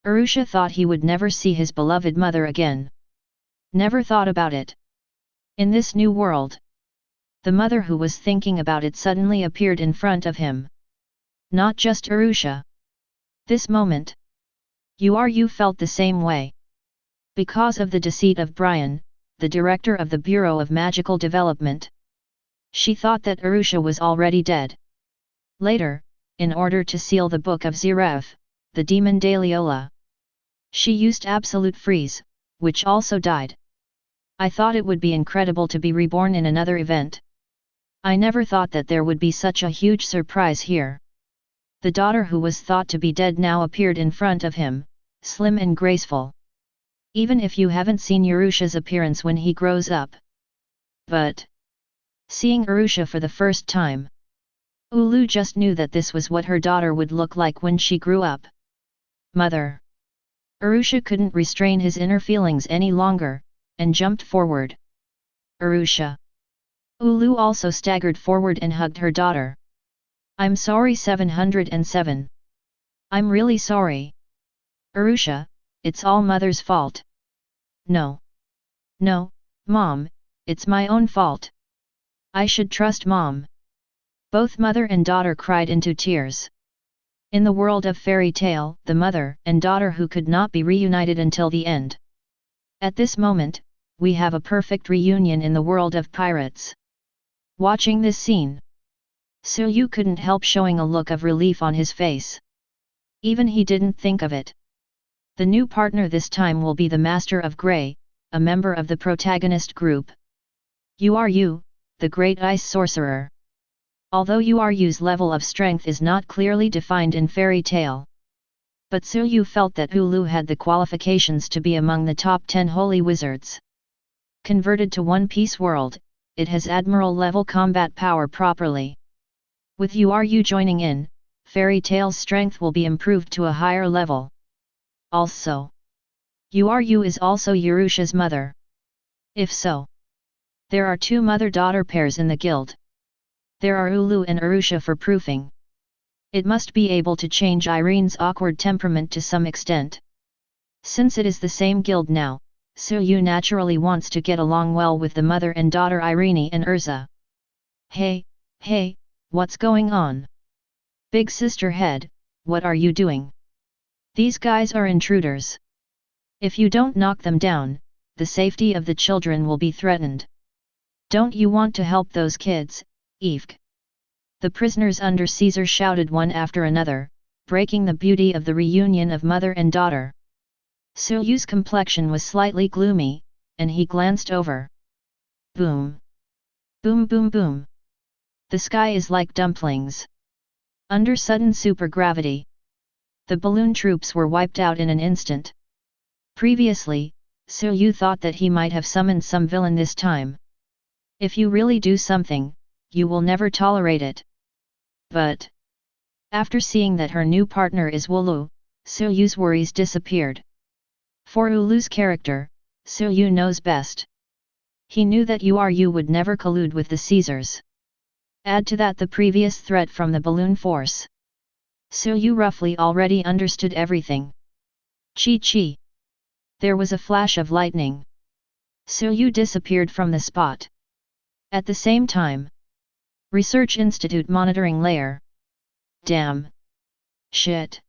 Urusha thought he would never see his beloved mother again. Never thought about it. In this new world, the mother who was thinking about it suddenly appeared in front of him. Not just Urusha. This moment, you felt the same way. Because of the deceit of Brian, the director of the Bureau of Magical Development. She thought that Urusha was already dead. Later, in order to seal the Book of Ziref, the demon Daliola, she used Absolute Freeze, which also died. I thought it would be incredible to be reborn in another event. I never thought that there would be such a huge surprise here. The daughter who was thought to be dead now appeared in front of him, slim and graceful. Even if you haven't seen Urusha's appearance when he grows up. But seeing Urusha for the first time, Ulu just knew that this was what her daughter would look like when she grew up. Mother. Urusha couldn't restrain his inner feelings any longer, and jumped forward. Urusha. Ulu also staggered forward and hugged her daughter. I'm sorry 707. I'm really sorry. Urusha, it's all Mother's fault. No. No, Mom, it's my own fault. I should trust Mom. Both mother and daughter cried into tears. In the world of fairy tale, the mother and daughter who could not be reunited until the end. At this moment, we have a perfect reunion in the world of pirates. Watching this scene, Suyu couldn't help showing a look of relief on his face. Even he didn't think of it. The new partner this time will be the Master of Grey, a member of the protagonist group. You, the Great Ice Sorcerer. Although Yu's level of strength is not clearly defined in fairy tale. But Suyu felt that Ulu had the qualifications to be among the top 10 holy wizards. Converted to One Piece world, it has admiral level combat power properly. With Yu joining in, fairy tale's strength will be improved to a higher level. Also, Yu is also Urusha's mother. If so, there are 2 mother-daughter pairs in the guild. There are Ulu and Urusha for proofing. It must be able to change Irene's awkward temperament to some extent. Since it is the same guild now, Suyu naturally wants to get along well with the mother and daughter Irene and Erza. Hey, what's going on? Big sister head, what are you doing? These guys are intruders. If you don't knock them down, the safety of the children will be threatened. Don't you want to help those kids, Ifk? The prisoners under Caesar shouted one after another, breaking the beauty of the reunion of mother and daughter. Suyu's complexion was slightly gloomy, and he glanced over. Boom! Boom boom boom! The sky is like dumplings. Under sudden supergravity, the balloon troops were wiped out in an instant. Previously, Suyu thought that he might have summoned some villain this time. If you really do something, you will never tolerate it. But after seeing that her new partner is Wooloo, Suyu's worries disappeared. For Ulu's character, Suyu knows best. He knew that you would never collude with the Caesars. Add to that the previous threat from the balloon force. Suyu roughly already understood everything. Chi. There was a flash of lightning. Suyu disappeared from the spot. At the same time, Research Institute monitoring layer. Damn. Shit.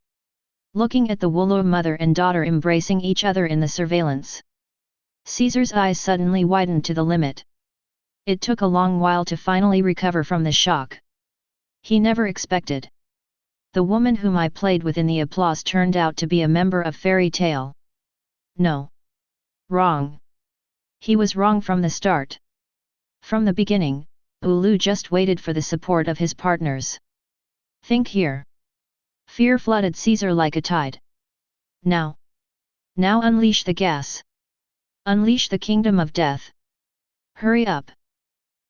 Looking at the Woolo mother and daughter embracing each other in the surveillance. Caesar's eyes suddenly widened to the limit. It took a long while to finally recover from the shock. He never expected. The woman whom I played with in the applause turned out to be a member of Fairy Tail. No. Wrong. He was wrong from the start. From the beginning, Ulu just waited for the support of his partners. Think here. Fear flooded Caesar like a tide. Now unleash the gas. Unleash the kingdom of death. Hurry up.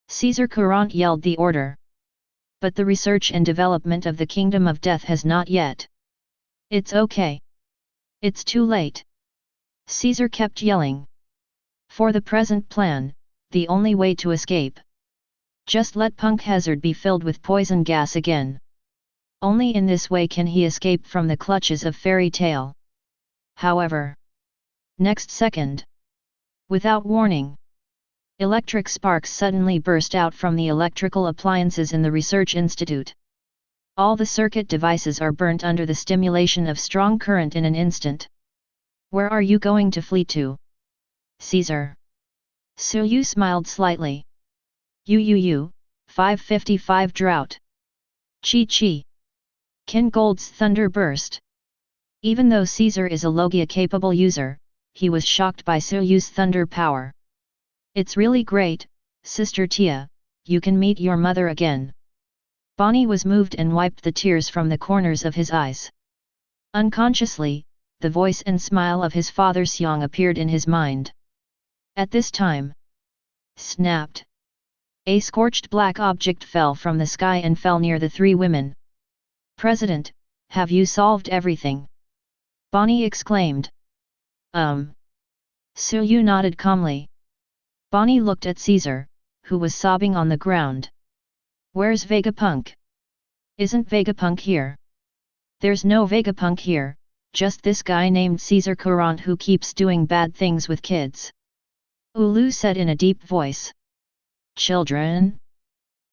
Caesar Courant yelled the order. But the research and development of the kingdom of death has not yet. It's okay. It's too late. Caesar kept yelling. For the present plan, the only way to escape. Just let Punk Hazard be filled with poison gas again. Only in this way can he escape from the clutches of Fairy Tail. However, next second, without warning, electric sparks suddenly burst out from the electrical appliances in the Research Institute. All the circuit devices are burnt under the stimulation of strong current in an instant. Where are you going to flee to? Caesar. Suyu smiled slightly. 555 drought. Chi. Kin Gold's thunder burst. Even though Caesar is a Logia-capable user, he was shocked by Suyu's thunder power. It's really great, Sister Tia, you can meet your mother again. Bonnie was moved and wiped the tears from the corners of his eyes. Unconsciously, the voice and smile of his father Xiong appeared in his mind. At this time, snapped. A scorched black object fell from the sky and fell near the three women. President, have you solved everything? Bonnie exclaimed. Suyu nodded calmly. Bonnie looked at Caesar, who was sobbing on the ground. Where's Vegapunk? Isn't Vegapunk here? There's no Vegapunk here, just this guy named Caesar Courant who keeps doing bad things with kids. Ulu said in a deep voice. Children?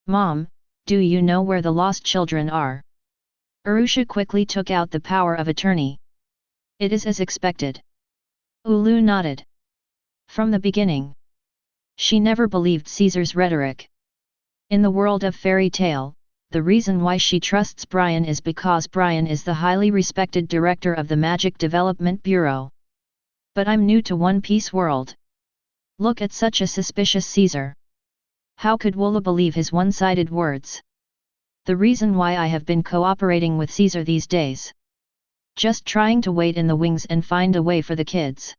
Mom, do you know where the lost children are? Urusha quickly took out the power of attorney. It is as expected. Ulu nodded. From the beginning, she never believed Caesar's rhetoric. In the world of Fairy Tail, the reason why she trusts Brian is because Brian is the highly respected director of the Magic Development Bureau. But I'm new to One Piece world. Look at such a suspicious Caesar. How could Wola believe his one-sided words? The reason why I have been cooperating with Caesar these days. Just trying to wait in the wings and find a way for the kids.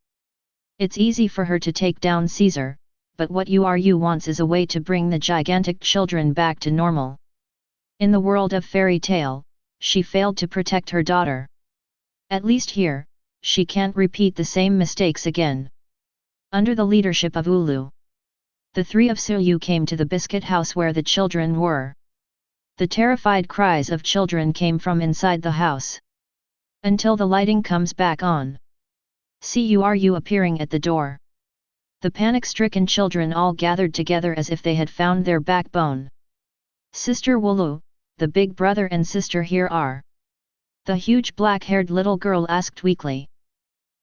It's easy for her to take down Caesar, but what URU wants is a way to bring the gigantic children back to normal. In the world of Fairy Tail, she failed to protect her daughter. At least here, she can't repeat the same mistakes again. Under the leadership of Ulu, the three of Suyu came to the biscuit house where the children were. The terrified cries of children came from inside the house. Until the lighting comes back on. Curu appearing at the door. The panic-stricken children all gathered together as if they had found their backbone. Sister Wooloo, the big brother and sister here are. The huge black-haired little girl asked weakly.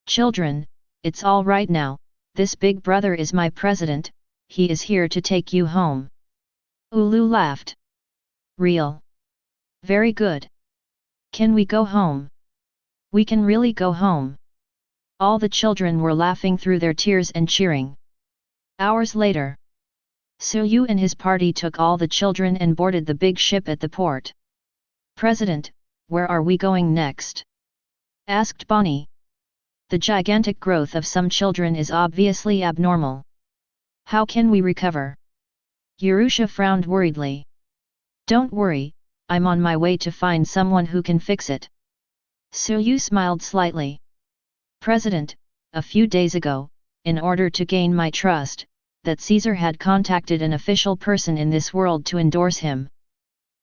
Children, it's all right now, this big brother is my president, he is here to take you home. Ulu laughed. Real. Very good. Can we go home? We can really go home. All the children were laughing through their tears and cheering. Hours later, Suyu and his party took all the children and boarded the big ship at the port. President, where are we going next? Asked Bonnie. The gigantic growth of some children is obviously abnormal. How can we recover? Urusha frowned worriedly. Don't worry, I'm on my way to find someone who can fix it. Suyu smiled slightly. President, a few days ago, in order to gain my trust, that Caesar had contacted an official person in this world to endorse him.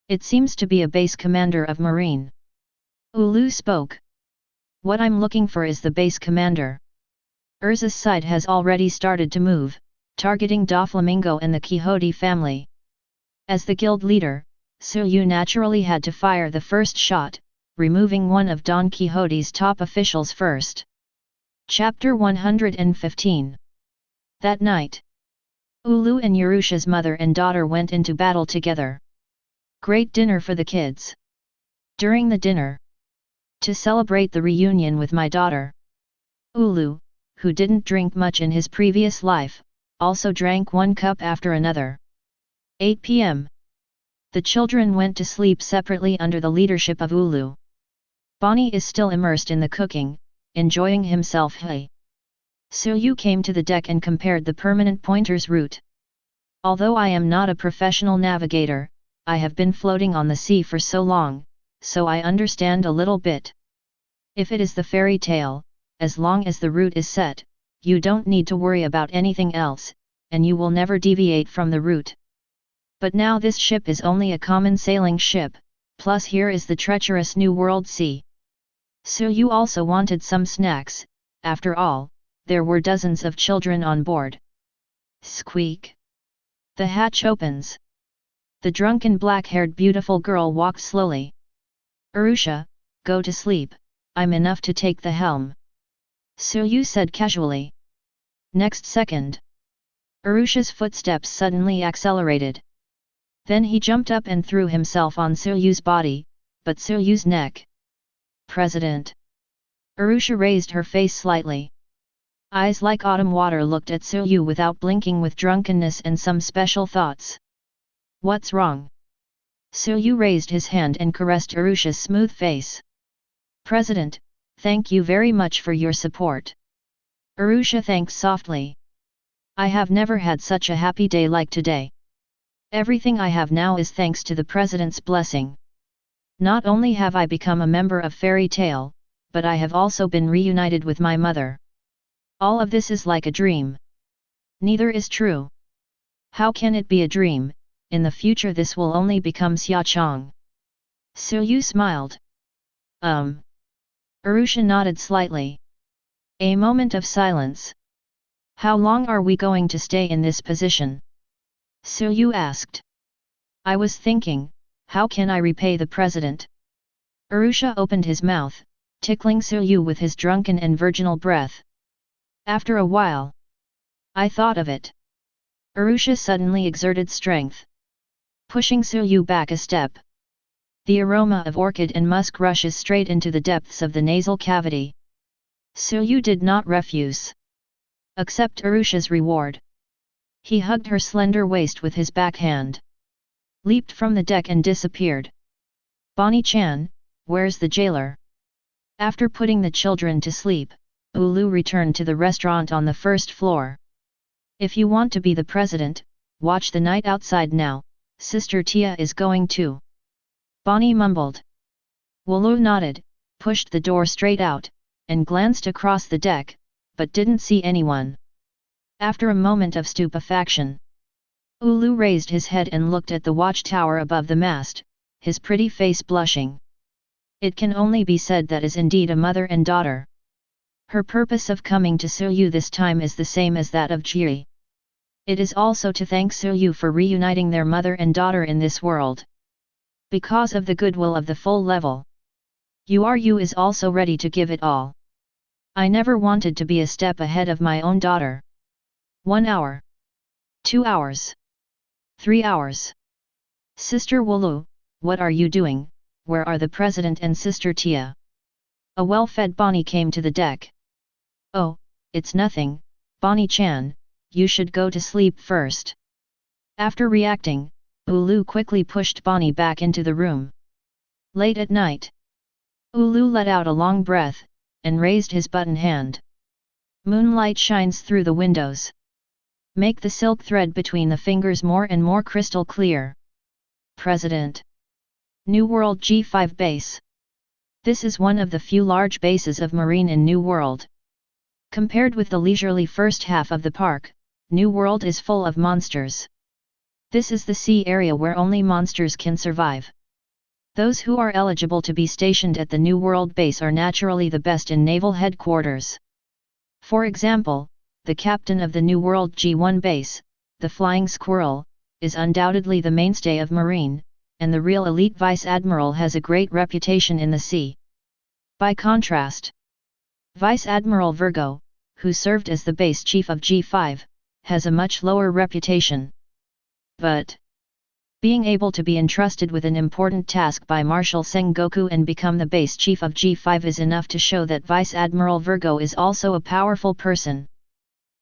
It seems to be a base commander of Marine. Ulu spoke. What I'm looking for is the base commander. Erza's side has already started to move, targeting Doflamingo and the Quixote family. As the guild leader, Suyu naturally had to fire the first shot, removing one of Don Quixote's top officials first. Chapter 115. That night, Ulu and Urusha's mother and daughter went into battle together. Great dinner for the kids. During the dinner, to celebrate the reunion with my daughter, Ulu, who didn't drink much in his previous life, also drank one cup after another. 8 p.m. The children went to sleep separately under the leadership of Ulu. Bonnie is still immersed in the cooking, enjoying himself. Hey. Suyu came to the deck and compared the permanent pointer's route. Although I am not a professional navigator, I have been floating on the sea for so long, so I understand a little bit. If it is the fairy tale, as long as the route is set, you don't need to worry about anything else, and you will never deviate from the route. But now this ship is only a common sailing ship, plus here is the treacherous New World Sea. Suyu also wanted some snacks, after all, there were dozens of children on board. Squeak! The hatch opens. The drunken black-haired beautiful girl walks slowly. Urusha, go to sleep, I'm enough to take the helm. Suyu said casually. Next second, Urusha's footsteps suddenly accelerated. Then he jumped up and threw himself on Suyu's body, but Suyu's neck. President. Urusha raised her face slightly. Eyes like autumn water looked at Suyu without blinking with drunkenness and some special thoughts. What's wrong? Suyu raised his hand and caressed Urusha's smooth face. President, thank you very much for your support. Urusha thanked softly. I have never had such a happy day like today. Everything I have now is thanks to the President's blessing. Not only have I become a member of Fairy Tail, but I have also been reunited with my mother. All of this is like a dream. Neither is true. How can it be a dream? In the future this will only become Xiaochang. Suyu smiled. Urusha nodded slightly. A moment of silence. How long are we going to stay in this position? Suyu asked. I was thinking, how can I repay the President? Urusha opened his mouth, tickling Suyu with his drunken and virginal breath. After a while, I thought of it. Urusha suddenly exerted strength, pushing Suyu back a step. The aroma of orchid and musk rushes straight into the depths of the nasal cavity. Suyu did not refuse. Accept Urusha's reward. He hugged her slender waist with his backhand, leaped from the deck and disappeared. Bonnie-chan, where's the jailer? After putting the children to sleep, Ulu returned to the restaurant on the first floor. If you want to be the President, watch the night outside now, Sister Tia is going too. Bonnie mumbled. Ulu nodded, pushed the door straight out, and glanced across the deck, but didn't see anyone. After a moment of stupefaction, Ulu raised his head and looked at the watchtower above the mast, his pretty face blushing. It can only be said that is indeed a mother and daughter. Her purpose of coming to Suyu this time is the same as that of Ji. It is also to thank Suyu for reuniting their mother and daughter in this world. Because of the goodwill of the full level, Yu is also ready to give it all. I never wanted to be a step ahead of my own daughter. 1 hour. 2 hours. 3 hours. Sister Wulu, what are you doing? Where are the President and Sister Tia? A well-fed Bonnie came to the deck. Oh, it's nothing, Bonnie-chan, you should go to sleep first. After reacting, Ulu quickly pushed Bonnie back into the room. Late at night, Ulu let out a long breath, and raised his button hand. Moonlight shines through the windows. Make the silk thread between the fingers more and more crystal clear. President. New World G5 base. This is one of the few large bases of marine in New World. Compared with the leisurely first half of the park, New World is full of monsters. This is the sea area where only monsters can survive. Those who are eligible to be stationed at the New World base are naturally the best in naval headquarters. For example, the captain of the New World G1 base, the Flying Squirrel, is undoubtedly the mainstay of marine, and the real elite Vice Admiral has a great reputation in the sea. By contrast, Vice Admiral Virgo, who served as the base chief of G5, has a much lower reputation. But being able to be entrusted with an important task by Marshal Sengoku and become the base chief of G5 is enough to show that Vice Admiral Virgo is also a powerful person.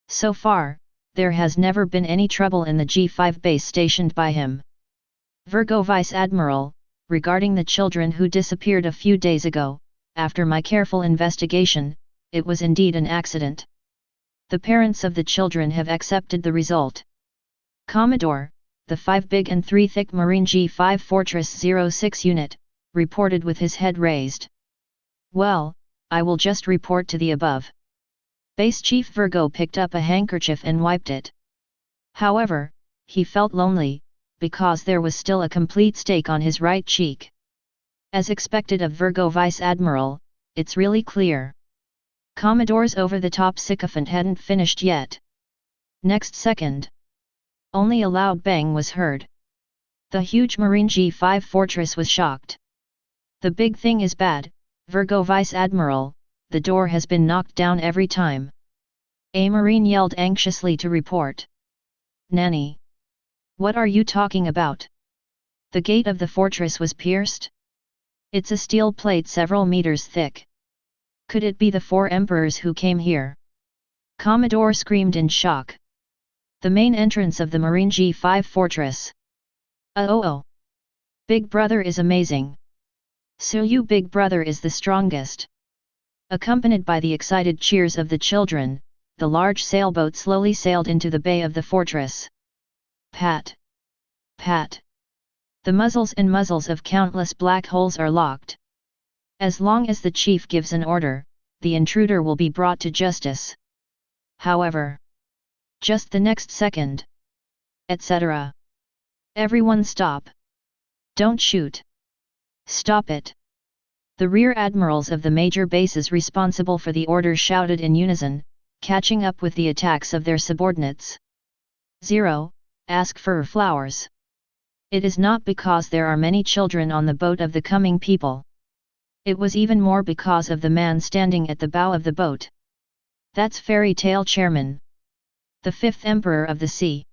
So far, there has never been any trouble in the G5 base stationed by him. Virgo Vice Admiral, regarding the children who disappeared a few days ago, after my careful investigation, it was indeed an accident. The parents of the children have accepted the result. Commodore, the 5 big and 3 thick Marine G5 Fortress 06 unit, reported with his head raised. Well, I will just report to the above. Base Chief Virgo picked up a handkerchief and wiped it. However, he felt lonely, because there was still a complete stake on his right cheek. As expected of Virgo Vice Admiral, it's really clear. Commodore's over-the-top sycophant hadn't finished yet. Next second, only a loud bang was heard. The huge Marine G5 fortress was shocked. The big thing is bad, Virgo Vice Admiral, the door has been knocked down every time. A Marine yelled anxiously to report. Nani? What are you talking about? The gate of the fortress was pierced? It's a steel plate several meters thick. Could it be the 4 emperors who came here? Commodore screamed in shock. The main entrance of the Marine G5 fortress. Oh! Big Brother is amazing. Suyu Big Brother is the strongest. Accompanied by the excited cheers of the children, the large sailboat slowly sailed into the bay of the fortress. Pat! Pat! The muzzles and muzzles of countless black holes are locked. As long as the chief gives an order, the intruder will be brought to justice. However, just the next second, etc. Everyone stop! Don't shoot! Stop it! The rear admirals of the major bases responsible for the orders shouted in unison, catching up with the attacks of their subordinates. 0. Ask for flowers. It is not because there are many children on the boat of the coming people. It was even more because of the man standing at the bow of the boat. That's Fairy Tail Chairman, the 5th Emperor of the Sea.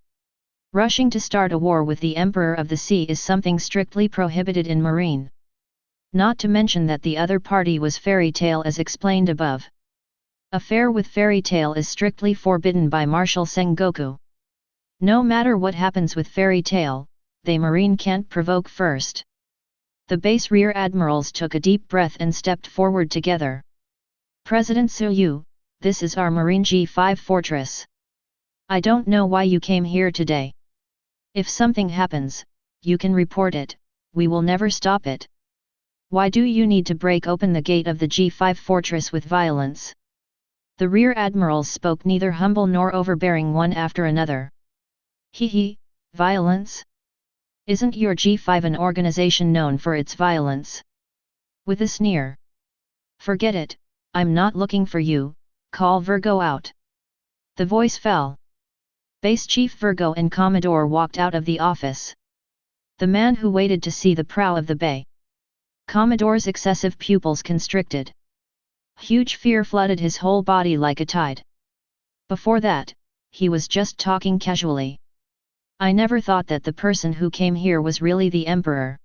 Rushing to start a war with the Emperor of the Sea is something strictly prohibited in marine. Not to mention that the other party was Fairy Tail as explained above. Affair with Fairy Tail is strictly forbidden by Marshal Sengoku. No matter what happens with Fairy Tail, they marine can't provoke first. The base rear admirals took a deep breath and stepped forward together. President Suyu, this is our Marine G5 fortress. I don't know why you came here today. If something happens, you can report it, we will never stop it. Why do you need to break open the gate of the G5 fortress with violence? The rear admirals spoke neither humble nor overbearing one after another. Violence? Isn't your G5 an organization known for its violence? With a sneer. Forget it, I'm not looking for you, call Virgo out. The voice fell. Base Chief Virgo and Commodore walked out of the office. The man who waited to see the prow of the bay. Commodore's excessive pupils constricted. Huge fear flooded his whole body like a tide. Before that, he was just talking casually. I never thought that the person who came here was really the Emperor.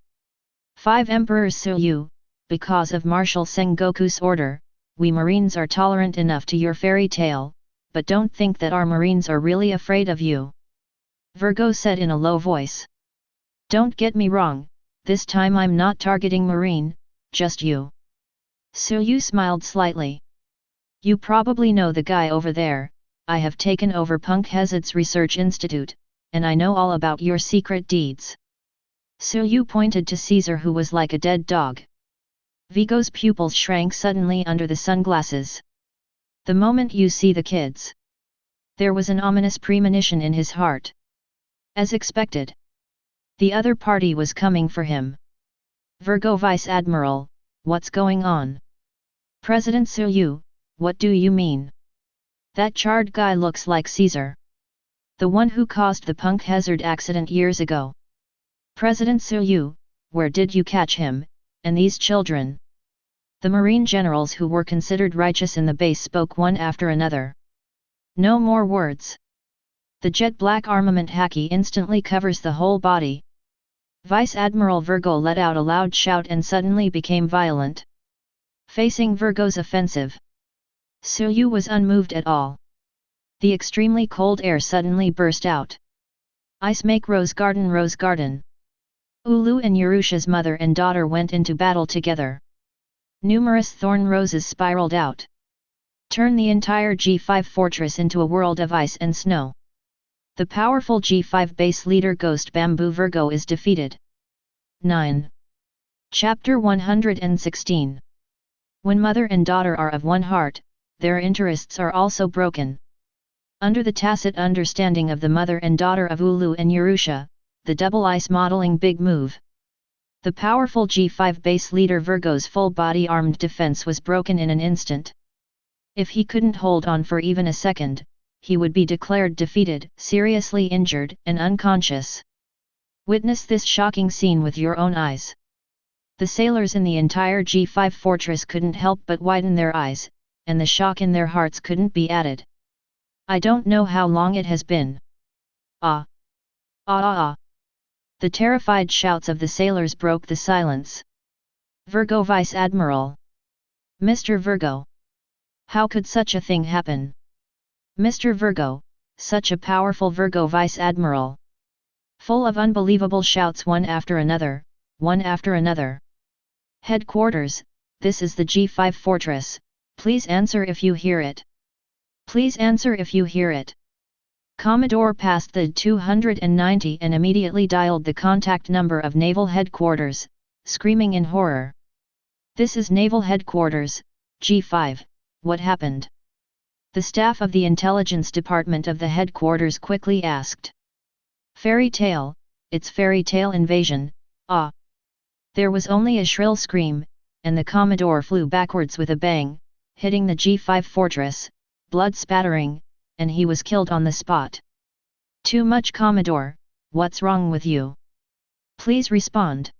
5 Emperors Suyu, because of Marshal Sengoku's order, we Marines are tolerant enough to your fairy tale, but don't think that our Marines are really afraid of you. Virgo said in a low voice. Don't get me wrong, this time I'm not targeting Marine, just you. Suyu smiled slightly. You probably know the guy over there, I have taken over Punk Hazard's research institute, and I know all about your secret deeds. Suyu pointed to Caesar who was like a dead dog. Vigo's pupils shrank suddenly under the sunglasses. The moment you see the kids. There was an ominous premonition in his heart. As expected. The other party was coming for him. Virgo Vice Admiral, what's going on? President Suyu, what do you mean? That charred guy looks like Caesar. The one who caused the punk hazard accident years ago. President Suyu, where did you catch him, and these children? The Marine generals who were considered righteous in the base spoke one after another. No more words. The jet black armament haki instantly covers the whole body. Vice Admiral Virgo let out a loud shout and suddenly became violent. Facing Virgo's offensive, Suyu was unmoved at all. The extremely cold air suddenly burst out. Ice make rose garden rose garden. Ulu and Urusha's mother and daughter went into battle together. Numerous thorn roses spiraled out. Turn the entire G5 fortress into a world of ice and snow. The powerful G5 base leader Ghost Bamboo Virgo is defeated. 9. Chapter 116. When mother and daughter are of one heart, their interests are also broken. Under the tacit understanding of the mother and daughter of Ulu and Urusha, the double ice modeling big move. The powerful G5 base leader Virgo's full-body armed defense was broken in an instant. If he couldn't hold on for even a second, he would be declared defeated, seriously injured, and unconscious. Witness this shocking scene with your own eyes. The sailors in the entire G5 fortress couldn't help but widen their eyes, and the shock in their hearts couldn't be added. I don't know how long it has been. Ah! Ah ah ah! The terrified shouts of the sailors broke the silence. Virgo Vice Admiral! Mr. Virgo! How could such a thing happen? Mr. Virgo, such a powerful Virgo Vice Admiral! Full of unbelievable shouts one after another, one after another. Headquarters, this is the G5 fortress, please answer if you hear it. Please answer if you hear it. Commodore passed the 290 and immediately dialed the contact number of Naval Headquarters, screaming in horror. This is Naval Headquarters, G5, what happened? The staff of the intelligence department of the headquarters quickly asked. Fairy tale, it's fairy tale invasion, ah! There was only a shrill scream, and the Commodore flew backwards with a bang, hitting the G5 fortress, blood spattering, and he was killed on the spot. Too much Commodore, what's wrong with you? Please respond.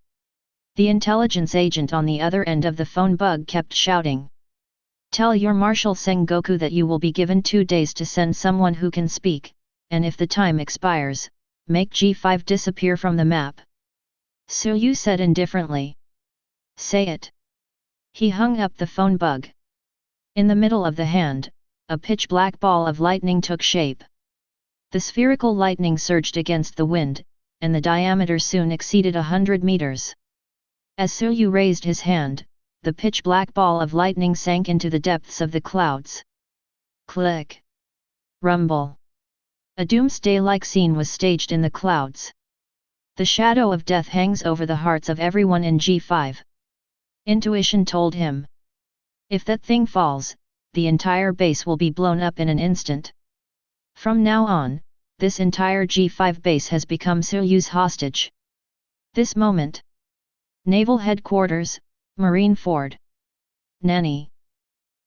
The intelligence agent on the other end of the phone bug kept shouting. Tell your Marshal Sengoku that you will be given 2 days to send someone who can speak, and if the time expires, make G5 disappear from the map. Suyu said indifferently. Say it. He hung up the phone bug. In the middle of the hand, a pitch-black ball of lightning took shape. The spherical lightning surged against the wind, and the diameter soon exceeded 100 meters. As Suyu raised his hand, the pitch-black ball of lightning sank into the depths of the clouds. Click! Rumble! A doomsday-like scene was staged in the clouds. The shadow of death hangs over the hearts of everyone in G5. Intuition told him. If that thing falls, the entire base will be blown up in an instant. From now on, this entire G5 base has become Suyu's hostage. This moment. Naval Headquarters, Marine Ford. Nani.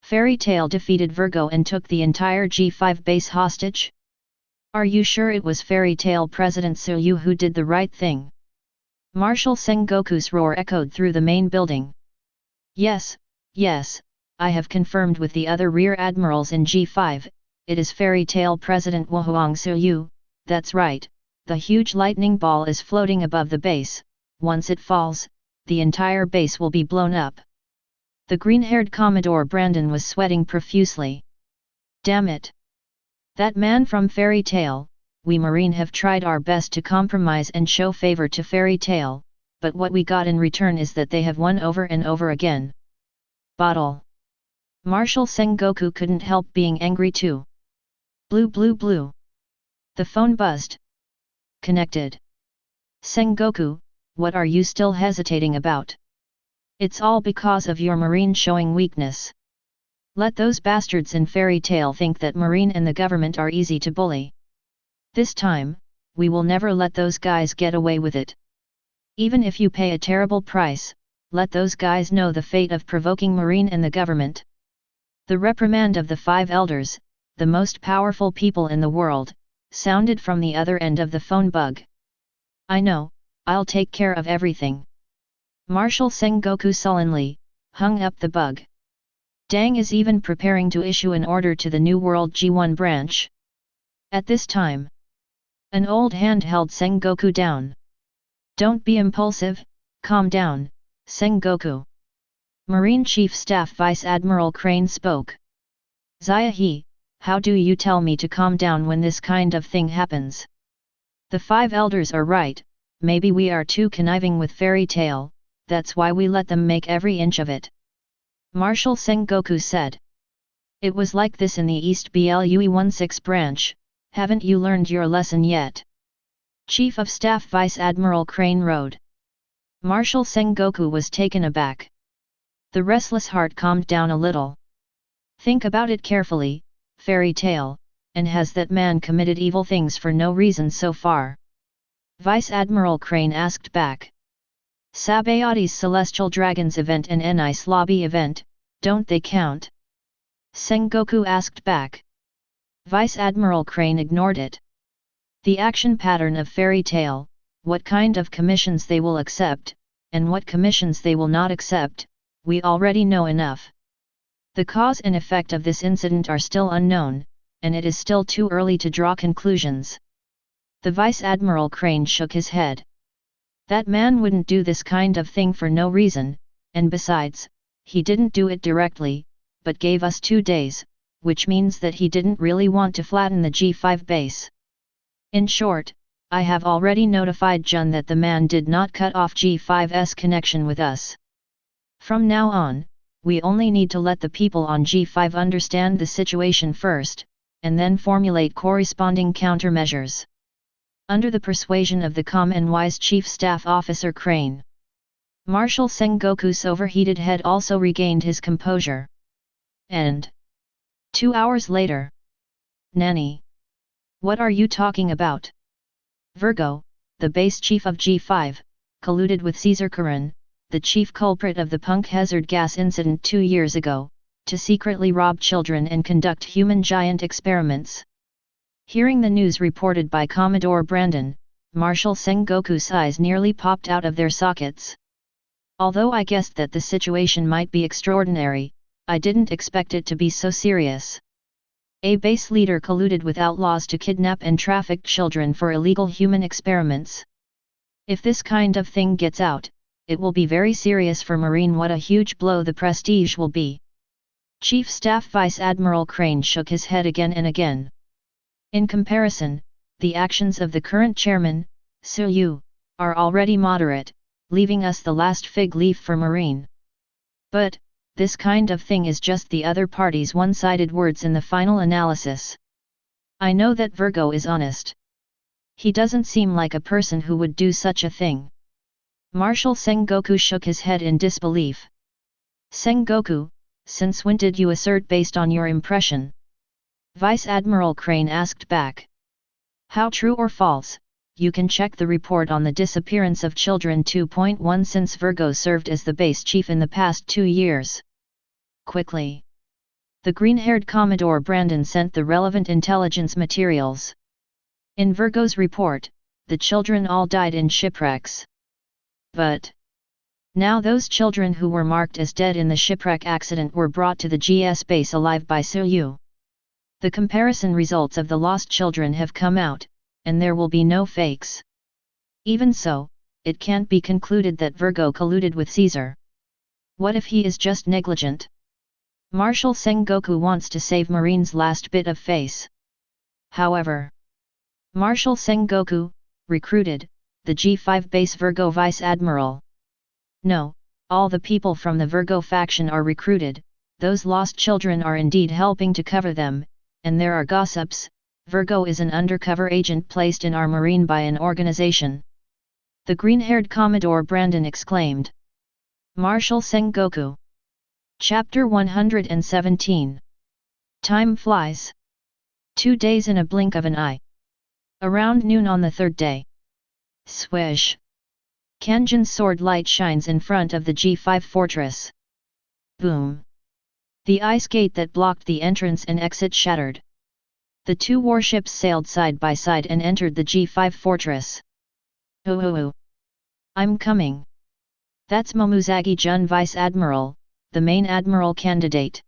Fairy Tail defeated Virgo and took the entire G5 base hostage? Are you sure it was Fairy Tail President Suyu who did the right thing? Marshal Sengoku's roar echoed through the main building. Yes, yes, I have confirmed with the other rear admirals in G5, it is Fairy Tail President Wohuang Suyu, that's right, the huge lightning ball is floating above the base, once it falls, the entire base will be blown up. The green-haired Commodore Brandon was sweating profusely. Damn it! That man from Fairy Tail, we Marine have tried our best to compromise and show favor to Fairy Tail, but what we got in return is that they have won over and over again. Bottle. Marshal Sengoku couldn't help being angry too. Blue blue blue. The phone buzzed. Connected. Sengoku, what are you still hesitating about? It's all because of your Marine showing weakness. Let those bastards in Fairy Tail think that Marine and the government are easy to bully. This time, we will never let those guys get away with it. Even if you pay a terrible price, let those guys know the fate of provoking Marine and the government. The reprimand of the 5 elders, the most powerful people in the world, sounded from the other end of the phone bug. I know, I'll take care of everything. Marshal Sengoku sullenly hung up the bug. Dang is even preparing to issue an order to the New World G1 branch. At this time, an old hand held Sengoku down. Don't be impulsive, calm down, Sengoku. Marine Chief Staff Vice Admiral Crane spoke. Zaya-he, how do you tell me to calm down when this kind of thing happens? The 5 elders are right, maybe we are too conniving with Fairy Tail, that's why we let them make every inch of it. Marshal Sengoku said. It was like this in the East Blue 16 branch, haven't you learned your lesson yet? Chief of Staff Vice Admiral Crane rode. Marshal Sengoku was taken aback. The restless heart calmed down a little. Think about it carefully, Fairy Tail, and has that man committed evil things for no reason so far? Vice Admiral Crane asked back. Sabaodi's Celestial Dragons event and Nice Lobby event, don't they count? Sengoku asked back. Vice Admiral Crane ignored it. The action pattern of Fairy Tail, what kind of commissions they will accept, and what commissions they will not accept, we already know enough. The cause and effect of this incident are still unknown, and it is still too early to draw conclusions. The Vice Admiral Crane shook his head. That man wouldn't do this kind of thing for no reason, and besides, he didn't do it directly, but gave us 2 days, which means that he didn't really want to flatten the G5 base. In short, I have already notified Jun that the man did not cut off G5's connection with us. From now on, we only need to let the people on G5 understand the situation first, and then formulate corresponding countermeasures. Under the persuasion of the calm and wise Chief Staff Officer Crane, Marshal Sengoku's overheated head also regained his composure. And 2 hours later. Nani. What are you talking about? Virgo, the base chief of G5, colluded with Caesar Karan, the chief culprit of the punk hazard gas incident 2 years ago, to secretly rob children and conduct human giant experiments. Hearing the news reported by Commodore Brandon, Marshal Sengoku's eyes nearly popped out of their sockets. Although I guessed that the situation might be extraordinary, I didn't expect it to be so serious. A base leader colluded with outlaws to kidnap and traffic children for illegal human experiments. If this kind of thing gets out, it will be very serious for Marine. What a huge blow the prestige will be. Chief Staff Vice Admiral Crane shook his head again and again. In comparison, the actions of the current chairman, Su Yu, are already moderate, leaving us the last fig leaf for Marine. But, this kind of thing is just the other party's one-sided words in the final analysis. I know that Virgo is honest. He doesn't seem like a person who would do such a thing. Marshal Sengoku shook his head in disbelief. Sengoku, since when did you assert based on your impression? Vice Admiral Crane asked back. How true or false? You can check the report on the disappearance of children 2.1 since Virgo served as the base chief in the past 2 years. Quickly. The green-haired Commodore Brandon sent the relevant intelligence materials. In Virgo's report, the children all died in shipwrecks. But now those children who were marked as dead in the shipwreck accident were brought to the GS base alive by Su Yu. The comparison results of the lost children have come out, and there will be no fakes. Even so, it can't be concluded that Virgo colluded with Caesar. What if he is just negligent? Marshal Sengoku wants to save Marine's last bit of face. However, Marshal Sengoku, recruited, the G5 base Virgo Vice Admiral. No, all the people from the Virgo faction are recruited, those lost children are indeed helping to cover them, and there are gossips, Virgo is an undercover agent placed in our Marine by an organization. The green-haired Commodore Brandon exclaimed. Marshal Sengoku. Chapter 117. Time flies. 2 days in a blink of an eye. Around noon on the third day. Swish! Kanjin's sword light shines in front of the G5 fortress. Boom! The ice gate that blocked the entrance and exit shattered. The two warships sailed side by side and entered the G5 fortress. Oh! I'm coming. That's Momuzagi Jun Vice Admiral, the main admiral candidate.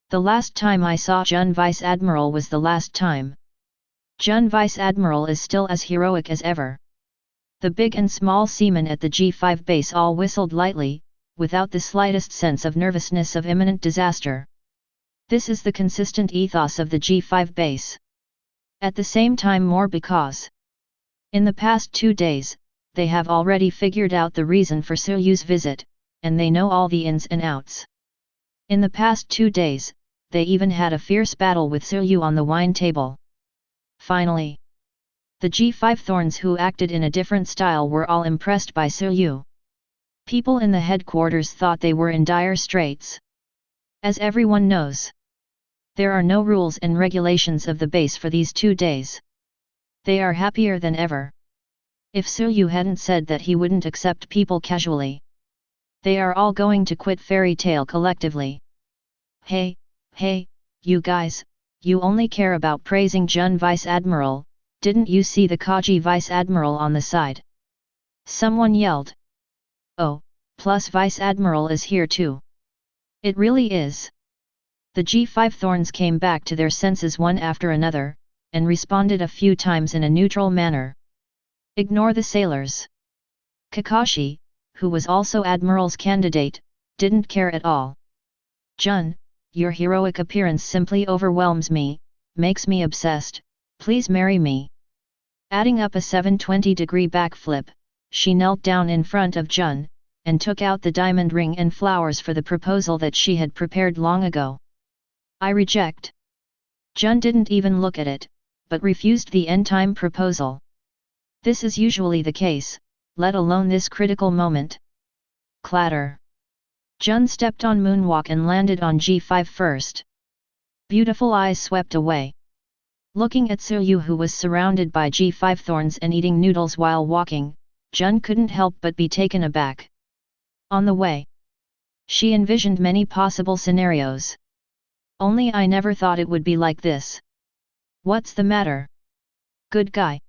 The last time I saw Jun Vice Admiral was the last time. Jun Vice Admiral is still as heroic as ever. The big and small seamen at the G5 base all whistled lightly, without the slightest sense of nervousness of imminent disaster. This is the consistent ethos of the G5 base. At the same time more because in the past 2 days, they have already figured out the reason for Suryu's visit, and they know all the ins and outs. In the past 2 days, they even had a fierce battle with Suryu on the wine table. Finally, the G5 Thorns who acted in a different style were all impressed by Suryu. People in the headquarters thought they were in dire straits. As everyone knows, there are no rules and regulations of the base for these 2 days. They are happier than ever. If Suryu hadn't said that he wouldn't accept people casually, they are all going to quit Fairy Tail collectively. Hey, you guys, you only care about praising Jun Vice Admiral, didn't you see the Kaji Vice Admiral on the side? Someone yelled. Oh, plus Vice Admiral is here too. It really is. The G5 Thorns came back to their senses one after another, and responded a few times in a neutral manner. Ignore the sailors. Kakashi, who was also Admiral's candidate, didn't care at all. Jun, your heroic appearance simply overwhelms me, makes me obsessed, please marry me. Adding up a 720-degree backflip, she knelt down in front of Jun, and took out the diamond ring and flowers for the proposal that she had prepared long ago. I reject. Jun didn't even look at it, but refused the end-time proposal. This is usually the case, let alone this critical moment. Clatter. Jun stepped on moonwalk and landed on G5 first. Beautiful eyes swept away. Looking at Suryu who was surrounded by G5 thorns and eating noodles while walking, Jun couldn't help but be taken aback. On the way, she envisioned many possible scenarios. Only I never thought it would be like this. What's the matter? Good guy.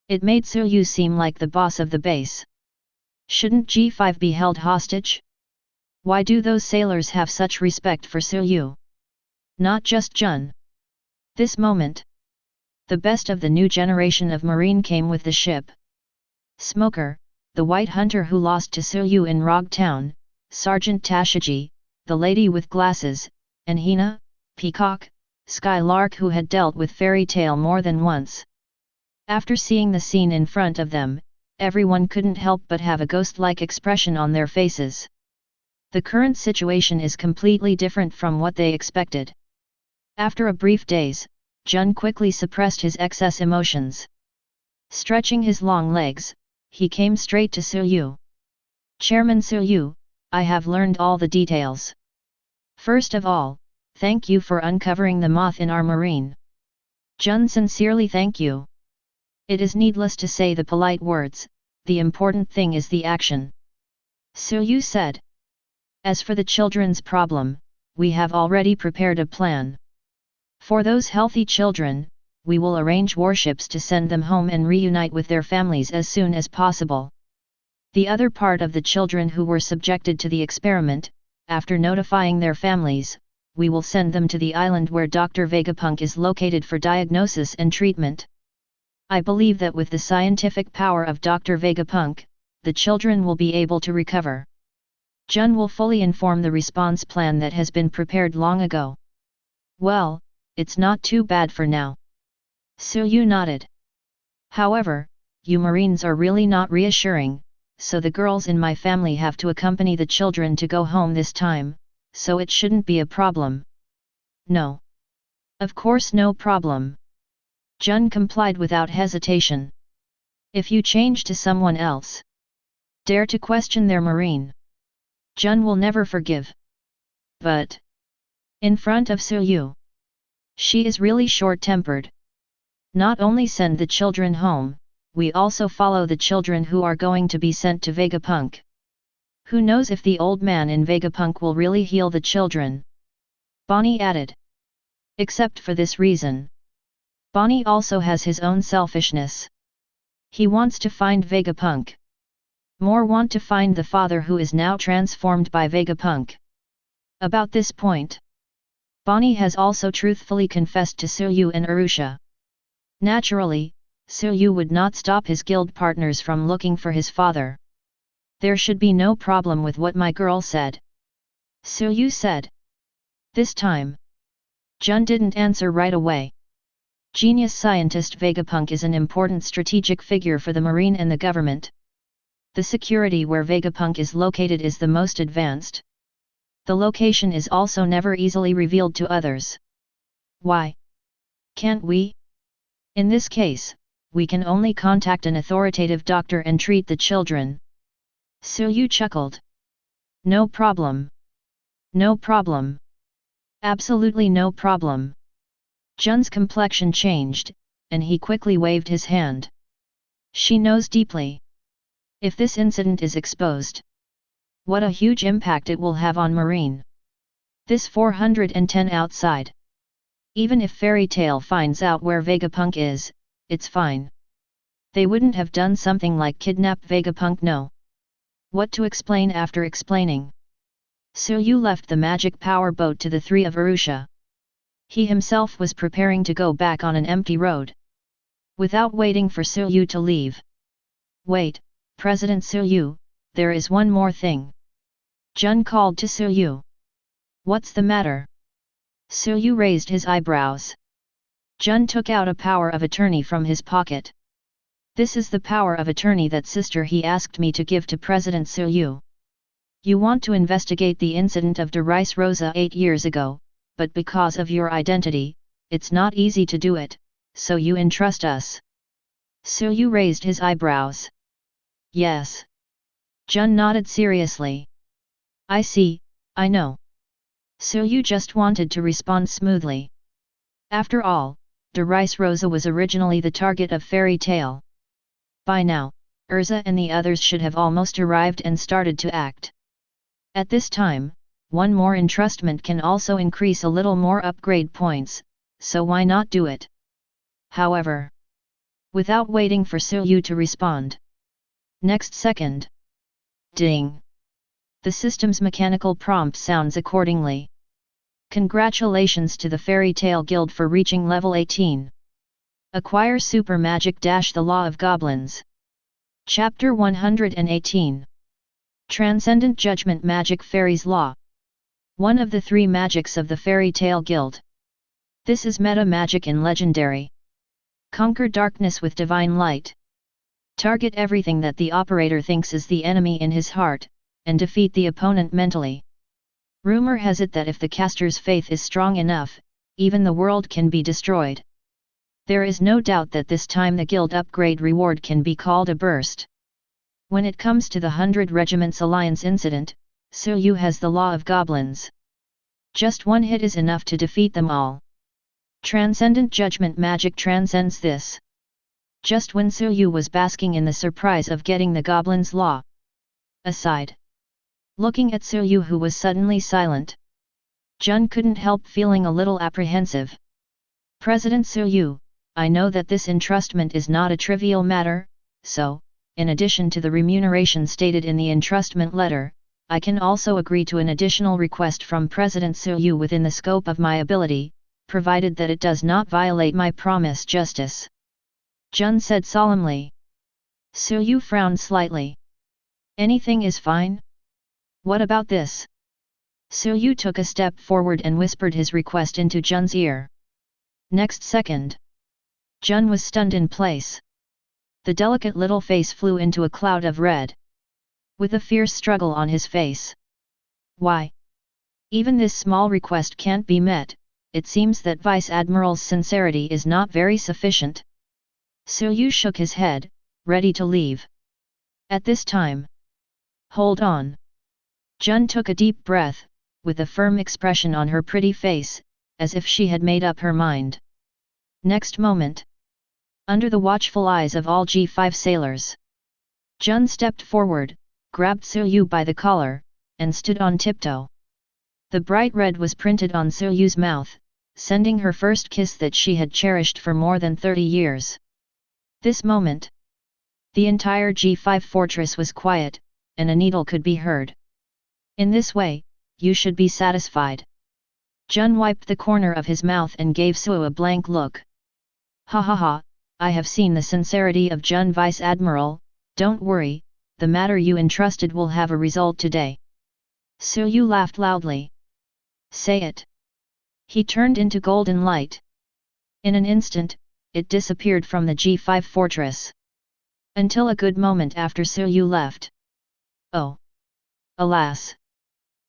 It made Suryu seem like the boss of the base. Shouldn't G5 be held hostage? Why do those sailors have such respect for Suryu? Not just Jun. This moment, the best of the new generation of Marine came with the ship. Smoker, the white hunter who lost to Suryu in Rogue Town, Sergeant Tashigi, the lady with glasses, and Hina, Peacock, Skylark who had dealt with Fairy Tail more than once. After seeing the scene in front of them, everyone couldn't help but have a ghost-like expression on their faces. The current situation is completely different from what they expected. After a brief daze, Jun quickly suppressed his excess emotions. Stretching his long legs, he came straight to Suryu. Chairman Suryu, I have learned all the details. First of all, thank you for uncovering the moth in our marine. Jun sincerely thank you. It is needless to say the polite words, the important thing is the action. Suryu said. As for the children's problem, we have already prepared a plan. For those healthy children, we will arrange warships to send them home and reunite with their families as soon as possible. The other part of the children who were subjected to the experiment, after notifying their families, we will send them to the island where Dr. Vegapunk is located for diagnosis and treatment. I believe that with the scientific power of Dr. Vegapunk, the children will be able to recover. Jun will fully inform the response plan that has been prepared long ago. Well, it's not too bad for now. Suryu nodded. However, you Marines are really not reassuring, so the girls in my family have to accompany the children to go home this time, so it shouldn't be a problem. No. Of course no problem. Jun complied without hesitation. If you change to someone else, dare to question their Marine. Jun will never forgive. But in front of Suyu, she is really short-tempered. Not only send the children home, we also follow the children who are going to be sent to Vegapunk. Who knows if the old man in Vegapunk will really heal the children? Bonnie added. Except for this reason. Bonnie also has his own selfishness. He wants to find Vegapunk. More want to find the father who is now transformed by Vegapunk. About this point, Bonnie has also truthfully confessed to Suyu and Arusha. Naturally, Suyu would not stop his guild partners from looking for his father. There should be no problem with what my girl said. Suyu said. This time, Jun didn't answer right away. Genius scientist Vegapunk is an important strategic figure for the marine and the government. The security where Vegapunk is located is the most advanced. The location is also never easily revealed to others. Why can't we? In this case, we can only contact an authoritative doctor and treat the children. Suyu chuckled. No problem. No problem. Absolutely no problem. Jun's complexion changed, and he quickly waved his hand. She knows deeply. If this incident is exposed, what a huge impact it will have on Marine. This 410 outside. Even if Fairy Tail finds out where Vegapunk is, it's fine. They wouldn't have done something like kidnap Vegapunk, no. What to explain after explaining? Suyu left the magic power boat to the three of Arusha. He himself was preparing to go back on an empty road. Without waiting for Suyu to leave. Wait, President Suyu, there is one more thing. Jun called to Suyu. What's the matter? Suyu raised his eyebrows. Jun took out a power of attorney from his pocket. This is the power of attorney that sister he asked me to give to President Suyu. You want to investigate the incident of De Rice Rosa 8 years ago, but because of your identity, it's not easy to do it, so you entrust us. Suyu raised his eyebrows. Yes. Jun nodded seriously. I see, I know. Suyu just wanted to respond smoothly. After all, De Rice Rosa was originally the target of Fairy Tail. By now, Erza and the others should have almost arrived and started to act. At this time, one more entrustment can also increase a little more upgrade points, so why not do it? However, without waiting for Suyu to respond. Next second. Ding! The system's mechanical prompt sounds accordingly. Congratulations to the Fairy Tail Guild for reaching level 18. Acquire Super Magic - The Law of Goblins. Chapter 118. Transcendent Judgment Magic Fairy's Law. One of the 3 magics of the Fairy Tail Guild. This is meta magic in Legendary. Conquer darkness with divine light. Target everything that the operator thinks is the enemy in his heart, and defeat the opponent mentally. Rumor has it that if the caster's faith is strong enough, even the world can be destroyed. There is no doubt that this time the guild upgrade reward can be called a burst. When it comes to the 100 Regiments Alliance incident, Suyu has the Law of Goblins. Just one hit is enough to defeat them all. Transcendent Judgment Magic transcends this. Just when Suyu was basking in the surprise of getting the Goblin's Law. Aside. Looking at Suyu, who was suddenly silent, Jun couldn't help feeling a little apprehensive. President Suyu, I know that this entrustment is not a trivial matter, so, in addition to the remuneration stated in the entrustment letter, I can also agree to an additional request from President Suyu within the scope of my ability, provided that it does not violate my promise justice. Jun said solemnly. Suyu frowned slightly. Anything is fine? What about this? Suyu took a step forward and whispered his request into Jun's ear. Next second, Jun was stunned in place. The delicate little face flew into a cloud of red. With a fierce struggle on his face. Why? Even this small request can't be met, it seems that Vice Admiral's sincerity is not very sufficient. Suyu shook his head, ready to leave. At this time. Hold on. Jun took a deep breath, with a firm expression on her pretty face, as if she had made up her mind. Next moment, under the watchful eyes of all G5 sailors, Jun stepped forward, grabbed Suyu by the collar, and stood on tiptoe. The bright red was printed on Suyu's mouth, sending her first kiss that she had cherished for more than 30 years. This moment, the entire G5 fortress was quiet, and a needle could be heard. In this way, you should be satisfied. Jun wiped the corner of his mouth and gave Suyu a blank look. Ha ha ha, I have seen the sincerity of Jun Vice Admiral, don't worry, the matter you entrusted will have a result today. Suyu laughed loudly. Say it. He turned into golden light. In an instant, it disappeared from the G5 fortress. Until a good moment after Suyu left. Oh! Alas!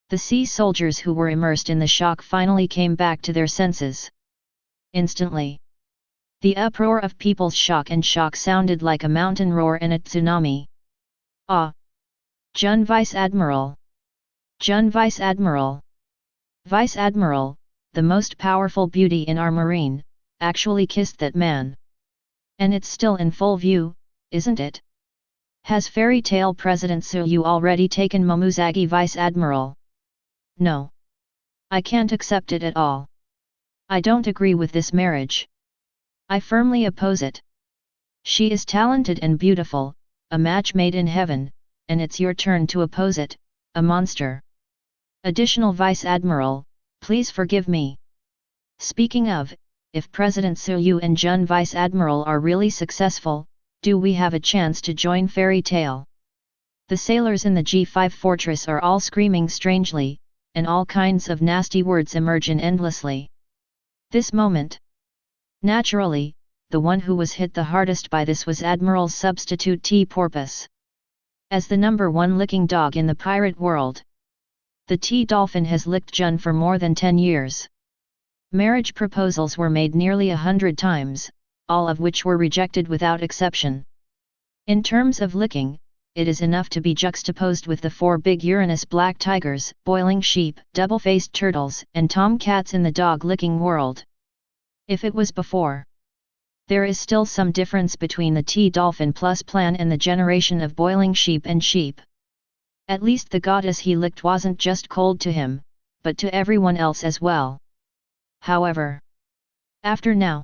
The sea soldiers who were immersed in the shock finally came back to their senses. Instantly, the uproar of people's shock sounded like a mountain roar and a tsunami. Ah! Jun Vice Admiral! Jun Vice Admiral! Vice Admiral, the most powerful beauty in our marine, actually kissed that man. And it's still in full view, isn't it? Has Fairy Tail President Suyu already taken Momuzagi Vice Admiral? No. I can't accept it at all. I don't agree with this marriage. I firmly oppose it. She is talented and beautiful, a match made in heaven, and it's your turn to oppose it, a monster. Additional Vice Admiral, please forgive me. Speaking of, if President Suyu and Jun Vice Admiral are really successful, do we have a chance to join Fairy Tail? The sailors in the G5 fortress are all screaming strangely, and all kinds of nasty words emerge endlessly. This moment. Naturally, the one who was hit the hardest by this was Admiral Substitute T. Porpoise. As the #1 licking dog in the pirate world, the T-Dolphin has licked Jun for more than 10 years. Marriage proposals were made nearly 100 times, all of which were rejected without exception. In terms of licking, it is enough to be juxtaposed with the 4 big Uranus black tigers, boiling sheep, double-faced turtles, and tomcats in the dog-licking world. If it was before, there is still some difference between the T-Dolphin Plus plan and the generation of boiling sheep and sheep. At least the goddess he licked wasn't just cold to him, but to everyone else as well. However, after now,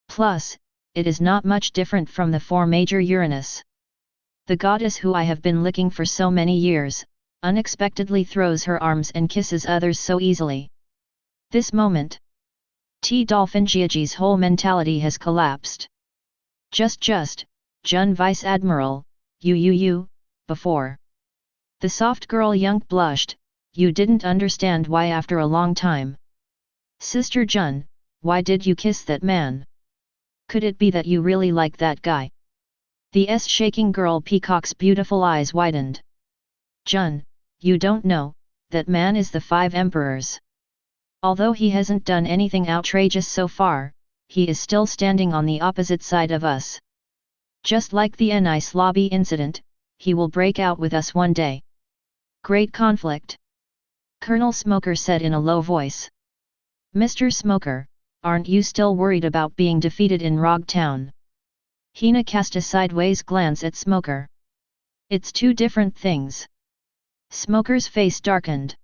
Plus, it is not much different from the 4 major Uranus. The goddess who I have been licking for so many years, unexpectedly throws her arms and kisses others so easily. This moment, T-Dolphin Jiaji's whole mentality has collapsed. Just, Jun Vice Admiral, you, before. The soft girl Yunk blushed, you didn't understand why after a long time. Sister Jun, why did you kiss that man? Could it be that you really like that guy? The shaking girl Peacock's beautiful eyes widened. Jun, you don't know, that man is the 5 emperors. Although he hasn't done anything outrageous so far, he is still standing on the opposite side of us. Just like the Nice Lobby incident, he will break out with us one day. Great conflict. Colonel Smoker said in a low voice. Mr. Smoker, aren't you still worried about being defeated in Rogue Town? Hina cast a sideways glance at Smoker. It's 2 different things. Smoker's face darkened.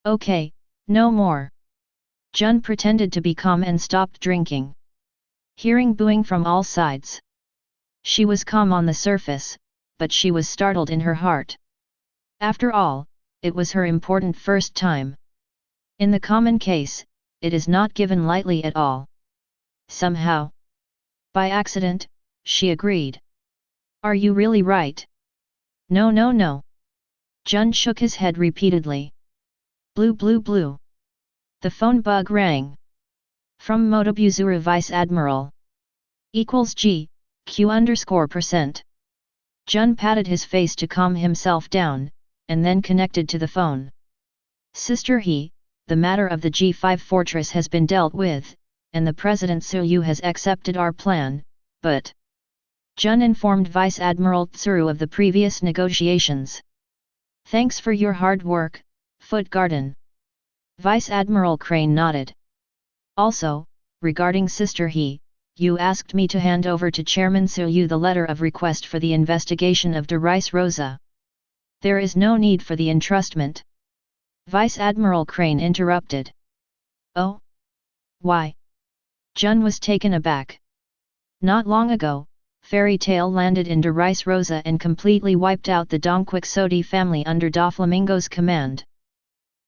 Okay, no more. Jun pretended to be calm and stopped drinking. Hearing booing from all sides. She was calm on the surface, but she was startled in her heart. After all, it was her important first time. In the common case, it is not given lightly at all. Somehow, by accident, she agreed. Are you really right? No. Jun shook his head repeatedly. Blue. The phone bug rang. From Motobuzuru Vice Admiral. Equals G, Q_%. Jun patted his face to calm himself down, and then connected to the phone. Sister He, the matter of the G5 fortress has been dealt with, and the President Suyu has accepted our plan, but... Jun informed Vice Admiral Tsuru of the previous negotiations. Thanks for your hard work, Foot Garden. Vice Admiral Crane nodded. Also, regarding Sister He, you asked me to hand over to Chairman Suyu the letter of request for the investigation of Rice Rosa. There is no need for the entrustment. Vice Admiral Crane interrupted. Oh? Why? Jun was taken aback. Not long ago, Fairy Tail landed in Rice Rosa and completely wiped out the Donquixote family under Doflamingo's command.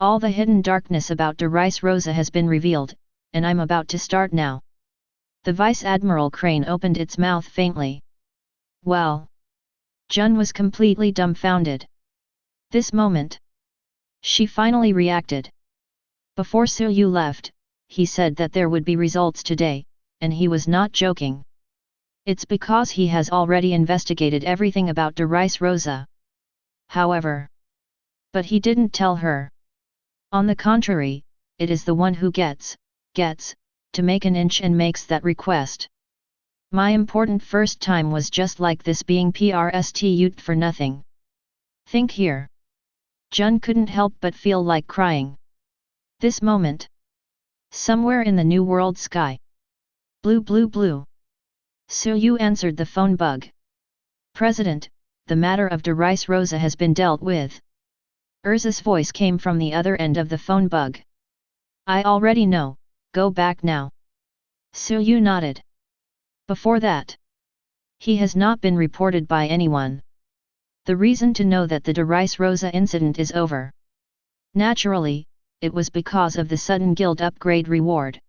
All the hidden darkness about Rice Rosa has been revealed, and I'm about to start now. The Vice Admiral Crane opened its mouth faintly. Well. Jun was completely dumbfounded. This moment. She finally reacted. Before Suyu left, he said that there would be results today, and he was not joking. It's because he has already investigated everything about Rice Rosa. However. But he didn't tell her. On the contrary, it is the one who gets, to make an inch and makes that request. My important first time was just like this being prstut for nothing. Think here. Jun couldn't help but feel like crying. This moment. Somewhere in the New World sky. Blue blue blue. Suyu answered the phone bug. President, the matter of Rice Rosa has been dealt with. Erza's voice came from the other end of the phone bug. I already know, go back now. Suyu nodded. Before that, he has not been reported by anyone. The reason to know that the Rice Rosa incident is over. Naturally, it was because of the sudden guild upgrade reward.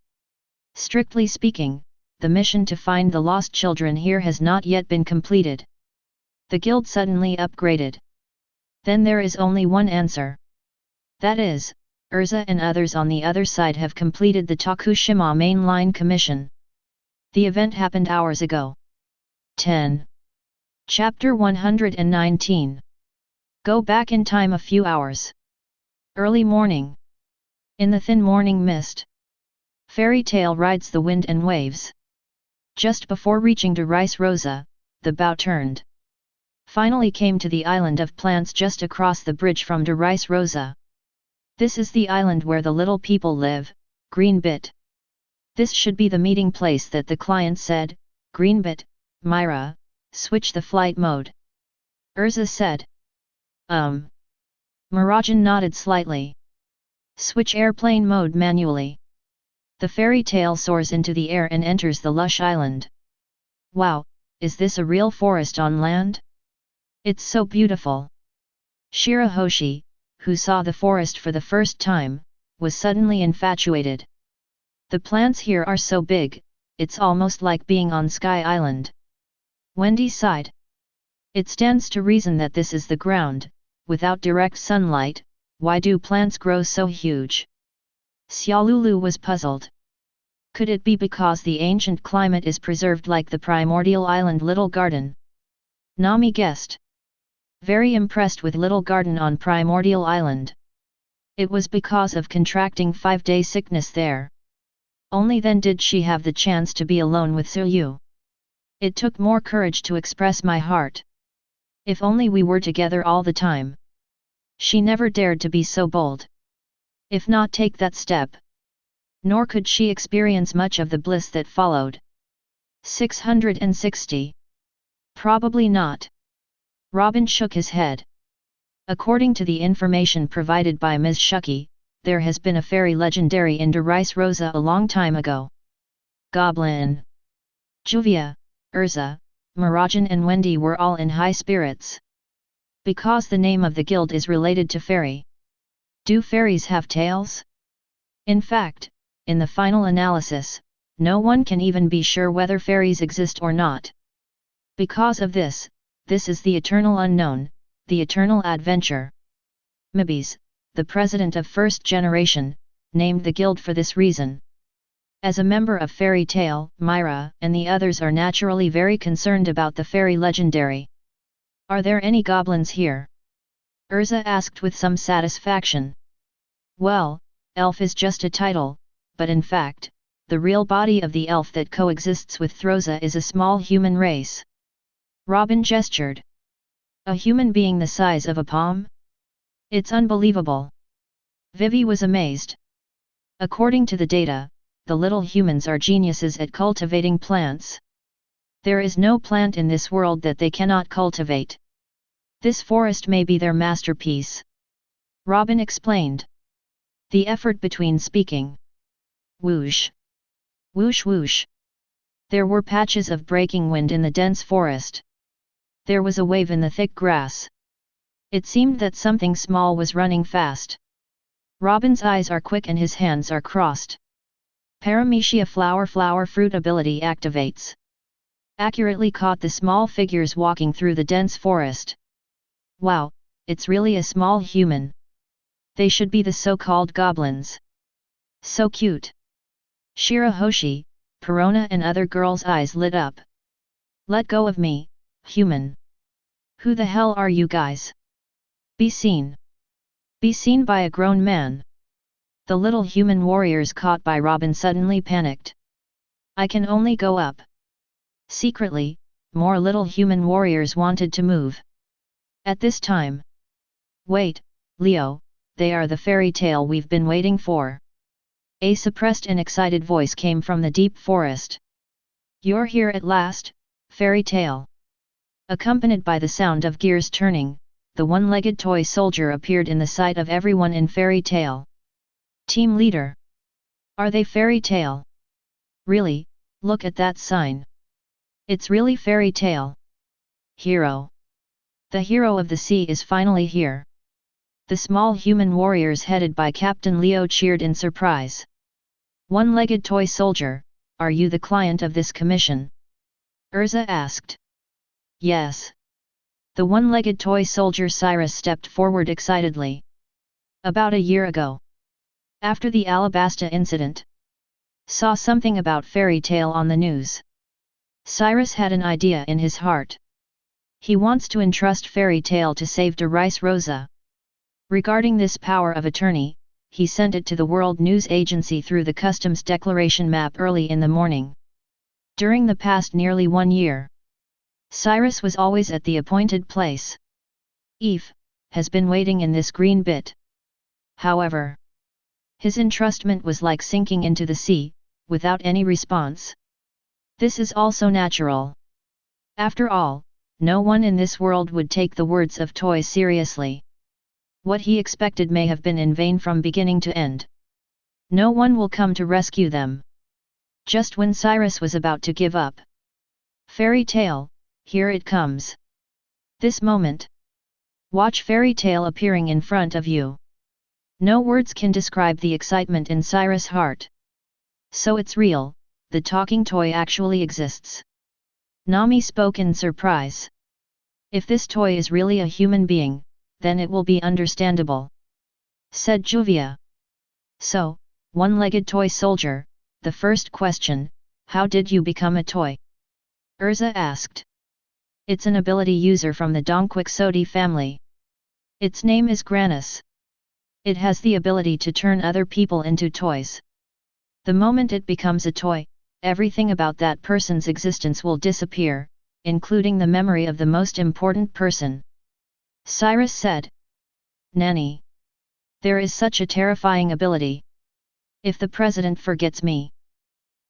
Strictly speaking, the mission to find the lost children here has not yet been completed. The guild suddenly upgraded. Then there is only one answer. That is, Erza and others on the other side have completed the Tokushima Main Line Commission. The event happened hours ago. 10. Chapter 119. Go back in time a few hours. Early morning. In the thin morning mist. Fairy Tail rides the wind and waves. Just before reaching Rice Rosa, the bow turned. Finally came to the island of plants just across the bridge from Rice Rosa. This is the island where the little people live, Greenbit. This should be the meeting place that the client said. Greenbit, Myra, switch the flight mode. Erza said. Mirajane nodded slightly. Switch airplane mode manually. The fairy tale soars into the air and enters the lush island. Wow, is this a real forest on land? It's so beautiful. Shirahoshi, who saw the forest for the first time, was suddenly infatuated. The plants here are so big, it's almost like being on Sky Island. Wendy sighed. It stands to reason that this is the ground. Without direct sunlight, why do plants grow so huge? Xiaolulu was puzzled. Could it be because the ancient climate is preserved like the primordial island Little Garden? Nami guessed. Very impressed with Little Garden on Primordial Island. It was because of contracting 5-day sickness there. Only then did she have the chance to be alone with Suyu. It took more courage to express my heart. If only we were together all the time. She never dared to be so bold. If not take that step. Nor could she experience much of the bliss that followed. 660. Probably not. Robin shook his head. According to the information provided by Ms. Shuki, there has been a fairy legendary in Rice Rosa a long time ago. Goblin. Juvia, Erza, Mirajane and Wendy were all in high spirits. Because the name of the guild is related to fairy. Do fairies have tails? In fact, in the final analysis, no one can even be sure whether fairies exist or not. Because of this is the eternal unknown, the eternal adventure. Mibis, the president of First Generation, named the guild for this reason. As a member of Fairy Tail, Myra and the others are naturally very concerned about the fairy legendary. Are there any goblins here? Erza asked with some satisfaction. Well, elf is just a title, but in fact, the real body of the elf that coexists with Throza is a small human race. Robin gestured. A human being the size of a palm? It's unbelievable. Vivi was amazed. According to the data, the little humans are geniuses at cultivating plants. There is no plant in this world that they cannot cultivate. This forest may be their masterpiece. Robin explained. The effort between speaking. Whoosh. Whoosh whoosh. There were patches of breaking wind in the dense forest. There was a wave in the thick grass. It seemed that something small was running fast. Robin's eyes are quick and his hands are crossed. Paramecia flower fruit ability activates. Accurately caught the small figures walking through the dense forest. Wow, it's really a small human. They should be the so-called goblins. So cute. Shirahoshi, Perona and other girls' eyes lit up. Let go of me, human. Who the hell are you guys? Be seen. Be seen by a grown man. The little human warriors caught by Robin suddenly panicked. I can only go up. Secretly, more little human warriors wanted to move. At this time. Wait, Leo, they are the fairy tale we've been waiting for. A suppressed and excited voice came from the deep forest. You're here at last, fairy tale. Accompanied by the sound of gears turning, the one-legged toy soldier appeared in the sight of everyone in Fairy Tail. Team leader. Are they Fairy Tail? Really, look at that sign. It's really Fairy Tail. Hero. The hero of the sea is finally here. The small human warriors headed by Captain Leo cheered in surprise. One-legged toy soldier, are you the client of this commission? Erza asked. Yes. The one-legged toy soldier Cyrus stepped forward excitedly. About a year ago. After the Alabasta incident. Saw something about Fairy Tail on the news. Cyrus had an idea in his heart. He wants to entrust Fairy Tail to save De Rice Rosa. Regarding this power of attorney, he sent it to the World News Agency through the Customs Declaration map early in the morning. During the past nearly 1 year, Cyrus was always at the appointed place. Eve has been waiting in this green bit. However, his entrustment was like sinking into the sea, without any response. This is also natural. After all, no one in this world would take the words of Toy seriously. What he expected may have been in vain from beginning to end. No one will come to rescue them. Just when Cyrus was about to give up. Fairy Tail, here it comes. This moment. Watch Fairy Tail appearing in front of you. No words can describe the excitement in Cyrus' heart. So it's real, the talking toy actually exists. Nami spoke in surprise. If this toy is really a human being, then it will be understandable. Said Juvia. So, one-legged toy soldier, the first question, how did you become a toy? Erza asked. It's an ability user from the Donquixote family. Its name is Granus. It has the ability to turn other people into toys. The moment it becomes a toy, everything about that person's existence will disappear, including the memory of the most important person. Cyrus said. Nanny. There is such a terrifying ability. If the president forgets me.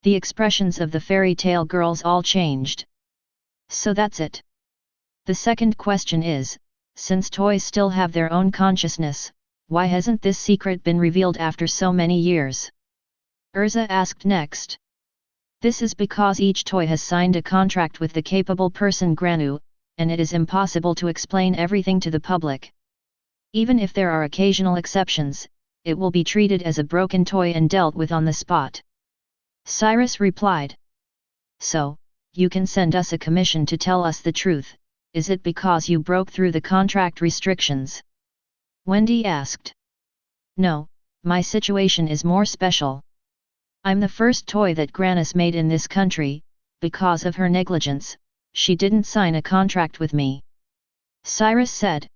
The expressions of the Fairy Tail girls all changed. So that's it. The second question is, since toys still have their own consciousness, why hasn't this secret been revealed after so many years? Erza asked next. This is because each toy has signed a contract with the capable person Granu, and it is impossible to explain everything to the public. Even if there are occasional exceptions, it will be treated as a broken toy and dealt with on the spot. Cyrus replied. So, you can send us a commission to tell us the truth, is it because you broke through the contract restrictions? Wendy asked. No, my situation is more special. I'm the first toy that Granus made in this country. Because of her negligence, she didn't sign a contract with me. Cyrus said.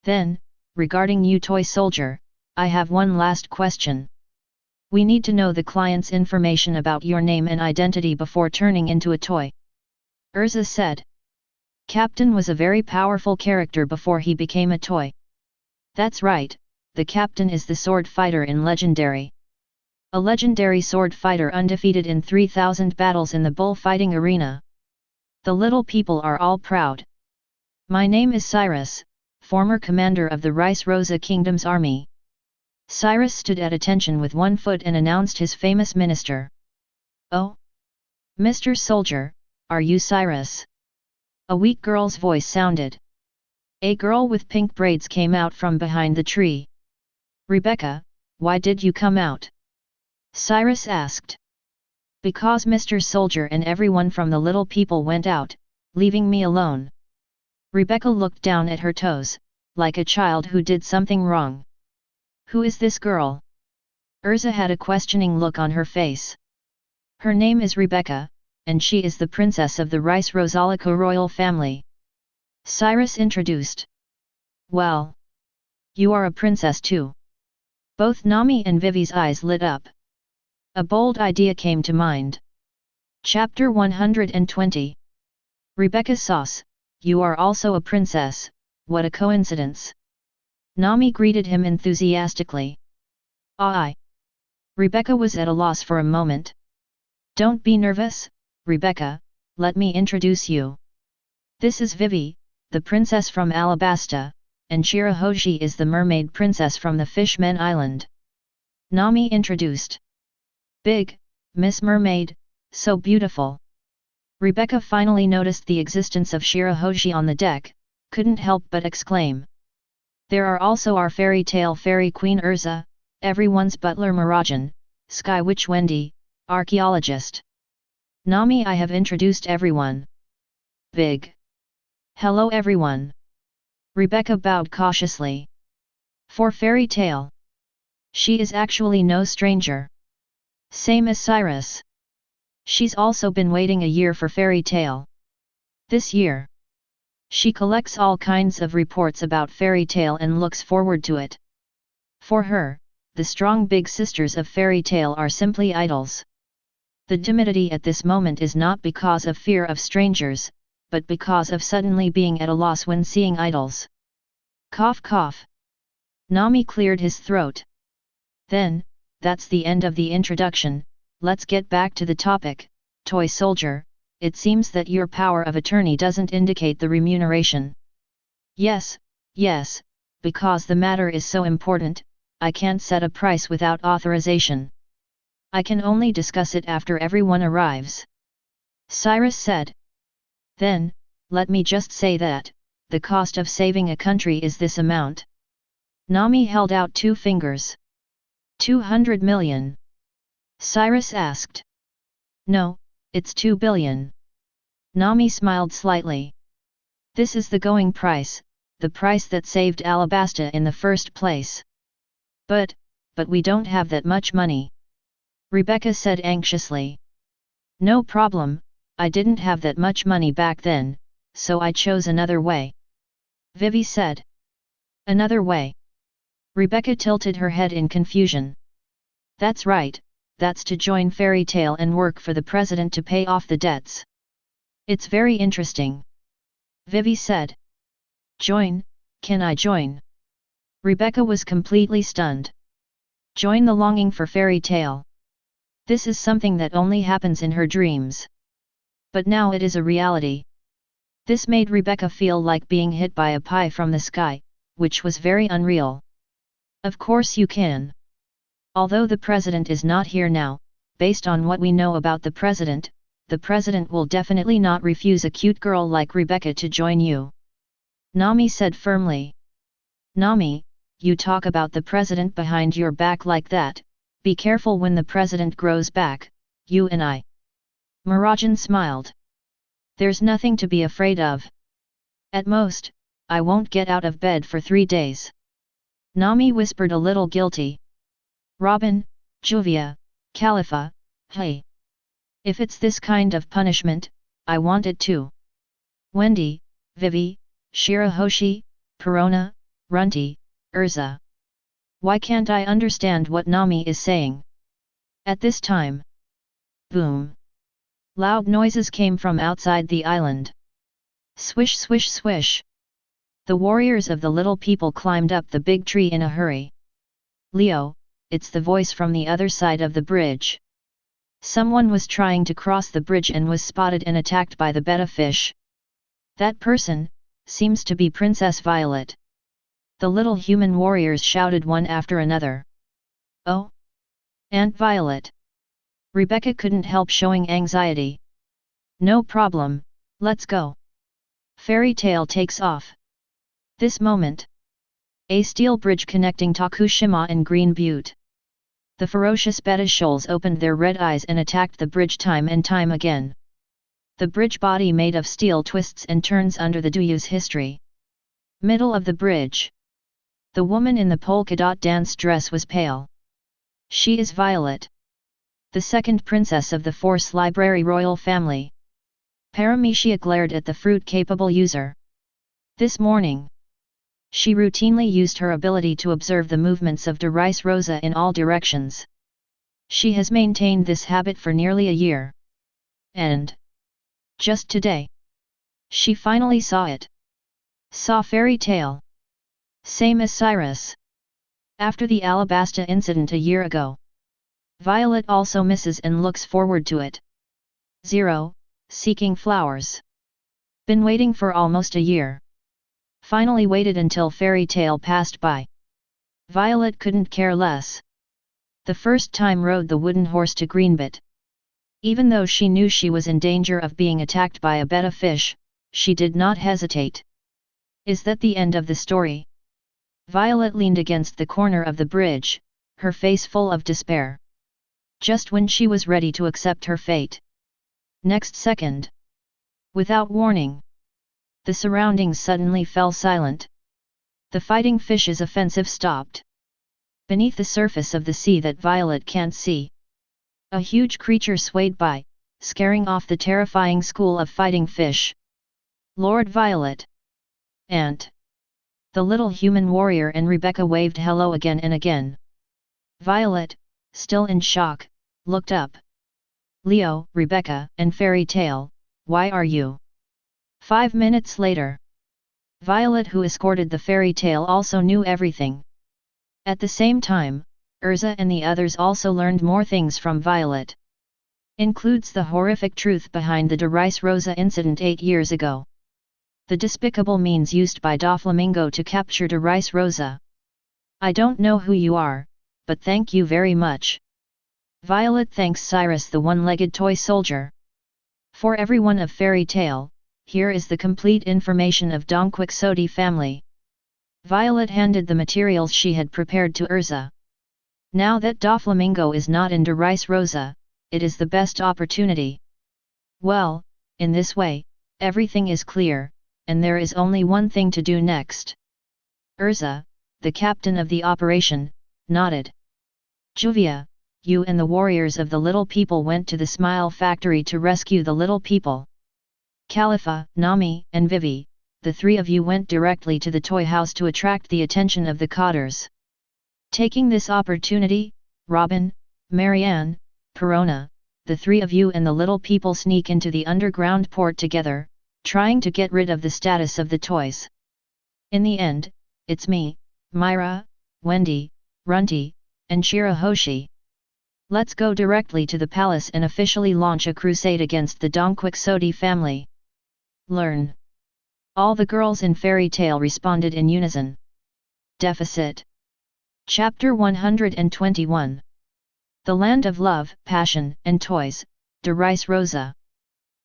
Then, regarding you toy soldier, I have one last question. We need to know the client's information about your name and identity before turning into a toy. Erza said. Captain was a very powerful character before he became a toy. That's right, the captain is the sword fighter in Legendary. A legendary sword fighter undefeated in 3,000 battles in the bullfighting arena. The little people are all proud. My name is Cyrus, former commander of the Rice Rosa Kingdom's army. Cyrus stood at attention with one foot and announced his famous minister. Oh? Mr. Soldier, are you Cyrus? A weak girl's voice sounded. A girl with pink braids came out from behind the tree. Rebecca, why did you come out? Cyrus asked. Because Mr. Soldier and everyone from the little people went out, leaving me alone. Rebecca looked down at her toes, like a child who did something wrong. Who is this girl? Erza had a questioning look on her face. Her name is Rebecca, and she is the princess of the Rice Rosalico royal family. Cyrus introduced. Well. You are a princess too. Both Nami and Vivi's eyes lit up. A bold idea came to mind. Chapter 120. Rebecca Sauce, you are also a princess, what a coincidence. Nami greeted him enthusiastically. Aye. Rebecca was at a loss for a moment. Don't be nervous, Rebecca, let me introduce you. This is Vivi, the princess from Alabasta, and Shirahoshi is the mermaid princess from the Fishmen Island. Nami introduced. Big, Miss Mermaid, so beautiful. Rebecca finally noticed the existence of Shirahoshi on the deck, couldn't help but exclaim. There are also our fairy tale Fairy Queen Erza, everyone's butler Mirajane, Sky Witch Wendy, archaeologist. Nami, I have introduced everyone. Big. Hello everyone. Rebecca bowed cautiously. For fairy tale. She is actually no stranger. Same as Cyrus. She's also been waiting a year for fairy tale. This year. She collects all kinds of reports about fairy tale and looks forward to it. For her, the strong big sisters of fairy tale are simply idols. The timidity at this moment is not because of fear of strangers, but because of suddenly being at a loss when seeing idols. Cough cough. Nami cleared his throat. Then, that's the end of the introduction, let's get back to the topic, Toy Soldier, it seems that your power of attorney doesn't indicate the remuneration. Yes, because the matter is so important, I can't set a price without authorization. I can only discuss it after everyone arrives. Cyrus said. Then, let me just say that, the cost of saving a country is this amount. Nami held out 2 fingers. 200 million. Cyrus asked. No, it's 2 billion. Nami smiled slightly. This is the going price, the price that saved Alabasta in the first place. But we don't have that much money. Rebecca said anxiously. No problem, I didn't have that much money back then, so I chose another way. Vivi said. Another way. Rebecca tilted her head in confusion. That's right, that's to join Fairy Tale and work for the president to pay off the debts. It's very interesting. Vivi said. Join, can I join? Rebecca was completely stunned. Join the longing for Fairy Tale. This is something that only happens in her dreams. But now it is a reality. This made Rebecca feel like being hit by a pie from the sky, which was very unreal. Of course you can. Although the president is not here now, based on what we know about the president will definitely not refuse a cute girl like Rebecca to join you. Nami said firmly. Nami, you talk about the president behind your back like that, be careful when the president grows back, you and I. Mirajane smiled. There's nothing to be afraid of. At most, I won't get out of bed for 3 days. Nami whispered a little guilty. Robin, Juvia, Khalifa, hey. If it's this kind of punishment, I want it too. Wendy, Vivi, Shirahoshi, Perona, Runty, Erza. Why can't I understand what Nami is saying? At this time. Boom. Loud noises came from outside the island. Swish swish swish. The warriors of the little people climbed up the big tree in a hurry. Leo, it's the voice from the other side of the bridge. Someone was trying to cross the bridge and was spotted and attacked by the betta fish. That person seems to be Princess Violet. The little human warriors shouted one after another. Oh? Aunt Violet. Rebecca couldn't help showing anxiety. No problem, let's go. Fairy tale takes off. This moment. A steel bridge connecting Tokushima and Green Butte. The ferocious betta shoals opened their red eyes and attacked the bridge time and time again. The bridge body made of steel twists and turns under the Duyu's history. Middle of the bridge. The woman in the polka dot dance dress was pale. She is Violet, the second princess of the Force Library royal family. Paramecia glared at the fruit-capable user. This morning, she routinely used her ability to observe the movements of Rice Rosa in all directions. She has maintained this habit for nearly a year. And just today, she finally saw it. Saw Fairy Tale. Same as Cyrus. After the Alabasta incident a year ago, Violet also misses and looks forward to it. 0. Seeking flowers. Been waiting for almost a year. Finally waited until Fairy Tale passed by. Violet couldn't care less. The first time rode the wooden horse to Greenbit. Even though she knew she was in danger of being attacked by a betta fish, she did not hesitate. Is that the end of the story? Violet leaned against the corner of the bridge, her face full of despair. Just when she was ready to accept her fate. Next second. Without warning. The surroundings suddenly fell silent. The fighting fish's offensive stopped. Beneath the surface of the sea that Violet can't see, a huge creature swayed by, scaring off the terrifying school of fighting fish. Lord Violet. Aunt. The little human warrior and Rebecca waved hello again and again. Violet, still in shock, looked up. Leo, Rebecca, and Fairy Tale, why are you? 5 minutes later. Violet, who escorted the Fairy Tale, also knew everything. At the same time, Erza and the others also learned more things from Violet. Includes the horrific truth behind the Rice Rosa incident 8 years ago. The despicable means used by Doflamingo to capture Rice Rosa. I don't know who you are, but thank you very much. Violet thanks Cyrus, the one-legged toy soldier. For everyone of Fairy Tale, here is the complete information of Don Quixote family. Violet handed the materials she had prepared to Erza. Now that Doflamingo is not in Rice Rosa, it is the best opportunity. Well, in this way, everything is clear, and there is only one thing to do next. Erza, the captain of the operation, nodded. Juvia, you and the warriors of the little people went to the Smile Factory to rescue the little people. Khalifa, Nami, and Vivi, the three of you went directly to the toy house to attract the attention of the cotters. Taking this opportunity, Robin, Marianne, Perona, the three of you and the little people sneak into the underground port together, trying to get rid of the status of the toys. In the end, it's me, Myra, Wendy, Runty, and Shirahoshi. Let's go directly to the palace and officially launch a crusade against the Don Quixote family. Learn. All the girls in Fairy Tale responded in unison. Deficit. Chapter 121. The Land of Love, Passion, and Toys, Rice Rosa.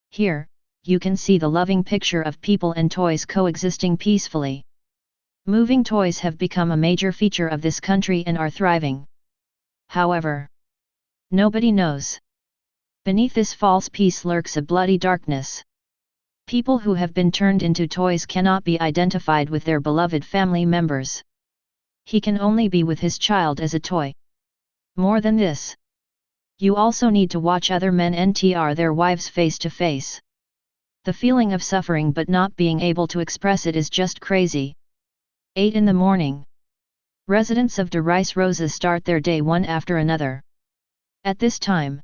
Here, you can see the loving picture of people and toys coexisting peacefully. Moving toys have become a major feature of this country and are thriving. However, nobody knows. Beneath this false peace lurks a bloody darkness. People who have been turned into toys cannot be identified with their beloved family members. He can only be with his child as a toy. More than this, you also need to watch other men enter their wives face to face. The feeling of suffering but not being able to express it is just crazy. 8 in the morning. Residents of Rice Rosa start their day one after another. At this time,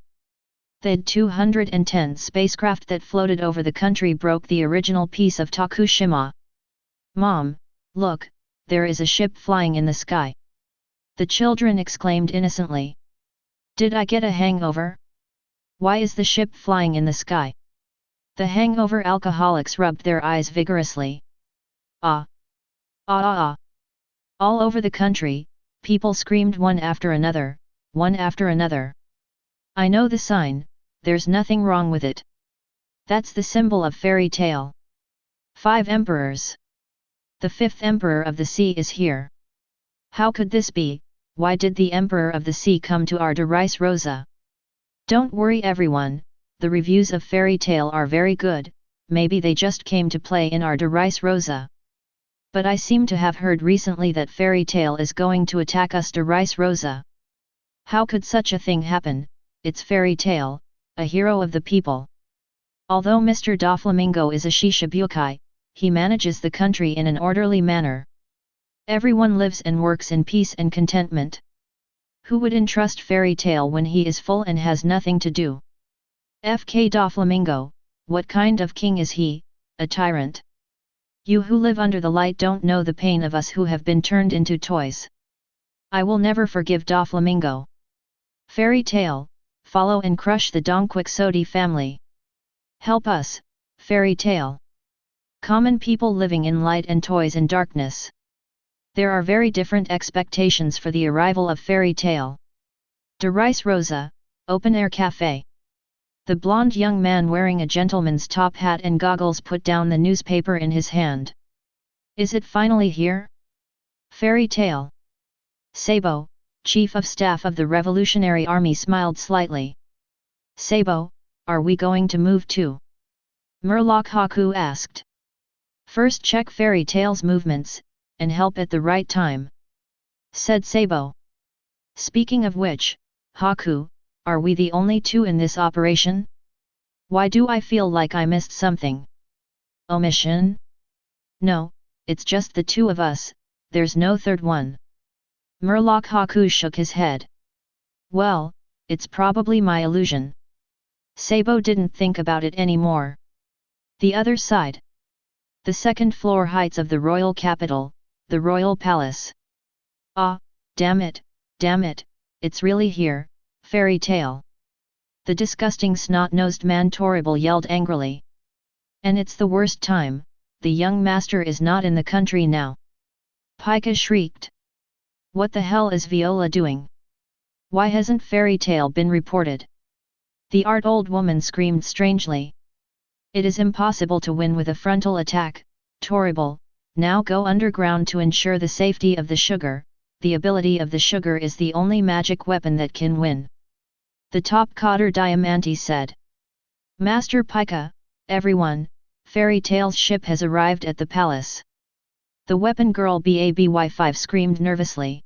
the 210 spacecraft that floated over the country broke the original peace of Tokushima. Mom, Look, there is a ship flying in the sky. The children exclaimed innocently. Did I get a hangover? Why is the ship flying in the sky? The hangover alcoholics rubbed their eyes vigorously. Ah! Ah ah ah! All over the country, people screamed one after another, one after another. I know the sign, there's nothing wrong with it. That's the symbol of fairy tale. 5 emperors. The 5th emperor of the sea is here. How could this be? Why did the emperor of the sea come to our de Rice Rosa? Don't worry everyone, the reviews of fairy tale are very good, maybe they just came to play in our de Rice Rosa. But I seem to have heard recently that fairy tale is going to attack us de Rice Rosa. How could such a thing happen? It's fairy tale, a hero of the people. Although Mr. Doflamingo is a Shishibukai, he manages the country in an orderly manner. Everyone lives and works in peace and contentment. Who would entrust fairy tale when he is full and has nothing to do? FK Doflamingo, what kind of king is he? A tyrant. You who live under the light don't know the pain of us who have been turned into toys. I will never forgive Doflamingo. Fairy tale, follow and crush the Don Quixote family. Help us, fairy tale. Common people living in light and toys in darkness. There are very different expectations for the arrival of fairy tale. De Rice Rosa, Open Air Cafe. The blonde young man wearing a gentleman's top hat and goggles put down the newspaper in his hand. Is it finally here? Fairy tale. Sabo, Chief of Staff of the Revolutionary Army smiled slightly. Sabo, are we going to move too? Murloc Haku asked. First check fairy tale's movements, and help at the right time, said Sabo. Speaking of which, Haku, are we the only 2 in this operation? Why do I feel like I missed something? Omission? No, it's just the 2 of us, there's no third one. Murloc Haku shook his head. Well, it's probably my illusion. Sabo didn't think about it anymore. The other side. The 2nd floor heights of the royal capital, the royal palace. Ah, damn it, it's really here, fairy tale. The disgusting snot-nosed man Torrible yelled angrily. And it's the worst time, the young master is not in the country now. Pika shrieked. What the hell is Viola doing? Why hasn't fairy tale been reported? The art old woman screamed strangely. It is impossible to win with a frontal attack, Torrible. Now go underground to ensure the safety of the sugar. The ability of the sugar is the only magic weapon that can win. The top cotter Diamante said. Master Pika, everyone, fairy tale's ship has arrived at the palace. The weapon girl BABY5 screamed nervously.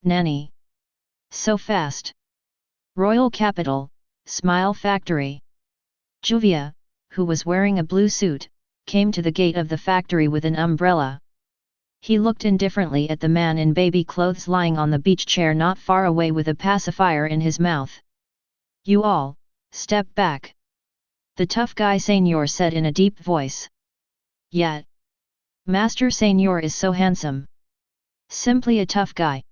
Nanny. So fast. Royal Capital, Smile Factory. Juvia, who was wearing a blue suit, came to the gate of the factory with an umbrella. He looked indifferently at the man in baby clothes lying on the beach chair not far away with a pacifier in his mouth. You all, step back. The tough guy Senor said in a deep voice. Yet. Master Senor is so handsome. Simply a tough guy.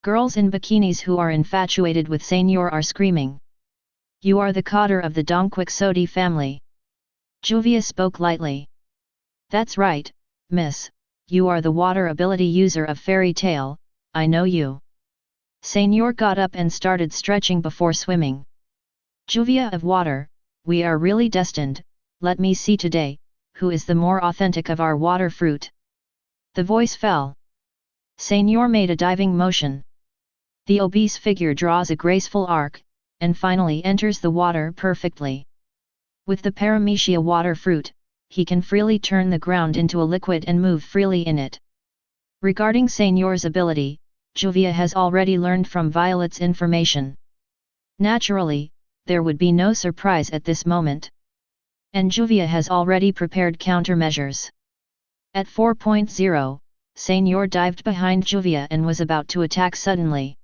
Girls in bikinis who are infatuated with Senor are screaming. You are the cotter of the Don Quixote family. Juvia spoke lightly. That's right, miss, you are the water ability user of fairy tale, I know you. Senor got up and started stretching before swimming. Juvia of water, we are really destined, let me see today, who is the more authentic of our water fruit. The voice fell. Senor made a diving motion. The obese figure draws a graceful arc, and finally enters the water perfectly. With the Paramecia water fruit, he can freely turn the ground into a liquid and move freely in it. Regarding Senor's ability, Juvia has already learned from Violet's information. Naturally, there would be no surprise at this moment. And Juvia has already prepared countermeasures. At 4.0, Senor dived behind Juvia and was about to attack suddenly.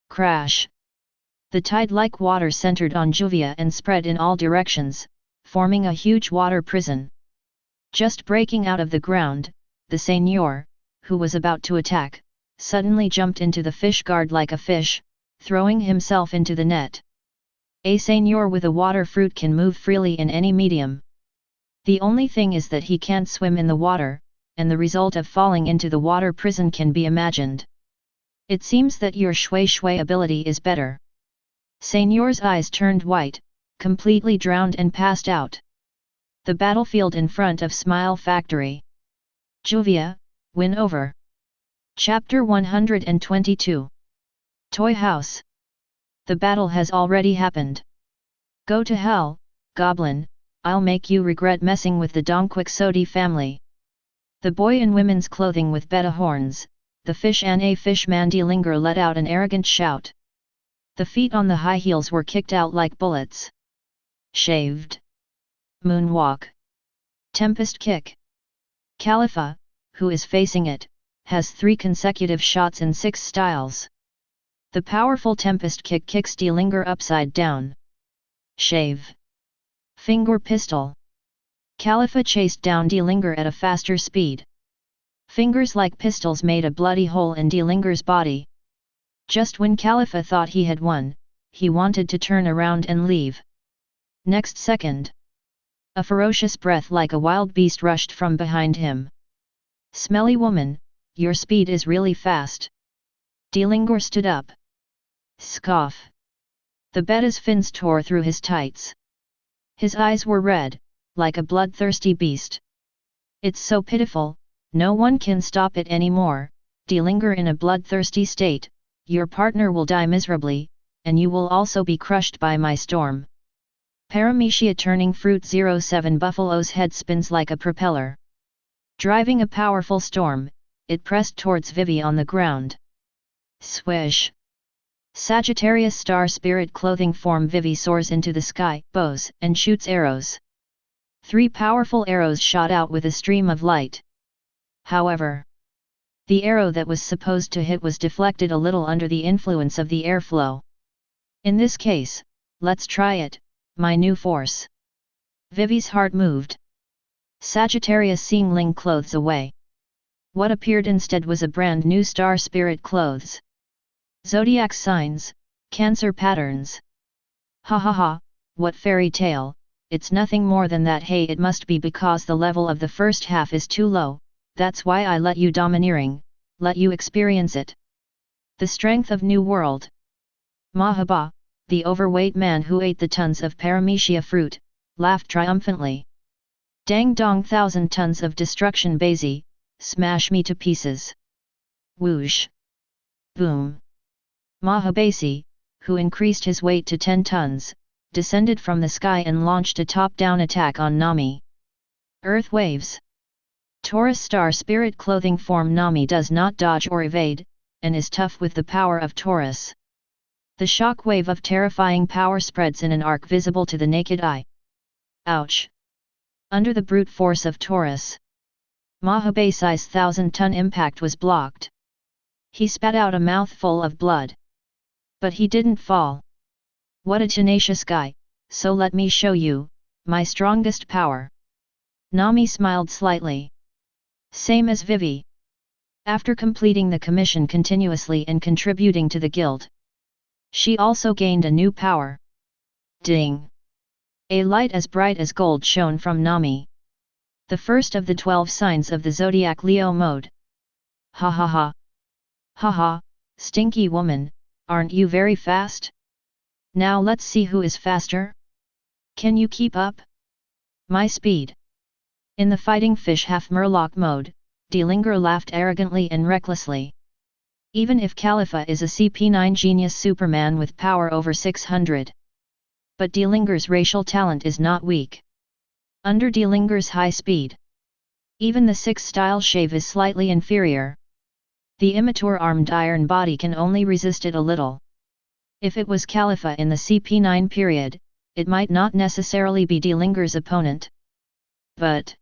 Crash! The tide-like water centered on Juvia and spread in all directions, forming a huge water prison. Just breaking out of the ground, the seigneur, who was about to attack, suddenly jumped into the fish guard like a fish, throwing himself into the net. A seigneur with a water fruit can move freely in any medium. The only thing is that he can't swim in the water, and the result of falling into the water prison can be imagined. It seems that your shui shui ability is better. Seigneur's eyes turned white, completely drowned and passed out. The battlefield in front of Smile Factory. Juvia, win over. Chapter 122. Toy House. The battle has already happened. Go to hell, Goblin, I'll make you regret messing with the Donquixote family. The boy in women's clothing with betta horns, the fish and a fishman Delinger let out an arrogant shout. The feet on the high heels were kicked out like bullets. Shaved. Moonwalk. Tempest kick. Khalifa, who is facing it, has 3 consecutive shots in 6 styles. The powerful Tempest kick kicks Delinger upside down. Shave. Finger pistol. Khalifa chased down Delinger at a faster speed. Fingers like pistols made a bloody hole in Delinger's body. Just when Khalifa thought he had won, he wanted to turn around and leave. Next second, a ferocious breath like a wild beast rushed from behind him. Smelly woman, your speed is really fast. Delinger stood up. Scoff. The betta's fins tore through his tights. His eyes were red, like a bloodthirsty beast. It's so pitiful, no one can stop it anymore, Delinger in a bloodthirsty state, your partner will die miserably, and you will also be crushed by my storm. Paramecia turning fruit 07 Buffalo's head spins like a propeller. Driving a powerful storm, it pressed towards Vivi on the ground. Swish! Sagittarius star spirit clothing form Vivi soars into the sky, bows, and shoots arrows. 3 powerful arrows shot out with a stream of light. However, the arrow that was supposed to hit was deflected a little under the influence of the airflow. In this case, let's try it, my new force. Vivi's heart moved. Sagittarius Singling clothes away. What appeared instead was a brand new star spirit clothes. Zodiac signs, Cancer patterns. Ha ha ha, what fairy tale, it's nothing more than that. Hey, it must be because the level of the first half is too low, that's why I let you domineering, let you experience it. The strength of New World. Mahaba, the overweight man who ate the tons of paramecia fruit, laughed triumphantly. Dang dong 1,000 tons of destruction Bazi, smash me to pieces. Whoosh. Boom. Mahabasi, who increased his weight to 10 tons, descended from the sky and launched a top-down attack on Nami. Earth waves. Taurus star spirit clothing form Nami does not dodge or evade, and is tough with the power of Taurus. The shock wave of terrifying power spreads in an arc visible to the naked eye. Ouch! Under the brute force of Taurus, Mahabasi's 1,000-ton impact was blocked. He spat out a mouthful of blood. But he didn't fall. What a tenacious guy, so let me show you, my strongest power. Nami smiled slightly. Same as Vivi. After completing the commission continuously and contributing to the guild, she also gained a new power. Ding! A light as bright as gold shone from Nami. The first of the 12 signs of the zodiac Leo mode. Ha ha ha! Ha ha, stinky woman, aren't you very fast? Now let's see who is faster. Can you keep up? My speed. In the fighting fish half-murloc mode, Delinger laughed arrogantly and recklessly. Even if Khalifa is a CP9 genius superman with power over 600. But Delinger's racial talent is not weak. Under Delinger's high speed, even the 6-style shave is slightly inferior. The immature armed iron body can only resist it a little. If it was Khalifa in the CP9 period, it might not necessarily be Delinger's opponent. But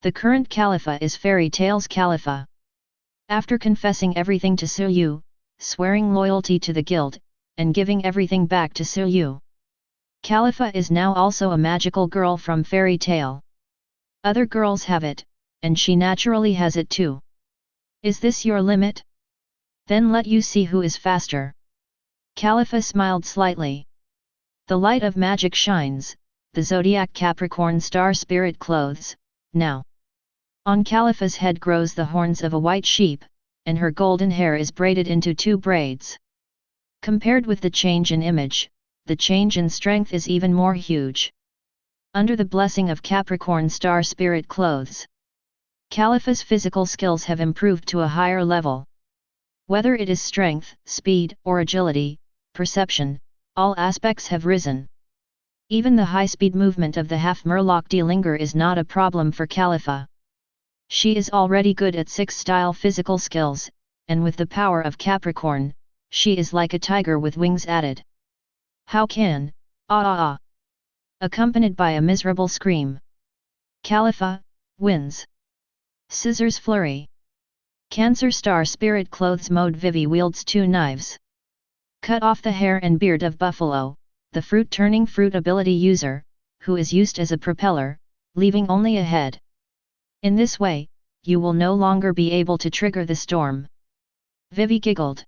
the current Khalifa is Fairy Tail's Khalifa. After confessing everything to Suyu, swearing loyalty to the guild, and giving everything back to Suyu, Khalifa is now also a magical girl from Fairy Tail. Other girls have it, and she naturally has it too. Is this your limit? Then let you see who is faster. Khalifa smiled slightly. The light of magic shines, the zodiac Capricorn star spirit clothes, now. On Khalifa's head grows the horns of a white sheep, and her golden hair is braided into 2 braids. Compared with the change in image, the change in strength is even more huge. Under the blessing of Capricorn star spirit clothes, Khalifa's physical skills have improved to a higher level. Whether it is strength, speed, or agility, perception, all aspects have risen. Even the high-speed movement of the half-murloc Linger is not a problem for Khalifa. She is already good at 6 style physical skills, and with the power of Capricorn, she is like a tiger with wings added. How can, accompanied by a miserable scream. Khalifa wins. Scissors flurry. Cancer star spirit clothes mode Vivi wields 2 knives. Cut off the hair and beard of Buffalo, the fruit-turning fruit ability user, who is used as a propeller, leaving only a head. In this way, you will no longer be able to trigger the storm. Vivi giggled.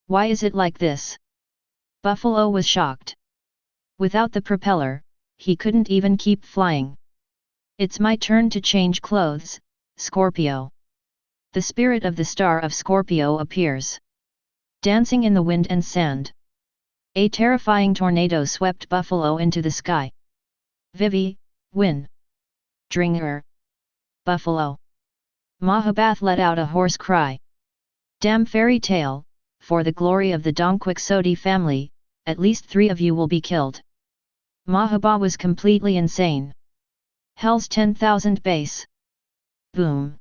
Why is it like this? Buffalo was shocked. Without the propeller, he couldn't even keep flying. It's my turn to change clothes, Scorpio. The spirit of the star of Scorpio appears, dancing in the wind and sand. A terrifying tornado swept Buffalo into the sky. Vivi, win. Dringer. Buffalo. Mahabath let out a hoarse cry. Damn fairy tale, for the glory of the Donquixote family, at least 3 of you will be killed. Mahaba was completely insane. Hell's 10,000 base. Boom.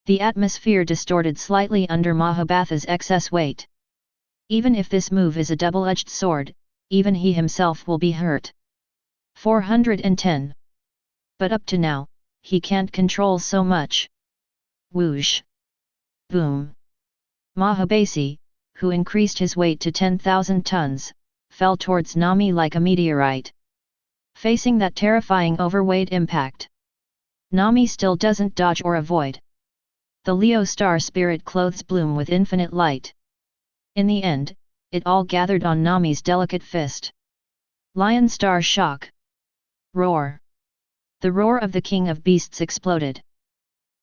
The atmosphere distorted slightly under Mahabath's excess weight. Even if this move is a double-edged sword, even he himself will be hurt. 410. But up to now, he can't control so much. Whoosh. Boom. Mahabasi, who increased his weight to 10,000 tons, fell towards Nami like a meteorite. Facing that terrifying overweight impact, Nami still doesn't dodge or avoid. The Leo star spirit clothes bloom with infinite light. In the end, it all gathered on Nami's delicate fist. Lion star shock. Roar. The roar of the king of beasts exploded.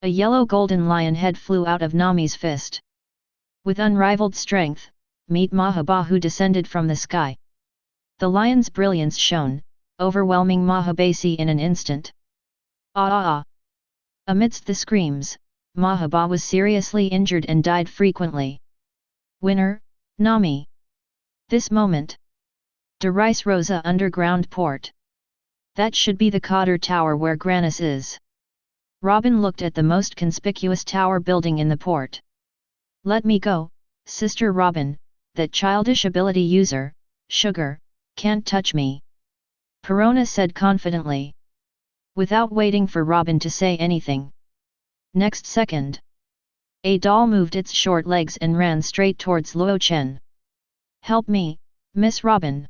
A yellow golden lion head flew out of Nami's fist. With unrivaled strength, meet Mahabahu descended from the sky. The lion's brilliance shone, overwhelming Mahabasi in an instant. Amidst the screams, Mahaba was seriously injured and died frequently. Winner, Nami. This moment. Derice Rosa Underground Port. That should be the Cotter Tower where Granis is. Robin looked at the most conspicuous tower building in the port. Let me go, Sister Robin, that childish ability user, Sugar, can't touch me. Perona said confidently. Without waiting for Robin to say anything. Next second. A doll moved its short legs and ran straight towards Luo Chen. Help me, Miss Robin.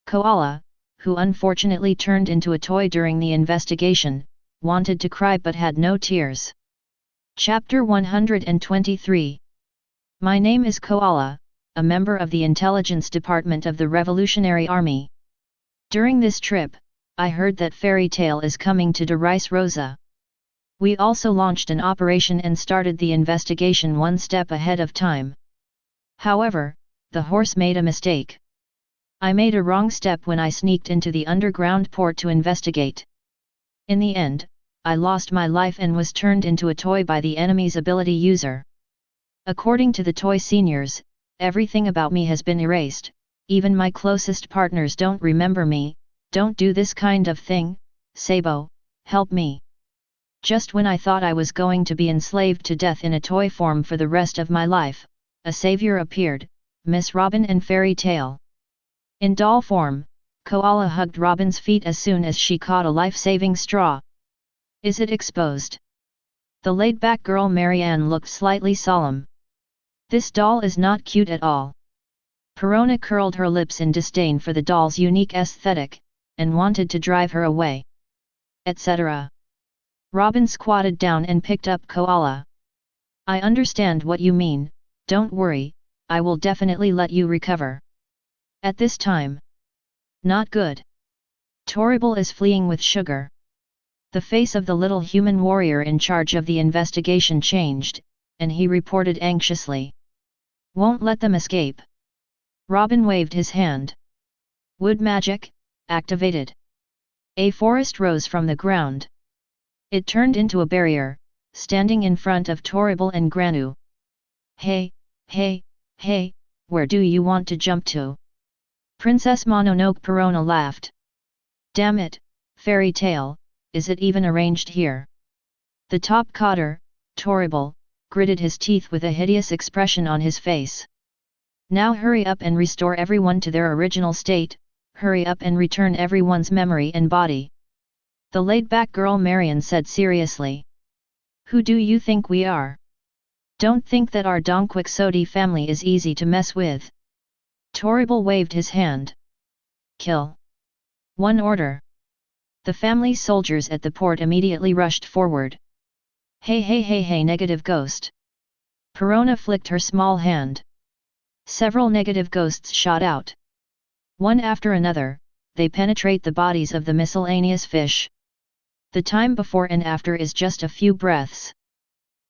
Koala, who unfortunately turned into a toy during the investigation, wanted to cry but had no tears. Chapter 123. My name is Koala, a member of the Intelligence Department of the Revolutionary Army. During this trip, I heard that Fairy Tale is coming to Derice Rosa. We also launched an operation and started the investigation one step ahead of time. However, the horse made a mistake. I made a wrong step when I sneaked into the underground port to investigate. In the end, I lost my life and was turned into a toy by the enemy's ability user. According to the toy seniors, everything about me has been erased, even my closest partners don't remember me. Don't do this kind of thing, Sabo, help me. Just when I thought I was going to be enslaved to death in a toy form for the rest of my life, a savior appeared, Miss Robin and Fairy Tale. In doll form, Koala hugged Robin's feet as soon as she caught a life-saving straw. Is it exposed? The laid-back girl Marianne looked slightly solemn. This doll is not cute at all. Perona curled her lips in disdain for the doll's unique aesthetic, and wanted to drive her away. Etc. Robin squatted down and picked up Koala. I understand what you mean, don't worry, I will definitely let you recover. At this time. Not good. Torrible is fleeing with sugar. The face of the little human warrior in charge of the investigation changed, and he reported anxiously. Won't let them escape. Robin waved his hand. Wood magic, activated. A forest rose from the ground. It turned into a barrier, standing in front of Torrible and Granu. Hey, hey, hey, where do you want to jump to? Princess Mononoke Perona laughed. Damn it, fairy tale, is it even arranged here? The top cotter, Torrible, gritted his teeth with a hideous expression on his face. Now hurry up and restore everyone to their original state, hurry up and return everyone's memory and body. The laid-back girl Marion said seriously. Who do you think we are? Don't think that our Donquixote family is easy to mess with. Torrible waved his hand. Kill. One order. The family soldiers at the port immediately rushed forward. Hey hey hey hey negative ghost. Perona flicked her small hand. Several negative ghosts shot out. One after another, they penetrate the bodies of the miscellaneous fish. The time before and after is just a few breaths.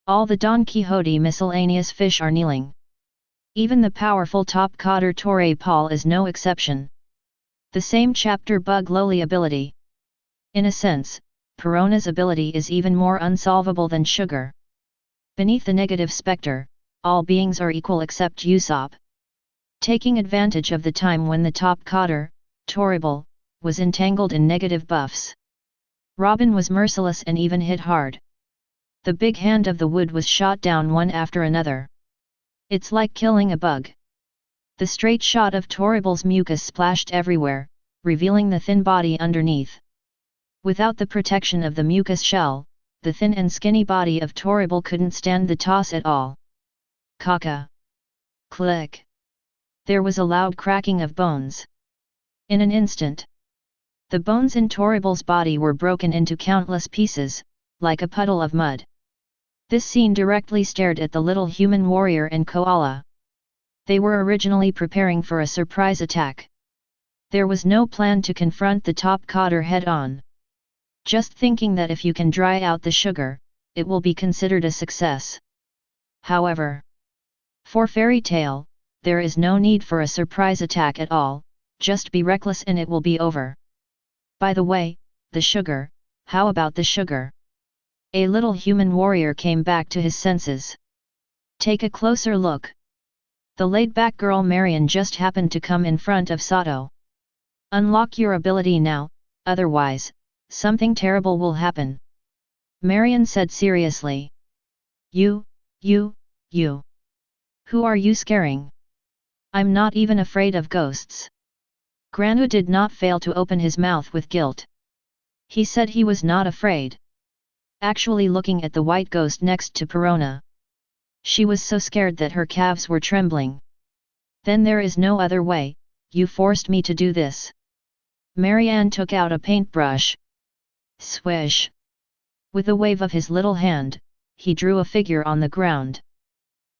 All the Don Quixote miscellaneous fish are kneeling. Even the powerful top cotter Torre Paul is no exception. The same chapter bug lowly ability. In a sense, Perona's ability is even more unsolvable than sugar. Beneath the negative spectre, all beings are equal except Usopp. Taking advantage of the time when the top cotter, Torrible, was entangled in negative buffs. Robin was merciless and even hit hard. The big hand of the wood was shot down one after another. It's like killing a bug. The straight shot of Torrible's mucus splashed everywhere, revealing the thin body underneath. Without the protection of the mucus shell, the thin and skinny body of Torrible couldn't stand the toss at all. Caca. Click. There was a loud cracking of bones. In an instant, the bones in Torrible's body were broken into countless pieces, like a puddle of mud. This scene directly stared at the little human warrior and Koala. They were originally preparing for a surprise attack. There was no plan to confront the top cotter head-on. Just thinking that if you can dry out the sugar, it will be considered a success. However, for Fairy Tail, there is no need for a surprise attack at all, just be reckless and it will be over. By the way, the sugar, how about the sugar? A little human warrior came back to his senses. Take a closer look. The laid-back girl Marion just happened to come in front of Sato. Unlock your ability now, otherwise, something terrible will happen. Marion said seriously. You. Who are you scaring? I'm not even afraid of ghosts. Granu did not fail to open his mouth with guilt. He said he was not afraid. Actually looking at the white ghost next to Perona. She was so scared that her calves were trembling. Then there is no other way, you forced me to do this. Marianne took out a paintbrush. Swish. With a wave of his little hand, he drew a figure on the ground.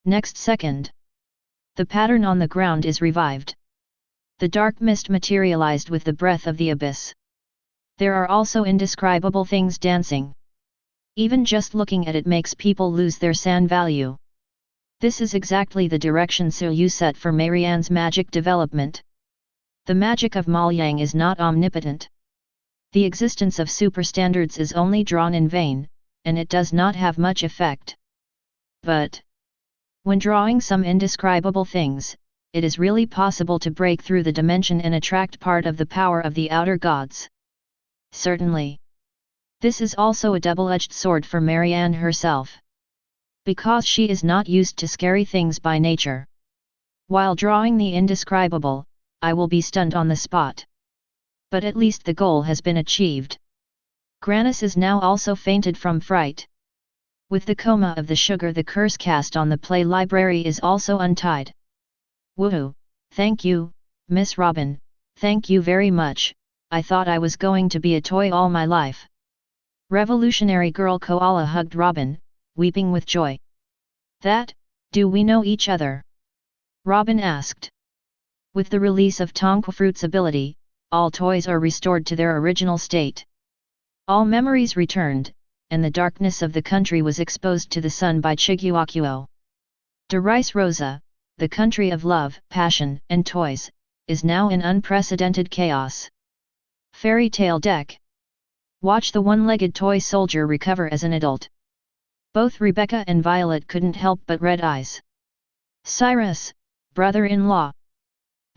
Next second, the pattern on the ground is revived. The dark mist materialized with the breath of the abyss. There are also indescribable things dancing. Even just looking at it makes people lose their san value. This is exactly the direction Suyu set for Marianne's magic development. The magic of Maoyang is not omnipotent. The existence of superstandards is only drawn in vain, and it does not have much effect. But when drawing some indescribable things, it is really possible to break through the dimension and attract part of the power of the outer gods. Certainly. This is also a double-edged sword for Marianne herself. Because she is not used to scary things by nature. While drawing the indescribable, I will be stunned on the spot. But at least the goal has been achieved. Granus is now also fainted from fright. With the coma of the sugar, the curse cast on the play library is also untied. Woohoo! Thank you, Miss Robin, thank you very much, I thought I was going to be a toy all my life. Revolutionary girl Koala hugged Robin, weeping with joy. Do we know each other? Robin asked. With the release of Tonkwafruit's ability, all toys are restored to their original state. All memories returned, and the darkness of the country was exposed to the sun by Chiguakuo. De Rice Rosa, the country of love, passion, and toys, is now in unprecedented chaos. Fairy Tale Deck. Watch the one-legged toy soldier recover as an adult. Both Rebecca and Violet couldn't help but red eyes. Cyrus, brother-in-law.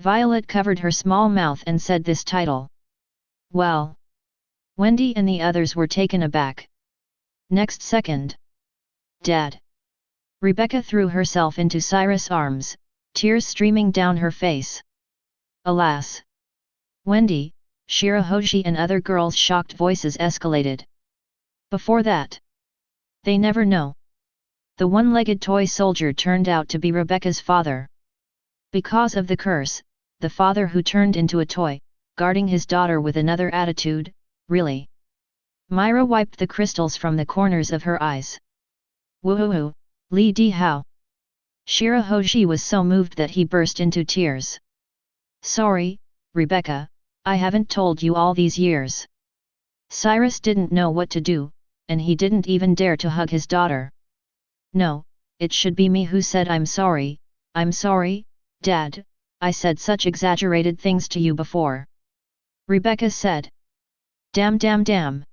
Violet covered her small mouth and said this title. Well. Wendy and the others were taken aback. Next second. Dad. Rebecca threw herself into Cyrus' arms, tears streaming down her face. Alas! Wendy, Shirahoshi and other girls' shocked voices escalated. Before that. They never know. The one-legged toy soldier turned out to be Rebecca's father. Because of the curse, the father who turned into a toy, guarding his daughter with another attitude, really. Myra wiped the crystals from the corners of her eyes. Woohoo, Li Di Hao. Shirahoshi was so moved that he burst into tears. Sorry, Rebecca, I haven't told you all these years. Cyrus didn't know what to do, and he didn't even dare to hug his daughter. No, it should be me who said I'm sorry, Dad, I said such exaggerated things to you before. Rebecca said. Damn.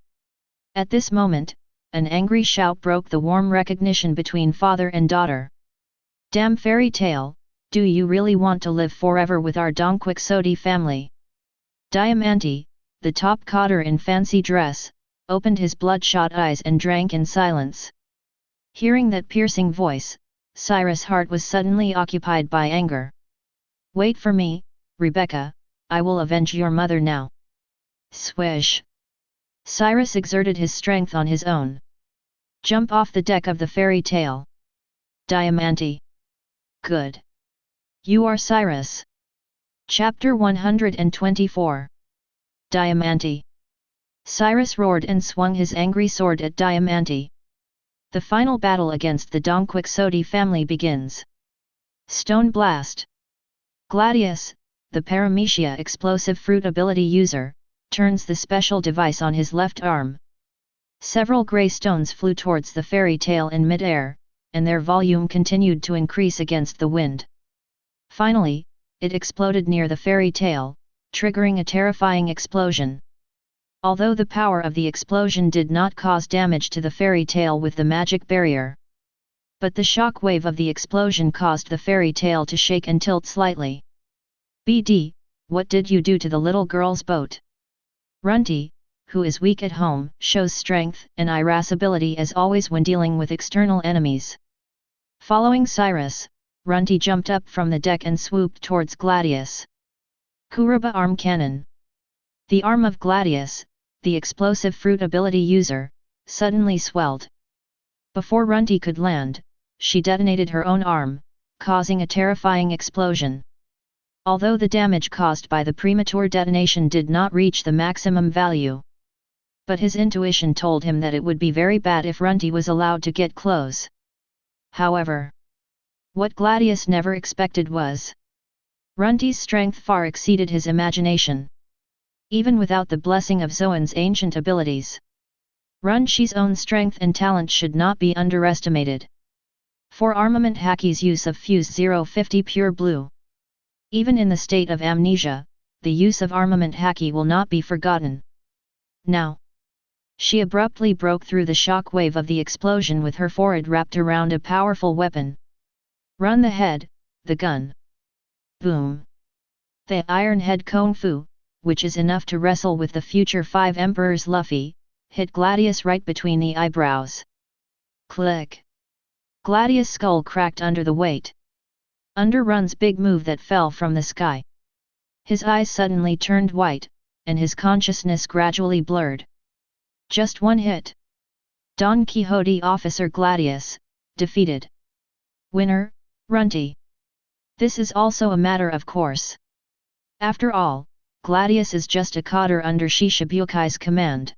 At this moment, an angry shout broke the warm recognition between father and daughter. Damn Fairy Tale, do you really want to live forever with our Don Quixote family? Diamante, the top cotter in fancy dress, opened his bloodshot eyes and drank in silence. Hearing that piercing voice, Cyrus' heart was suddenly occupied by anger. Wait for me, Rebecca, I will avenge your mother now. Swish! Cyrus exerted his strength on his own. Jump off the deck of the Fairy Tale. Diamante. Good. You are Cyrus. Chapter 124. Diamante. Cyrus roared and swung his angry sword at Diamante. The final battle against the Don Quixote family begins. Stone Blast. Gladius, the Paramecia explosive fruit ability user, turns the special device on his left arm. Several grey stones flew towards the Fairy Tale in mid-air, and their volume continued to increase against the wind. Finally, it exploded near the Fairy Tale, triggering a terrifying explosion. Although the power of the explosion did not cause damage to the Fairy Tale with the magic barrier. But the shock wave of the explosion caused the Fairy Tale to shake and tilt slightly. BD, what did you do to the little girl's boat? Runty, who is weak at home, shows strength and irascibility as always when dealing with external enemies. Following Cyrus, Runty jumped up from the deck and swooped towards Gladius. Kuruba Arm Cannon. The arm of Gladius, the explosive fruit ability user, suddenly swelled. Before Runty could land, she detonated her own arm, causing a terrifying explosion. Although the damage caused by the premature detonation did not reach the maximum value. But his intuition told him that it would be very bad if Runty was allowed to get close. However, what Gladius never expected was Runty's strength far exceeded his imagination. Even without the blessing of Zoan's ancient abilities. Runty's own strength and talent should not be underestimated. For Armament Haki's use of Fuse 050 Pure Blue. Even in the state of amnesia, the use of Armament Haki will not be forgotten. Now. She abruptly broke through the shock wave of the explosion with her forehead wrapped around a powerful weapon. Run the head, the gun. Boom. The Iron Head Kung Fu, which is enough to wrestle with the future 5 Emperors Luffy, hit Gladius right between the eyebrows. Click. Gladius' skull cracked under the weight. Under Run's big move that fell from the sky. His eyes suddenly turned white, and his consciousness gradually blurred. Just one hit. Don Quixote Officer Gladius, defeated. Winner, Runty. This is also a matter of course. After all, Gladius is just a cotter under Shishibuki's command.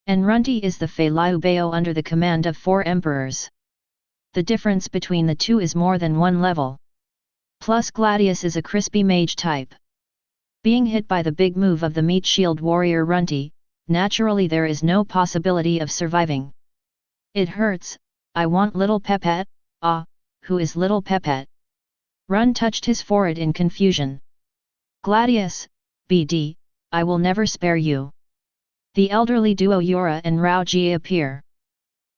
Enrunti is the Fei Liu under the command of 4 emperors. The difference between the two is more than 1 level. Plus Gladius is a crispy mage type. Being hit by the big move of the meat shield warrior Runti, naturally there is no possibility of surviving. It hurts, I want little Pepette, who is little Pepette? Run touched his forehead in confusion. Gladius, BD, I will never spare you. The elderly duo Yura and Raoji appear.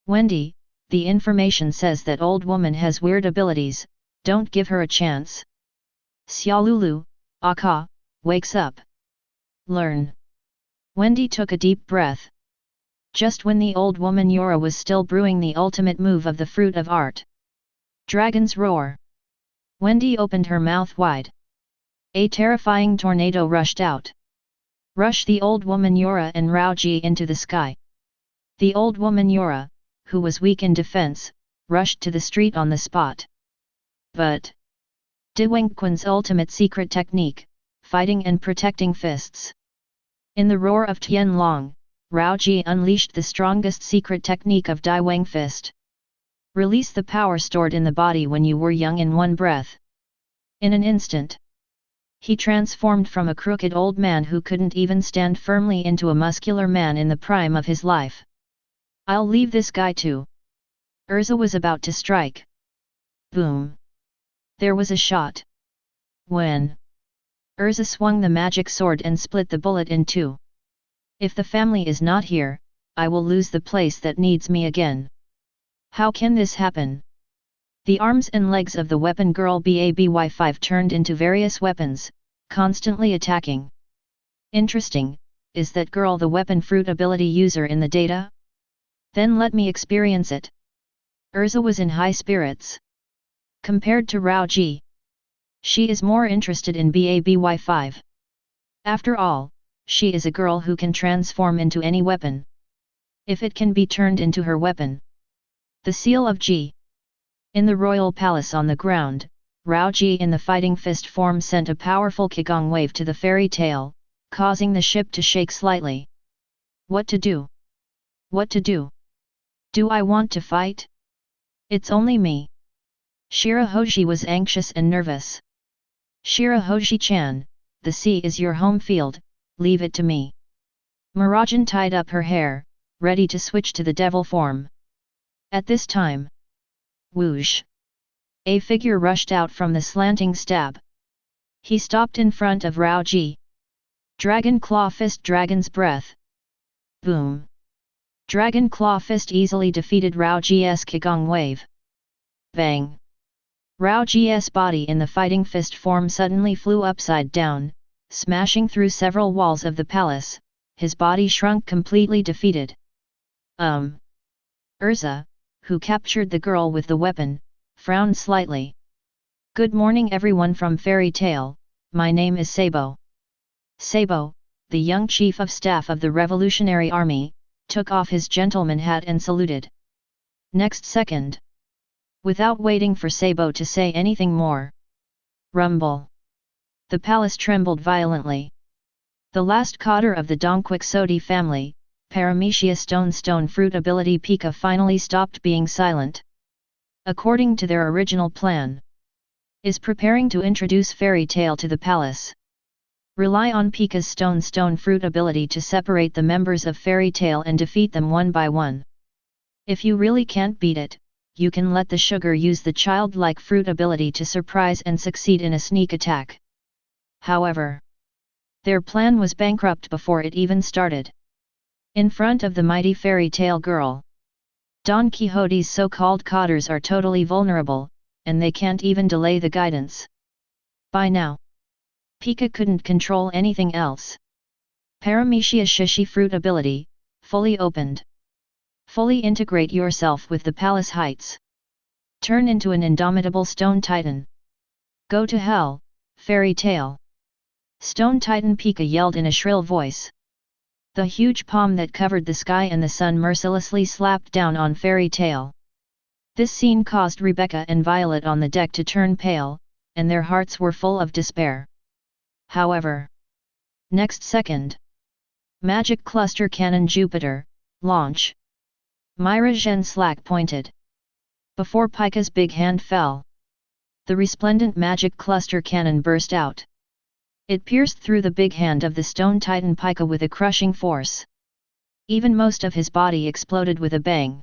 Wendy, the information says that old woman has weird abilities, don't give her a chance. Xiaolulu, Aka, wakes up. Learn. Wendy took a deep breath. Just when the old woman Yura was still brewing the ultimate move of the fruit of art. Dragon's roar. Wendy opened her mouth wide. A terrifying tornado rushed out. Rushed the old woman Yura and Raoji into the sky. The old woman Yura, who was weak in defense, rushed to the street on the spot. But De Wengquan's ultimate secret technique, fighting and protecting fists. In the roar of Tianlong, Raoji unleashed the strongest secret technique of Dai Wang Fist. Release the power stored in the body when you were young in one breath. In an instant, he transformed from a crooked old man who couldn't even stand firmly into a muscular man in the prime of his life. I'll leave this guy too. Erza was about to strike. Boom. There was a shot. When Erza swung the magic sword and split the bullet in two. If the family is not here, I will lose the place that needs me again. How can this happen? The arms and legs of the weapon girl BABY5 turned into various weapons, constantly attacking. Interesting, is that girl the weapon fruit ability user in the data? Then let me experience it. Erza was in high spirits. Compared to Raoji, she is more interested in BABY5. After all, she is a girl who can transform into any weapon. If it can be turned into her weapon. The seal of G. In the royal palace on the ground, Raoji in the fighting fist form sent a powerful Qigong wave to the fairy tail, causing the ship to shake slightly. What to do? What to do? Do I want to fight? It's only me. Shirahoshi was anxious and nervous. Shirahoshi-chan, the sea is your home field, leave it to me. Mirajane tied up her hair, ready to switch to the devil form. At this time, whoosh! A figure rushed out from the slanting stab. He stopped in front of Raoji. Dragon Claw Fist Dragon's Breath. Boom! Dragon Claw Fist easily defeated Raoji's Qigong Wave. Bang! Raoji's body in the fighting fist form suddenly flew upside down, smashing through several walls of the palace, his body shrunk completely defeated. Erza, who captured the girl with the weapon, frowned slightly. Good morning everyone from Fairy Tail, my name is Sabo. Sabo, the young chief of staff of the Revolutionary Army, took off his gentleman hat and saluted. Next second. Without waiting for Sabo to say anything more. Rumble. The palace trembled violently. The last cotter of the Dongquixote family, Paramecia Stone Fruit ability Pika finally stopped being silent. According to their original plan, is preparing to introduce Fairy Tail to the palace. Rely on Pika's Stone Fruit ability to separate the members of Fairy Tail and defeat them one by one. If you really can't beat it, you can let the sugar use the childlike fruit ability to surprise and succeed in a sneak attack. However, their plan was bankrupt before it even started. In front of the mighty Fairy Tail girl, Don Quixote's so-called cotters are totally vulnerable, and they can't even delay the guidance. By now, Pika couldn't control anything else. Paramecia Shishi Fruit ability, fully opened. Fully integrate yourself with the palace heights. Turn into an indomitable stone titan. Go to hell, Fairy Tail. Stone Titan Pika yelled in a shrill voice. The huge palm that covered the sky and the sun mercilessly slapped down on Fairy Tail. This scene caused Rebecca and Violet on the deck to turn pale, and their hearts were full of despair. However, next second, Magic Cluster Cannon Jupiter, Launch! Mirajane slack-pointed. Before Pika's big hand fell, the resplendent magic cluster cannon burst out. It pierced through the big hand of the stone titan Pika with a crushing force. Even most of his body exploded with a bang.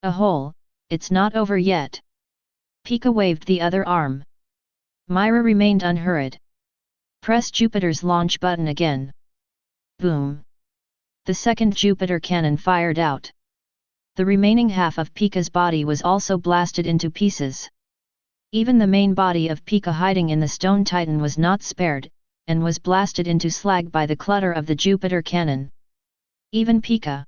A hole, it's not over yet. Pika waved the other arm. Myra remained unhurried. Press Jupiter's launch button again. Boom! The second Jupiter cannon fired out. The remaining half of Pika's body was also blasted into pieces. Even the main body of Pika hiding in the stone titan was not spared, and was blasted into slag by the clutter of the Jupiter cannon. Even Pika,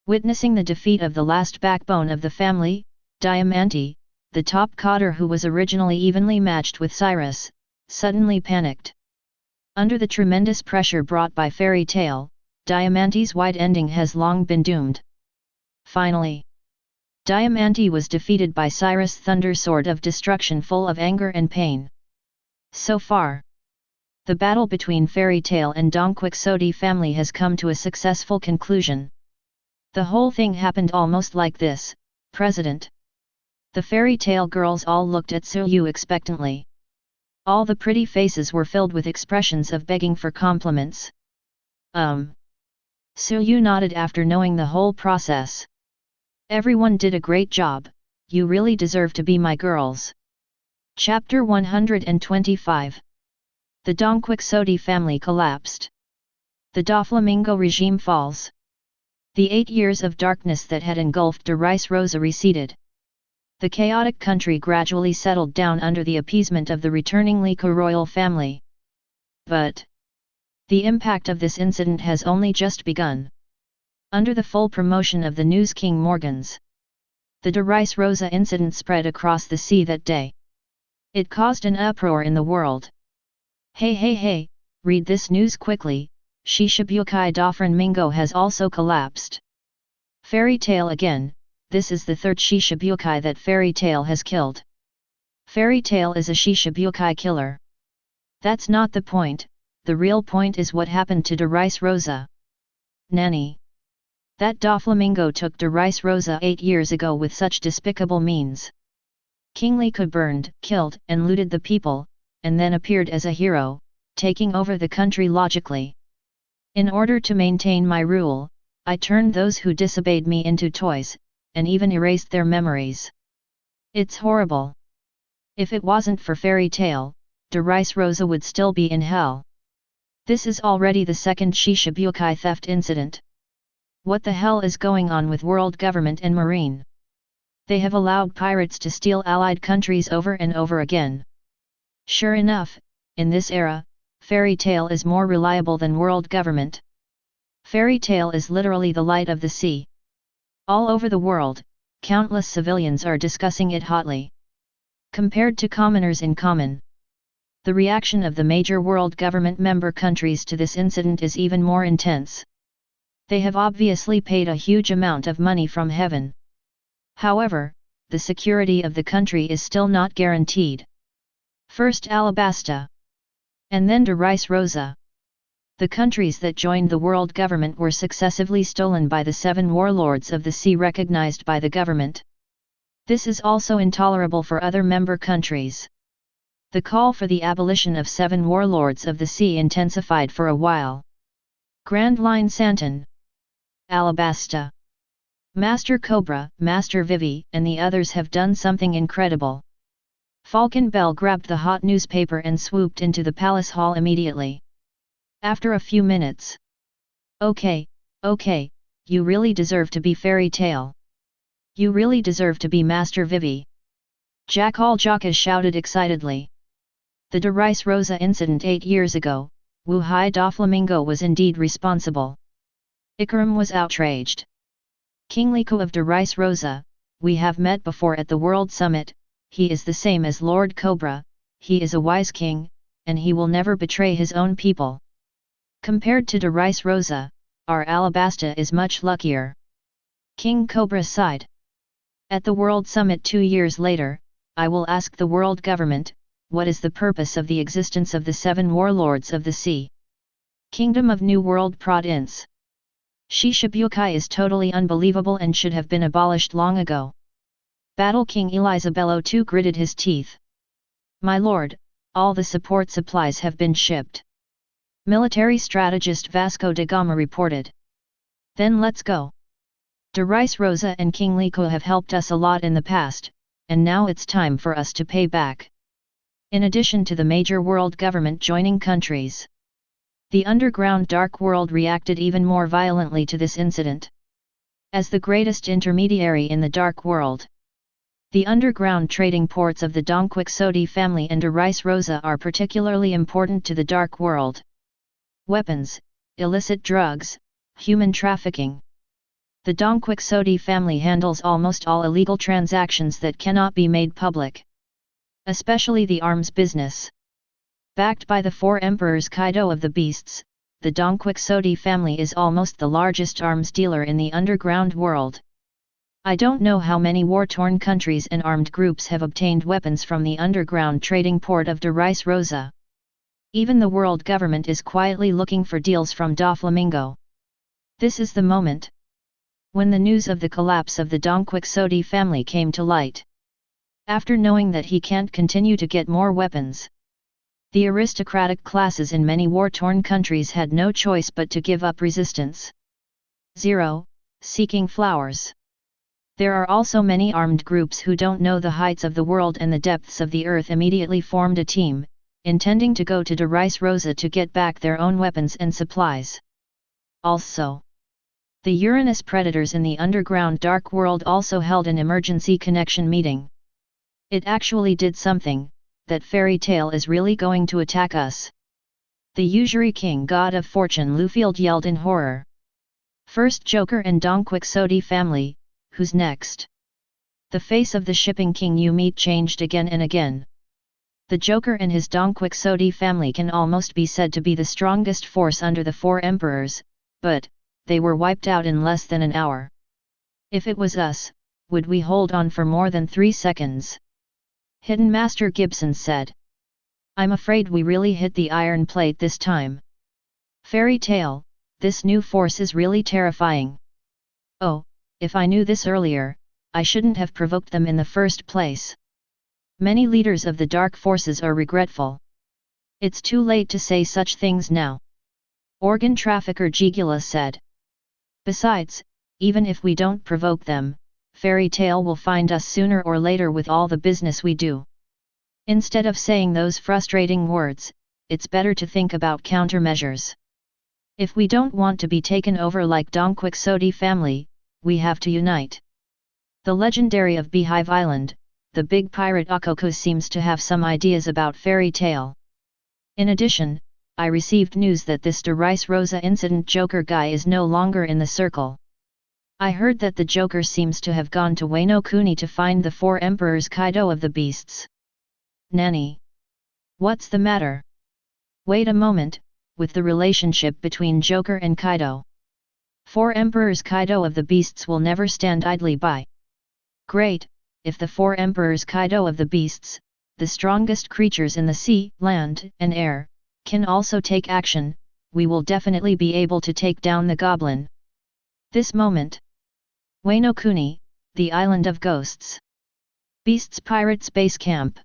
witnessing the defeat of the last backbone of the family, Diamante, the top cotter who was originally evenly matched with Cyrus, suddenly panicked. Under the tremendous pressure brought by Fairy Tail, Diamante's white ending has long been doomed. Finally, Diamante was defeated by Cyrus' Thunder Sword of Destruction full of anger and pain. So far, the battle between Fairy Tail and Don Quixote family has come to a successful conclusion. The whole thing happened almost like this, President. The Fairy Tail girls all looked at Suyu expectantly. All the pretty faces were filled with expressions of begging for compliments. Suyu nodded after knowing the whole process. Everyone did a great job, you really deserve to be my girls. Chapter 125. The Don Quixote family collapsed. The Doflamingo regime falls. The 8 years of darkness that had engulfed de Rice Rosa receded. The chaotic country gradually settled down under the appeasement of the returning Liko royal family. But the impact of this incident has only just begun. Under the full promotion of the News King Morgans, the de Rice Rosa incident spread across the sea that day. It caused an uproar in the world. Hey, read this news quickly, Shishibukai Doflamingo has also collapsed. Fairy Tail again, this is the third Shishibukai that Fairy Tail has killed. Fairy Tail is a Shishibukai killer. That's not the point, the real point is what happened to de Rice Rosa. Nani? That Doflamingo took de Rice Rosa 8 years ago with such despicable means. King Liko burned, killed, and looted the people, and then appeared as a hero, taking over the country logically. In order to maintain my rule, I turned those who disobeyed me into toys, and even erased their memories. It's horrible. If it wasn't for Fairy Tail, de Rice Rosa would still be in hell. This is already the second Shishibukai theft incident. What the hell is going on with world government and marine? They have allowed pirates to steal allied countries over and over again. Sure enough, in this era, Fairy Tail is more reliable than world government. Fairy Tail is literally the light of the sea. All over the world, countless civilians are discussing it hotly. Compared to commoners in common, the reaction of the major world government member countries to this incident is even more intense. They have obviously paid a huge amount of money from heaven. However, the security of the country is still not guaranteed. First Alabasta, and then de Rice Rosa. The countries that joined the world government were successively stolen by the 7 warlords of the sea recognized by the government. This is also intolerable for other member countries. The call for the abolition of 7 warlords of the sea intensified for a while. Grand Line Santon, Alabasta, Master Cobra, Master Vivi, and the others have done something incredible. Falcon Bell grabbed the hot newspaper and swooped into the palace hall immediately. After a few minutes. Okay, you really deserve to be Fairy Tail. You really deserve to be Master Vivi. Jackal Jocka shouted excitedly. The de Rice Rosa incident 8 years ago, Wu Hai Doflamingo was indeed responsible. Ikaram was outraged. King Liko of de Rice Rosa, we have met before at the World Summit, he is the same as Lord Cobra, he is a wise king, and he will never betray his own people. Compared to de Rice Rosa, our Alabasta is much luckier. King Cobra sighed. At the World Summit 2 years later, I will ask the world government, what is the purpose of the existence of the 7 warlords of the sea? Kingdom of New World Province. Shishibukai is totally unbelievable and should have been abolished long ago. Battle King Elisabello too gritted his teeth. My lord, all the support supplies have been shipped. Military strategist Vasco da Gama reported. Then let's go. De Rice Rosa and King Liko have helped us a lot in the past, and now it's time for us to pay back. In addition to the major world government joining countries, the underground dark world reacted even more violently to this incident. As the greatest intermediary in the dark world, the underground trading ports of the Donquixote family and de Rice Rosa are particularly important to the dark world. Weapons, illicit drugs, human trafficking. The Donquixote family handles almost all illegal transactions that cannot be made public. Especially the arms business. Backed by the four emperors Kaido of the Beasts, the Donquixote family is almost the largest arms dealer in the underground world. I don't know how many war-torn countries and armed groups have obtained weapons from the underground trading port of de Rice Rosa. Even the world government is quietly looking for deals from Doflamingo. This is the moment when the news of the collapse of the Donquixote family came to light. After knowing that he can't continue to get more weapons, the aristocratic classes in many war-torn countries had no choice but to give up resistance. 0. Seeking flowers. There are also many armed groups who don't know the heights of the world and the depths of the earth immediately formed a team, intending to go to de Rice Rosa to get back their own weapons and supplies. Also, the Uranus predators in the underground dark world also held an emergency connection meeting. It actually did something, that fairy tale is really going to attack us. The usury king god of fortune Lufield yelled in horror. First Joker and Donquixote family, who's next? The face of the shipping king you meet changed again and again. The Joker and his Donquixote family can almost be said to be the strongest force under the four emperors, but they were wiped out in less than an hour. If it was us, would we hold on for more than 3 seconds? Hidden Master Gibson said. I'm afraid we really hit the iron plate this time. Fairy tale, this new force is really terrifying. Oh, if I knew this earlier, I shouldn't have provoked them in the first place. Many leaders of the dark forces are regretful. It's too late to say such things now. Organ trafficker Jigula said. Besides, even if we don't provoke them, Fairy Tale will find us sooner or later with all the business we do. Instead of saying those frustrating words, it's better to think about countermeasures. If we don't want to be taken over like Donquixote family, we have to unite. The legendary of Beehive Island, the big pirate Akoko seems to have some ideas about Fairy Tale. In addition, I received news that this de Rice Rosa incident Joker guy is no longer in the circle. I heard that the Joker seems to have gone to Wano Kuni to find the four emperors Kaido of the Beasts. Nani? What's the matter? Wait a moment, with the relationship between Joker and Kaido. Four emperors Kaido of the Beasts will never stand idly by. Great, if the four emperors Kaido of the Beasts, the strongest creatures in the sea, land, and air, can also take action, we will definitely be able to take down the goblin. This moment. Wano Kuni, the Island of Ghosts. Beasts Pirates Base Camp.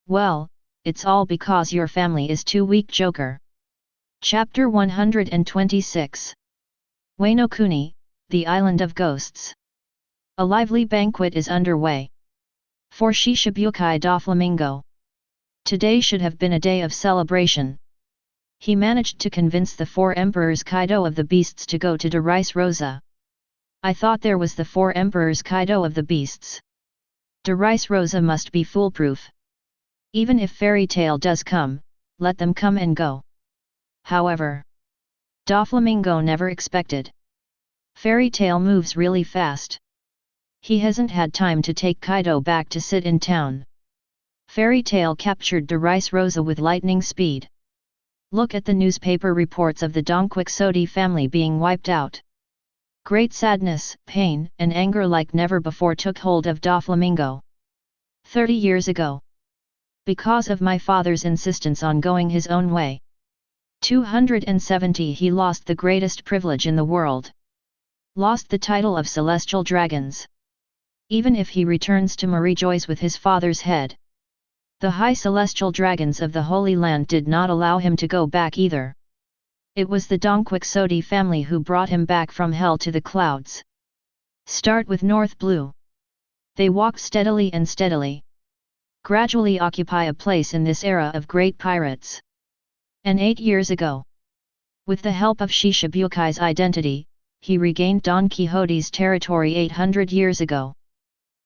Well, it's all because your family is too weak, Joker. Chapter 126. Wano Kuni, the Island of Ghosts. A lively banquet is underway. For Shishibukai Doflamingo. Today should have been a day of celebration. He managed to convince the four emperors Kaido of the Beasts to go to de Rice Rosa. I thought there was the four emperors Kaido of the Beasts. De Rice Rosa must be foolproof. Even if Fairy Tale does come, let them come and go. However, Doflamingo never expected. Fairy Tale moves really fast. He hasn't had time to take Kaido back to sit in town. Fairy Tale captured de Rice Rosa with lightning speed. Look at the newspaper reports of the Donquixote family being wiped out. Great sadness, pain, and anger like never before took hold of Doflamingo. 30 years ago. Because of my father's insistence on going his own way. 270 he lost the greatest privilege in the world. lost the title of Celestial Dragons. Even if he returns to Mirajane with his father's head, the high Celestial Dragons of the Holy Land did not allow him to go back either. It was the Donquixote family who brought him back from hell to the clouds. Start with North Blue. They walk steadily and steadily. Gradually occupy a place in this era of great pirates. And 8 years ago, with the help of Shishibuki's identity, he regained Don Quixote's territory 800 years ago.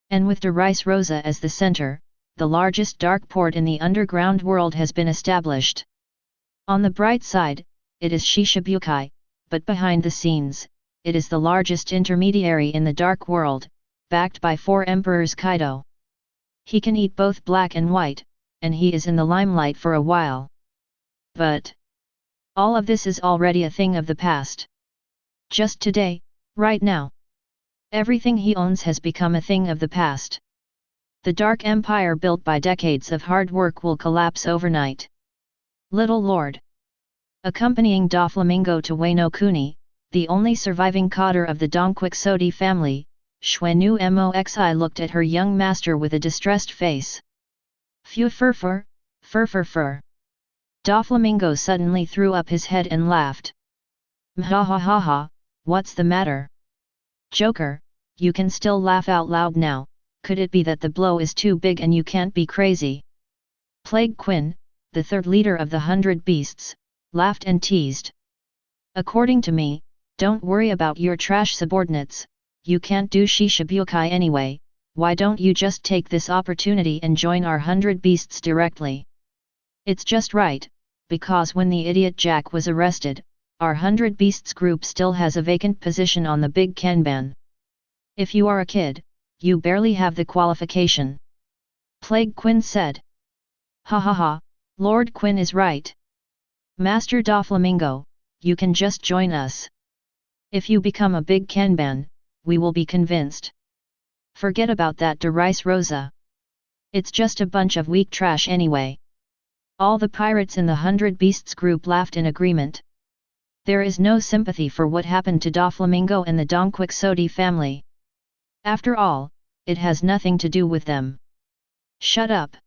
And with Rice Rosa as the center, the largest dark port in the underground world has been established. On the bright side, it is Shishibukai, but behind the scenes, it is the largest intermediary in the dark world, backed by 4 emperors Kaido. He can eat both black and white, and he is in the limelight for a while. But all of this is already a thing of the past. Just today, right now, everything he owns has become a thing of the past. The dark empire built by decades of hard work will collapse overnight. Little Lord. Accompanying Doflamingo to Wano Kuni, the only surviving cotter of the Donquixote family, Xuenu Moxi looked at her young master with a distressed face. Phew fur. Doflamingo suddenly threw up his head and laughed. Mhahahaha, what's the matter? Joker, you can still laugh out loud now, could it be that the blow is too big and you can't be crazy? Plague Quinn, the third leader of the 100 Beasts, laughed and teased. According to me, don't worry about your trash subordinates, you can't do Shishibukai anyway, why don't you just take this opportunity and join our 100 Beasts directly? It's just right, because when the idiot Jack was arrested, our 100 Beasts group still has a vacant position on the Big Kanban. If you are a kid, you barely have the qualification. Plague Quinn said. Ha ha ha, Lord Quinn is right. Master Doflamingo, you can just join us. If you become a Big Kanban, we will be convinced. Forget about that Rice Rosa. It's just a bunch of weak trash anyway. All the pirates in the 100 Beasts group laughed in agreement. There is no sympathy for what happened to Doflamingo and the Donquixote family. After all, it has nothing to do with them. Shut up!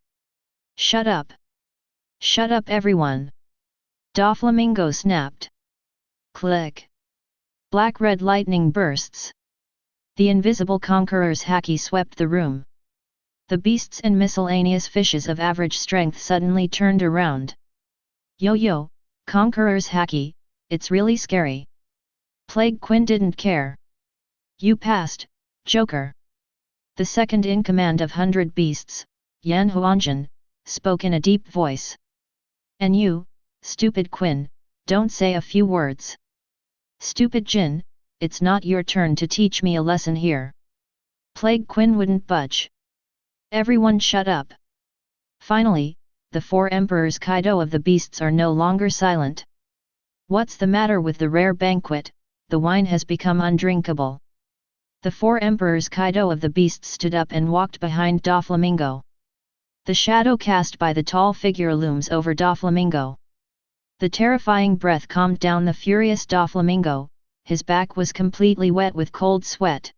Shut up! Shut up everyone! Doflamingo snapped. Click! Black-red lightning bursts. The invisible conqueror's haki swept the room. The beasts and miscellaneous fishes of average strength suddenly turned around. Yo, conqueror's haki, it's really scary. Plague Quinn didn't care. You passed, Joker. The second in command of 100 Beasts, Yan Huanjin, spoke in a deep voice. And you, stupid Quinn, don't say a few words. Stupid Jin, it's not your turn to teach me a lesson here. Plague Quinn wouldn't budge. Everyone shut up. Finally, the 4 emperors Kaido of the beasts are no longer silent. What's the matter with the rare banquet? The wine has become undrinkable. The 4 emperors Kaido of the beasts stood up and walked behind Doflamingo. The shadow cast by the tall figure looms over Doflamingo. The terrifying breath calmed down the furious Doflamingo, his back was completely wet with cold sweat.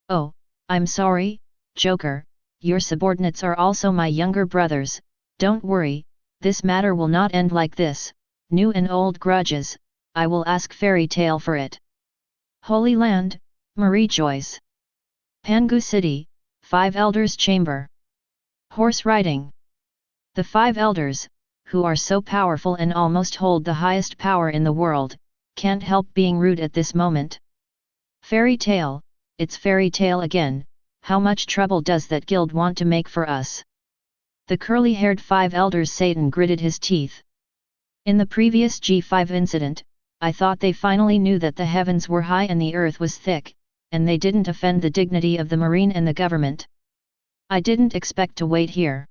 Oh, I'm sorry, Joker, your subordinates are also my younger brothers, don't worry, this matter will not end like this, new and old grudges, I will ask Fairy Tail for it. Holy Land, Mirajane. Pangu City, 5 Elders Chamber. Horse riding. The 5 elders, who are so powerful and almost hold the highest power in the world, can't help being rude at this moment. Fairy Tail, it's Fairy Tail again, how much trouble does that guild want to make for us? The curly-haired 5 elders Satan gritted his teeth. In the previous G5 incident, I thought they finally knew that the heavens were high and the earth was thick, and they didn't offend the dignity of the marine and the government. I didn't expect to wait here.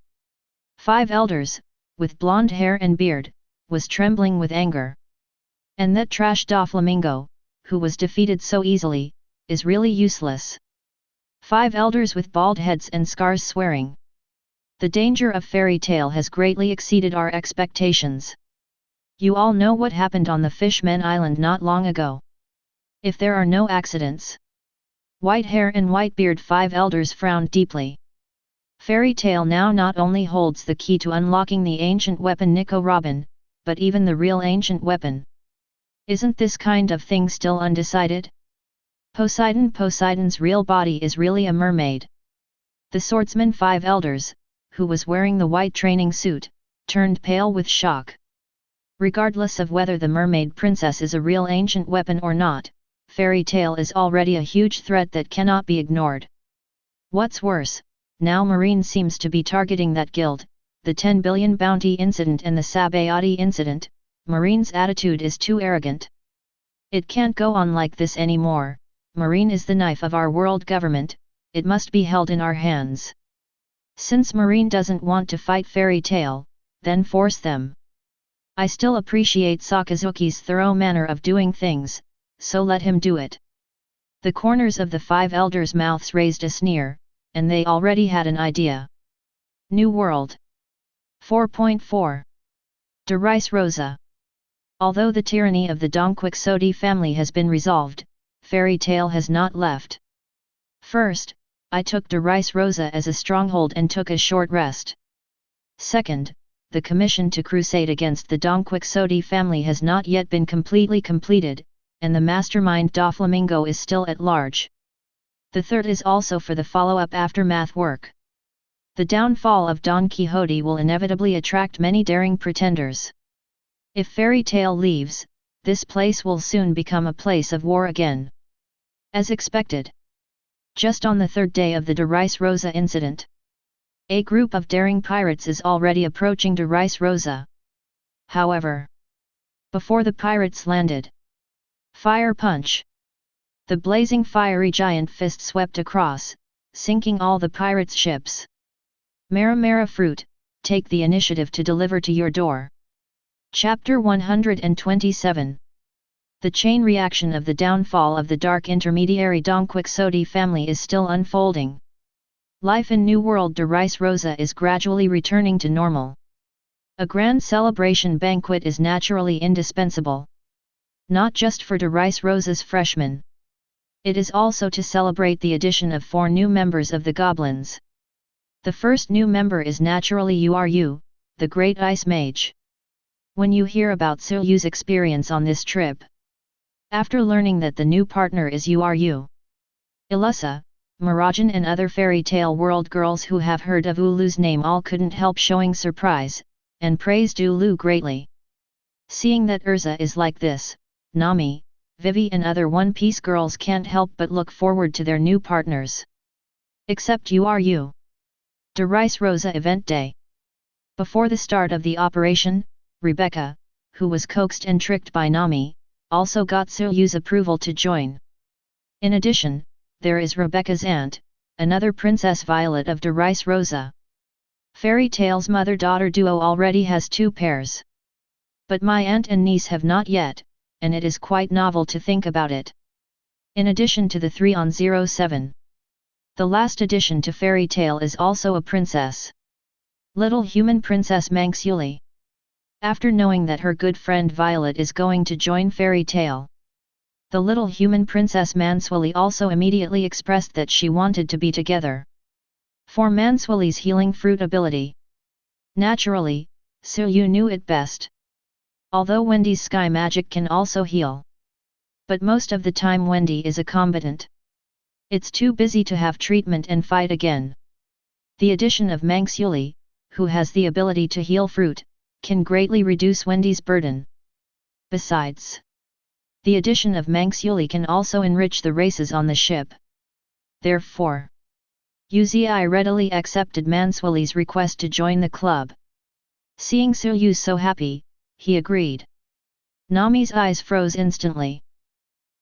5 elders, with blonde hair and beard, was trembling with anger. And that trash Doflamingo, who was defeated so easily, is really useless. 5 elders with bald heads and scars swearing. The danger of Fairy Tail has greatly exceeded our expectations. You all know what happened on the Fishmen Island not long ago. If there are no accidents. Whitehair and Whitebeard, 5 elders, frowned deeply. Fairy Tail now not only holds the key to unlocking the ancient weapon Nico Robin, but even the real ancient weapon. Isn't this kind of thing still undecided? Poseidon's real body is really a mermaid. The swordsman, 5 elders, who was wearing the white training suit, turned pale with shock. Regardless of whether the mermaid princess is a real ancient weapon or not, Fairy Tail is already a huge threat that cannot be ignored. What's worse, now Marine seems to be targeting that guild, the 10 billion bounty incident and the Sabayati incident. Marine's attitude is too arrogant. It can't go on like this anymore. Marine is the knife of our world government, it must be held in our hands. Since Marine doesn't want to fight Fairy Tail, then force them. I still appreciate Sakazuki's thorough manner of doing things, so let him do it. The corners of the 5 elders' mouths raised a sneer, and they already had an idea. New World 4.4 De Rice Rosa. Although the tyranny of the Don Quixote family has been resolved, Fairy Tail has not left. First, I took De Rice Rosa as a stronghold and took a short rest. Second, the commission to crusade against the Don Quixote family has not yet been completely completed, and the mastermind Doflamingo is still at large. The third is also for the follow-up aftermath work. The downfall of Don Quixote will inevitably attract many daring pretenders. If Fairy Tail leaves, this place will soon become a place of war again. As expected. Just on the third day of the De Rice Rosa incident, a group of daring pirates is already approaching De Rice Rosa. However, before the pirates landed, fire punch! The blazing fiery giant fist swept across, sinking all the pirates' ships. Mara fruit, take the initiative to deliver to your door. Chapter 127. The chain reaction of the downfall of the dark intermediary Don Quixote family is still unfolding. Life in New World De Rice Rosa is gradually returning to normal. A grand celebration banquet is naturally indispensable. Not just for De Rice Rosa's freshmen. It is also to celebrate the addition of 4 new members of the Goblins. The first new member is naturally Uru, the Great Ice Mage. When you hear about Suryu's experience on this trip, after learning that the new partner is Uru, Ilusa, Mirajane and other Fairy Tail World girls who have heard of Ulu's name all couldn't help showing surprise, and praised Ulu greatly. Seeing that Erza is like this, Nami, Vivi and other One Piece girls can't help but look forward to their new partners. Except Uru. De Rice Rosa Event Day. Before the start of the operation, Rebecca, who was coaxed and tricked by Nami, also got Suryu's approval to join. In addition, there is Rebecca's aunt, another Princess Violet of De Rice Rosa. Fairy Tail's mother-daughter duo already has 2 pairs. But my aunt and niece have not yet, and it is quite novel to think about it. In addition to the 3 on 07. The last addition to Fairy Tail is also a princess. Little human Princess Manxuli. After knowing that her good friend Violet is going to join Fairy Tail, the little human Princess Manxuli also immediately expressed that she wanted to be together. For Manxuli's healing fruit ability. Naturally, Suryu knew it best. Although Wendy's sky magic can also heal. But most of the time Wendy is a combatant. It's too busy to have treatment and fight again. The addition of Manxuli, who has the ability to heal fruit, can greatly reduce Wendy's burden. Besides, the addition of Manxuli can also enrich the races on the ship. Therefore, Uzi readily accepted Manxuli's request to join the club. Seeing Suryu so happy, he agreed. Nami's eyes froze instantly.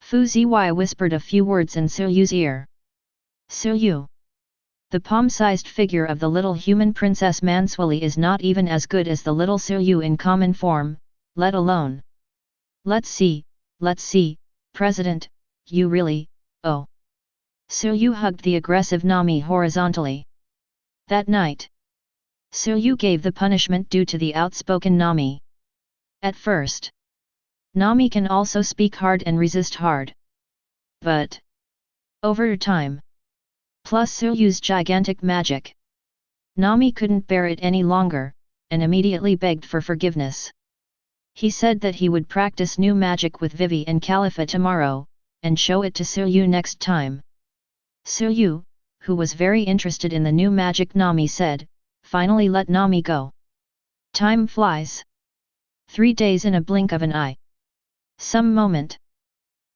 Fu Ziyi whispered a few words in Suryu's ear. Suryu. The palm-sized figure of the little human Princess Manxuli is not even as good as the little Suryu in common form, let alone. Let's see, President, you really, oh. Suryu hugged the aggressive Nami horizontally. That night, Suryu gave the punishment due to the outspoken Nami. At first, Nami can also speak hard and resist hard. But over time, plus Suryu's gigantic magic, Nami couldn't bear it any longer, and immediately begged for forgiveness. He said that he would practice new magic with Vivi and Khalifa tomorrow, and show it to Suryu next time. Suryu, who was very interested in the new magic Nami said, finally let Nami go. Time flies. 3 days in a blink of an eye. Some moment.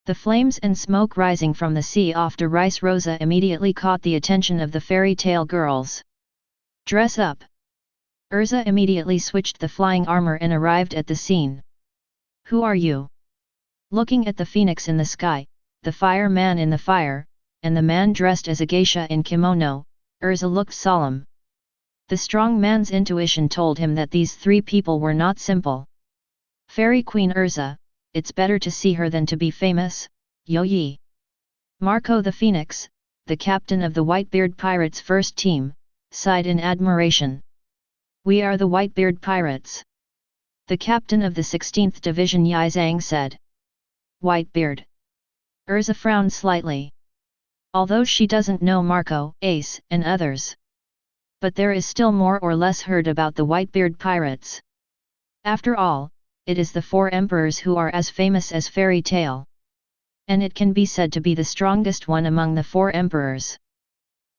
The flames and smoke rising from the sea off de Rice Rosa immediately caught the attention of the fairy tale girls. Dress up. Erza immediately switched the flying armor and arrived at the scene. Who are you? Looking at the phoenix in the sky, the fireman in the fire, and the man dressed as a geisha in kimono, Erza looked solemn. The strong man's intuition told him that these 3 people were not simple. Fairy Queen Erza, it's better to see her than to be famous, yo-yi. Marco the Phoenix, the captain of the Whitebeard Pirates' first team, sighed in admiration. We are the Whitebeard Pirates. The captain of the 16th Division Yizang said. Whitebeard. Erza frowned slightly. Although she doesn't know Marco, Ace, and others. But there is still more or less heard about the Whitebeard Pirates. After all, it is the 4 emperors who are as famous as fairy tale. And it can be said to be the strongest one among the 4 emperors.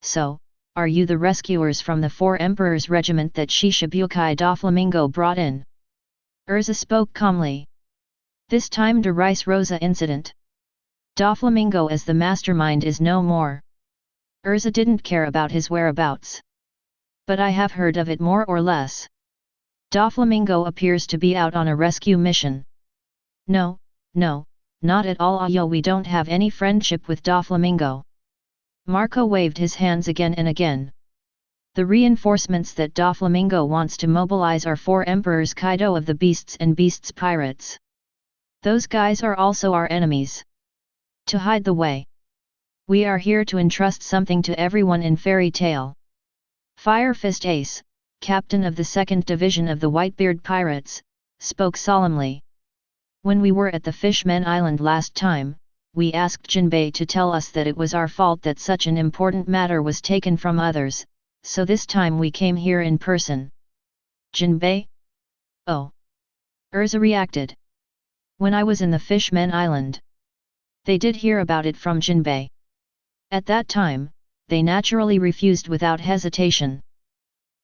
So, are you the rescuers from the 4 emperors regiment that Shishibukai Doflamingo brought in? Erza spoke calmly. This time de Rice Rosa incident. Doflamingo as the mastermind is no more. Erza didn't care about his whereabouts. But I have heard of it more or less. Doflamingo appears to be out on a rescue mission. No, not at all. Ayo, we don't have any friendship with Doflamingo. Marco waved his hands again and again. The reinforcements that Doflamingo wants to mobilize are 4 emperors Kaido of the Beasts and Beasts Pirates. Those guys are also our enemies. To hide the way. We are here to entrust something to everyone in fairy tale. Fire Fist Ace, captain of the 2nd Division of the Whitebeard Pirates, spoke solemnly. When we were at the Fishmen Island last time, we asked Jinbei to tell us that it was our fault that such an important matter was taken from others, so this time we came here in person. Jinbei? Oh. Erza reacted. When I was in the Fishmen Island. They did hear about it from Jinbei. At that time, they naturally refused without hesitation.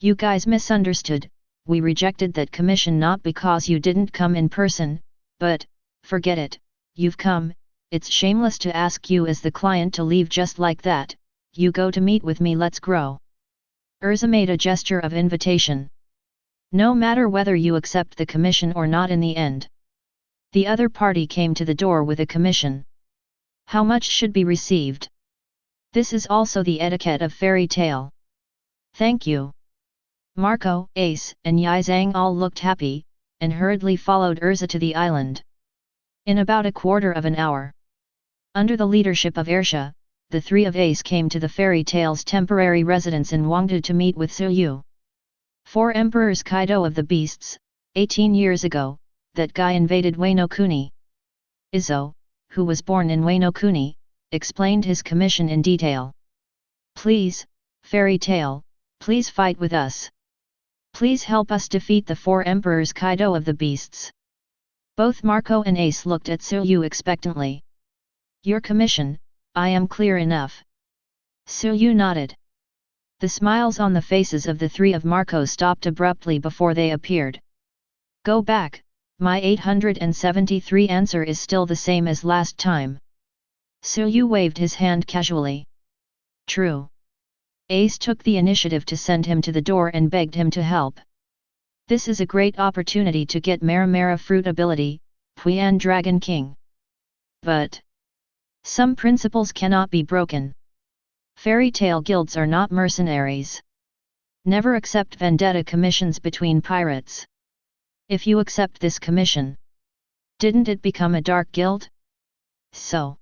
You guys misunderstood, we rejected that commission not because you didn't come in person, but, forget it, you've come, it's shameless to ask you as the client to leave just like that, you go to meet with me, let's grow. Erza made a gesture of invitation. No matter whether you accept the commission or not in the end. The other party came to the door with a commission. How much should be received? This is also the etiquette of fairy tale. Thank you. Marco, Ace, and Yizang all looked happy, and hurriedly followed Erza to the island. In about a quarter of an hour. Under the leadership of Ersha, the 3 of Ace came to the fairy tale's temporary residence in Wangdu to meet with Suyu. 4 emperors Kaido of the Beasts, 18 years ago, that guy invaded Wano Kuni. Izzo, who was born in Wano Kuni, explained his commission in detail. Please, fairy tale, please fight with us. Please help us defeat the 4 emperors Kaido of the Beasts. Both Marco and Ace looked at Suyu expectantly. Your commission, I am clear enough. Suyu nodded. The smiles on the faces of the 3 of Marco stopped abruptly before they appeared. Go back, my 873 answer is still the same as last time. Suyu waved his hand casually. True. Ace took the initiative to send him to the door and begged him to help. This is a great opportunity to get Maramara fruit ability, Puyan Dragon King. But some principles cannot be broken. Fairy tale guilds are not mercenaries. Never accept vendetta commissions between pirates. If you accept this commission, didn't it become a dark guild? So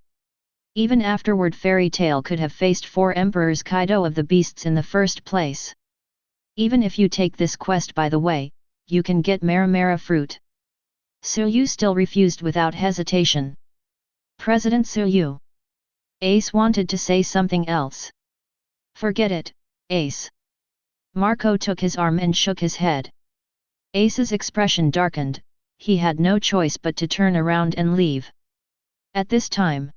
even afterward Fairy Tale could have faced 4 emperors Kaido of the Beasts in the first place. Even if you take this quest by the way, you can get Maramara fruit. Suyu still refused without hesitation. President Suyu. Ace wanted to say something else. Forget it, Ace. Marco took his arm and shook his head. Ace's expression darkened, he had no choice but to turn around and leave. At this time,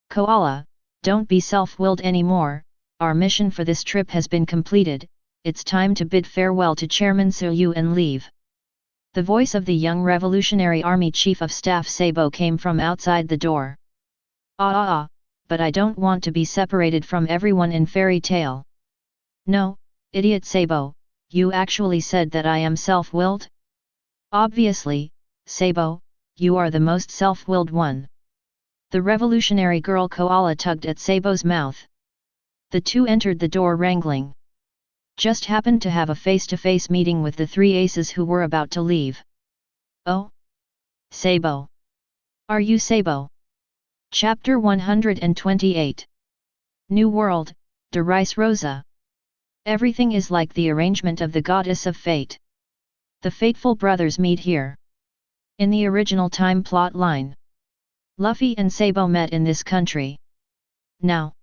Koala, don't be self-willed anymore, our mission for this trip has been completed, it's time to bid farewell to Chairman Suyu and leave. The voice of the young Revolutionary Army Chief of Staff Sabo came from outside the door. But I don't want to be separated from everyone in Fairy Tail. No, idiot Sabo, you actually said that I am self-willed? Obviously, Sabo, you are the most self-willed one. The revolutionary girl Koala tugged at Sabo's mouth. The two entered the door wrangling. Just happened to have a face-to-face meeting with the three aces who were about to leave. Oh? Sabo. Are you Sabo? Chapter 128. New World, de Rice Rosa. Everything is like the arrangement of the goddess of fate. The fateful brothers meet here. In the original time plot line, Luffy and Sabo met in this country. Now,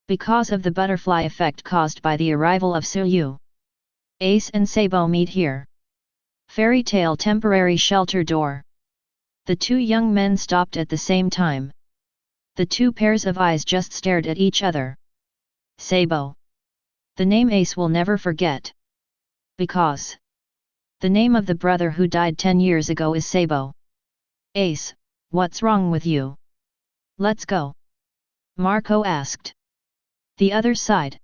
because of the butterfly effect caused by the arrival of Suyu, Ace and Sabo meet here. Fairy Tail temporary shelter door. The two young men stopped at the same time. The two pairs of eyes just stared at each other. Sabo. The name Ace will never forget. Because the name of the brother who died 10 years ago is Sabo. Ace, what's wrong with you? Let's go. Marco asked. The other side.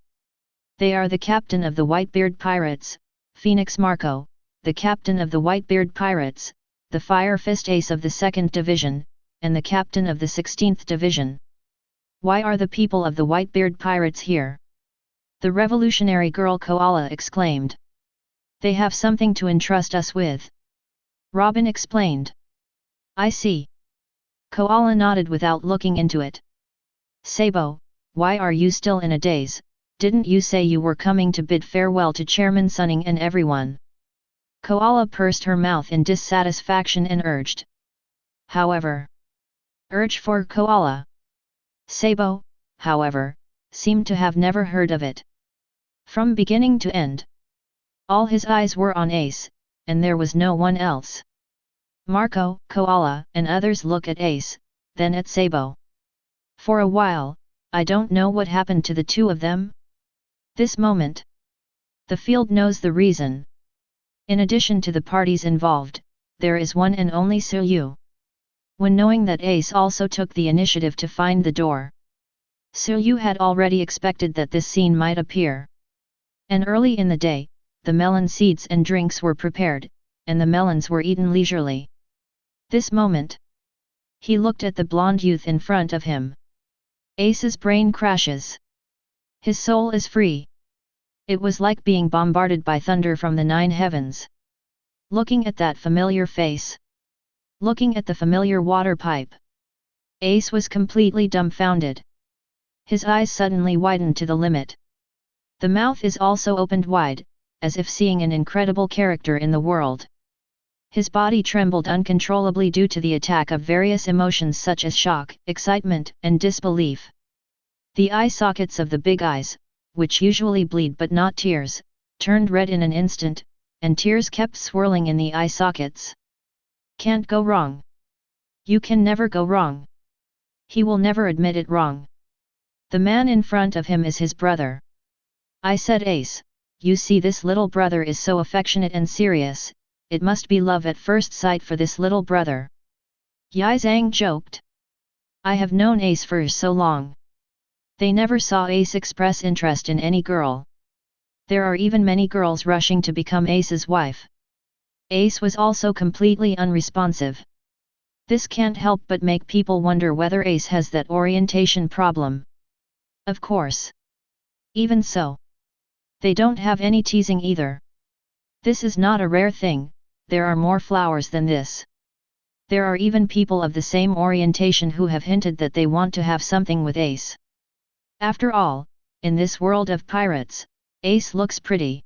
They are the captain of the Whitebeard Pirates, Phoenix Marco, the captain of the Whitebeard Pirates, the Fire Fist Ace of the 2nd Division, and the captain of the 16th Division. Why are the people of the Whitebeard Pirates here? The revolutionary girl Koala exclaimed. They have something to entrust us with. Robin explained. I see. Koala nodded without looking into it. Sabo, why are you still in a daze? Didn't you say you were coming to bid farewell to Chairman Sunning and everyone? Koala pursed her mouth in dissatisfaction and urged. However, urge for Koala. Sabo, however, seemed to have never heard of it. From beginning to end, all his eyes were on Ace, and there was no one else. Marco, Koala, and others look at Ace, then at Sabo. For a while, I don't know what happened to the two of them. This moment, the field knows the reason. In addition to the parties involved, there is one and only Suyu. When knowing that Ace also took the initiative to find the door, Suyu had already expected that this scene might appear. And early in the day, the melon seeds and drinks were prepared, and the melons were eaten leisurely. This moment, he looked at the blonde youth in front of him. Ace's brain crashes. His soul is free. It was like being bombarded by thunder from the 9 heavens. Looking at that familiar face. Looking at the familiar water pipe. Ace was completely dumbfounded. His eyes suddenly widened to the limit. The mouth is also opened wide, as if seeing an incredible character in the world. His body trembled uncontrollably due to the attack of various emotions such as shock, excitement, and disbelief. The eye sockets of the big eyes, which usually bleed but not tears, turned red in an instant, and tears kept swirling in the eye sockets. Can't go wrong. You can never go wrong. He will never admit it wrong. The man in front of him is his brother. I said Ace, you see this little brother is so affectionate and serious, it must be love at first sight for this little brother. Yi Zhang joked. I have known Ace for so long. They never saw Ace express interest in any girl. There are even many girls rushing to become Ace's wife. Ace was also completely unresponsive. This can't help but make people wonder whether Ace has that orientation problem. Of course. Even so, they don't have any teasing either. This is not a rare thing, there are more flowers than this. There are even people of the same orientation who have hinted that they want to have something with Ace. After all, in this world of pirates, Ace looks pretty.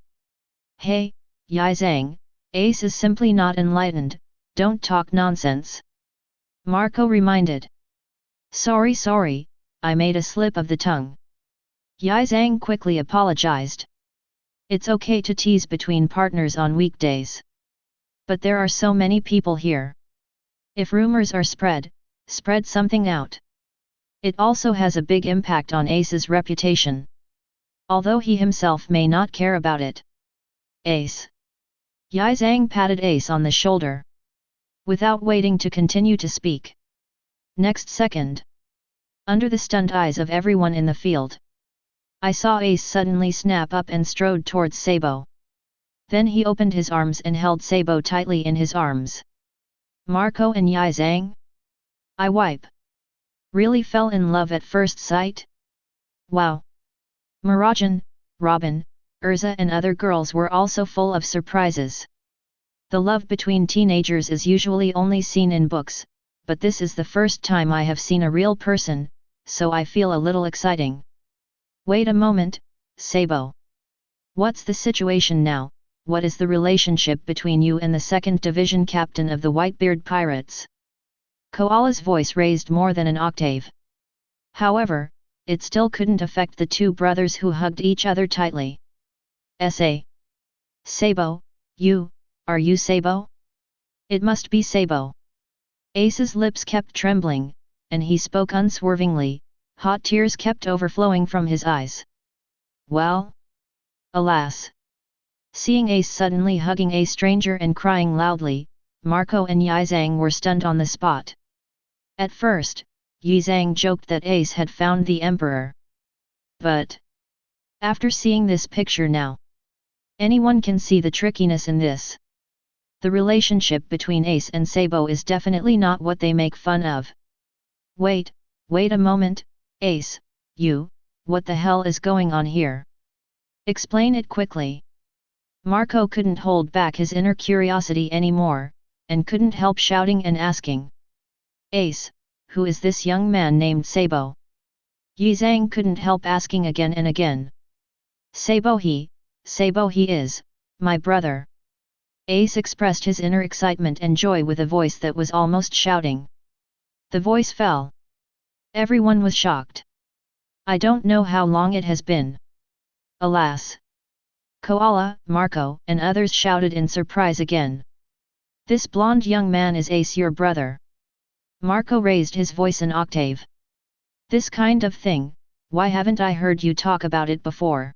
Hey, Yi Zhang, Ace is simply not enlightened, don't talk nonsense. Marco reminded. Sorry, I made a slip of the tongue. Yi Zhang quickly apologized. It's okay to tease between partners on weekdays. But there are so many people here. If rumors are spread something out. It also has a big impact on Ace's reputation. Although he himself may not care about it. Ace. Yi Zhang patted Ace on the shoulder. Without waiting to continue to speak. Next second. Under the stunned eyes of everyone in the field. I saw Ace suddenly snap up and strode towards Sabo. Then he opened his arms and held Sabo tightly in his arms. Marco and Yi Zhang? I wipe. Really fell in love at first sight? Wow! Mirajane, Robin, Erza and other girls were also full of surprises. The love between teenagers is usually only seen in books, but this is the first time I have seen a real person, so I feel a little exciting. Wait a moment, Sabo. What's the situation now? What is the relationship between you and the 2nd Division captain of the Whitebeard Pirates? Koala's voice raised more than an octave. However, it still couldn't affect the two brothers who hugged each other tightly. S.A. Sabo, are you Sabo? It must be Sabo. Ace's lips kept trembling, and he spoke unswervingly, hot tears kept overflowing from his eyes. Well? Alas! Seeing Ace suddenly hugging a stranger and crying loudly, Marco and Yi Zhang were stunned on the spot. At first, Yi Zhang joked that Ace had found the Emperor. But after seeing this picture now, anyone can see the trickiness in this. The relationship between Ace and Sabo is definitely not what they make fun of. Wait a moment, Ace, what the hell is going on here? Explain it quickly. Marco couldn't hold back his inner curiosity anymore, and couldn't help shouting and asking. Ace, who is this young man named Sabo? Yi Zhang couldn't help asking again and again. Sabo he is, my brother. Ace expressed his inner excitement and joy with a voice that was almost shouting. The voice fell. Everyone was shocked. I don't know how long it has been. Alas! Koala, Marco, and others shouted in surprise again. This blonde young man is Ace, your brother. Marco raised his voice an octave. This kind of thing, why haven't I heard you talk about it before?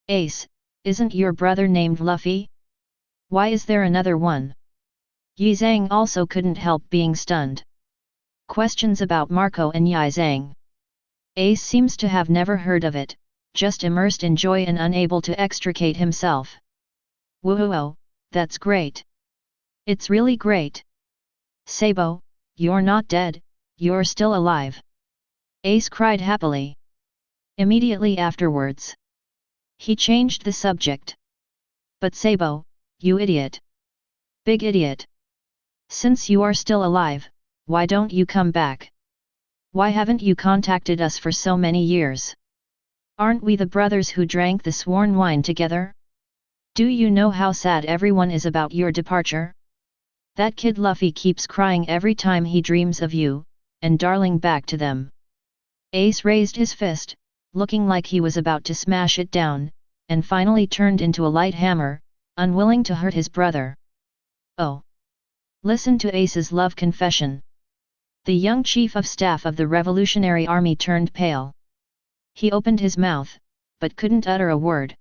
Ace, isn't your brother named Luffy? Why is there another one? Yi Zhang also couldn't help being stunned. Questions about Marco and Yi Zhang. Ace seems to have never heard of it, just immersed in joy and unable to extricate himself. Whoa, that's great. It's really great. Sabo, you're not dead, you're still alive. Ace cried happily. Immediately afterwards, he changed the subject. But Sabo, you idiot. Big idiot. Since you are still alive, why don't you come back? Why haven't you contacted us for so many years? Aren't we the brothers who drank the sworn wine together? Do you know how sad everyone is about your departure? That kid Luffy keeps crying every time he dreams of you, and darling back to them. Ace raised his fist, looking like he was about to smash it down, and finally turned into a light hammer, unwilling to hurt his brother. Oh! Listen to Ace's love confession. The young chief of staff of the Revolutionary Army turned pale. He opened his mouth, but couldn't utter a word.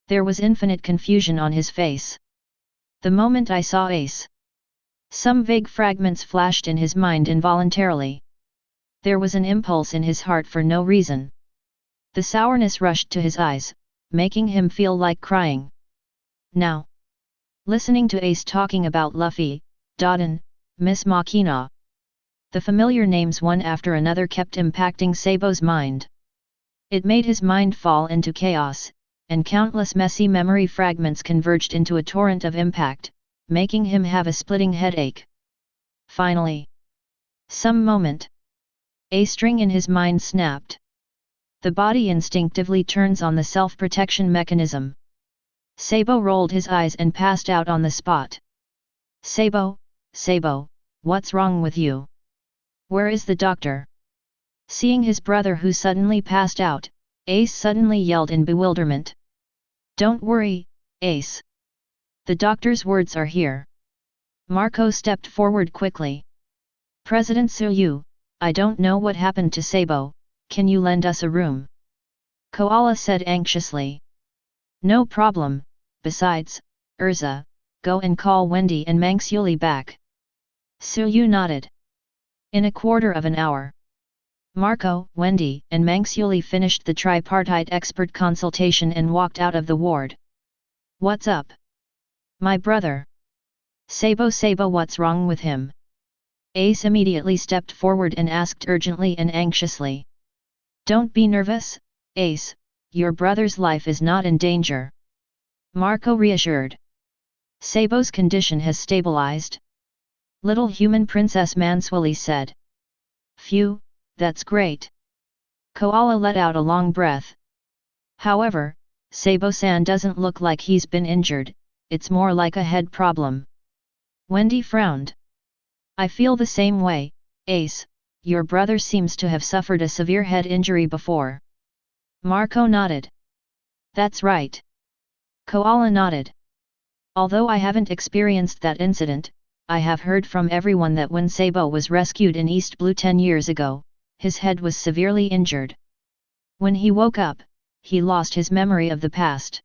There was infinite confusion on his face. The moment I saw Ace, some vague fragments flashed in his mind involuntarily. There was an impulse in his heart for no reason. The sourness rushed to his eyes, making him feel like crying. Now, listening to Ace talking about Luffy, Dodon, Miss Machina. The familiar names one after another kept impacting Sabo's mind. It made his mind fall into chaos, and countless messy memory fragments converged into a torrent of impact, making him have a splitting headache. Finally, some moment, a string in his mind snapped. The body instinctively turns on the self-protection mechanism. Sabo rolled his eyes and passed out on the spot. Sabo, what's wrong with you? Where is the doctor? Seeing his brother who suddenly passed out, Ace suddenly yelled in bewilderment. Don't worry, Ace. The doctor's words are here. Marco stepped forward quickly. President Suyu, I don't know what happened to Sabo, can you lend us a room? Koala said anxiously. No problem, besides, Erza, go and call Wendy and Manxiuli back. Suyu nodded. In a quarter of an hour, Marco, Wendy, and Manxiuli finished the tripartite expert consultation and walked out of the ward. What's up? My brother. Sabo, what's wrong with him? Ace immediately stepped forward and asked urgently and anxiously. Don't be nervous, Ace, your brother's life is not in danger. Marco reassured. Sabo's condition has stabilized. Little human Princess Manxiuli said. Phew, that's great. Koala let out a long breath. However, Sabo-san doesn't look like he's been injured, it's more like a head problem. Wendy frowned. I feel the same way, Ace, your brother seems to have suffered a severe head injury before. Marco nodded. That's right. Koala nodded. Although I haven't experienced that incident, I have heard from everyone that when Sabo was rescued in East Blue 10 years ago, his head was severely injured. When he woke up, he lost his memory of the past.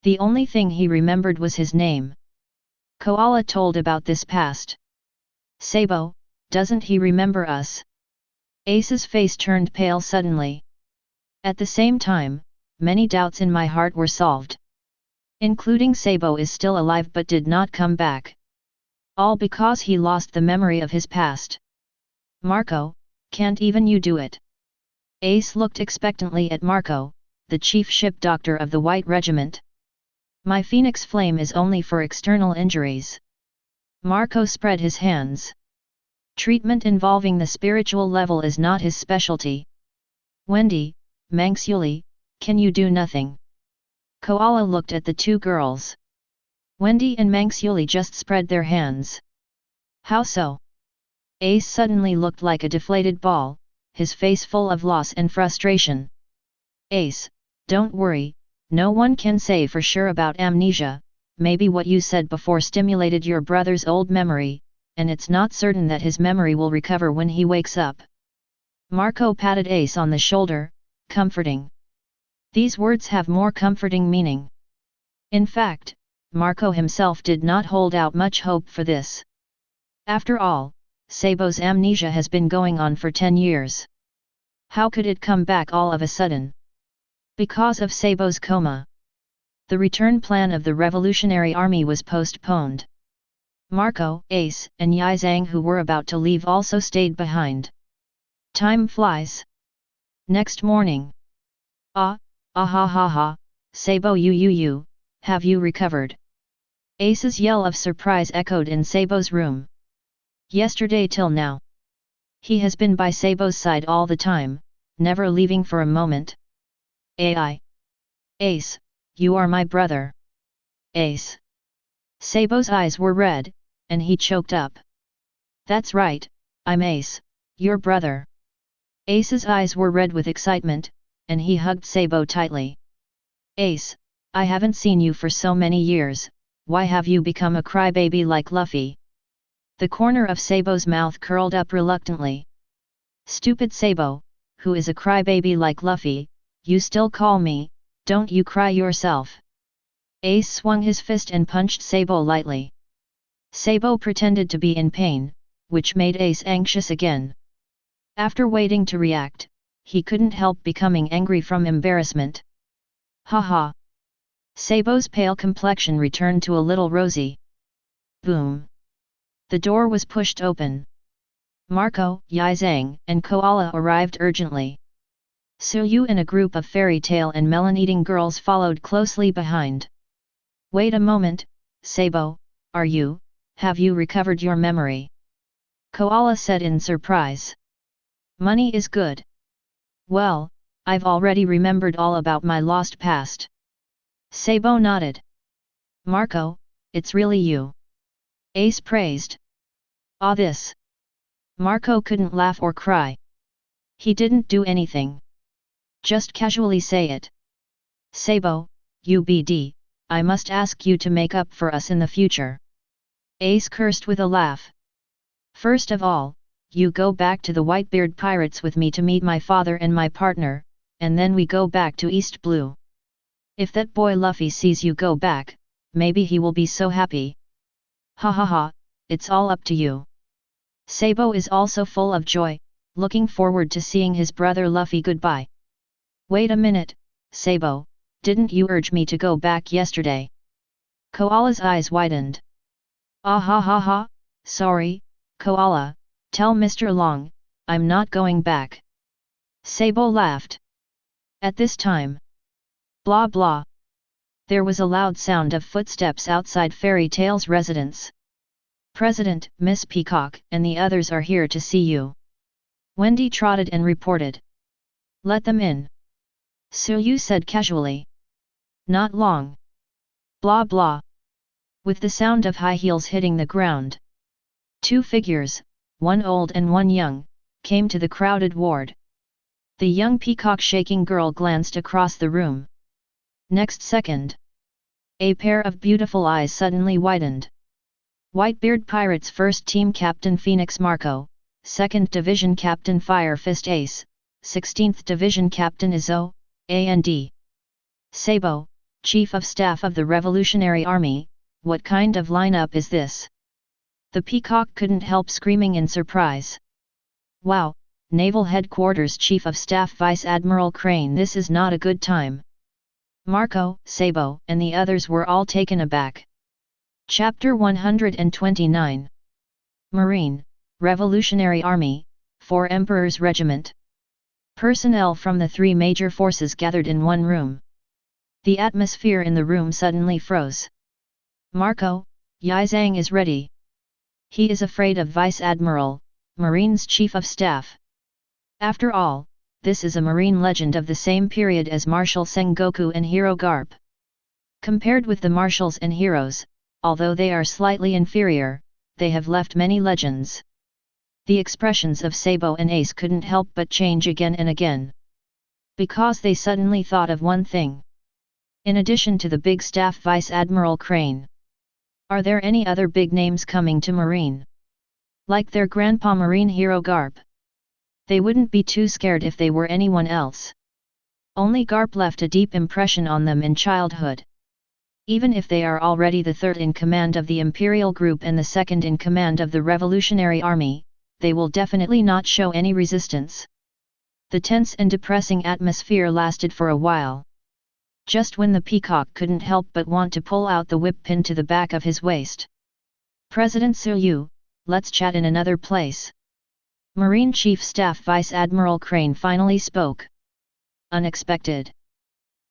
The only thing he remembered was his name. Koala told about this past. Sabo, doesn't he remember us? Ace's face turned pale suddenly. At the same time, many doubts in my heart were solved. Including Sabo is still alive but did not come back. All because he lost the memory of his past. Marco, can't even you do it? Ace looked expectantly at Marco, the chief ship doctor of the White Regiment. My Phoenix Flame is only for external injuries. Marco spread his hands. Treatment involving the spiritual level is not his specialty. Wendy, Manxiuli, can you do nothing? Koala looked at the two girls. Wendy and Manxiuli just spread their hands. How so? Ace suddenly looked like a deflated ball, his face full of loss and frustration. Ace, don't worry, no one can say for sure about amnesia, maybe what you said before stimulated your brother's old memory, and it's not certain that his memory will recover when he wakes up. Marco patted Ace on the shoulder, comforting. These words have more comforting meaning. In fact, Marco himself did not hold out much hope for this. After all, Sabo's amnesia has been going on for 10 years. How could it come back all of a sudden? Because of Sabo's coma. The return plan of the Revolutionary Army was postponed. Marco, Ace, and Yizhang who were about to leave also stayed behind. Time flies. Next morning. Ah ha ha ha, Sabo you, have you recovered? Ace's yell of surprise echoed in Sabo's room. Yesterday till now. He has been by Sabo's side all the time, never leaving for a moment. Ace, you are my brother. Ace. Sabo's eyes were red, and he choked up. That's right, I'm Ace, your brother. Ace's eyes were red with excitement, and he hugged Sabo tightly. Ace, I haven't seen you for so many years, why have you become a crybaby like Luffy? The corner of Sabo's mouth curled up reluctantly. Stupid Sabo, who is a crybaby like Luffy, you still call me, don't you cry yourself. Ace swung his fist and punched Sabo lightly. Sabo pretended to be in pain, which made Ace anxious again. After waiting to react, he couldn't help becoming angry from embarrassment. Ha. Sabo's pale complexion returned to a little rosy. Boom. The door was pushed open. Marco, Yizhang, and Koala arrived urgently. Suyu and a group of fairy tale and melon-eating girls followed closely behind. Wait a moment, Sabo, have you recovered your memory? Koala said in surprise. Money is good. Well, I've already remembered all about my lost past. Sabo nodded. Marco, it's really you. Ace praised. Ah, this. Marco couldn't laugh or cry. He didn't do anything. Just casually say it. Sabo, UBD, I must ask you to make up for us in the future. Ace cursed with a laugh. First of all, you go back to the Whitebeard pirates with me to meet my father and my partner, and then we go back to East Blue. If that boy Luffy sees you go back, maybe he will be so happy. Ha ha ha, it's all up to you. Sabo is also full of joy, looking forward to seeing his brother Luffy goodbye. Wait a minute, Sabo, didn't you urge me to go back yesterday? Koala's eyes widened. Ah ha ha ha, sorry, Koala, tell Mr. Long, I'm not going back. Sabo laughed. At this time. Blah blah. There was a loud sound of footsteps outside Fairy Tail's residence. President, Miss Peacock, and the others are here to see you. Wendy trotted and reported. Let them in. Suyu said casually. Not long. Blah blah. With the sound of high heels hitting the ground. Two figures, one old and one young, came to the crowded ward. The young peacock-shaking girl glanced across the room. Next second, a pair of beautiful eyes suddenly widened. Whitebeard Pirates First Team Captain Phoenix Marco, 2nd Division Captain Fire Fist Ace, 16th Division Captain Izzo, A&D. Sabo, Chief of Staff of the Revolutionary Army, what kind of lineup is this? The peacock couldn't help screaming in surprise. Wow, Naval Headquarters Chief of Staff Vice Admiral Crane, this is not a good time. Marco, Sabo, and the others were all taken aback. Chapter 129. Marine, Revolutionary Army, 4 Emperor's Regiment. Personnel from the 3 major forces gathered in one room. The atmosphere in the room suddenly froze. Marco, Yizang is ready. He is afraid of Vice Admiral, Marine's Chief of Staff. After all, this is a marine legend of the same period as Marshal Sengoku and Hero Garp. Compared with the marshals and heroes, although they are slightly inferior, they have left many legends. The expressions of Sabo and Ace couldn't help but change again and again. Because they suddenly thought of one thing. In addition to the big staff Vice Admiral Crane. Are there any other big names coming to Marine? Like their grandpa Marine Hero Garp. They wouldn't be too scared if they were anyone else. Only Garp left a deep impression on them in childhood. Even if they are already the 3rd in command of the Imperial Group and the 2nd in command of the Revolutionary Army, they will definitely not show any resistance. The tense and depressing atmosphere lasted for a while. Just when the peacock couldn't help but want to pull out the whip pin to the back of his waist. President Suyu, let's chat in another place. Marine Chief Staff Vice Admiral Crane finally spoke. Unexpected.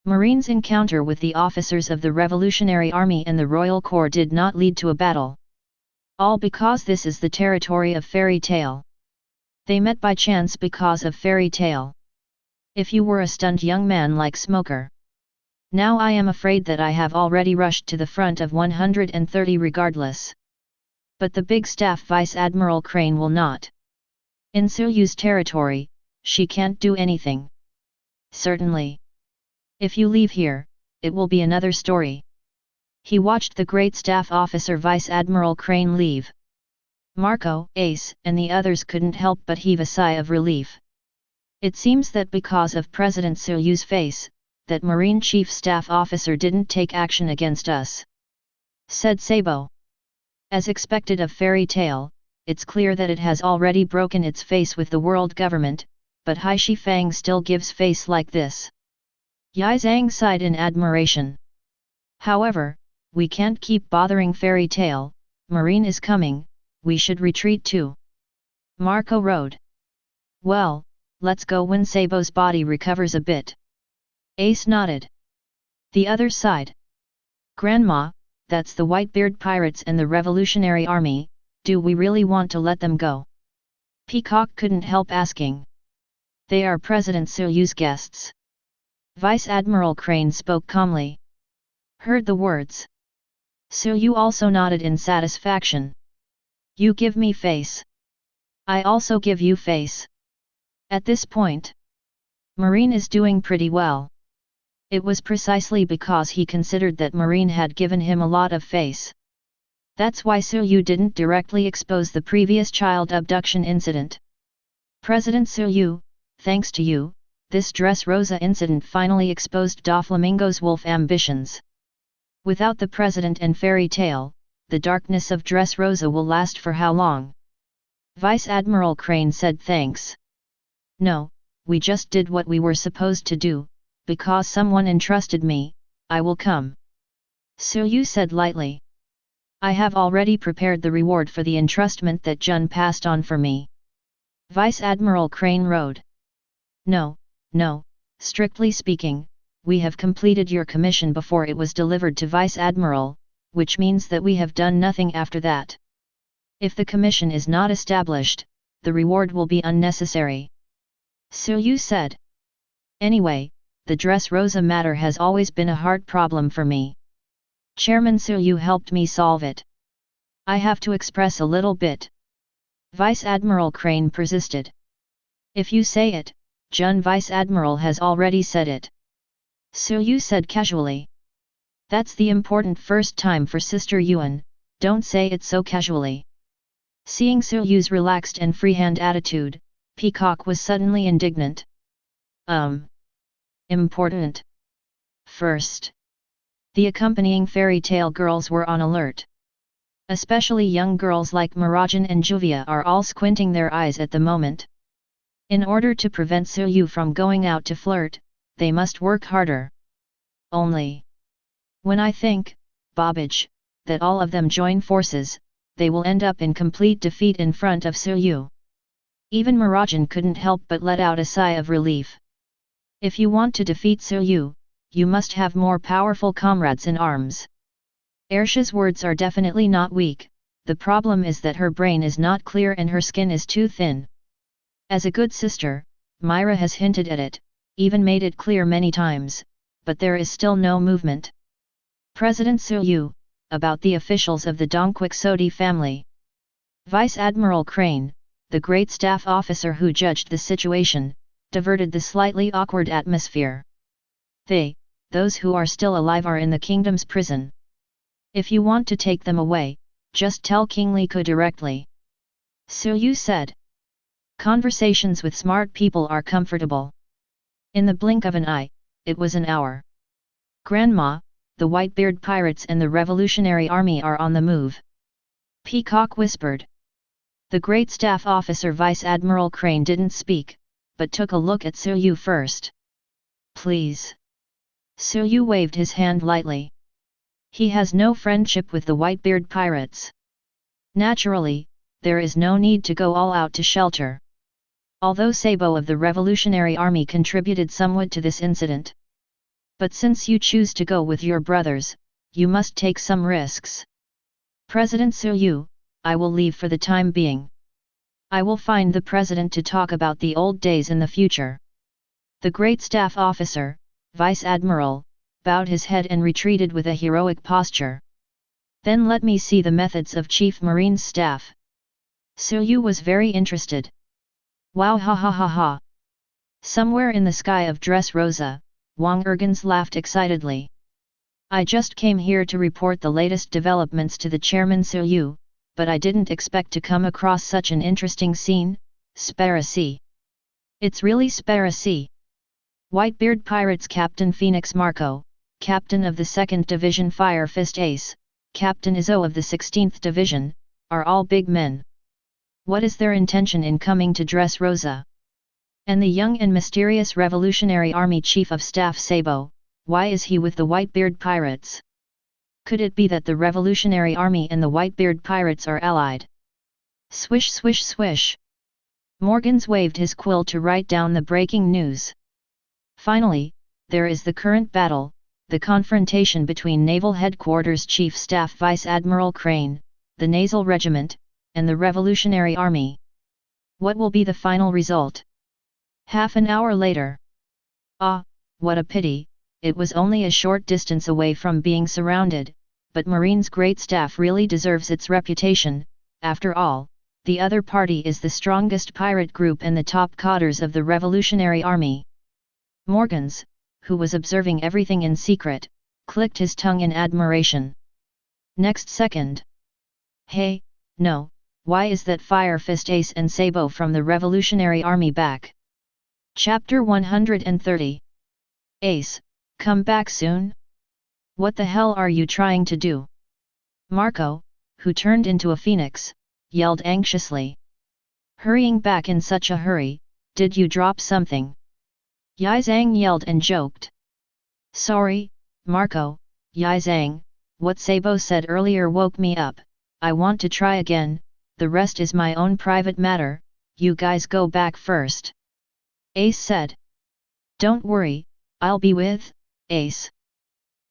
Marine's encounter with the officers of the Revolutionary Army and the Royal Corps did not lead to a battle. All because this is the territory of Fairy Tail. They met by chance because of Fairy Tail. If you were a stunned young man like Smoker. Now I am afraid that I have already rushed to the front of 130 regardless. But the big staff Vice Admiral Crane will not. In Suyu's territory, she can't do anything. Certainly. If you leave here, it will be another story. He watched the great staff officer Vice Admiral Crane leave. Marco, Ace, and the others couldn't help but heave a sigh of relief. It seems that because of President Suyu's face, that Marine Chief Staff Officer didn't take action against us. Said Sabo. As expected of Fairy Tail, it's clear that it has already broken its face with the world government, but Hai Shi Fang still gives face like this. Yizang sighed in admiration. However, we can't keep bothering Fairy Tail, Marine is coming, we should retreat too. Marco rode. Well, let's go when Sabo's body recovers a bit. Ace nodded. The other side. Grandma, that's the Whitebeard Pirates and the Revolutionary Army, do we really want to let them go? Peacock couldn't help asking. They are President Suyu's guests. Vice Admiral Crane spoke calmly. Heard the words. Suyu also nodded in satisfaction. You give me face. I also give you face. At this point, Marine is doing pretty well. It was precisely because he considered that Marine had given him a lot of face. That's why Suyu didn't directly expose the previous child abduction incident. President Suyu, thanks to you, this Dressrosa incident finally exposed Doflamingo's wolf ambitions. Without the president and fairy tale, the darkness of Dressrosa will last for how long? Vice Admiral Crane said thanks. No, we just did what we were supposed to do, because someone entrusted me, I will come. Suyu said lightly. I have already prepared the reward for the entrustment that Jun passed on for me. Vice Admiral Crane wrote. No, strictly speaking, we have completed your commission before it was delivered to Vice Admiral, which means that we have done nothing after that. If the commission is not established, the reward will be unnecessary. Suyu said. Anyway, the Dressrosa matter has always been a hard problem for me. Chairman Suyu helped me solve it. I have to express a little bit. Vice Admiral Crane persisted. If you say it, Jun Vice Admiral has already said it. Suyu said casually. That's the important first time for Sister Yuan, don't say it so casually. Seeing Suyu's relaxed and freehand attitude, Peacock was suddenly indignant. Important. First. The accompanying fairy tale girls were on alert. Especially young girls like Mirajane and Juvia are all squinting their eyes at the moment. In order to prevent Suyu from going out to flirt, they must work harder. Only. When I think, Babbage, that all of them join forces, they will end up in complete defeat in front of Suyu. Even Mirajane couldn't help but let out a sigh of relief. If you want to defeat Suyu, you must have more powerful comrades in arms. Erza's words are definitely not weak, the problem is that her brain is not clear and her skin is too thin. As a good sister, Myra has hinted at it, even made it clear many times, but there is still no movement. President Suyu, about the officials of the Dongquixote family. Vice Admiral Crane, the great staff officer who judged the situation, diverted the slightly awkward atmosphere. Those who are still alive are in the kingdom's prison. If you want to take them away, just tell King Liko directly. Suyu said. Conversations with smart people are comfortable. In the blink of an eye, it was an hour. Grandma, the Whitebeard pirates and the Revolutionary Army are on the move. Peacock whispered. The great staff officer Vice Admiral Crane didn't speak, but took a look at Suyu first. Please. Suyu waved his hand lightly. He has no friendship with the Whitebeard pirates. Naturally, there is no need to go all out to shelter. Although Sabo of the Revolutionary Army contributed somewhat to this incident. But since you choose to go with your brothers, you must take some risks. President Suyu, I will leave for the time being. I will find the president to talk about the old days in the future. The great staff officer, Vice Admiral, bowed his head and retreated with a heroic posture. Then let me see the methods of Chief Marine's staff. Suyu was very interested. Wow, ha ha ha ha. Somewhere in the sky of Dressrosa, Wang Ergens laughed excitedly. I just came here to report the latest developments to the chairman Suyu, but I didn't expect to come across such an interesting scene, Sparacy. It's really Sparacy. Whitebeard Pirates Captain Phoenix Marco, Captain of the 2nd Division Fire Fist Ace, Captain Izzo of the 16th Division, are all big men. What is their intention in coming to Dressrosa? And the young and mysterious Revolutionary Army Chief of Staff Sabo, why is he with the Whitebeard Pirates? Could it be that the Revolutionary Army and the Whitebeard Pirates are allied? Swish swish swish. Morgans waved his quill to write down the breaking news. Finally, there is the current battle, the confrontation between Naval Headquarters Chief Staff Vice Admiral Crane, the Nasal Regiment, and the Revolutionary Army. What will be the final result? Half an hour later. Ah, what a pity, it was only a short distance away from being surrounded, but Marine's great staff really deserves its reputation, after all, the other party is the strongest pirate group and the top cadres of the Revolutionary Army. Morgans, who was observing everything in secret, clicked his tongue in admiration. Next second. Hey, no, why is that Fire Fist Ace and Sabo from the Revolutionary Army back? Chapter 130. Ace, come back soon? What the hell are you trying to do? Marco, who turned into a phoenix, yelled anxiously. Hurrying back in such a hurry, did you drop something? Yizang yelled and joked. Sorry, Marco, Yizang, what Sabo said earlier woke me up, I want to try again, the rest is my own private matter, you guys go back first. Ace said. Don't worry, I'll be with Ace.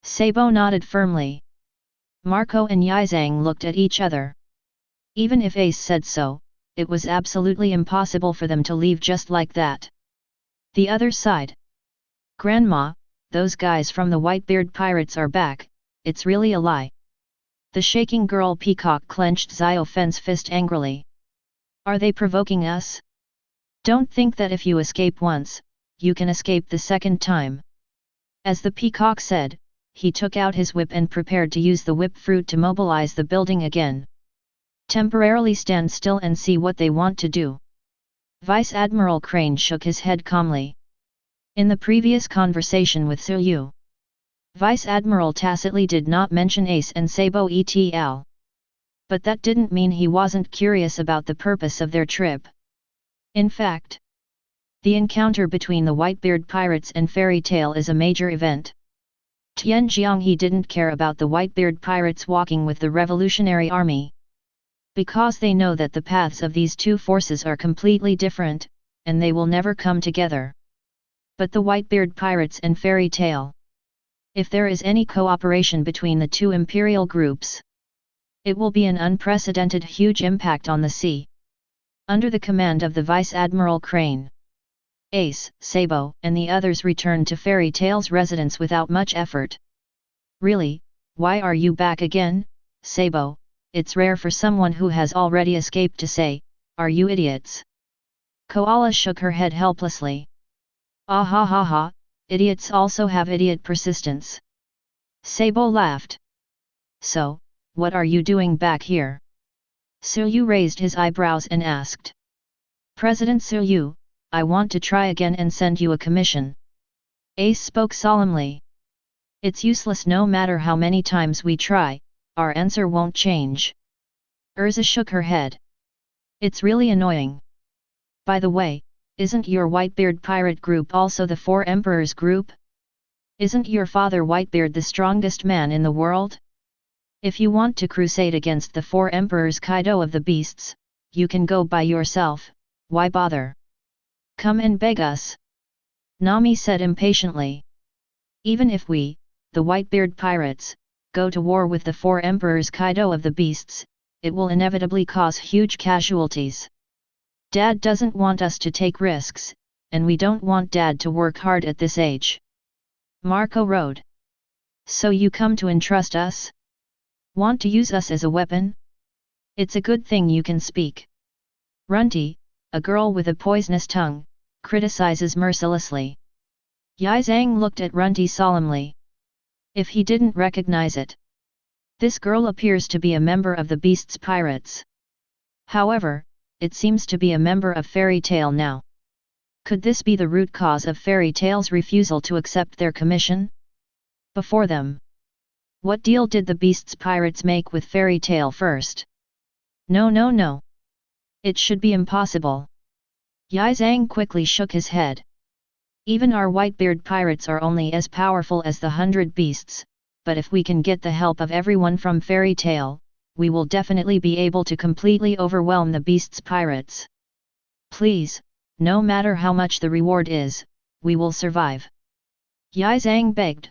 Sabo nodded firmly. Marco and Yizang looked at each other. Even if Ace said so, it was absolutely impossible for them to leave just like that. The other side. Grandma, those guys from the Whitebeard pirates are back, it's really a lie. The shaking girl Peacock clenched Xiaofen's fist angrily. Are they provoking us? Don't think that if you escape once, you can escape the second time. As the Peacock said, he took out his whip and prepared to use the whip fruit to mobilize the building again. Temporarily stand still and see what they want to do. Vice Admiral Crane shook his head calmly. In the previous conversation with Suyu, Vice Admiral tacitly did not mention Ace and Sabo et.al. But that didn't mean he wasn't curious about the purpose of their trip. In fact, the encounter between the Whitebeard pirates and Fairy Tail is a major event. Tianjiang he didn't care about the Whitebeard pirates walking with the Revolutionary Army. Because they know that the paths of these two forces are completely different, and they will never come together. But the Whitebeard pirates and Fairy Tail. If there is any cooperation between the two imperial groups, it will be an unprecedented huge impact on the sea. Under the command of the Vice Admiral Crane, Ace, Sabo, and the others returned to Fairy Tail's residence without much effort. Really, why are you back again, Sabo? It's rare for someone who has already escaped to say, are you idiots? Koala shook her head helplessly. Ah ha ha ha, idiots also have idiot persistence. Sabo laughed. So, what are you doing back here? Suyu raised his eyebrows and asked. President Suyu, I want to try again and send you a commission. Ace spoke solemnly. It's useless no matter how many times we try, our answer won't change. Erza shook her head. It's really annoying. By the way, isn't your Whitebeard pirate group also the Four Emperors group? Isn't your father Whitebeard the strongest man in the world? If you want to crusade against the Four Emperors Kaido of the Beasts, you can go by yourself, why bother? Come and beg us. Nami said impatiently. Even if we, the Whitebeard pirates, go to war with the Four Emperors Kaido of the Beasts, it will inevitably cause huge casualties. Dad doesn't want us to take risks, and we don't want Dad to work hard at this age. Marco rode. So you come to entrust us? Want to use us as a weapon? It's a good thing you can speak. Runty, a girl with a poisonous tongue, criticizes mercilessly. Yizang looked at Runty solemnly. If he didn't recognize it. This girl appears to be a member of the Beasts Pirates. However, it seems to be a member of Fairy Tail now. Could this be the root cause of Fairy Tail's refusal to accept their commission? Before them. What deal did the Beasts Pirates make with Fairy Tail first? No. It should be impossible. Yizang quickly shook his head. Even our Whitebeard pirates are only as powerful as the 100 beasts, but if we can get the help of everyone from Fairy Tail, we will definitely be able to completely overwhelm the Beasts Pirates. Please, no matter how much the reward is, we will survive. Yizang begged.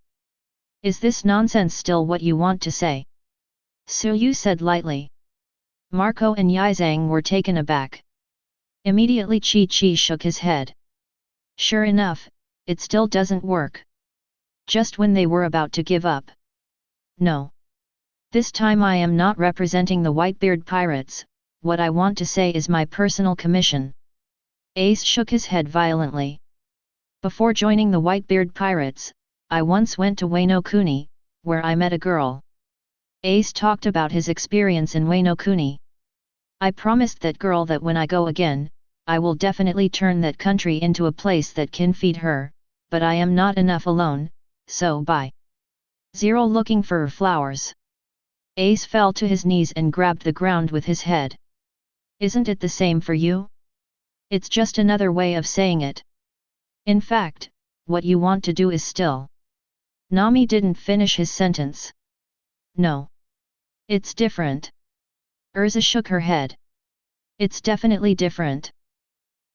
Is this nonsense still what you want to say? Suyu said lightly. Marco and Yizang were taken aback. Immediately Chi shook his head. Sure enough, it still doesn't work. Just when they were about to give up. No. This time I am not representing the Whitebeard pirates, what I want to say is my personal commission. Ace shook his head violently. Before joining the Whitebeard pirates, I once went to Wano Kuni, where I met a girl. Ace talked about his experience in Wano Kuni. I promised that girl that when I go again, I will definitely turn that country into a place that can feed her, but I am not enough alone, so bye. Zero looking for flowers. Ace fell to his knees and grabbed the ground with his head. Isn't it the same for you? It's just another way of saying it. In fact, what you want to do is still. Nami didn't finish his sentence. No. It's different. Erza shook her head. It's definitely different.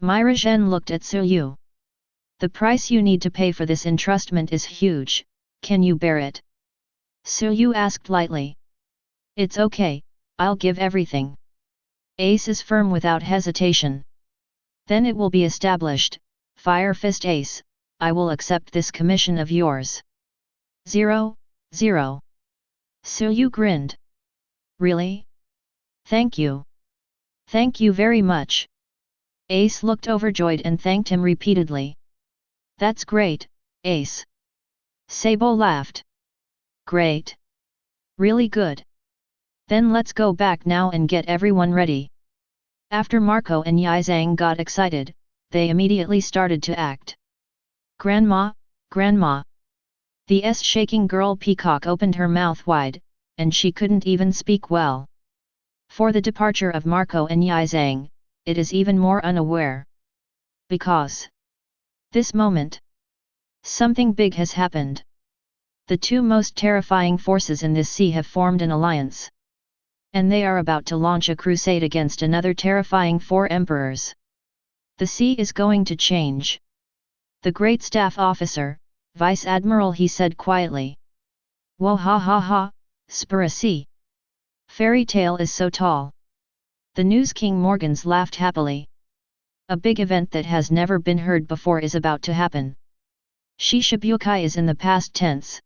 Mirajane looked at Suyu. The price you need to pay for this entrustment is huge, can you bear it? Suyu asked lightly. It's okay, I'll give everything. Ace is firm without hesitation. Then it will be established, Fire Fist Ace, I will accept this commission of yours. 0, 0. Suyu grinned. Really? Thank you. Thank you very much. Ace looked overjoyed and thanked him repeatedly. That's great, Ace. Sabo laughed. Great. Really good. Then let's go back now and get everyone ready. After Marco and Yizang got excited, they immediately started to act. Grandma, Grandma. The shaking girl Peacock opened her mouth wide, and she couldn't even speak well. For the departure of Marco and Yizang, it is even more unaware. Because this moment, something big has happened. The two most terrifying forces in this sea have formed an alliance. And they are about to launch a crusade against another terrifying four emperors. The sea is going to change. The great staff officer, Vice Admiral, he said quietly. Whoa ha ha ha, Spiracy. Fairy tale is so tall. The News King Morgans laughed happily. A big event that has never been heard before is about to happen. Shishibukai is in the past tense.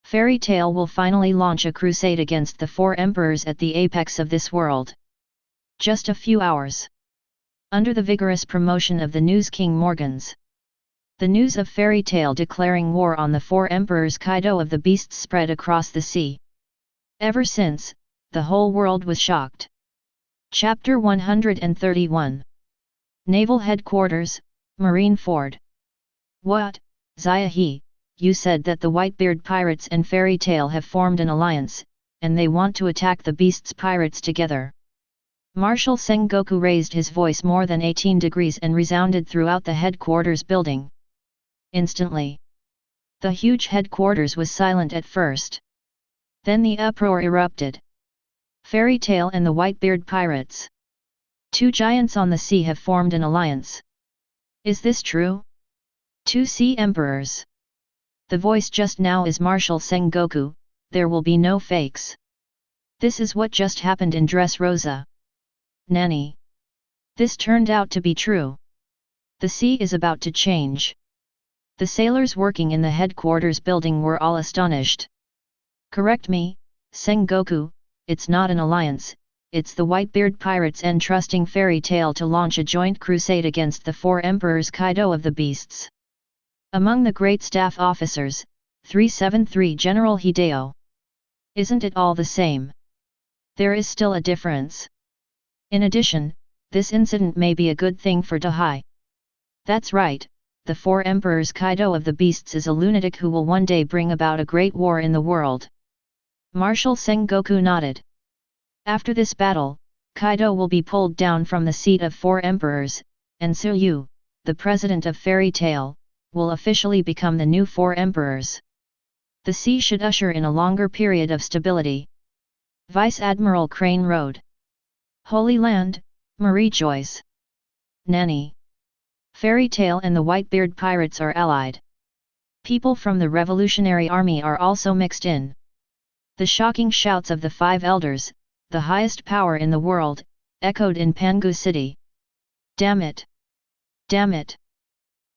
Fairy tale will finally launch a crusade against the four emperors at the apex of this world. Just a few hours. Under the vigorous promotion of the News King Morgans, the news of Fairy tale declaring war on the four emperors Kaido of the beasts spread across the sea. Ever since, the whole world was shocked. Chapter 131. Naval Headquarters, Marine Ford. What, Zayahi, you said that the Whitebeard pirates and Fairy tale have formed an alliance, and they want to attack the beasts pirates together. Marshal Sengoku raised his voice more than 18 degrees and resounded throughout the headquarters building. Instantly, the huge headquarters was silent at first. Then the uproar erupted. Fairy tale and the Whitebeard pirates. Two giants on the sea have formed an alliance. Is this true? Two sea emperors. The voice just now is Marshal Sengoku, there will be no fakes. This is what just happened in Dressrosa. Nani. This turned out to be true. The sea is about to change. The sailors working in the headquarters building were all astonished. Correct me, Sengoku, it's not an alliance, it's the Whitebeard pirates entrusting Fairy tale to launch a joint crusade against the four emperors Kaido of the beasts. Among the great staff officers, 373 General Hideo. Isn't it all the same? There is still a difference. In addition, this incident may be a good thing for Dahai. That's right, the four emperors Kaido of the beasts is a lunatic who will one day bring about a great war in the world. Marshal Sengoku nodded. After this battle, Kaido will be pulled down from the seat of four emperors, and Suyu, the president of Fairy tale, will officially become the new four emperors. The sea should usher in a longer period of stability. Vice Admiral Crane Road. Holy Land, rejoice. Nani. Fairy tale and the Whitebeard pirates are allied. People from the Revolutionary Army are also mixed in. The shocking shouts of the five elders, the highest power in the world, echoed in Pangu City. Damn it! Damn it!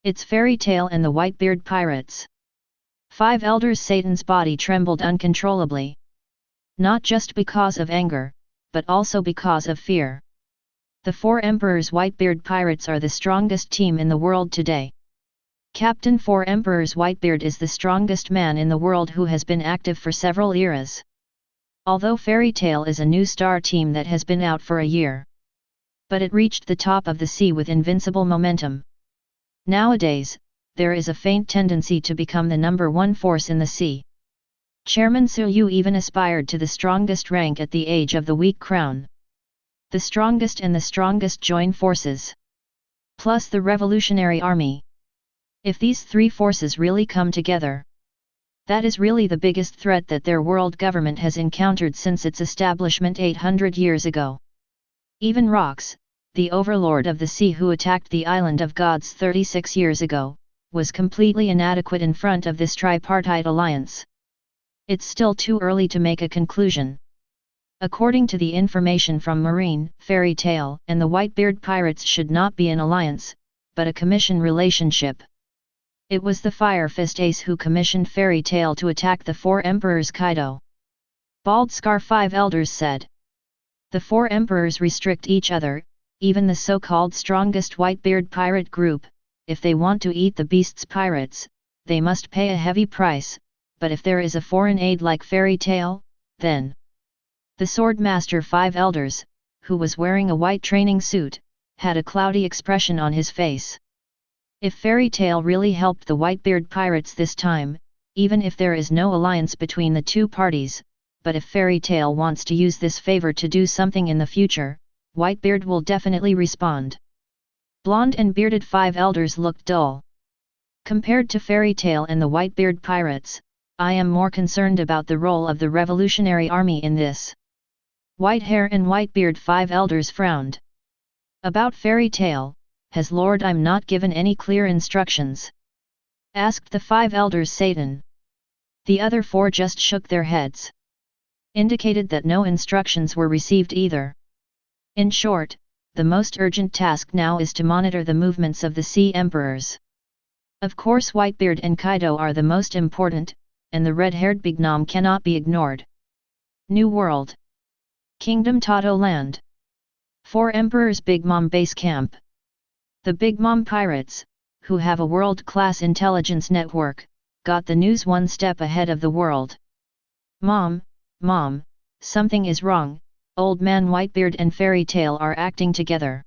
It's Fairy tale and the Whitebeard pirates. Five elders Satan's body trembled uncontrollably. Not just because of anger, but also because of fear. The Four Emperors Whitebeard pirates are the strongest team in the world today. Captain Four Emperors Whitebeard is the strongest man in the world who has been active for several eras. Although Fairy Tail is a new star team that has been out for a year. But it reached the top of the sea with invincible momentum. Nowadays, there is a faint tendency to become the number one force in the sea. Chairman Suyu even aspired to the strongest rank at the age of the weak crown. The strongest and the strongest join forces. Plus the Revolutionary Army. If these three forces really come together, that is really the biggest threat that their world government has encountered since its establishment 800 years ago. Even Rox, the overlord of the sea who attacked the Island of Gods 36 years ago, was completely inadequate in front of this tripartite alliance. It's still too early to make a conclusion. According to the information from Marine, Fairy Tail, and the Whitebeard pirates should not be an alliance, but a commission relationship. It was the Fire Fist Ace who commissioned Fairy Tail to attack the Four Emperors Kaido. Bald Scar 5 Elders said. The Four Emperors restrict each other, even the so-called strongest Whitebeard pirate group. If they want to eat the beast's pirates, they must pay a heavy price, but if there is a foreign aid like Fairy Tail, then... The Sword Master 5 Elders, who was wearing a white training suit, had a cloudy expression on his face. If Fairy Tail really helped the Whitebeard pirates this time, even if there is no alliance between the two parties, but if Fairy Tail wants to use this favor to do something in the future, Whitebeard will definitely respond. Blonde and bearded 5 Elders looked dull. Compared to Fairy Tail and the Whitebeard pirates, I am more concerned about the role of the Revolutionary Army in this. Whitehair and Whitebeard 5 Elders frowned. About Fairy Tail, has Lord I'm not given any clear instructions? Asked the 5 Elders Satan. The other 4 just shook their heads. Indicated that no instructions were received either. In short, the most urgent task now is to monitor the movements of the Sea Emperors. Of course Whitebeard and Kaido are the most important, and the red-haired Big Mom cannot be ignored. New World. Kingdom Tato Land. Four Emperors Big Mom Base Camp. The Big Mom Pirates, who have a world-class intelligence network, got the news one step ahead of the world. Mom, something is wrong, Old Man Whitebeard and Fairy Tail are acting together.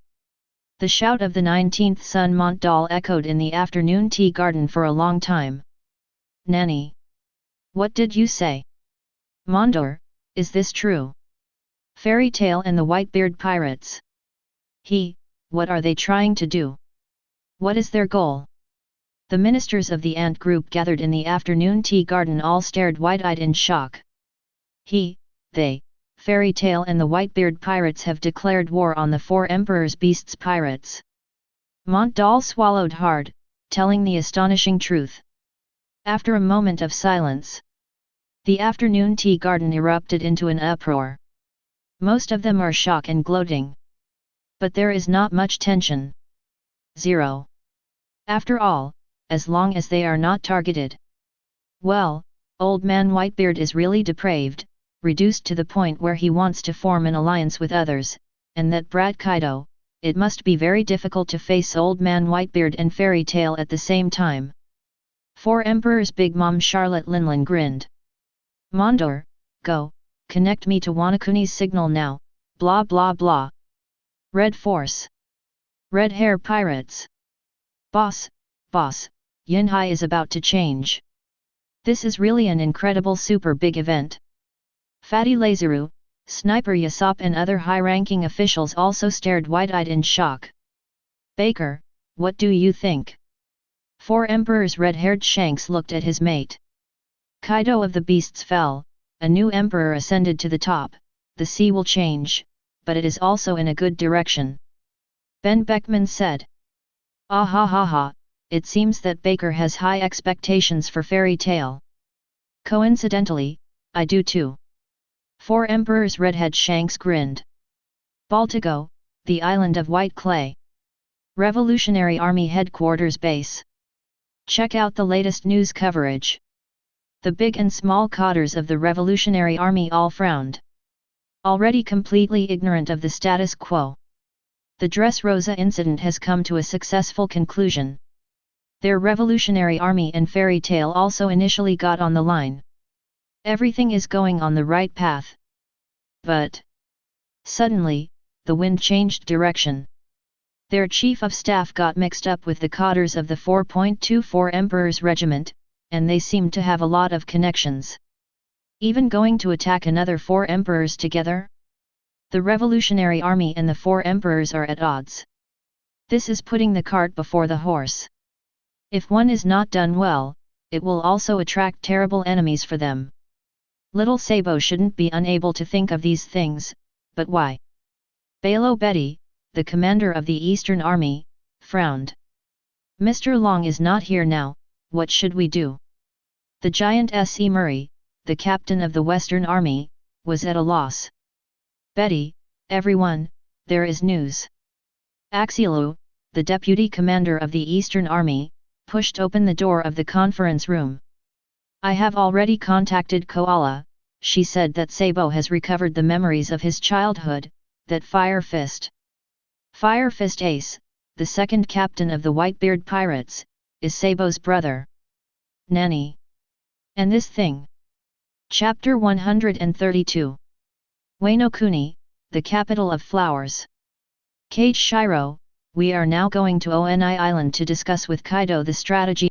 The shout of the 19th Sun Mont doll echoed in the afternoon tea garden for a long time. Nanny. What did you say? Mondor, is this true? Fairy Tail and the Whitebeard pirates. What are they trying to do? What is their goal? The ministers of the ant group gathered in the afternoon tea garden all stared wide-eyed in shock. They, Fairy Tail and the Whitebeard pirates have declared war on the Four Emperors Beasts pirates. Mont Doll swallowed hard, telling the astonishing truth. After a moment of silence, the afternoon tea garden erupted into an uproar. Most of them are shocked and gloating. But there is not much tension. 0. After all, as long as they are not targeted. Well, Old Man Whitebeard is really depraved, reduced to the point where he wants to form an alliance with others, and that brat Kaido, it must be very difficult to face Old Man Whitebeard and Fairy Tail at the same time. Four Emperors Big Mom Charlotte Linlin grinned. Mondor, go, connect me to Wanakuni's signal now, blah blah blah. Red Force. Red Hair Pirates. Boss, Yunhai is about to change. This is really an incredible super big event. Fatty Lazaru, Sniper Yasop and other high-ranking officials also stared wide-eyed in shock. Baker, what do you think? Four Emperors red-haired Shanks looked at his mate. Kaido of the Beasts fell, a new emperor ascended to the top, the sea will change, but it is also in a good direction. Ben Beckman said. Ah ha ha ha, it seems that Baker has high expectations for Fairy Tail. Coincidentally, I do too. Four Emperors Redhead Shanks grinned. Baltigo, the island of white clay. Revolutionary Army Headquarters Base. Check out the latest news coverage. The big and small cotters of the Revolutionary Army all frowned. already completely ignorant of the status quo. The Dressrosa incident has come to a successful conclusion. Their revolutionary army and fairy tale also initially got on the line. Everything is going on the right path. But suddenly, the wind changed direction. Their chief of staff got mixed up with the cadres of the 4.24 Emperor's regiment, and they seemed to have a lot of connections. Even going to attack another 4 emperors together? The revolutionary army and the 4 emperors are at odds. This is putting the cart before the horse. If one is not done well, it will also attract terrible enemies for them. Little Sabo shouldn't be unable to think of these things, but why? Balo Betty, the commander of the Eastern Army, frowned. Mr. Long is not here now, what should we do? The giant S.E. Murray, the captain of the Western Army, was at a loss. Betty, everyone, there is news. Axiolu, the deputy commander of the Eastern Army, pushed open the door of the conference room. I have already contacted Koala, she said that Sabo has recovered the memories of his childhood, that Fire Fist Ace, the second captain of the Whitebeard pirates, is Sabo's brother. Nanny. And this thing. Chapter 132. Wano Kuni, the capital of flowers. Kage Shiro, we are now going to Oni Island to discuss with Kaido the strategy